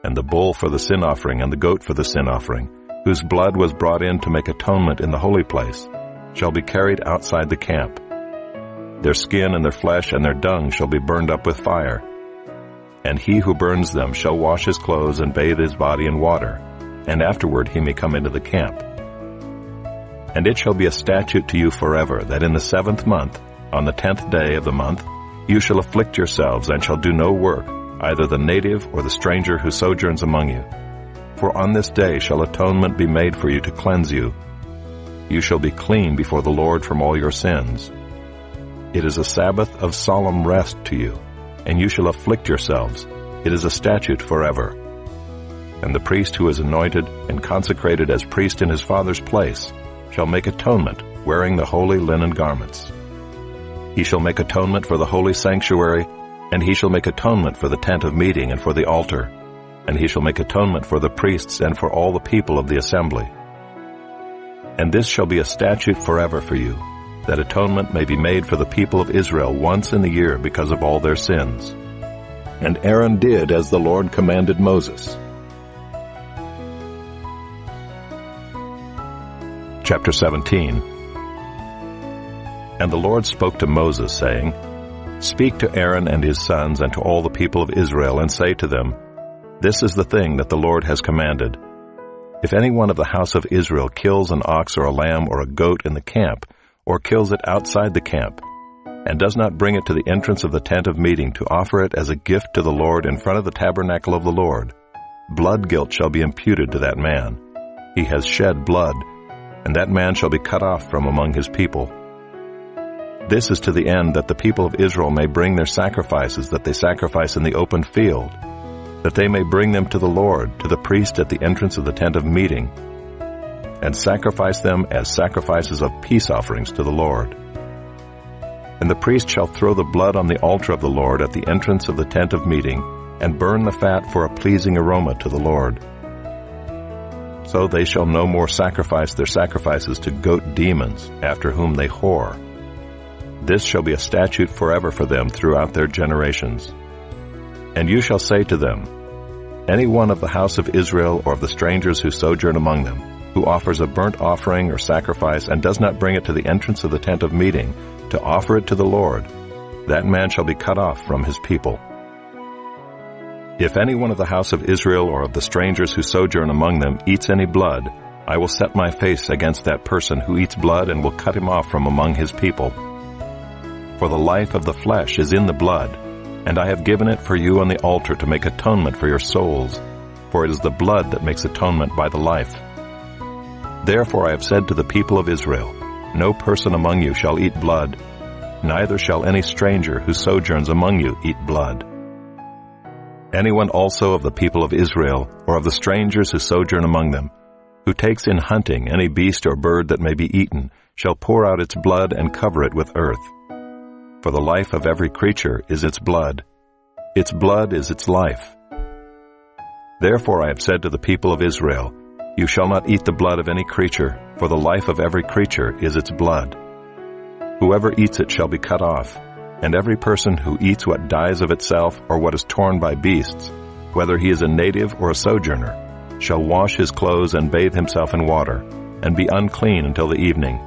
And the bull for the sin offering and the goat for the sin offering, whose blood was brought in to make atonement in the holy place, shall be carried outside the camp. Their skin and their flesh and their dung shall be burned up with fire. And he who burns them shall wash his clothes and bathe his body in water, and afterward he may come into the camp. And it shall be a statute to you forever, that in the 7th month, on the 10th day of the month, you shall afflict yourselves and shall do no work, either the native or the stranger who sojourns among you. For on this day shall atonement be made for you to cleanse you. You shall be clean before the Lord from all your sins. It is a Sabbath of solemn rest to you, and you shall afflict yourselves. It is a statute forever. And the priest who is anointed and consecrated as priest in his father's place shall make atonement, wearing the holy linen garments. He shall make atonement for the holy sanctuary, and he shall make atonement for the tent of meeting and for the altar, and he shall make atonement for the priests and for all the people of the assembly. And this shall be a statute forever for you, that atonement may be made for the people of Israel once in the year because of all their sins. And Aaron did as the Lord commanded Moses. Chapter 17. And the Lord spoke to Moses, saying, Speak to Aaron and his sons and to all the people of Israel, and say to them, This is the thing that the Lord has commanded. If any one of the house of Israel kills an ox or a lamb or a goat in the camp, or kills it outside the camp, and does not bring it to the entrance of the tent of meeting to offer it as a gift to the Lord in front of the tabernacle of the Lord, blood guilt shall be imputed to that man. He has shed blood, and that man shall be cut off from among his people. This is to the end that the people of Israel may bring their sacrifices that they sacrifice in the open field, that they may bring them to the Lord, to the priest at the entrance of the tent of meeting, and sacrifice them as sacrifices of peace offerings to the Lord. And the priest shall throw the blood on the altar of the Lord at the entrance of the tent of meeting, and burn the fat for a pleasing aroma to the Lord. So they shall no more sacrifice their sacrifices to goat demons, after whom they whore. This shall be a statute forever for them throughout their generations. And you shall say to them, Any one of the house of Israel or of the strangers who sojourn among them, who offers a burnt offering or sacrifice and does not bring it to the entrance of the tent of meeting to offer it to the Lord, that man shall be cut off from his people. If any one of the house of Israel or of the strangers who sojourn among them eats any blood, I will set my face against that person who eats blood and will cut him off from among his people. For the life of the flesh is in the blood, and I have given it for you on the altar to make atonement for your souls, for it is the blood that makes atonement by the life. Therefore I have said to the people of Israel, No person among you shall eat blood, neither shall any stranger who sojourns among you eat blood. Anyone also of the people of Israel, or of the strangers who sojourn among them, who takes in hunting any beast or bird that may be eaten, shall pour out its blood and cover it with earth. For the life of every creature is its blood. Its blood is its life. Therefore I have said to the people of Israel, You shall not eat the blood of any creature, for the life of every creature is its blood. Whoever eats it shall be cut off, and every person who eats what dies of itself or what is torn by beasts, whether he is a native or a sojourner, shall wash his clothes and bathe himself in water, and be unclean until the evening.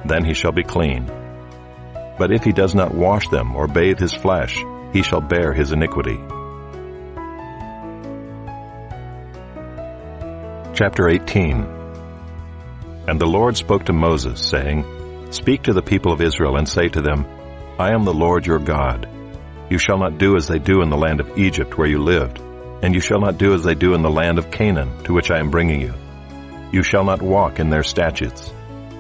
Then he shall be clean. But if he does not wash them or bathe his flesh, he shall bear his iniquity. Chapter 18. And the Lord spoke to Moses, saying, Speak to the people of Israel and say to them, I am the Lord your God. You shall not do as they do in the land of Egypt where you lived, and you shall not do as they do in the land of Canaan, to which I am bringing you. You shall not walk in their statutes.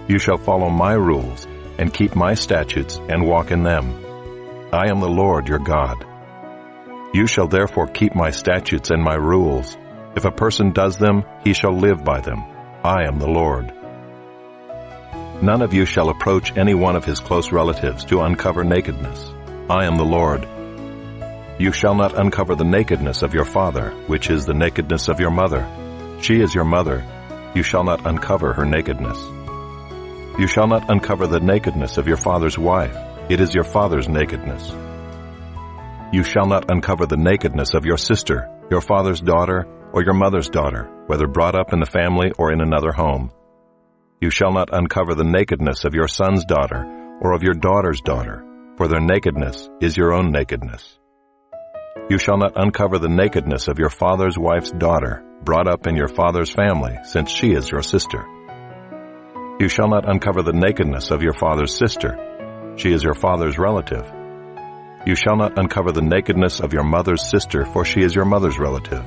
You shall follow my rules, and keep my statutes, and walk in them. I am the Lord your God. You shall therefore keep my statutes and my rules. If a person does them, he shall live by them. I am the Lord. None of you shall approach any one of his close relatives to uncover nakedness. I am the Lord. You shall not uncover the nakedness of your father, which is the nakedness of your mother. She is your mother. You shall not uncover her nakedness. You shall not uncover the nakedness of your father's wife. It is your father's nakedness. You shall not uncover the nakedness of your sister, your father's daughter, or your mother's daughter, whether brought up in the family or in another home. You shall not uncover the nakedness of your son's daughter, or of your daughter's daughter, for their nakedness is your own nakedness. You shall not uncover the nakedness of your father's wife's daughter, brought up in your father's family, since she is your sister. You shall not uncover the nakedness of your father's sister. She is your father's relative. You shall not uncover the nakedness of your mother's sister, for she is your mother's relative.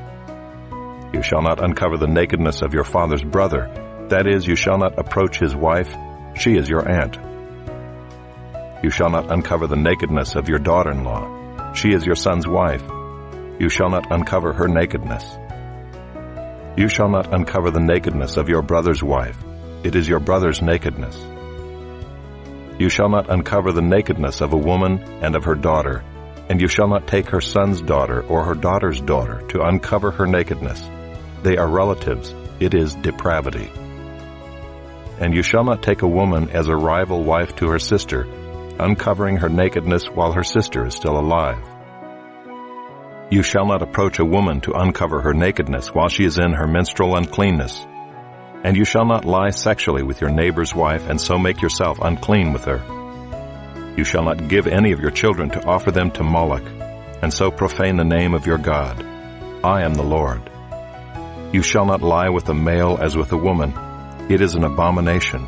You shall not uncover the nakedness of your father's brother, that is, you shall not approach his wife, she is your aunt. You shall not uncover the nakedness of your daughter-in-law, she is your son's wife. You shall not uncover her nakedness. You shall not uncover the nakedness of your brother's wife, it is your brother's nakedness. You shall not uncover the nakedness of a woman and of her daughter, and you shall not take her son's daughter or her daughter's daughter to uncover her nakedness. They are relatives, it is depravity. And you shall not take a woman as a rival wife to her sister, uncovering her nakedness while her sister is still alive. You shall not approach a woman to uncover her nakedness while she is in her menstrual uncleanness. And you shall not lie sexually with your neighbor's wife and so make yourself unclean with her. You shall not give any of your children to offer them to Moloch, and so profane the name of your God. I am the Lord. You shall not lie with a male as with a woman. It is an abomination.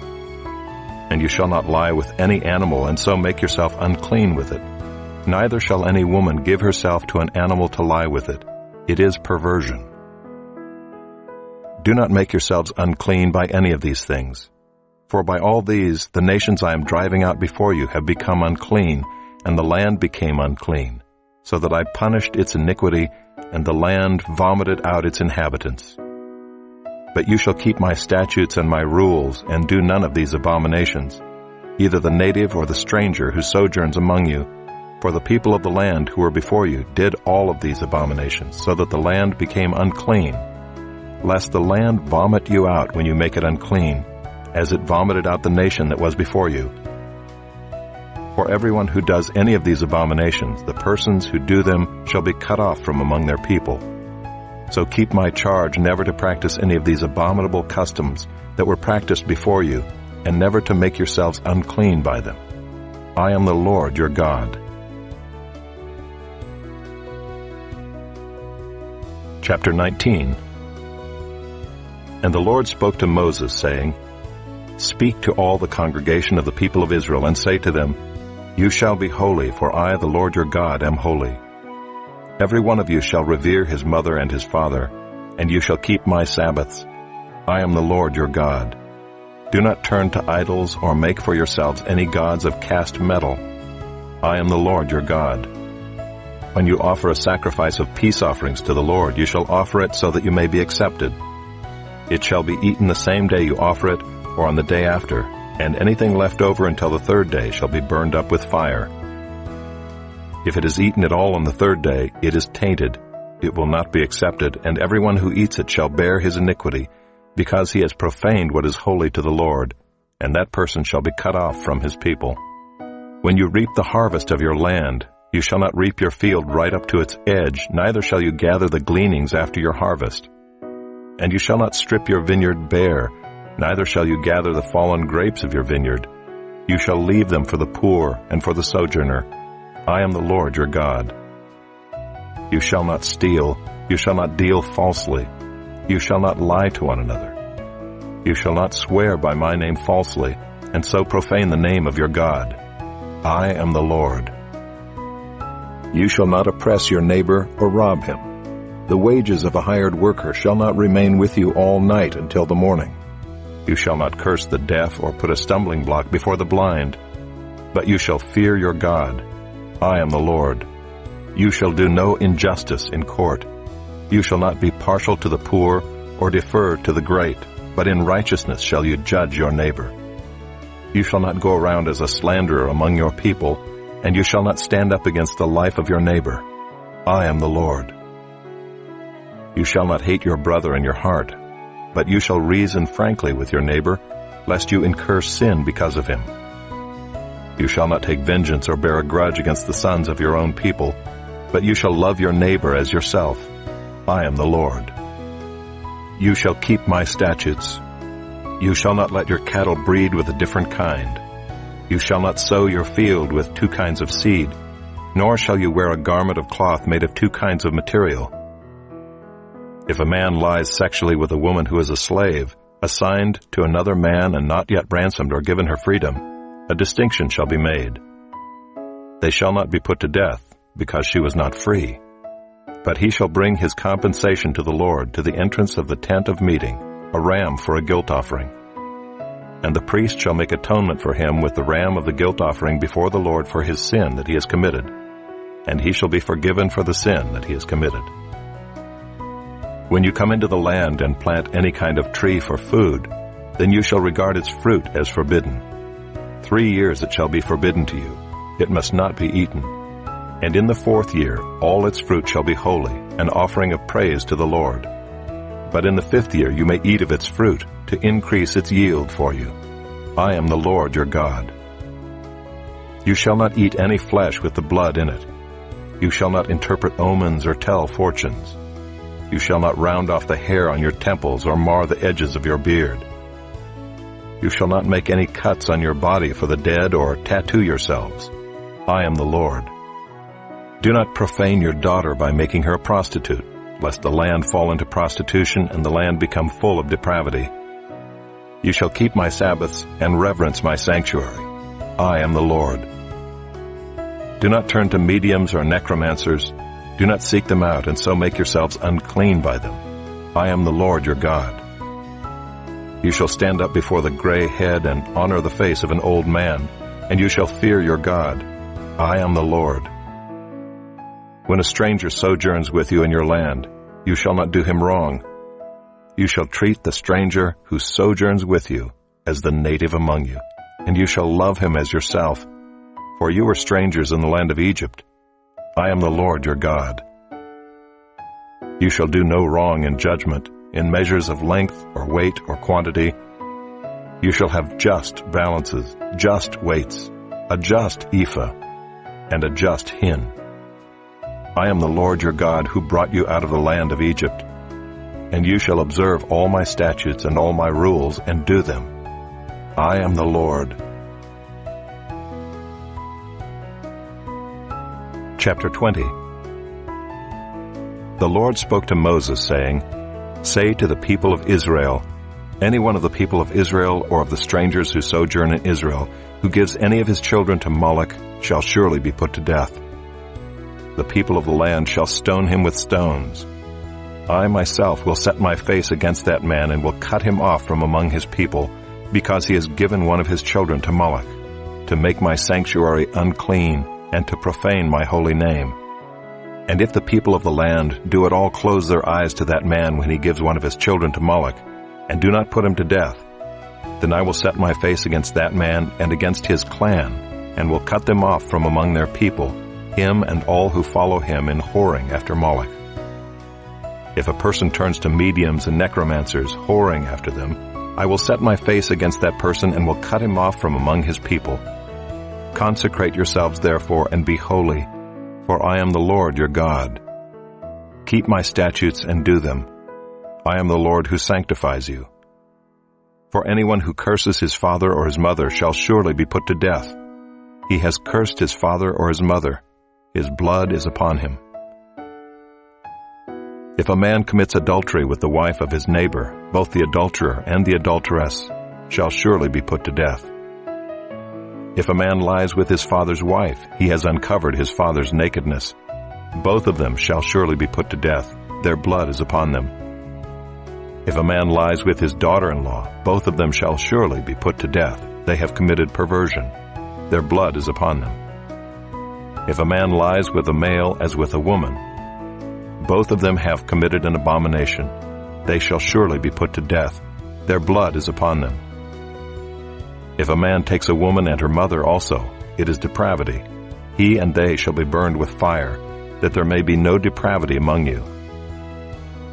And you shall not lie with any animal and so make yourself unclean with it. Neither shall any woman give herself to an animal to lie with it. It is perversion. Do not make yourselves unclean by any of these things. For by all these the nations I am driving out before you have become unclean, and the land became unclean, so that I punished its iniquity, and the land vomited out its inhabitants. But you shall keep my statutes and my rules, and do none of these abominations, either the native or the stranger who sojourns among you. For the people of the land who were before you did all of these abominations, so that the land became unclean, lest the land vomit you out when you make it unclean, as it vomited out the nation that was before you. For everyone who does any of these abominations, the persons who do them shall be cut off from among their people. So keep my charge never to practice any of these abominable customs that were practiced before you, and never to make yourselves unclean by them. I am the Lord your God. Chapter 19. And the Lord spoke to Moses, saying, Speak to all the congregation of the people of Israel, and say to them, You shall be holy, for I, the Lord your God, am holy. Every one of you shall revere his mother and his father, and you shall keep my Sabbaths. I am the Lord your God. Do not turn to idols or make for yourselves any gods of cast metal. I am the Lord your God. When you offer a sacrifice of peace offerings to the Lord, you shall offer it so that you may be accepted. It shall be eaten the same day you offer it, or on the day after, and anything left over until the third day shall be burned up with fire. If it is eaten at all on the third day, it is tainted. It will not be accepted, and everyone who eats it shall bear his iniquity, because he has profaned what is holy to the Lord, and that person shall be cut off from his people. When you reap the harvest of your land, you shall not reap your field right up to its edge, neither shall you gather the gleanings after your harvest. And you shall not strip your vineyard bare, neither shall you gather the fallen grapes of your vineyard. You shall leave them for the poor and for the sojourner. I am the Lord your God. You shall not steal, you shall not deal falsely, you shall not lie to one another. You shall not swear by my name falsely, and so profane the name of your God. I am the Lord. You shall not oppress your neighbor or rob him. The wages of a hired worker shall not remain with you all night until the morning. You shall not curse the deaf or put a stumbling block before the blind, but you shall fear your God. I am the Lord. You shall do no injustice in court. You shall not be partial to the poor or defer to the great, but in righteousness shall you judge your neighbor. You shall not go around as a slanderer among your people, and you shall not stand up against the life of your neighbor. I am the Lord. You shall not hate your brother in your heart, but you shall reason frankly with your neighbor, lest you incur sin because of him. You shall not take vengeance or bear a grudge against the sons of your own people, but you shall love your neighbor as yourself. I am the Lord. You shall keep my statutes. You shall not let your cattle breed with a different kind. You shall not sow your field with two kinds of seed, nor shall you wear a garment of cloth made of two kinds of material. If a man lies sexually with a woman who is a slave, assigned to another man and not yet ransomed or given her freedom, a distinction shall be made. They shall not be put to death, because she was not free. But he shall bring his compensation to the Lord to the entrance of the tent of meeting, a ram for a guilt offering. And the priest shall make atonement for him with the ram of the guilt offering before the Lord for his sin that he has committed, and he shall be forgiven for the sin that he has committed. When you come into the land and plant any kind of tree for food, then you shall regard its fruit as forbidden. 3 years it shall be forbidden to you. It must not be eaten. And in the 4th year all its fruit shall be holy, an offering of praise to the Lord. But in the 5th year you may eat of its fruit, to increase its yield for you. I am the Lord your God. You shall not eat any flesh with the blood in it. You shall not interpret omens or tell fortunes. You shall not round off the hair on your temples or mar the edges of your beard. You shall not make any cuts on your body for the dead or tattoo yourselves. I am the Lord. Do not profane your daughter by making her a prostitute, lest the land fall into prostitution and the land become full of depravity. You shall keep my Sabbaths and reverence my sanctuary. I am the Lord. Do not turn to mediums or necromancers. Do not seek them out and so make yourselves unclean by them. I am the Lord your God. You shall stand up before the gray head and honor the face of an old man, and you shall fear your God. I am the Lord. When a stranger sojourns with you in your land, you shall not do him wrong. You shall treat the stranger who sojourns with you as the native among you, and you shall love him as yourself, for you were strangers in the land of Egypt. I am the Lord your God. You shall do no wrong in judgment, in measures of length or weight or quantity. You shall have just balances, just weights, a just ephah, and a just hin. I am the Lord your God who brought you out of the land of Egypt. And you shall observe all my statutes and all my rules and do them. I am the Lord. Chapter 20. The Lord spoke to Moses, saying, Say to the people of Israel, any one of the people of Israel or of the strangers who sojourn in Israel, who gives any of his children to Moloch, shall surely be put to death. The people of the land shall stone him with stones. I myself will set my face against that man and will cut him off from among his people, because he has given one of his children to Moloch, to make my sanctuary unclean and to profane my holy name. And if the people of the land do at all close their eyes to that man when he gives one of his children to Moloch, and do not put him to death, then I will set my face against that man and against his clan, and will cut them off from among their people, him and all who follow him in whoring after Moloch. If a person turns to mediums and necromancers, whoring after them, I will set my face against that person and will cut him off from among his people. Consecrate yourselves therefore and be holy, for I am the Lord your God. Keep my statutes and do them. I am the Lord who sanctifies you. For anyone who curses his father or his mother shall surely be put to death. He has cursed his father or his mother. His blood is upon him. If a man commits adultery with the wife of his neighbor, both the adulterer and the adulteress shall surely be put to death. If a man lies with his father's wife, he has uncovered his father's nakedness. Both of them shall surely be put to death. Their blood is upon them. If a man lies with his daughter-in-law, both of them shall surely be put to death. They have committed perversion. Their blood is upon them. If a man lies with a male as with a woman, both of them have committed an abomination. They shall surely be put to death. Their blood is upon them. If a man takes a woman and her mother also, it is depravity. He and they shall be burned with fire, that there may be no depravity among you.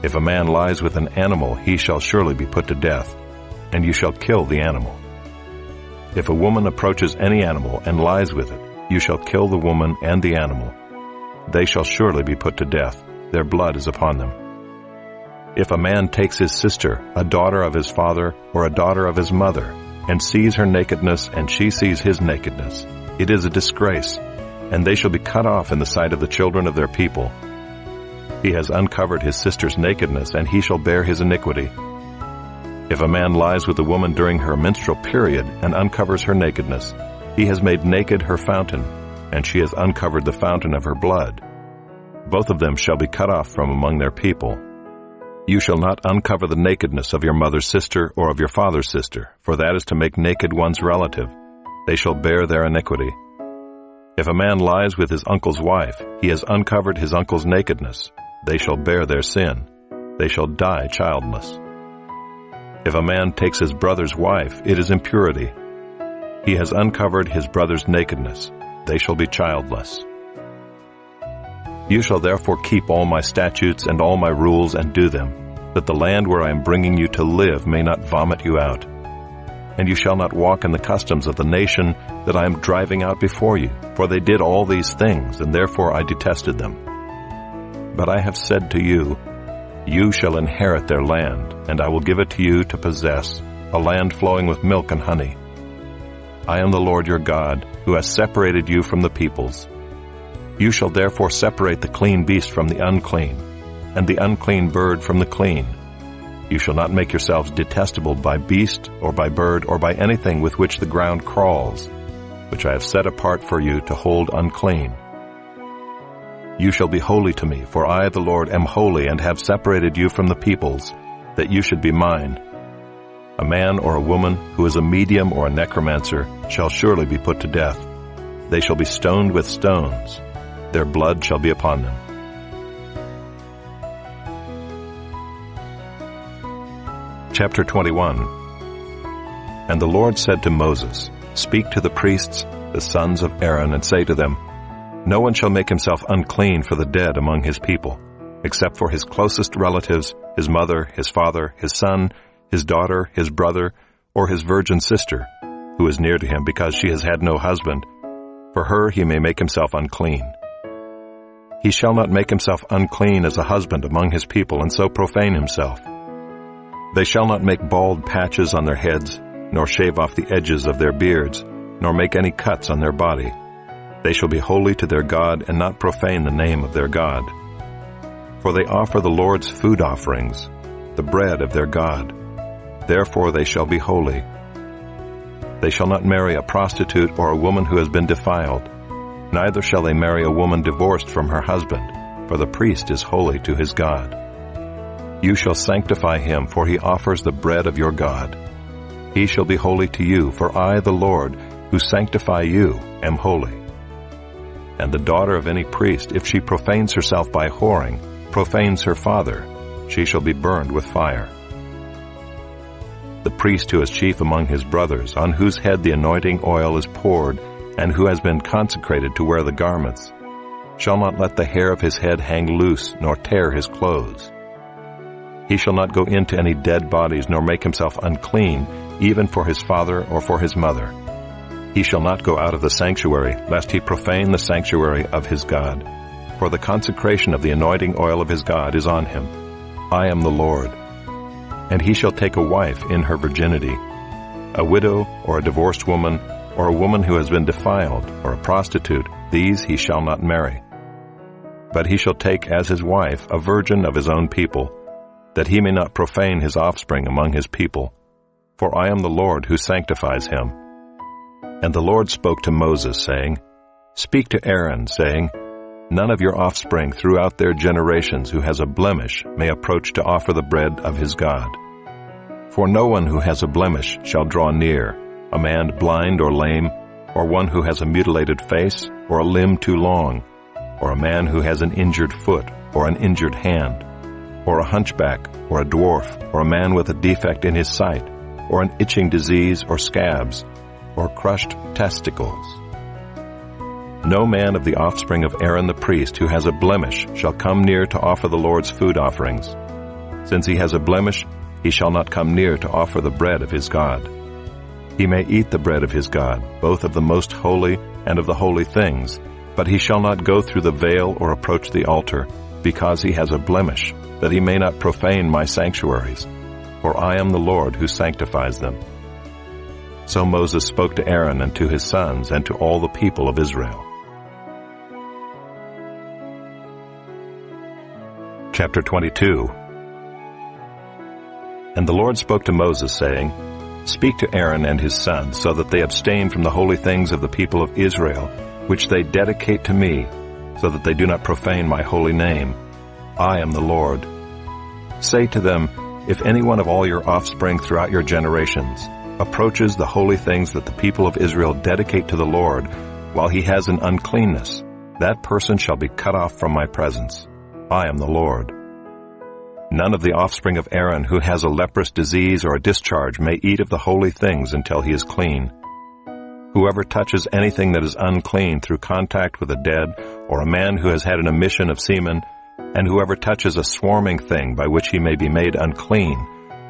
If a man lies with an animal, he shall surely be put to death, and you shall kill the animal. If a woman approaches any animal and lies with it, you shall kill the woman and the animal. They shall surely be put to death. Their blood is upon them. If a man takes his sister, a daughter of his father, or a daughter of his mother, and sees her nakedness, and she sees his nakedness, it is a disgrace, and they shall be cut off in the sight of the children of their people. He has uncovered his sister's nakedness, and he shall bear his iniquity. If a man lies with a woman during her menstrual period and uncovers her nakedness, he has made naked her fountain, and she has uncovered the fountain of her blood. Both of them shall be cut off from among their people. You shall not uncover the nakedness of your mother's sister or of your father's sister, for that is to make naked one's relative. They shall bear their iniquity. If a man lies with his uncle's wife, he has uncovered his uncle's nakedness. They shall bear their sin. They shall die childless. If a man takes his brother's wife, it is impurity. He has uncovered his brother's nakedness. They shall be childless. You shall therefore keep all my statutes and all my rules and do them, that the land where I am bringing you to live may not vomit you out. And you shall not walk in the customs of the nation that I am driving out before you, for they did all these things, and therefore I detested them. But I have said to you, you shall inherit their land, and I will give it to you to possess, a land flowing with milk and honey. I am the Lord your God, who has separated you from the peoples. You shall therefore separate the clean beast from the unclean, and the unclean bird from the clean. You shall not make yourselves detestable by beast, or by bird, or by anything with which the ground crawls, which I have set apart for you to hold unclean. You shall be holy to me, for I, the Lord, am holy, and have separated you from the peoples, that you should be mine. A man or a woman who is a medium or a necromancer shall surely be put to death. They shall be stoned with stones. Their blood shall be upon them. Chapter 21. And the Lord said to Moses, Speak to the priests, the sons of Aaron, and say to them, No one shall make himself unclean for the dead among his people, except for his closest relatives, his mother, his father, his son, his daughter, his brother, or his virgin sister, who is near to him because she has had no husband. For her he may make himself unclean. He shall not make himself unclean as a husband among his people, and so profane himself. They shall not make bald patches on their heads, nor shave off the edges of their beards, nor make any cuts on their body. They shall be holy to their God, and not profane the name of their God. For they offer the Lord's food offerings, the bread of their God. Therefore they shall be holy. They shall not marry a prostitute or a woman who has been defiled. Neither shall they marry a woman divorced from her husband, for the priest is holy to his God. You shall sanctify him, for he offers the bread of your God. He shall be holy to you, for I, the Lord, who sanctify you, am holy. And the daughter of any priest, if she profanes herself by whoring, profanes her father, she shall be burned with fire. The priest who is chief among his brothers, on whose head the anointing oil is poured, and who has been consecrated to wear the garments, shall not let the hair of his head hang loose, nor tear his clothes. He shall not go into any dead bodies, nor make himself unclean, even for his father or for his mother. He shall not go out of the sanctuary, lest he profane the sanctuary of his God. For the consecration of the anointing oil of his God is on him. I am the Lord. And he shall take a wife in her virginity, a widow or a divorced woman, or a woman who has been defiled, or a prostitute. These he shall not marry. But he shall take as his wife a virgin of his own people, that he may not profane his offspring among his people. For I am the Lord who sanctifies him. And the Lord spoke to Moses, saying, Speak to Aaron, saying, None of your offspring throughout their generations who has a blemish may approach to offer the bread of his God. For no one who has a blemish shall draw near, a man blind or lame, or one who has a mutilated face, or a limb too long, or a man who has an injured foot, or an injured hand, or a hunchback, or a dwarf, or a man with a defect in his sight, or an itching disease, or scabs, or crushed testicles. No man of the offspring of Aaron the priest who has a blemish shall come near to offer the Lord's food offerings. Since he has a blemish, he shall not come near to offer the bread of his God. He may eat the bread of his God, both of the most holy and of the holy things, but he shall not go through the veil or approach the altar, because he has a blemish, that he may not profane my sanctuaries. For I am the Lord who sanctifies them. So Moses spoke to Aaron and to his sons and to all the people of Israel. Chapter 22. And the Lord spoke to Moses, saying, Speak to Aaron and his sons, so that they abstain from the holy things of the people of Israel, which they dedicate to me, so that they do not profane my holy name. I am the Lord. Say to them, If any one of all your offspring throughout your generations approaches the holy things that the people of Israel dedicate to the Lord, while he has an uncleanness, that person shall be cut off from my presence. I am the Lord. None of the offspring of Aaron who has a leprous disease or a discharge may eat of the holy things until he is clean. Whoever touches anything that is unclean through contact with a dead, or a man who has had an emission of semen, and whoever touches a swarming thing by which he may be made unclean,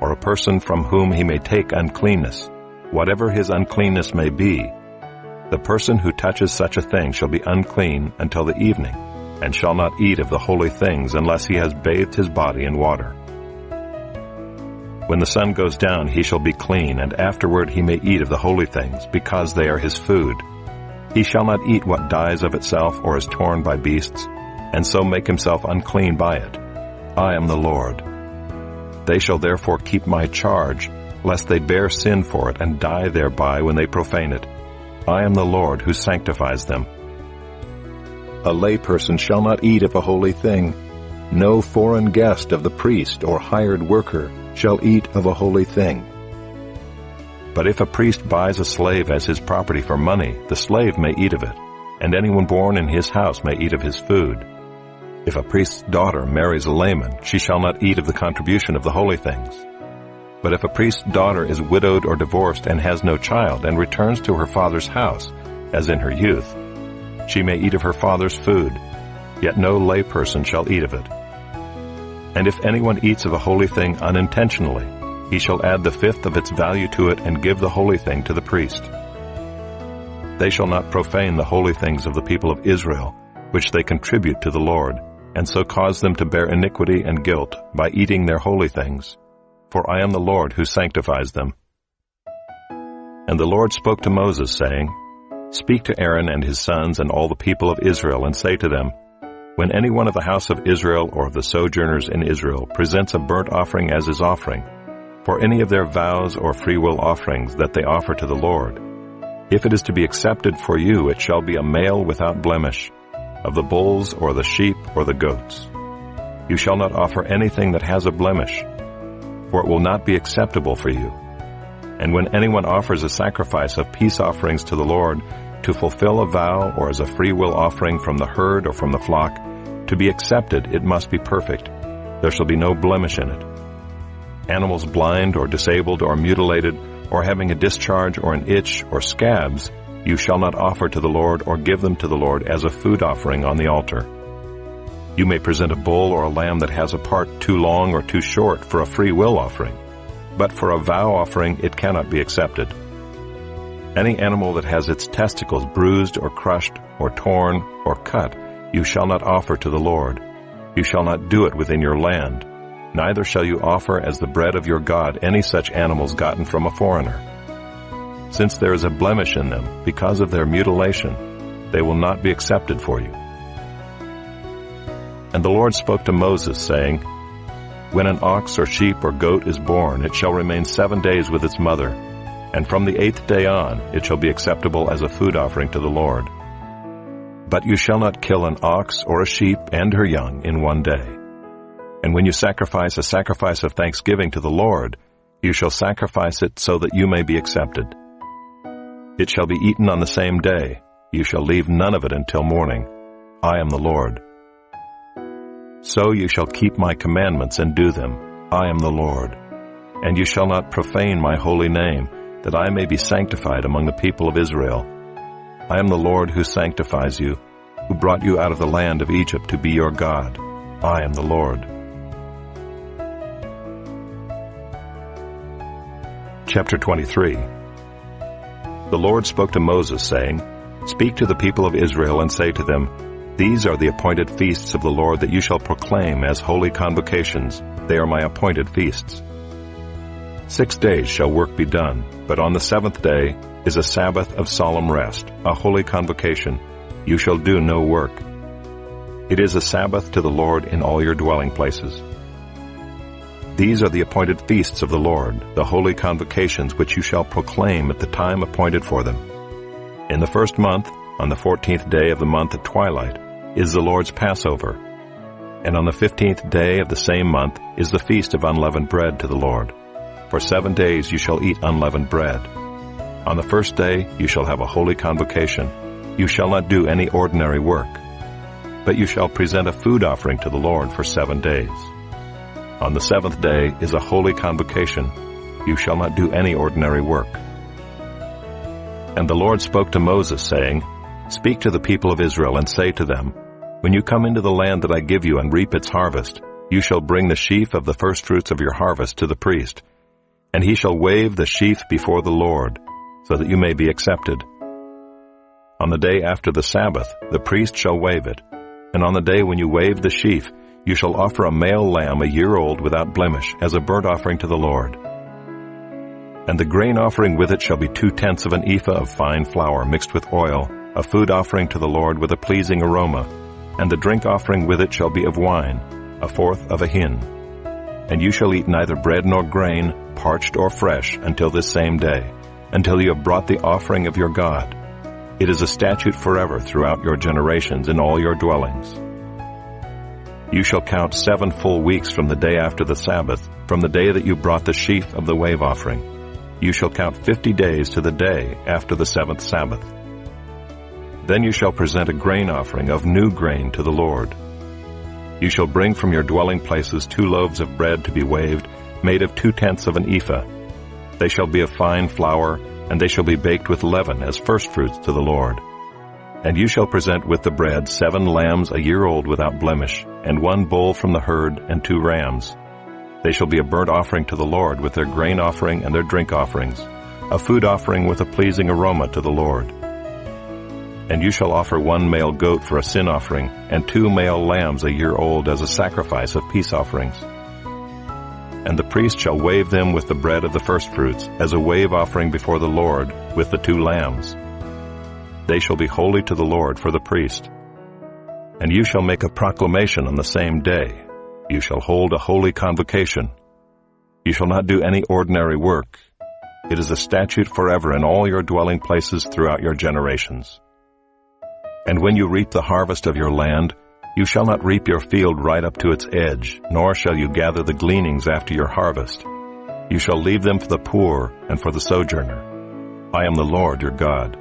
or a person from whom he may take uncleanness, whatever his uncleanness may be, the person who touches such a thing shall be unclean until the evening, and shall not eat of the holy things unless he has bathed his body in water. When the sun goes down, he shall be clean, and afterward he may eat of the holy things, because they are his food. He shall not eat what dies of itself or is torn by beasts, and so make himself unclean by it. I am the Lord. They shall therefore keep my charge, lest they bear sin for it and die thereby when they profane it. I am the Lord who sanctifies them. A layperson shall not eat of a holy thing. No foreign guest of the priest or hired worker shall eat of a holy thing. But if a priest buys a slave as his property for money, the slave may eat of it, and anyone born in his house may eat of his food. If a priest's daughter marries a layman, she shall not eat of the contribution of the holy things. But if a priest's daughter is widowed or divorced and has no child, and returns to her father's house, as in her youth, she may eat of her father's food, yet no layperson shall eat of it. And if anyone eats of a holy thing unintentionally, he shall add the fifth of its value to it and give the holy thing to the priest. They shall not profane the holy things of the people of Israel, which they contribute to the Lord, and so cause them to bear iniquity and guilt by eating their holy things. For I am the Lord who sanctifies them. And the Lord spoke to Moses, saying, Speak to Aaron and his sons and all the people of Israel, and say to them, When any one of the house of Israel or of the sojourners in Israel presents a burnt offering as his offering, for any of their vows or freewill offerings that they offer to the Lord, if it is to be accepted for you, it shall be a male without blemish, of the bulls or the sheep or the goats. You shall not offer anything that has a blemish, for it will not be acceptable for you. And when anyone offers a sacrifice of peace offerings to the Lord, to fulfill a vow or as a freewill offering from the herd or from the flock, to be accepted it must be perfect. There shall be no blemish in it. Animals blind or disabled or mutilated, or having a discharge or an itch or scabs, you shall not offer to the Lord or give them to the Lord as a food offering on the altar. You may present a bull or a lamb that has a part too long or too short for a free will offering, but for a vow offering it cannot be accepted. Any animal that has its testicles bruised or crushed or torn or cut, you shall not offer to the Lord. You shall not do it within your land. Neither shall you offer as the bread of your God any such animals gotten from a foreigner. Since there is a blemish in them because of their mutilation, they will not be accepted for you. And the Lord spoke to Moses, saying, When an ox or sheep or goat is born, it shall remain 7 days with its mother, and from the 8th day on it shall be acceptable as a food offering to the Lord. But you shall not kill an ox or a sheep and her young in one day. And when you sacrifice a sacrifice of thanksgiving to the Lord, you shall sacrifice it so that you may be accepted. It shall be eaten on the same day. You shall leave none of it until morning. I am the Lord. So you shall keep my commandments and do them. I am the Lord. And you shall not profane my holy name, that I may be sanctified among the people of Israel. I am the Lord who sanctifies you, who brought you out of the land of Egypt to be your God. I am the Lord. Chapter 23. The Lord spoke to Moses, saying, Speak to the people of Israel and say to them, These are the appointed feasts of the Lord that you shall proclaim as holy convocations. They are my appointed feasts. 6 days shall work be done, but on the 7th day is a Sabbath of solemn rest, a holy convocation. You shall do no work. It is a Sabbath to the Lord in all your dwelling places. These are the appointed feasts of the Lord, the holy convocations which you shall proclaim at the time appointed for them. In the 1st month, on the 14th day of the month at twilight, is the Lord's Passover. And on the 15th day of the same month is the feast of unleavened bread to the Lord. For 7 days you shall eat unleavened bread. On the 1st day you shall have a holy convocation. You shall not do any ordinary work, but you shall present a food offering to the Lord for 7 days. On the 7th day is a holy convocation. You shall not do any ordinary work. And the Lord spoke to Moses, saying, Speak to the people of Israel and say to them, When you come into the land that I give you and reap its harvest, you shall bring the sheaf of the firstfruits of your harvest to the priest, and he shall wave the sheaf before the Lord, so that you may be accepted. On the day after the Sabbath, the priest shall wave it, and on the day when you wave the sheaf, you shall offer a male lamb a year old without blemish as a burnt offering to the Lord. And the grain offering with it shall be 2/10 of an ephah of fine flour mixed with oil, a food offering to the Lord with a pleasing aroma. And the drink offering with it shall be of wine, 1/4 of a hin. And you shall eat neither bread nor grain, parched or fresh, until this same day, until you have brought the offering of your God. It is a statute forever throughout your generations in all your dwellings. You shall count 7 full weeks from the day after the Sabbath, from the day that you brought the sheaf of the wave offering. You shall count 50 days to the day after the 7th Sabbath. Then you shall present a grain offering of new grain to the Lord. You shall bring from your dwelling places 2 loaves of bread to be waved, made of 2/10 of an ephah. They shall be of fine flour, and they shall be baked with leaven as firstfruits to the Lord. And you shall present with the bread 7 lambs a year old without blemish, and 1 bull from the herd, and 2 rams. They shall be a burnt offering to the Lord with their grain offering and their drink offerings, a food offering with a pleasing aroma to the Lord. And you shall offer 1 male goat for a sin offering, and 2 male lambs a year old as a sacrifice of peace offerings. And the priest shall wave them with the bread of the firstfruits, as a wave offering before the Lord, with the 2 lambs. They shall be holy to the Lord for the priest. And you shall make a proclamation on the same day. You shall hold a holy convocation. You shall not do any ordinary work. It is a statute forever in all your dwelling places throughout your generations. And when you reap the harvest of your land, you shall not reap your field right up to its edge, nor shall you gather the gleanings after your harvest. You shall leave them for the poor and for the sojourner. I am the Lord your God.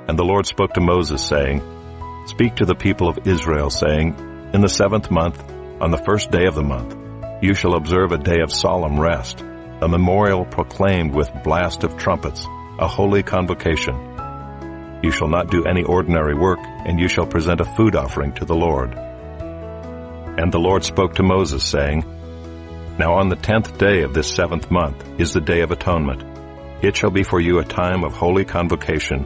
And the Lord spoke to Moses, saying, Speak to the people of Israel, saying, In the 7th month, on the 1st day of the month, you shall observe a day of solemn rest, a memorial proclaimed with blast of trumpets, a holy convocation. You shall not do any ordinary work, and you shall present a food offering to the Lord. And the Lord spoke to Moses, saying, Now on the 10th day of this 7th month is the Day of Atonement. It shall be for you a time of holy convocation,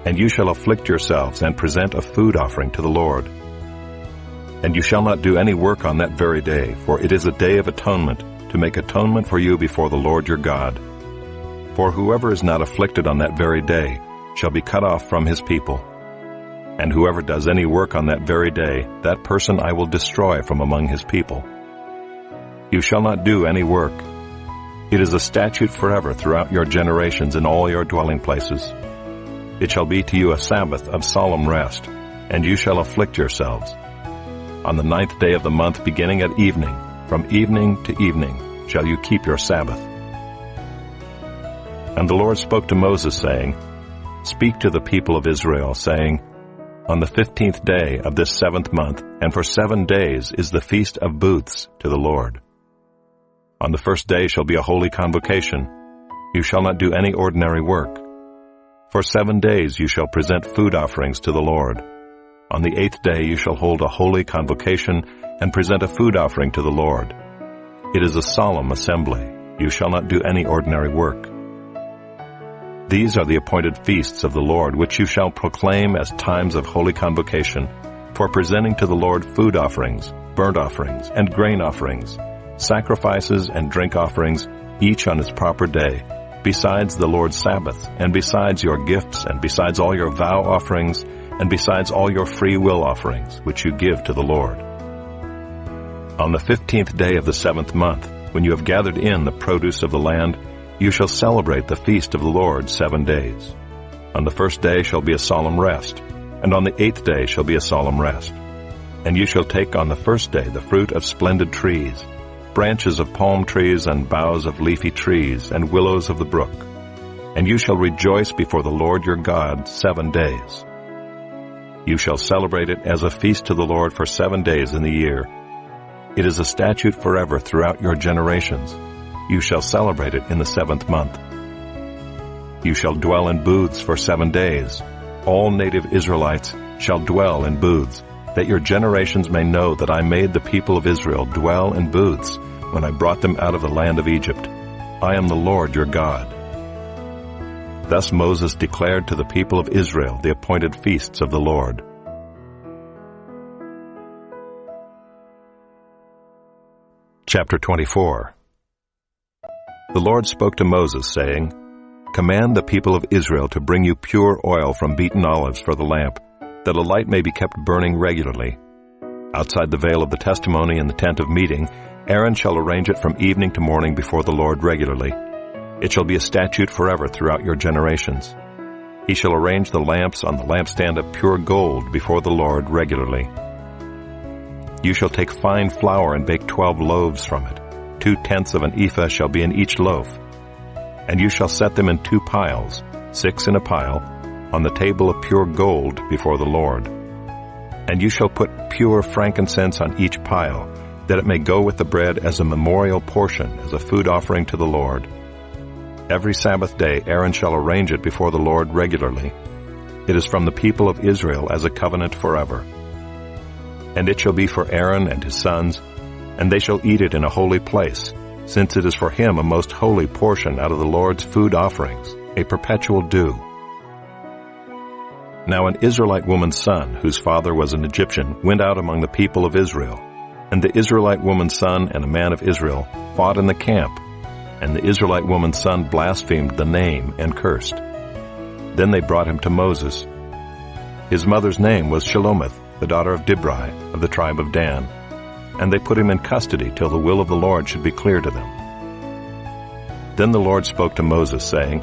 and you shall afflict yourselves and present a food offering to the Lord. And you shall not do any work on that very day, for it is a day of atonement, to make atonement for you before the Lord your God. For whoever is not afflicted on that very day shall be cut off from his people. And whoever does any work on that very day, that person I will destroy from among his people. You shall not do any work. It is a statute forever throughout your generations in all your dwelling places. It shall be to you a Sabbath of solemn rest, and you shall afflict yourselves. On the 9th day of the month, beginning at evening, from evening to evening, shall you keep your Sabbath. And the Lord spoke to Moses, saying, Speak to the people of Israel, saying, On the 15th day of this 7th month, and for 7 days, is the Feast of Booths to the Lord. On the 1st day shall be a holy convocation. You shall not do any ordinary work. For 7 days you shall present food offerings to the Lord. On the 8th day you shall hold a holy convocation and present a food offering to the Lord. It is a solemn assembly. You shall not do any ordinary work. These are the appointed feasts of the Lord, which you shall proclaim as times of holy convocation, for presenting to the Lord food offerings, burnt offerings, and grain offerings, sacrifices and drink offerings, each on its proper day, besides the Lord's Sabbath, and besides your gifts, and besides all your vow offerings, and besides all your free will offerings, which you give to the Lord. On the 15th day of the 7th month, when you have gathered in the produce of the land, you shall celebrate the feast of the Lord 7 days. On the 1st day shall be a solemn rest, and on the 8th day shall be a solemn rest. And you shall take on the 1st day the fruit of splendid trees, branches of palm trees and boughs of leafy trees and willows of the brook. And you shall rejoice before the Lord your God 7 days. You shall celebrate it as a feast to the Lord for 7 days in the year. It is a statute forever throughout your generations. You shall celebrate it in the 7th month. You shall dwell in booths for 7 days. All native Israelites shall dwell in booths, that your generations may know that I made the people of Israel dwell in booths when I brought them out of the land of Egypt. I am the Lord your God. Thus Moses declared to the people of Israel the appointed feasts of the Lord. Chapter 24. The Lord spoke to Moses, saying, Command the people of Israel to bring you pure oil from beaten olives for the lamp, that a light may be kept burning regularly. Outside the veil of the testimony in the tent of meeting, Aaron shall arrange it from evening to morning before the Lord regularly. It shall be a statute forever throughout your generations. He shall arrange the lamps on the lampstand of pure gold before the Lord regularly. You shall take fine flour and bake 12 loaves from it. 2/10 of an ephah shall be in each loaf. And you shall set them in 2 piles, 6 in a pile, on the table of pure gold before the Lord. And you shall put pure frankincense on each pile, that it may go with the bread as a memorial portion, as a food offering to the Lord. Every Sabbath day Aaron shall arrange it before the Lord regularly. It is from the people of Israel as a covenant forever. And it shall be for Aaron and his sons, and they shall eat it in a holy place, since it is for him a most holy portion out of the Lord's food offerings, a perpetual due. Now an Israelite woman's son, whose father was an Egyptian, went out among the people of Israel. And the Israelite woman's son and a man of Israel fought in the camp, and the Israelite woman's son blasphemed the name and cursed. Then they brought him to Moses. His mother's name was Shelomith, the daughter of Dibri, of the tribe of Dan. And they put him in custody till the will of the Lord should be clear to them. Then the Lord spoke to Moses, saying,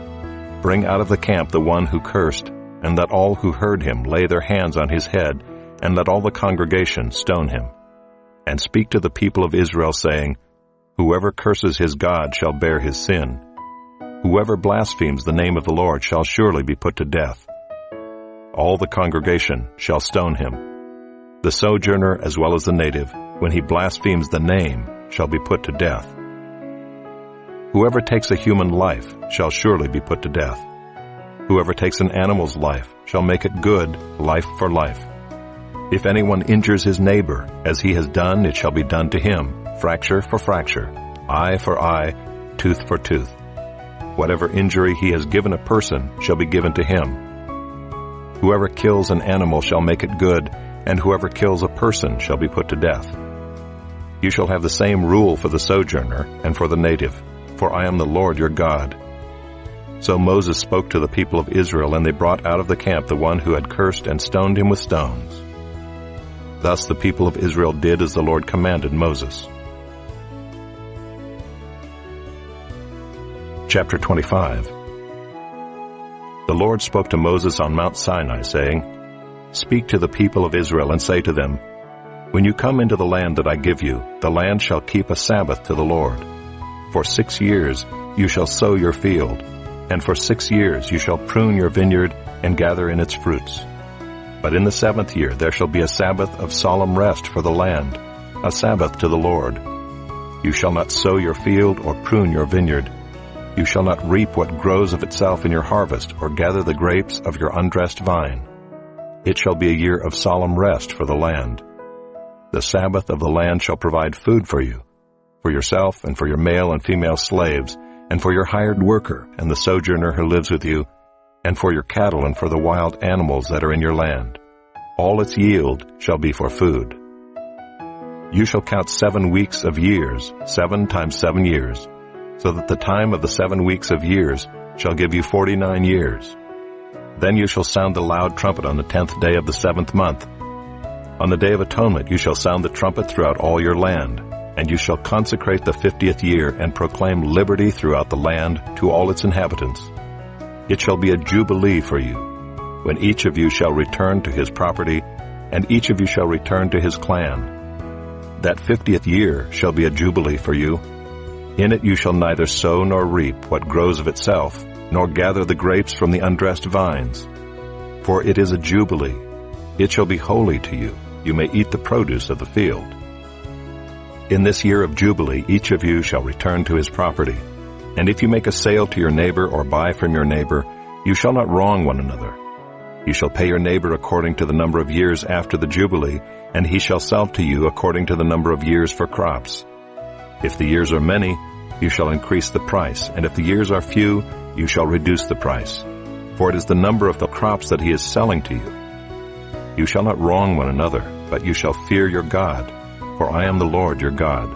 Bring out of the camp the one who cursed, and let all who heard him lay their hands on his head, and let all the congregation stone him. And speak to the people of Israel, saying, Whoever curses his God shall bear his sin. Whoever blasphemes the name of the Lord shall surely be put to death. All the congregation shall stone him. The sojourner as well as the native, when he blasphemes the name, shall be put to death. Whoever takes a human life shall surely be put to death. Whoever takes an animal's life shall make it good, life for life. If anyone injures his neighbor, as he has done, it shall be done to him, fracture for fracture, eye for eye, tooth for tooth. Whatever injury he has given a person shall be given to him. Whoever kills an animal shall make it good, and whoever kills a person shall be put to death. You shall have the same rule for the sojourner and for the native, for I am the Lord your God. So Moses spoke to the people of Israel, and they brought out of the camp the one who had cursed and stoned him with stones. Thus the people of Israel did as the Lord commanded Moses. Chapter 25. The Lord spoke to Moses on Mount Sinai, saying, "Speak to the people of Israel and say to them, When you come into the land that I give you, the land shall keep a Sabbath to the Lord. For 6 years you shall sow your field, and for 6 years you shall prune your vineyard and gather in its fruits. But in the 7th year there shall be a Sabbath of solemn rest for the land, a Sabbath to the Lord. You shall not sow your field or prune your vineyard. You shall not reap what grows of itself in your harvest, or gather the grapes of your undressed vine. It shall be a year of solemn rest for the land. The Sabbath of the land shall provide food for you, for yourself and for your male and female slaves, and for your hired worker and the sojourner who lives with you, and for your cattle and for the wild animals that are in your land. All its yield shall be for food. You shall count 7 weeks of years, 7 times 7 years, so that the time of the 7 weeks of years shall give you 49 years. Then you shall sound the loud trumpet on the 10th day of the 7th month. On the Day of Atonement you shall sound the trumpet throughout all your land, and you shall consecrate the 50th year and proclaim liberty throughout the land to all its inhabitants. It shall be a jubilee for you, when each of you shall return to his property, and each of you shall return to his clan. That 50th year shall be a jubilee for you. In it you shall neither sow nor reap what grows of itself, nor gather the grapes from the undressed vines. For it is a jubilee. It shall be holy to you. You may eat the produce of the field. In this year of jubilee each of you shall return to his property. And if you make a sale to your neighbor or buy from your neighbor, you shall not wrong one another. You shall pay your neighbor according to the number of years after the jubilee, and he shall sell to you according to the number of years for crops. If the years are many, you shall increase the price, and if the years are few, you shall reduce the price. For it is the number of the crops that he is selling to you. You shall not wrong one another, but you shall fear your God, for I am the Lord your God.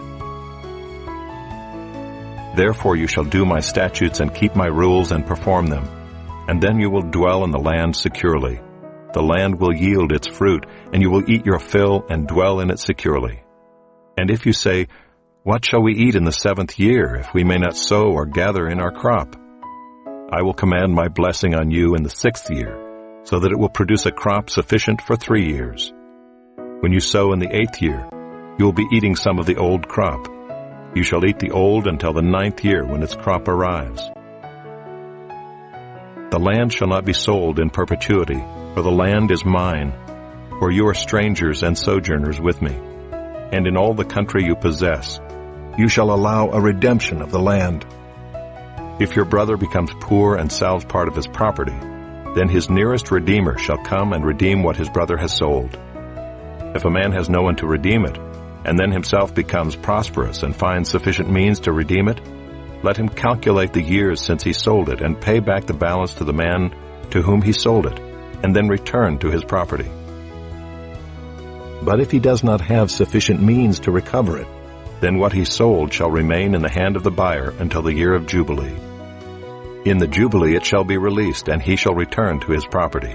Therefore you shall do my statutes and keep my rules and perform them, and then you will dwell in the land securely. The land will yield its fruit, and you will eat your fill and dwell in it securely. And if you say, What shall we eat in the 7th year, if we may not sow or gather in our crop? I will command my blessing on you in the 6th year, so that it will produce a crop sufficient for 3 years. When you sow in the 8th year, you will be eating some of the old crop. You shall eat the old until the 9th year, when its crop arrives. The land shall not be sold in perpetuity, for the land is mine, for you are strangers and sojourners with me. And in all the country you possess, you shall allow a redemption of the land. If your brother becomes poor and sells part of his property, then his nearest redeemer shall come and redeem what his brother has sold. If a man has no one to redeem it, and then himself becomes prosperous and finds sufficient means to redeem it, let him calculate the years since he sold it and pay back the balance to the man to whom he sold it, and then return to his property. But if he does not have sufficient means to recover it, then what he sold shall remain in the hand of the buyer until the year of Jubilee. In the Jubilee it shall be released, and he shall return to his property.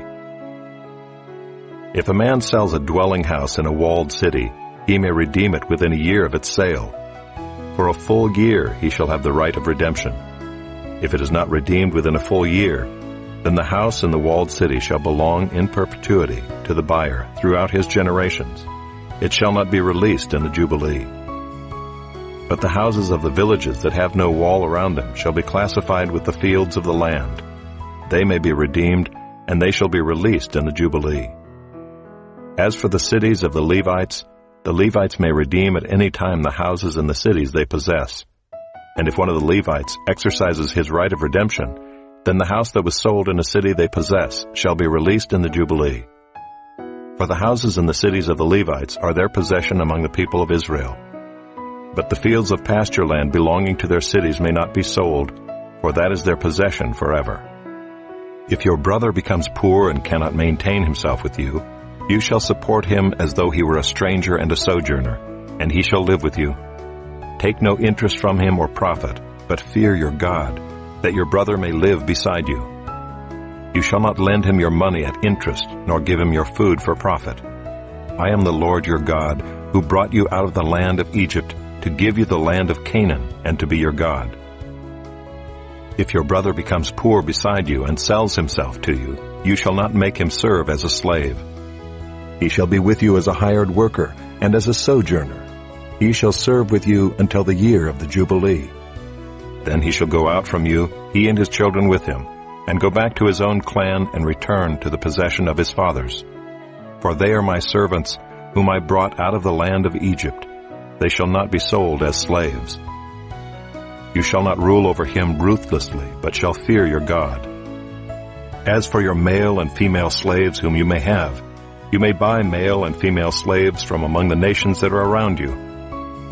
If a man sells a dwelling house in a walled city, he may redeem it within a year of its sale. For a full year he shall have the right of redemption. If it is not redeemed within a full year, then the house in the walled city shall belong in perpetuity to the buyer throughout his generations. It shall not be released in the Jubilee. But the houses of the villages that have no wall around them shall be classified with the fields of the land. They may be redeemed, and they shall be released in the Jubilee. As for the cities of the Levites may redeem at any time the houses in the cities they possess. And if one of the Levites exercises his right of redemption, then the house that was sold in a city they possess shall be released in the Jubilee. For the houses in the cities of the Levites are their possession among the people of Israel. But the fields of pasture land belonging to their cities may not be sold, for that is their possession forever. If your brother becomes poor and cannot maintain himself with you, you shall support him as though he were a stranger and a sojourner, and he shall live with you. Take no interest from him or profit, but fear your God, that your brother may live beside you. You shall not lend him your money at interest, nor give him your food for profit. I am the Lord your God, who brought you out of the land of Egypt, to give you the land of Canaan, and to be your God. If your brother becomes poor beside you and sells himself to you, you shall not make him serve as a slave. He shall be with you as a hired worker and as a sojourner. He shall serve with you until the year of the Jubilee. Then he shall go out from you, he and his children with him, and go back to his own clan and return to the possession of his fathers. For they are my servants, whom I brought out of the land of Egypt. They shall not be sold as slaves. You shall not rule over him ruthlessly, but shall fear your God. As for your male and female slaves whom you may buy male and female slaves from among the nations that are around you.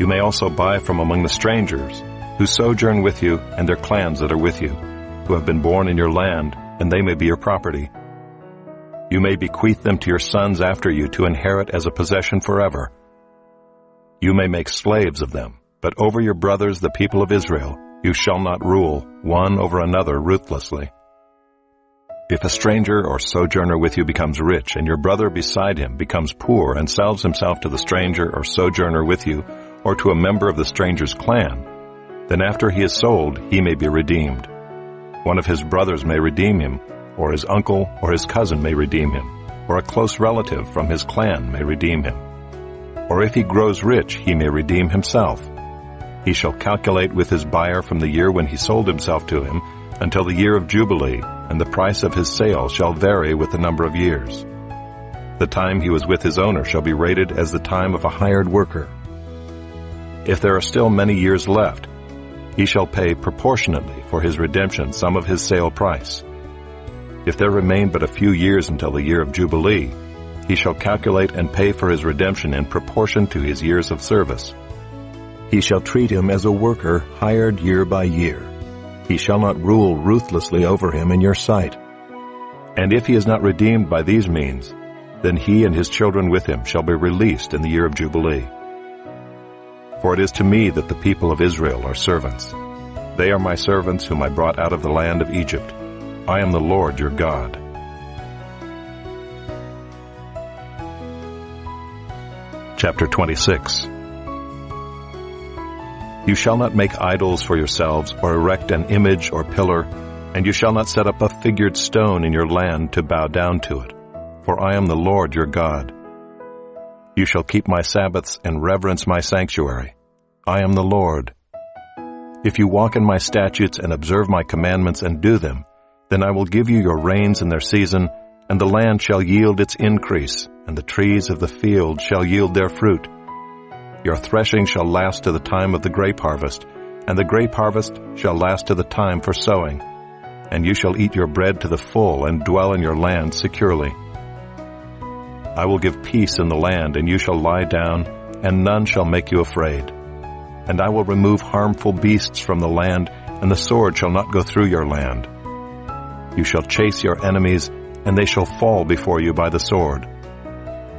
You may also buy from among the strangers who sojourn with you and their clans that are with you, who have been born in your land, and they may be your property. You may bequeath them to your sons after you to inherit as a possession forever. You may make slaves of them, but over your brothers, the people of Israel, you shall not rule one over another ruthlessly. If a stranger or sojourner with you becomes rich, and your brother beside him becomes poor and sells himself to the stranger or sojourner with you, or to a member of the stranger's clan, then after he is sold, he may be redeemed. One of his brothers may redeem him, or his uncle or his cousin may redeem him, or a close relative from his clan may redeem him. Or if he grows rich, he may redeem himself. He shall calculate with his buyer from the year when he sold himself to him until the year of Jubilee, and the price of his sale shall vary with the number of years. The time he was with his owner shall be rated as the time of a hired worker. If there are still many years left, he shall pay proportionately for his redemption some of his sale price. If there remain but a few years until the year of Jubilee, he shall calculate and pay for his redemption in proportion to his years of service. He shall treat him as a worker hired year by year. He shall not rule ruthlessly over him in your sight. And if he is not redeemed by these means, then he and his children with him shall be released in the year of Jubilee. For it is to me that the people of Israel are servants. They are my servants whom I brought out of the land of Egypt. I am the Lord your God. Chapter 26. You shall not make idols for yourselves, or erect an image or pillar, and you shall not set up a figured stone in your land to bow down to it. For I am the Lord your God. You shall keep my Sabbaths and reverence my sanctuary. I am the Lord. If you walk in my statutes and observe my commandments and do them, then I will give you your rains in their season, and the land shall yield its increase, and the trees of the field shall yield their fruit. Your threshing shall last to the time of the grape harvest, and the grape harvest shall last to the time for sowing. And you shall eat your bread to the full and dwell in your land securely. I will give peace in the land, and you shall lie down, and none shall make you afraid. And I will remove harmful beasts from the land, and the sword shall not go through your land. You shall chase your enemies, and they shall fall before you by the sword.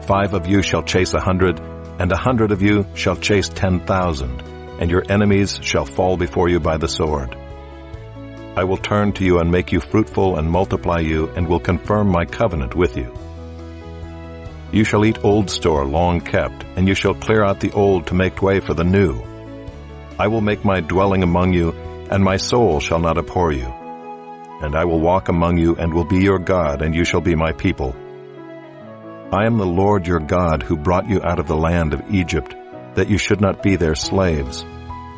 5 of you shall chase 100, and 100 of you shall chase 10,000, and your enemies shall fall before you by the sword. I will turn to you and make you fruitful and multiply you, and will confirm my covenant with you. You shall eat old store long kept, and you shall clear out the old to make way for the new. I will make my dwelling among you, and my soul shall not abhor you. And I will walk among you, and will be your God, and you shall be my people. I am the Lord your God, who brought you out of the land of Egypt, that you should not be their slaves.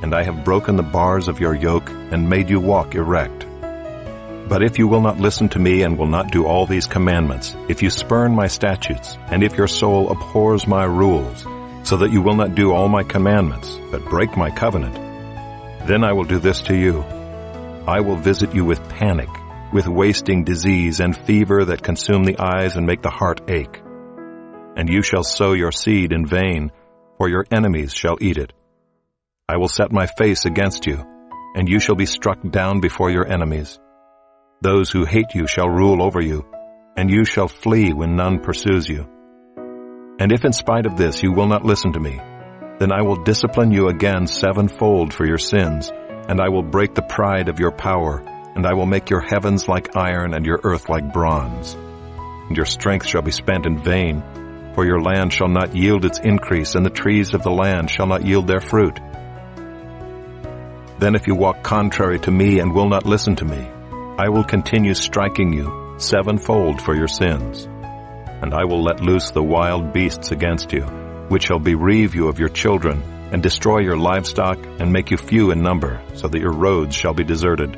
And I have broken the bars of your yoke, and made you walk erect. But if you will not listen to me and will not do all these commandments, if you spurn my statutes, and if your soul abhors my rules, so that you will not do all my commandments, but break my covenant, then I will do this to you. I will visit you with panic, with wasting disease and fever that consume the eyes and make the heart ache. And you shall sow your seed in vain, for your enemies shall eat it. I will set my face against you, and you shall be struck down before your enemies. Those who hate you shall rule over you, and you shall flee when none pursues you. And if in spite of this you will not listen to me, then I will discipline you again 7-fold for your sins, and I will break the pride of your power, and I will make your heavens like iron and your earth like bronze. And your strength shall be spent in vain, for your land shall not yield its increase, and the trees of the land shall not yield their fruit. Then if you walk contrary to me and will not listen to me, I will continue striking you sevenfold for your sins. And I will let loose the wild beasts against you, which shall bereave you of your children, and destroy your livestock, and make you few in number, so that your roads shall be deserted.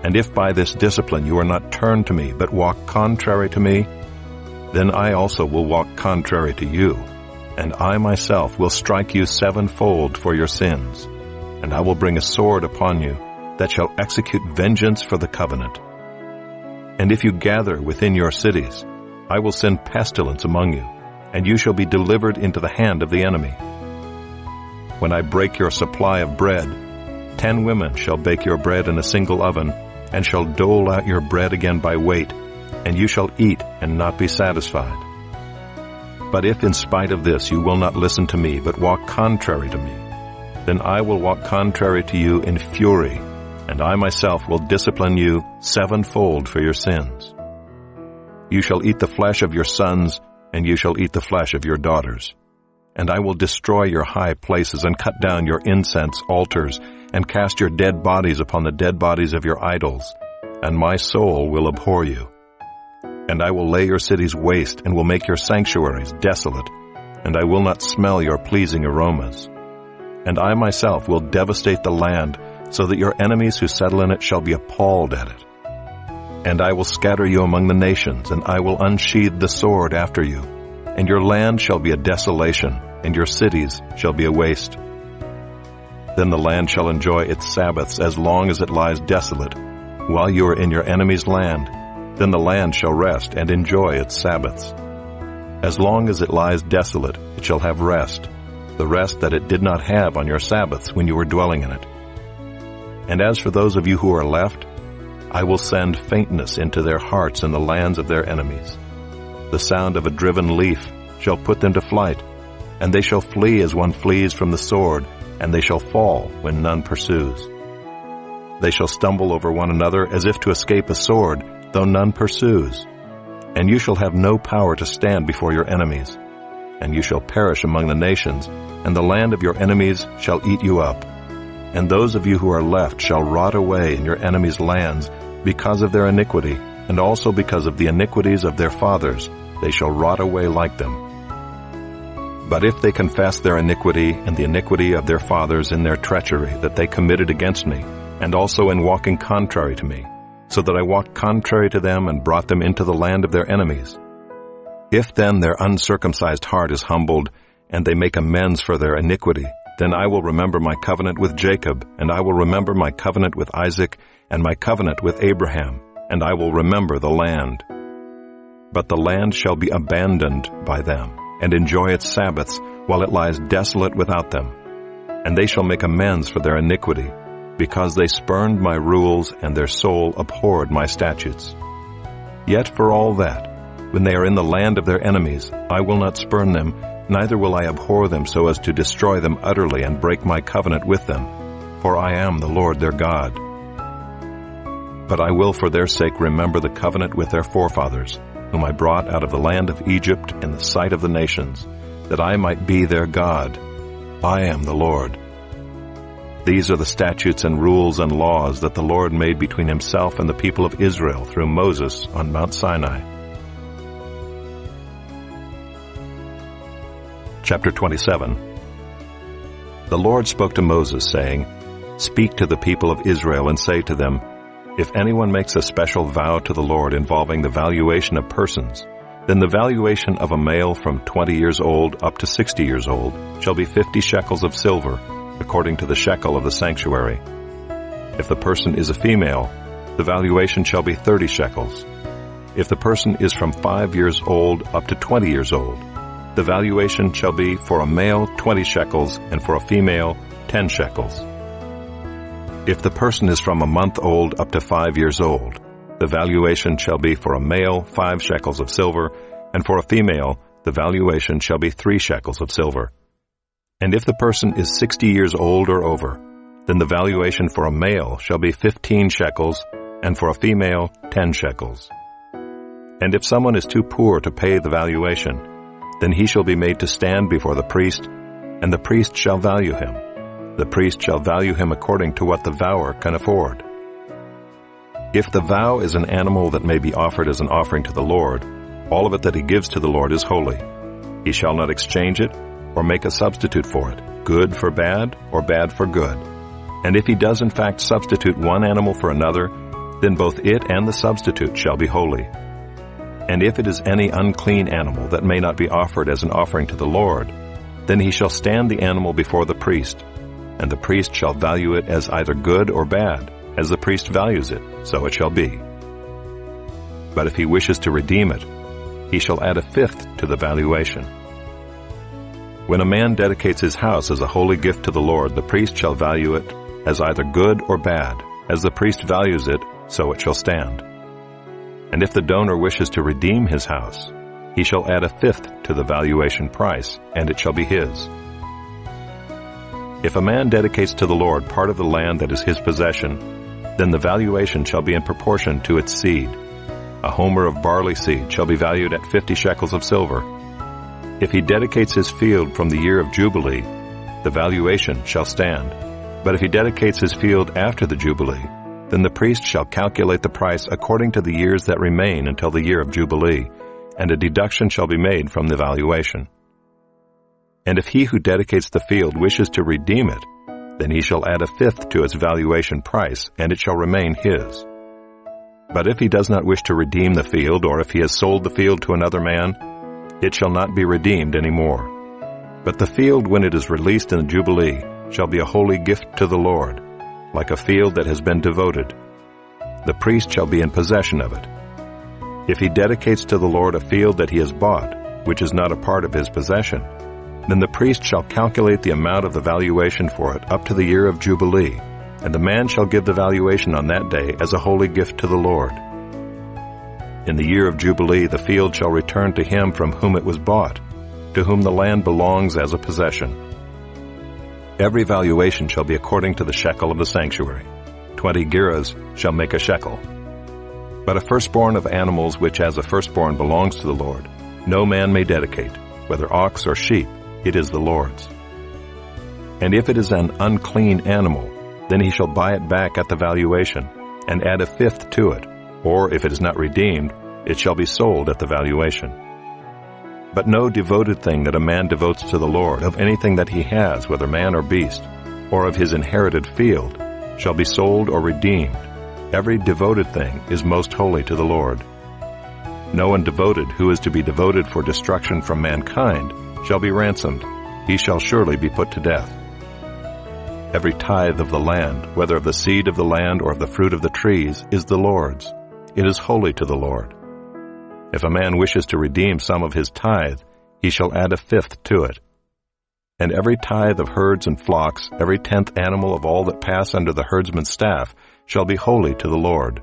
And if by this discipline you are not turned to me, but walk contrary to me, then I also will walk contrary to you, and I myself will strike you sevenfold for your sins, and I will bring a sword upon you that shall execute vengeance for the covenant. And if you gather within your cities, I will send pestilence among you, and you shall be delivered into the hand of the enemy. When I break your supply of bread, 10 women shall bake your bread in a single oven, and shall dole out your bread again by weight, and you shall eat and not be satisfied. But if in spite of this you will not listen to me, but walk contrary to me, then I will walk contrary to you in fury, and I myself will discipline you sevenfold for your sins. You shall eat the flesh of your sons, and you shall eat the flesh of your daughters. And I will destroy your high places, and cut down your incense altars, and cast your dead bodies upon the dead bodies of your idols, and my soul will abhor you. And I will lay your cities waste, and will make your sanctuaries desolate, and I will not smell your pleasing aromas. And I myself will devastate the land, so that your enemies who settle in it shall be appalled at it. And I will scatter you among the nations, and I will unsheathe the sword after you, and your land shall be a desolation, and your cities shall be a waste. Then the land shall enjoy its Sabbaths as long as it lies desolate, while you are in your enemy's land. Then the land shall rest and enjoy its Sabbaths. As long as it lies desolate, it shall have rest, the rest that it did not have on your Sabbaths when you were dwelling in it. And as for those of you who are left, I will send faintness into their hearts in the lands of their enemies. The sound of a driven leaf shall put them to flight, and they shall flee as one flees from the sword, and they shall fall when none pursues. They shall stumble over one another as if to escape a sword, though none pursues. And you shall have no power to stand before your enemies. And you shall perish among the nations, and the land of your enemies shall eat you up. And those of you who are left shall rot away in your enemies' lands because of their iniquity, and also because of the iniquities of their fathers. They shall rot away like them. But if they confess their iniquity and the iniquity of their fathers in their treachery that they committed against me, and also in walking contrary to me, so that I walked contrary to them and brought them into the land of their enemies, if then their uncircumcised heart is humbled, and they make amends for their iniquity, then I will remember my covenant with Jacob, and I will remember my covenant with Isaac, and my covenant with Abraham, and I will remember the land. But the land shall be abandoned by them, and enjoy its Sabbaths, while it lies desolate without them. And they shall make amends for their iniquity, because they spurned my rules, and their soul abhorred my statutes. Yet for all that, when they are in the land of their enemies, I will not spurn them, neither will I abhor them so as to destroy them utterly and break my covenant with them, for I am the Lord their God. But I will for their sake remember the covenant with their forefathers, whom I brought out of the land of Egypt in the sight of the nations, that I might be their God. I am the Lord. These are the statutes and rules and laws that the Lord made between himself and the people of Israel through Moses on Mount Sinai. Chapter 27. The Lord spoke to Moses, saying, "Speak to the people of Israel and say to them, if anyone makes a special vow to the Lord involving the valuation of persons, then the valuation of a male from 20 years old up to 60 years old shall be 50 shekels of silver, according to the shekel of the sanctuary. If the person is a female, the valuation shall be 30 shekels. If the person is from 5 years old up to 20 years old, the valuation shall be for a male 20 shekels, and for a female 10 shekels. If the person is from a month old up to 5 years old, the valuation shall be for a male 5 shekels of silver, and for a female the valuation shall be 3 shekels of silver. And if the person is 60 years old or over, then the valuation for a male shall be 15 shekels, and for a female 10 shekels. And if someone is too poor to pay the valuation, then he shall be made to stand before the priest, and the priest shall value him. The priest shall value him according to what the vower can afford. If the vow is an animal that may be offered as an offering to the Lord, all of it that he gives to the Lord is holy. He shall not exchange it or make a substitute for it, good for bad or bad for good. And if he does in fact substitute one animal for another, then both it and the substitute shall be holy. And if it is any unclean animal that may not be offered as an offering to the Lord, then he shall stand the animal before the priest, and the priest shall value it as either good or bad, as the priest values it, so it shall be. But if he wishes to redeem it, he shall add a fifth to the valuation. When a man dedicates his house as a holy gift to the Lord, the priest shall value it as either good or bad, as the priest values it, so it shall stand. And if the donor wishes to redeem his house, he shall add a fifth to the valuation price, and it shall be his. If a man dedicates to the Lord part of the land that is his possession, then the valuation shall be in proportion to its seed. A homer of barley seed shall be valued at 50 shekels of silver. If he dedicates his field from the year of Jubilee, the valuation shall stand. But if he dedicates his field after the Jubilee, then the priest shall calculate the price according to the years that remain until the year of Jubilee, and a deduction shall be made from the valuation. And if he who dedicates the field wishes to redeem it, then he shall add a fifth to its valuation price, and it shall remain his. But if he does not wish to redeem the field, or if he has sold the field to another man, it shall not be redeemed any more. But the field, when it is released in the Jubilee, shall be a holy gift to the Lord, like a field that has been devoted. The priest shall be in possession of it. If he dedicates to the Lord a field that he has bought, which is not a part of his possession, then the priest shall calculate the amount of the valuation for it up to the year of Jubilee, and the man shall give the valuation on that day as a holy gift to the Lord. In the year of Jubilee the field shall return to him from whom it was bought, to whom the land belongs as a possession. Every valuation shall be according to the shekel of the sanctuary. 20 gerahs shall make a shekel. But a firstborn of animals which as a firstborn belongs to the Lord, no man may dedicate, whether ox or sheep, it is the Lord's. And if it is an unclean animal, then he shall buy it back at the valuation, and add a fifth to it, or if it is not redeemed, it shall be sold at the valuation. But no devoted thing that a man devotes to the Lord, of anything that he has, whether man or beast, or of his inherited field, shall be sold or redeemed. Every devoted thing is most holy to the Lord. No one devoted who is to be devoted for destruction from mankind shall be ransomed. He shall surely be put to death. Every tithe of the land, whether of the seed of the land or of the fruit of the trees, is the Lord's. It is holy to the Lord. If a man wishes to redeem some of his tithe, he shall add a fifth to it. And every tithe of herds and flocks, every 10th animal of all that pass under the herdsman's staff, shall be holy to the Lord.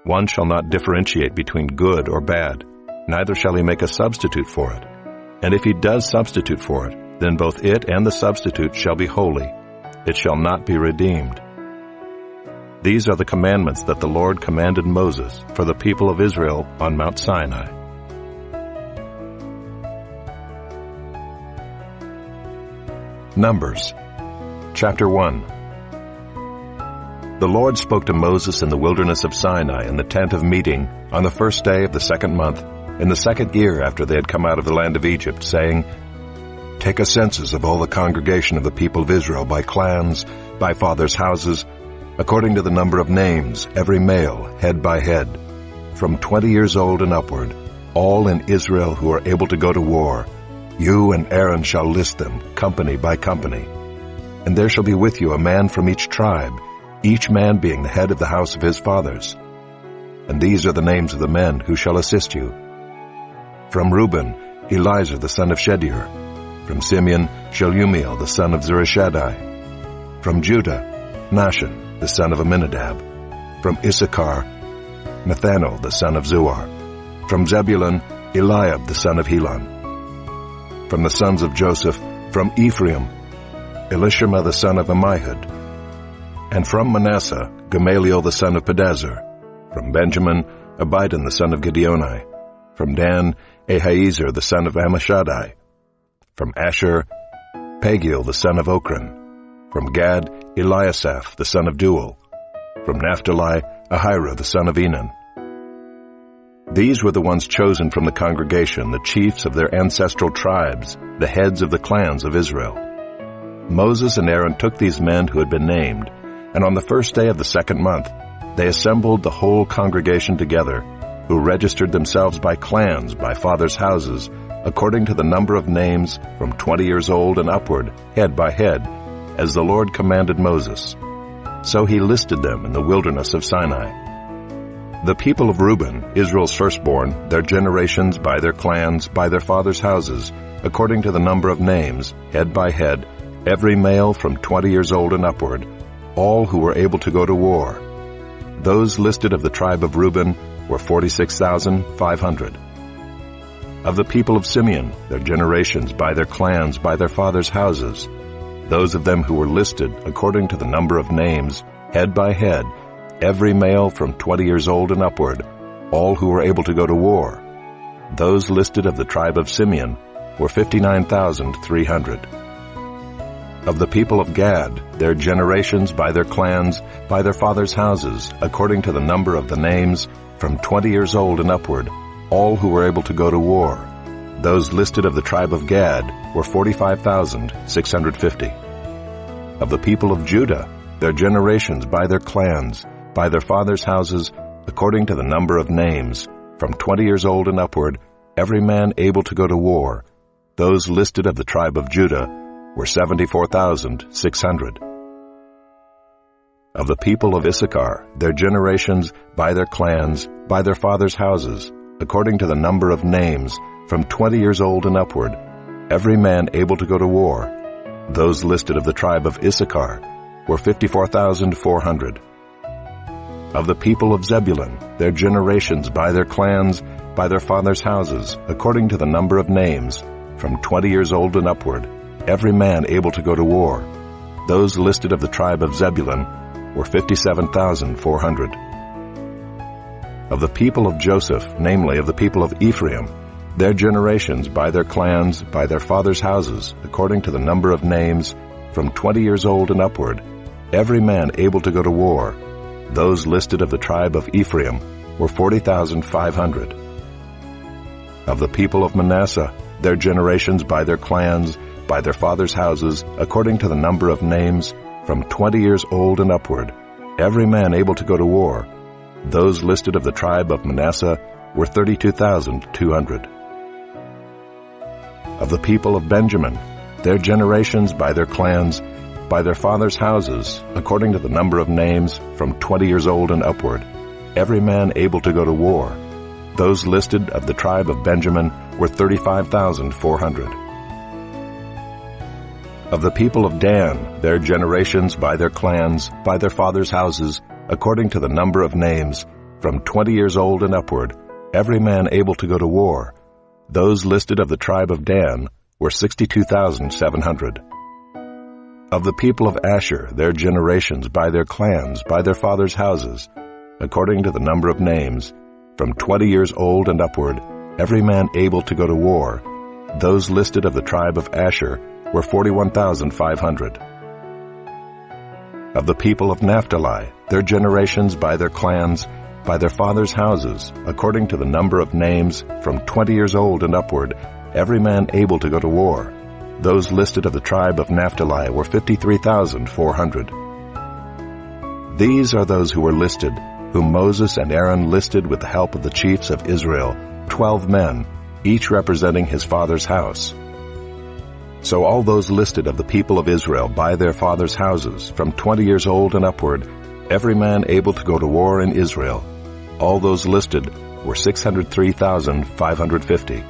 One shall not differentiate between good or bad, neither shall he make a substitute for it. And if he does substitute for it, then both it and the substitute shall be holy. It shall not be redeemed. These are the commandments that the Lord commanded Moses for the people of Israel on Mount Sinai. Numbers, chapter 1. The Lord spoke to Moses in the wilderness of Sinai in the tent of meeting on the first day of the second month, in the second year after they had come out of the land of Egypt, saying, Take a census of all the congregation of the people of Israel by clans, by fathers' houses, according to the number of names, every male, head by head, from 20 years old and upward, all in Israel who are able to go to war. You and Aaron shall list them, company by company. And there shall be with you a man from each tribe, each man being the head of the house of his fathers. And these are the names of the men who shall assist you. From Reuben, Elizur the son of Shedeur. From Simeon, Shelumiel the son of Zurishaddai. From Judah, Nahshon the son of Amminadab. From Issachar, Nathanael the son of Zuar. From Zebulun, Eliab the son of Helon. From the sons of Joseph, from Ephraim, Elishama the son of Ammihud. And from Manasseh, Gamaliel the son of Pedazur. From Benjamin, Abidan the son of Gideoni. From Dan, Ahiezer the son of Ammishaddai. From Asher, Pagiel the son of Ochran. From Gad, Eliasaph, the son of Duel. From Naphtali, Ahira, the son of Enan. These were the ones chosen from the congregation, the chiefs of their ancestral tribes, the heads of the clans of Israel. Moses and Aaron took these men who had been named, and on the first day of the second month, they assembled the whole congregation together, who registered themselves by clans, by fathers' houses, according to the number of names from 20 years old and upward, head by head, as the Lord commanded Moses. So he listed them in the wilderness of Sinai. The people of Reuben, Israel's firstborn, their generations by their clans, by their fathers' houses, according to the number of names, head by head, every male from 20 years old and upward, all who were able to go to war. Those listed of the tribe of Reuben were 46,500. Of the people of Simeon, their generations by their clans, by their fathers' houses, those of them who were listed according to the number of names, head by head, every male from 20 years old and upward, all who were able to go to war. Those listed of the tribe of Simeon were 59,300. Of the people of Gad, their generations by their clans, by their fathers' houses, according to the number of the names, from 20 years old and upward, all who were able to go to war. Those listed of the tribe of Gad were 45,650. Of the people of Judah, their generations by their clans, by their fathers' houses, according to the number of names, from 20 years old and upward, every man able to go to war. Those listed of the tribe of Judah were 74,600. Of the people of Issachar, their generations by their clans, by their fathers' houses, according to the number of names, from 20 years old and upward, every man able to go to war. Those listed of the tribe of Issachar were 54,400. Of the people of Zebulun, their generations by their clans, by their fathers' houses, according to the number of names, from 20 years old and upward, every man able to go to war. Those listed of the tribe of Zebulun were 57,400. Of the people of Joseph, namely of the people of Ephraim, their generations by their clans, by their fathers' houses, according to the number of names, from 20 years old and upward, every man able to go to war. Those listed of the tribe of Ephraim were 40,500. Of the people of Manasseh, their generations by their clans, by their fathers' houses, according to the number of names, from 20 years old and upward, every man able to go to war. Those listed of the tribe of Manasseh were 32,200. Of the people of Benjamin, their generations by their clans, by their fathers' houses, according to the number of names, from 20 years old and upward, every man able to go to war. Those listed of the tribe of Benjamin were 35,400. Of the people of Dan, their generations by their clans, by their fathers' houses, according to the number of names, from 20 years old and upward, every man able to go to war. Those listed of the tribe of Dan were 62,700. Of the people of Asher, their generations by their clans, by their fathers' houses, according to the number of names, from 20 years old and upward, every man able to go to war. Those listed of the tribe of Asher were 41,500. Of the people of Naphtali, their generations by their clans, by their fathers' houses, according to the number of names, from 20 years old and upward, every man able to go to war. Those listed of the tribe of Naphtali were 53,400. These are those who were listed, whom Moses and Aaron listed with the help of the chiefs of Israel, 12 men, each representing his father's house. So all those listed of the people of Israel by their fathers' houses, from 20 years old and upward, every man able to go to war in Israel, all those listed were 603,550.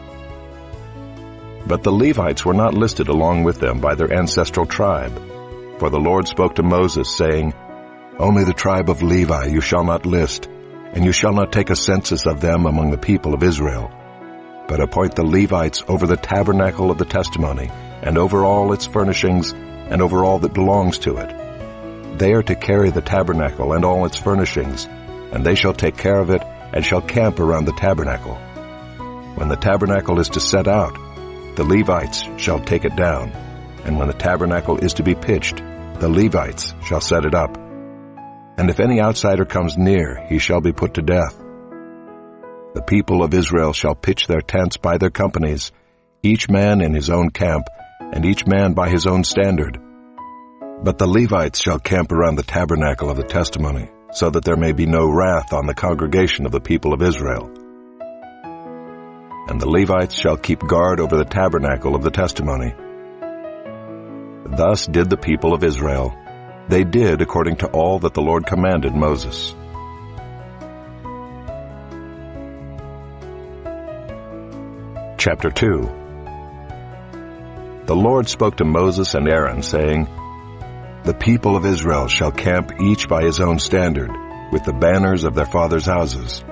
But the Levites were not listed along with them by their ancestral tribe. For the Lord spoke to Moses, saying, "Only the tribe of Levi you shall not list, and you shall not take a census of them among the people of Israel. But appoint the Levites over the tabernacle of the testimony, and over all its furnishings, and over all that belongs to it. They are to carry the tabernacle and all its furnishings, and they shall take care of it, and shall camp around the tabernacle. When the tabernacle is to set out, the Levites shall take it down, and when the tabernacle is to be pitched, the Levites shall set it up. And if any outsider comes near, he shall be put to death. The people of Israel shall pitch their tents by their companies, each man in his own camp, and each man by his own standard. But the Levites shall camp around the tabernacle of the testimony, so that there may be no wrath on the congregation of the people of Israel. And the Levites shall keep guard over the tabernacle of the testimony. Thus did the people of Israel. They did according to all that the Lord commanded Moses. Chapter 2. The Lord spoke to Moses and Aaron, saying, The people of Israel shall camp each by his own standard, with the banners of their fathers' houses.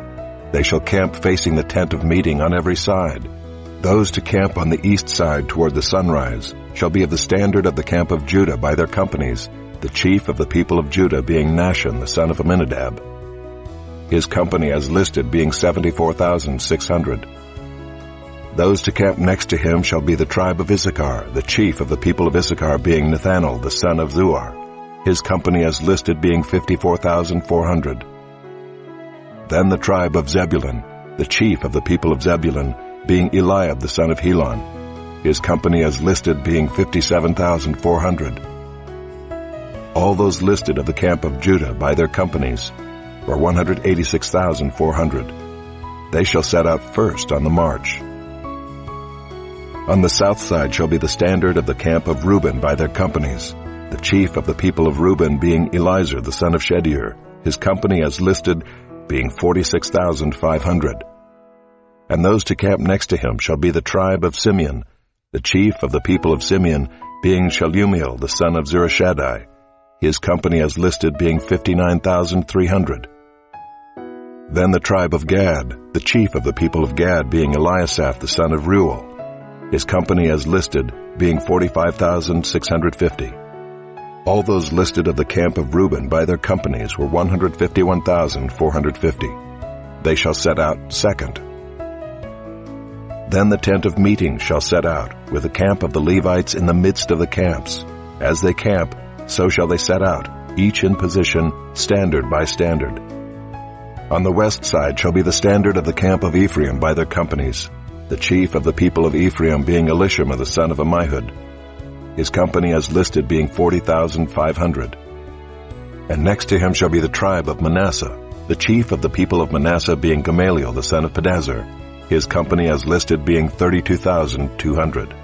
They shall camp facing the tent of meeting on every side. Those to camp on the east side toward the sunrise shall be of the standard of the camp of Judah by their companies, the chief of the people of Judah being Nahshon the son of Amminadab. His company as listed being 74,600. Those to camp next to him shall be the tribe of Issachar, the chief of the people of Issachar being Nethanel the son of Zuar. His company as listed being 54,400. Then the tribe of Zebulun, the chief of the people of Zebulun, being Eliab the son of Helon. His company as listed being 57,400. All those listed of the camp of Judah by their companies were 186,400. They shall set out first on the march. On the south side shall be the standard of the camp of Reuben by their companies, the chief of the people of Reuben being Elizur the son of Shedeur, his company as listed being 46,500. And those to camp next to him shall be the tribe of Simeon, the chief of the people of Simeon being Shelumiel the son of Zurishaddai, his company as listed being 59,300. Then the tribe of Gad, the chief of the people of Gad being Eliasaph the son of Reuel, his company as listed being 45,650. All those listed of the camp of Reuben by their companies were 151,450. They shall set out second. Then the tent of meeting shall set out, with the camp of the Levites in the midst of the camps. As they camp, so shall they set out, each in position, standard by standard. On the west side shall be the standard of the camp of Ephraim by their companies, the chief of the people of Ephraim being Elishama the son of Ammihud, his company as listed being 40,500. And next to him shall be the tribe of Manasseh, the chief of the people of Manasseh being Gamaliel the son of Pedazur, his company as listed being 32,200.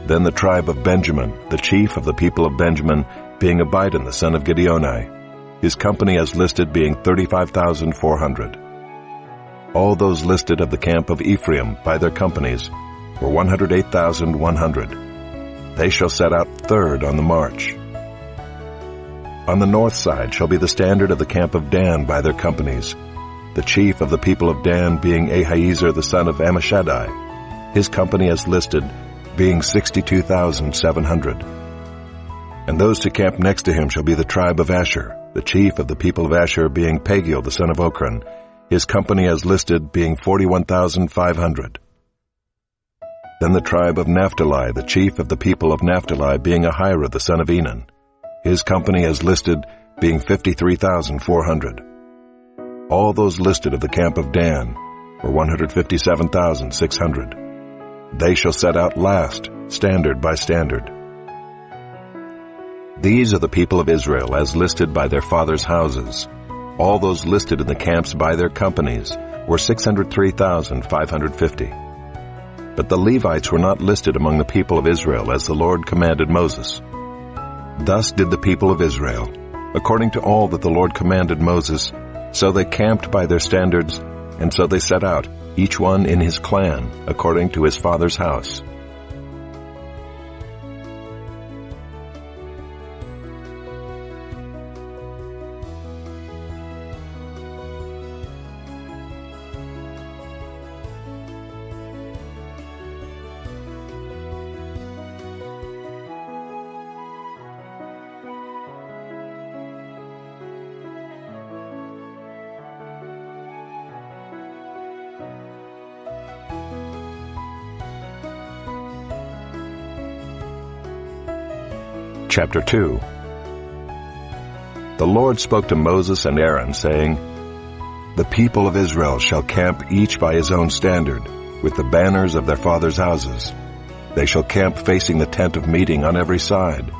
Then the tribe of Benjamin, the chief of the people of Benjamin being Abidan the son of Gideoni, his company as listed being 35,400. All those listed of the camp of Ephraim by their companies were 108,100. They shall set out third on the march. On the north side shall be the standard of the camp of Dan by their companies, the chief of the people of Dan being Ahiezer the son of Ammishaddai, his company as listed being 62,700. And those to camp next to him shall be the tribe of Asher, the chief of the people of Asher being Pagiel the son of Ochran, his company as listed being 41,500. Then the tribe of Naphtali, the chief of the people of Naphtali being Ahira the son of Enan, his company as listed being 53,400. All those listed of the camp of Dan were 157,600. They shall set out last, standard by standard. These are the people of Israel as listed by their fathers' houses. All those listed in the camps by their companies were 603,550. But the Levites were not listed among the people of Israel as the Lord commanded Moses. Thus did the people of Israel, according to all that the Lord commanded Moses, so they camped by their standards, and so they set out, each one in his clan, according to his father's house. Chapter 2. The Lord spoke to Moses and Aaron, saying, The people of Israel shall camp each by his own standard, with the banners of their fathers' houses. They shall camp facing the tent of meeting on every side.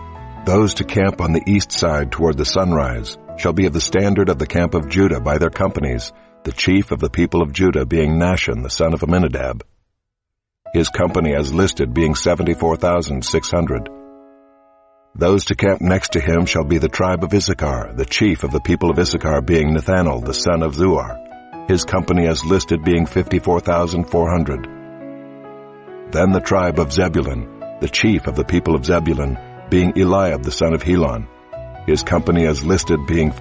Those to camp on the east side toward the sunrise shall be of the standard of the camp of Judah by their companies, the chief of the people of Judah being Nahshon the son of Amminadab. His company as listed being 74,600. Those to camp next to him shall be the tribe of Issachar, the chief of the people of Issachar being Nethanel the son of Zuar, his company as listed being 54,400. Then the tribe of Zebulun, the chief of the people of Zebulun, being Eliab the son of Helon, his company as listed being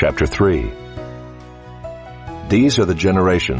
Chapter 3. These are the generations